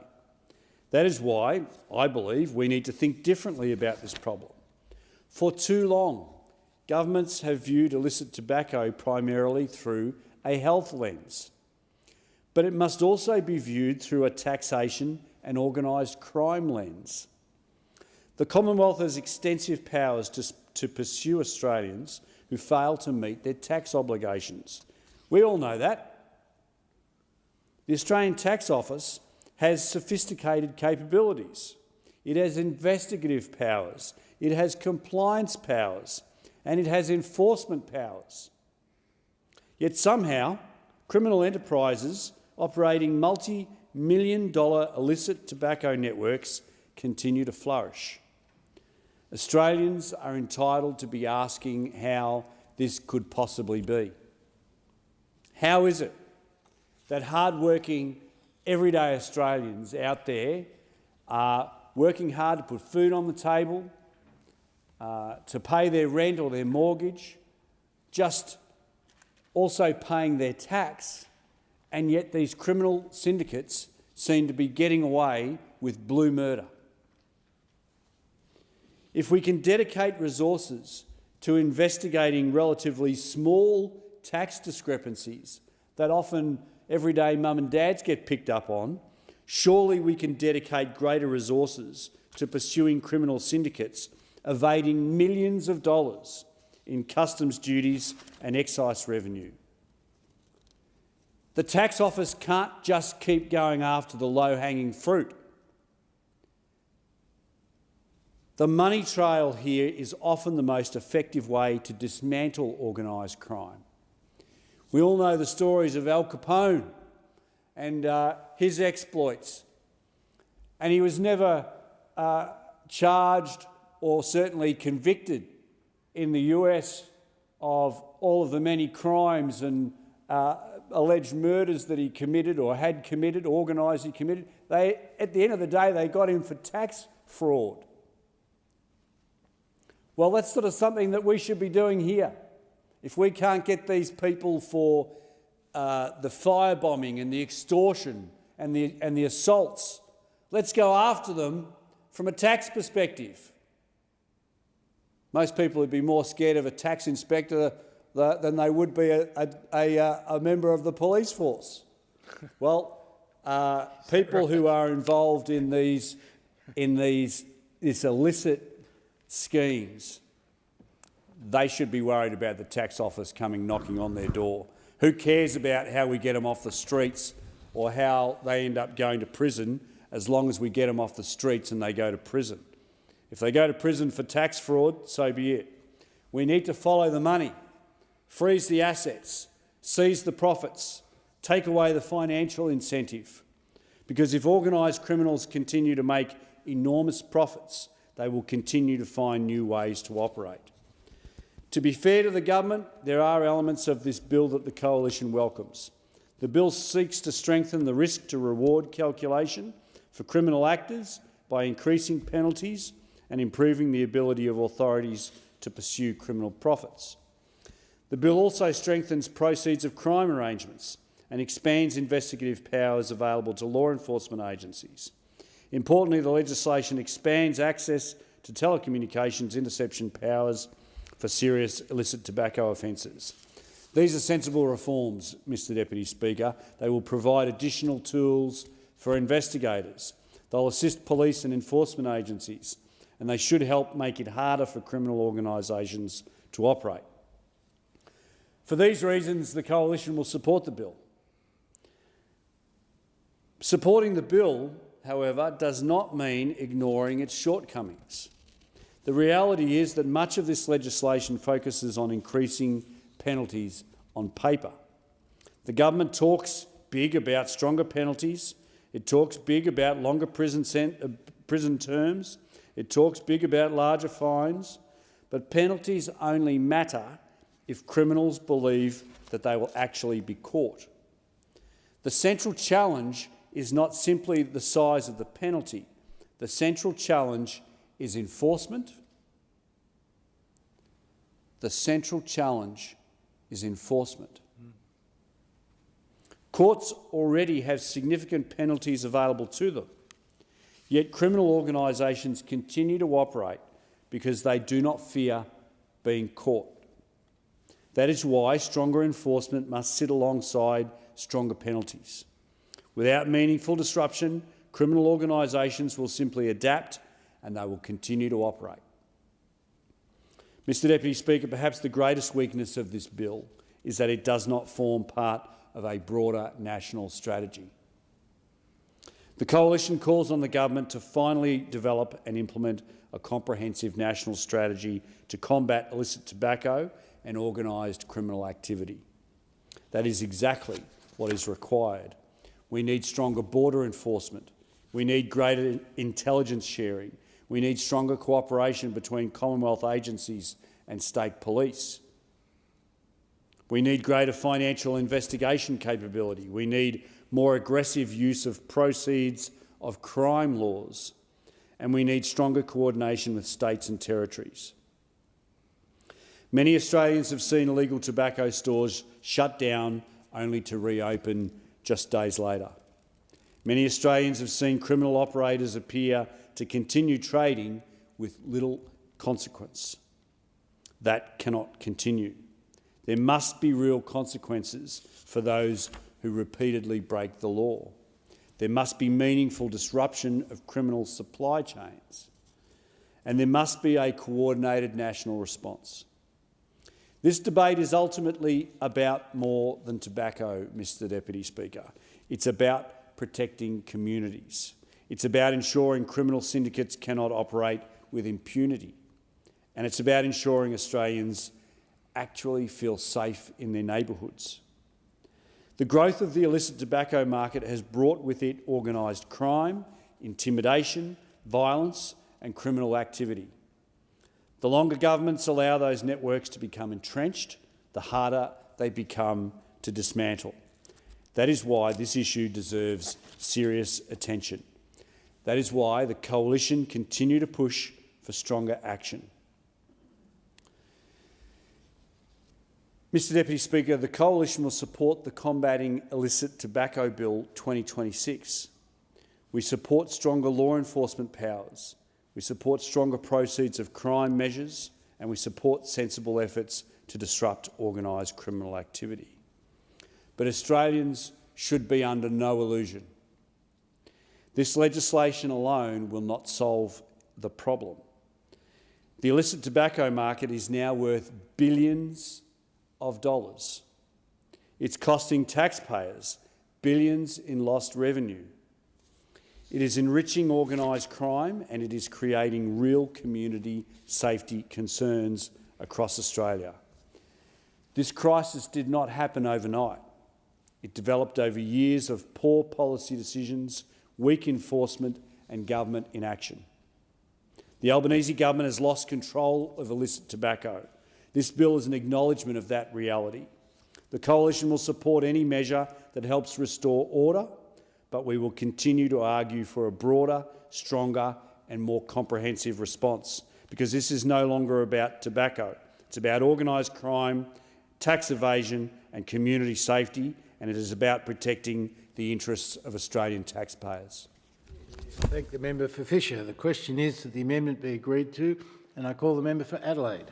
That is why I believe we need to think differently about this problem. For too long, governments have viewed illicit tobacco primarily through a health lens. but it must also be viewed through a taxation and organised crime lens. The Commonwealth has extensive powers to pursue Australians who fail to meet their tax obligations. We all know that. The Australian Tax Office has sophisticated capabilities. It has investigative powers, it has compliance powers, and it has enforcement powers. Yet somehow, criminal enterprises operating multi-million-dollar illicit tobacco networks continue to flourish. Australians are entitled to be asking how this could possibly be. How is it that hard-working, everyday Australians out there are working hard to put food on the table, to pay their rent or their mortgage, just also paying their tax, and yet these criminal syndicates seem to be getting away with blue murder? If we can dedicate resources to investigating relatively small tax discrepancies that often everyday mum and dads get picked up on, surely we can dedicate greater resources to pursuing criminal syndicates evading millions of dollars in customs duties and excise revenue. The tax office can't just keep going after the low-hanging fruit. The money trail here is often the most effective way to dismantle organised crime. We all know the stories of Al Capone and his exploits, and he was never charged or certainly convicted in the US of all of the many crimes and alleged murders that he committed or had committed, organised he committed. At the end of the day, they got him for tax fraud. Well, that's sort of something that we should be doing here. If we can't get these people for the firebombing and the extortion and the assaults, let's go after them from a tax perspective. Most people would be more scared of a tax inspector than they would be a member of the police force. Well, people who are involved in this illicit schemes, they should be worried about the tax office coming knocking on their door. Who cares about how we get them off the streets or how they end up going to prison, as long as we get them off the streets and they go to prison? If they go to prison for tax fraud, so be it. We need to follow the money, freeze the assets, seize the profits, take away the financial incentive. Because if organised criminals continue to make enormous profits, they will continue to find new ways to operate. To be fair to the government, there are elements of this bill that the Coalition welcomes. The bill seeks to strengthen the risk-to-reward calculation for criminal actors by increasing penalties and improving the ability of authorities to pursue criminal profits. The bill also strengthens proceeds of crime arrangements and expands investigative powers available to law enforcement agencies. Importantly, the legislation expands access to telecommunications interception powers for serious illicit tobacco offences. These are sensible reforms, Mr Deputy Speaker. They will provide additional tools for investigators. They'll assist police and enforcement agencies, and they should help make it harder for criminal organisations to operate. For these reasons, the Coalition will support the bill. Supporting the bill, however, does not mean ignoring its shortcomings. The reality is that much of this legislation focuses on increasing penalties on paper. The government talks big about stronger penalties. It talks big about longer prison terms. It talks big about larger fines. But penalties only matter if criminals believe that they will actually be caught. The central challenge is not simply the size of the penalty. The central challenge is enforcement. The central challenge is enforcement. Courts already have significant penalties available to them, yet criminal organisations continue to operate because they do not fear being caught. That is why stronger enforcement must sit alongside stronger penalties. Without meaningful disruption, criminal organisations will simply adapt and they will continue to operate. Mr Deputy Speaker, perhaps the greatest weakness of this bill is that it does not form part of a broader national strategy. The Coalition calls on the government to finally develop and implement a comprehensive national strategy to combat illicit tobacco and organised criminal activity. That is exactly what is required. We need stronger border enforcement. We need greater intelligence sharing. We need stronger cooperation between Commonwealth agencies and state police. We need greater financial investigation capability. We need more aggressive use of proceeds of crime laws. And we need stronger coordination with states and territories. Many Australians have seen illegal tobacco stores shut down only to reopen just days later. Many Australians have seen criminal operators appear to continue trading with little consequence. That cannot continue. There must be real consequences for those who repeatedly break the law. There must be meaningful disruption of criminal supply chains. And there must be a coordinated national response. This debate is ultimately about more than tobacco, Mr Deputy Speaker. It's about protecting communities. It's about ensuring criminal syndicates cannot operate with impunity. And it's about ensuring Australians actually feel safe in their neighbourhoods. The growth of the illicit tobacco market has brought with it organised crime, intimidation, violence and criminal activity. The longer governments allow those networks to become entrenched, the harder they become to dismantle. That is why this issue deserves serious attention. That is why the Coalition continue to push for stronger action. Mr Deputy Speaker, the Coalition will support the Combating Illicit Tobacco Bill 2026. We support stronger law enforcement powers. We support stronger proceeds of crime measures, and we support sensible efforts to disrupt organised criminal activity. But Australians should be under no illusion. This legislation alone will not solve the problem. The illicit tobacco market is now worth billions of dollars. It's costing taxpayers billions in lost revenue. It is enriching organised crime and it is creating real community safety concerns across Australia. This crisis did not happen overnight. It developed over years of poor policy decisions, weak enforcement and government inaction. The Albanese government has lost control of illicit tobacco. This bill is an acknowledgement of that reality. The Coalition will support any measure that helps restore order, but we will continue to argue for a broader, stronger and more comprehensive response, because this is no longer about tobacco. It's about organised crime, tax evasion and community safety, and it is about protecting the interests of Australian taxpayers. I thank the member for Fisher. The question is that the amendment be agreed to, and I call the member for Adelaide.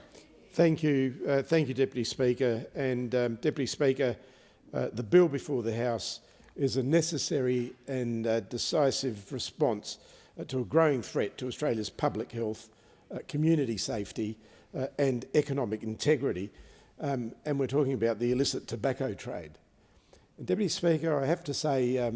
Thank you, Deputy Speaker. And Deputy Speaker, the bill before the House is a necessary and decisive response to a growing threat to Australia's public health, community safety and economic integrity. And we're talking about the illicit tobacco trade. And Deputy Speaker, I have to say,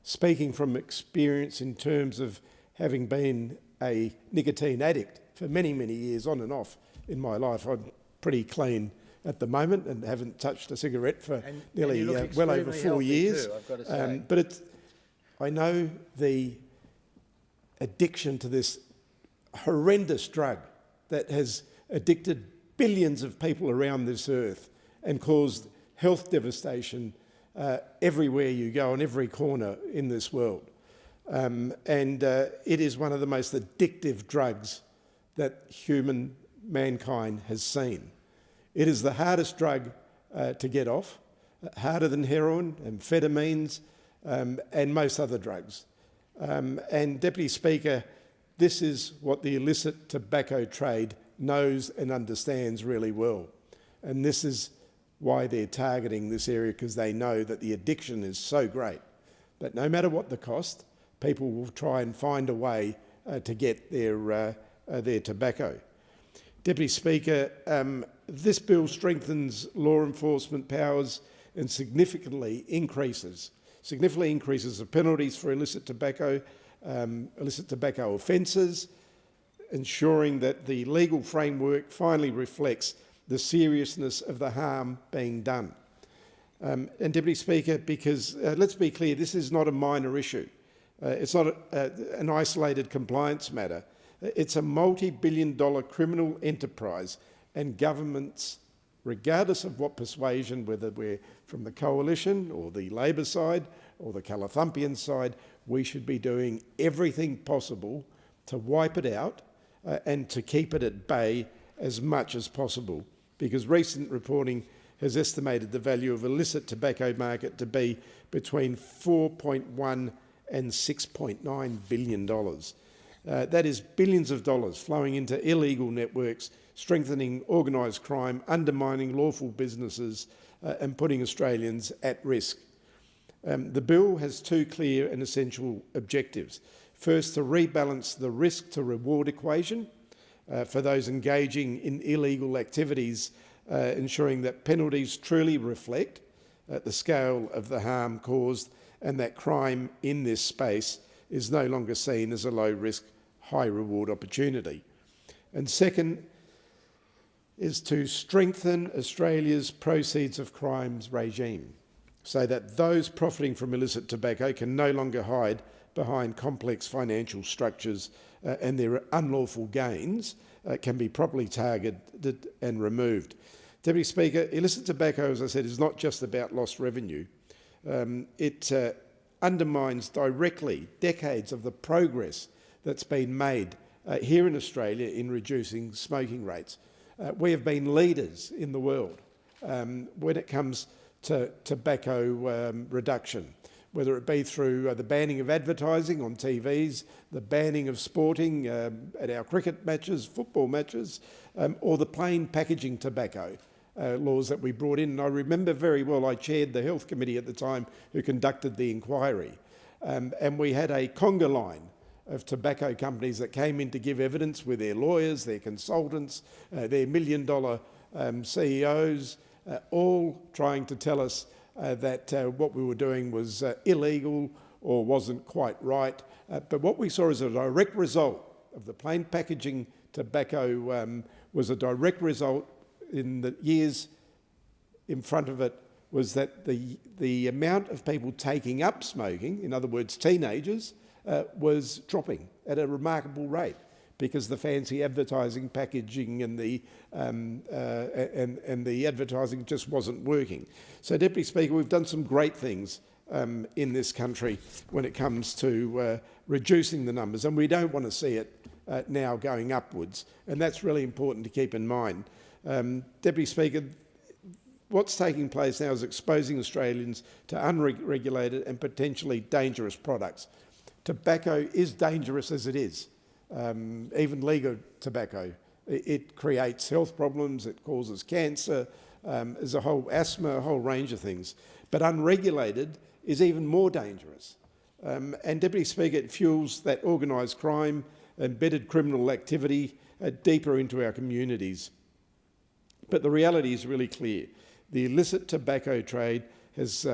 speaking from experience in terms of having been a nicotine addict for many, many years on and off in my life, I'm pretty clean at the moment and haven't touched a cigarette for nearly well over 4 years. Too, I've got to say. But I know the addiction to this horrendous drug that has addicted billions of people around this earth and caused health devastation everywhere you go, in every corner in this world. It is one of the most addictive drugs that mankind has seen. It is the hardest drug to get off, harder than heroin, amphetamines, and most other drugs. And Deputy Speaker, this is what the illicit tobacco trade knows and understands really well. And this is why they're targeting this area, because they know that the addiction is so great But no matter what the cost, people will try and find a way to get their tobacco. Deputy Speaker, this bill strengthens law enforcement powers and significantly increases the penalties for illicit tobacco offences, ensuring that the legal framework finally reflects the seriousness of the harm being done. And Deputy Speaker, because let's be clear, this is not a minor issue. It's not an isolated compliance matter. It's a multi-billion-dollar criminal enterprise, and governments, regardless of what persuasion, whether we're from the Coalition or the Labor side or the Calathumpian side, we should be doing everything possible to wipe it out and to keep it at bay as much as possible, because recent reporting has estimated the value of illicit tobacco market to be between $4.1 and $6.9 billion. That is billions of dollars flowing into illegal networks, strengthening organised crime, undermining lawful businesses and putting Australians at risk. The bill has two clear and essential objectives. First, to rebalance the risk to reward equation for those engaging in illegal activities, ensuring that penalties truly reflect the scale of the harm caused and that crime in this space is no longer seen as a low-risk, high-reward opportunity. And second is to strengthen Australia's proceeds of crimes regime so that those profiting from illicit tobacco can no longer hide behind complex financial structures and their unlawful gains can be properly targeted and removed. Deputy Speaker, illicit tobacco, as I said, is not just about lost revenue. It undermines directly decades of the progress that's been made here in Australia in reducing smoking rates. We have been leaders in the world when it comes to tobacco reduction, whether it be through the banning of advertising on TVs, the banning of sporting at our cricket matches, football matches, or the plain packaging tobacco laws that we brought in. And I remember very well, I chaired the Health Committee at the time who conducted the inquiry. And we had a conga line of tobacco companies that came in to give evidence with their lawyers, their consultants, their million-dollar CEOs, all trying to tell us that what we were doing was illegal or wasn't quite right. But what we saw as a direct result of the plain packaging tobacco was a direct result in the years in front of it was that the amount of people taking up smoking, in other words, teenagers, was dropping at a remarkable rate because the fancy advertising packaging and the advertising just wasn't working. So, Deputy Speaker, we've done some great things in this country when it comes to reducing the numbers, and we don't want to see it now going upwards, and that's really important to keep in mind. Deputy Speaker, what's taking place now is exposing Australians to unregulated and potentially dangerous products. Tobacco is dangerous as it is, even legal tobacco. It creates health problems, it causes cancer, there's a whole asthma, a whole range of things. But unregulated is even more dangerous. And Deputy Speaker, it fuels that organised crime, embedded criminal activity deeper into our communities. But the reality is really clear. The illicit tobacco trade has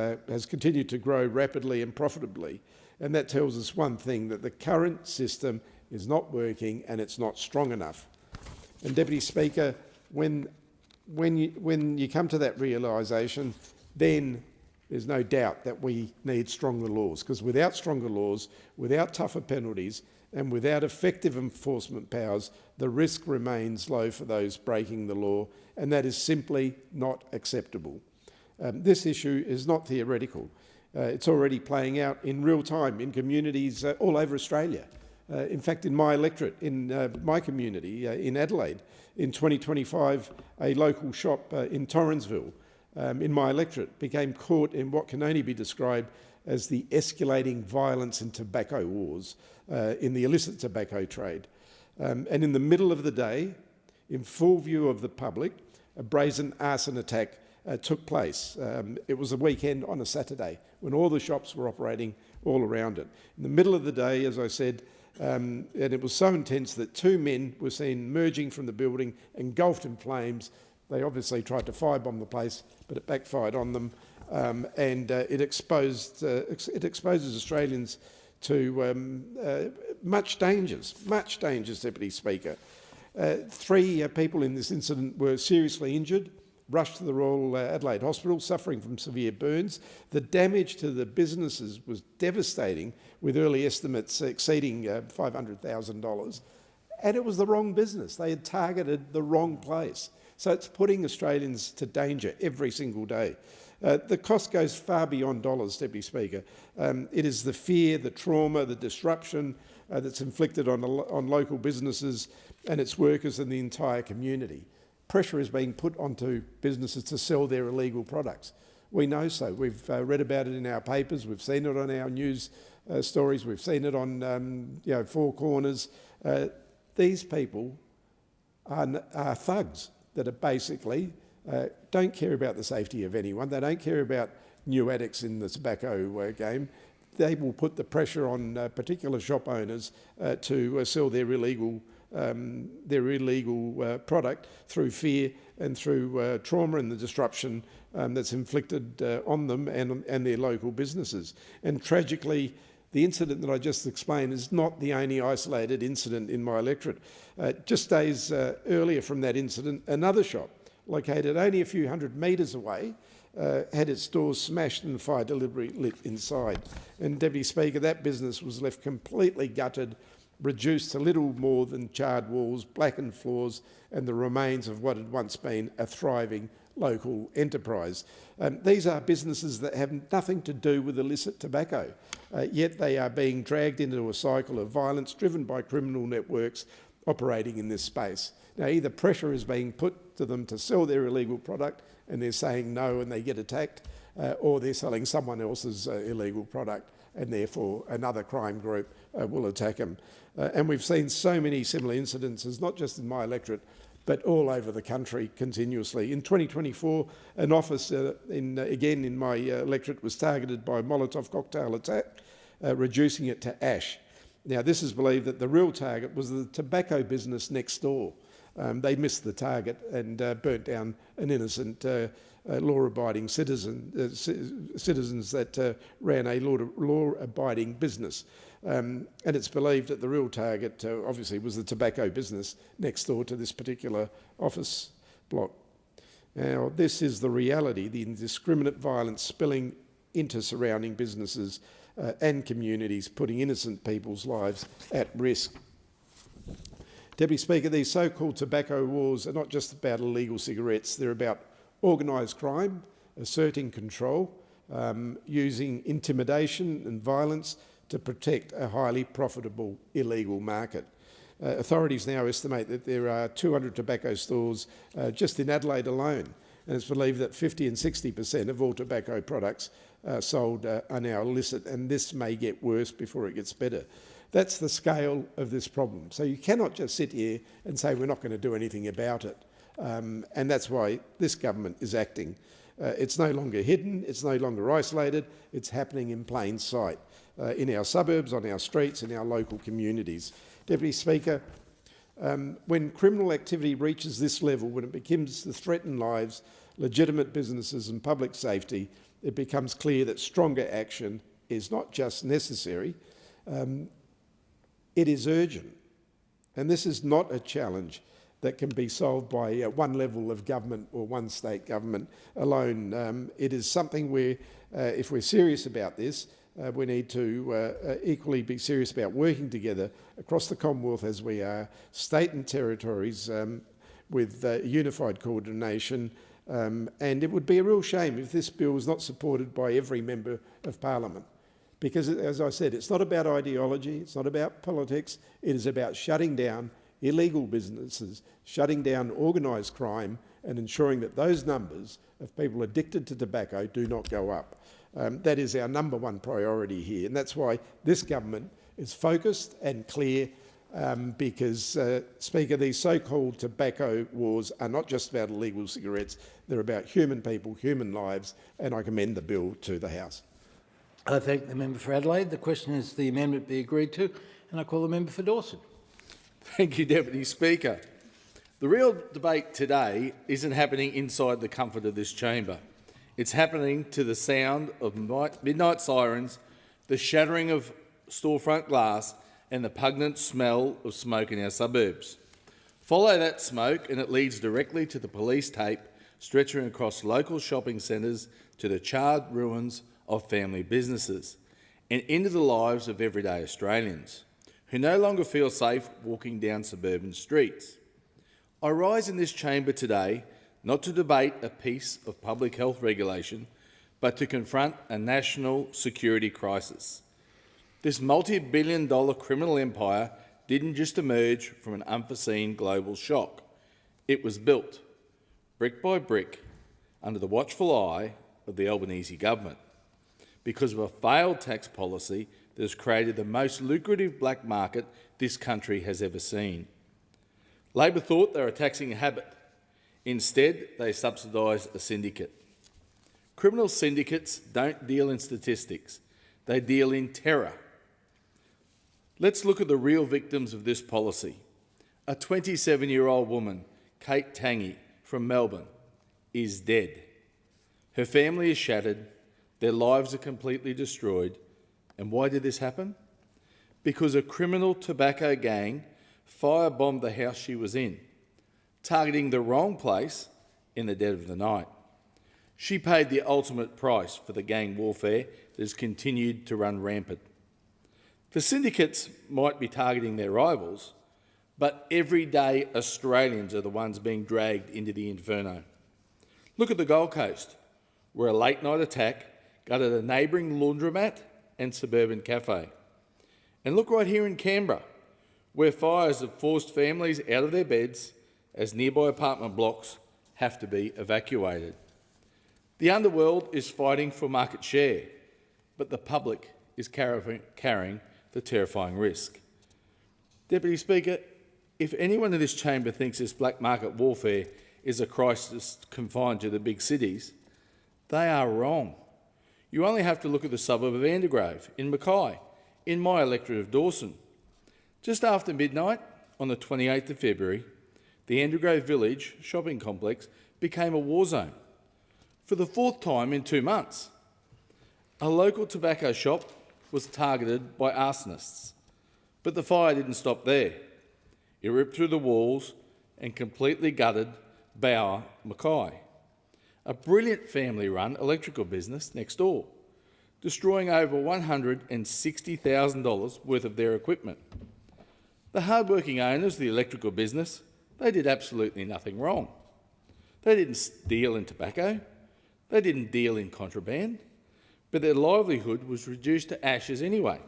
continued to grow rapidly and profitably, and that tells us one thing, that the current system is not working and it's not strong enough. And Deputy Speaker, when you come to that realisation, then there's no doubt that we need stronger laws, because without stronger laws, without tougher penalties, and without effective enforcement powers, the risk remains low for those breaking the law, and that is simply not acceptable. This issue is not theoretical. It's already playing out in real time in communities all over Australia. In fact, in my electorate, in my community, in Adelaide, in 2025, a local shop in Torrensville, in my electorate, became caught in what can only be described as the escalating violence and tobacco wars in the illicit tobacco trade. And in the middle of the day, in full view of the public, a brazen arson attack took place. It was a weekend on a Saturday when all the shops were operating all around it. In the middle of the day, as I said, and it was so intense that 2 men were seen emerging from the building, engulfed in flames. They obviously tried to firebomb the place, but it backfired on them, and it exposes Australians to much dangers, Deputy Speaker. 3 people in this incident were seriously injured, rushed to the Royal Adelaide Hospital, suffering from severe burns. The damage to the businesses was devastating, with early estimates exceeding $500,000. And it was the wrong business. They had targeted the wrong place. So it's putting Australians to danger every single day. The cost goes far beyond dollars, Deputy Speaker. It is the fear, the trauma, the disruption that's inflicted on local businesses and its workers and the entire community. Pressure is being put onto businesses to sell their illegal products. We know so. We've read about it in our papers. We've seen it on our news stories. We've seen it on Four Corners. These people are thugs that are basically don't care about the safety of anyone. They don't care about new addicts in the tobacco game. They will put the pressure on particular shop owners to sell their illegal product through fear and through trauma and the disruption that's inflicted on them and their local businesses. And tragically, the incident that I just explained is not the only isolated incident in my electorate. Just days earlier from that incident, another shop, located only a few hundred metres away, had its doors smashed and the fire deliberately lit inside. And Deputy Speaker, that business was left completely gutted, reduced to little more than charred walls, blackened floors, and the remains of what had once been a thriving local enterprise. These are businesses that have nothing to do with illicit tobacco, yet they are being dragged into a cycle of violence driven by criminal networks operating in this space. Now, either pressure is being put to them to sell their illegal product and they're saying no and they get attacked, or they're selling someone else's illegal product and therefore another crime group will attack them. And we've seen so many similar incidences, not just in my electorate, but all over the country continuously. In 2024, an office again in my electorate was targeted by a Molotov cocktail attack, reducing it to ash. Now, this is believed that the real target was the tobacco business next door. They missed the target and burnt down an innocent law-abiding citizens that ran a law-abiding business. And it's believed that the real target obviously was the tobacco business next door to this particular office block. Now, this is the reality, the indiscriminate violence spilling into surrounding businesses and communities, putting innocent people's lives at risk. Deputy Speaker, these so-called tobacco wars are not just about illegal cigarettes, they're about organised crime, asserting control, using intimidation and violence to protect a highly profitable illegal market. Authorities now estimate that there are 200 tobacco stores just in Adelaide alone, and it's believed that 50 and 60% of all tobacco products sold are now illicit, and this may get worse before it gets better. That's the scale of this problem. So you cannot just sit here and say we're not going to do anything about it. And that's why this government is acting. It's no longer hidden, it's no longer isolated, it's happening in plain sight, in our suburbs, on our streets, in our local communities. Deputy Speaker, when criminal activity reaches this level, when it begins to threaten lives, legitimate businesses and public safety, it becomes clear that stronger action is not just necessary, it is urgent. And this is not a challenge that can be solved by one level of government or one state government alone. It is something where, if we're serious about this, we need to equally be serious about working together across the Commonwealth as we are, state and territories with unified coordination. And it would be a real shame if this bill was not supported by every member of Parliament. Because, as I said, it's not about ideology, it's not about politics, it is about shutting down illegal businesses, shutting down organised crime and ensuring that those numbers of people addicted to tobacco do not go up. That is our number one priority here, and that's why this government is focused and clear, because, Speaker, these so-called tobacco wars are not just about illegal cigarettes, they're about human people, human lives, and I commend the bill to the House. I thank the member for Adelaide. The question is the amendment be agreed to, and I call the member for Dawson. Thank you, Deputy Speaker. The real debate today isn't happening inside the comfort of this chamber. It's happening to the sound of midnight sirens, the shattering of storefront glass and the pungent smell of smoke in our suburbs. Follow that smoke and it leads directly to the police tape stretching across local shopping centres to the charred ruins of family businesses and into the lives of everyday Australians who no longer feel safe walking down suburban streets. I rise in this chamber today not to debate a piece of public health regulation, but to confront a national security crisis. This multi-billion-dollar criminal empire didn't just emerge from an unforeseen global shock. It was built, brick by brick, under the watchful eye of the Albanese government, because of a failed tax policy that has created the most lucrative black market this country has ever seen. Labor thought they were taxing a habit. Instead, they subsidised a syndicate. Criminal syndicates don't deal in statistics. They deal in terror. Let's look at the real victims of this policy. A 27-year-old woman, Kate Tangi, from Melbourne, is dead. Her family is shattered, their lives are completely destroyed. And why did this happen? Because a criminal tobacco gang firebombed the house she was in, targeting the wrong place in the dead of the night. She paid the ultimate price for the gang warfare that has continued to run rampant. The syndicates might be targeting their rivals, but everyday Australians are the ones being dragged into the inferno. Look at the Gold Coast, where a late-night attack gutted a neighbouring laundromat and suburban cafe. And look right here in Canberra, where fires have forced families out of their beds as nearby apartment blocks have to be evacuated. The underworld is fighting for market share, but the public is carrying the terrifying risk. Deputy Speaker, if anyone in this chamber thinks this black market warfare is a crisis confined to the big cities, they are wrong. You only have to look at the suburb of Andergrove, in Mackay, in my electorate of Dawson. Just after midnight, on the 28th of February, the Andergrove Village shopping complex became a war zone. For the fourth time in 2 months, a local tobacco shop was targeted by arsonists. But the fire didn't stop there. It ripped through the walls and completely gutted Bower Mackay, a brilliant family-run electrical business next door, destroying over $160,000 worth of their equipment. The hard-working owners of the electrical business, they did absolutely nothing wrong. They didn't deal in tobacco, they didn't deal in contraband, but their livelihood was reduced to ashes anyway,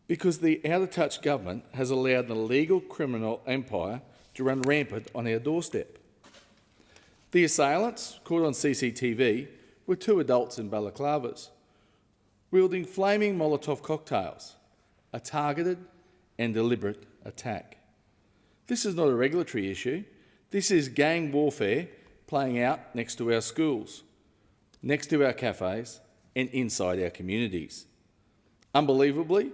because the out-of-touch government has allowed an illegal criminal empire to run rampant on our doorstep. The assailants, caught on CCTV, were 2 adults in balaclavas, wielding flaming Molotov cocktails, a targeted and deliberate attack. This is not a regulatory issue. This is gang warfare playing out next to our schools, next to our cafes and inside our communities. Unbelievably,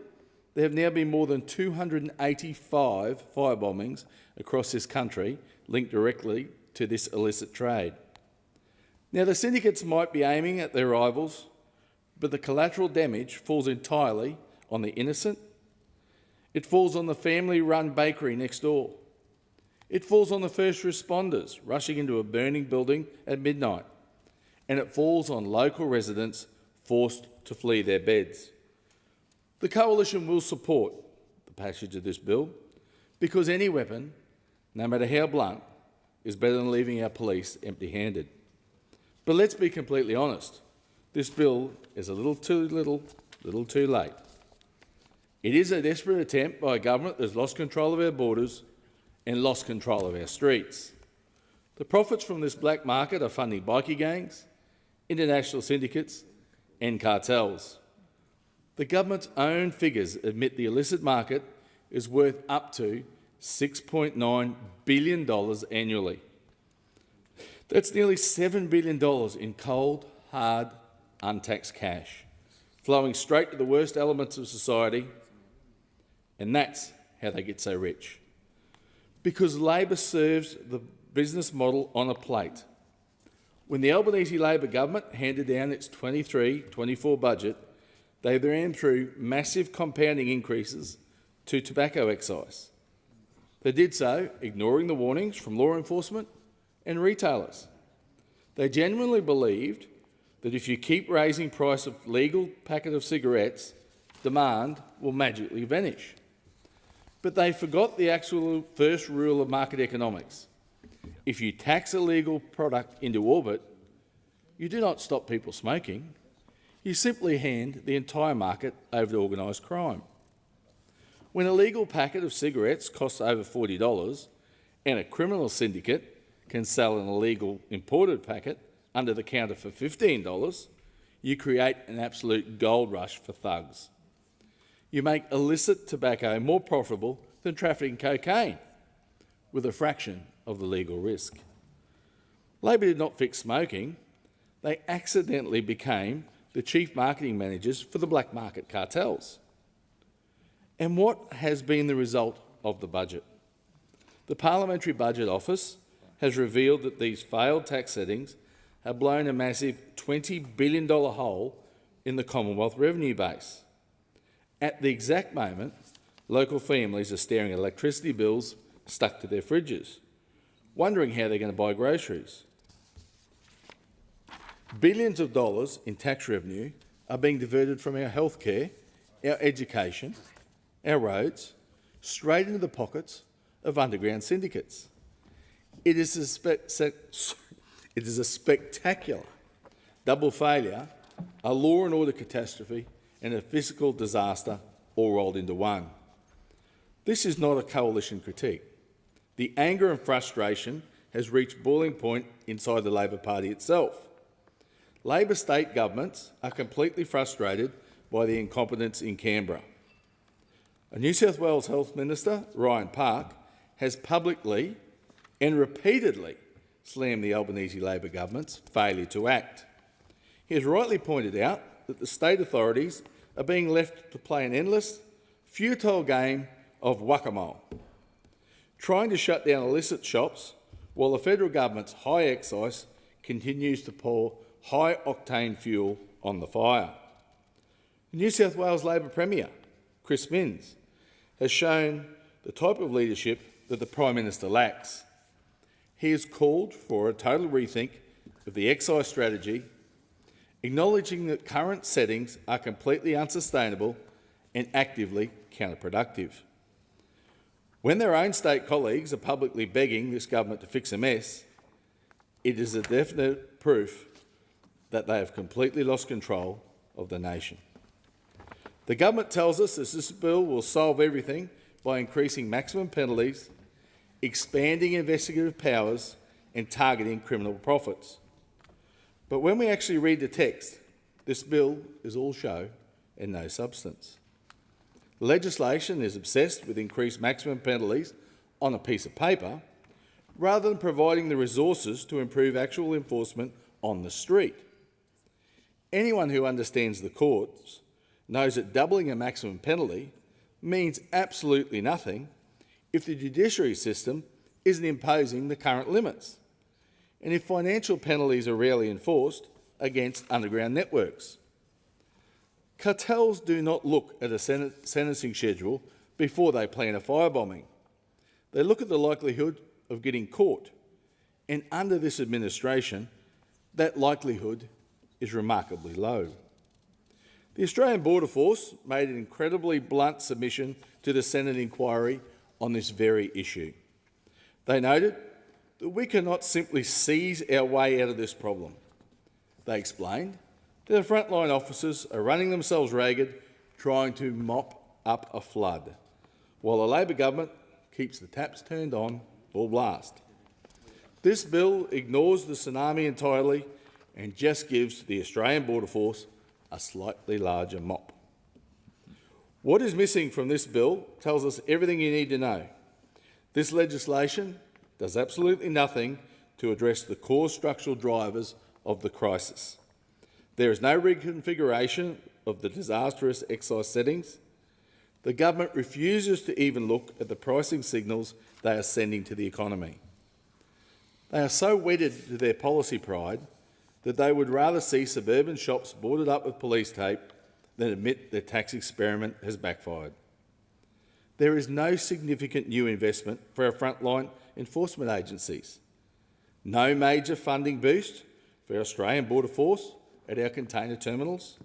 there have now been more than 285 firebombings across this country linked directly to this illicit trade. Now, the syndicates might be aiming at their rivals, but the collateral damage falls entirely on the innocent. It falls on the family-run bakery next door. It falls on the first responders rushing into a burning building at midnight. And it falls on local residents forced to flee their beds. The Coalition will support the passage of this bill because any weapon, no matter how blunt, is better than leaving our police empty-handed. But let's be completely honest, this bill is a little too late. It is a desperate attempt by a government that has lost control of our borders and lost control of our streets. The profits from this black market are funding bikie gangs, international syndicates and cartels. The government's own figures admit the illicit market is worth up to $6.9 billion annually. That's nearly $7 billion in cold, hard untaxed cash, flowing straight to the worst elements of society, and that's how they get so rich. Because Labor serves the business model on a plate. When the Albanese Labor government handed down its 23-24 budget, they ran through massive compounding increases to tobacco excise. They did so ignoring the warnings from law enforcement and retailers. They genuinely believed that if you keep raising price of legal packet of cigarettes, demand will magically vanish. But they forgot the actual first rule of market economics. If you tax a legal product into orbit, you do not stop people smoking. You simply hand the entire market over to organised crime. When a legal packet of cigarettes costs over $40 and a criminal syndicate can sell an illegal imported packet under the counter for $15, you create an absolute gold rush for thugs. You make illicit tobacco more profitable than trafficking cocaine, with a fraction of the legal risk. Labor did not fix smoking. They accidentally became the chief marketing managers for the black market cartels. And what has been the result of the budget? The Parliamentary Budget Office has revealed that these failed tax settings have blown a massive $20 billion hole in the Commonwealth revenue base. At the exact moment, local families are staring at electricity bills stuck to their fridges, wondering how they're going to buy groceries. Billions of dollars in tax revenue are being diverted from our healthcare, our education, our roads, straight into the pockets of underground syndicates. It is a spectacular double failure, a law and order catastrophe and a fiscal disaster all rolled into one. This is not a coalition critique. The anger and frustration has reached boiling point inside the Labor Party itself. Labor state governments are completely frustrated by the incompetence in Canberra. A New South Wales Health Minister, Ryan Park, has publicly and repeatedly slammed the Albanese Labor government's failure to act. He has rightly pointed out that the state authorities are being left to play an endless, futile game of whack-a-mole, trying to shut down illicit shops while the federal government's high excise continues to pour high-octane fuel on the fire. The New South Wales Labor Premier, Chris Minns, has shown the type of leadership that the Prime Minister lacks. He has called for a total rethink of the excise strategy, acknowledging that current settings are completely unsustainable and actively counterproductive. When their own state colleagues are publicly begging this government to fix a mess, it is a definite proof that they have completely lost control of the nation. The government tells us that this bill will solve everything by increasing maximum penalties, expanding investigative powers and targeting criminal profits. But when we actually read the text, this bill is all show and no substance. The legislation is obsessed with increased maximum penalties on a piece of paper rather than providing the resources to improve actual enforcement on the street. Anyone who understands the courts knows that doubling a maximum penalty means absolutely nothing if the judiciary system isn't imposing the current limits, and if financial penalties are rarely enforced against underground networks. Cartels do not look at a sentencing schedule before they plan a firebombing. They look at the likelihood of getting caught, and under this administration, that likelihood is remarkably low. The Australian Border Force made an incredibly blunt submission to the Senate inquiry on this very issue. They noted that we cannot simply seize our way out of this problem. They explained that the frontline officers are running themselves ragged trying to mop up a flood, while the Labor government keeps the taps turned on full blast. This bill ignores the tsunami entirely and just gives the Australian Border Force a slightly larger mop. What is missing from this bill tells us everything you need to know. This legislation does absolutely nothing to address the core structural drivers of the crisis. There is no reconfiguration of the disastrous excise settings. The government refuses to even look at the pricing signals they are sending to the economy. They are so wedded to their policy pride that they would rather see suburban shops boarded up with police tape than admit their tax experiment has backfired. There is no significant new investment for our frontline enforcement agencies. No major funding boost for our Australian Border Force at our container terminals.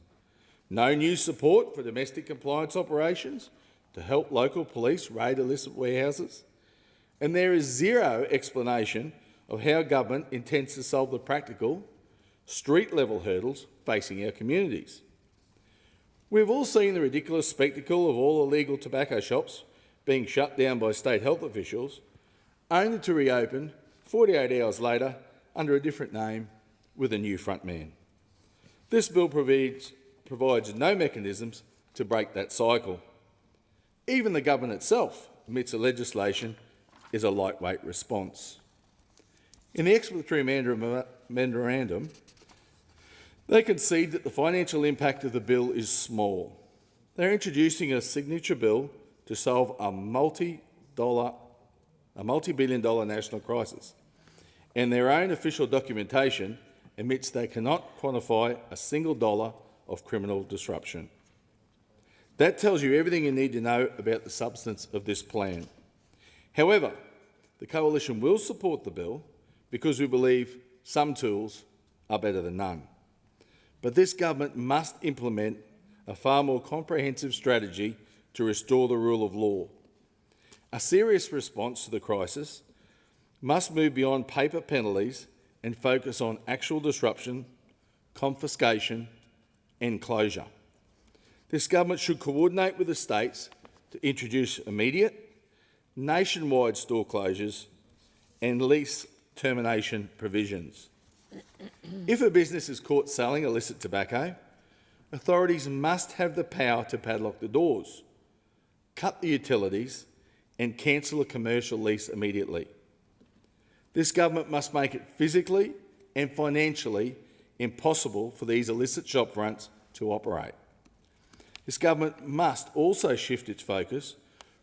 No new support for domestic compliance operations to help local police raid illicit warehouses. And there is zero explanation of how government intends to solve the practical, street-level hurdles facing our communities. We've all seen the ridiculous spectacle of all illegal tobacco shops being shut down by state health officials, only to reopen 48 hours later under a different name with a new frontman. This bill provides no mechanisms to break that cycle. Even the government itself admits the legislation is a lightweight response. In the explanatory memorandum, they concede that the financial impact of the bill is small. They're introducing a signature bill to solve a multi-billion-dollar national crisis, and their own official documentation admits they cannot quantify a single dollar of criminal disruption. That tells you everything you need to know about the substance of this plan. However, the Coalition will support the bill because we believe some tools are better than none. But this government must implement a far more comprehensive strategy to restore the rule of law. A serious response to the crisis must move beyond paper penalties and focus on actual disruption, confiscation and closure. This government should coordinate with the states to introduce immediate, nationwide store closures and lease termination provisions. If a business is caught selling illicit tobacco, authorities must have the power to padlock the doors, cut the utilities and cancel a commercial lease immediately. This government must make it physically and financially impossible for these illicit shopfronts to operate. This government must also shift its focus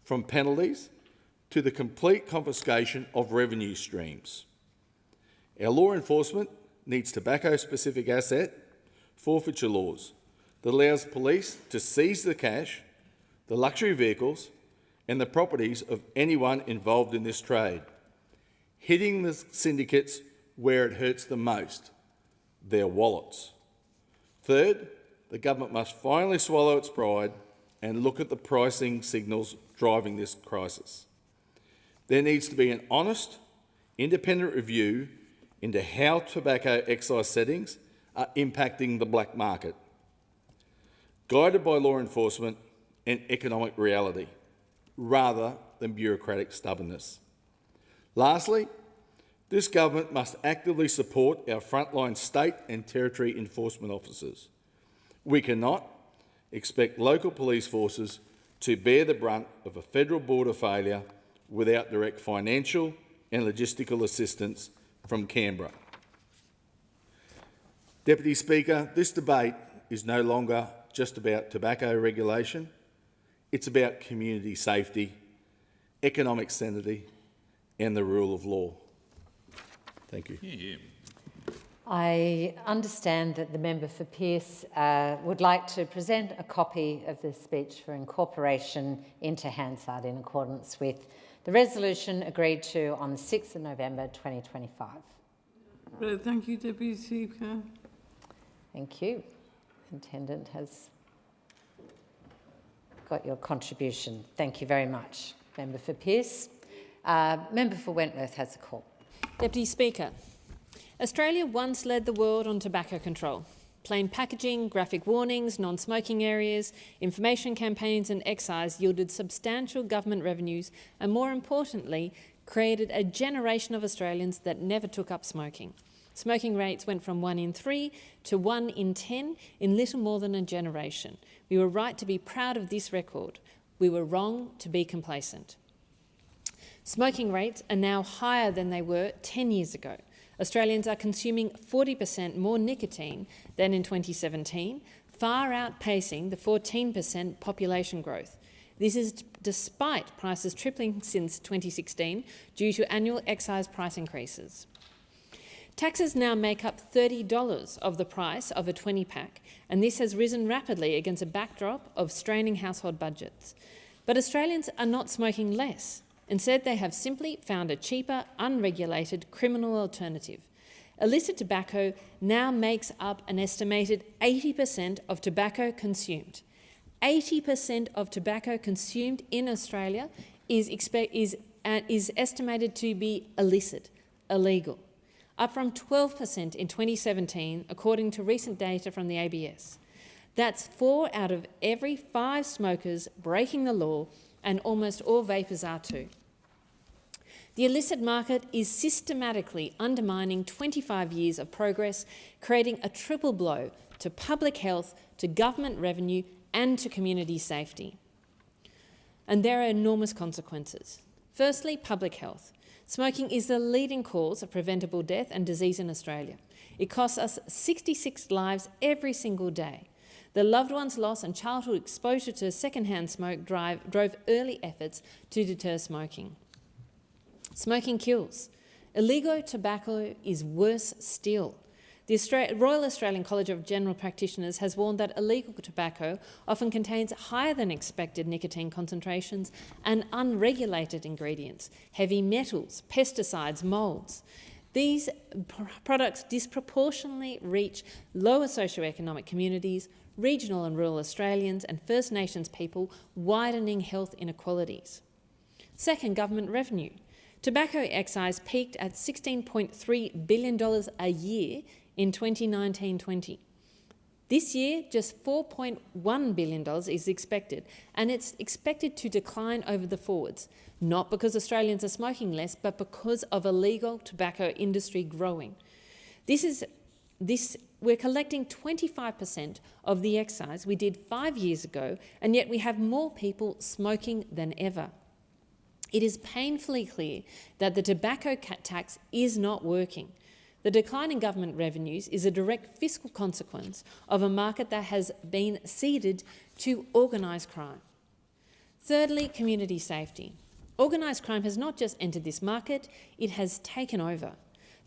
from penalties to the complete confiscation of revenue streams. Our law enforcement needs tobacco-specific asset forfeiture laws that allows police to seize the cash, the luxury vehicles and the properties of anyone involved in this trade, hitting the syndicates where it hurts the most, their wallets. Third, the government must finally swallow its pride and look at the pricing signals driving this crisis. There needs to be an honest, independent review into how tobacco excise settings are impacting the black market, guided by law enforcement and economic reality, rather than bureaucratic stubbornness. Lastly, this government must actively support our frontline state and territory enforcement officers. We cannot expect local police forces to bear the brunt of a federal border failure without direct financial and logistical assistance from Canberra. Deputy Speaker, this debate is no longer just about tobacco regulation. It's about community safety, economic sanity and the rule of law. Thank you. Yeah. I understand that the member for Pearce would like to present a copy of this speech for incorporation into Hansard in accordance with the resolution agreed to on the 6th of November 2025. Thank you, Deputy Speaker. Thank you. Intendant has got your contribution. Thank you very much. Member for Pearce. Member for Wentworth has a call. Deputy Speaker, Australia once led the world on tobacco control. Plain packaging, graphic warnings, non-smoking areas, information campaigns and excise yielded substantial government revenues and, more importantly, created a generation of Australians that never took up smoking. Smoking rates went from 1 in 3 to 1 in 10 in little more than a generation. We were right to be proud of this record. We were wrong to be complacent. Smoking rates are now higher than they were 10 years ago. Australians are consuming 40% more nicotine than in 2017, far outpacing the 14% population growth. This is despite prices tripling since 2016 due to annual excise price increases. Taxes now make up $30 of the price of a 20-pack, and this has risen rapidly against a backdrop of straining household budgets. But Australians are not smoking less. Instead, they have simply found a cheaper, unregulated criminal alternative. Illicit tobacco now makes up an estimated 80% of tobacco consumed. 80% of tobacco consumed in Australia is estimated to be illicit, illegal, up from 12% in 2017, according to recent data from the ABS. That's 4 out of every 5 smokers breaking the law, and almost all vapers are too. The illicit market is systematically undermining 25 years of progress, creating a triple blow to public health, to government revenue, and to community safety. And there are enormous consequences. Firstly, public health. Smoking is the leading cause of preventable death and disease in Australia. It costs us 66 lives every single day. The loved ones lost and childhood exposure to second-hand smoke drove early efforts to deter smoking. Smoking kills. Illegal tobacco is worse still. The Royal Australian College of General Practitioners has warned that illegal tobacco often contains higher than expected nicotine concentrations and unregulated ingredients, heavy metals, pesticides, moulds. These products disproportionately reach lower socioeconomic communities, regional and rural Australians and First Nations people, widening health inequalities. Second, government revenue. Tobacco excise peaked at $16.3 billion a year in 2019-20. This year, just $4.1 billion is expected, and it's expected to decline over the forwards, not because Australians are smoking less, but because of illegal tobacco industry growing. We're collecting 25% of the excise we did 5 years ago, and yet we have more people smoking than ever. It is painfully clear that the tobacco tax is not working. The decline in government revenues is a direct fiscal consequence of a market that has been ceded to organised crime. Thirdly, community safety. Organised crime has not just entered this market, it has taken over.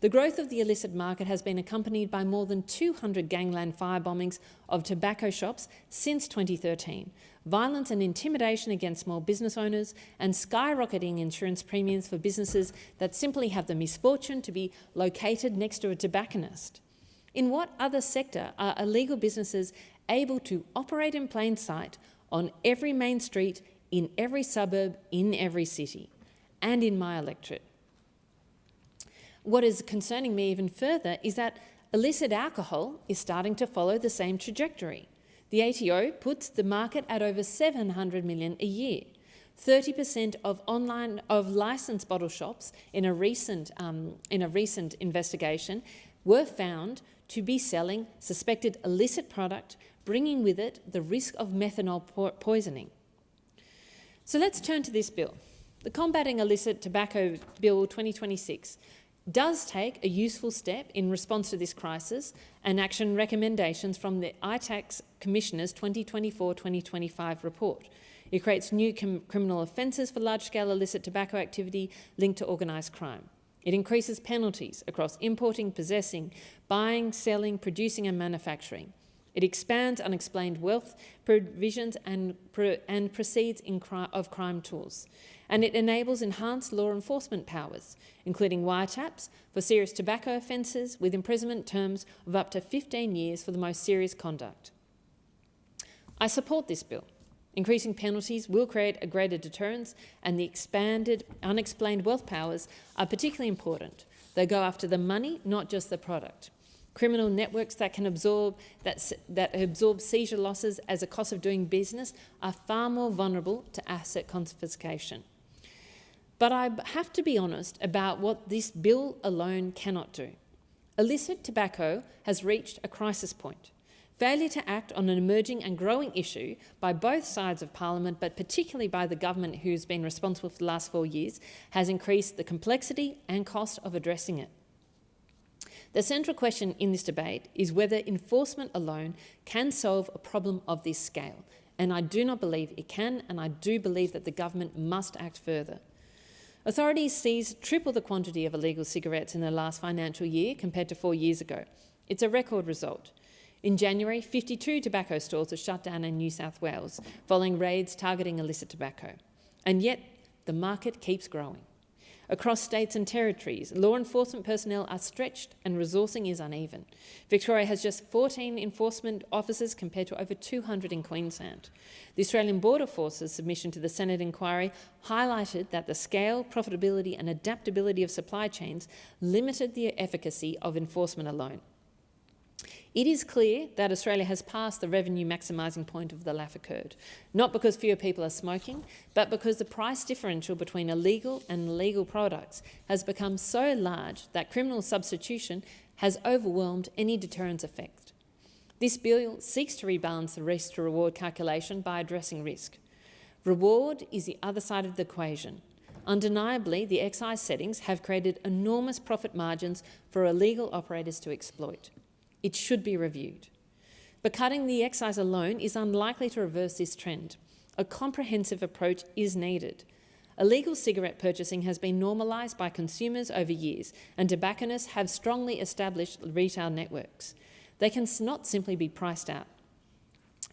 The growth of the illicit market has been accompanied by more than 200 gangland firebombings of tobacco shops since 2013, violence and intimidation against small business owners, and skyrocketing insurance premiums for businesses that simply have the misfortune to be located next to a tobacconist. In what other sector are illegal businesses able to operate in plain sight on every main street, in every suburb, in every city, and in my electorate? What is concerning me even further is that illicit alcohol is starting to follow the same trajectory. The ATO puts the market at over $700 million a year. 30% of licensed bottle shops in a recent investigation were found to be selling suspected illicit product, bringing with it the risk of methanol poisoning. So let's turn to this bill. The Combating Illicit Tobacco Bill 2026 does take a useful step in response to this crisis and action recommendations from the ITAX Commissioner's 2024-2025 report. It creates new criminal offences for large-scale illicit tobacco activity linked to organised crime. It increases penalties across importing, possessing, buying, selling, producing and manufacturing. It expands unexplained wealth provisions and proceeds of crime tools. And it enables enhanced law enforcement powers, including wiretaps for serious tobacco offences with imprisonment terms of up to 15 years for the most serious conduct. I support this bill. Increasing penalties will create a greater deterrence, and the expanded unexplained wealth powers are particularly important. They go after the money, not just the product. Criminal networks that can absorb seizure losses as a cost of doing business are far more vulnerable to asset confiscation. But I have to be honest about what this bill alone cannot do. Illicit tobacco has reached a crisis point. Failure to act on an emerging and growing issue by both sides of Parliament, but particularly by the government who's been responsible for the last 4 years, has increased the complexity and cost of addressing it. The central question in this debate is whether enforcement alone can solve a problem of this scale, and I do not believe it can, and I do believe that the government must act further. Authorities seized triple the quantity of illegal cigarettes in the last financial year compared to 4 years ago. It's a record result. In January, 52 tobacco stores were shut down in New South Wales following raids targeting illicit tobacco. And yet, the market keeps growing. Across states and territories, law enforcement personnel are stretched and resourcing is uneven. Victoria has just 14 enforcement officers compared to over 200 in Queensland. The Australian Border Force's submission to the Senate inquiry highlighted that the scale, profitability and adaptability of supply chains limited the efficacy of enforcement alone. It is clear that Australia has passed the revenue maximising point of the Laffer curve, not because fewer people are smoking, but because the price differential between illegal and legal products has become so large that criminal substitution has overwhelmed any deterrence effect. This bill seeks to rebalance the risk to reward calculation by addressing risk. Reward is the other side of the equation. Undeniably, the excise settings have created enormous profit margins for illegal operators to exploit. It should be reviewed. But cutting the excise alone is unlikely to reverse this trend. A comprehensive approach is needed. Illegal cigarette purchasing has been normalised by consumers over years, and tobacconists have strongly established retail networks. They can not simply be priced out.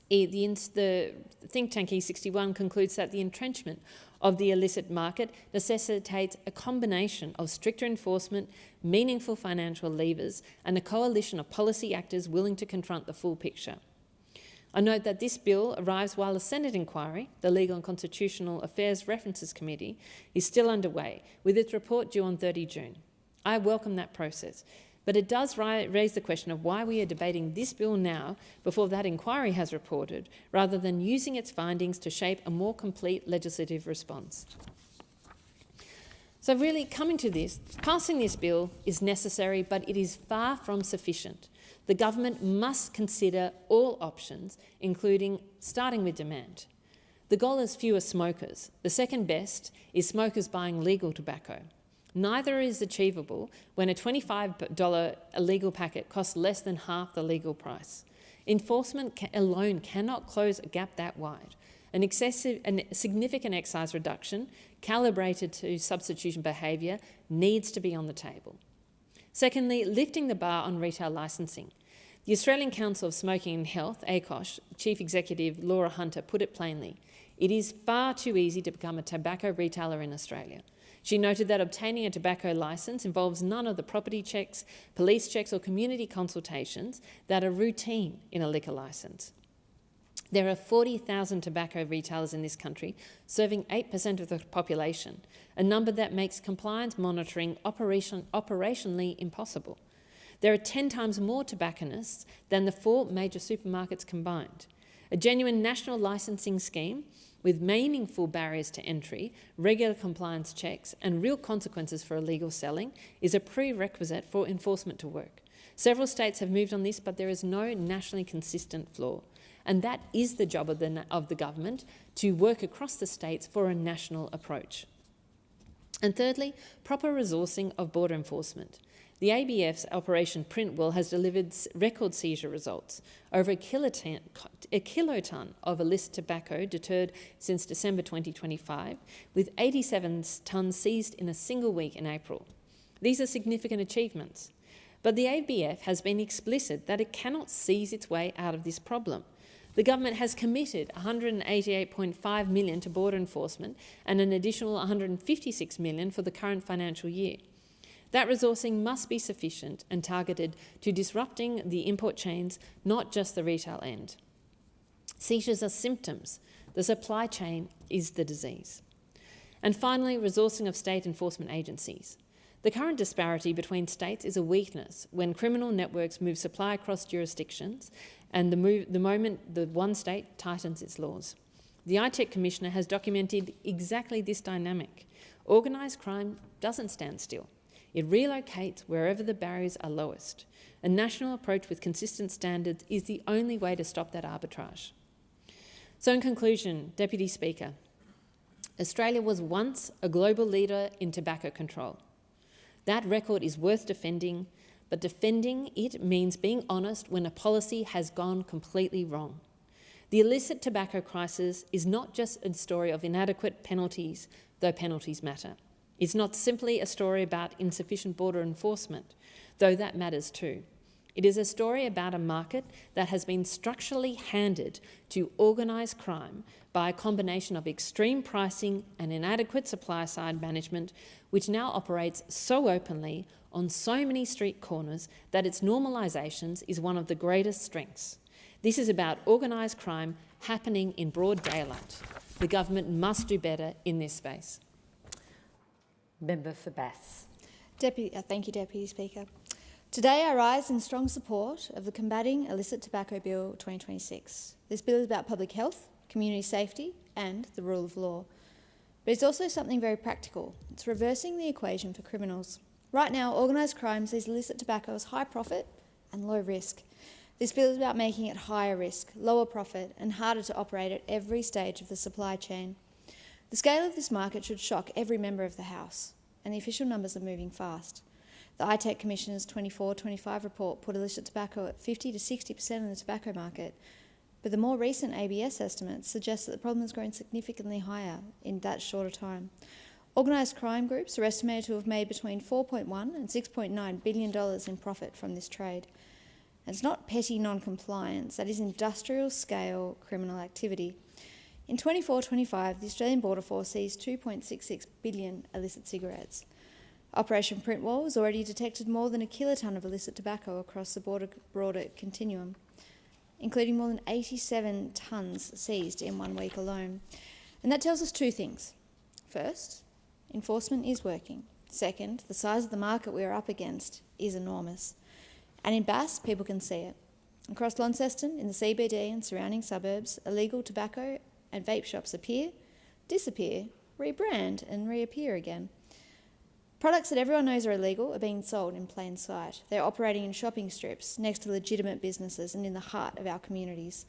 The think tank E61 concludes that the entrenchment of the illicit market necessitates a combination of stricter enforcement, meaningful financial levers, and a coalition of policy actors willing to confront the full picture. I note that this bill arrives while a Senate inquiry, the Legal and Constitutional Affairs References Committee, is still underway, with its report due on 30 June. I welcome that process, but it does raise the question of why we are debating this bill now before that inquiry has reported, rather than using its findings to shape a more complete legislative response. So really, coming to this, passing this bill is necessary, but it is far from sufficient. The government must consider all options, including starting with demand. The goal is fewer smokers. The second best is smokers buying legal tobacco. Neither is achievable when a $25 illegal packet costs less than half the legal price. Enforcement alone cannot close a gap that wide. An significant excise reduction, calibrated to substitution behaviour, needs to be on the table. Secondly, lifting the bar on retail licensing. The Australian Council of Smoking and Health, ACOSH, Chief Executive Laura Hunter put it plainly, it is far too easy to become a tobacco retailer in Australia. She noted that obtaining a tobacco licence involves none of the property checks, police checks or community consultations that are routine in a liquor licence. There are 40,000 tobacco retailers in this country, serving 8% of the population, a number that makes compliance monitoring operationally impossible. There are 10 times more tobacconists than the 4 major supermarkets combined. A genuine national licensing scheme with meaningful barriers to entry, regular compliance checks and real consequences for illegal selling is a prerequisite for enforcement to work. Several states have moved on this, but there is no nationally consistent flaw. And that is the job of the government, to work across the states for a national approach. And thirdly, proper resourcing of border enforcement. The ABF's Operation Printwell has delivered record seizure results. Over a kilotonne of illicit tobacco deterred since December 2025, with 87 tonnes seized in a single week in April. These are significant achievements. But the ABF has been explicit that it cannot seize its way out of this problem. The government has committed $188.5 million to border enforcement and an additional $156 million for the current financial year. That resourcing must be sufficient and targeted to disrupting the import chains, not just the retail end. Seizures are symptoms. The supply chain is the disease. And finally, resourcing of state enforcement agencies. The current disparity between states is a weakness when criminal networks move supply across jurisdictions and the moment the one state tightens its laws. The ITEC Commissioner has documented exactly this dynamic. Organised crime doesn't stand still. It relocates wherever the barriers are lowest. A national approach with consistent standards is the only way to stop that arbitrage. So in conclusion, Deputy Speaker, Australia was once a global leader in tobacco control. That record is worth defending, but defending it means being honest when a policy has gone completely wrong. The illicit tobacco crisis is not just a story of inadequate penalties, though penalties matter. It's not simply a story about insufficient border enforcement, though that matters too. It is a story about a market that has been structurally handed to organised crime by a combination of extreme pricing and inadequate supply-side management, which now operates so openly on so many street corners that its normalisation is one of the greatest strengths. This is about organised crime happening in broad daylight. The government must do better in this space. Member for Bass. Thank you, Deputy Speaker. Today I rise in strong support of the Combating Illicit Tobacco Bill 2026. This bill is about public health, community safety and the rule of law. But it's also something very practical. It's reversing the equation for criminals. Right now, organised crime sees illicit tobacco as high profit and low risk. This bill is about making it higher risk, lower profit and harder to operate at every stage of the supply chain. The scale of this market should shock every member of the House, and the official numbers are moving fast. The ITEC Commissioner's 24-25 report put illicit tobacco at 50 to 60% of the tobacco market, but the more recent ABS estimates suggest that the problem has grown significantly higher in that shorter time. Organised crime groups are estimated to have made between $4.1 and $6.9 billion in profit from this trade. And it's not petty non-compliance, that is industrial-scale criminal activity. In 24-25, the Australian Border Force seized 2.66 billion illicit cigarettes. Operation Printwall has already detected more than a kilotonne of illicit tobacco across the broader continuum, including more than 87 tonnes seized in 1 week alone. And that tells us two things. First, enforcement is working. Second, the size of the market we are up against is enormous. And in Bass, people can see it. Across Launceston, in the CBD and surrounding suburbs, illegal tobacco and vape shops appear, disappear, rebrand and reappear again. Products that everyone knows are illegal are being sold in plain sight. They're operating in shopping strips next to legitimate businesses and in the heart of our communities.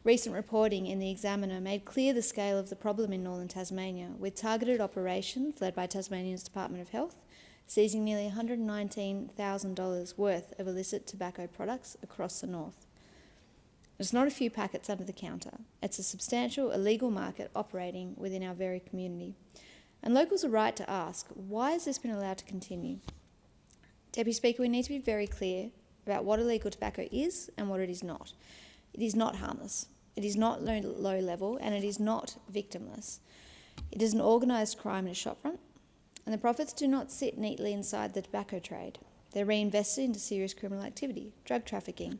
Recent reporting in the Examiner made clear the scale of the problem in northern Tasmania, with targeted operations led by Tasmania's Department of Health, seizing nearly $119,000 worth of illicit tobacco products across the north. It's not a few packets under the counter. It's a substantial illegal market operating within our very community. And locals are right to ask, why has this been allowed to continue? Deputy Speaker, we need to be very clear about what illegal tobacco is and what it is not. It is not harmless, it is not low level, and it is not victimless. It is an organised crime in a shopfront, and the profits do not sit neatly inside the tobacco trade. They're reinvested into serious criminal activity, drug trafficking,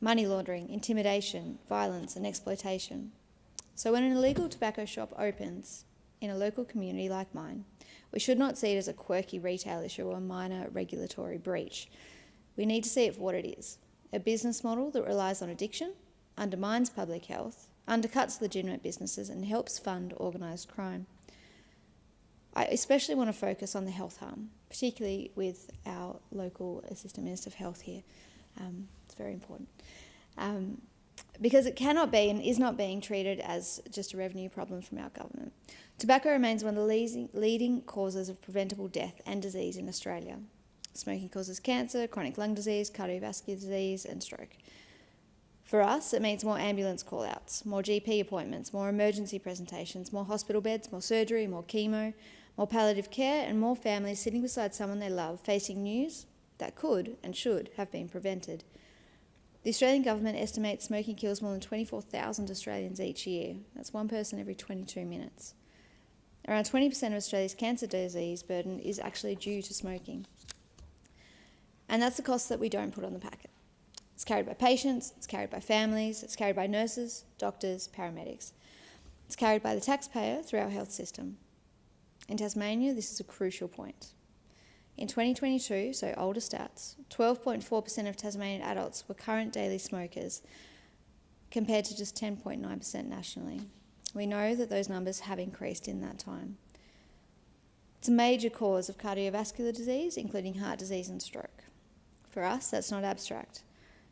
money laundering, intimidation, violence and exploitation. So when an illegal tobacco shop opens in a local community like mine, we should not see it as a quirky retail issue or a minor regulatory breach. We need to see it for what it is, a business model that relies on addiction, undermines public health, undercuts legitimate businesses and helps fund organised crime. I especially want to focus on the health harm, particularly with our local Assistant Minister of Health here. It's very important. Because it cannot be and is not being treated as just a revenue problem from our government. Tobacco remains one of the leading causes of preventable death and disease in Australia. Smoking causes cancer, chronic lung disease, cardiovascular disease and stroke. For us, it means more ambulance call-outs, more GP appointments, more emergency presentations, more hospital beds, more surgery, more chemo, more palliative care and more families sitting beside someone they love facing news that could and should have been prevented. The Australian government estimates smoking kills more than 24,000 Australians each year. That's one person every 22 minutes. Around 20% of Australia's cancer disease burden is actually due to smoking. And that's the cost that we don't put on the packet. It's carried by patients, it's carried by families, it's carried by nurses, doctors, paramedics. It's carried by the taxpayer through our health system. In Tasmania, this is a crucial point. In 2022, so older stats, 12.4% of Tasmanian adults were current daily smokers, compared to just 10.9% nationally. We know that those numbers have increased in that time. It's a major cause of cardiovascular disease, including heart disease and stroke. For us, that's not abstract.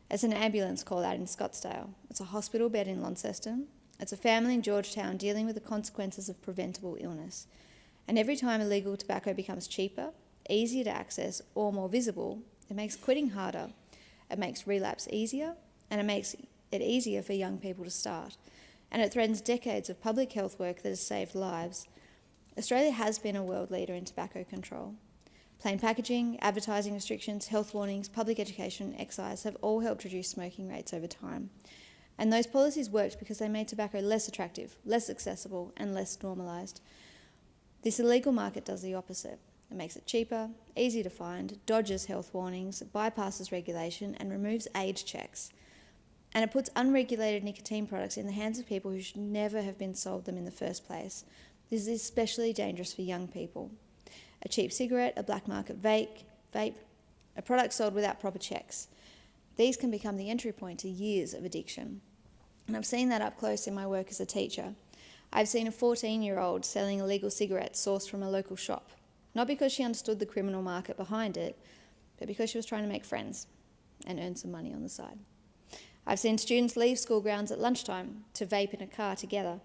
It's an ambulance call out in Scottsdale. It's a hospital bed in Launceston. It's a family in Georgetown dealing with the consequences of preventable illness. And every time illegal tobacco becomes cheaper, easier to access or more visible, It makes quitting harder, it makes relapse easier, and it makes it easier for young people to start. And it threatens decades of public health work that has saved lives. Australia has been a world leader in tobacco control. Plain packaging, advertising restrictions, health warnings, public education, excise have all helped reduce smoking rates over time. And those policies worked because they made tobacco less attractive, less accessible, and less normalised. This illegal market does the opposite. It makes it cheaper, easier to find, dodges health warnings, bypasses regulation, and removes age checks. And it puts unregulated nicotine products in the hands of people who should never have been sold them in the first place. This is especially dangerous for young people. A cheap cigarette, a black market vape, a product sold without proper checks. These can become the entry point to years of addiction. And I've seen that up close in my work as a teacher. I've seen a 14-year-old selling illegal cigarettes sourced from a local shop, not because she understood the criminal market behind it, but because she was trying to make friends and earn some money on the side. I've seen students leave school grounds at lunchtime to vape in a car together,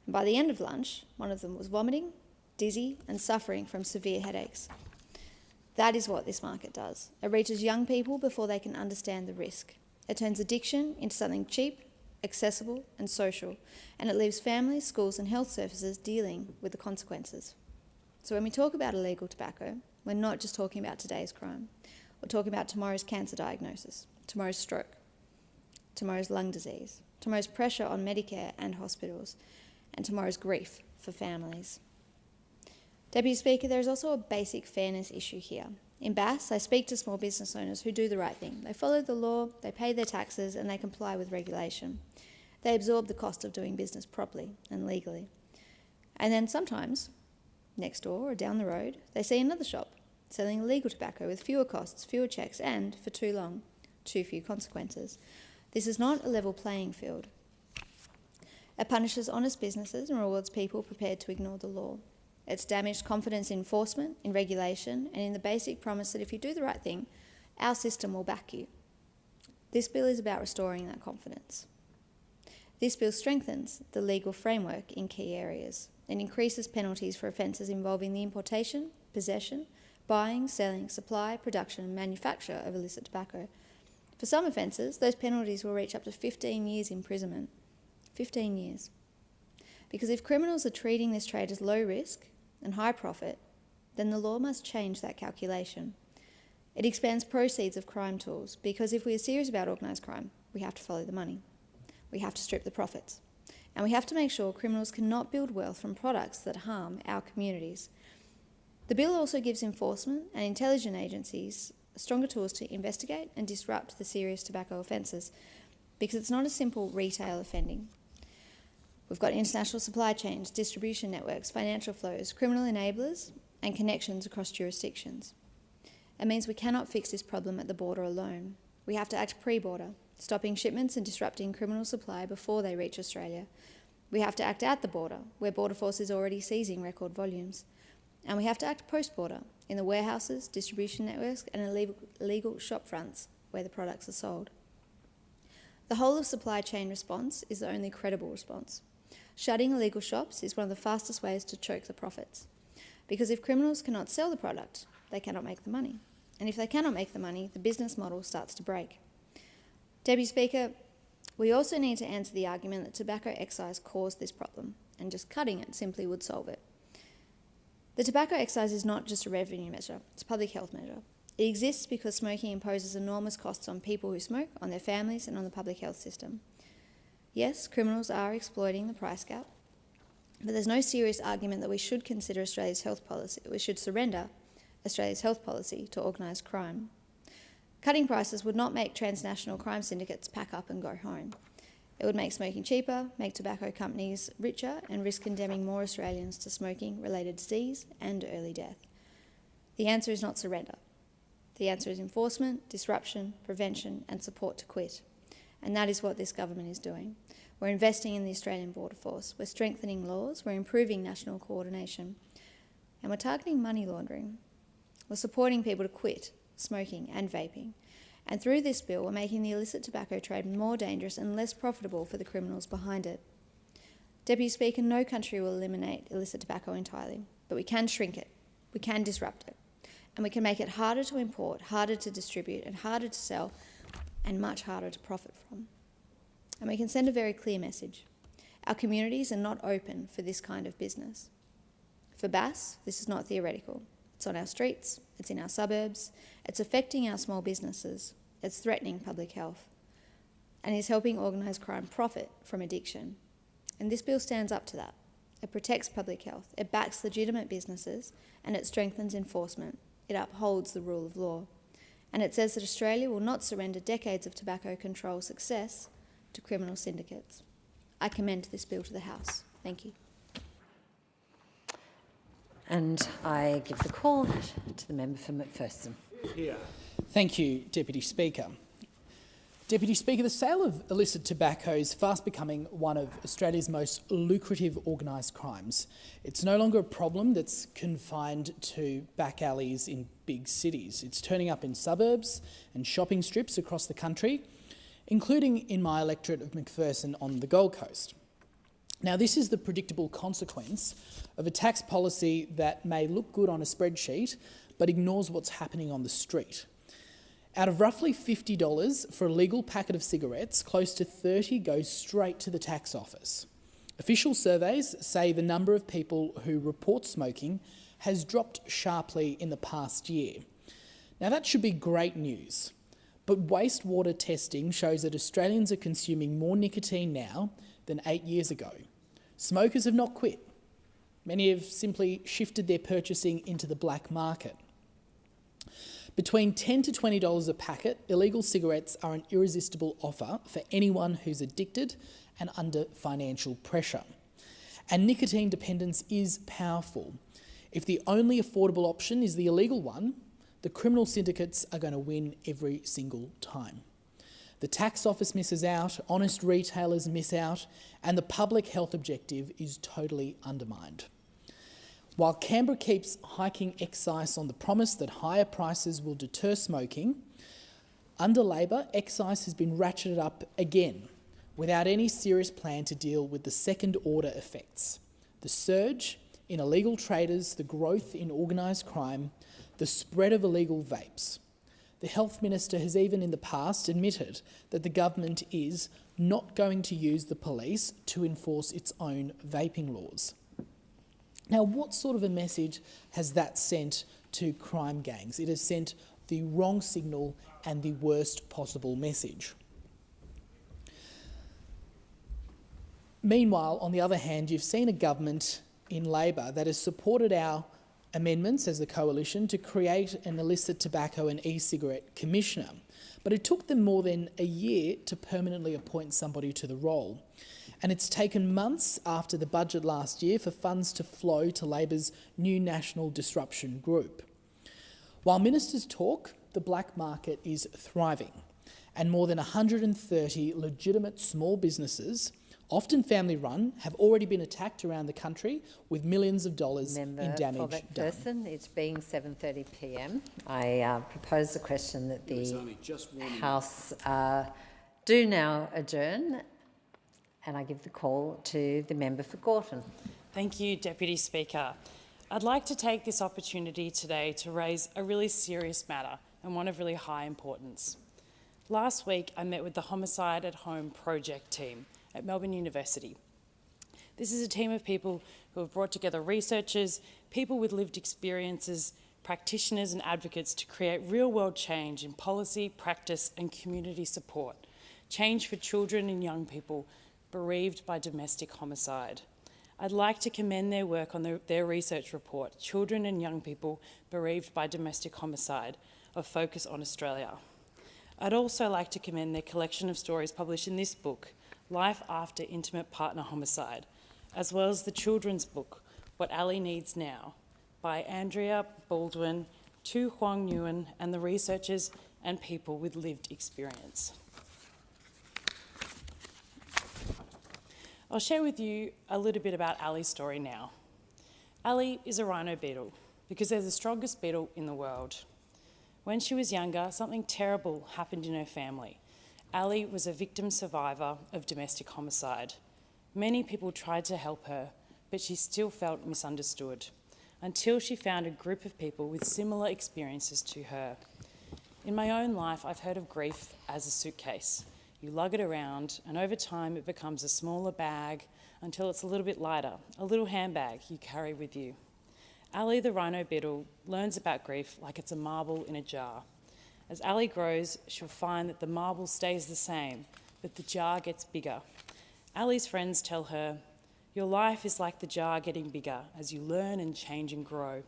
and by the end of lunch, one of them was vomiting, dizzy, and suffering from severe headaches. That is what this market does. It reaches young people before they can understand the risk. It turns addiction into something cheap, accessible, and social, and it leaves families, schools, and health services dealing with the consequences. So when we talk about illegal tobacco, we're not just talking about today's crime. We're talking about tomorrow's cancer diagnosis, tomorrow's stroke, tomorrow's lung disease, tomorrow's pressure on Medicare and hospitals, and tomorrow's grief for families. Deputy Speaker, there is also a basic fairness issue here. In Bass, I speak to small business owners who do the right thing. They follow the law, they pay their taxes, and they comply with regulation. They absorb the cost of doing business properly and legally. And then sometimes, next door or down the road, they see another shop selling illegal tobacco with fewer costs, fewer checks, and, for too long, too few consequences. This is not a level playing field. It punishes honest businesses and rewards people prepared to ignore the law. It's damaged confidence in enforcement, in regulation, and in the basic promise that if you do the right thing, our system will back you. This bill is about restoring that confidence. This bill strengthens the legal framework in key areas and increases penalties for offences involving the importation, possession, buying, selling, supply, production and manufacture of illicit tobacco. For some offences, those penalties will reach up to 15 years imprisonment. 15 years. Because if criminals are treating this trade as low risk and high profit, then the law must change that calculation. It expands proceeds of crime tools because if we are serious about organised crime, we have to follow the money. We have to strip the profits. And we have to make sure criminals cannot build wealth from products that harm our communities. The bill also gives enforcement and intelligence agencies stronger tools to investigate and disrupt the serious tobacco offences because it's not a simple retail offending. We've got international supply chains, distribution networks, financial flows, criminal enablers, and connections across jurisdictions. It means we cannot fix this problem at the border alone. We have to act pre-border, stopping shipments and disrupting criminal supply before they reach Australia. We have to act at the border, where Border Force is already seizing record volumes. And we have to act post-border, in the warehouses, distribution networks, and illegal shop fronts where the products are sold. The whole of supply chain response is the only credible response. Shutting illegal shops is one of the fastest ways to choke the profits. Because if criminals cannot sell the product, they cannot make the money. And if they cannot make the money, the business model starts to break. Deputy Speaker, we also need to answer the argument that tobacco excise caused this problem, and just cutting it simply would solve it. The tobacco excise is not just a revenue measure, it's a public health measure. It exists because smoking imposes enormous costs on people who smoke, on their families, and on the public health system. Yes, criminals are exploiting the price gap, but there's no serious argument that we should consider Australia's health policy. We should surrender Australia's health policy to organised crime. Cutting prices would not make transnational crime syndicates pack up and go home. It would make smoking cheaper, make tobacco companies richer, and risk condemning more Australians to smoking-related disease and early death. The answer is not surrender. The answer is enforcement, disruption, prevention, and support to quit. And that is what this government is doing. We're investing in the Australian Border Force. We're strengthening laws. We're improving national coordination. And we're targeting money laundering. We're supporting people to quit smoking and vaping. And through this bill, we're making the illicit tobacco trade more dangerous and less profitable for the criminals behind it. Deputy Speaker, no country will eliminate illicit tobacco entirely, but we can shrink it. We can disrupt it. And we can make it harder to import, harder to distribute and harder to sell, and much harder to profit from. And we can send a very clear message. Our communities are not open for this kind of business. For Bass, this is not theoretical. It's on our streets, it's in our suburbs, it's affecting our small businesses, it's threatening public health, and is helping organised crime profit from addiction. And this bill stands up to that. It protects public health, it backs legitimate businesses, and it strengthens enforcement. It upholds the rule of law. And it says that Australia will not surrender decades of tobacco control success to criminal syndicates. I commend this bill to the House. Thank you. And I give the call to the member for McPherson. Thank you, Deputy Speaker. Deputy Speaker, the sale of illicit tobacco is fast becoming one of Australia's most lucrative organised crimes. It's no longer a problem that's confined to back alleys in big cities. It's turning up in suburbs and shopping strips across the country, including in my electorate of McPherson on the Gold Coast. Now, this is the predictable consequence of a tax policy that may look good on a spreadsheet, but ignores what's happening on the street. Out of roughly $50 for a legal packet of cigarettes, close to $30 goes straight to the tax office. Official surveys say the number of people who report smoking has dropped sharply in the past year. Now, that should be great news, but wastewater testing shows that Australians are consuming more nicotine now than 8 years ago. Smokers have not quit. Many have simply shifted their purchasing into the black market. Between $10 to $20 a packet, illegal cigarettes are an irresistible offer for anyone who's addicted and under financial pressure. And nicotine dependence is powerful. If the only affordable option is the illegal one, the criminal syndicates are going to win every single time. The tax office misses out, honest retailers miss out, and the public health objective is totally undermined. While Canberra keeps hiking excise on the promise that higher prices will deter smoking, under Labor, excise has been ratcheted up again without any serious plan to deal with the second-order effects. The surge in illegal traders, the growth in organised crime, the spread of illegal vapes. The Health Minister has even in the past admitted that the government is not going to use the police to enforce its own vaping laws. Now, what sort of a message has that sent to crime gangs? It has sent the wrong signal and the worst possible message. Meanwhile, on the other hand, you've seen a government in Labor that has supported our amendments as the coalition to create an illicit tobacco and e-cigarette commissioner, but it took them more than a year to permanently appoint somebody to the role. And it's taken months after the budget last year for funds to flow to Labor's new National Disruption Group. While ministers talk, the black market is thriving, and more than 130 legitimate small businesses, often family-run, have already been attacked around the country with millions of dollars in damage done. It's being 7:30 p.m. I propose the question that the House do now adjourn, and I give the call to the member for Gorton. Thank you, Deputy Speaker. I'd like to take this opportunity today to raise a really serious matter and one of really high importance. Last week, I met with the Homicide at Home project team at Melbourne University. This is a team of people who have brought together researchers, people with lived experiences, practitioners and advocates to create real-world change in policy, practice and community support. Change for children and young people bereaved by domestic homicide. I'd like to commend their work on their research report, Children and Young People Bereaved by Domestic Homicide, of Focus on Australia. I'd also like to commend their collection of stories published in this book, Life After Intimate Partner Homicide, as well as the children's book, What Ali Needs Now, by Andrea Baldwin, Tu Huang Nguyen, and the researchers and people with lived experience. I'll share with you a little bit about Ali's story now. Ali is a rhino beetle because they're the strongest beetle in the world. When she was younger, something terrible happened in her family. Ali was a victim survivor of domestic homicide. Many people tried to help her, but she still felt misunderstood. until she found a group of people with similar experiences to her. In my own life, I've heard of grief as a suitcase. You lug it around, and over time it becomes a smaller bag until it's a little bit lighter, a little handbag you carry with you. Ali the rhino beetle learns about grief like it's a marble in a jar. As Ali grows, she'll find that the marble stays the same, but the jar gets bigger. Ali's friends tell her, "Your life is like the jar getting bigger as you learn and change and grow.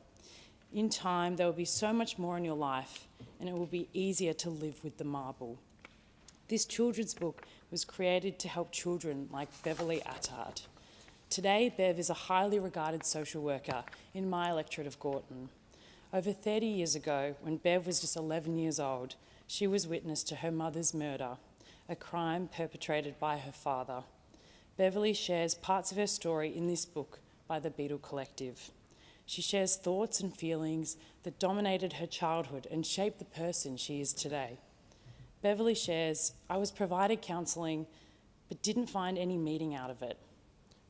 In time, there will be so much more in your life, and it will be easier to live with the marble." This children's book was created to help children like Beverly Attard. Today, Bev is a highly regarded social worker in my electorate of Gorton. Over 30 years ago, when Bev was just 11 years old, she was witness to her mother's murder, a crime perpetrated by her father. Beverly shares parts of her story in this book by the Beetle Collective. She shares thoughts and feelings that dominated her childhood and shaped the person she is today. Beverly shares, "I was provided counselling, but didn't find any meaning out of it.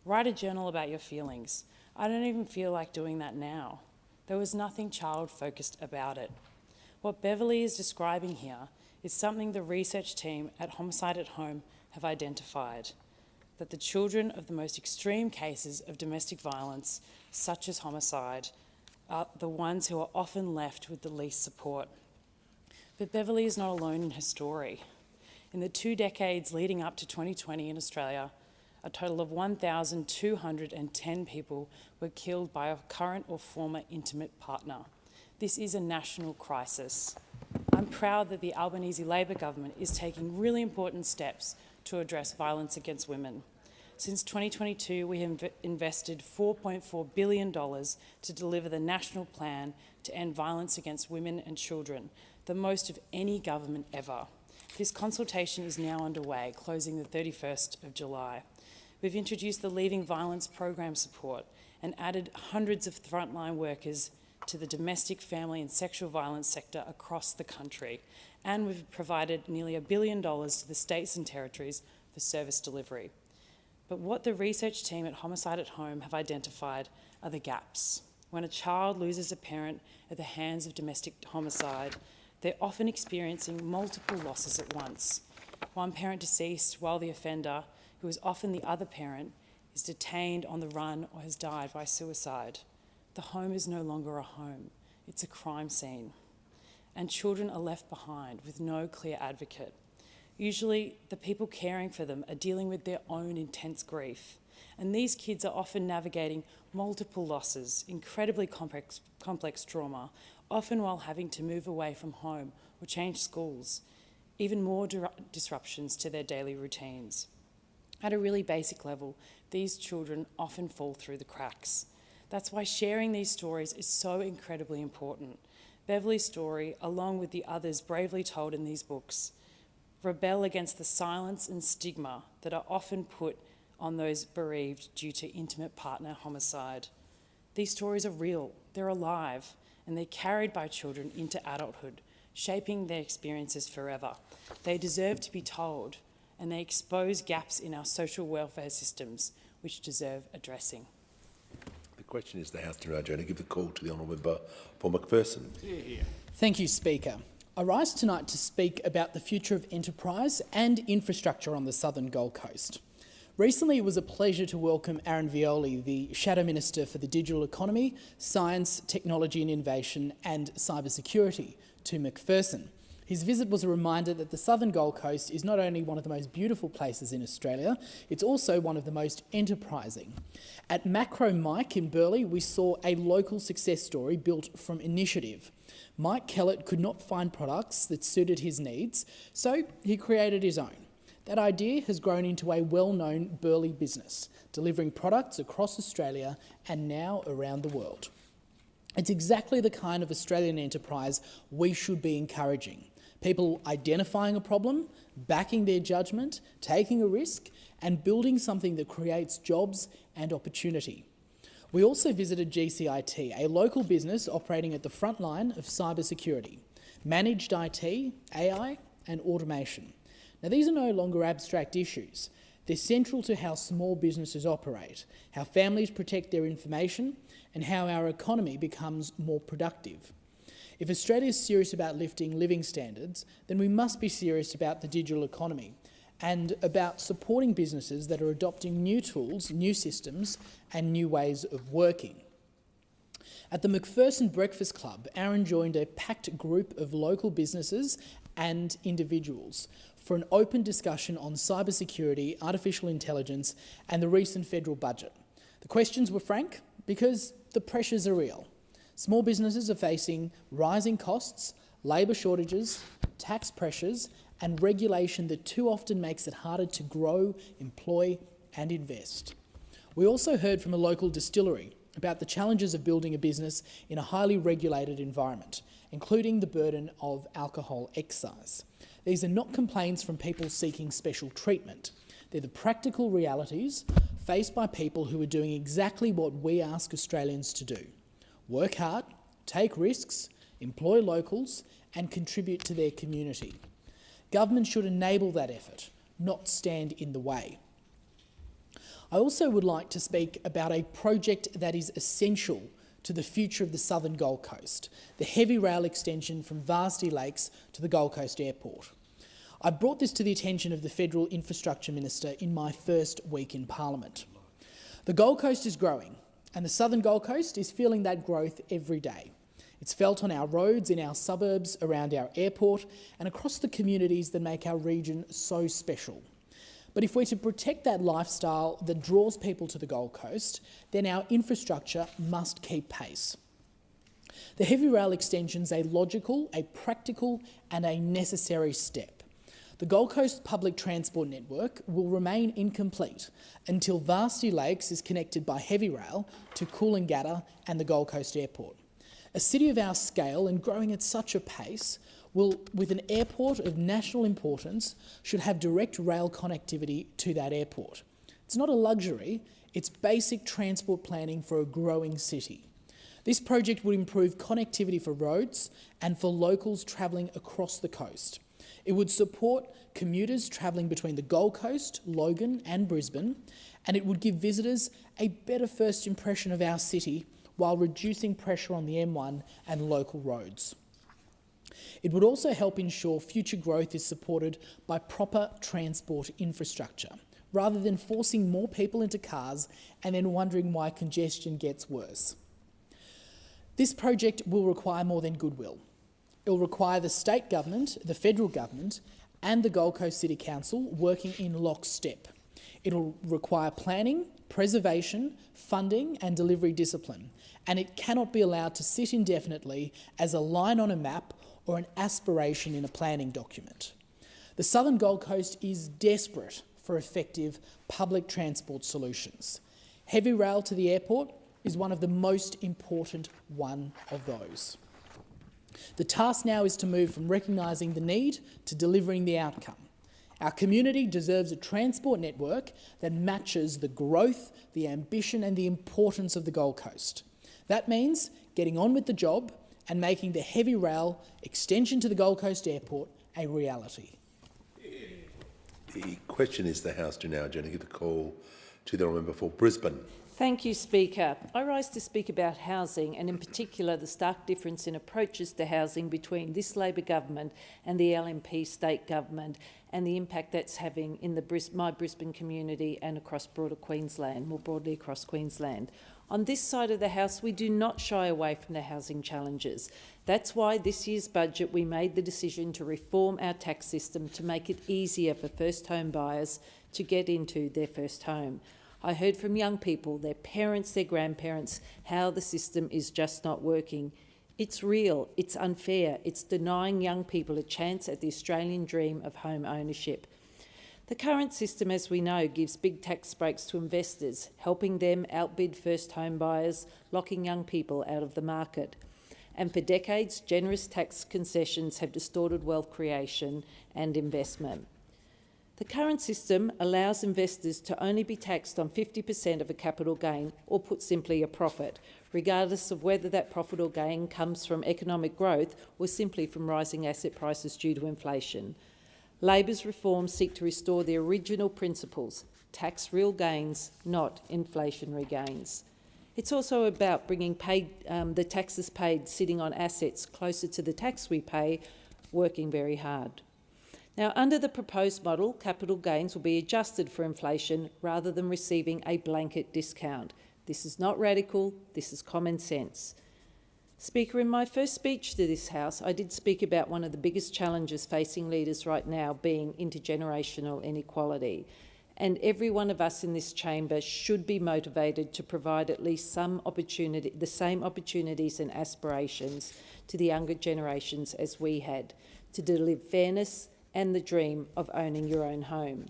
Write a journal about your feelings. I don't even feel like doing that now. There was nothing child-focused about it." What Beverly is describing here is something the research team at Homicide at Home have identified, that the children of the most extreme cases of domestic violence, such as homicide, are the ones who are often left with the least support. But Beverly is not alone in her story. In the 2 decades leading up to 2020 in Australia, a total of 1,210 people were killed by a current or former intimate partner. This is a national crisis. I'm proud that the Albanese Labor government is taking really important steps to address violence against women. Since 2022, we have invested $4.4 billion to deliver the national plan to end violence against women and children, the most of any government ever. This consultation is now underway, closing the 31st of July. We've introduced the Leaving Violence program support and added hundreds of frontline workers to the domestic, family and sexual violence sector across the country. And we've provided nearly $1 billion to the states and territories for service delivery. But what the research team at Homicide at Home have identified are the gaps. When a child loses a parent at the hands of domestic homicide, they're often experiencing multiple losses at once. One parent deceased while the offender, who is often the other parent, is detained on the run or has died by suicide. The home is no longer a home, it's a crime scene. And children are left behind with no clear advocate. Usually, the people caring for them are dealing with their own intense grief. And these kids are often navigating multiple losses, incredibly complex trauma, often while having to move away from home or change schools, even more disruptions to their daily routines. At a really basic level, these children often fall through the cracks. That's why sharing these stories is so incredibly important. Beverly's story, along with the others bravely told in these books, rebel against the silence and stigma that are often put on those bereaved due to intimate partner homicide. These stories are real, they're alive, and they're carried by children into adulthood, shaping their experiences forever. They deserve to be told, and they expose gaps in our social welfare systems which deserve addressing. The question is the House to adjourn. I give the call to the Honourable Member for Macpherson. Thank you, Speaker. I rise tonight to speak about the future of enterprise and infrastructure on the southern Gold Coast. Recently, it was a pleasure to welcome Aaron Violi, the Shadow Minister for the Digital Economy, Science, Technology and Innovation and Cybersecurity, to Macpherson. His visit was a reminder that the southern Gold Coast is not only one of the most beautiful places in Australia, it's also one of the most enterprising. At Macro Mike in Burleigh, we saw a local success story built from initiative. Mike Kellett could not find products that suited his needs, so he created his own. That idea has grown into a well-known Burleigh business, delivering products across Australia and now around the world. It's exactly the kind of Australian enterprise we should be encouraging. People identifying a problem, backing their judgment, taking a risk, and building something that creates jobs and opportunity. We also visited GCIT, a local business operating at the front line of cybersecurity, managed IT, AI, and automation. Now, these are no longer abstract issues. They're central to how small businesses operate, how families protect their information, and how our economy becomes more productive. If Australia is serious about lifting living standards, then we must be serious about the digital economy and about supporting businesses that are adopting new tools, new systems, and new ways of working. At the Macpherson Breakfast Club, Aaron joined a packed group of local businesses and individuals for an open discussion on cybersecurity, artificial intelligence, and the recent federal budget. The questions were frank because the pressures are real. Small businesses are facing rising costs, labour shortages, tax pressures, and regulation that too often makes it harder to grow, employ, and invest. We also heard from a local distillery about the challenges of building a business in a highly regulated environment, including the burden of alcohol excise. These are not complaints from people seeking special treatment. They're the practical realities faced by people who are doing exactly what we ask Australians to do: work hard, take risks, employ locals, and contribute to their community. Government should enable that effort, not stand in the way. I also would like to speak about a project that is essential to the future of the southern Gold Coast, the heavy rail extension from Varsity Lakes to the Gold Coast Airport. I brought this to the attention of the Federal Infrastructure Minister in my first week in Parliament. The Gold Coast is growing, and the southern Gold Coast is feeling that growth every day. It's felt on our roads, in our suburbs, around our airport, and across the communities that make our region so special. But if we're to protect that lifestyle that draws people to the Gold Coast, then our infrastructure must keep pace. The heavy rail extension is a logical, a practical, and a necessary step. The Gold Coast public transport network will remain incomplete until Varsity Lakes is connected by heavy rail to Coolangatta and the Gold Coast Airport. A city of our scale and growing at such a pace will, with an airport of national importance, should have direct rail connectivity to that airport. It's not a luxury, it's basic transport planning for a growing city. This project would improve connectivity for roads and for locals travelling across the coast. It would support commuters travelling between the Gold Coast, Logan and Brisbane, and it would give visitors a better first impression of our city while reducing pressure on the M1 and local roads. It would also help ensure future growth is supported by proper transport infrastructure, rather than forcing more people into cars and then wondering why congestion gets worse. This project will require more than goodwill. It will require the state government, the federal government, and the Gold Coast City Council working in lockstep. It will require planning, preservation, funding, and delivery discipline, and it cannot be allowed to sit indefinitely as a line on a map or an aspiration in a planning document. The southern Gold Coast is desperate for effective public transport solutions. Heavy rail to the airport is one of the most important one of those. The task now is to move from recognising the need to delivering the outcome. Our community deserves a transport network that matches the growth, the ambition and the importance of the Gold Coast. That means getting on with the job and making the heavy rail extension to the Gold Coast Airport a reality. The question is the House do now adjourn. Give the call to the honourable member for Brisbane. Thank you, Speaker. I rise to speak about housing and in particular the stark difference in approaches to housing between this Labor government and the LNP state government and the impact that's having in my Brisbane community and across broader Queensland, more broadly across Queensland. On this side of the House, we do not shy away from the housing challenges. That's why this year's budget we made the decision to reform our tax system to make it easier for first home buyers to get into their first home. I heard from young people, their parents, their grandparents, how the system is just not working. It's real, it's unfair, it's denying young people a chance at the Australian dream of home ownership. The current system, as we know, gives big tax breaks to investors, helping them outbid first home buyers, locking young people out of the market. And for decades, generous tax concessions have distorted wealth creation and investment. The current system allows investors to only be taxed on 50% of a capital gain, or put simply a profit, regardless of whether that profit or gain comes from economic growth or simply from rising asset prices due to inflation. Labor's reforms seek to restore the original principles, tax real gains, not inflationary gains. It's also about bringing the taxes paid sitting on assets closer to the tax we pay, working very hard. Now, under the proposed model, capital gains will be adjusted for inflation rather than receiving a blanket discount. This is not radical, this is common sense. Speaker, in my first speech to this House, I did speak about one of the biggest challenges facing leaders right now being intergenerational inequality. And every one of us in this chamber should be motivated to provide at least the same opportunities and aspirations to the younger generations as we had, to deliver fairness and the dream of owning your own home.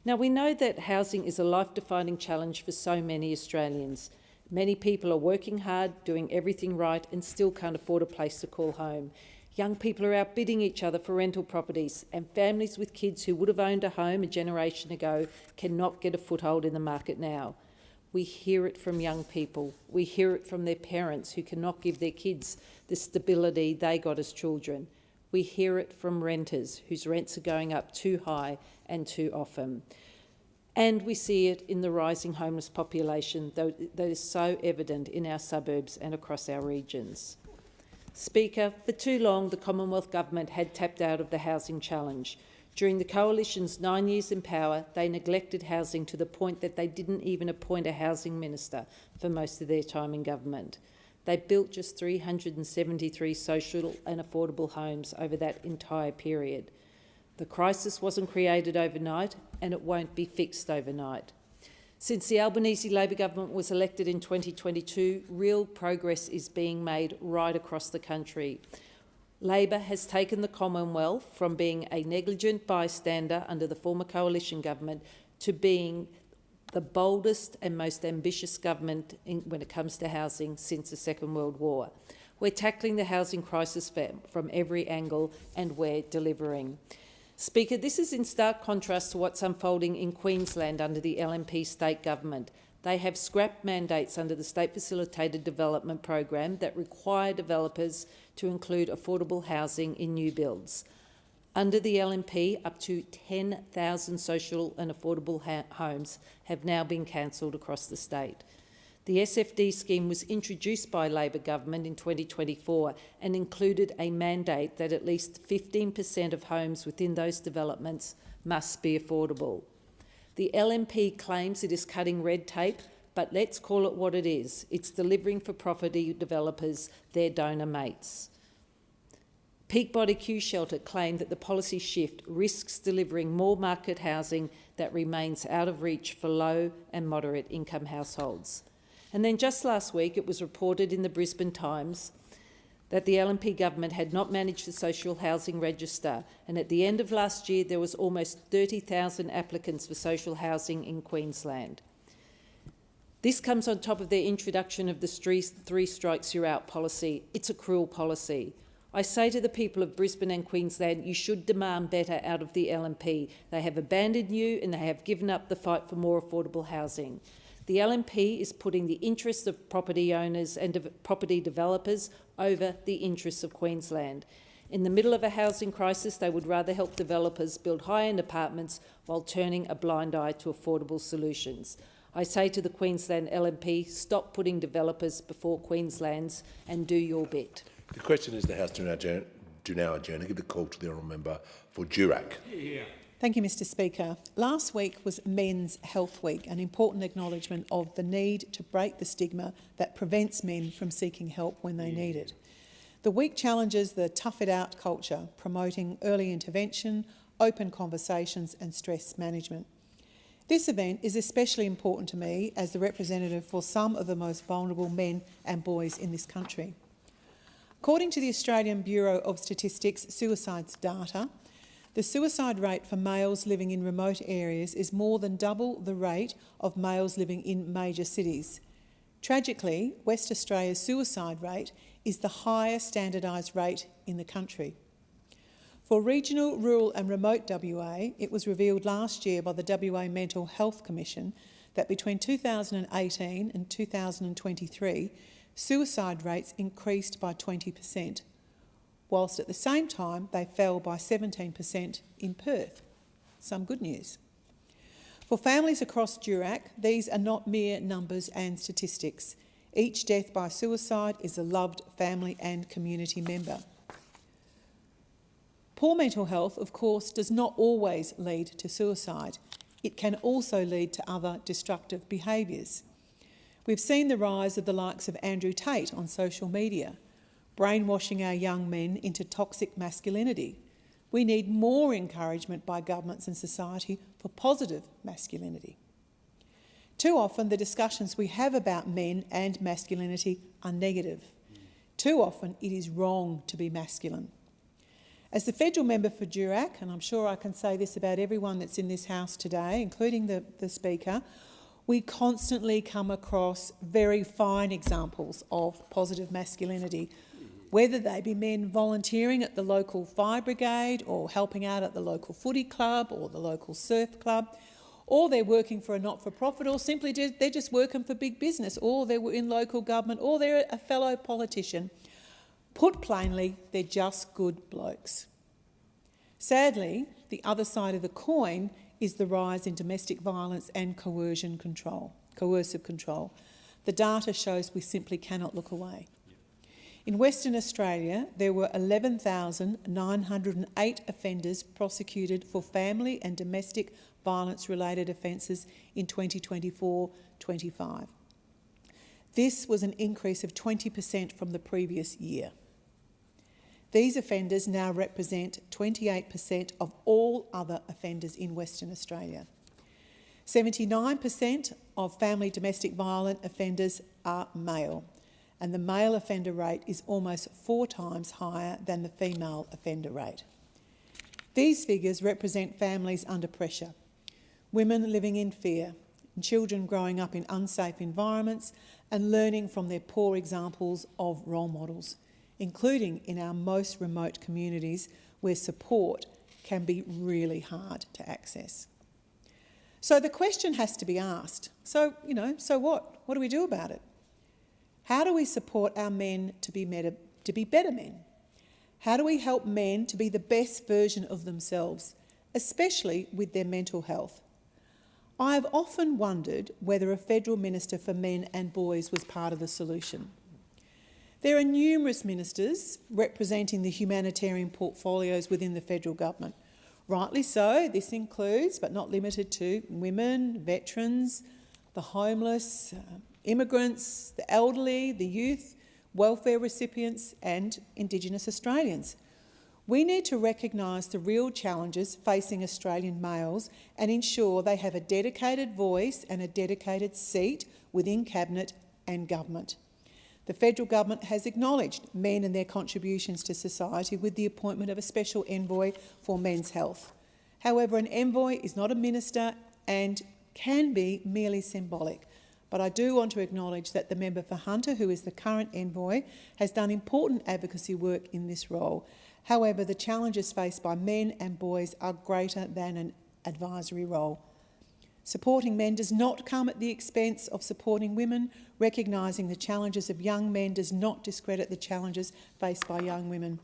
Now, we know that housing is a life-defining challenge for so many Australians. Many people are working hard, doing everything right, and still can't afford a place to call home. Young people are outbidding each other for rental properties, and families with kids who would have owned a home a generation ago cannot get a foothold in the market now. We hear it from young people. We hear it from their parents who cannot give their kids the stability they got as children. We hear it from renters whose rents are going up too high and too often. And we see it in the rising homeless population that is so evident in our suburbs and across our regions. Speaker, for too long the Commonwealth Government had tapped out of the housing challenge. During the Coalition's 9 years in power, they neglected housing to the point that they didn't even appoint a housing minister for most of their time in government. They built just 373 social and affordable homes over that entire period. The crisis wasn't created overnight, and it won't be fixed overnight. Since the Albanese Labor government was elected in 2022, real progress is being made right across the country. Labor has taken the Commonwealth from being a negligent bystander under the former coalition government to being the boldest and most ambitious government when it comes to housing since the Second World War. We're tackling the housing crisis from every angle, and we're delivering. Speaker, this is in stark contrast to what's unfolding in Queensland under the LNP state government. They have scrapped mandates under the State Facilitated Development Program that require developers to include affordable housing in new builds. Under the LNP, up to 10,000 social and affordable homes have now been cancelled across the state. The SFD scheme was introduced by Labor government in 2024 and included a mandate that at least 15% of homes within those developments must be affordable. The LNP claims it is cutting red tape, but let's call it what it is. It's delivering for property developers their donor mates. Peak Body Q Shelter claimed that the policy shift risks delivering more market housing that remains out of reach for low and moderate income households. And then just last week, it was reported in the Brisbane Times that the LNP government had not managed the social housing register, and at the end of last year, there was almost 30,000 applicants for social housing in Queensland. This comes on top of their introduction of the three strikes you're out policy. It's a cruel policy. I say to the people of Brisbane and Queensland, you should demand better out of the LNP. They have abandoned you and they have given up the fight for more affordable housing. The LNP is putting the interests of property owners and property developers over the interests of Queensland. In the middle of a housing crisis, they would rather help developers build high-end apartments while turning a blind eye to affordable solutions. I say to the Queensland LNP, stop putting developers before Queensland's and do your bit. The question is the House do now adjourn. I give the call to the honourable member for Durack. Thank you, Mr Speaker. Last week was Men's Health Week, an important acknowledgement of the need to break the stigma that prevents men from seeking help when they need it. The week challenges the tough it out culture, promoting early intervention, open conversations and stress management. This event is especially important to me as the representative for some of the most vulnerable men and boys in this country. According to the Australian Bureau of Statistics suicides data, the suicide rate for males living in remote areas is more than double the rate of males living in major cities. Tragically, West Australia's suicide rate is the highest standardised rate in the country. For regional, rural and remote WA, it was revealed last year by the WA Mental Health Commission that between 2018 and 2023, suicide rates increased by 20%, whilst at the same time they fell by 17% in Perth. Some good news. For families across Durack, these are not mere numbers and statistics. Each death by suicide is a loved family and community member. Poor mental health, of course, does not always lead to suicide. It can also lead to other destructive behaviours. We've seen the rise of the likes of Andrew Tate on social media, brainwashing our young men into toxic masculinity. We need more encouragement by governments and society for positive masculinity. Too often the discussions we have about men and masculinity are negative. Too often it is wrong to be masculine. As the federal member for Durack, and I'm sure I can say this about everyone that's in this House today, including the Speaker, we constantly come across very fine examples of positive masculinity, whether they be men volunteering at the local fire brigade or helping out at the local footy club or the local surf club, or they're working for a not-for-profit, or simply they're just working for big business, or they're in local government, or they're a fellow politician. Put plainly, they're just good blokes. Sadly, the other side of the coin is the rise in domestic violence and coercive control. The data shows we simply cannot look away. In Western Australia, there were 11,908 offenders prosecuted for family and domestic violence-related offences in 2024-25. This was an increase of 20% from the previous year. These offenders now represent 28% of all other offenders in Western Australia. 79% of family domestic violent offenders are male, and the male offender rate is almost 4 times higher than the female offender rate. These figures represent families under pressure, women living in fear, and children growing up in unsafe environments and learning from their poor examples of role models, including in our most remote communities where support can be really hard to access. So the question has to be asked, so what? What do we do about it? How do we support our men to be better men? How do we help men to be the best version of themselves, especially with their mental health? I've often wondered whether a federal minister for men and boys was part of the solution. There are numerous ministers representing the humanitarian portfolios within the federal government. Rightly so, this includes, but not limited to, women, veterans, the homeless, immigrants, the elderly, the youth, welfare recipients and Indigenous Australians. We need to recognise the real challenges facing Australian males and ensure they have a dedicated voice and a dedicated seat within Cabinet and government. The federal government has acknowledged men and their contributions to society with the appointment of a special envoy for men's health. However, an envoy is not a minister and can be merely symbolic. But I do want to acknowledge that the member for Hunter, who is the current envoy, has done important advocacy work in this role. However, the challenges faced by men and boys are greater than an advisory role. Supporting men does not come at the expense of supporting women. Recognising the challenges of young men does not discredit the challenges faced by young women.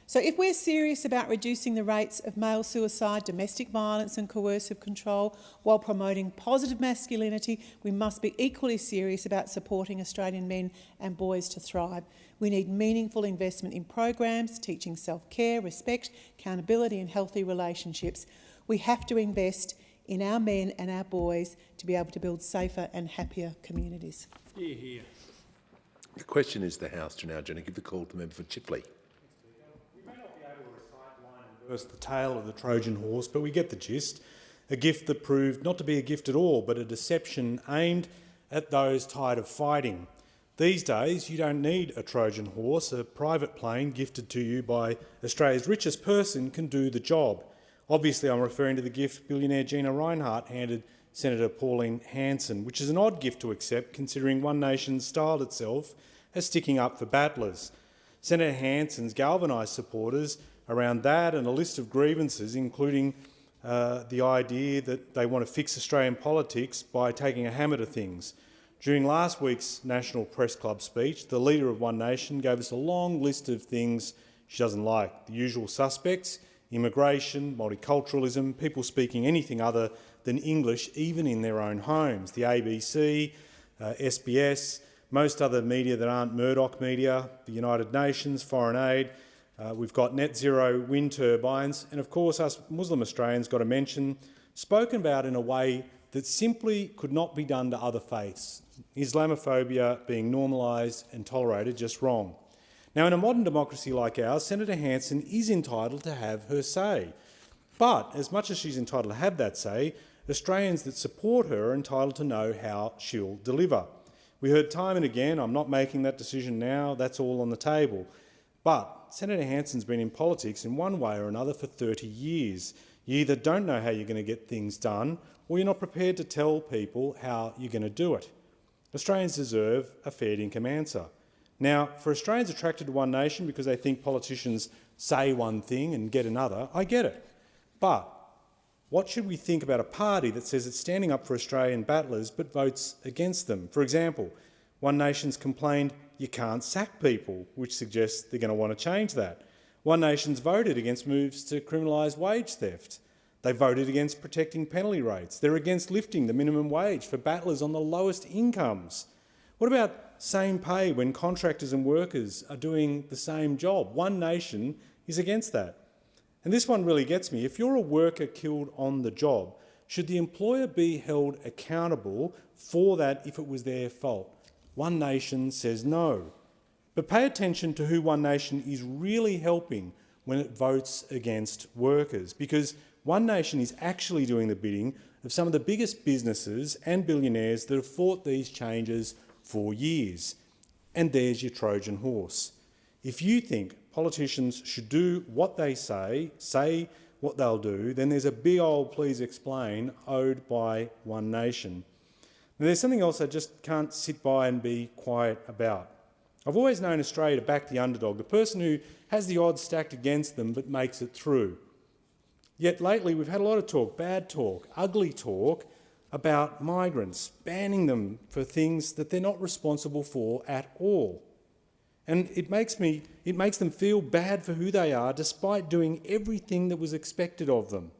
So if we're serious about reducing the rates of male suicide, domestic violence and coercive control while promoting positive masculinity, we must be equally serious about supporting Australian men and boys to thrive. We need meaningful investment in programs, teaching self-care, respect, accountability and healthy relationships. We have to invest in our men and our boys to be able to build safer and happier communities. Hear, hear. The question is the House to now give the call to the member for Chifley. Burst the tail of the Trojan horse, but we get the gist. A gift that proved not to be a gift at all, but a deception aimed at those tired of fighting. These days, you don't need a Trojan horse. A private plane gifted to you by Australia's richest person can do the job. Obviously, I'm referring to the gift billionaire Gina Rinehart handed Senator Pauline Hanson, which is an odd gift to accept considering One Nation styled itself as sticking up for battlers. Senator Hanson's galvanised supporters around that and a list of grievances, including the idea that they want to fix Australian politics by taking a hammer to things. During last week's National Press Club speech, the leader of One Nation gave us a long list of things she doesn't like. The usual suspects: immigration, multiculturalism, people speaking anything other than English even in their own homes. The ABC, SBS, most other media that aren't Murdoch media, the United Nations, foreign aid, we've got net zero wind turbines, and of course us Muslim Australians got a mention, spoken about in a way that simply could not be done to other faiths. Islamophobia being normalised and tolerated, just wrong. Now, in a modern democracy like ours, Senator Hanson is entitled to have her say. But as much as she's entitled to have that say, Australians that support her are entitled to know how she'll deliver. We heard time and again, I'm not making that decision now, that's all on the table. But Senator Hanson's been in politics in one way or another for 30 years. You either don't know how you're going to get things done, or you're not prepared to tell people how you're going to do it. Australians deserve a fair income answer. Now, for Australians attracted to One Nation because they think politicians say one thing and get another, I get it. But what should we think about a party that says it's standing up for Australian battlers but votes against them? For example, One Nation's complained you can't sack people, which suggests they're going to want to change that. One Nation's voted against moves to criminalise wage theft. They voted against protecting penalty rates. They're against lifting the minimum wage for battlers on the lowest incomes. What about same pay when contractors and workers are doing the same job? One Nation is against that. And this one really gets me. If you're a worker killed on the job, should the employer be held accountable for that if it was their fault? One Nation says no. But pay attention to who One Nation is really helping when it votes against workers, because One Nation is actually doing the bidding of some of the biggest businesses and billionaires that have fought these changes for years. And there's your Trojan horse. If you think politicians should do what they say what they'll do, then there's a big old please explain owed by One Nation. Now, there's something else I just can't sit by and be quiet about. I've always known Australia to back the underdog, the person who has the odds stacked against them but makes it through. Yet lately we've had a lot of talk, bad talk, ugly talk, about migrants, banning them for things that they're not responsible for at all. And it makes them feel bad for who they are despite doing everything that was expected of them.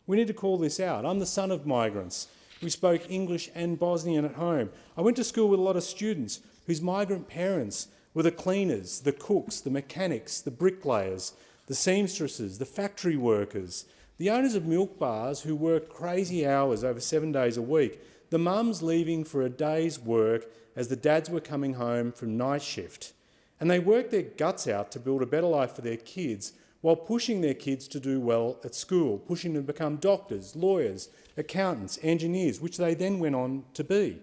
We need to call this out. I'm the son of migrants. We spoke English and Bosnian at home. I went to school with a lot of students whose migrant parents were the cleaners, the cooks, the mechanics, the bricklayers, the seamstresses, the factory workers, the owners of milk bars who worked crazy hours over 7 days a week, the mums leaving for a day's work as the dads were coming home from night shift. And they worked their guts out to build a better life for their kids while pushing their kids to do well at school, pushing them to become doctors, lawyers, accountants, engineers, which they then went on to be.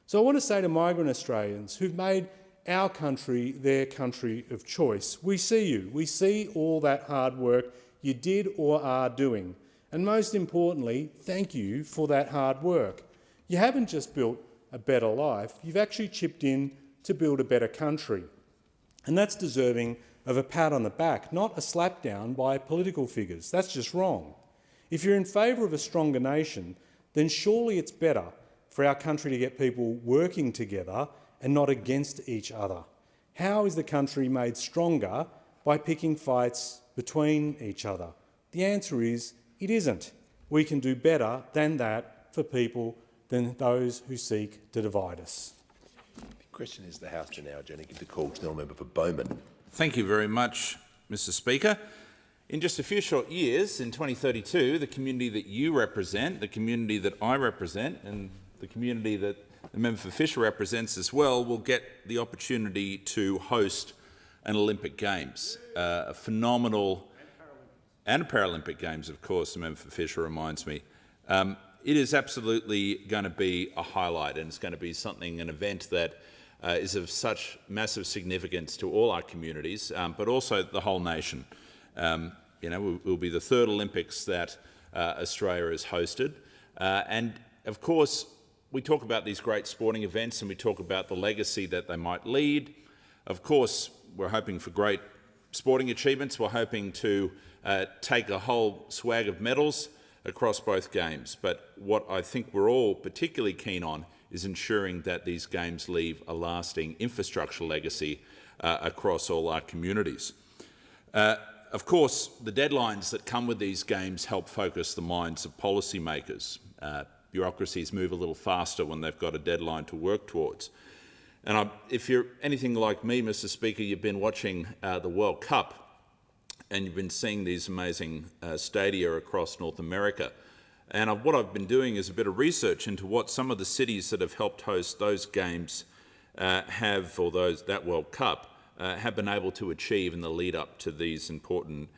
So I want to say to migrant Australians who've made our country their country of choice, we see you. We see all that hard work you did or are doing. And most importantly, thank you for that hard work. You haven't just built a better life, you've actually chipped in to build a better country. And that's deserving of a pat on the back, not a slap down by political figures. That's just wrong. If you're in favour of a stronger nation, then surely it's better for our country to get people working together and not against each other. How is the country made stronger by picking fights between each other? The answer is it isn't. We can do better than that for people than those who seek to divide us. The question is the House to now, Jenny. Give the call to the honourable member for Bowman. Thank you very much, Mr Speaker. In just a few short years, in 2032, the community that you represent, the community that I represent, and the community that the member for Fisher represents as well, will get the opportunity to host an Olympic Games, a phenomenal, and Paralympic Games, of course, the member for Fisher reminds me. It is absolutely going to be a highlight, and it's going to be something, an event that is of such massive significance to all our communities, but also the whole nation. It will be the third Olympics that Australia has hosted. And of course, we talk about these great sporting events and we talk about the legacy that they might lead. Of course, we're hoping for great sporting achievements. We're hoping to take a whole swag of medals across both games. But what I think we're all particularly keen on is ensuring that these games leave a lasting infrastructure legacy across all our communities. Of course, the deadlines that come with these games help focus the minds of policymakers. Bureaucracies move a little faster when they've got a deadline to work towards. And if you're anything like me, Mr. Speaker, you've been watching the World Cup and you've been seeing these amazing stadia across North America. And what I've been doing is a bit of research into what some of the cities that have helped host those games that World Cup have been able to achieve in the lead up to these important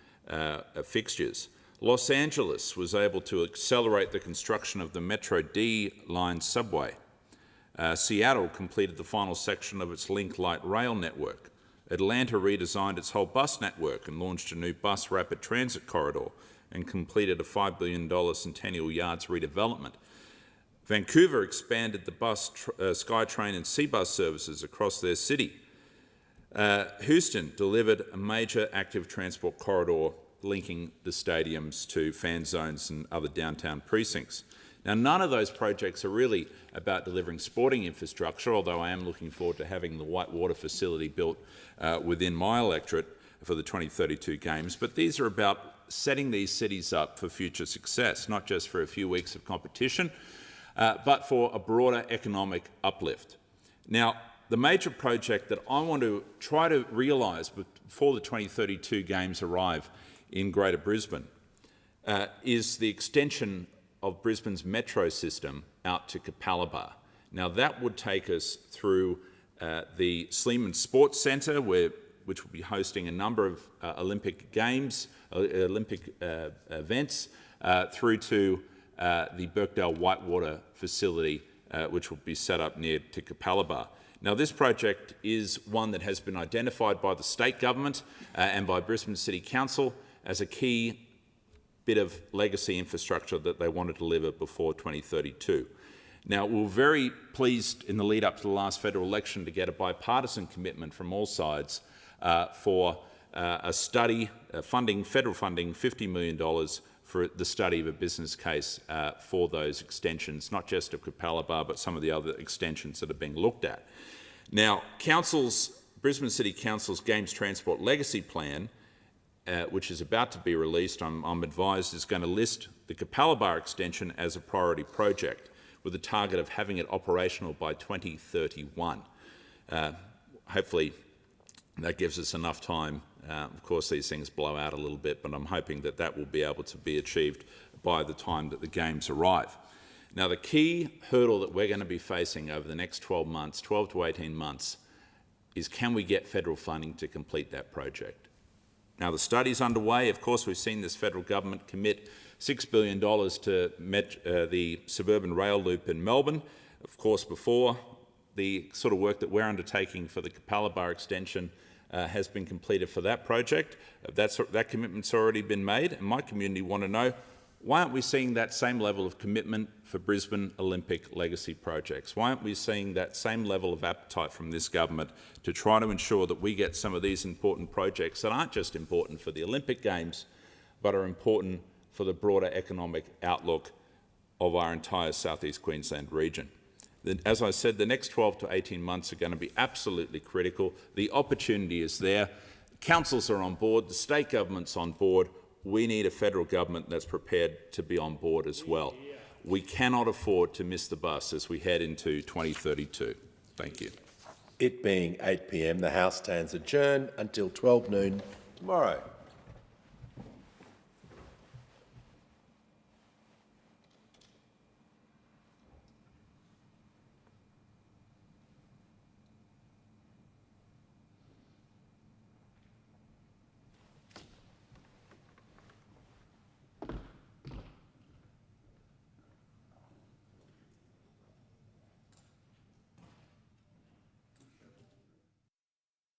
fixtures. Los Angeles was able to accelerate the construction of the Metro D line subway. Seattle completed the final section of its Link Light rail network. Atlanta redesigned its whole bus network and launched a new bus rapid transit corridor and completed a $5 billion Centennial Yards redevelopment. Vancouver expanded the bus, SkyTrain and Seabus services across their city. Houston delivered a major active transport corridor linking the stadiums to fan zones and other downtown precincts. Now, none of those projects are really about delivering sporting infrastructure, although I am looking forward to having the Whitewater facility built within my electorate for the 2032 Games, but these are about setting these cities up for future success, not just for a few weeks of competition, but for a broader economic uplift. Now, the major project that I want to try to realise before the 2032 Games arrive in Greater Brisbane is the extension of Brisbane's metro system out to Capalaba. Now, that would take us through the Sleeman Sports Centre, which will be hosting a number of Olympic Games, Olympic events, through to the Birkdale Whitewater facility, which will be set up near to Capalaba. Now, this project is one that has been identified by the state government and by Brisbane City Council as a key bit of legacy infrastructure that they want to deliver before 2032. Now, we were very pleased in the lead up to the last federal election to get a bipartisan commitment from all sides for a study, federal funding, $50 million for the study of a business case for those extensions, not just of Capalaba, but some of the other extensions that are being looked at. Now, Brisbane City Council's Games Transport Legacy Plan, which is about to be released, I'm advised, is going to list the Capalaba extension as a priority project with a target of having it operational by 2031. Hopefully that gives us enough time. Of course, these things blow out a little bit, but I'm hoping that that will be able to be achieved by the time that the Games arrive. Now, the key hurdle that we're going to be facing over the next 12 to 18 months, is can we get federal funding to complete that project? Now, the study's underway. Of course, we've seen this federal government commit $6 billion to the suburban rail loop in Melbourne. Of course, before the sort of work that we're undertaking for the Capalaba extension has been completed for that project. That commitment's already been made, and my community want to know, why aren't we seeing that same level of commitment for Brisbane Olympic legacy projects? Why aren't we seeing that same level of appetite from this government to try to ensure that we get some of these important projects that aren't just important for the Olympic Games, but are important for the broader economic outlook of our entire South East Queensland region? As I said, the next 12 to 18 months are going to be absolutely critical. The opportunity is there. Councils are on board, the state government's on board. We need a federal government that's prepared to be on board as well. We cannot afford to miss the bus as we head into 2032. Thank you. It being 8 p.m, the House stands adjourned until 12 noon tomorrow.